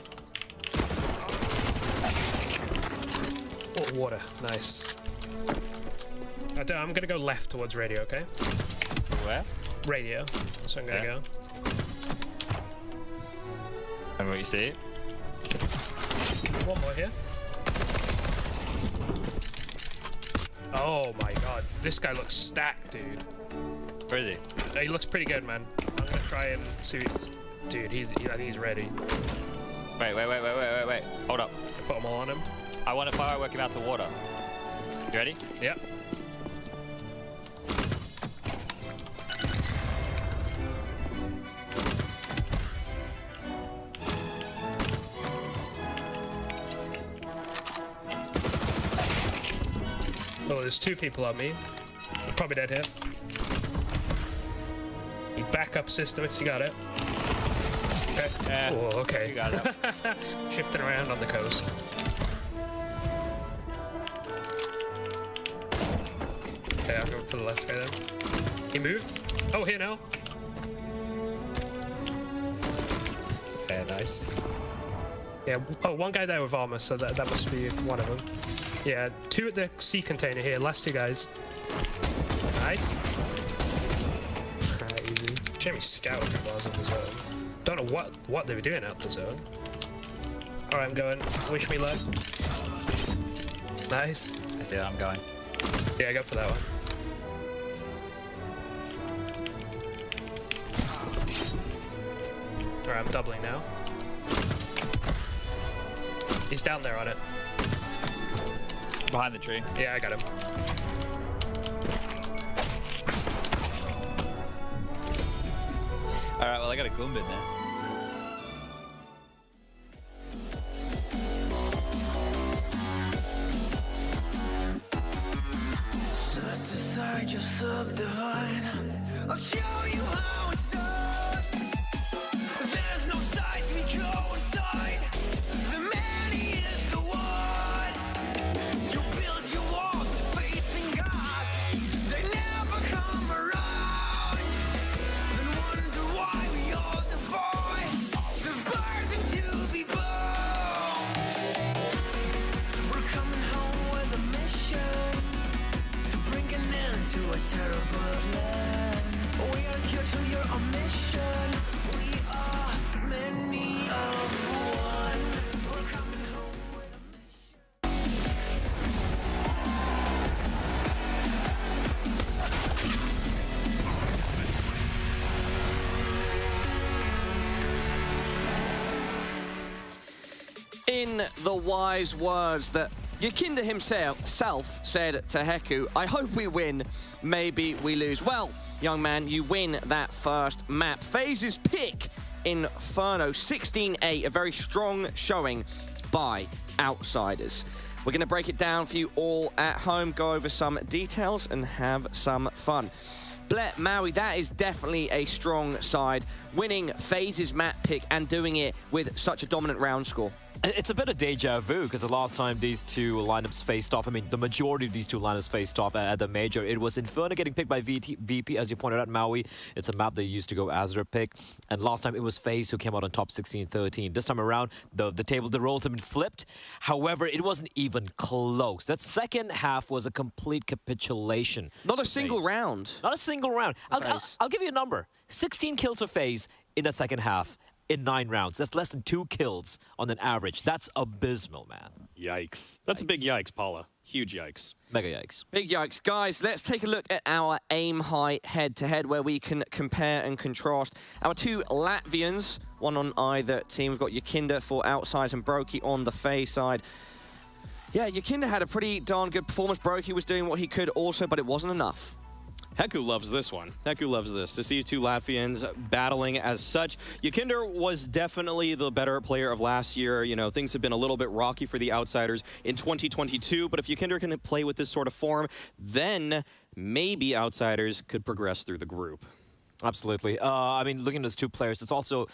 Oh, water. Nice. I'm gonna go left towards radio, okay? Where? Radio. That's where I'm gonna go. And what you see? One more here. Oh my god. This guy looks stacked, dude. Where is he? He looks pretty good, man. I'm gonna try and see. Dude, I think he's ready. Wait. Hold up. Put them all on him. I want to firework him out to water. You ready? Yep. Oh, there's two people on me. They're probably dead here. Backup system if you got it. Okay. Oh, okay. You got it. Shifting around on the coast. Okay, I'm going for the last guy then. He moved. Oh, here now. Yeah, nice. Yeah. Oh, one guy there with armor, so that must be one of them. Yeah, two at the sea container here. Last two guys. Nice. Jimmy scouted while I was in the zone. Don't know what they were doing out the zone. Alright, I'm going. Wish me luck. Nice. Yeah, I'm going. Yeah, go for that one. Alright, I'm doubling now. He's down there on it. Behind the tree. Yeah, I got him. Alright, well I got a Goombin there. in the wise words that Yakinda himself said to Heku, I hope we win, maybe we lose. Well, young man, you win that first map. Faze's pick, Inferno, 16-8, a very strong showing by Outsiders. We're going to break it down for you all at home, go over some details and have some fun. Blet, Maui, that is definitely a strong side, winning Faze's map pick and doing it with such a dominant round score. It's a bit of deja vu because the last time these two lineups faced off, I mean, the majority of these two lineups faced off at the major, it was Inferno getting picked by VP, as you pointed out, Maui. It's a map they used to go as their pick. And last time it was Faze who came out on top 16-13. This time around, the roles have been flipped. However, it wasn't even close. That second half was a complete capitulation. Not a single round. Not a single round. I'll give you a number. 16 kills for Faze in that second half. In 9 rounds. That's less than 2 kills on an average. That's abysmal, man. Yikes. That's a big yikes, Paula. Huge yikes. Mega yikes. Big yikes. Guys, let's take a look at our aim high head-to-head where we can compare and contrast our two Latvians, one on either team. We've got Yakinda for Outsiders and Brokey on the Faze side. Yeah, Yakinda had a pretty darn good performance. Brokey was doing what he could also, but it wasn't enough. Heku loves this one. Heku loves this. To see two Latvians battling as such. Yakinda was definitely the better player of last year. You know, things have been a little bit rocky for the Outsiders in 2022, but if Yakinda can play with this sort of form, then maybe Outsiders could progress through the group. Absolutely. I mean, looking at those two players, it's also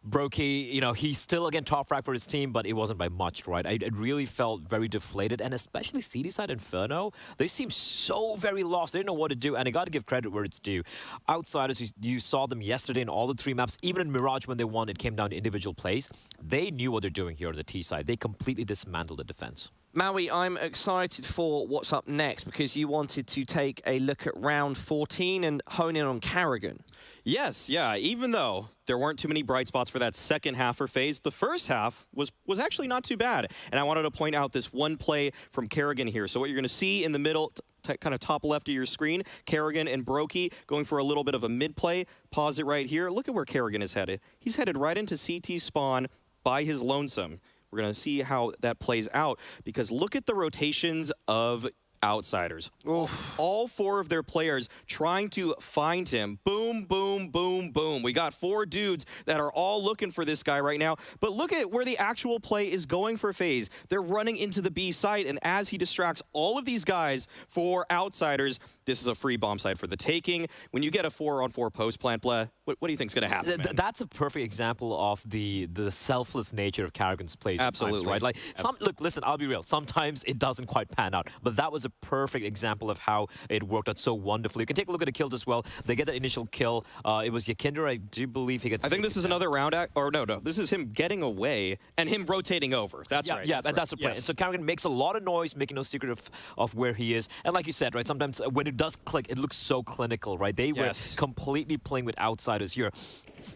Brokey, you know, he's still, again, top frag for his team, but it wasn't by much, right? I really felt very deflated, and especially CD side Inferno, they seem so very lost. They didn't know what to do, and I got to give credit where it's due. Outsiders, you saw them yesterday in all the 3 maps. Even in Mirage, when they won, it came down to individual plays. They knew what they're doing here on the T side. They completely dismantled the defense. Maui, I'm excited for what's up next because you wanted to take a look at round 14 and hone in on Karrigan. Yes, yeah, even though there weren't too many bright spots for that second half for Faze, the first half was actually not too bad. And I wanted to point out this one play from Karrigan here. So what you're going to see in the middle, kind of top left of your screen, Karrigan and Brokey going for a little bit of a mid play. Pause it right here. Look at where Karrigan is headed. He's headed right into CT spawn by his lonesome. We're going to see how that plays out because look at the rotations of Outsiders. Oof. All 4 of their players trying to find him. Boom, boom, boom, boom. We got 4 dudes that are all looking for this guy right now. But look at where the actual play is going for Faze. They're running into the B site, and as he distracts all of these guys for Outsiders, this is a free bomb site for the taking. When you get a 4-on-4 post plant play, what do you think's going to happen, man? That's a perfect example of the selfless nature of Karrigan's plays. Absolutely. Times, right? Like, look, listen, I'll be real. Sometimes it doesn't quite pan out, but that was a perfect example of how it worked out so wonderfully. You can take a look at the kills as well. They get the initial kill. It was Yakinda, I do believe he gets... I think this is another round, or no, this is him getting away and him rotating over. That's right. Yeah, that's the plan. Yes. So Karrigan makes a lot of noise, making no secret of where he is. And like you said, right, sometimes when it does click, it looks so clinical, right? They were completely playing with Outsiders here.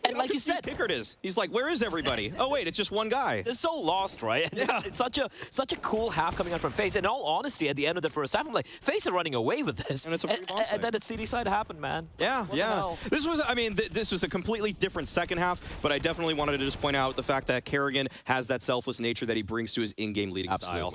And like you said, Pickard is. He's like, where is everybody? Oh wait, it's just one guy. They're so lost, right? And it's such a cool half coming out from Faze. In all honesty, at the end of the first half, I'm like, Faze are running away with this. And it's a free bomb site. And then the CD side happened, man. Yeah, This was, I mean, this was a completely different second half, but I definitely wanted to just point out the fact that Karrigan has that selfless nature that he brings to his in-game leading style.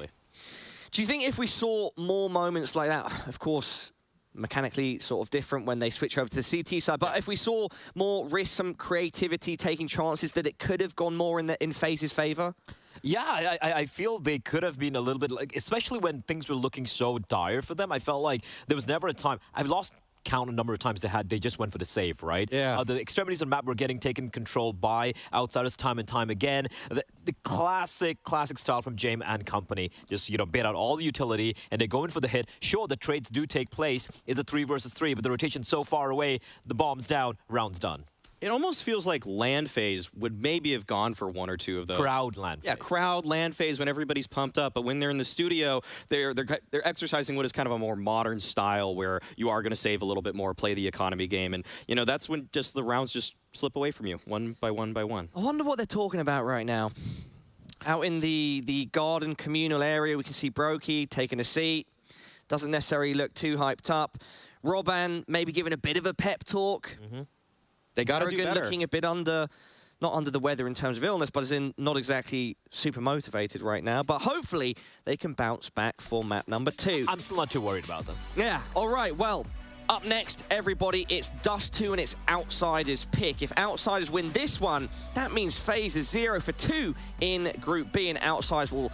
Do you think if we saw more moments like that, of course, mechanically sort of different when they switch over to the CT side, but if we saw more risk, some creativity, taking chances, that it could have gone more in Faze's favor? Yeah, I feel they could have been a little bit, like, especially when things were looking so dire for them. I felt like there was never a time. I've lost count a number of times they just went for the save, right? Yeah. The extremities on the map were getting taken control by Outsiders time and time again. The classic style from James and company. Just, you know, bait out all the utility and they go in for the hit. Sure, the trades do take place. It's a 3 versus 3, but the rotation's so far away, the bomb's down, round's done. It almost feels like land phase would maybe have gone for 1 or 2 of those. Crowd land phase. Yeah, crowd land phase when everybody's pumped up. But when they're in the studio, they're exercising what is kind of a more modern style where you are going to save a little bit more, play the economy game. And, you know, that's when just the rounds just slip away from you, one by one by one. I wonder what they're talking about right now. Out in the garden communal area, we can see Brokey taking a seat. Doesn't necessarily look too hyped up. Robban maybe giving a bit of a pep talk. They got to do better. Looking a bit under not under the weather in terms of illness, but as in not exactly super motivated right now. But hopefully they can bounce back for map number 2. I'm still not too worried about them. Yeah, all right, well, up next, everybody, it's Dust 2 and it's Outsiders pick. If Outsiders win this one, that means Faze is 0 for 2 in Group B, and Outsiders will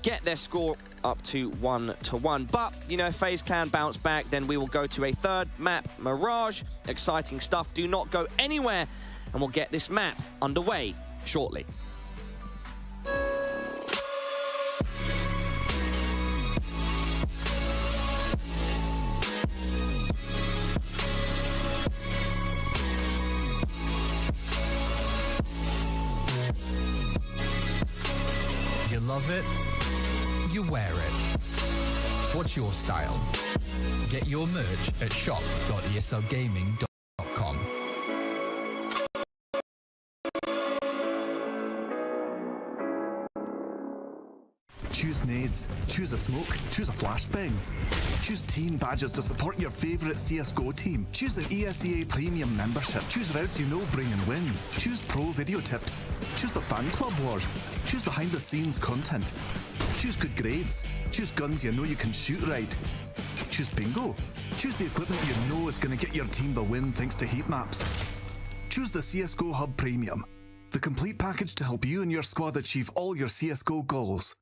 get their score up to 1-1. But, you know, if Faze Clan bounce back, then we will go to a third map, Mirage. Exciting stuff. Do not go anywhere, and we'll get this map underway shortly. You love it, you wear it. What's your style? Get your merch at shop.eslgaming.com. Choose nades, choose a smoke, choose a flashbang. Choose team badges to support your favourite CSGO team. Choose an ESEA Premium membership. Choose routes you know bring in wins. Choose pro video tips. Choose the fan club wars. Choose behind the scenes content. Choose good grades. Choose guns you know you can shoot right. Choose bingo. Choose the equipment you know is going to get your team the win thanks to heat maps. Choose the CSGO Hub Premium. The complete package to help you and your squad achieve all your CSGO goals.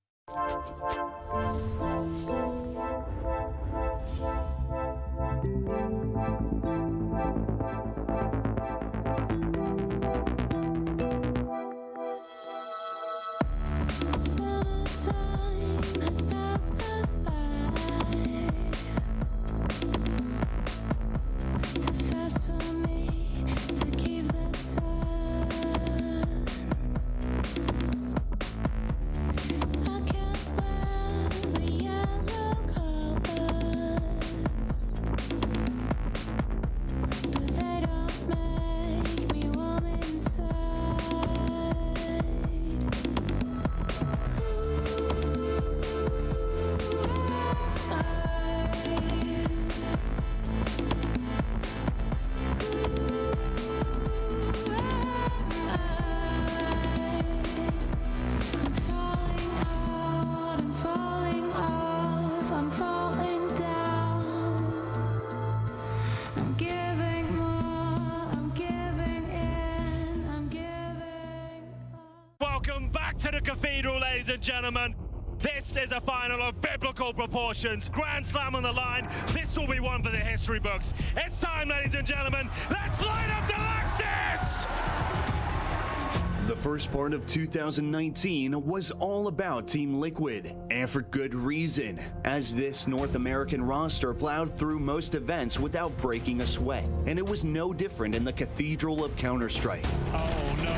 Welcome back to the Cathedral, ladies and gentlemen. This is a final of biblical proportions. Grand Slam on the line. This will be one for the history books. It's time, ladies and gentlemen. Let's light up the Lexus! The first part of 2019 was all about Team Liquid, and for good reason, as this North American roster plowed through most events without breaking a sweat. And it was no different in the Cathedral of Counter-Strike. Oh no.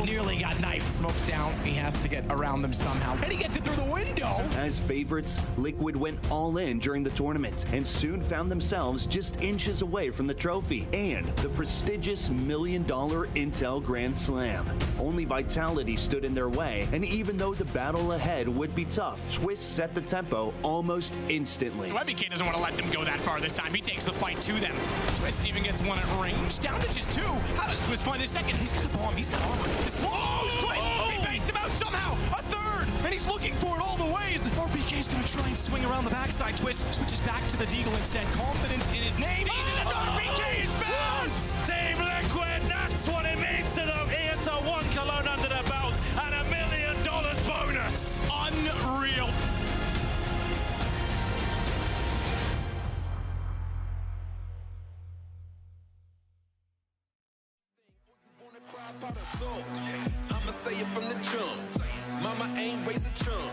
Nearly got knifed. Smoke's down. He has to get around them somehow. And he gets it through the window. As favorites, Liquid went all in during the tournament and soon found themselves just inches away from the trophy and the prestigious $1 million Intel Grand Slam. Only Vitality stood in their way, and even though the battle ahead would be tough, Twist set the tempo almost instantly. WebBK doesn't want to let them go that far this time. He takes the fight to them. Twist even gets one at range. Down to just 2. How does Twist find the second? He's got the bomb. He's got armor. He's close. Twist. He baits him out somehow. A third. And he's looking for it all the ways. RBK's going to try and swing around the backside. Twist switches back to the Deagle instead. Confidence in his name. He's in his RBK is found. Team Liquid, that's what it means to them. ESL 1 Cologne under their belt and $1 million bonus. Unreal. I'ma say it from the jump. Mama ain't raised a chump.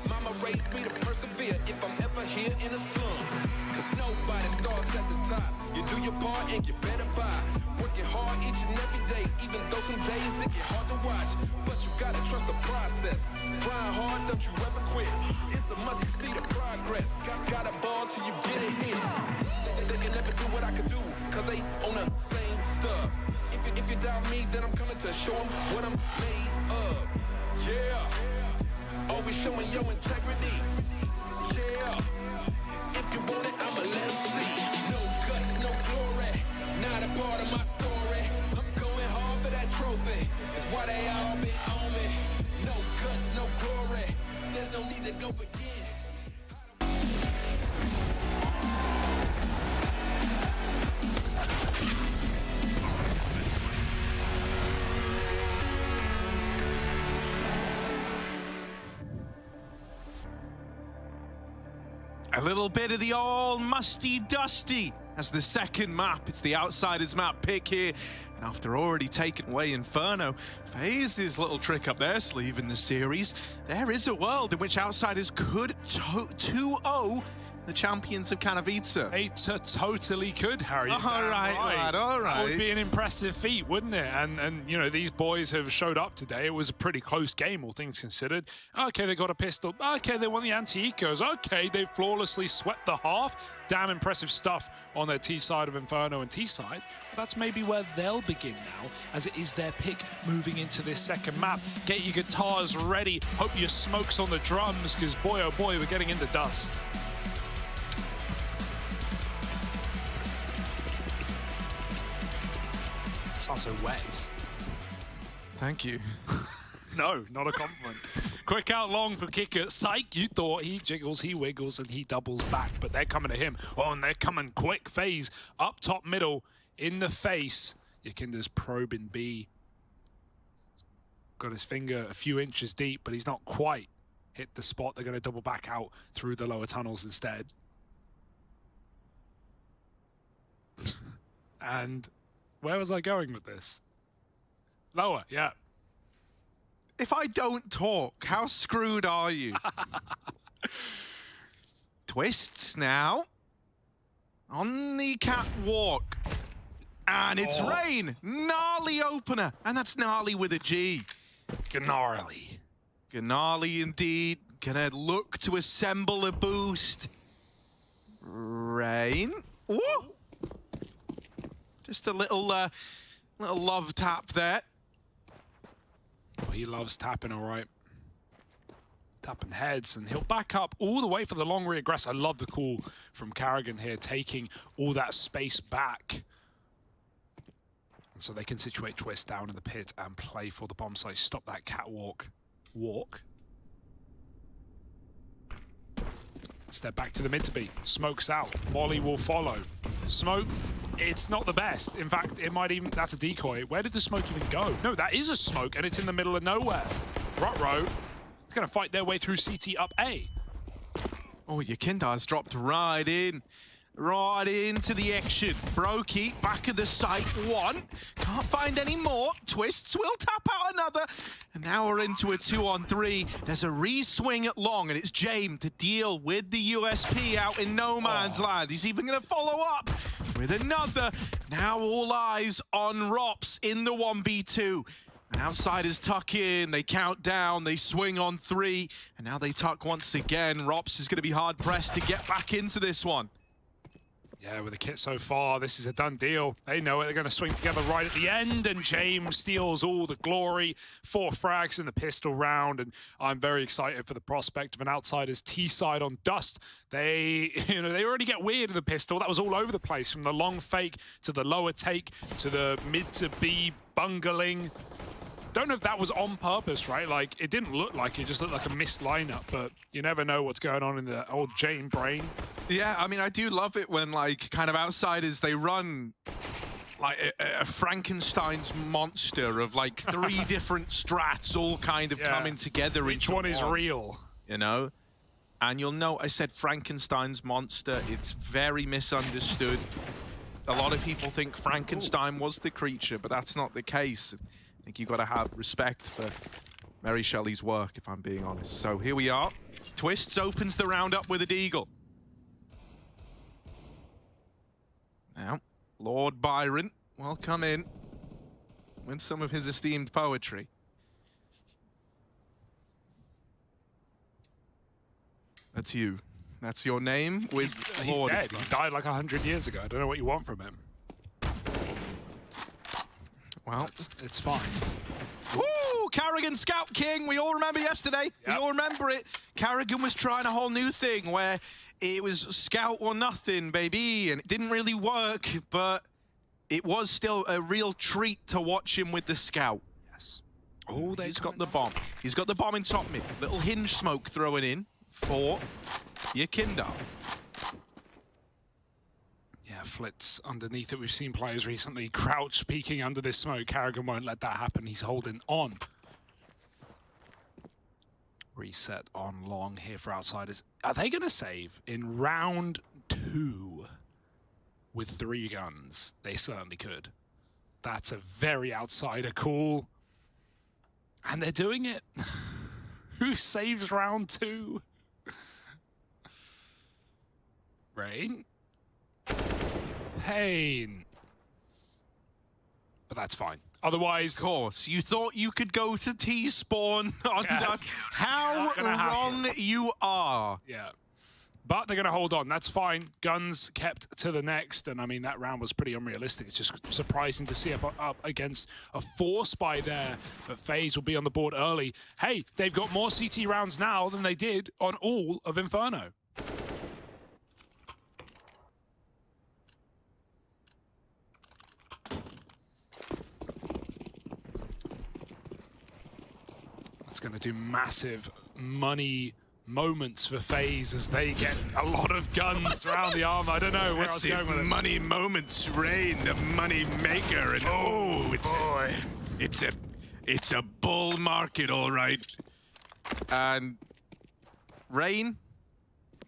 Mama raised me to persevere if I'm ever here in a slum. Cause nobody starts at the top. You do your part and you better buy. Working hard each and every day, even though some days it get hard to watch. But you gotta trust the process. Grind hard, don't you ever quit. It's a must, you see the progress. Gotta ball till you get a hit. They can never do what I could do, cause they on the same stuff. If you doubt me, then I'm coming to show them what I'm made of. Yeah. Always showing your integrity. Yeah. If you want it, I'ma let them see. No guts, no glory. Not a part of my story. I'm going hard for that why they all been on me. No guts, no glory. There's no need to go begin. A little bit of the old musty dusty as the second map. It's the Outsiders map pick here. And after already taking away Inferno, Faze's little trick up their sleeve in the series, there is a world in which Outsiders could 2-0 the champions of Katowice. They totally could, Harry. All right, lad, all right. That would be an impressive feat, wouldn't it? And you know, these boys have showed up today. It was a pretty close game, all things considered. Okay, they got a pistol. Okay, they won the anti-ecos. Okay, they flawlessly swept the half. Damn impressive stuff on their T side of Inferno and T side. That's maybe where they'll begin now, as it is their pick moving into this second map. Get your guitars ready. Hope your smoke's on the drums, because boy, oh boy, we're getting into dust. Sounds so wet. Thank you. No, not a compliment. Quick out long for kicker. Psych, you thought he jiggles, he wiggles, and he doubles back, but they're coming to him. Oh, and they're coming quick. Faze up top middle, in the face. Yakinder's probing B. Got his finger a few inches deep, but he's not quite hit the spot. They're going to double back out through the lower tunnels instead. And where was I going with this? Lower, yeah. If I don't talk, how screwed are you? Twists now. On the catwalk. And it's Rain. Gnarly opener. And that's gnarly with a G. Gnarly. Gnarly indeed. Gonna look to assemble a boost. Rain. Ooh. Just a little love tap there. Oh, he loves tapping, all right. Tapping heads, and he'll back up all the way for the long reaggress. I love the call from Carrigan here, taking all that space back. And so they can situate Twist down in the pit and play for the bomb site. Stop that catwalk. Walk. Step back to the mid to be. Smoke's out. Molly will follow. Smoke. It's not the best. In fact, it might even... That's a decoy. Where did the smoke even go? No, that is a smoke, and it's in the middle of nowhere. Rutro is going to fight their way through CT up A. Oh, Yakindar's dropped right in. Right into the action. Brokey, back of the site. One. Can't find any more. Twists will tap out another. And now we're into a 2-on-3. There's a re-swing at long, and it's James to deal with the USP out in no man's land. He's even going to follow up with another. Now all eyes on Rops in the 1v2. And Outsiders tuck in, they count down, they swing on 3. And now they tuck once again. Rops is going to be hard-pressed to get back into this one. Yeah, with the kit so far, this is a done deal. They know it. They're going to swing together right at the end, and James steals all the glory. 4 frags in the pistol round, and I'm very excited for the prospect of an Outsiders T side on Dust. They already get weird in the pistol. That was all over the place, from the long fake to the lower take to the mid to B bungling. Don't know if that was on purpose, right? Like, it didn't look like it, just looked like a missed lineup, but you never know what's going on in the old Jane brain. Yeah, I mean, I do love it when, like, kind of Outsiders, they run like a Frankenstein's monster of, like, 3 different strats all kind of coming together. Each one is real. You know? And you'll note I said Frankenstein's monster. It's very misunderstood. A lot of people think Frankenstein was the creature, but that's not the case. I think you've got to have respect for Mary Shelley's work, if I'm being honest. So here we are. Twists opens the round up with a deagle. Now, Lord Byron will come in with some of his esteemed poetry. That's you. That's your name with Lord. He's dead. He died like 100 years ago. I don't know what you want from him. Well, it's fine. Woo! Carrigan, Scout King. We all remember yesterday. Yep. We all remember it. Carrigan was trying a whole new thing where it was Scout or nothing, baby. And it didn't really work, but it was still a real treat to watch him with the Scout. Yes. Oh, he's got the bomb. He's got the bomb in top mid. Little hinge smoke throwing in for Yakinder. Yeah, Flitz underneath it. We've seen players recently crouch peeking under this smoke. Carrigan won't let that happen. He's holding on. Reset on long here for Outsiders. Are they going to save in round 2 with 3 guns? They certainly could. That's a very Outsider call. And they're doing it. Who saves round 2? Rain? Pain. But that's fine. Otherwise... Of course, you thought you could go to T-spawn on Dust. How wrong you are. Yeah. But they're going to hold on. That's fine. Guns kept to the next. And, I mean, that round was pretty unrealistic. It's just surprising to see up against a 4-spy there. But Faze will be on the board early. Hey, they've got more CT rounds now than they did on all of Inferno. It's going to do massive money moments for Faze as they get a lot of guns around the armor. I don't know where I was going with it. Money moments, Rain, the money maker, and it's a bull market, all right. And Rain,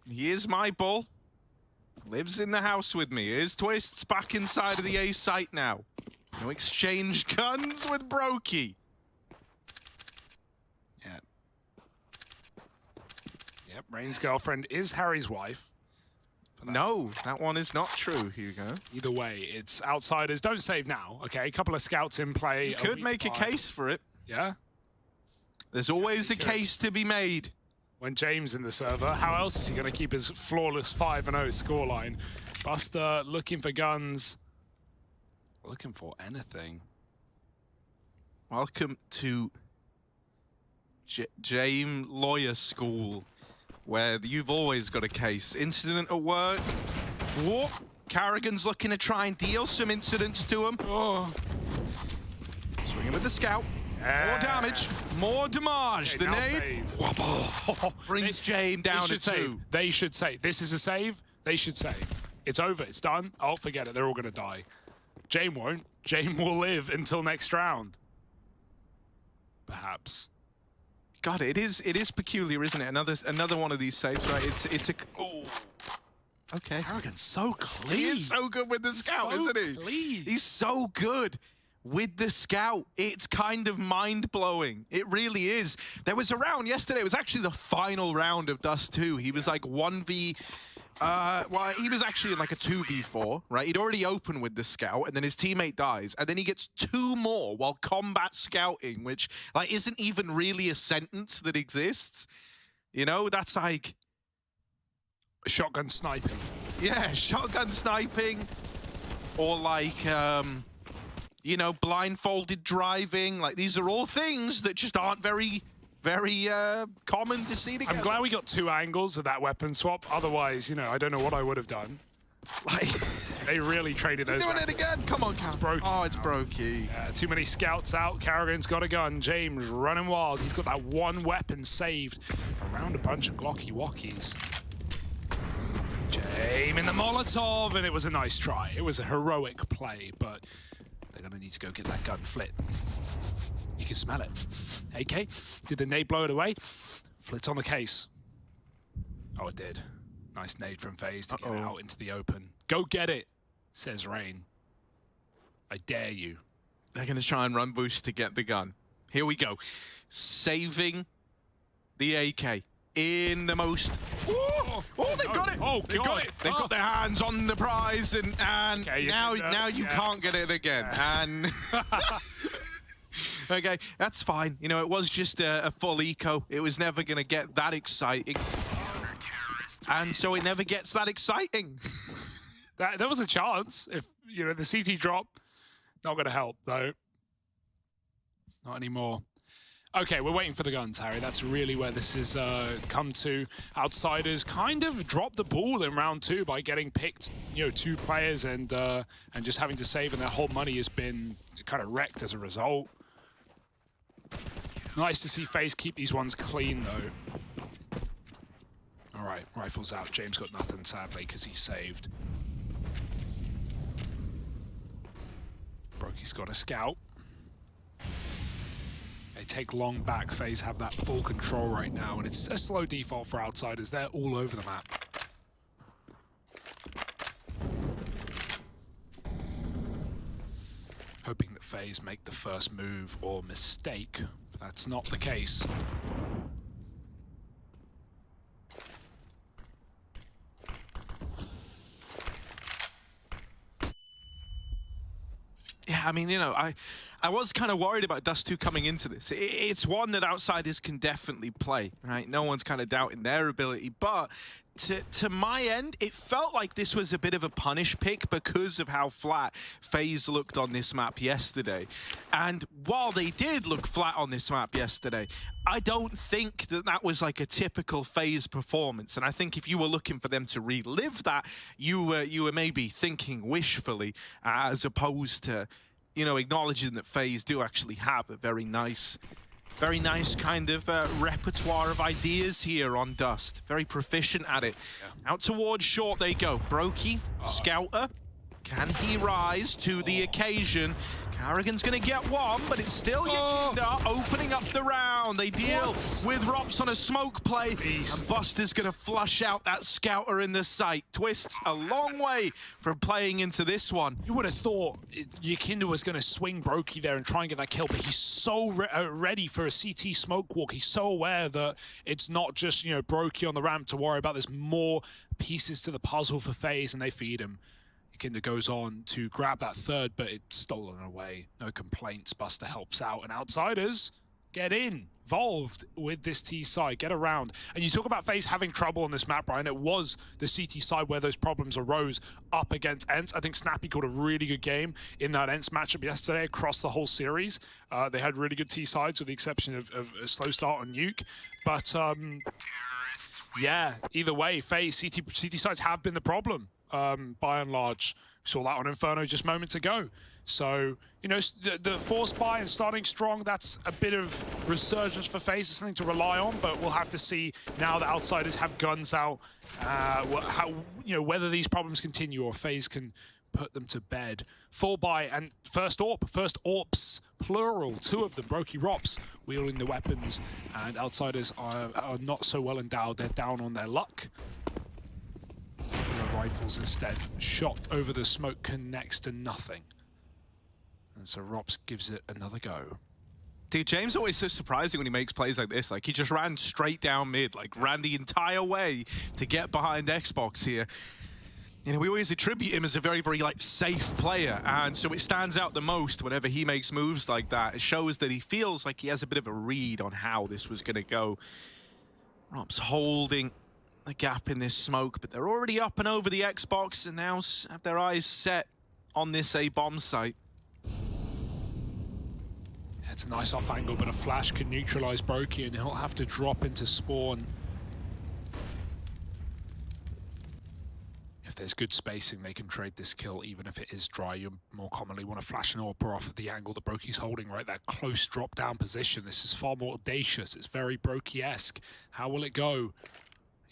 he is my bull. Lives in the house with me. Here's Twist's back inside of the A site now. No exchange guns with Brokey. Yep, Rain's girlfriend is Harry's wife. No, that one is not true, Hugo. Either way, it's Outsiders. Don't save now, okay? A couple of scouts in play. You could make a case for it. Yeah? There's always a case to be made. When James in the server, how else is he going to keep his flawless 5-0 scoreline? Buster looking for guns. Looking for anything. Welcome to James Lawyer School, where you've always got a case. Incident at work. Whoa. Carrigan's looking to try and deal some incidents to him. Oh. Swinging with the scout. More damage. More damage. The nade. Brings James down to 2. They should save. This is a save. They should save. It's over. It's done. Oh, forget it. They're all going to die. James won't. James will live until next round. Perhaps. God, it is peculiar, isn't it? Another one of these saves, right? It's a. Oh. Okay. Carrigan's so clean. He is so good with the scout, isn't he? Clean. He's so good with the scout. It's kind of mind-blowing. It really is. There was a round yesterday. It was actually the final round of Dust 2. He was like 1v... well, he was actually in like a 2v4, right? He'd already opened with the scout, and then his teammate dies, and then he gets 2 more while combat scouting, which like isn't even really a sentence that exists. You know, that's like shotgun sniping. Yeah, shotgun sniping, or like you know, blindfolded driving. Like these are all things that just aren't very common to see together. I'm glad we got 2 angles of that weapon swap. Otherwise, you know, I don't know what I would have done. Like, they really traded those. Doing it again. Come on, It's broken. Oh, it's brokey. Too many scouts out. Carrigan's got a gun. James running wild. He's got that 1 weapon saved around a bunch of Glocky Wockies. James in the Molotov, and it was a nice try. It was a heroic play, but they're going to need to go get that gun Flit. You can smell it. AK, did the nade blow it away? Flit's on the case. Oh, it did. Nice nade from Faze to get it out into the open. Go get it, says Rain. I dare you. They're going to try and run boost to get the gun. Here we go. Saving the AK in the most... Oh, they've got it! Oh, they've got it! They've got their hands on the prize, and okay, now you can't get it again. And okay, that's fine. You know, it was just a full eco. It was never going to get that exciting. And so it never gets that exciting. There was a chance if, you know, the CT drop, not going to help, though. Not anymore. Okay, we're waiting for the guns, Harry. That's really where this has come to. Outsiders kind of dropped the ball in round 2 by getting picked, you know, 2 players and just having to save, and their whole money has been kind of wrecked as a result. Nice to see FaZe keep these ones clean, though. All right, rifles out. James got nothing, sadly, because he's saved. Brokey's got a scout. They take long back. FaZe have that full control right now, and it's a slow default for outsiders. They're all over the map. Hoping that FaZe make the first move or mistake, but that's not the case. Yeah, I mean, you know, I was kind of worried about Dust 2 coming into this. It's one that outsiders can definitely play, right? No one's kind of doubting their ability, but to my end, it felt like this was a bit of a punish pick because of how flat FaZe looked on this map yesterday. And while they did look flat on this map yesterday, I don't think that that was like a typical FaZe performance. And I think if you were looking for them to relive that, you were maybe thinking wishfully, as opposed to, you know, acknowledging that FaZe do actually have a very nice kind of repertoire of ideas here on Dust. Very proficient at it. Yeah. Out towards short they go. Brokey, Scouter. Can he rise to the occasion? Carrigan's going to get one, but it's still Yakinda opening up the round. They deal with Rops on a smoke play, and Buster's going to flush out that Scouter in the sight. Twists a long way from playing into this one. You would have thought Yakinda was going to swing Brokey there and try and get that kill, but he's so ready for a CT smoke walk. He's so aware that it's not just, you know, Brokey on the ramp to worry about. There's more pieces to the puzzle for FaZe, and they feed him. Yakinda goes on to grab that third, but it's stolen away. No complaints. Buster helps out, and outsiders get involved with this T side, get around. And you talk about FaZe having trouble on this map, Brian. It was the CT side where those problems arose up against ENCE. I think Snappy called a really good game in that ENCE matchup yesterday across the whole series. They had really good T sides with the exception of a slow start on Nuke. But yeah, either way, FaZe, CT sides have been the problem. By and large. We saw that on Inferno just moments ago. So, you know, the force buy and starting strong, that's a bit of resurgence for FaZe. It's something to rely on, but we'll have to see now that outsiders have guns out, how, you know, whether these problems continue or FaZe can put them to bed. Full buy and first AWPs, plural, two of them, Brokey Rops, wielding the weapons, and outsiders are not so well endowed. They're down on their luck. Rifles instead. Shot over the smoke connects to nothing. And so Rops gives it another go. Dude, James always so surprising when he makes plays like this. Like, he just ran straight down mid, like ran the entire way to get behind Xbox here. You know, we always attribute him as a very, very, like, safe player, and so it stands out the most whenever he makes moves like that. It shows that he feels like he has a bit of a read on how this was going to go. Rops holding a gap in this smoke, but they're already up and over the Xbox and now have their eyes set on this A-bomb site. It's a nice off angle, but a flash can neutralize Brokey and he'll have to drop into spawn. If there's good spacing, they can trade this kill, even if it is dry. You more commonly want to flash an AWP off of the angle that Brokey's holding, right? That close drop-down position. This is far more audacious. It's very Brokey-esque. How will it go?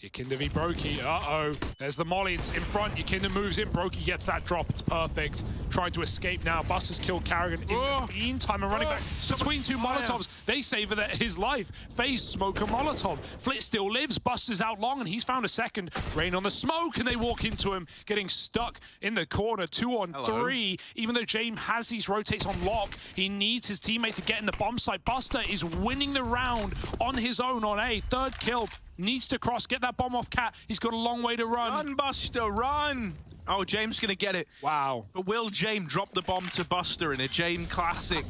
Yakinda v Brokey, uh-oh. There's the molly, it's in front. Yakinda moves in, Brokey gets that drop, it's perfect. Trying to escape now, Buster's killed Carrigan. In the meantime, and running back between two Molotovs. They save his life. FaZe smoke a Molotov. Flit still lives, Buster's out long, and he's found a second. Rain on the smoke, and they walk into him, getting stuck in the corner, 2 on 3. Even though James has these rotates on lock, he needs his teammate to get in the bomb site. Buster is winning the round on his own on A. Third kill. Needs to cross, get that bomb off Cat. He's got a long way to run. Run, Buster, run! Oh, James gonna get it. Wow. But will James drop the bomb to Buster in a James classic?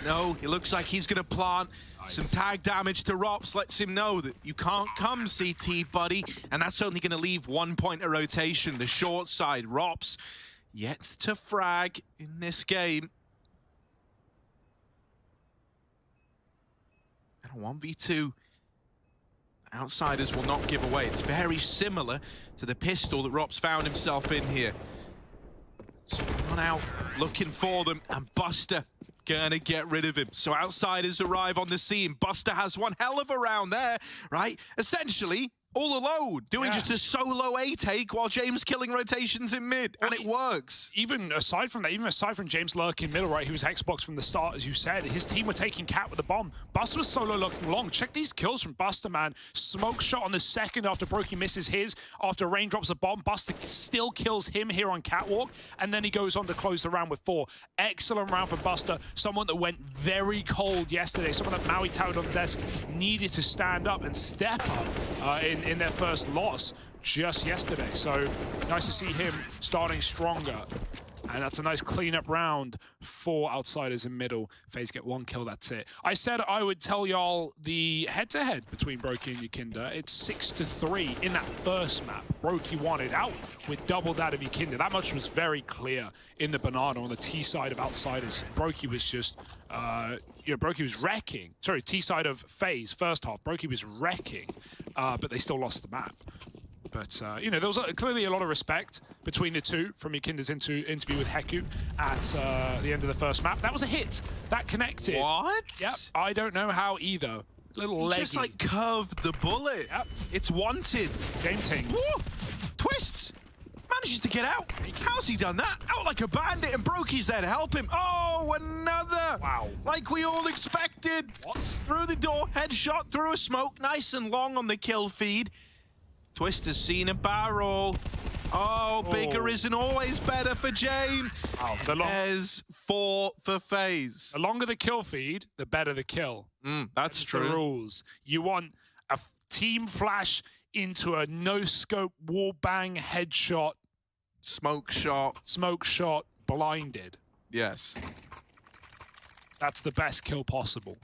No, it looks like he's gonna plant. Some tag damage to Rops lets him know that you can't come, CT, buddy. And that's only gonna leave 1 point of rotation. The short side, Rops yet to frag in this game. And a 1v2. Outsiders will not give away. It's very similar to the pistol that Rops found himself in here. So run out looking for them, and Buster gonna get rid of him. So outsiders arrive on the scene. Buster has one hell of a round there, right? Essentially, all alone, doing just a solo A take while James killing rotations in mid, and it works. Even aside from that, even aside from James lurking middle, right, he was Xbox from the start, as you said. His team were taking Cat with the bomb. Buster was solo looking long. Check these kills from Buster, man. Smoke shot on the second after Brokey misses his. After Rain drops a bomb, Buster still kills him here on Catwalk, and then he goes on to close the round with 4. Excellent round for Buster. Someone that went very cold yesterday. Someone that Maui touted on the desk needed to stand up and step up in their first loss just yesterday. So nice to see him starting stronger. And that's a nice clean-up round for outsiders in middle. FaZe get 1 kill, that's it. I said I would tell y'all the head-to-head between Brokey and Yukinda. It's 6-3 in that first map. Brokey won it out with double that of Yukinda. That much was very clear in the banana on the T side of outsiders. Brokey was just, Brokey was wrecking. Sorry, T side of FaZe, first half. Brokey was wrecking, but they still lost the map. But, there was clearly a lot of respect between the two from Yukinda's interview with Heku at the end of the first map. That was a hit. That connected. What? Yep. I don't know how either. Little leggy. Just, like, curved the bullet. Yep. It's wanted. Game ting. Woo! Twists! Manages to get out. How's he done that? Out like a bandit, and Brokey's there to help him. Oh, another! Wow. Like we all expected. What? Through the door, headshot, through a smoke, nice and long on the kill feed. Twist has seen a barrel. Oh, bigger isn't always better for James. Wow, There's 4 for FaZe. The longer the kill feed, the better the kill. That's true. The rules. You want a team flash into a no-scope wall bang headshot. Smoke shot, blinded. Yes. That's the best kill possible.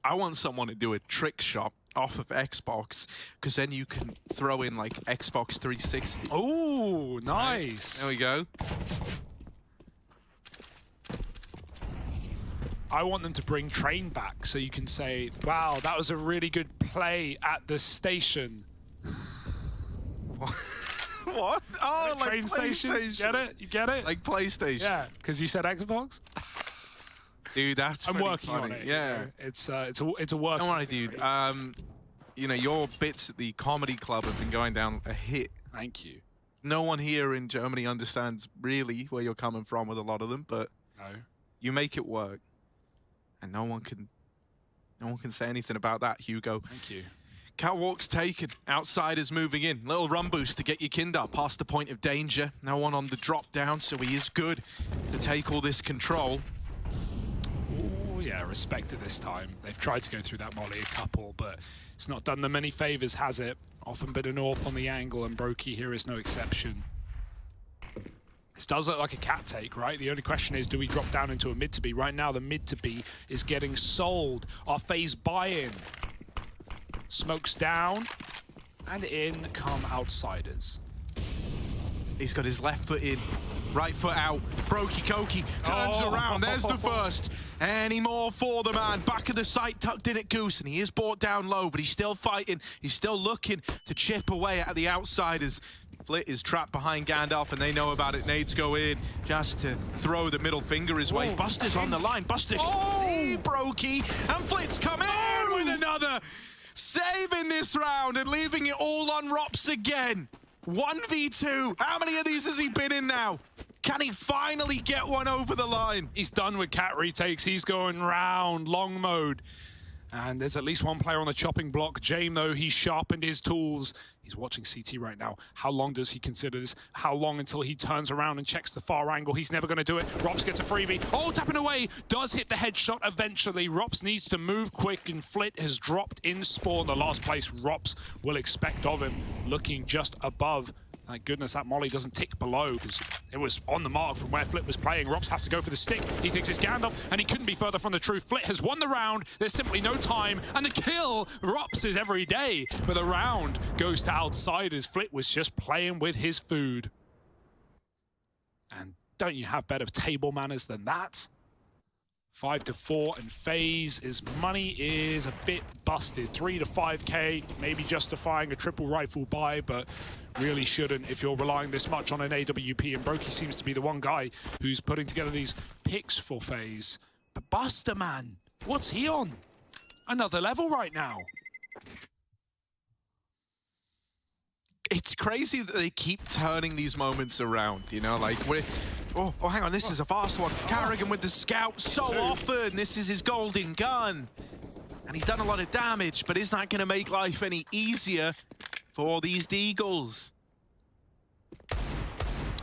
I want someone to do a trick shot off of Xbox, because then you can throw in like Xbox 360. Oh, nice. Right, there we go. I want them to bring Train back so you can say, wow, that was a really good play at the station. What? Oh, like Train PlayStation. Get it? You get it? Like PlayStation. Yeah, because you said Xbox. Dude, that's I'm working funny. on it. Yeah, it's a work. Don't worry, dude. Your bits at the comedy club have been going down a hit. Thank you. No one here in Germany understands really where you're coming from with a lot of them, but you make it work, and no one can say anything about that, Hugo. Thank you. Catwalk's taken. Outsiders moving in. Little run boost to get Yukinda past the point of danger. No one on the drop down, so he is good to take all this control. Oh, yeah, respect it this time. They've tried to go through that molly a couple, but it's not done them many favors, has it? Often been an AWP on the angle, and Brokey here is no exception. This does look like a cat take, right? The only question is, do we drop down into a mid to B? Right now, the mid to B is getting sold. Our FaZe buy-in. Smokes down, and in come outsiders. He's got his left foot in, right foot out. Brokey Koki turns around. There's the first. Any more for the man. Back of the site, tucked in at Goose, and he is brought down low, but he's still fighting. He's still looking to chip away at the outsiders. Flit is trapped behind Gandalf, and they know about it. Nades go in just to throw the middle finger his way. Buster's on the line. Buster can see Brokey, and Flit's coming in with another. Saving this round and leaving it all on Rops again. 1v2. How many of these has he been in now? Can he finally get one over the line? He's done with cat retakes. He's going round, long mode. And there's at least one player on the chopping block. Jame, though, he's sharpened his tools. He's watching CT right now. How long does he consider this? How long until he turns around and checks the far angle? He's never going to do it. Rops gets a freebie. Oh, tapping away. Does hit the headshot eventually. Rops needs to move quick, and Flit has dropped in spawn. The last place Rops will expect of him. Looking just above. Thank goodness that molly doesn't tick below, because it was on the mark from where Flit was playing. Rops has to go for the stick. He thinks it's Gandalf, and he couldn't be further from the truth. Flit has won the round. There's simply no time, and the kill. Rops is every day, but the round goes to outsiders. Flit was just playing with his food. And don't you have better table manners than that? 5-4, and FaZe, money is a bit busted. 3 to 5K, maybe justifying a triple rifle buy, but really shouldn't if you're relying this much on an AWP, and Brokey seems to be the one guy who's putting together these picks for FaZe. But Buster, man, what's he on? Another level right now. It's crazy that they keep turning these moments around, you know, like we're... Oh, hang on, this is a fast one. Carrigan with the scout so often. This is his golden gun. And he's done a lot of damage, but is that going to make life any easier for these Deagles?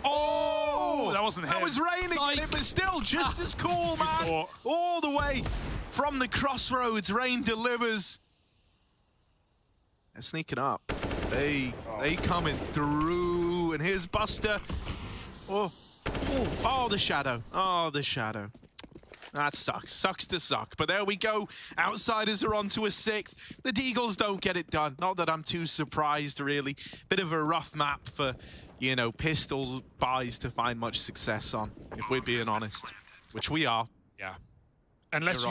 Oh! That wasn't him. That was raining, it was still just as cool, man. All the way from the crossroads, Rain delivers. They're sneaking up. They coming through, and here's Buster. Oh, the shadow. Oh, the shadow. That sucks. Sucks to suck. But there we go. Outsiders are on to a 6th. The Deagles don't get it done. Not that I'm too surprised, really. Bit of a rough map for, you know, pistol buys to find much success on, if we're being honest. Which we are. Yeah. Unless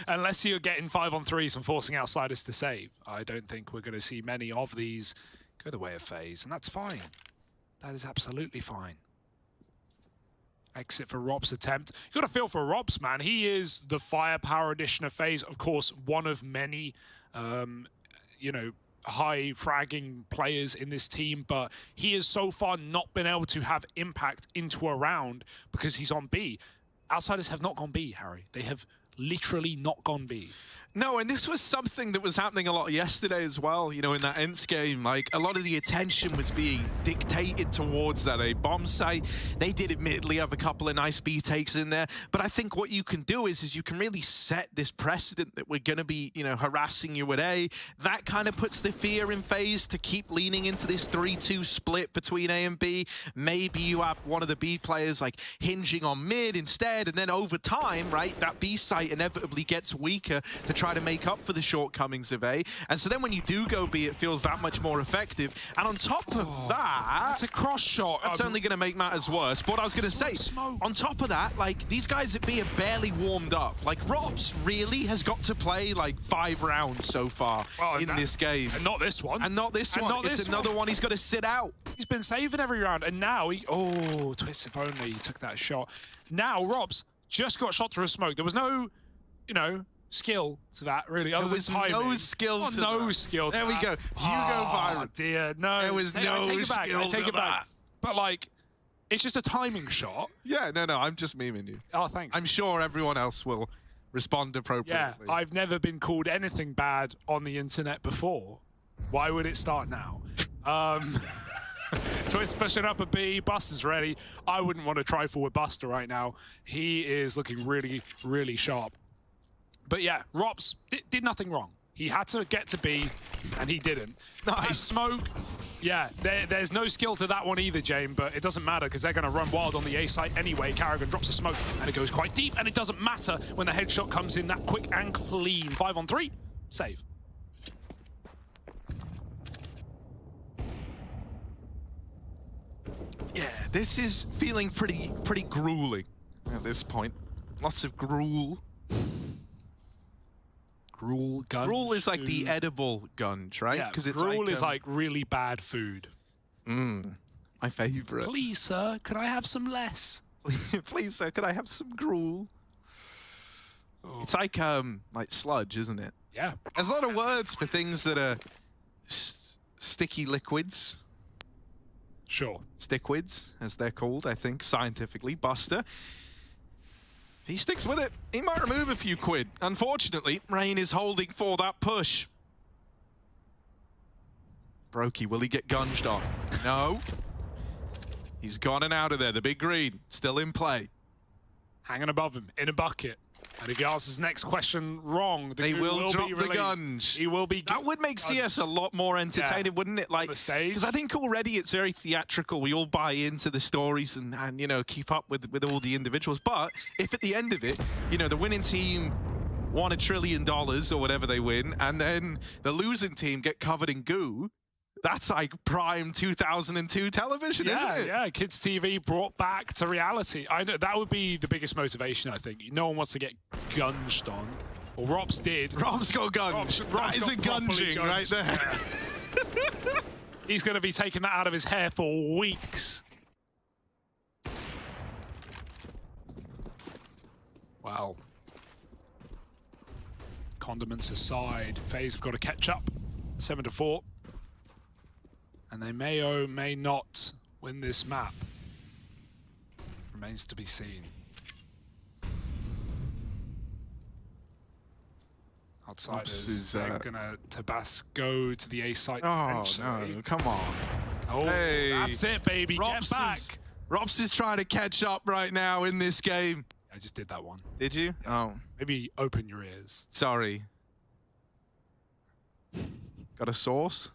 unless you're getting 5-on-3s and forcing outsiders to save. I don't think we're going to see many of these go the way of Faze, and that's fine. That is absolutely fine. Exit for Rob's attempt. You got to feel for Rob's, man. He is the firepower edition of Faze. Of course, one of many, you know, high fragging players in this team, but he has so far not been able to have impact into a round because he's on B. Outsiders have not gone B, Harry. They have literally not gone B. No, and this was something that was happening a lot yesterday as well, you know, in that Ents game. Like, a lot of the attention was being dictated towards that A bomb site. They did admittedly have a couple of nice B takes in there, but I think what you can do is you can really set this precedent that we're going to be, you know, harassing you at A. That kind of puts the fear in Faze to keep leaning into this 3-2 split between A and B. Maybe you have one of the B players, like, hinging on mid instead, and then over time, right, that B site inevitably gets weaker to try to make up for the shortcomings of A. And so then when you do go B, it feels that much more effective. And on top of that... That's a cross shot. That's only going to make matters worse. But what I was going to say, on top of that, like, these guys at B are barely warmed up. Like, Robs really has got to play, like, 5 rounds so far in this game. And not this one. And not this one. It's another one he's got to sit out. He's been saving every round. And now he... Oh, twist if only he took that shot. Now, Robs just got shot through a smoke. There was no, you know, skill to that, really. There was no skill to that. No skill to that. There we go. You go viral. Oh, dear. No. There was no skill to that. But, like, it's just a timing shot. Yeah, no, I'm just memeing you. Oh, thanks. I'm sure everyone else will respond appropriately. Yeah, I've never been called anything bad on the internet before. Why would it start now? Twist pushing up a B. Buster's ready. I wouldn't want to trifle with Buster right now. He is looking really, really sharp. But yeah, Robs did nothing wrong. He had to get to B, and he didn't. Nice. Smoke, yeah, there's no skill to that one either, Jane, but it doesn't matter because they're going to run wild on the A site anyway. Carrigan drops a smoke, and it goes quite deep, and it doesn't matter when the headshot comes in that quick and clean. 5-on-3, save. Yeah, this is feeling pretty grueling at this point. Lots of gruel. Gruel, gunge. Gruel is like the edible gunge, right? Yeah, because gruel is like really bad food. My favorite. Please, sir, could I have some less? Please, sir, could I have some gruel? Oh. It's like sludge, isn't it? Yeah. There's a lot of words for things that are sticky liquids. Sure. Stickwids, as they're called, I think, scientifically. Buster. He sticks with it. He might remove a few quid. Unfortunately, Rain is holding for that push. Brokey, will he get gunged on? No. He's gone and out of there. The big green, still in play. Hanging above him, in a bucket. And if he asks his next question wrong, they will drop the gunge. He will be. That would make CS a lot more entertaining, wouldn't it? Like, because I think already it's very theatrical. We all buy into the stories and you know, keep up with all the individuals. But if at the end of it, you know, the winning team won $1 trillion or whatever they win, and then the losing team get covered in goo, that's like prime 2002 television, isn't it? Yeah, kids' TV brought back to reality. I know that would be the biggest motivation, I think. No one wants to get gunged on. Well, Robs did. Robs got gunged. That is a gunging right there. Yeah. He's going to be taking that out of his hair for weeks. Well, condiments aside, FaZe have got to catch up. 7-4. And they may or may not win this map. Remains to be seen. Outsiders, they're gonna Tabasco to the A site. Oh no, come on. Oh, hey. That's it, baby. Get back. Rops is trying to catch up right now in this game. I just did that one. Did you? Oh. Maybe open your ears. Sorry. Got a sauce?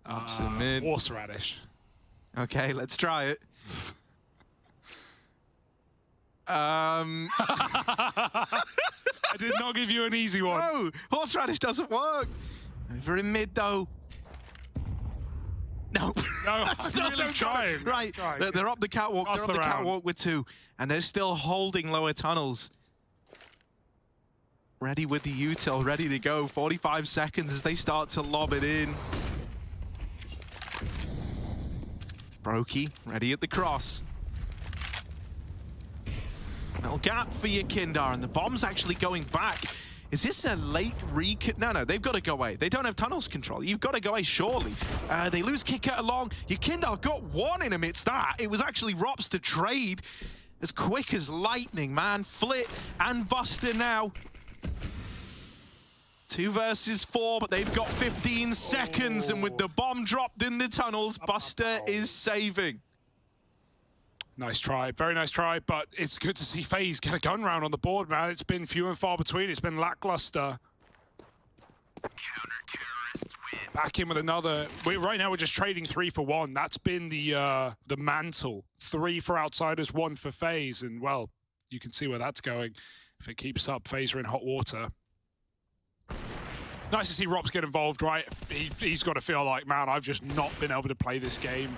Rops in mid. Horseradish. Okay, let's try it. I did not give you an easy one. No, horseradish doesn't work. Over in mid though. No, I'm still really don't got it. trying. Right, they're up the catwalk. Cross They're up the the round. catwalk with 2, and they're still holding lower tunnels. Ready with the util, ready to go. 45 seconds as they start to lob it in. Brokey, ready at the cross. Little gap for your Kindar, and the bomb's actually going back. Is this a late No, they've got to go away. They don't have tunnels control. You've got to go away, surely. They lose kicker along. Your Kindar got 1 in amidst that. It was actually Rops to trade as quick as lightning, man. Flit and Buster now. 2 versus 4, but they've got 15 seconds, and with the bomb dropped in the tunnels, Buster is saving. Nice try, very nice try, but it's good to see FaZe get a gun round on the board, man. It's been few and far between. It's been lackluster. Back in with another. Right now we're just trading 3 for 1. That's been the mantle. 3 for Outsiders, 1 for FaZe, and well, you can see where that's going. If it keeps up, FaZe are in hot water. Nice to see Rops get involved, right? He's got to feel like, man, I've just not been able to play this game.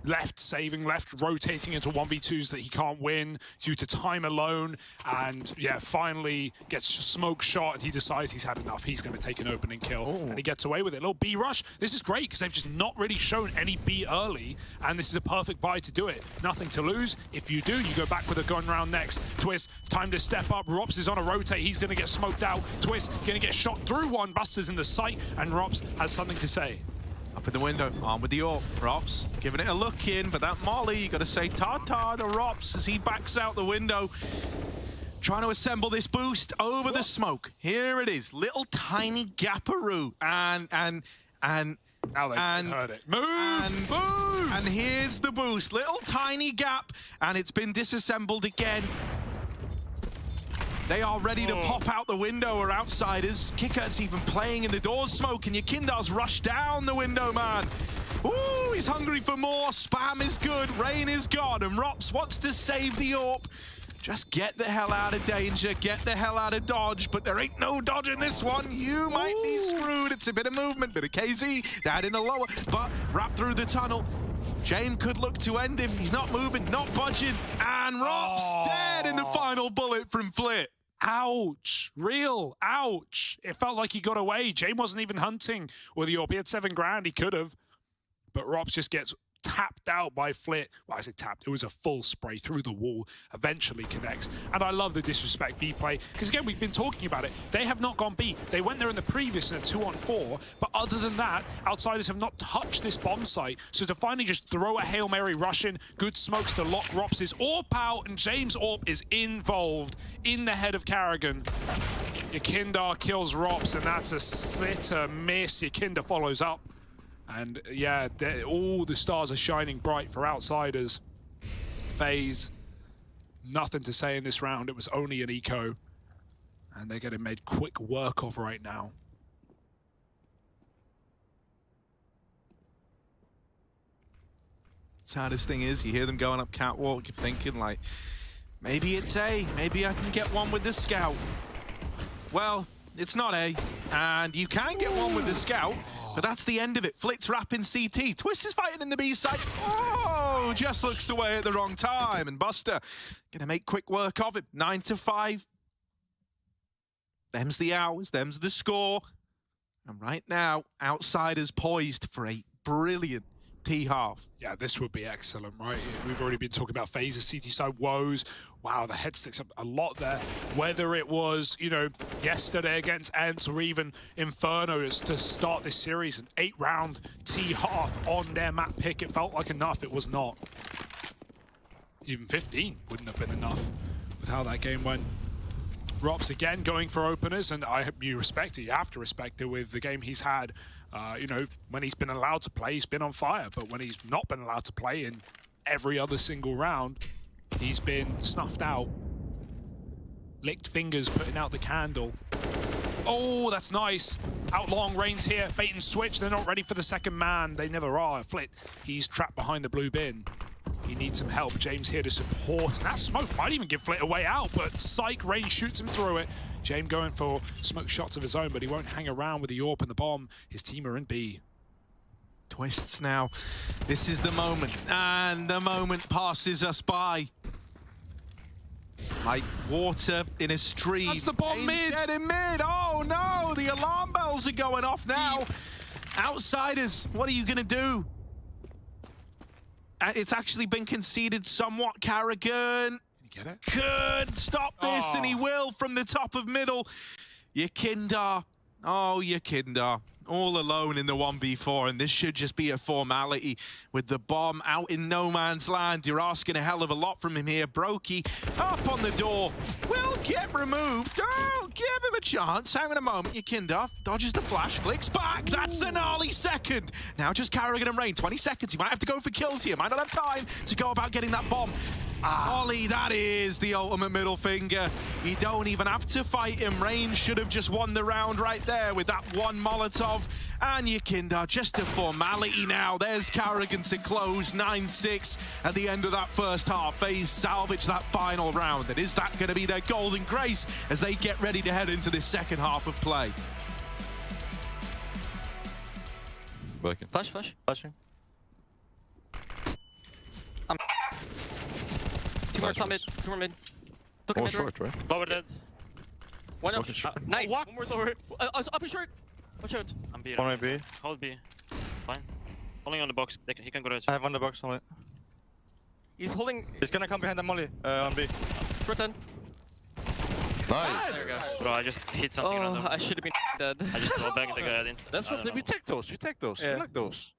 Left saving, left rotating into 1v2s that he can't win due to time alone, and yeah, finally gets smoke shot and he decides he's had enough. He's going to take an opening kill, and he gets away with it. A little B rush. This is great because they've just not really shown any B early, and this is a perfect buy to do it. Nothing to lose. If you do, you go back with a gun round next. Twist, time to step up. Rops is on a rotate. He's going to get smoked out. Twist going to get shot through 1. Buster's in the sight, and Rops has something to say. Up in the window, arm with the AWP. Rops giving it a look in, but that molly, you got to say ta-ta to Rops as he backs out the window. Trying to assemble this boost over the smoke. Here it is, little tiny gaparoo, and now they heard it. Move! And boom! And here's the boost, little tiny gap, and it's been disassembled again. They are ready to pop out the window, or Outsiders. Kicker's even playing in the doors smoke, and your Kindar's rushed down the window, man. Ooh, he's hungry for more. Spam is good, rain is gone, and Rops wants to save the AWP. Just get the hell out of danger, get the hell out of dodge, but there ain't no dodge in this one. You might be screwed. It's a bit of movement, bit of KZ, that in a lower, but wrapped through the tunnel. Jane could look to end him. He's not moving, not budging, and Rops dead in the final bullet from Flit. Ouch. Real ouch. It felt like he got away. Jane wasn't even hunting with the AWP. He had 7 grand. He could have. But Rops just gets tapped out by Flit. Well, I say tapped. It was a full spray through the wall. Eventually connects. And I love the disrespect B play. Because again, we've been talking about it. They have not gone B. They went there in the previous in a 2-on-4. But other than that, Outsiders have not touched this bomb site. So to finally just throw a Hail Mary rush in, good smokes to lock Rops' AWP out. And James AWP is involved in the head of Carrigan. Yakindar kills Rops, and that's a sitter miss. Yakindar follows up. And yeah, all the stars are shining bright for Outsiders. FaZe, nothing to say in this round. It was only an eco. And they're getting made quick work of right now. Saddest thing is, you hear them going up catwalk, you're thinking like, maybe it's A, maybe I can get one with the scout. Well, it's not A, and you can get one with the scout, but that's the end of it. Flit's wrapping CT. Twist is fighting in the B side. Oh, just looks away at the wrong time. And Buster gonna make quick work of it. 9-5. Them's the hours, them's the score. And right now, Outsiders poised for a brilliant, T half. Yeah, this would be excellent, right? We've already been talking about Faze's CT side woes. Wow, the head sticks up a lot there. Whether it was, you know, yesterday against Ents or even Inferno to start this series, an 8-round T half on their map pick, it felt like enough. It was not. Even 15 wouldn't have been enough with how that game went. Rops again going for openers, and I hope you respect it. You have to respect it with the game he's had. You know, when he's been allowed to play, he's been on fire. But when he's not been allowed to play in every other single round, he's been snuffed out. Licked fingers putting out the candle. Oh, that's nice. Out long range here. Bait and switch. They're not ready for the second man. They never are. Flit. He's trapped behind the blue bin. He needs some help. James here to support. And that smoke might even give Flit a way out, but Psych range shoots him through it. James going for smoke shots of his own, but he won't hang around with the AWP and the bomb. His team are in B. Twists now. This is the moment, and the moment passes us by. Like water in a stream. That's the bomb mid. Dead in mid. Oh no, the alarm bells are going off now. Outsiders, what are you gonna do? It's actually been conceded somewhat. Carrigan get it? Could stop this, and he will from the top of middle. Yakinda. Oh, Yakinda. All alone in the 1v4, and this should just be a formality with the bomb out in no man's land. You're asking a hell of a lot from him here. Brokey up on the door. Will get removed. Don't give him a chance. Hang on a moment. Yakinda dodges the flash, flicks back. That's a gnarly second. Now just Carrigan and Rain. 20 seconds. He might have to go for kills here. Might not have time to go about getting that bomb. Ollie, that is the ultimate middle finger. You don't even have to fight him. Rain should have just won the round right there with that one Molotov. And Yakinda, just a formality now. There's Carrigan to close 9-6 at the end of that first half. Faze salvage that final round. And is that going to be their golden grace as they get ready to head into this second half of play? Working. Flash. Flashing. Two more top mid. Two more mid. Took him mid. Short, right? Lower dead. One up. Nice. One more lower. Up and short. Watch out. I'm B. One might be. Hold B. Fine. Holding on the box. He can go to I have on the box only. He's holding. He's gonna come behind the molly on B. Short 10. Nice. There we go. Bro, I just hit something random. I should have been dead. I just throw back the guy I didn't. That's what we take those. We take those. Yeah. We like those.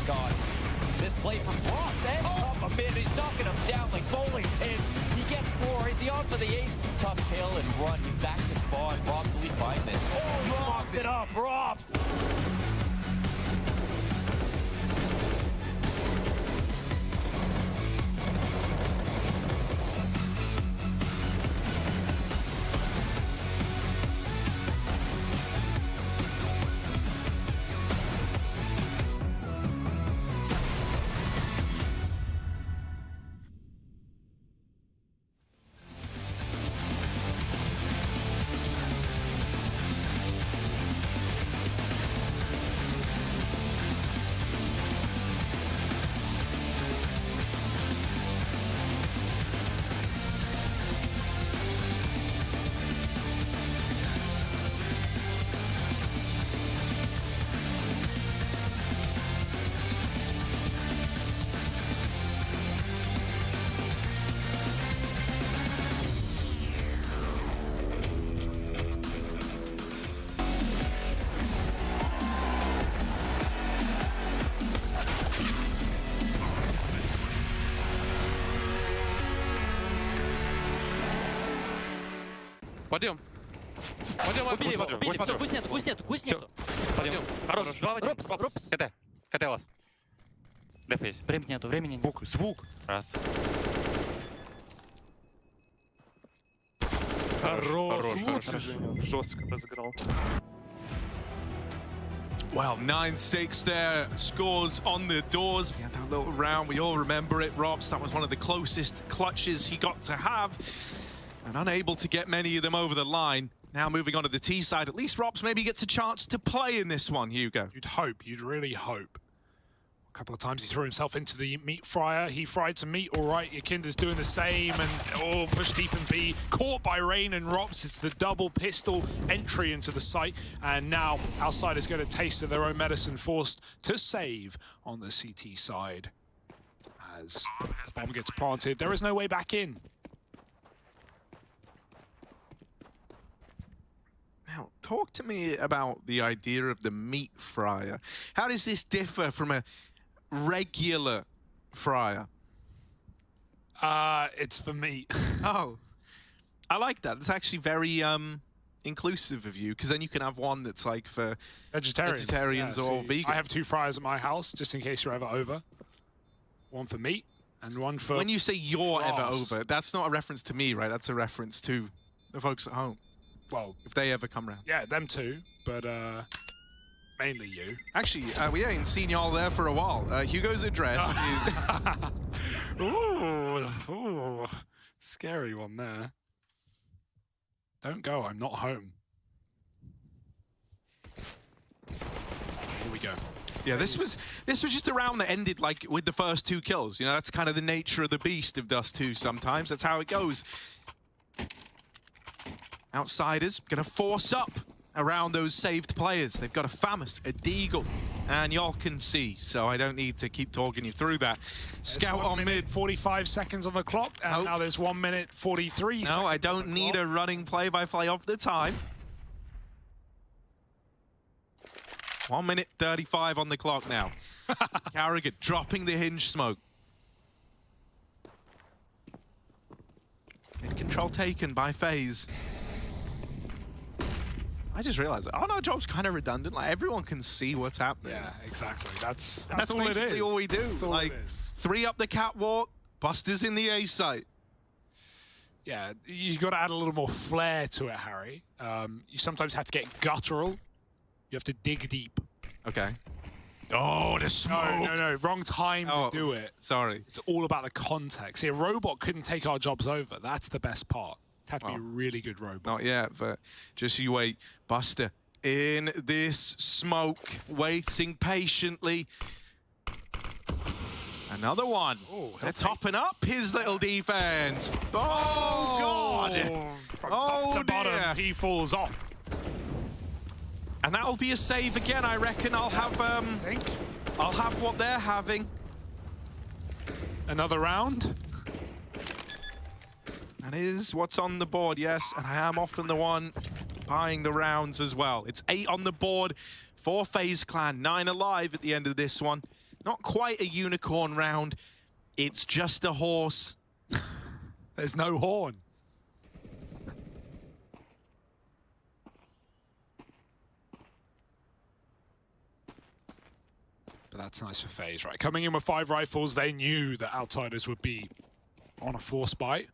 God. This play from Brock, then up a mid, he's knocking him down like bowling pins. He gets 4, is he on for the 8th? Tough kill and run, he's back to spawn. Rob, will he find it? Oh, he locked it up, Rob! Пойдем. Убили его, убили, все, гусь нету, гусь нету, гусь нету. Пойдем. Хорош, 2 в 1. Ропс. КТ вас. Дефейс. Времени нету, времени нет. Звук. Раз. Хорош. Жестко разыграл. Well, 9-6 there, scores on the doors. We had that little round, we all remember it, Robs. That was one of the closest clutches he got to have. And unable to get many of them over the line. Now moving on to the T side, at least Robs maybe gets a chance to play in this one, Hugo. You'd hope, you'd really hope. A couple of times he threw himself into the meat fryer. He fried some meat, all right. Yakinder's doing the same, and push deep and B. Caught by Rain and Robs. It's the double pistol entry into the site. And now Outsiders get a taste of their own medicine, forced to save on the CT side. As the bomb gets planted, there is no way back in. Now, talk to me about the idea of the meat fryer. How does this differ from a regular fryer? It's for meat. Oh, I like that. It's actually very inclusive of you, because then you can have one that's like for vegetarians yeah, or vegans. I have 2 fryers at my house, just in case you're ever over. One for meat and one for When you say you're ever grass. over, that's not a reference to me, right? That's a reference to the folks at home. Well, if they ever come round. Yeah, them too, but mainly you. Actually, we ain't seen y'all there for a while. Hugo's address is... Ooh, scary one there. Don't go, I'm not home. Here we go. Yeah, this was just a round that ended like with the first 2 kills. You know, that's kind of the nature of the beast of Dust 2 sometimes. That's how it goes. Outsiders gonna force up around those saved players. They've got a Famous, a Deagle, and y'all can see, so I don't need to keep talking you through that. Scout on mid. 45 seconds on the clock, and now there's 1 minute 43 seconds. No, I don't need a running play-by-play of the time. 1 minute 35 on the clock now. Carrigan dropping the hinge smoke. Mid control taken by Faze. I just realized, oh, our job's kind of redundant. Like, everyone can see what's happening. Yeah, exactly. That's all basically all we do. That's all like, it is. 3 up the catwalk, Busters in the A site. Yeah, you got to add a little more flair to it, Harry. You sometimes have to get guttural. You have to dig deep. Okay. Oh, the smoke! No, wrong time to do it. Sorry. It's all about the context. See, a robot couldn't take our jobs over. That's the best part. Had to be a really good robot. Not yet, but just you wait. Buster in this smoke, waiting patiently. Another one. Oh, they're topping up his little defense. Oh, God! From top to bottom, dear. he falls off. And that'll be a save again. I reckon I'll have I'll have what they're having. Another round. That is what's on the board, yes. And I am often the one buying the rounds as well. It's 8 on the board for FaZe Clan. 9 alive at the end of this one. Not quite a unicorn round. It's just a horse. There's no horn. But that's nice for FaZe, right? Coming in with 5 rifles, they knew that Outsiders would be on a force bite.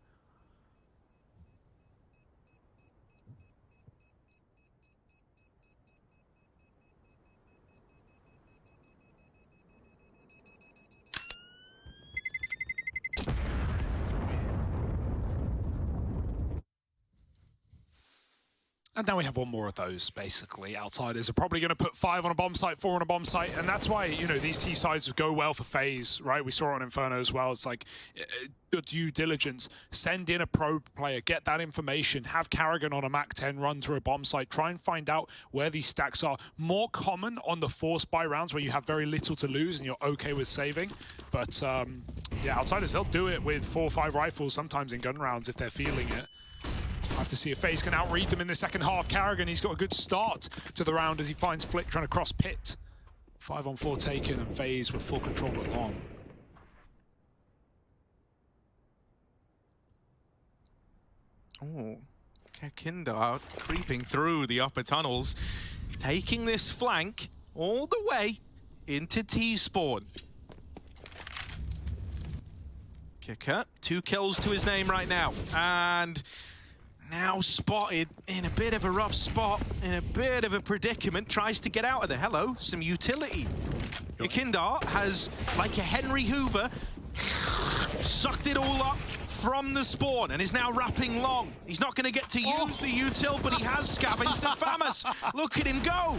And now we have one more of those, basically. Outsiders are probably going to put 5 on a bomb site, 4 on a bomb site, and that's why, you know, these T sides go well for FaZe, right? We saw it on Inferno as well. It's like good due diligence. Send in a pro player, get that information, have Carrigan on a Mac 10 run through a bomb site, try and find out where these stacks are. More common on the force buy rounds where you have very little to lose and you're okay with saving. But yeah, Outsiders, they'll do it with 4 or 5 rifles, sometimes in gun rounds if they're feeling it. We'll have to see if FaZe can outread them in the second half. Carrigan, he's got a good start to the round as he finds Flick trying to cross pit. 5 on 4 taken, and FaZe with full control at long. Oh, Kinda creeping through the upper tunnels, taking this flank all the way into T-spawn. Kicker, 2 kills to his name right now, and now spotted in a bit of a rough spot, in a bit of a predicament, tries to get out of there. Hello, some utility. Yakindar has, like a Henry Hoover, sucked it all up from the spawn and is now wrapping long. He's not going to get to use the util, but he has scavenged the FAMAS. Look at him go.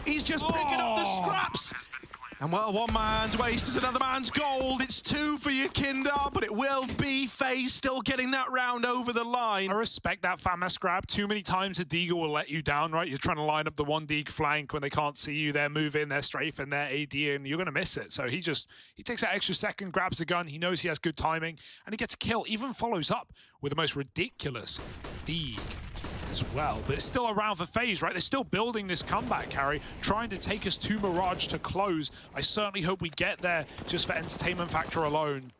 He's just picking up the scraps. And well, one man's waste is another man's gold. It's 2 for Yakindar, but it will be Faze still getting that round over the line. I respect that FAMAS grab. Too many times a Deagle will let you down, right? You're trying to line up the one Deagle flank when they can't see you. They're moving, they're strafing, they're AD, and you're going to miss it. So he takes that extra second, grabs a gun. He knows he has good timing, and he gets a kill. Even follows up with the most ridiculous Deagle as well. But it's still around for Faze, right? They're still building this comeback, Harry, trying to take us to Mirage to close. I certainly hope we get there just for entertainment factor alone.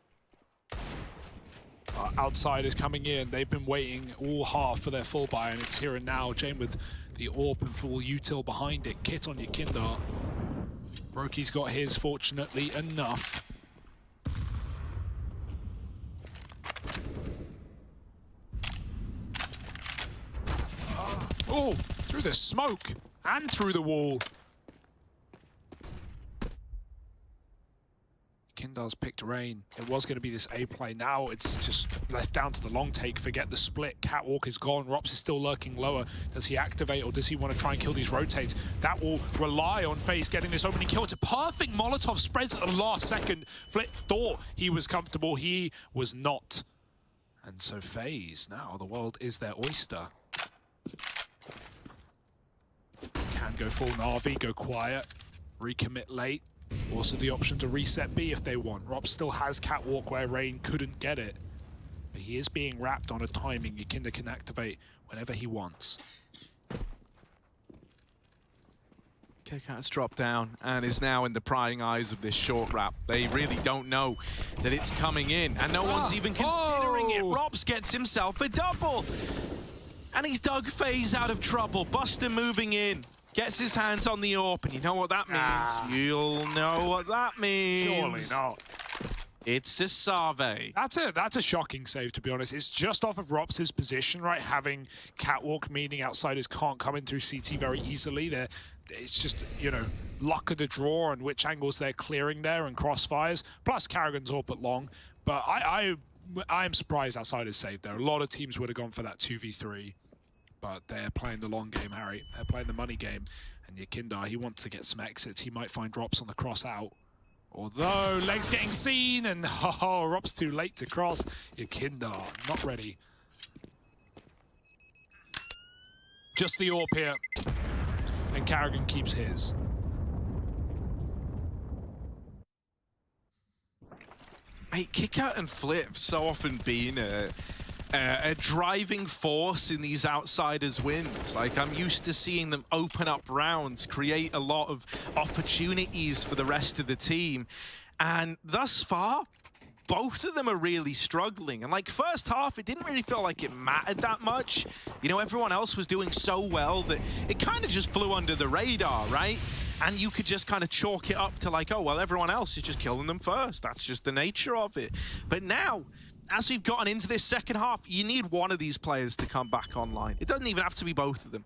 Outsiders coming in. They've been waiting all half for their full buy, and it's here and now. Jane with the AWP and full util behind it. Kit on Yakindar. Brokey's got his, fortunately enough. Oh, through the smoke and through the wall. Kindar's picked Rain. It was going to be this A play. Now it's just left down to the long take. Forget the split. Catwalk is gone. Rops is still lurking lower. Does he activate or does he want to try and kill these rotates? That will rely on Faze getting this opening kill. It's a perfect Molotov spreads at the last second. Flit thought he was comfortable. He was not. And so Faze, now the world is their oyster. Can go full Na'Vi, go quiet, recommit late. Also the option to reset B if they want. Rob still has Catwalk where Rain couldn't get it. But he is being wrapped on a timing. Yakinda can activate whenever he wants. Kickout's dropped down and is now in the prying eyes of this short wrap. They really don't know that it's coming in, and no one's even considering it. Robs gets himself a double. And he's dug Faze out of trouble. Buster moving in. Gets his hands on the AWP, and you know what that means. You'll know what that means. Surely not. It's a Save. That's a shocking save, to be honest. It's just off of Rops' position, right? Having Catwalk, meaning outsiders can't come in through CT very easily. It's just, you know, luck of the draw and which angles they're clearing there and crossfires. Plus Karrigan's AWP at long. But I am surprised outsiders saved there. A lot of teams would have gone for that 2v3. But they're playing the long game, Harry. They're playing the money game. And Yakindar, he wants to get some exits. He might find Drops on the cross out. Although, legs getting seen, and Rob's too late to cross. Yakindar, not ready. Just the AWP here. And Karrigan keeps his. Mate, Kicker and Flip have so often been a driving force in these outsiders wins. Like, I'm used to seeing them open up rounds, create a lot of opportunities for the rest of the team. And thus far, both of them are really struggling. And like first half, it didn't really feel like it mattered that much. You know, everyone else was doing so well that it kind of just flew under the radar, right? And you could just kind of chalk it up to like, oh, well, everyone else is just killing them first. That's just the nature of it. But now, as we've gotten into this second half, you need one of these players to come back online. It doesn't even have to be both of them.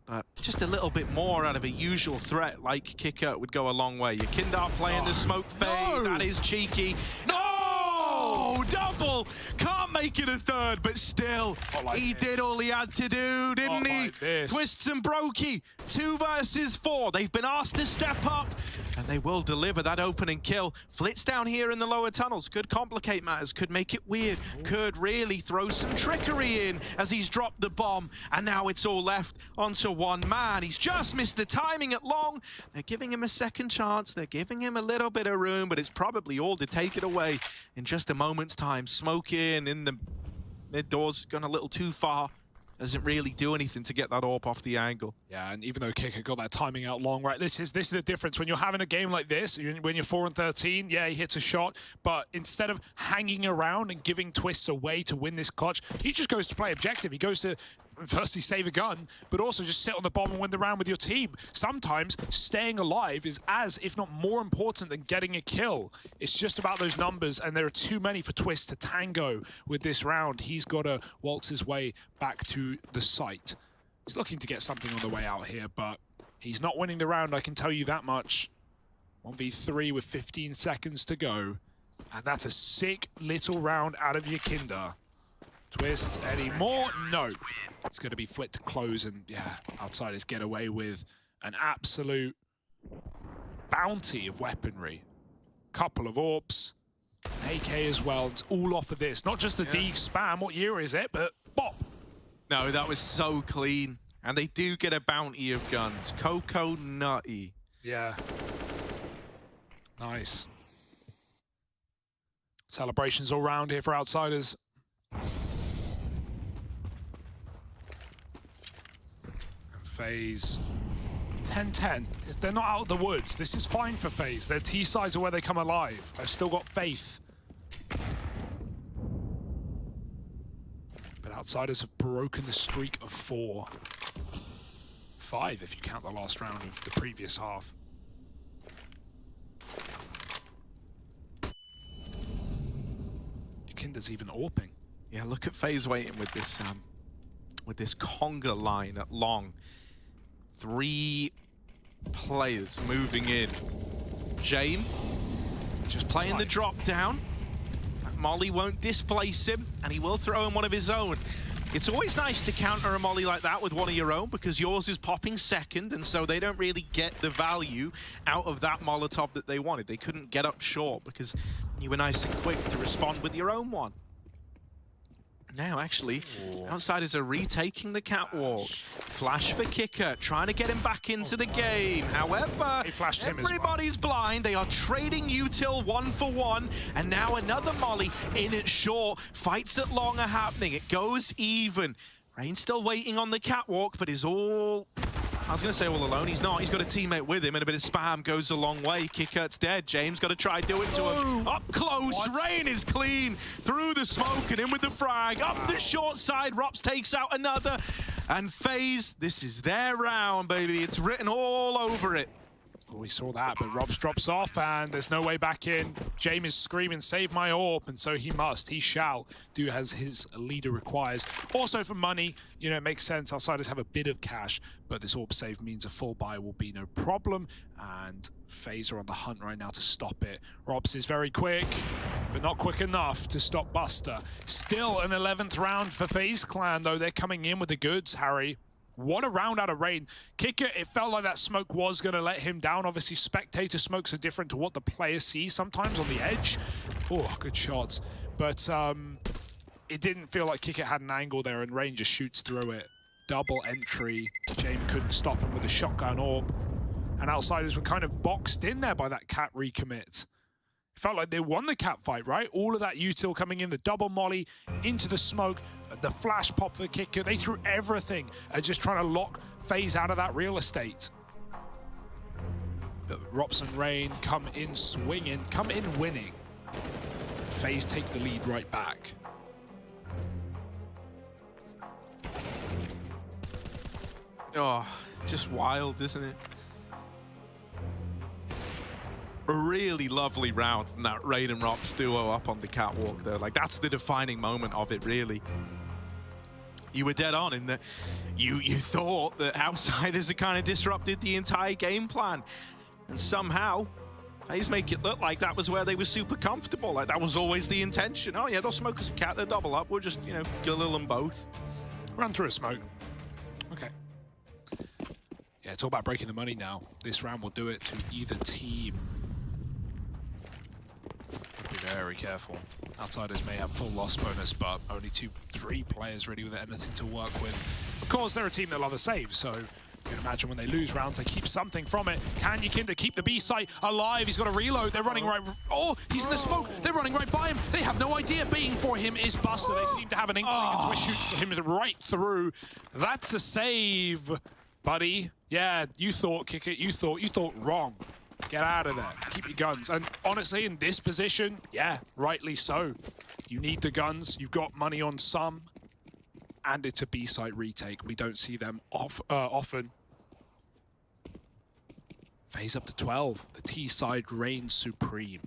But just a little bit more out of a usual threat like Kicker would go a long way. Yakindar playing the smoke fade. That is cheeky. No! Double! Can't make it a third, but still, he did all he had to do, didn't he? Twists and Brokey, 2 versus 4. They've been asked to step up, and they will deliver that opening kill. Flitz down here in the lower tunnels could complicate matters, could make it weird, could really throw some trickery in as he's dropped the bomb, and now it's all left onto one man. He's just missed the timing at long. They're giving him a second chance. They're giving him a little bit of room, but it's probably all to take it away in just a moment's time. Smoke in the mid doors, gone a little too far. doesn't really do anything to get that AWP off the angle. Yeah, and even though Kicker got that timing out long, right? This is the difference. When you're having a game like this, when you're 4 and 13, yeah, he hits a shot, but instead of hanging around and giving twists away to win this clutch, he just goes to play objective. He goes to firstly save a gun, but also just sit on the bomb and win the round with your team. Sometimes staying alive is as, if not more important than getting a kill. It's just about those numbers, and there are too many for Twist to tango with this round. He's got to waltz his way back to the site. He's looking to get something on the way out here, but he's not winning the round, I can tell you that much. 1v3 with 15 seconds to go, and that's a sick little round out of Yakinda. Twists anymore? No. It's going to be flipped to close, and yeah, Outsiders get away with an absolute bounty of weaponry. Couple of AWPs, AK as well. It's all off of this. Not just the D spam, what year is it, but bop. No, that was so clean. And they do get a bounty of guns. Coco Nutty. Yeah. Nice. Celebrations all round here for Outsiders. Faze 10-10. They're not out of the woods. This is fine for Faze. Their T sides are where they come alive. I've still got faith. But Outsiders have broken the streak of 4. 5 if you count the last round of the previous half. Yakinda's even AWPing. Yeah, look at Faze waiting with this conga line at long. 3 players moving in. Jame just playing the drop down. Molly won't displace him, and he will throw in one of his own. It's always nice to counter a molly like that with one of your own, because yours is popping second, and so they don't really get the value out of that Molotov that they wanted. They couldn't get up short because you were nice and quick to respond with your own one. Now, actually, Outsiders are retaking the catwalk. Flash for Kicker, trying to get him back into the game. However, everybody's blind. They are trading util 1 for 1. And now another molly in it short. Fights at long are happening. It goes even. Rain's still waiting on the catwalk, but is all... I was going to say all alone. He's not. He's got a teammate with him, and a bit of spam goes a long way. Kickert's dead. James got to try do it to him. Up close. Rain is clean. Through the smoke and in with the frag. Up the short side. Rops takes out another. And Faze, this is their round, baby. It's written all over it. Well, we saw that, but Robs drops off, and there's no way back in. James is screaming, save my AWP, and so he must. He shall do as his leader requires. Also for money, you know, it makes sense. Outsiders have a bit of cash, but this AWP save means a full buy will be no problem, and FaZe are on the hunt right now to stop it. Robs is very quick, but not quick enough to stop Buster. Still an 11th round for FaZe Clan, though. They're coming in with the goods, Harry. What a round out of Rain. Kicker, it felt like that smoke was going to let him down. Obviously, spectator smokes are different to what the player sees sometimes on the edge. Oh, good shots. But it didn't feel like Kicker had an angle there, and Rain just shoots through it. Double entry. James couldn't stop him with a shotgun AWP. And Outsiders were kind of boxed in there by that cat recommit. It felt like they won the cat fight, right? All of that util coming in, the double molly into the smoke, the flash pop for the Kicker. They threw everything at just trying to lock FaZe out of that real estate. But Rops and Rain come in swinging, come in winning. FaZe take the lead right back. Oh, just wild, isn't it? A really lovely round from that Rain and Rops duo up on the catwalk, though. Like, that's the defining moment of it, really. You were dead on in that you thought that Outsiders had kind of disrupted the entire game plan. And somehow, FaZe make it look like that was where they were super comfortable. Like, that was always the intention. Oh, yeah, they'll smoke us a cat, they'll double up. We'll just, you know, gill them both. Run through a smoke. Okay. Yeah, it's all about breaking the money now. This round will do it to either team. Be very careful. Outsiders may have full loss bonus, but only 2-3 players ready with anything to work with. Of course, they're a team that love a save, so You can imagine when they lose rounds, they keep something from it. Can Yikinda keep the B site alive? He's got to reload. They're running right. Oh, he's in the smoke. They're running right by him. They have no idea. Baiting for him is Buster. They seem to have an inkling, and Twist shoots him right through. That's a save, buddy. Yeah, you thought, kick it. You thought wrong. Get out of there. Keep your guns. And honestly, in this position, yeah, rightly so. You need the guns. You've got money on some. And it's a B-site retake. We don't see them often. Faze up to 12. The T-side reigns supreme.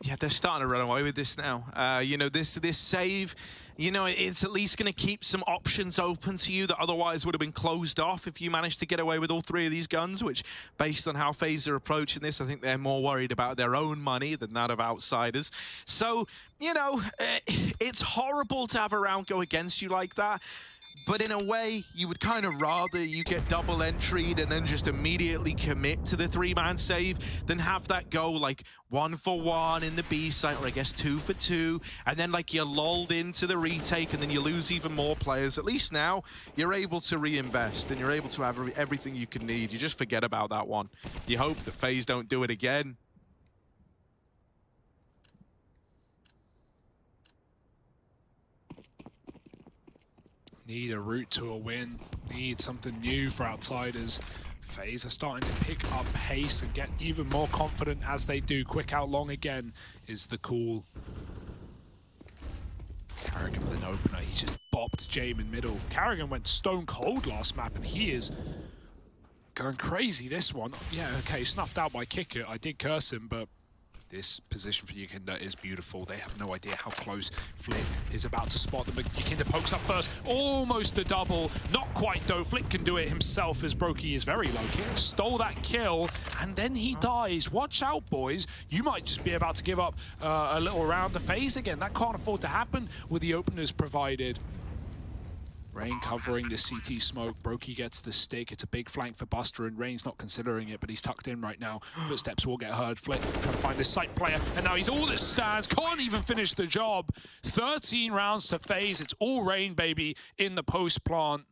Yeah, they're starting to run away with this now. You know, this save, you know, it's at least going to keep some options open to you that otherwise would have been closed off if you managed to get away with all three of these guns, which, based on how FaZe are approaching this, I think they're more worried about their own money than that of outsiders. So, you know, it's horrible to have a round go against you like that. But in a way, you would kind of rather you get double entryed and then just immediately commit to the three-man save than have that go like 1 for 1 in the B site, or I guess 2 for 2, and then like you're lulled into the retake and then you lose even more players. At least now you're able to reinvest and you're able to have everything you can need. You just forget about that one. You hope that FaZe don't do it again. Need a route to a win. Need something new for outsiders. FaZe are starting to pick up pace and get even more confident as they do. Quick out long again is the call. Carrigan with an opener. He just bopped Jame in middle. Carrigan went stone cold last map and he is going crazy this one. Yeah, okay, snuffed out by Kicker. I did curse him, but this position for Yikinda is beautiful. They have no idea how close Flick is about to spot them. But Yikinda pokes up first. Almost a double. Not quite, though. Flick can do it himself as Brokey is very low. Kick stole that kill, and then he dies. Watch out, boys. You might just be about to give up a little round of FaZe again. That can't afford to happen with the openers provided. Rain covering the CT smoke. Brokey gets the stick. It's a big flank for Buster, and Rain's not considering it, but he's tucked in right now. Footsteps will get heard. Flick trying to find this site player, and now he's all that stands. Can't even finish the job. 13 rounds to FaZe. It's all Rain, baby, in the post plant.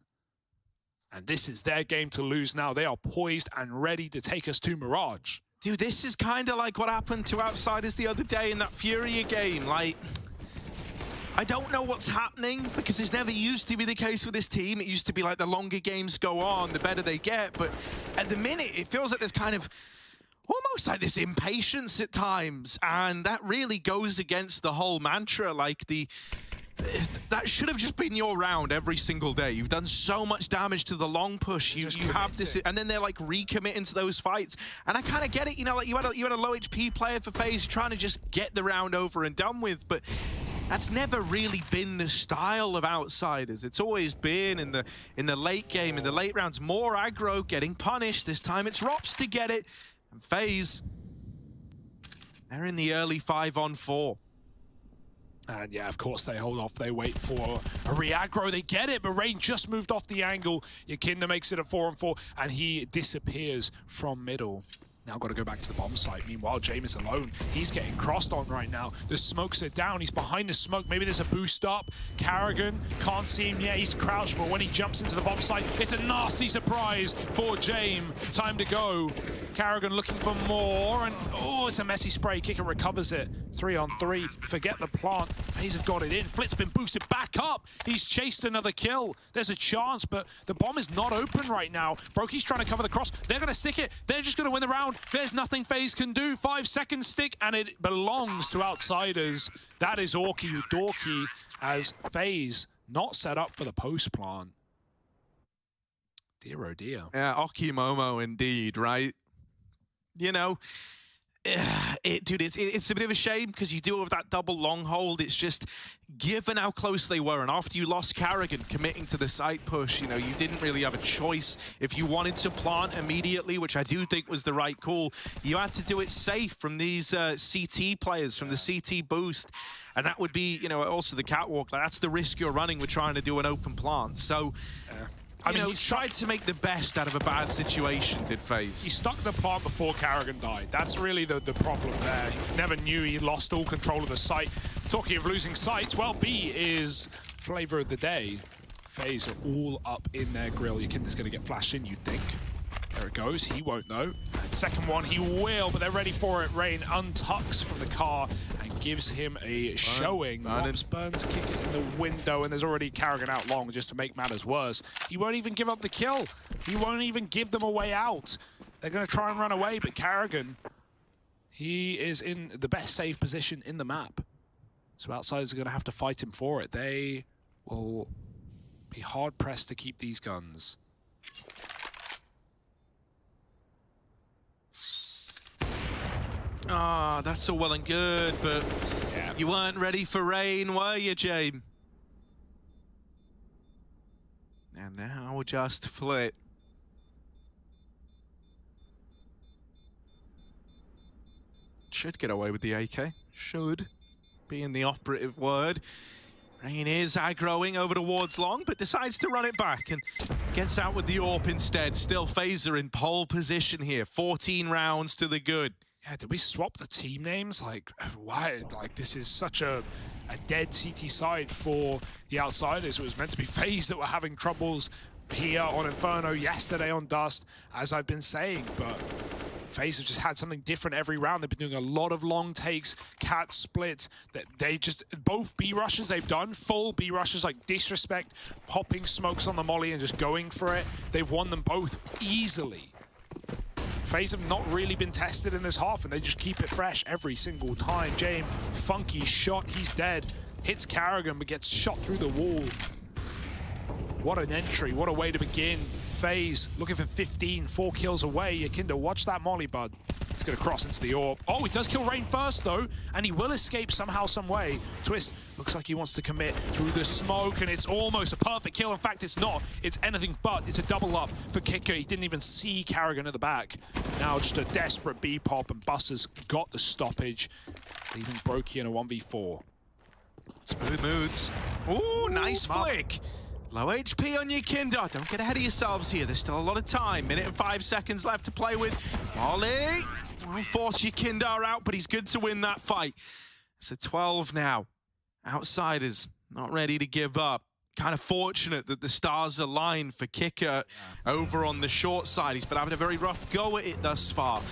And this is their game to lose now. They are poised and ready to take us to Mirage. Dude, this is kind of like what happened to outsiders the other day in that Furia game. Like, I don't know what's happening, because this never used to be the case with this team. It used to be like the longer games go on, the better they get. But at the minute, it feels like there's kind of almost like this impatience at times. And that really goes against the whole mantra. Like, that should have just been your round every single day. You've done so much damage to the long push. You have this, and then they're like recommitting to those fights. And I kind of get it. You know, like you had a low HP player for FaZe trying to just get the round over and done with. But that's never really been the style of outsiders. It's always been in the late game, in the late rounds, more aggro, getting punished. This time it's Rops to get it. And FaZe, they're in the early 5-on-4. And yeah, of course they hold off. They wait for a re-aggro. They get it, but Rain just moved off the angle. Yikinda makes it a 4-on-4, and he disappears from middle. Now got to go back to the bomb site. Meanwhile, Jame is alone. He's getting crossed on right now. The smokes are down. He's behind the smoke. Maybe there's a boost up. Carrigan can't see him yet. He's crouched, but when he jumps into the bomb site, it's a nasty surprise for Jame. Time to go. Carrigan looking for more, and oh, it's a messy spray. Kicker recovers it. 3-on-3. Forget the plant. FaZe have got it in. Flit's been boosted back up. He's chased another kill. There's a chance, but the bomb is not open right now. Brokey's trying to cover the cross. They're going to stick it. They're just going to win the round. There's nothing FaZe can do. 5 seconds stick, and it belongs to outsiders. That is Orky Dorky, as FaZe not set up for the post plant. Dear oh dear. Yeah, Orky Momo indeed, right? You know, dude, it's a bit of a shame because you deal with that double long hold. It's just, given how close they were, and after you lost Carrigan committing to the side push, you know, you didn't really have a choice. If you wanted to plant immediately, which I do think was the right call, you had to do it safe from these CT players, from the CT boost. And that would be, you know, also the catwalk. Like, that's the risk you're running with trying to do an open plant. So, I mean, he tried to make the best out of a bad situation, did FaZe. He stuck the plant before Carrigan died. That's really the problem there. He never knew he lost all control of the site. Talking of losing sites, well, B is flavor of the day. FaZe are all up in their grill. Yakinda's going to get flashed in, you'd think. There it goes. He won't know. Second one, he will, but they're ready for it. Rain untucks from the car and gives him a showing. Burns kick it in the window, and there's already Karrigan out long just to make matters worse. He won't even give up the kill. He won't even give them a way out. They're going to try and run away, but Karrigan, he is in the best safe position in the map. So outsiders are going to have to fight him for it. They will be hard-pressed to keep these guns. Ah, that's all well and good, but you weren't ready for rain, were you, James? And now just flit. Should get away with the AK. Should, being the operative word. Rain is aggroing over towards long, but decides to run it back and gets out with the AWP instead. Still FaZe in pole position here. 14 rounds to the good. Yeah, did we swap the team names? Like, why? Like, this is such a dead CT side for the outsiders. It was meant to be FaZe that were having troubles here on Inferno, yesterday on Dust, as I've been saying, but FaZe have just had something different every round. They've been doing a lot of long takes, cat splits. That they just, both B rushes they've done, full B rushes like disrespect, popping smokes on the molly and just going for it. They've won them both easily. FaZe have not really been tested in this half, and they just keep it fresh every single time. James, funky shot, he's dead. Hits Karrigan, but gets shot through the wall. What an entry, what a way to begin. FaZe looking for 15, 4 kills away. Yakinda, watch that molly, bud. He's gonna cross into the AWP. Oh, he does kill Rain first, though, and he will escape somehow, some way. Twist looks like he wants to commit through the smoke, and it's almost a perfect kill. In fact, it's not. It's anything but. It's a double up for Kicker. He didn't even see Karrigan at the back. Now just a desperate B-pop, and Buster's got the stoppage, leaving Brokey in a 1v4. Smooth moves. Ooh, nice flick. Low HP on Yakinda. Don't get ahead of yourselves here. There's still a lot of time. Minute and 5 seconds left to play with. Molly will force Yakinda out, but he's good to win that fight. It's a 12 now. Outsiders not ready to give up. Kind of fortunate that the stars aligned for Kicker over on the short side. He's been having a very rough go at it thus far.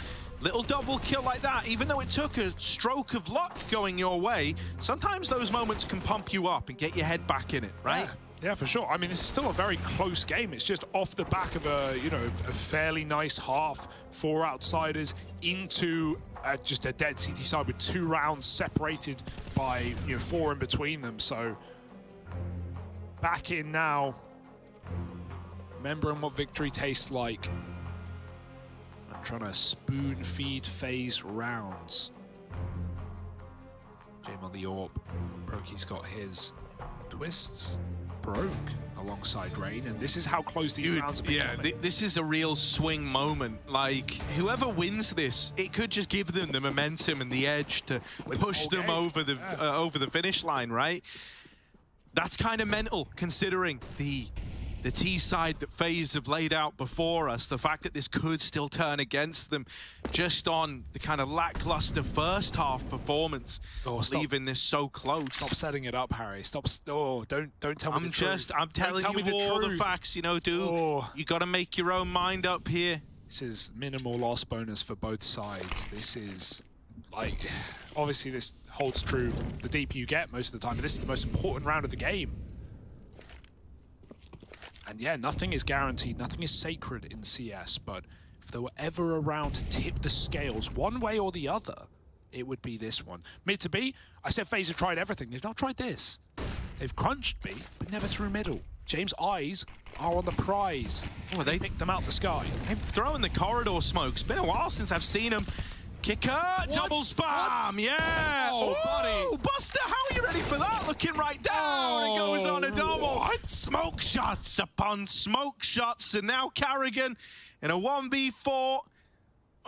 Little double kill like that, even though it took a stroke of luck going your way, sometimes those moments can pump you up and get your head back in it, right? Yeah, for sure. I mean, this is still a very close game. It's just off the back of a, you know, a fairly nice half for outsiders into just a dead CT side with 2 rounds separated by, 4 in between them. So back in now, remembering what victory tastes like. I'm trying to spoon feed FaZe rounds. Jame on the AWP. Brokey's got his twists. Broke alongside Rain, and this is how close these rounds are becoming. Yeah, this is a real swing moment. Like, whoever wins this, it could just give them the momentum and the edge to push them over the finish line, right? That's kind of mental, considering the T side that FaZe have laid out before us, the fact that this could still turn against them just on the kind of lackluster first half performance, leaving this so close. Stop setting it up, Harry. Stop. Oh, don't tell me the truth. I'm telling you all the facts, dude. You got to make your own mind up here. This is minimal loss bonus for both sides. This is, like, obviously this holds true the deeper you get most of the time, but this is the most important round of the game. And yeah, nothing is guaranteed, nothing is sacred in CS, but if there were ever a round to tip the scales one way or the other, it would be this one. Mid to B, I said FaZe have tried everything. They've not tried this. They've crunched B, but never through middle. James' eyes are on the prize. Oh, they picked them out the sky. They've thrown the corridor smokes. Been a while since I've seen them. Kicker, double spam, yeah! Oh, Buster, how are you ready for that? Looking right down, it goes on a double. Smoke shots upon smoke shots, and now Karrigan in a 1v4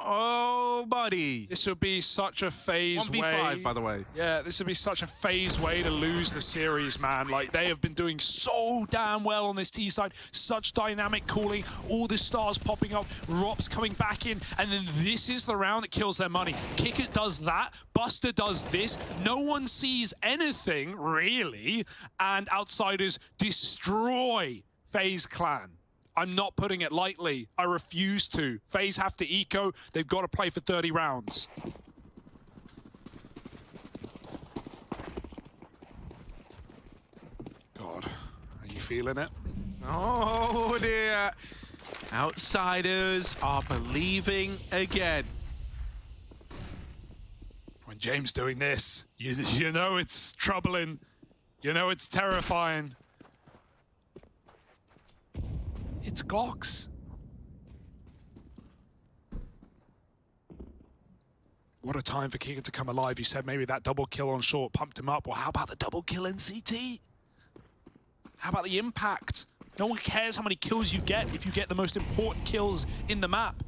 Oh, buddy. This would be such a phase way. 1v5, by the way. Yeah, this would be such a phase way to lose the series, man. Like, they have been doing so damn well on this T side. Such dynamic calling, all the stars popping up, Rops coming back in, and then this is the round that kills their money. Kicker does that, Buster does this, no one sees anything, really, and Outsiders destroy FaZe Clan. I'm not putting it lightly. I refuse to. FaZe have to eco. They've got to play for 30 rounds. God, are you feeling it? Oh, dear. Outsiders are believing again. When James doing this, you know it's troubling. You know it's terrifying. It's Glocks. What a time for Kicker to come alive. You said maybe that double kill on short pumped him up. Well, how about the double kill in CT? How about the impact? No one cares how many kills you get if you get the most important kills in the map.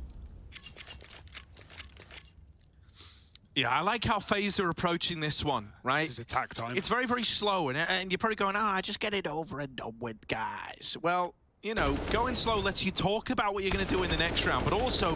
Yeah, I like how FaZe are approaching this one, right? This is attack time. It's very, very slow, and you're probably going, just get it over and done with, guys. Well, you know, going slow lets you talk about what you're going to do in the next round, but also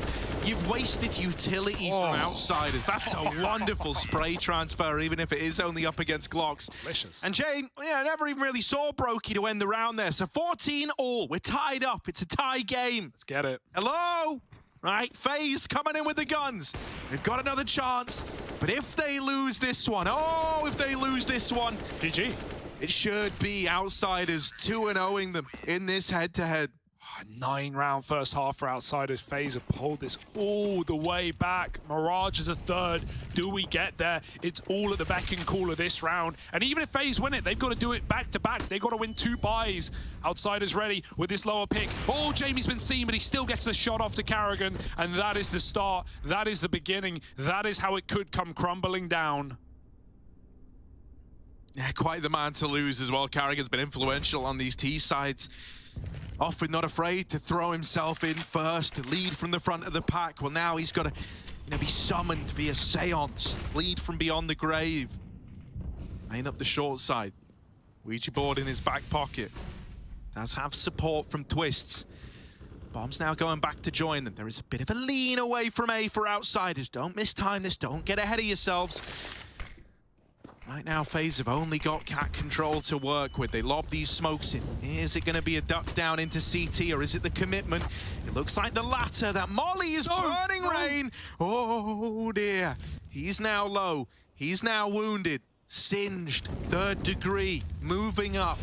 you've wasted utility from Outsiders. That's a wonderful spray transfer, even if it is only up against Glocks. Delicious. And Jane, yeah, I never even really saw Brokey to end the round there. So 14-all, we're tied up. It's a tie game. Let's get it. Hello? Right, FaZe coming in with the guns. They've got another chance, but if they lose this one, if they lose this one, GG. It should be Outsiders 2-0ing them in this head-to-head. 9-round first half for Outsiders. FaZe have pulled this all the way back. Mirage is a third. Do we get there? It's all at the beck and call of this round. And even if FaZe win it, they've got to do it back-to-back. They've got to win 2 buys. Outsiders ready with this lower pick. Oh, Jamie's been seen, but he still gets the shot off to Karrigan. And that is the start. That is the beginning. That is how it could come crumbling down. Yeah, quite the man to lose as well. Karrigan's been influential on these T sides. Often not afraid to throw himself in first, to lead from the front of the pack. Well, now he's got to be summoned via Seance. Lead from beyond the grave. Laying up the short side. Ouija board in his back pocket. Does have support from Twists. Bomb's now going back to join them. There is a bit of a lean away from A for Outsiders. Don't mistime this. Don't get ahead of yourselves. Right now, FaZe have only got cat control to work with. They lob these smokes in. Is it going to be a duck down into CT, or is it the commitment? It looks like the latter. That Molly is burning rain. Oh, dear. He's now low. He's now wounded. Singed. 3rd degree. Moving up.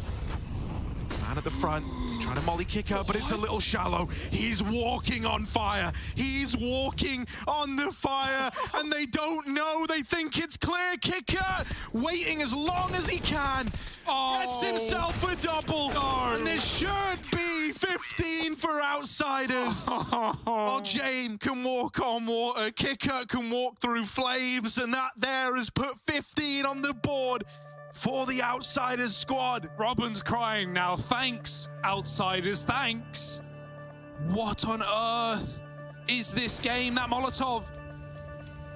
Man at the front. Trying to molly kick her, but it's a little shallow. He's walking on fire. He's walking on the fire, and they don't know. They think it's clear. Kicker waiting as long as he can. Gets himself a double, and this should be 15 for Outsiders. While James can walk on water, Kicker can walk through flames, and that there has put 15 on the board for the Outsiders squad. Robin's crying now. Thanks, Outsiders, thanks. What on earth is this game? That Molotov,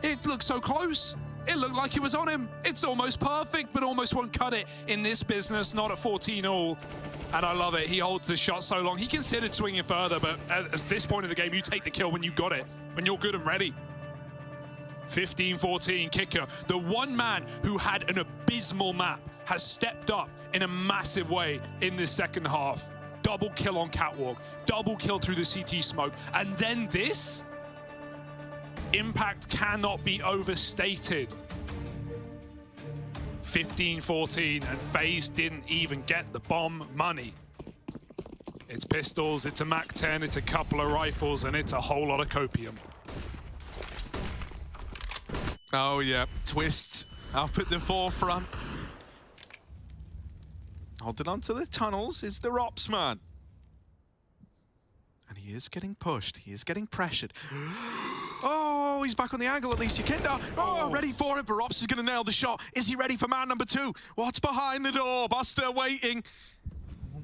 it looked so close. It looked like it was on him. It's almost perfect, but almost won't cut it in this business, not at 14-all. And I love it. He holds the shot so long. He considered swinging further, but at this point in the game, you take the kill when you got it, when you're good and ready. 15-14, Kicker, the one man who had an abysmal map, has stepped up in a massive way in this second half. Double kill on Catwalk, double kill through the CT smoke, and then this? Impact cannot be overstated. 15-14, and FaZe didn't even get the bomb money. It's pistols, it's a MAC-10, it's a couple of rifles, and it's a whole lot of copium. Oh, yeah. Twists up at the forefront. Holding on to the tunnels is the Rops man. And he is getting pushed. He is getting pressured. Oh, he's back on the angle at least. Yakinda, ready for it, but Rops is going to nail the shot. Is he ready for man number 2? What's behind the door? Buster waiting.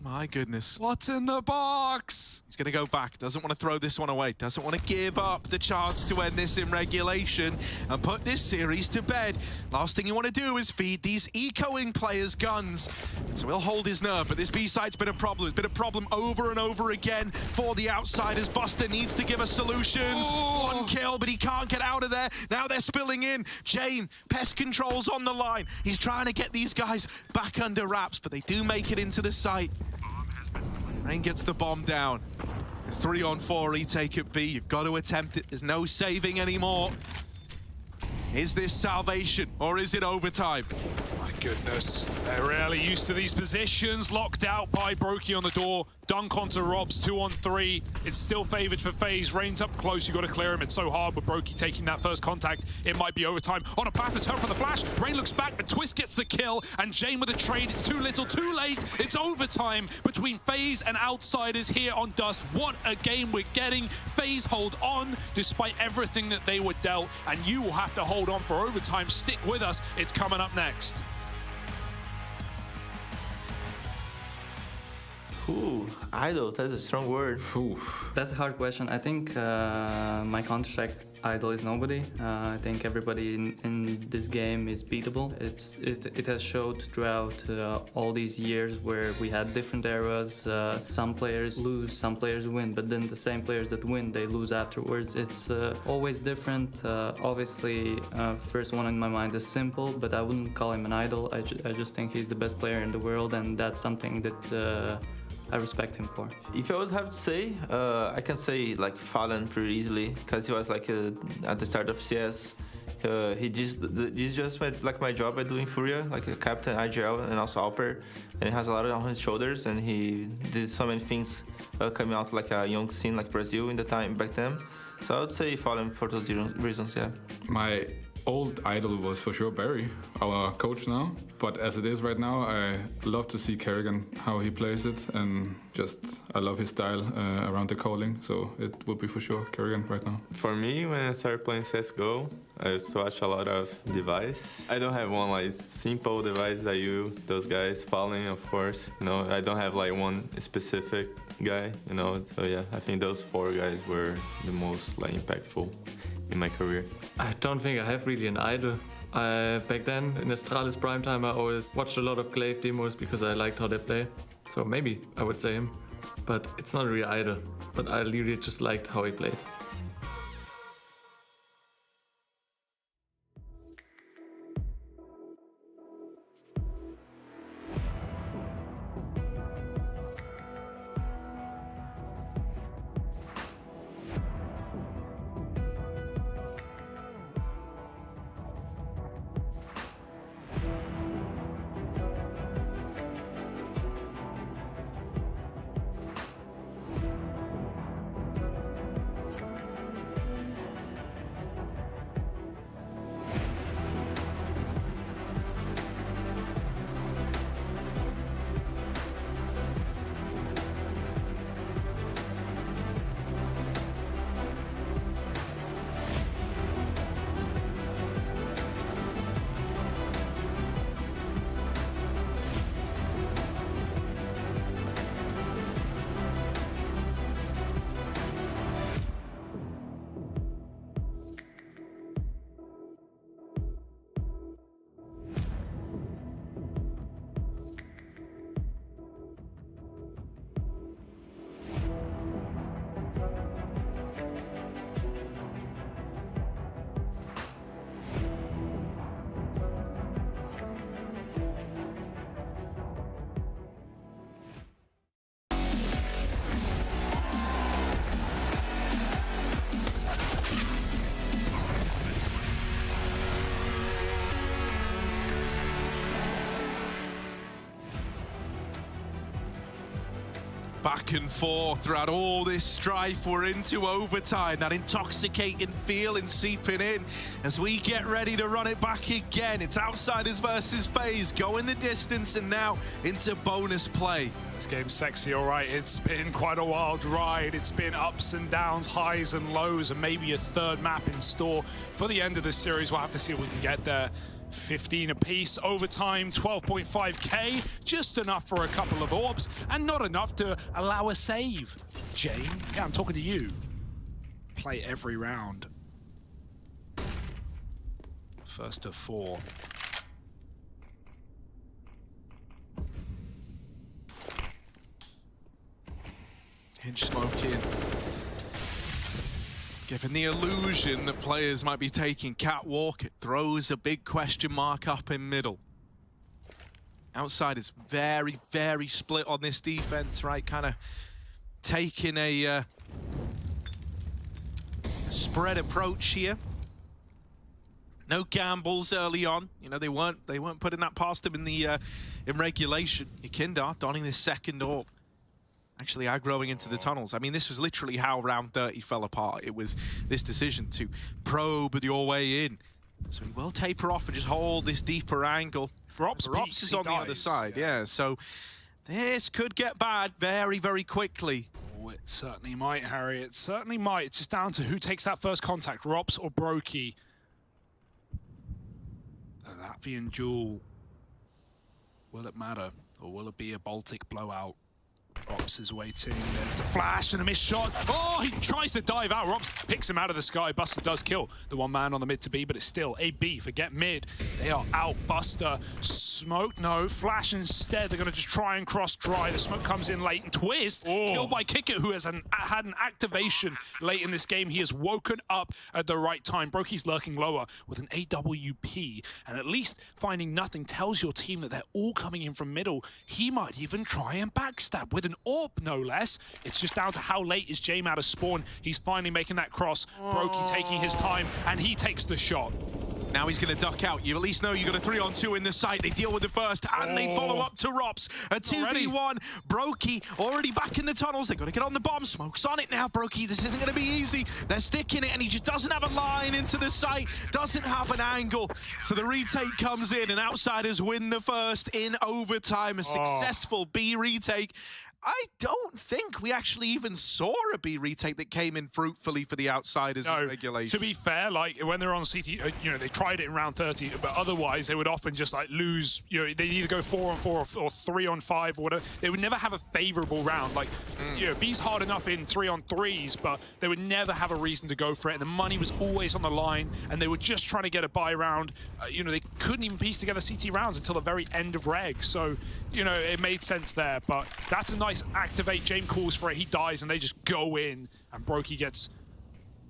My goodness. What's in the box? He's going to go back. Doesn't want to throw this one away. Doesn't want to give up the chance to end this in regulation and put this series to bed. Last thing you want to do is feed these ecoing players guns. So he'll hold his nerve, but this B-side's been a problem. It's been a problem over and over again for the outsiders. Buster needs to give us solutions. One kill, but he can't get out of there. Now they're spilling in. Jane, pest control's on the line. He's trying to get these guys back under wraps, but they do make it into the site. Rain gets the bomb down. 3-on-4 retake at B. You've got to attempt it. There's no saving anymore. Is this salvation or is it overtime? My goodness. They're really used to these positions. Locked out by Brokey on the door. Dunk onto Robs, 2-on-3. It's still favored for Faze. Rain's up close. You got to clear him. It's so hard, but Brokey taking that first contact. It might be overtime. On a path to turn for the flash. Rain looks back, but Twist gets the kill. And Jane with a trade. It's too little, too late. It's overtime between Faze and outsiders here on Dust. What a game we're getting. Faze hold on despite everything that they were dealt. And you will have to hold on for overtime. Stick with us. It's coming up next. Ooh, idol, that's a strong word. Ooh. That's a hard question. I think my Counter-Strike idol is nobody. I think everybody in this game is beatable. It has showed throughout all these years where we had different eras. Some players lose, some players win, but then the same players that win, they lose afterwards. It's always different. Obviously, first one in my mind is Simple, but I wouldn't call him an idol. I just think he's the best player in the world, and that's something that I respect him for. If I would have to say, I can say like Fallen pretty easily because he was like at the start of CS. He just made like my job by doing Furia, like a captain, IGL, and also Alper, and he has a lot on his shoulders, and he did so many things coming out like a young scene like Brazil in the time back then. So I would say Fallen for those reasons, yeah. My old idol was for sure Barry, our coach now. But as it is right now, I love to see Kerrigan, how he plays it, and just I love his style around the calling. So it would be for sure Kerrigan right now. For me, when I started playing CSGO, I used to watch a lot of device. I don't have one like simple device that you, those guys, Fallen, of course. You know, I don't have like one specific guy, you know. So yeah, I think those four guys were the most like impactful in my career. I don't think I have really an idol. Back then, in Astralis Primetime, I always watched a lot of Glaive demos because I liked how they play. So maybe I would say him. But it's not a real idol. But I really just liked how he played. Back and forth throughout all this strife, we're into overtime. That intoxicating feeling seeping in as we get ready to run it back again. It's outsiders versus Faze, going the distance and now into bonus play. This game's sexy, all right. It's been quite a wild ride. It's been ups and downs, highs and lows, and maybe a third map in store for the end of this series. We'll have to see if we can get there. 15 apiece, overtime 12.5k, just enough for a couple of orbs, and not enough to allow a save. Jane, yeah, I'm talking to you. Play every round. First of 4. Hinge smoking. Given the illusion that players might be taking catwalk, it throws a big question mark up in middle. Outside is very, very split on this defense, right? Kind of taking a spread approach here. No gambles early on. You know, they weren't putting that past them in the in regulation. Yakindar donning this second orb. Actually aggroing into the tunnels. I mean, this was literally how round 30 fell apart. It was this decision to probe your way in. So he will taper off and just hold this deeper angle. Rops is on the other side, yeah. So this could get bad very, very quickly. Oh, it certainly might, Harry. It certainly might. It's just down to who takes that first contact, Rops or Brokey. The Latvian duel. Will it matter? Or will it be a Baltic blowout? Rops is waiting. There's the flash and a missed shot. Oh, he tries to dive out. Rops picks him out of the sky. Buster does kill the one man on the mid to B, but it's still a B. Forget mid. They are out. Buster. Smoke, no. Flash instead. They're going to just try and cross dry. The smoke comes in late and twist. Killed by Kicker, who has had an activation late in this game. He has woken up at the right time. Brokey's lurking lower with an AWP, and at least finding nothing tells your team that they're all coming in from middle. He might even try and backstab with an orb, no less. It's just down to how late is Jame out of spawn. He's finally making that cross. Brokey taking his time, and he takes the shot. Now he's going to duck out. You at least know you got a 3-on-2 in the site. They deal with the first, and they follow up to Rops. A 2v1. Brokey already back in the tunnels. They got to get on the bomb. Smoke's on it now, Brokey. This isn't going to be easy. They're sticking it, and he just doesn't have a line into the site. Doesn't have an angle. So the retake comes in, and Outsiders win the first in overtime. A successful B retake. I don't think we actually even saw a B retake that came in fruitfully for the Outsiders in regulation. To be fair, like when they're on CT, you know, they tried it in round 30, but otherwise they would often just like lose. You know, they either go 4-on-4 or 3-on-5 or whatever. They would never have a favorable round. Like, you know, B's hard enough in 3-on-3s, but they would never have a reason to go for it. And the money was always on the line, and they were just trying to get a buy round. You know, they couldn't even piece together CT rounds until the very end of reg. So, you know, it made sense there. But that's a nice activate. Jame calls for it. He dies, and they just go in, and Brokey gets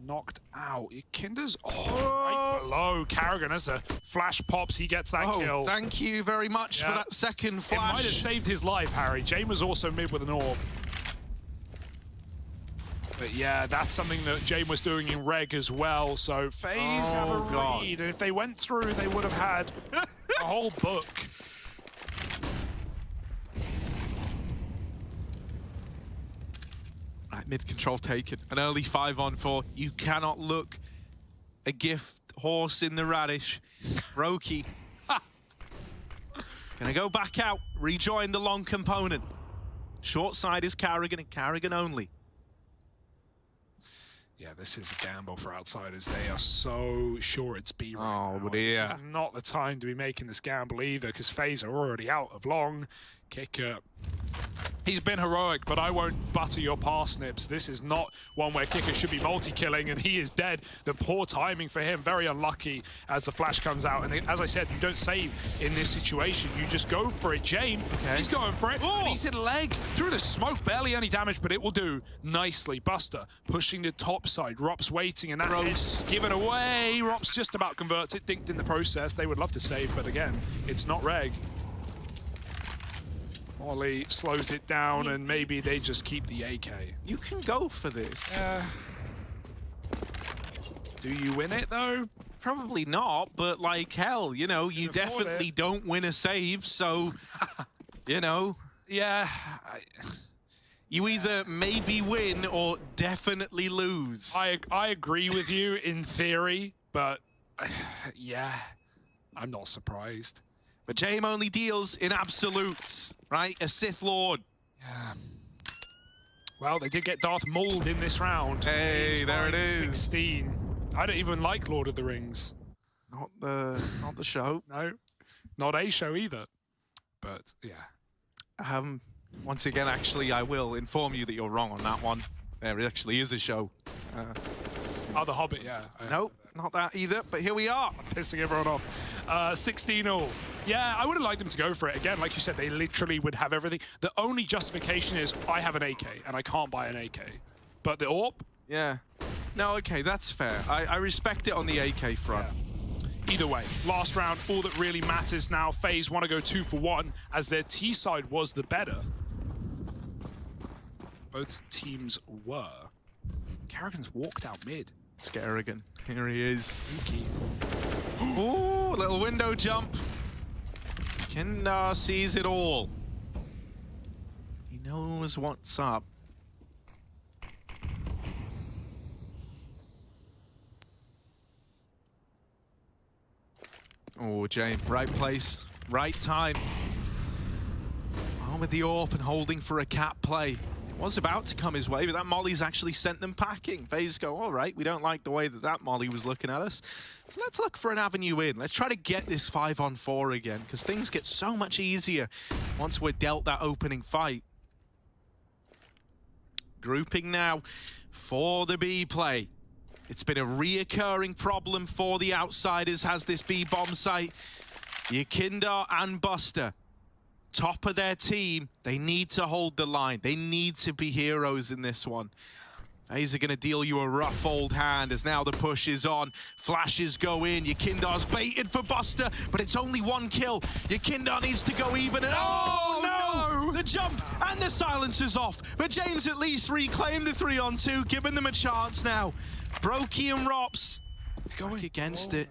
knocked out. Kinder's right below Carrigan as the flash pops. He gets that kill. Thank you very much for that second flash. It might have saved his life, Harry. Jame was also mid with an orb. But yeah, that's something that Jame was doing in reg as well. So Faze have a read, and if they went through, they would have had a whole book. Right, mid control taken. An early 5-on-4. You cannot look a gift horse in the radish. Brokey. Gonna go back out, rejoin the long component. Short side is Carrigan, and Carrigan only. Yeah, this is a gamble for Outsiders. They are so sure it's B right now. Dear. This is not the time to be making this gamble either, because Faze are already out of long. Kicker. He's been heroic, but I won't butter your parsnips. This is not one where Kicker should be multi-killing, and he is dead. The poor timing for him, very unlucky as the flash comes out. And as I said, you don't save in this situation. You just go for it. Jame, he's going for it. And he's hit a leg through the smoke. Barely any damage, but it will do nicely. Buster pushing the top side. Rops waiting, and that is given away. Rops just about converts it, dinked in the process. They would love to save, but again, it's not reg. Molly slows it down, and maybe they just keep the AK. You can go for this. Do you win it, though? Probably not, but like hell, you know, you definitely don't win a save, so, you know. Yeah. You either maybe win or definitely lose. I agree with you in theory, but yeah, I'm not surprised. But Jame only deals in absolutes, right? A Sith Lord. Yeah. Well, they did get Darth Mauled in this round. Hey, there it is. 16. I don't even like Lord of the Rings. Not the show. No, not a show either. But yeah. Once again, actually, I will inform you that you're wrong on that one. There actually is a show. The Hobbit, yeah. Nope, not that either, but here we are. I'm pissing everyone off. 16-all. Yeah, I would have liked them to go for it. Again, like you said, they literally would have everything. The only justification is I have an AK, and I can't buy an AK. But the AWP? Yeah. No, okay, that's fair. I respect it on the AK front. Yeah. Either way, last round, all that really matters now. FaZe want to go 2 for 1, as their T side was the better. Both teams were. Kerrigan's walked out mid. It's Kerrigan. Here he is. Spooky. Ooh, little window jump. Kindar sees it all. He knows what's up. Oh, Jane, right place, right time. On with the AWP and holding for a cat play. It was about to come his way, but that molly's actually sent them packing. FaZe go, all right, we don't like the way that molly was looking at us. So let's look for an avenue in. Let's try to get this 5-on-4 again, because things get so much easier once we're dealt that opening fight. Grouping now for the B play. It's been a reoccurring problem for the outsiders, has this B bomb site. Kindar and Buster, top of their team, they need to hold the line. They need to be heroes in this one. FaZe are going to deal you a rough old hand as now the push is on. Flashes go in. Kindar's baited for Buster, but it's only 1 kill. Kindar needs to go even. And oh no! The jump and the silencer's off. But James at least reclaimed the 3-on-2, giving them a chance now. Brokey and Rops going against it.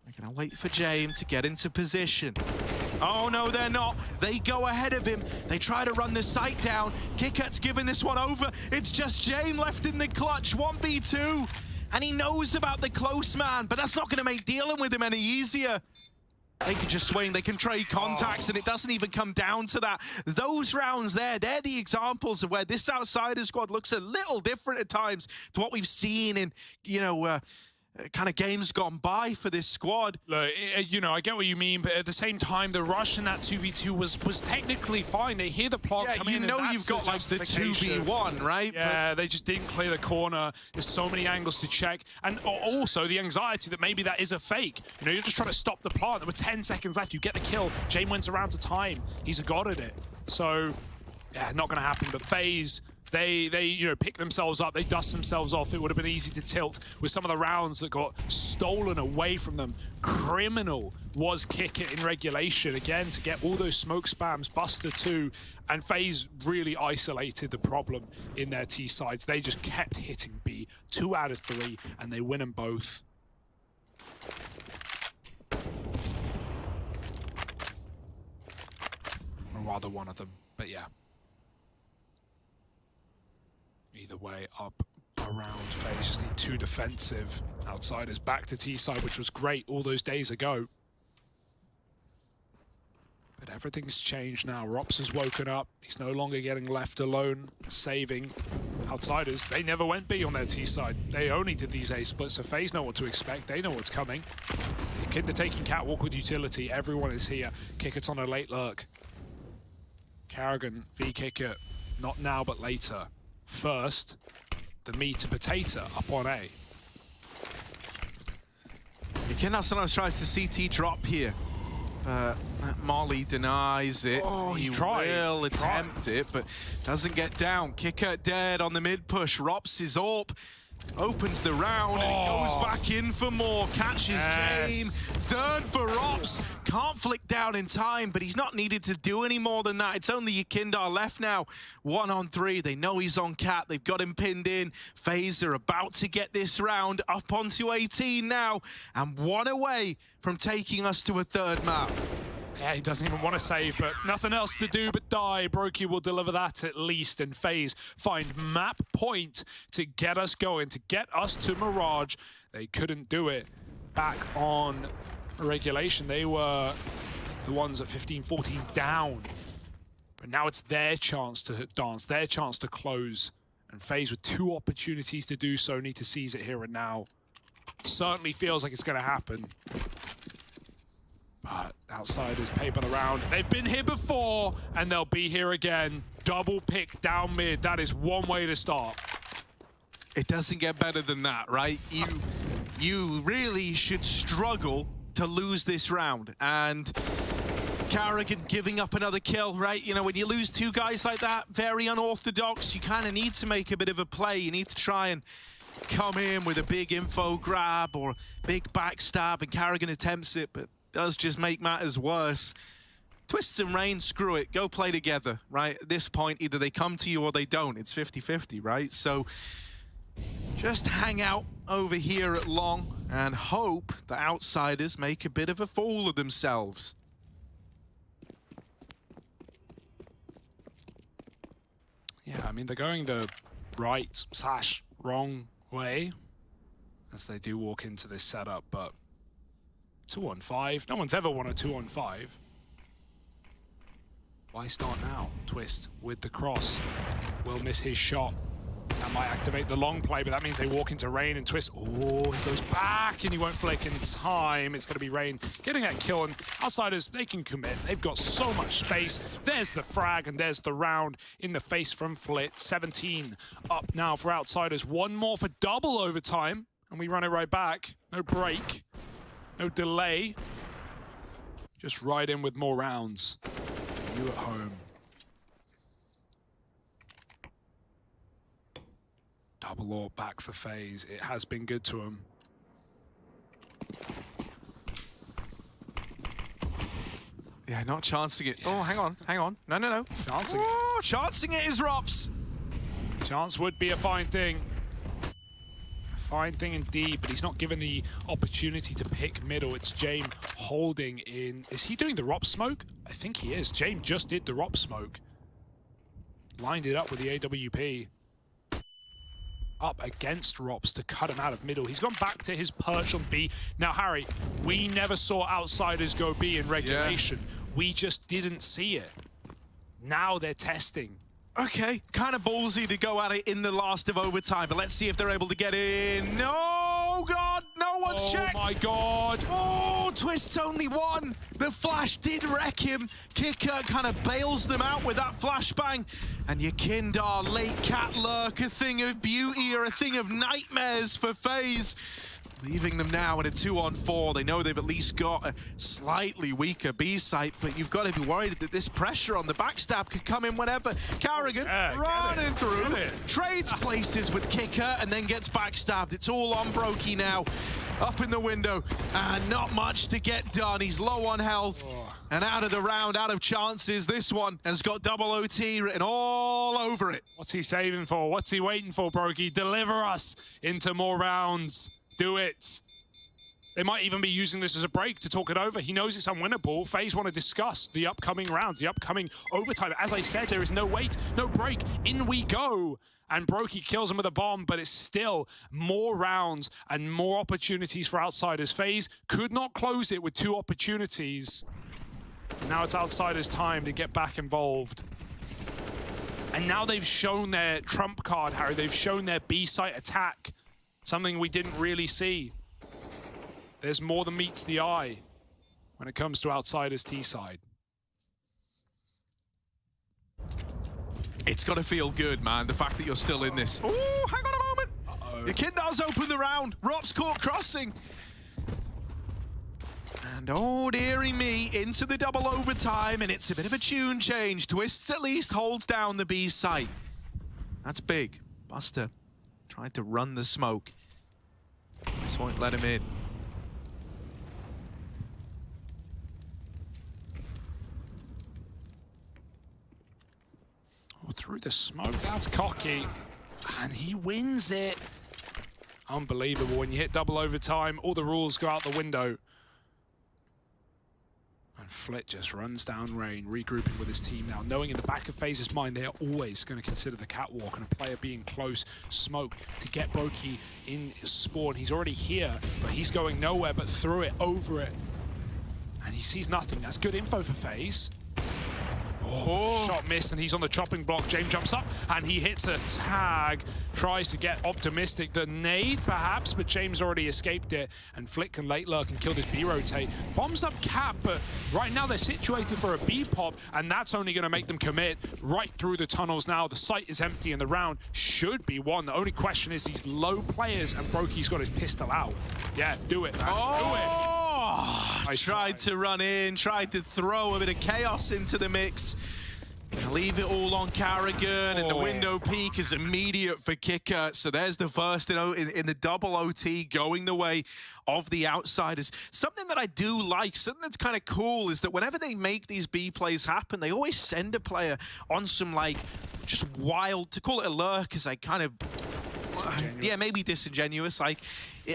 They're going to wait for James to get into position. Oh, no, they're not. They go ahead of him. They try to run the site down. Kikat's giving this one over. It's just James left in the clutch. 1v2. And he knows about the close man, but that's not going to make dealing with him any easier. They can just swing, they can trade contacts, and it doesn't even come down to that. Those rounds there, they're the examples of where this outsider squad looks a little different at times to what we've seen in, kind of games gone by for this squad. Look, I get what you mean, but at the same time, the rush in that 2v2 was technically fine. They hear the plant coming in. You know you've got like the 2v1, right? Yeah, but they just didn't clear the corner. There's so many angles to check. And also the anxiety that maybe that is a fake. You're just trying to stop the plant. There were 10 seconds left. You get the kill. James wins around to time. He's a god at it. So, yeah, not going to happen. But FaZe, They pick themselves up, they dust themselves off. It would have been easy to tilt with some of the rounds that got stolen away from them. Criminal was Kick It in regulation, again, to get all those smoke spams, Buster too, and FaZe really isolated the problem in their T sides. They just kept hitting B, 2 out of 3, and they win them both. Or rather one of them, but yeah. Either way, up, around FaZe. Just need 2 defensive outsiders back to T side, which was great all those days ago. But everything's changed now. Rops has woken up. He's no longer getting left alone, saving outsiders. They never went B on their T side. They only did these A splits, so FaZe know what to expect. They know what's coming. They're taking catwalk with utility. Everyone is here. Kicker's on a late lurk. Kerrigan v Kicker. Not now, but later. First, the meat and potato up on A. Kindar sometimes tries to CT drop here. Molly denies it. Oh, he will attempt it, but doesn't get down. Kicker dead on the mid push. Rops his AWP. Opens the round and he goes back in for more. Catches James. 3rd for Rops. Can't flick down in time, but he's not needed to do any more than that. It's only Kindar left now. 1-on-3. They know he's on Cat. They've got him pinned in. FaZe are about to get this round up onto 18 now, and 1 away from taking us to a 3rd map. Yeah, he doesn't even want to save, but nothing else to do but die. Brokey will deliver that at least, and FaZe find map point to get us going, to get us to Mirage. They couldn't do it back on regulation. They were the ones at 15-14 down. But now it's their chance to dance, their chance to close. And FaZe with 2 opportunities to do so, need to seize it here and now. Certainly feels like it's going to happen. But Outsiders paper the round. They've been here before, and they'll be here again. Double pick down mid. That is one way to start. It doesn't get better than that, right? You really should struggle to lose this round. And Carrigan giving up another kill, right? You know, when you lose two guys like that, very unorthodox, you kind of need to make a bit of a play. You need to try and come in with a big info grab or big backstab, and Carrigan attempts it, but does just make matters worse. Twists and Rain, screw it. Go play together, right? At this point, either they come to you or they don't. It's 50-50, right? So just hang out over here at long and hope the Outsiders make a bit of a fool of themselves. Yeah, I mean, they're going the right/wrong way as they do walk into this setup, but 2-on-5. No one's ever won a 2-on-5. Why start now? Twist with the cross. Will miss his shot. That might activate the long play, but that means they walk into Rain and Twist. Oh, he goes back and he won't flick in time. It's going to be Rain getting that kill, and Outsiders, they can commit. They've got so much space. There's the frag and there's the round in the face from Flit. 17 up now for Outsiders. One more for double overtime, and we run it right back. No break, no delay. Just right in with more rounds. You at home. Double or back for Faze. It has been good to him. Yeah, not chancing it. Oh, hang on. No. Chancing it. Oh, chancing it is Rops. Chance would be a fine thing. A fine thing indeed, but he's not given the opportunity to pick middle. It's James holding in. Is he doing the Rop smoke? I think he is. James just did the Rop smoke. Lined it up with the AWP. Up against Rops to cut him out of middle. He's gone back to his perch on B. Now, Harry, we never saw Outsiders go B in regulation. Yeah. We just didn't see it. Now they're testing. Okay, kind of ballsy to go at it in the last of overtime, but let's see if they're able to get in. No, God, no one's checked. Oh, my God. Oh, Twist's only one. The flash did wreck him. Kicker kind of bails them out with that flashbang. And your Kindar late cat lurk, a thing of beauty or a thing of nightmares for Faze. Leaving them now in a 2-on-4. They know they've at least got a slightly weaker B site, but you've got to be worried that this pressure on the backstab could come in whenever. Carrigan running through, trades places with Kicker and then gets backstabbed. It's all on Brokey now. Up in the window, and not much to get done. He's low on health and out of the round, out of chances. This one has got double OT written all over it. What's he saving for? What's he waiting for, Brokey? Deliver us into more rounds. Do it. They might even be using this as a break to talk it over. He knows it's unwinnable. Faze want to discuss the upcoming rounds, the upcoming overtime. As I said, there is no wait, no break. In we go. And Brokey kills him with a bomb, but it's still more rounds and more opportunities for Outsiders. Faze could not close it with 2 opportunities. Now it's Outsiders' time to get back involved. And now they've shown their trump card, Harry. They've shown their B-site attack. Something we didn't really see. There's more than meets the eye when it comes to Outsiders' T-side. It's got to feel good, man, the fact that you're still in this. Oh, hang on a moment. Uh-oh. The Kindar's open the round. Rop's caught crossing. And oh, dearie me, into the double overtime, and it's a bit of a tune change. Twists at least holds down the B site. That's big. Buster tried to run the smoke. This won't let him in. Oh, through the smoke, that's cocky. And he wins it. Unbelievable. When you hit double overtime, all the rules go out the window. And Flit just runs down Rain, regrouping with his team now, knowing in the back of Faze's mind they are always going to consider the catwalk and a player being close. Smoke to get Brokey in spawn. He's already here, but he's going nowhere but through it, over it. And he sees nothing. That's good info for Faze. Oh, shot missed, and he's on the chopping block. James jumps up, and he hits a tag. Tries to get optimistic. The nade, perhaps, but James already escaped it. And Flick can late lurk and kill this B-rotate. Bombs up cap, but right now they're situated for a B-pop, and that's only going to make them commit right through the tunnels now. The site is empty, and the round should be won. The only question is these low players, and Brokey's got his pistol out. Yeah, do it, man. Oh! I tried to run in, tried to throw a bit of chaos into the mix. Gonna leave it all on Carrigan, and the window peak is immediate for Kicker. So there's the first in the double OT going the way of the outsiders. Something that I do like, something that's kind of cool, is that whenever they make these B plays happen, they always send a player on some, like, just wild, to call it a lurk is like kind of, yeah, maybe disingenuous. Like,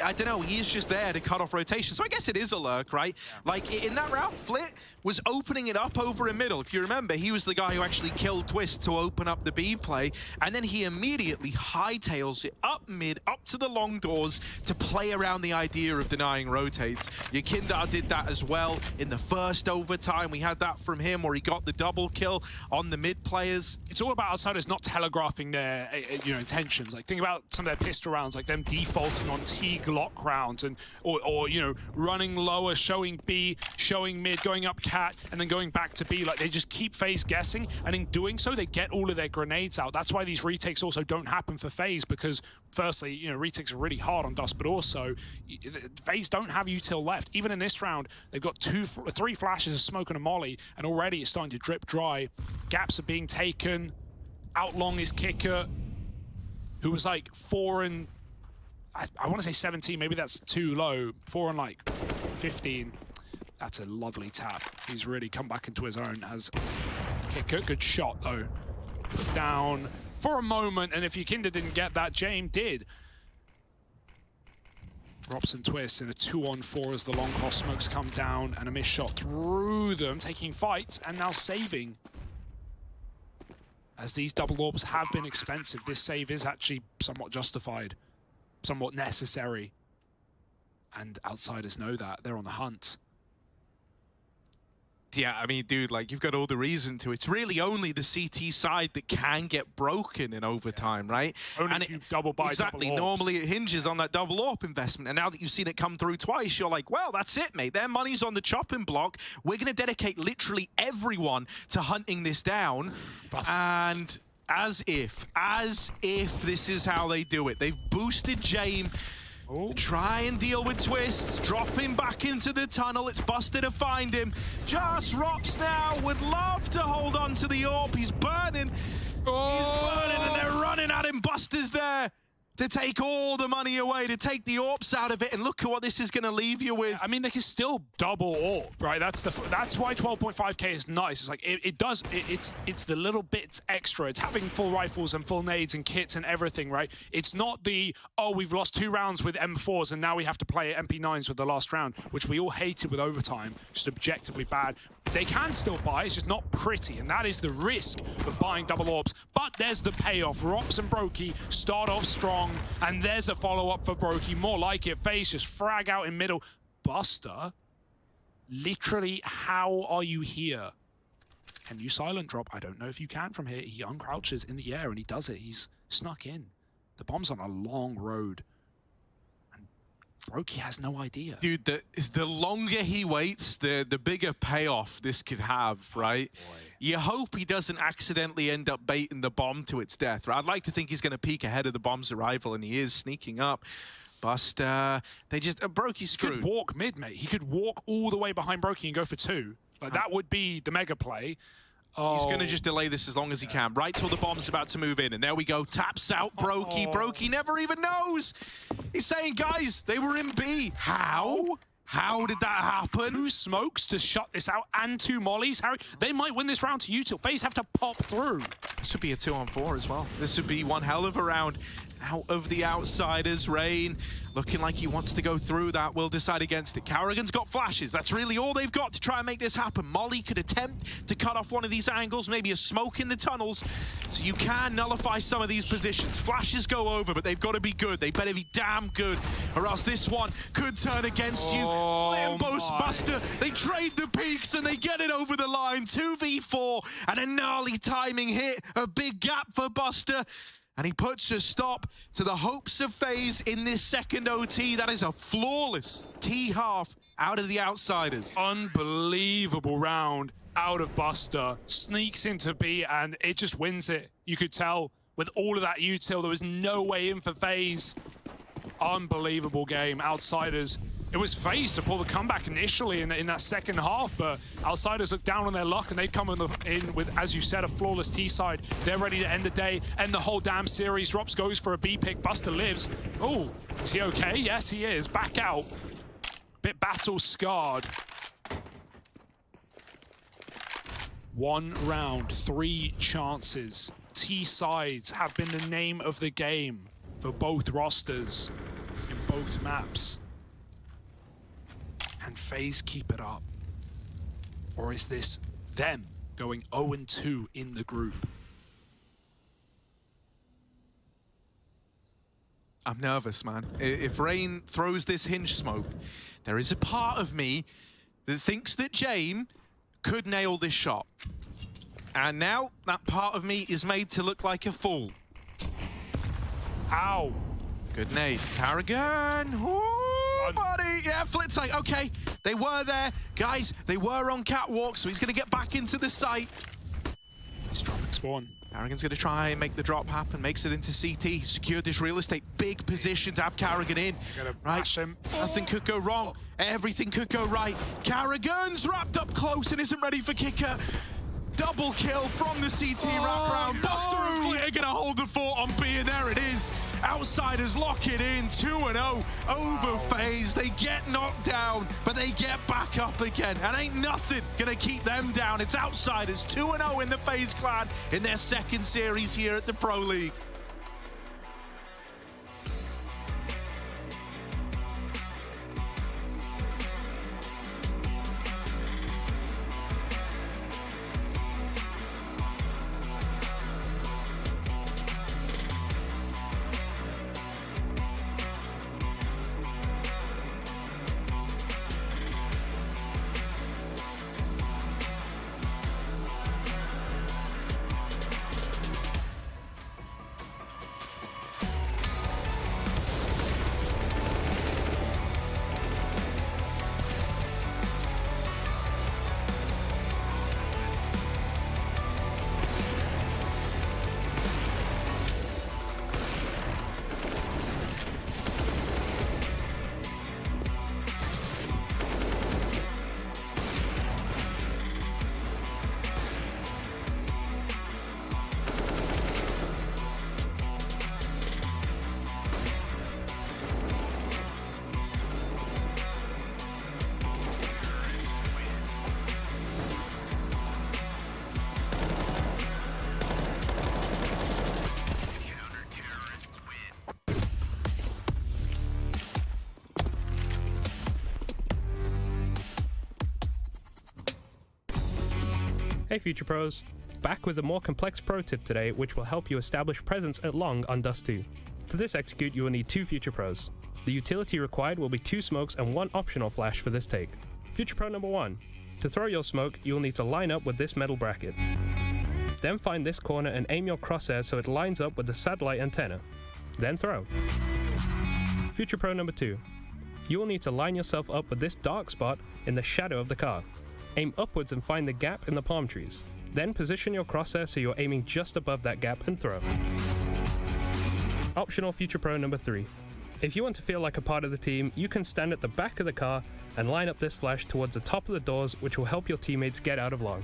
I don't know, he is just there to cut off rotation. So I guess it is a lurk, right? Yeah. Like, in that round, Flit was opening it up over in middle. If you remember, he was the guy who actually killed Twist to open up the B play. And then he immediately hightails it up mid, up to the long doors to play around the idea of denying rotates. Yakindar did that as well in the first overtime. We had that from him where he got the double kill on the mid players. It's all about outsiders not telegraphing their intentions. Like, think about some of their pistol rounds, like them defaulting on T Glock rounds, and or running lower, showing B, showing mid, going up cat, and then going back to B. Like, they just keep FaZe guessing, and in doing so they get all of their grenades out. That's why these retakes also don't happen for FaZe, because firstly, retakes are really hard on Dust, but also FaZe don't have util left. Even in this round, they've got 3 flashes of smoke and a molly, and already it's starting to drip dry. Gaps are being taken. Out long is Kicker, who was like 4 and I want to say 17, maybe that's too low. 4 and like 15. That's a lovely tap. He's really come back into his own. Has Kicker, good shot though. Put down for a moment, and if Yakinda didn't get that, James did. Robson Twist in a 2-on-4 as the long cross smokes come down, and a missed shot through them, taking fight and now saving. As these double orbs have been expensive, this save is actually somewhat justified, somewhat necessary. And outsiders know that. They're on the hunt. Yeah, I mean, dude, like, you've got all the reason to. It's really only the CT side that can get broken in overtime, right? Only if you double buy exactly. Double Normally it hinges on that double AWP investment. And now that you've seen it come through twice, you're like, well, that's it, mate. Their money's on the chopping block. We're going to dedicate literally everyone to hunting this down. And as if this is how they do it. They've boosted James. Try and deal with Twists, drop him back into the tunnel. It's Buster to find him. Just Rops now would love to hold on to the AWP. He's burning. He's burning, and they're running at him. Buster's there to take all the money away, to take the AWPs out of it, and look at what this is going to leave you with. I mean, they can still double AWP, right? That's why 12.5k is nice. It's like it's the little bits extra. It's having full rifles and full nades and kits and everything, right? It's not the, oh, we've lost 2 rounds with M4s and now we have to play MP9s with the last round, which we all hated with overtime. Just objectively bad. They can still buy, it's just not pretty, and that is the risk of buying double AWPs. But there's the payoff. Rops and Brokey start off strong, and there's a follow-up for Brokey. More like it. Faze just frag out in middle. Buster, literally, how are you here? Can you silent drop? I don't know if you can from here. He uncrouches in the air, and he does it. He's snuck in. The bomb's on a long road. Brokey has no idea. Dude, the longer he waits, the bigger payoff this could have, right? You hope he doesn't accidentally end up baiting the bomb to its death, right? I'd like to think he's going to peek ahead of the bomb's arrival, and he is sneaking up. Buster, they just... Brokey's screwed. He could walk mid, mate. He could walk all the way behind Brokey and go for 2. Like, that would be the mega play. He's going to just delay this as long as he can, right till the bomb's about to move in. And there we go, taps out Brokey. Brokey never even knows. He's saying, guys, they were in B. How? How did that happen? 2 smokes to shut this out and 2 mollies. Harry, they might win this round to util. FaZe have to pop through. This would be a 2-on-4 as well. This would be one hell of a round. Out of the outsiders, Rain looking like he wants to go through that. Will decide against it. Carrigan's got flashes. That's really all they've got to try and make this happen. Molly could attempt to cut off one of these angles, maybe a smoke in the tunnels, so you can nullify some of these positions. Flashes go over, but they've got to be good. They better be damn good, or else this one could turn against you. Flambo's Buster, they trade the peaks and they get it over the line. 2v4 and a gnarly timing hit. A big gap for Buster. And he puts a stop to the hopes of FaZe in this second OT. That is a flawless T-half out of the outsiders. Unbelievable round out of Buster. Sneaks into B and it just wins it. You could tell with all of that util, there was no way in for FaZe. Unbelievable game. Outsiders. It was FaZe to pull the comeback initially in that second half, but Outsiders looked down on their luck and they come in with, as you said, a flawless T-side. They're ready to end the day, end the whole damn series. Drops goes for a B pick. Buster lives. Oh, is he okay? Yes, he is. Back out. Bit battle scarred. 1 round, 3 chances. T-sides have been the name of the game for both rosters in both maps. Can FaZe keep it up? Or is this them going 0-2 in the group? I'm nervous, man. If Rain throws this hinge smoke, there is a part of me that thinks that Jame could nail this shot. And now that part of me is made to look like a fool. Ow. Good nade. Carrigan. Ooh, buddy. Yeah, Flit's like, okay, they were there. Guys, they were on catwalk, so he's going to get back into the site. He's dropping spawn. Carrigan's going to try and make the drop happen, makes it into CT. He secured this real estate. Big position to have Carrigan in. Right, nothing could go wrong. Everything could go right. Carrigan's wrapped up close and isn't ready for kicker. Double kill from the CT wraparound. No. Buster and Flit are going to hold the fort on B, and there it is. Outsiders lock it in, 2-0 over FaZe. They get knocked down, but they get back up again. And ain't nothing going to keep them down. It's Outsiders, 2-0 in the FaZe clan in their second series here at the Pro League. Hey Future Pros, back with a more complex pro tip today which will help you establish presence at long on Dust 2. For this execute you will need 2 Future Pros. The utility required will be 2 smokes and 1 optional flash for this take. Future Pro number 1. To throw your smoke you will need to line up with this metal bracket. Then find this corner and aim your crosshair so it lines up with the satellite antenna. Then throw. Future Pro number 2. You will need to line yourself up with this dark spot in the shadow of the car. Aim upwards and find the gap in the palm trees. Then position your crosshair so you're aiming just above that gap and throw. Optional Future Pro number 3. If you want to feel like a part of the team, you can stand at the back of the car and line up this flash towards the top of the doors, which will help your teammates get out of long.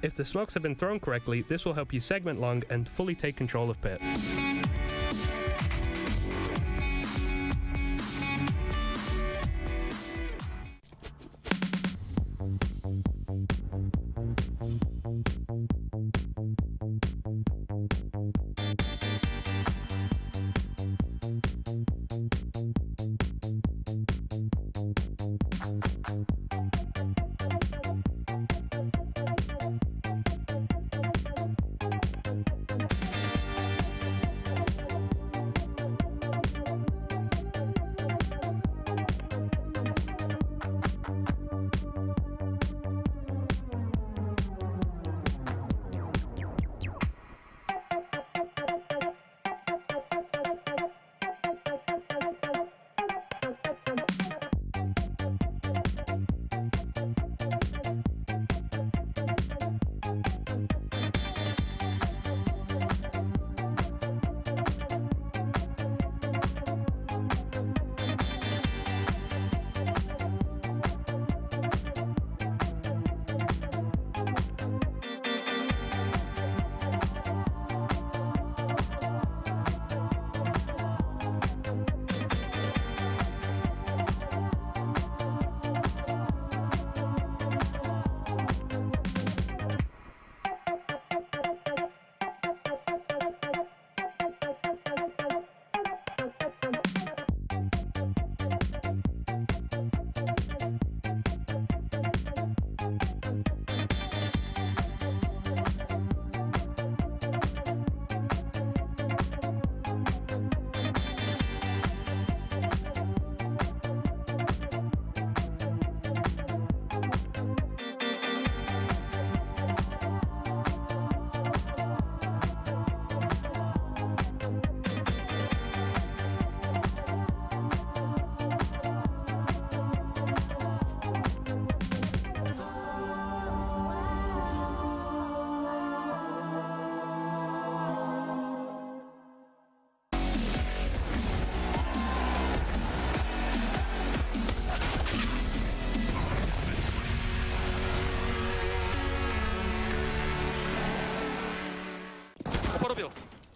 If the smokes have been thrown correctly, this will help you segment long and fully take control of pit.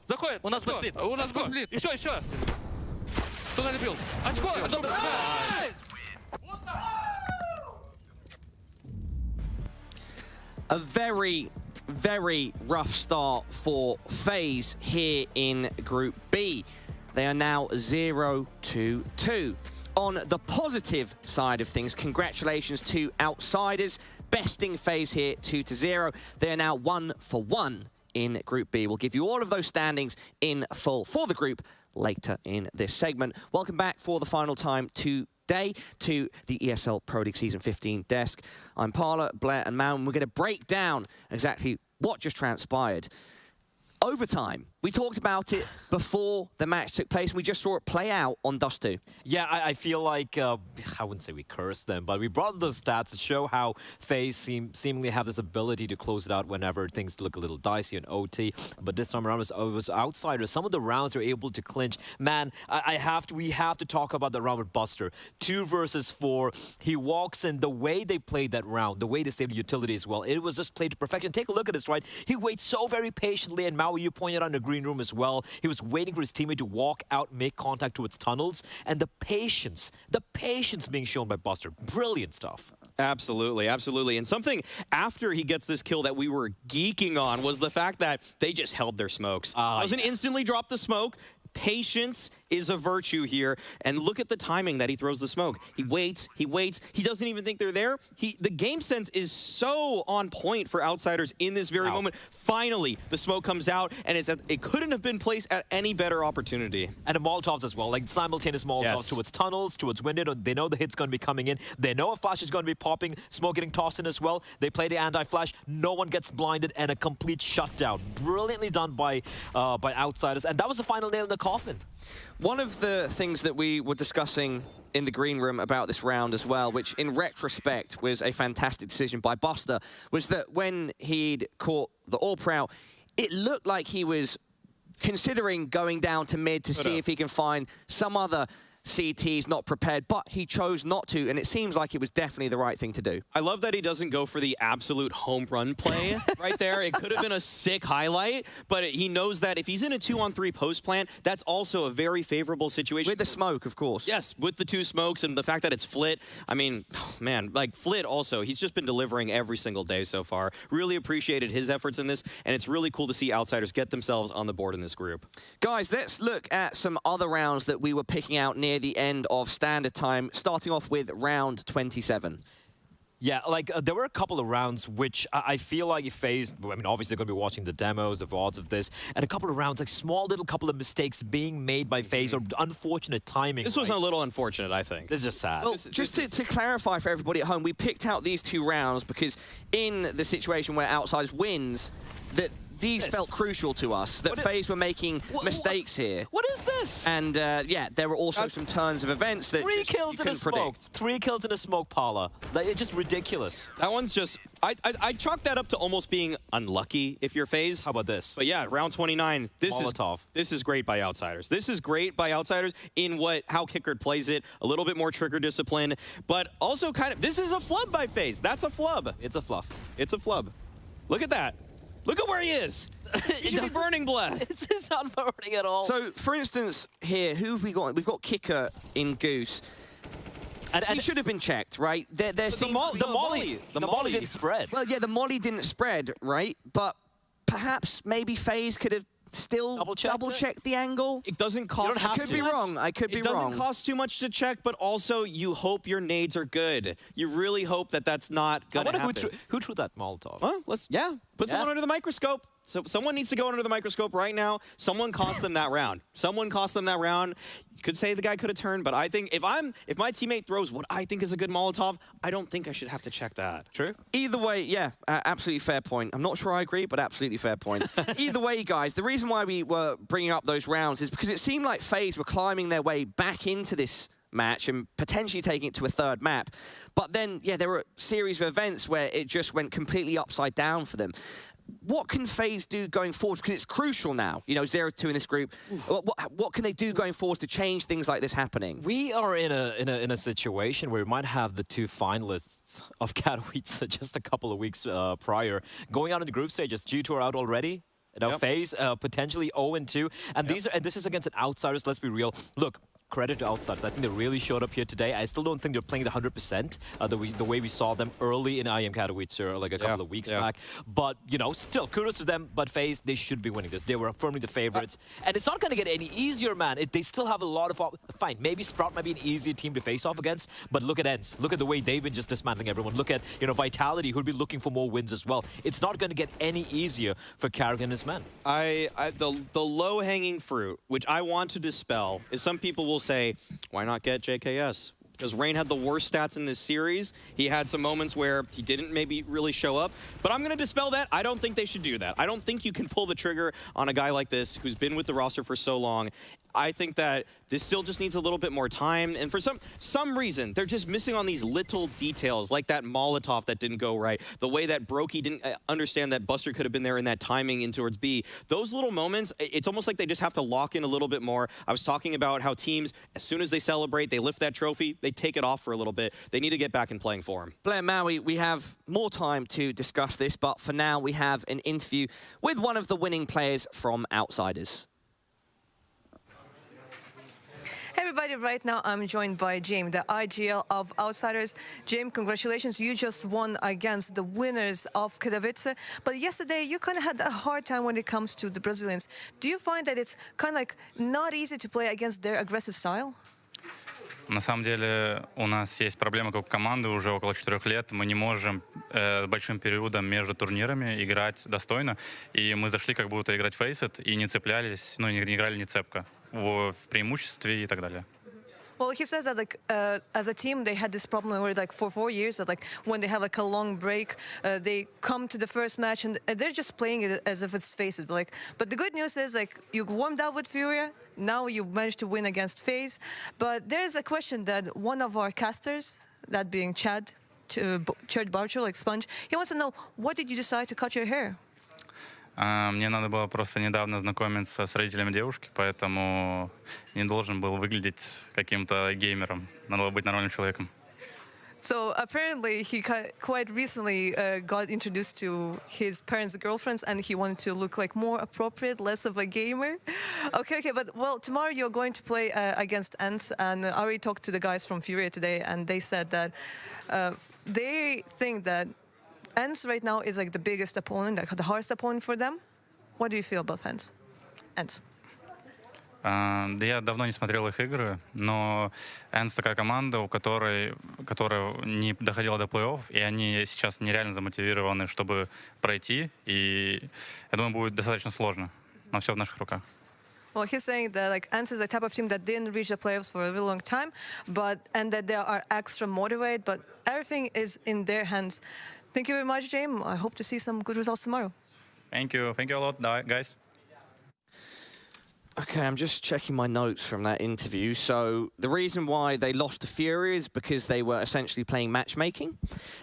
Заходит. У нас сплит. У нас сплит. Еще. Кто налепил? Очко. A very, very rough start for FaZe here in Group B. They are now 0-2. On the positive side of things, congratulations to Outsiders, besting FaZe here 2-0. They are now 1-1 in Group B. We'll give you all of those standings in full for the group later in this segment. Welcome back for the final time today to the ESL Pro League Season 15 desk. I'm Parla, Blair and Mal, and we're going to break down exactly what just transpired. Overtime. We talked about it before the match took place, and we just saw it play out on Dust 2. Yeah, I feel like, I wouldn't say we cursed them, but we brought those stats to show how FaZe seemingly have this ability to close it out whenever things look a little dicey in OT. But this time around, it was Outsiders. Some of the rounds are able to clinch. Man, we have to talk about the round with Buster. 2 versus 4. He walks in. The way they played that round, the way they saved the utility as well, it was just played to perfection. Take a look at this, right? He waits so very patiently, and Maui, you pointed out in the green room as well. He was waiting for his teammate to walk out, make contact towards tunnels, and the patience being shown by Buster. Brilliant stuff. Absolutely, absolutely. And something after he gets this kill that we were geeking on was the fact that they just held their smokes. Doesn't instantly drop the smoke. Patience is a virtue here, and look at the timing that he throws the smoke. He waits, he doesn't even think they're there. The game sense is so on point for Outsiders in this very moment. Finally, the smoke comes out, and it couldn't have been placed at any better opportunity. And the Molotovs as well, like simultaneous Molotovs towards tunnels, towards window. They know the hit's going to be coming in. They know a flash is going to be popping, smoke getting tossed in as well. They play the anti-flash. No one gets blinded, and a complete shutdown. Brilliantly done by Outsiders, and that was the final nail in the coffin. One of the things that we were discussing in the green room about this round as well, which in retrospect was a fantastic decision by Buster, was that when he'd caught the all-prow, it looked like he was considering going down to mid to see if he can find some other CTs not prepared, but he chose not to, and it seems like it was definitely the right thing to do. I love that he doesn't go for the absolute home run play right there. It could have been a sick highlight, but he knows that if he's in a 2-on-3 post plant, that's also a very favorable situation. With the smoke, of course. Yes, with the 2 smokes and the fact that it's Flit. I mean, man, like Flit also, he's just been delivering every single day so far. Really appreciated his efforts in this, and it's really cool to see Outsiders get themselves on the board in this group. Guys, let's look at some other rounds that we were picking out near the end of standard time, starting off with round 27. Yeah, like there were a couple of rounds which I feel like FaZe, I mean, obviously they're going to be watching the demos, the VODs of this, and a couple of rounds, like small little couple of mistakes being made by FaZe or unfortunate timing. This was a little unfortunate, I think. This is just sad. Well, just to clarify for everybody at home, we picked out these 2 rounds because in the situation where Outsiders wins, that these felt crucial to us, that FaZe were making mistakes here. What is this? And yeah, there were also some turns of events that 3 kills you in a couldn't smoke. predict. 3 kills in a smoke, Paula. Like, it's just ridiculous. That one's just, I chalk that up to almost being unlucky if you're FaZe. How about this? But yeah, round 29, this is great by Outsiders. This is great by Outsiders in how Kickard plays it, a little bit more trigger discipline, but also kind of, this is a flub by FaZe. That's a flub. It's a fluff. It's a flub. Look at that. Look at where he is. He should be burning blood. It's not burning at all. So, for instance, here, who have we got? We've got Kicker in Goose. And he should have been checked, right? The molly didn't spread. Well, yeah, the molly didn't spread, right? But perhaps maybe FaZe could have still double-checked the angle. It doesn't cost. I could be wrong. I could be wrong. It doesn't cost too much to check, but also you hope your nades are good. You really hope that that's not going to happen. Who threw that Molotov? Huh? Put someone under the microscope. So someone needs to go under the microscope right now. Someone cost them that round. Someone cost them that round. You could say the guy could have turned, but I think if my teammate throws what I think is a good Molotov, I don't think I should have to check that. True. Either way, yeah, absolutely fair point. I'm not sure I agree, but absolutely fair point. Either way, guys, the reason why we were bringing up those rounds is because it seemed like FaZe were climbing their way back into this match and potentially taking it to a 3rd map. But then, yeah, there were a series of events where it just went completely upside down for them. What can FaZe do going forward? Because it's crucial now, you know, 0-2 in this group. What can they do going forward to change things like this happening? We are in a situation where we might have the 2 finalists of Katowice just a couple of weeks prior going out in the group stages. G2 are out already. Now Faze potentially 0-2, and this is against an outsiders. Let's be real. Look. Credit to outsiders. I think they really showed up here today. I still don't think they're playing the 100% the way we saw them early in IM Katowice like a couple of weeks back. But, you know, still, kudos to them. But Faze, they should be winning this. They were firmly the favorites. And it's not going to get any easier, man. They still have a lot of... Fine, maybe Sprout might be an easier team to face off against. But look at ENCE. Look at the way they've been just dismantling everyone. Look at, you know, Vitality, who'd be looking for more wins as well. It's not going to get any easier for Carrigan and his men. The low-hanging fruit, which I want to dispel, is some people will say, why not get JKS? Because Rain had the worst stats in this series. He had some moments where he didn't maybe really show up. But I'm going to dispel that. I don't think they should do that. I don't think you can pull the trigger on a guy like this who's been with the roster for so long. I think that this still just needs a little bit more time. And for some reason, they're just missing on these little details, like that Molotov that didn't go right, the way that Brokey didn't understand that Buster could have been there in that timing in towards B. Those little moments, it's almost like they just have to lock in a little bit more. I was talking about how teams, as soon as they celebrate, they lift that trophy, they take it off for a little bit. They need to get back in playing form. Blair Maui, we have more time to discuss this, but for now, we have an interview with one of the winning players from Outsiders. Hey everybody, right now I'm joined by James, the IGL of Outsiders. James, congratulations, you just won against the winners of Katowice. But yesterday you kind of had a hard time when it comes to the Brazilians. Do you find that it's kind of like not easy to play against their aggressive style? На самом деле у нас есть проблема как команды уже около 4 лет. Мы не можем большим периодом между турнирами играть достойно. И мы зашли как будто играть фейсет и не цеплялись, ну не играли не цепко в преимуществе и так далее. Well, he says that like as a team they had this problem where like for 4 years that like when they have like a long break they come to the first match and they're just playing it as if it's Faze. But the good news is like you warmed up with Furia. Now you managed to win against Faze. But there's a question that one of our casters, that being Chad Barcho, like Sponge, he wants to know, what did you decide to cut your hair? Мне надо было просто недавно знакомиться с родителями девушки, поэтому не должен был выглядеть каким-то геймером. Надо было быть нормальным человеком. So apparently he quite recently got introduced to his parents' girlfriends and he wanted to look like more appropriate, less of a gamer. Okay, but well, tomorrow you're going to play against ENCE, and I already talked to the guys from Furia today and they said that they think that ENCE right now is like the biggest opponent, like the hardest opponent for them. What do you feel about ENCE? Да я давно не смотрел их игры, но ENCE такая команда, которая не доходила до плей-офф, и они сейчас нереально замотивированы, чтобы пройти, и я думаю, будет достаточно сложно, но все в наших руках. Well, he's saying that like ENCE is a type of team that didn't reach the playoffs for a really long time, and that they are extra motivated, but everything is in their hands. Thank you very much, James. I hope to see some good results tomorrow. Thank you a lot, guys. Okay, I'm just checking my notes from that interview. So the reason why they lost to Fury is because they were essentially playing matchmaking.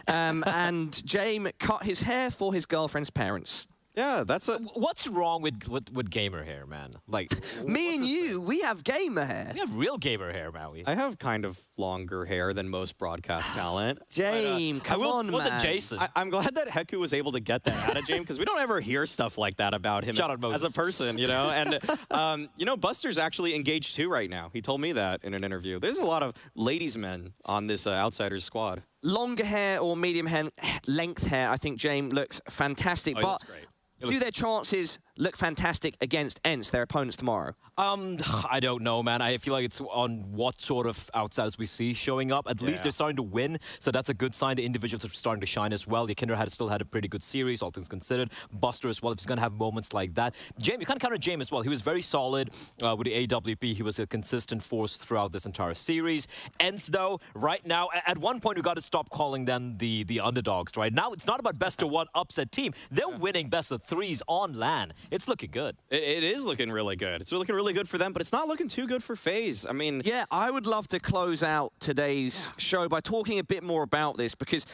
And James cut his hair for his girlfriend's parents. Yeah, that's a... What's wrong with gamer hair, man? Like, me and you, we have gamer hair. We have real gamer hair, Maui. I have kind of longer hair than most broadcast talent. James, come on, man. Jason. I'm glad that Heku was able to get that out of James, because we don't ever hear stuff like that about him as a person, you know? And, you know, Buster's actually engaged too right now. He told me that in an interview. There's a lot of ladies' men on this Outsiders squad. Longer hair or medium hair, length hair, I think James looks fantastic. But do their chances look fantastic against ENCE, their opponents tomorrow? I don't know, man. I feel like it's on what sort of outsiders we see showing up. At least they're starting to win, so that's a good sign. The individuals are starting to shine as well. The Kinder still had a pretty good series, all things considered. Buster as well, if he's going to have moments like that. James, you can't counter James as well. He was very solid with the AWP. He was a consistent force throughout this entire series. ENCE, though, right now, at one point, we got to stop calling them the underdogs, right? Now, it's not about best-of-1 upset team. They're winning best-of-3s on LAN. It's looking good. It is looking really good. It's looking really good for them, but it's not looking too good for Faze. I mean... Yeah, I would love to close out today's show by talking a bit more about this, because,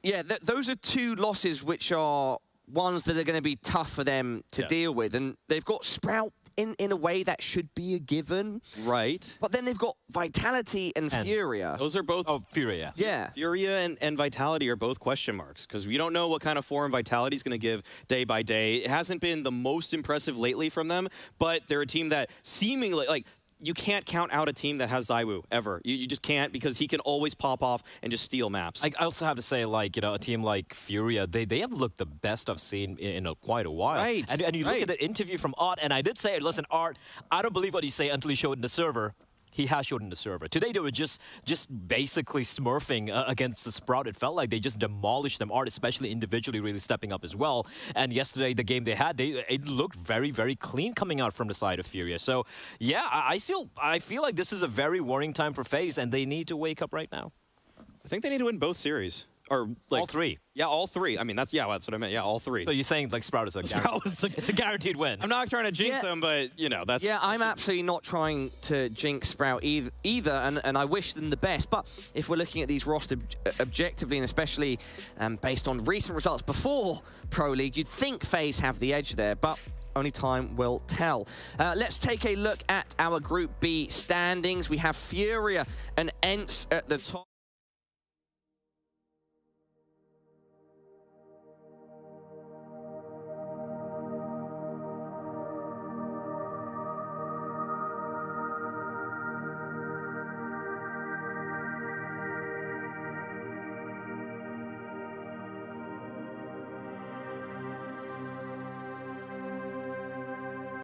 yeah, those are two losses which are ones that are going to be tough for them to deal with. And they've got Sprout in a way that should be a given. Right. But then they've got Vitality and Furia. Those are both... Oh, Furia. Yeah. Furia and Vitality are both question marks because we don't know what kind of form Vitality is going to give day by day. It hasn't been the most impressive lately from them, but they're a team that seemingly... like. You can't count out a team that has Zywoo, ever. You just can't, because he can always pop off and just steal maps. I also have to say, like, you know, a team like Furia, they have looked the best I've seen in quite a while. Right. And you look at the interview from Art, and I did say, listen, Art, I don't believe what you say until he showed in the server. He has showed in the server. Today, they were just basically smurfing against the Sprout. It felt like they just demolished them. Art, especially individually, really stepping up as well. And yesterday, the game they had, it looked very, very clean coming out from the side of Furia. So, yeah, I feel like this is a very worrying time for FaZe, and they need to wake up right now. I think they need to win both series. Or like, all three. Yeah, all three. I mean, that's what I meant. Yeah, all three. So you're saying like Sprout is it's a guaranteed win. I'm not trying to jinx them, but you know that's. Yeah, I'm absolutely not trying to jinx Sprout either, and I wish them the best. But if we're looking at these rosters objectively, and especially based on recent results before Pro League, you'd think FaZe have the edge there, but only time will tell. Let's take a look at our Group B standings. We have Furia and ENCE at the top.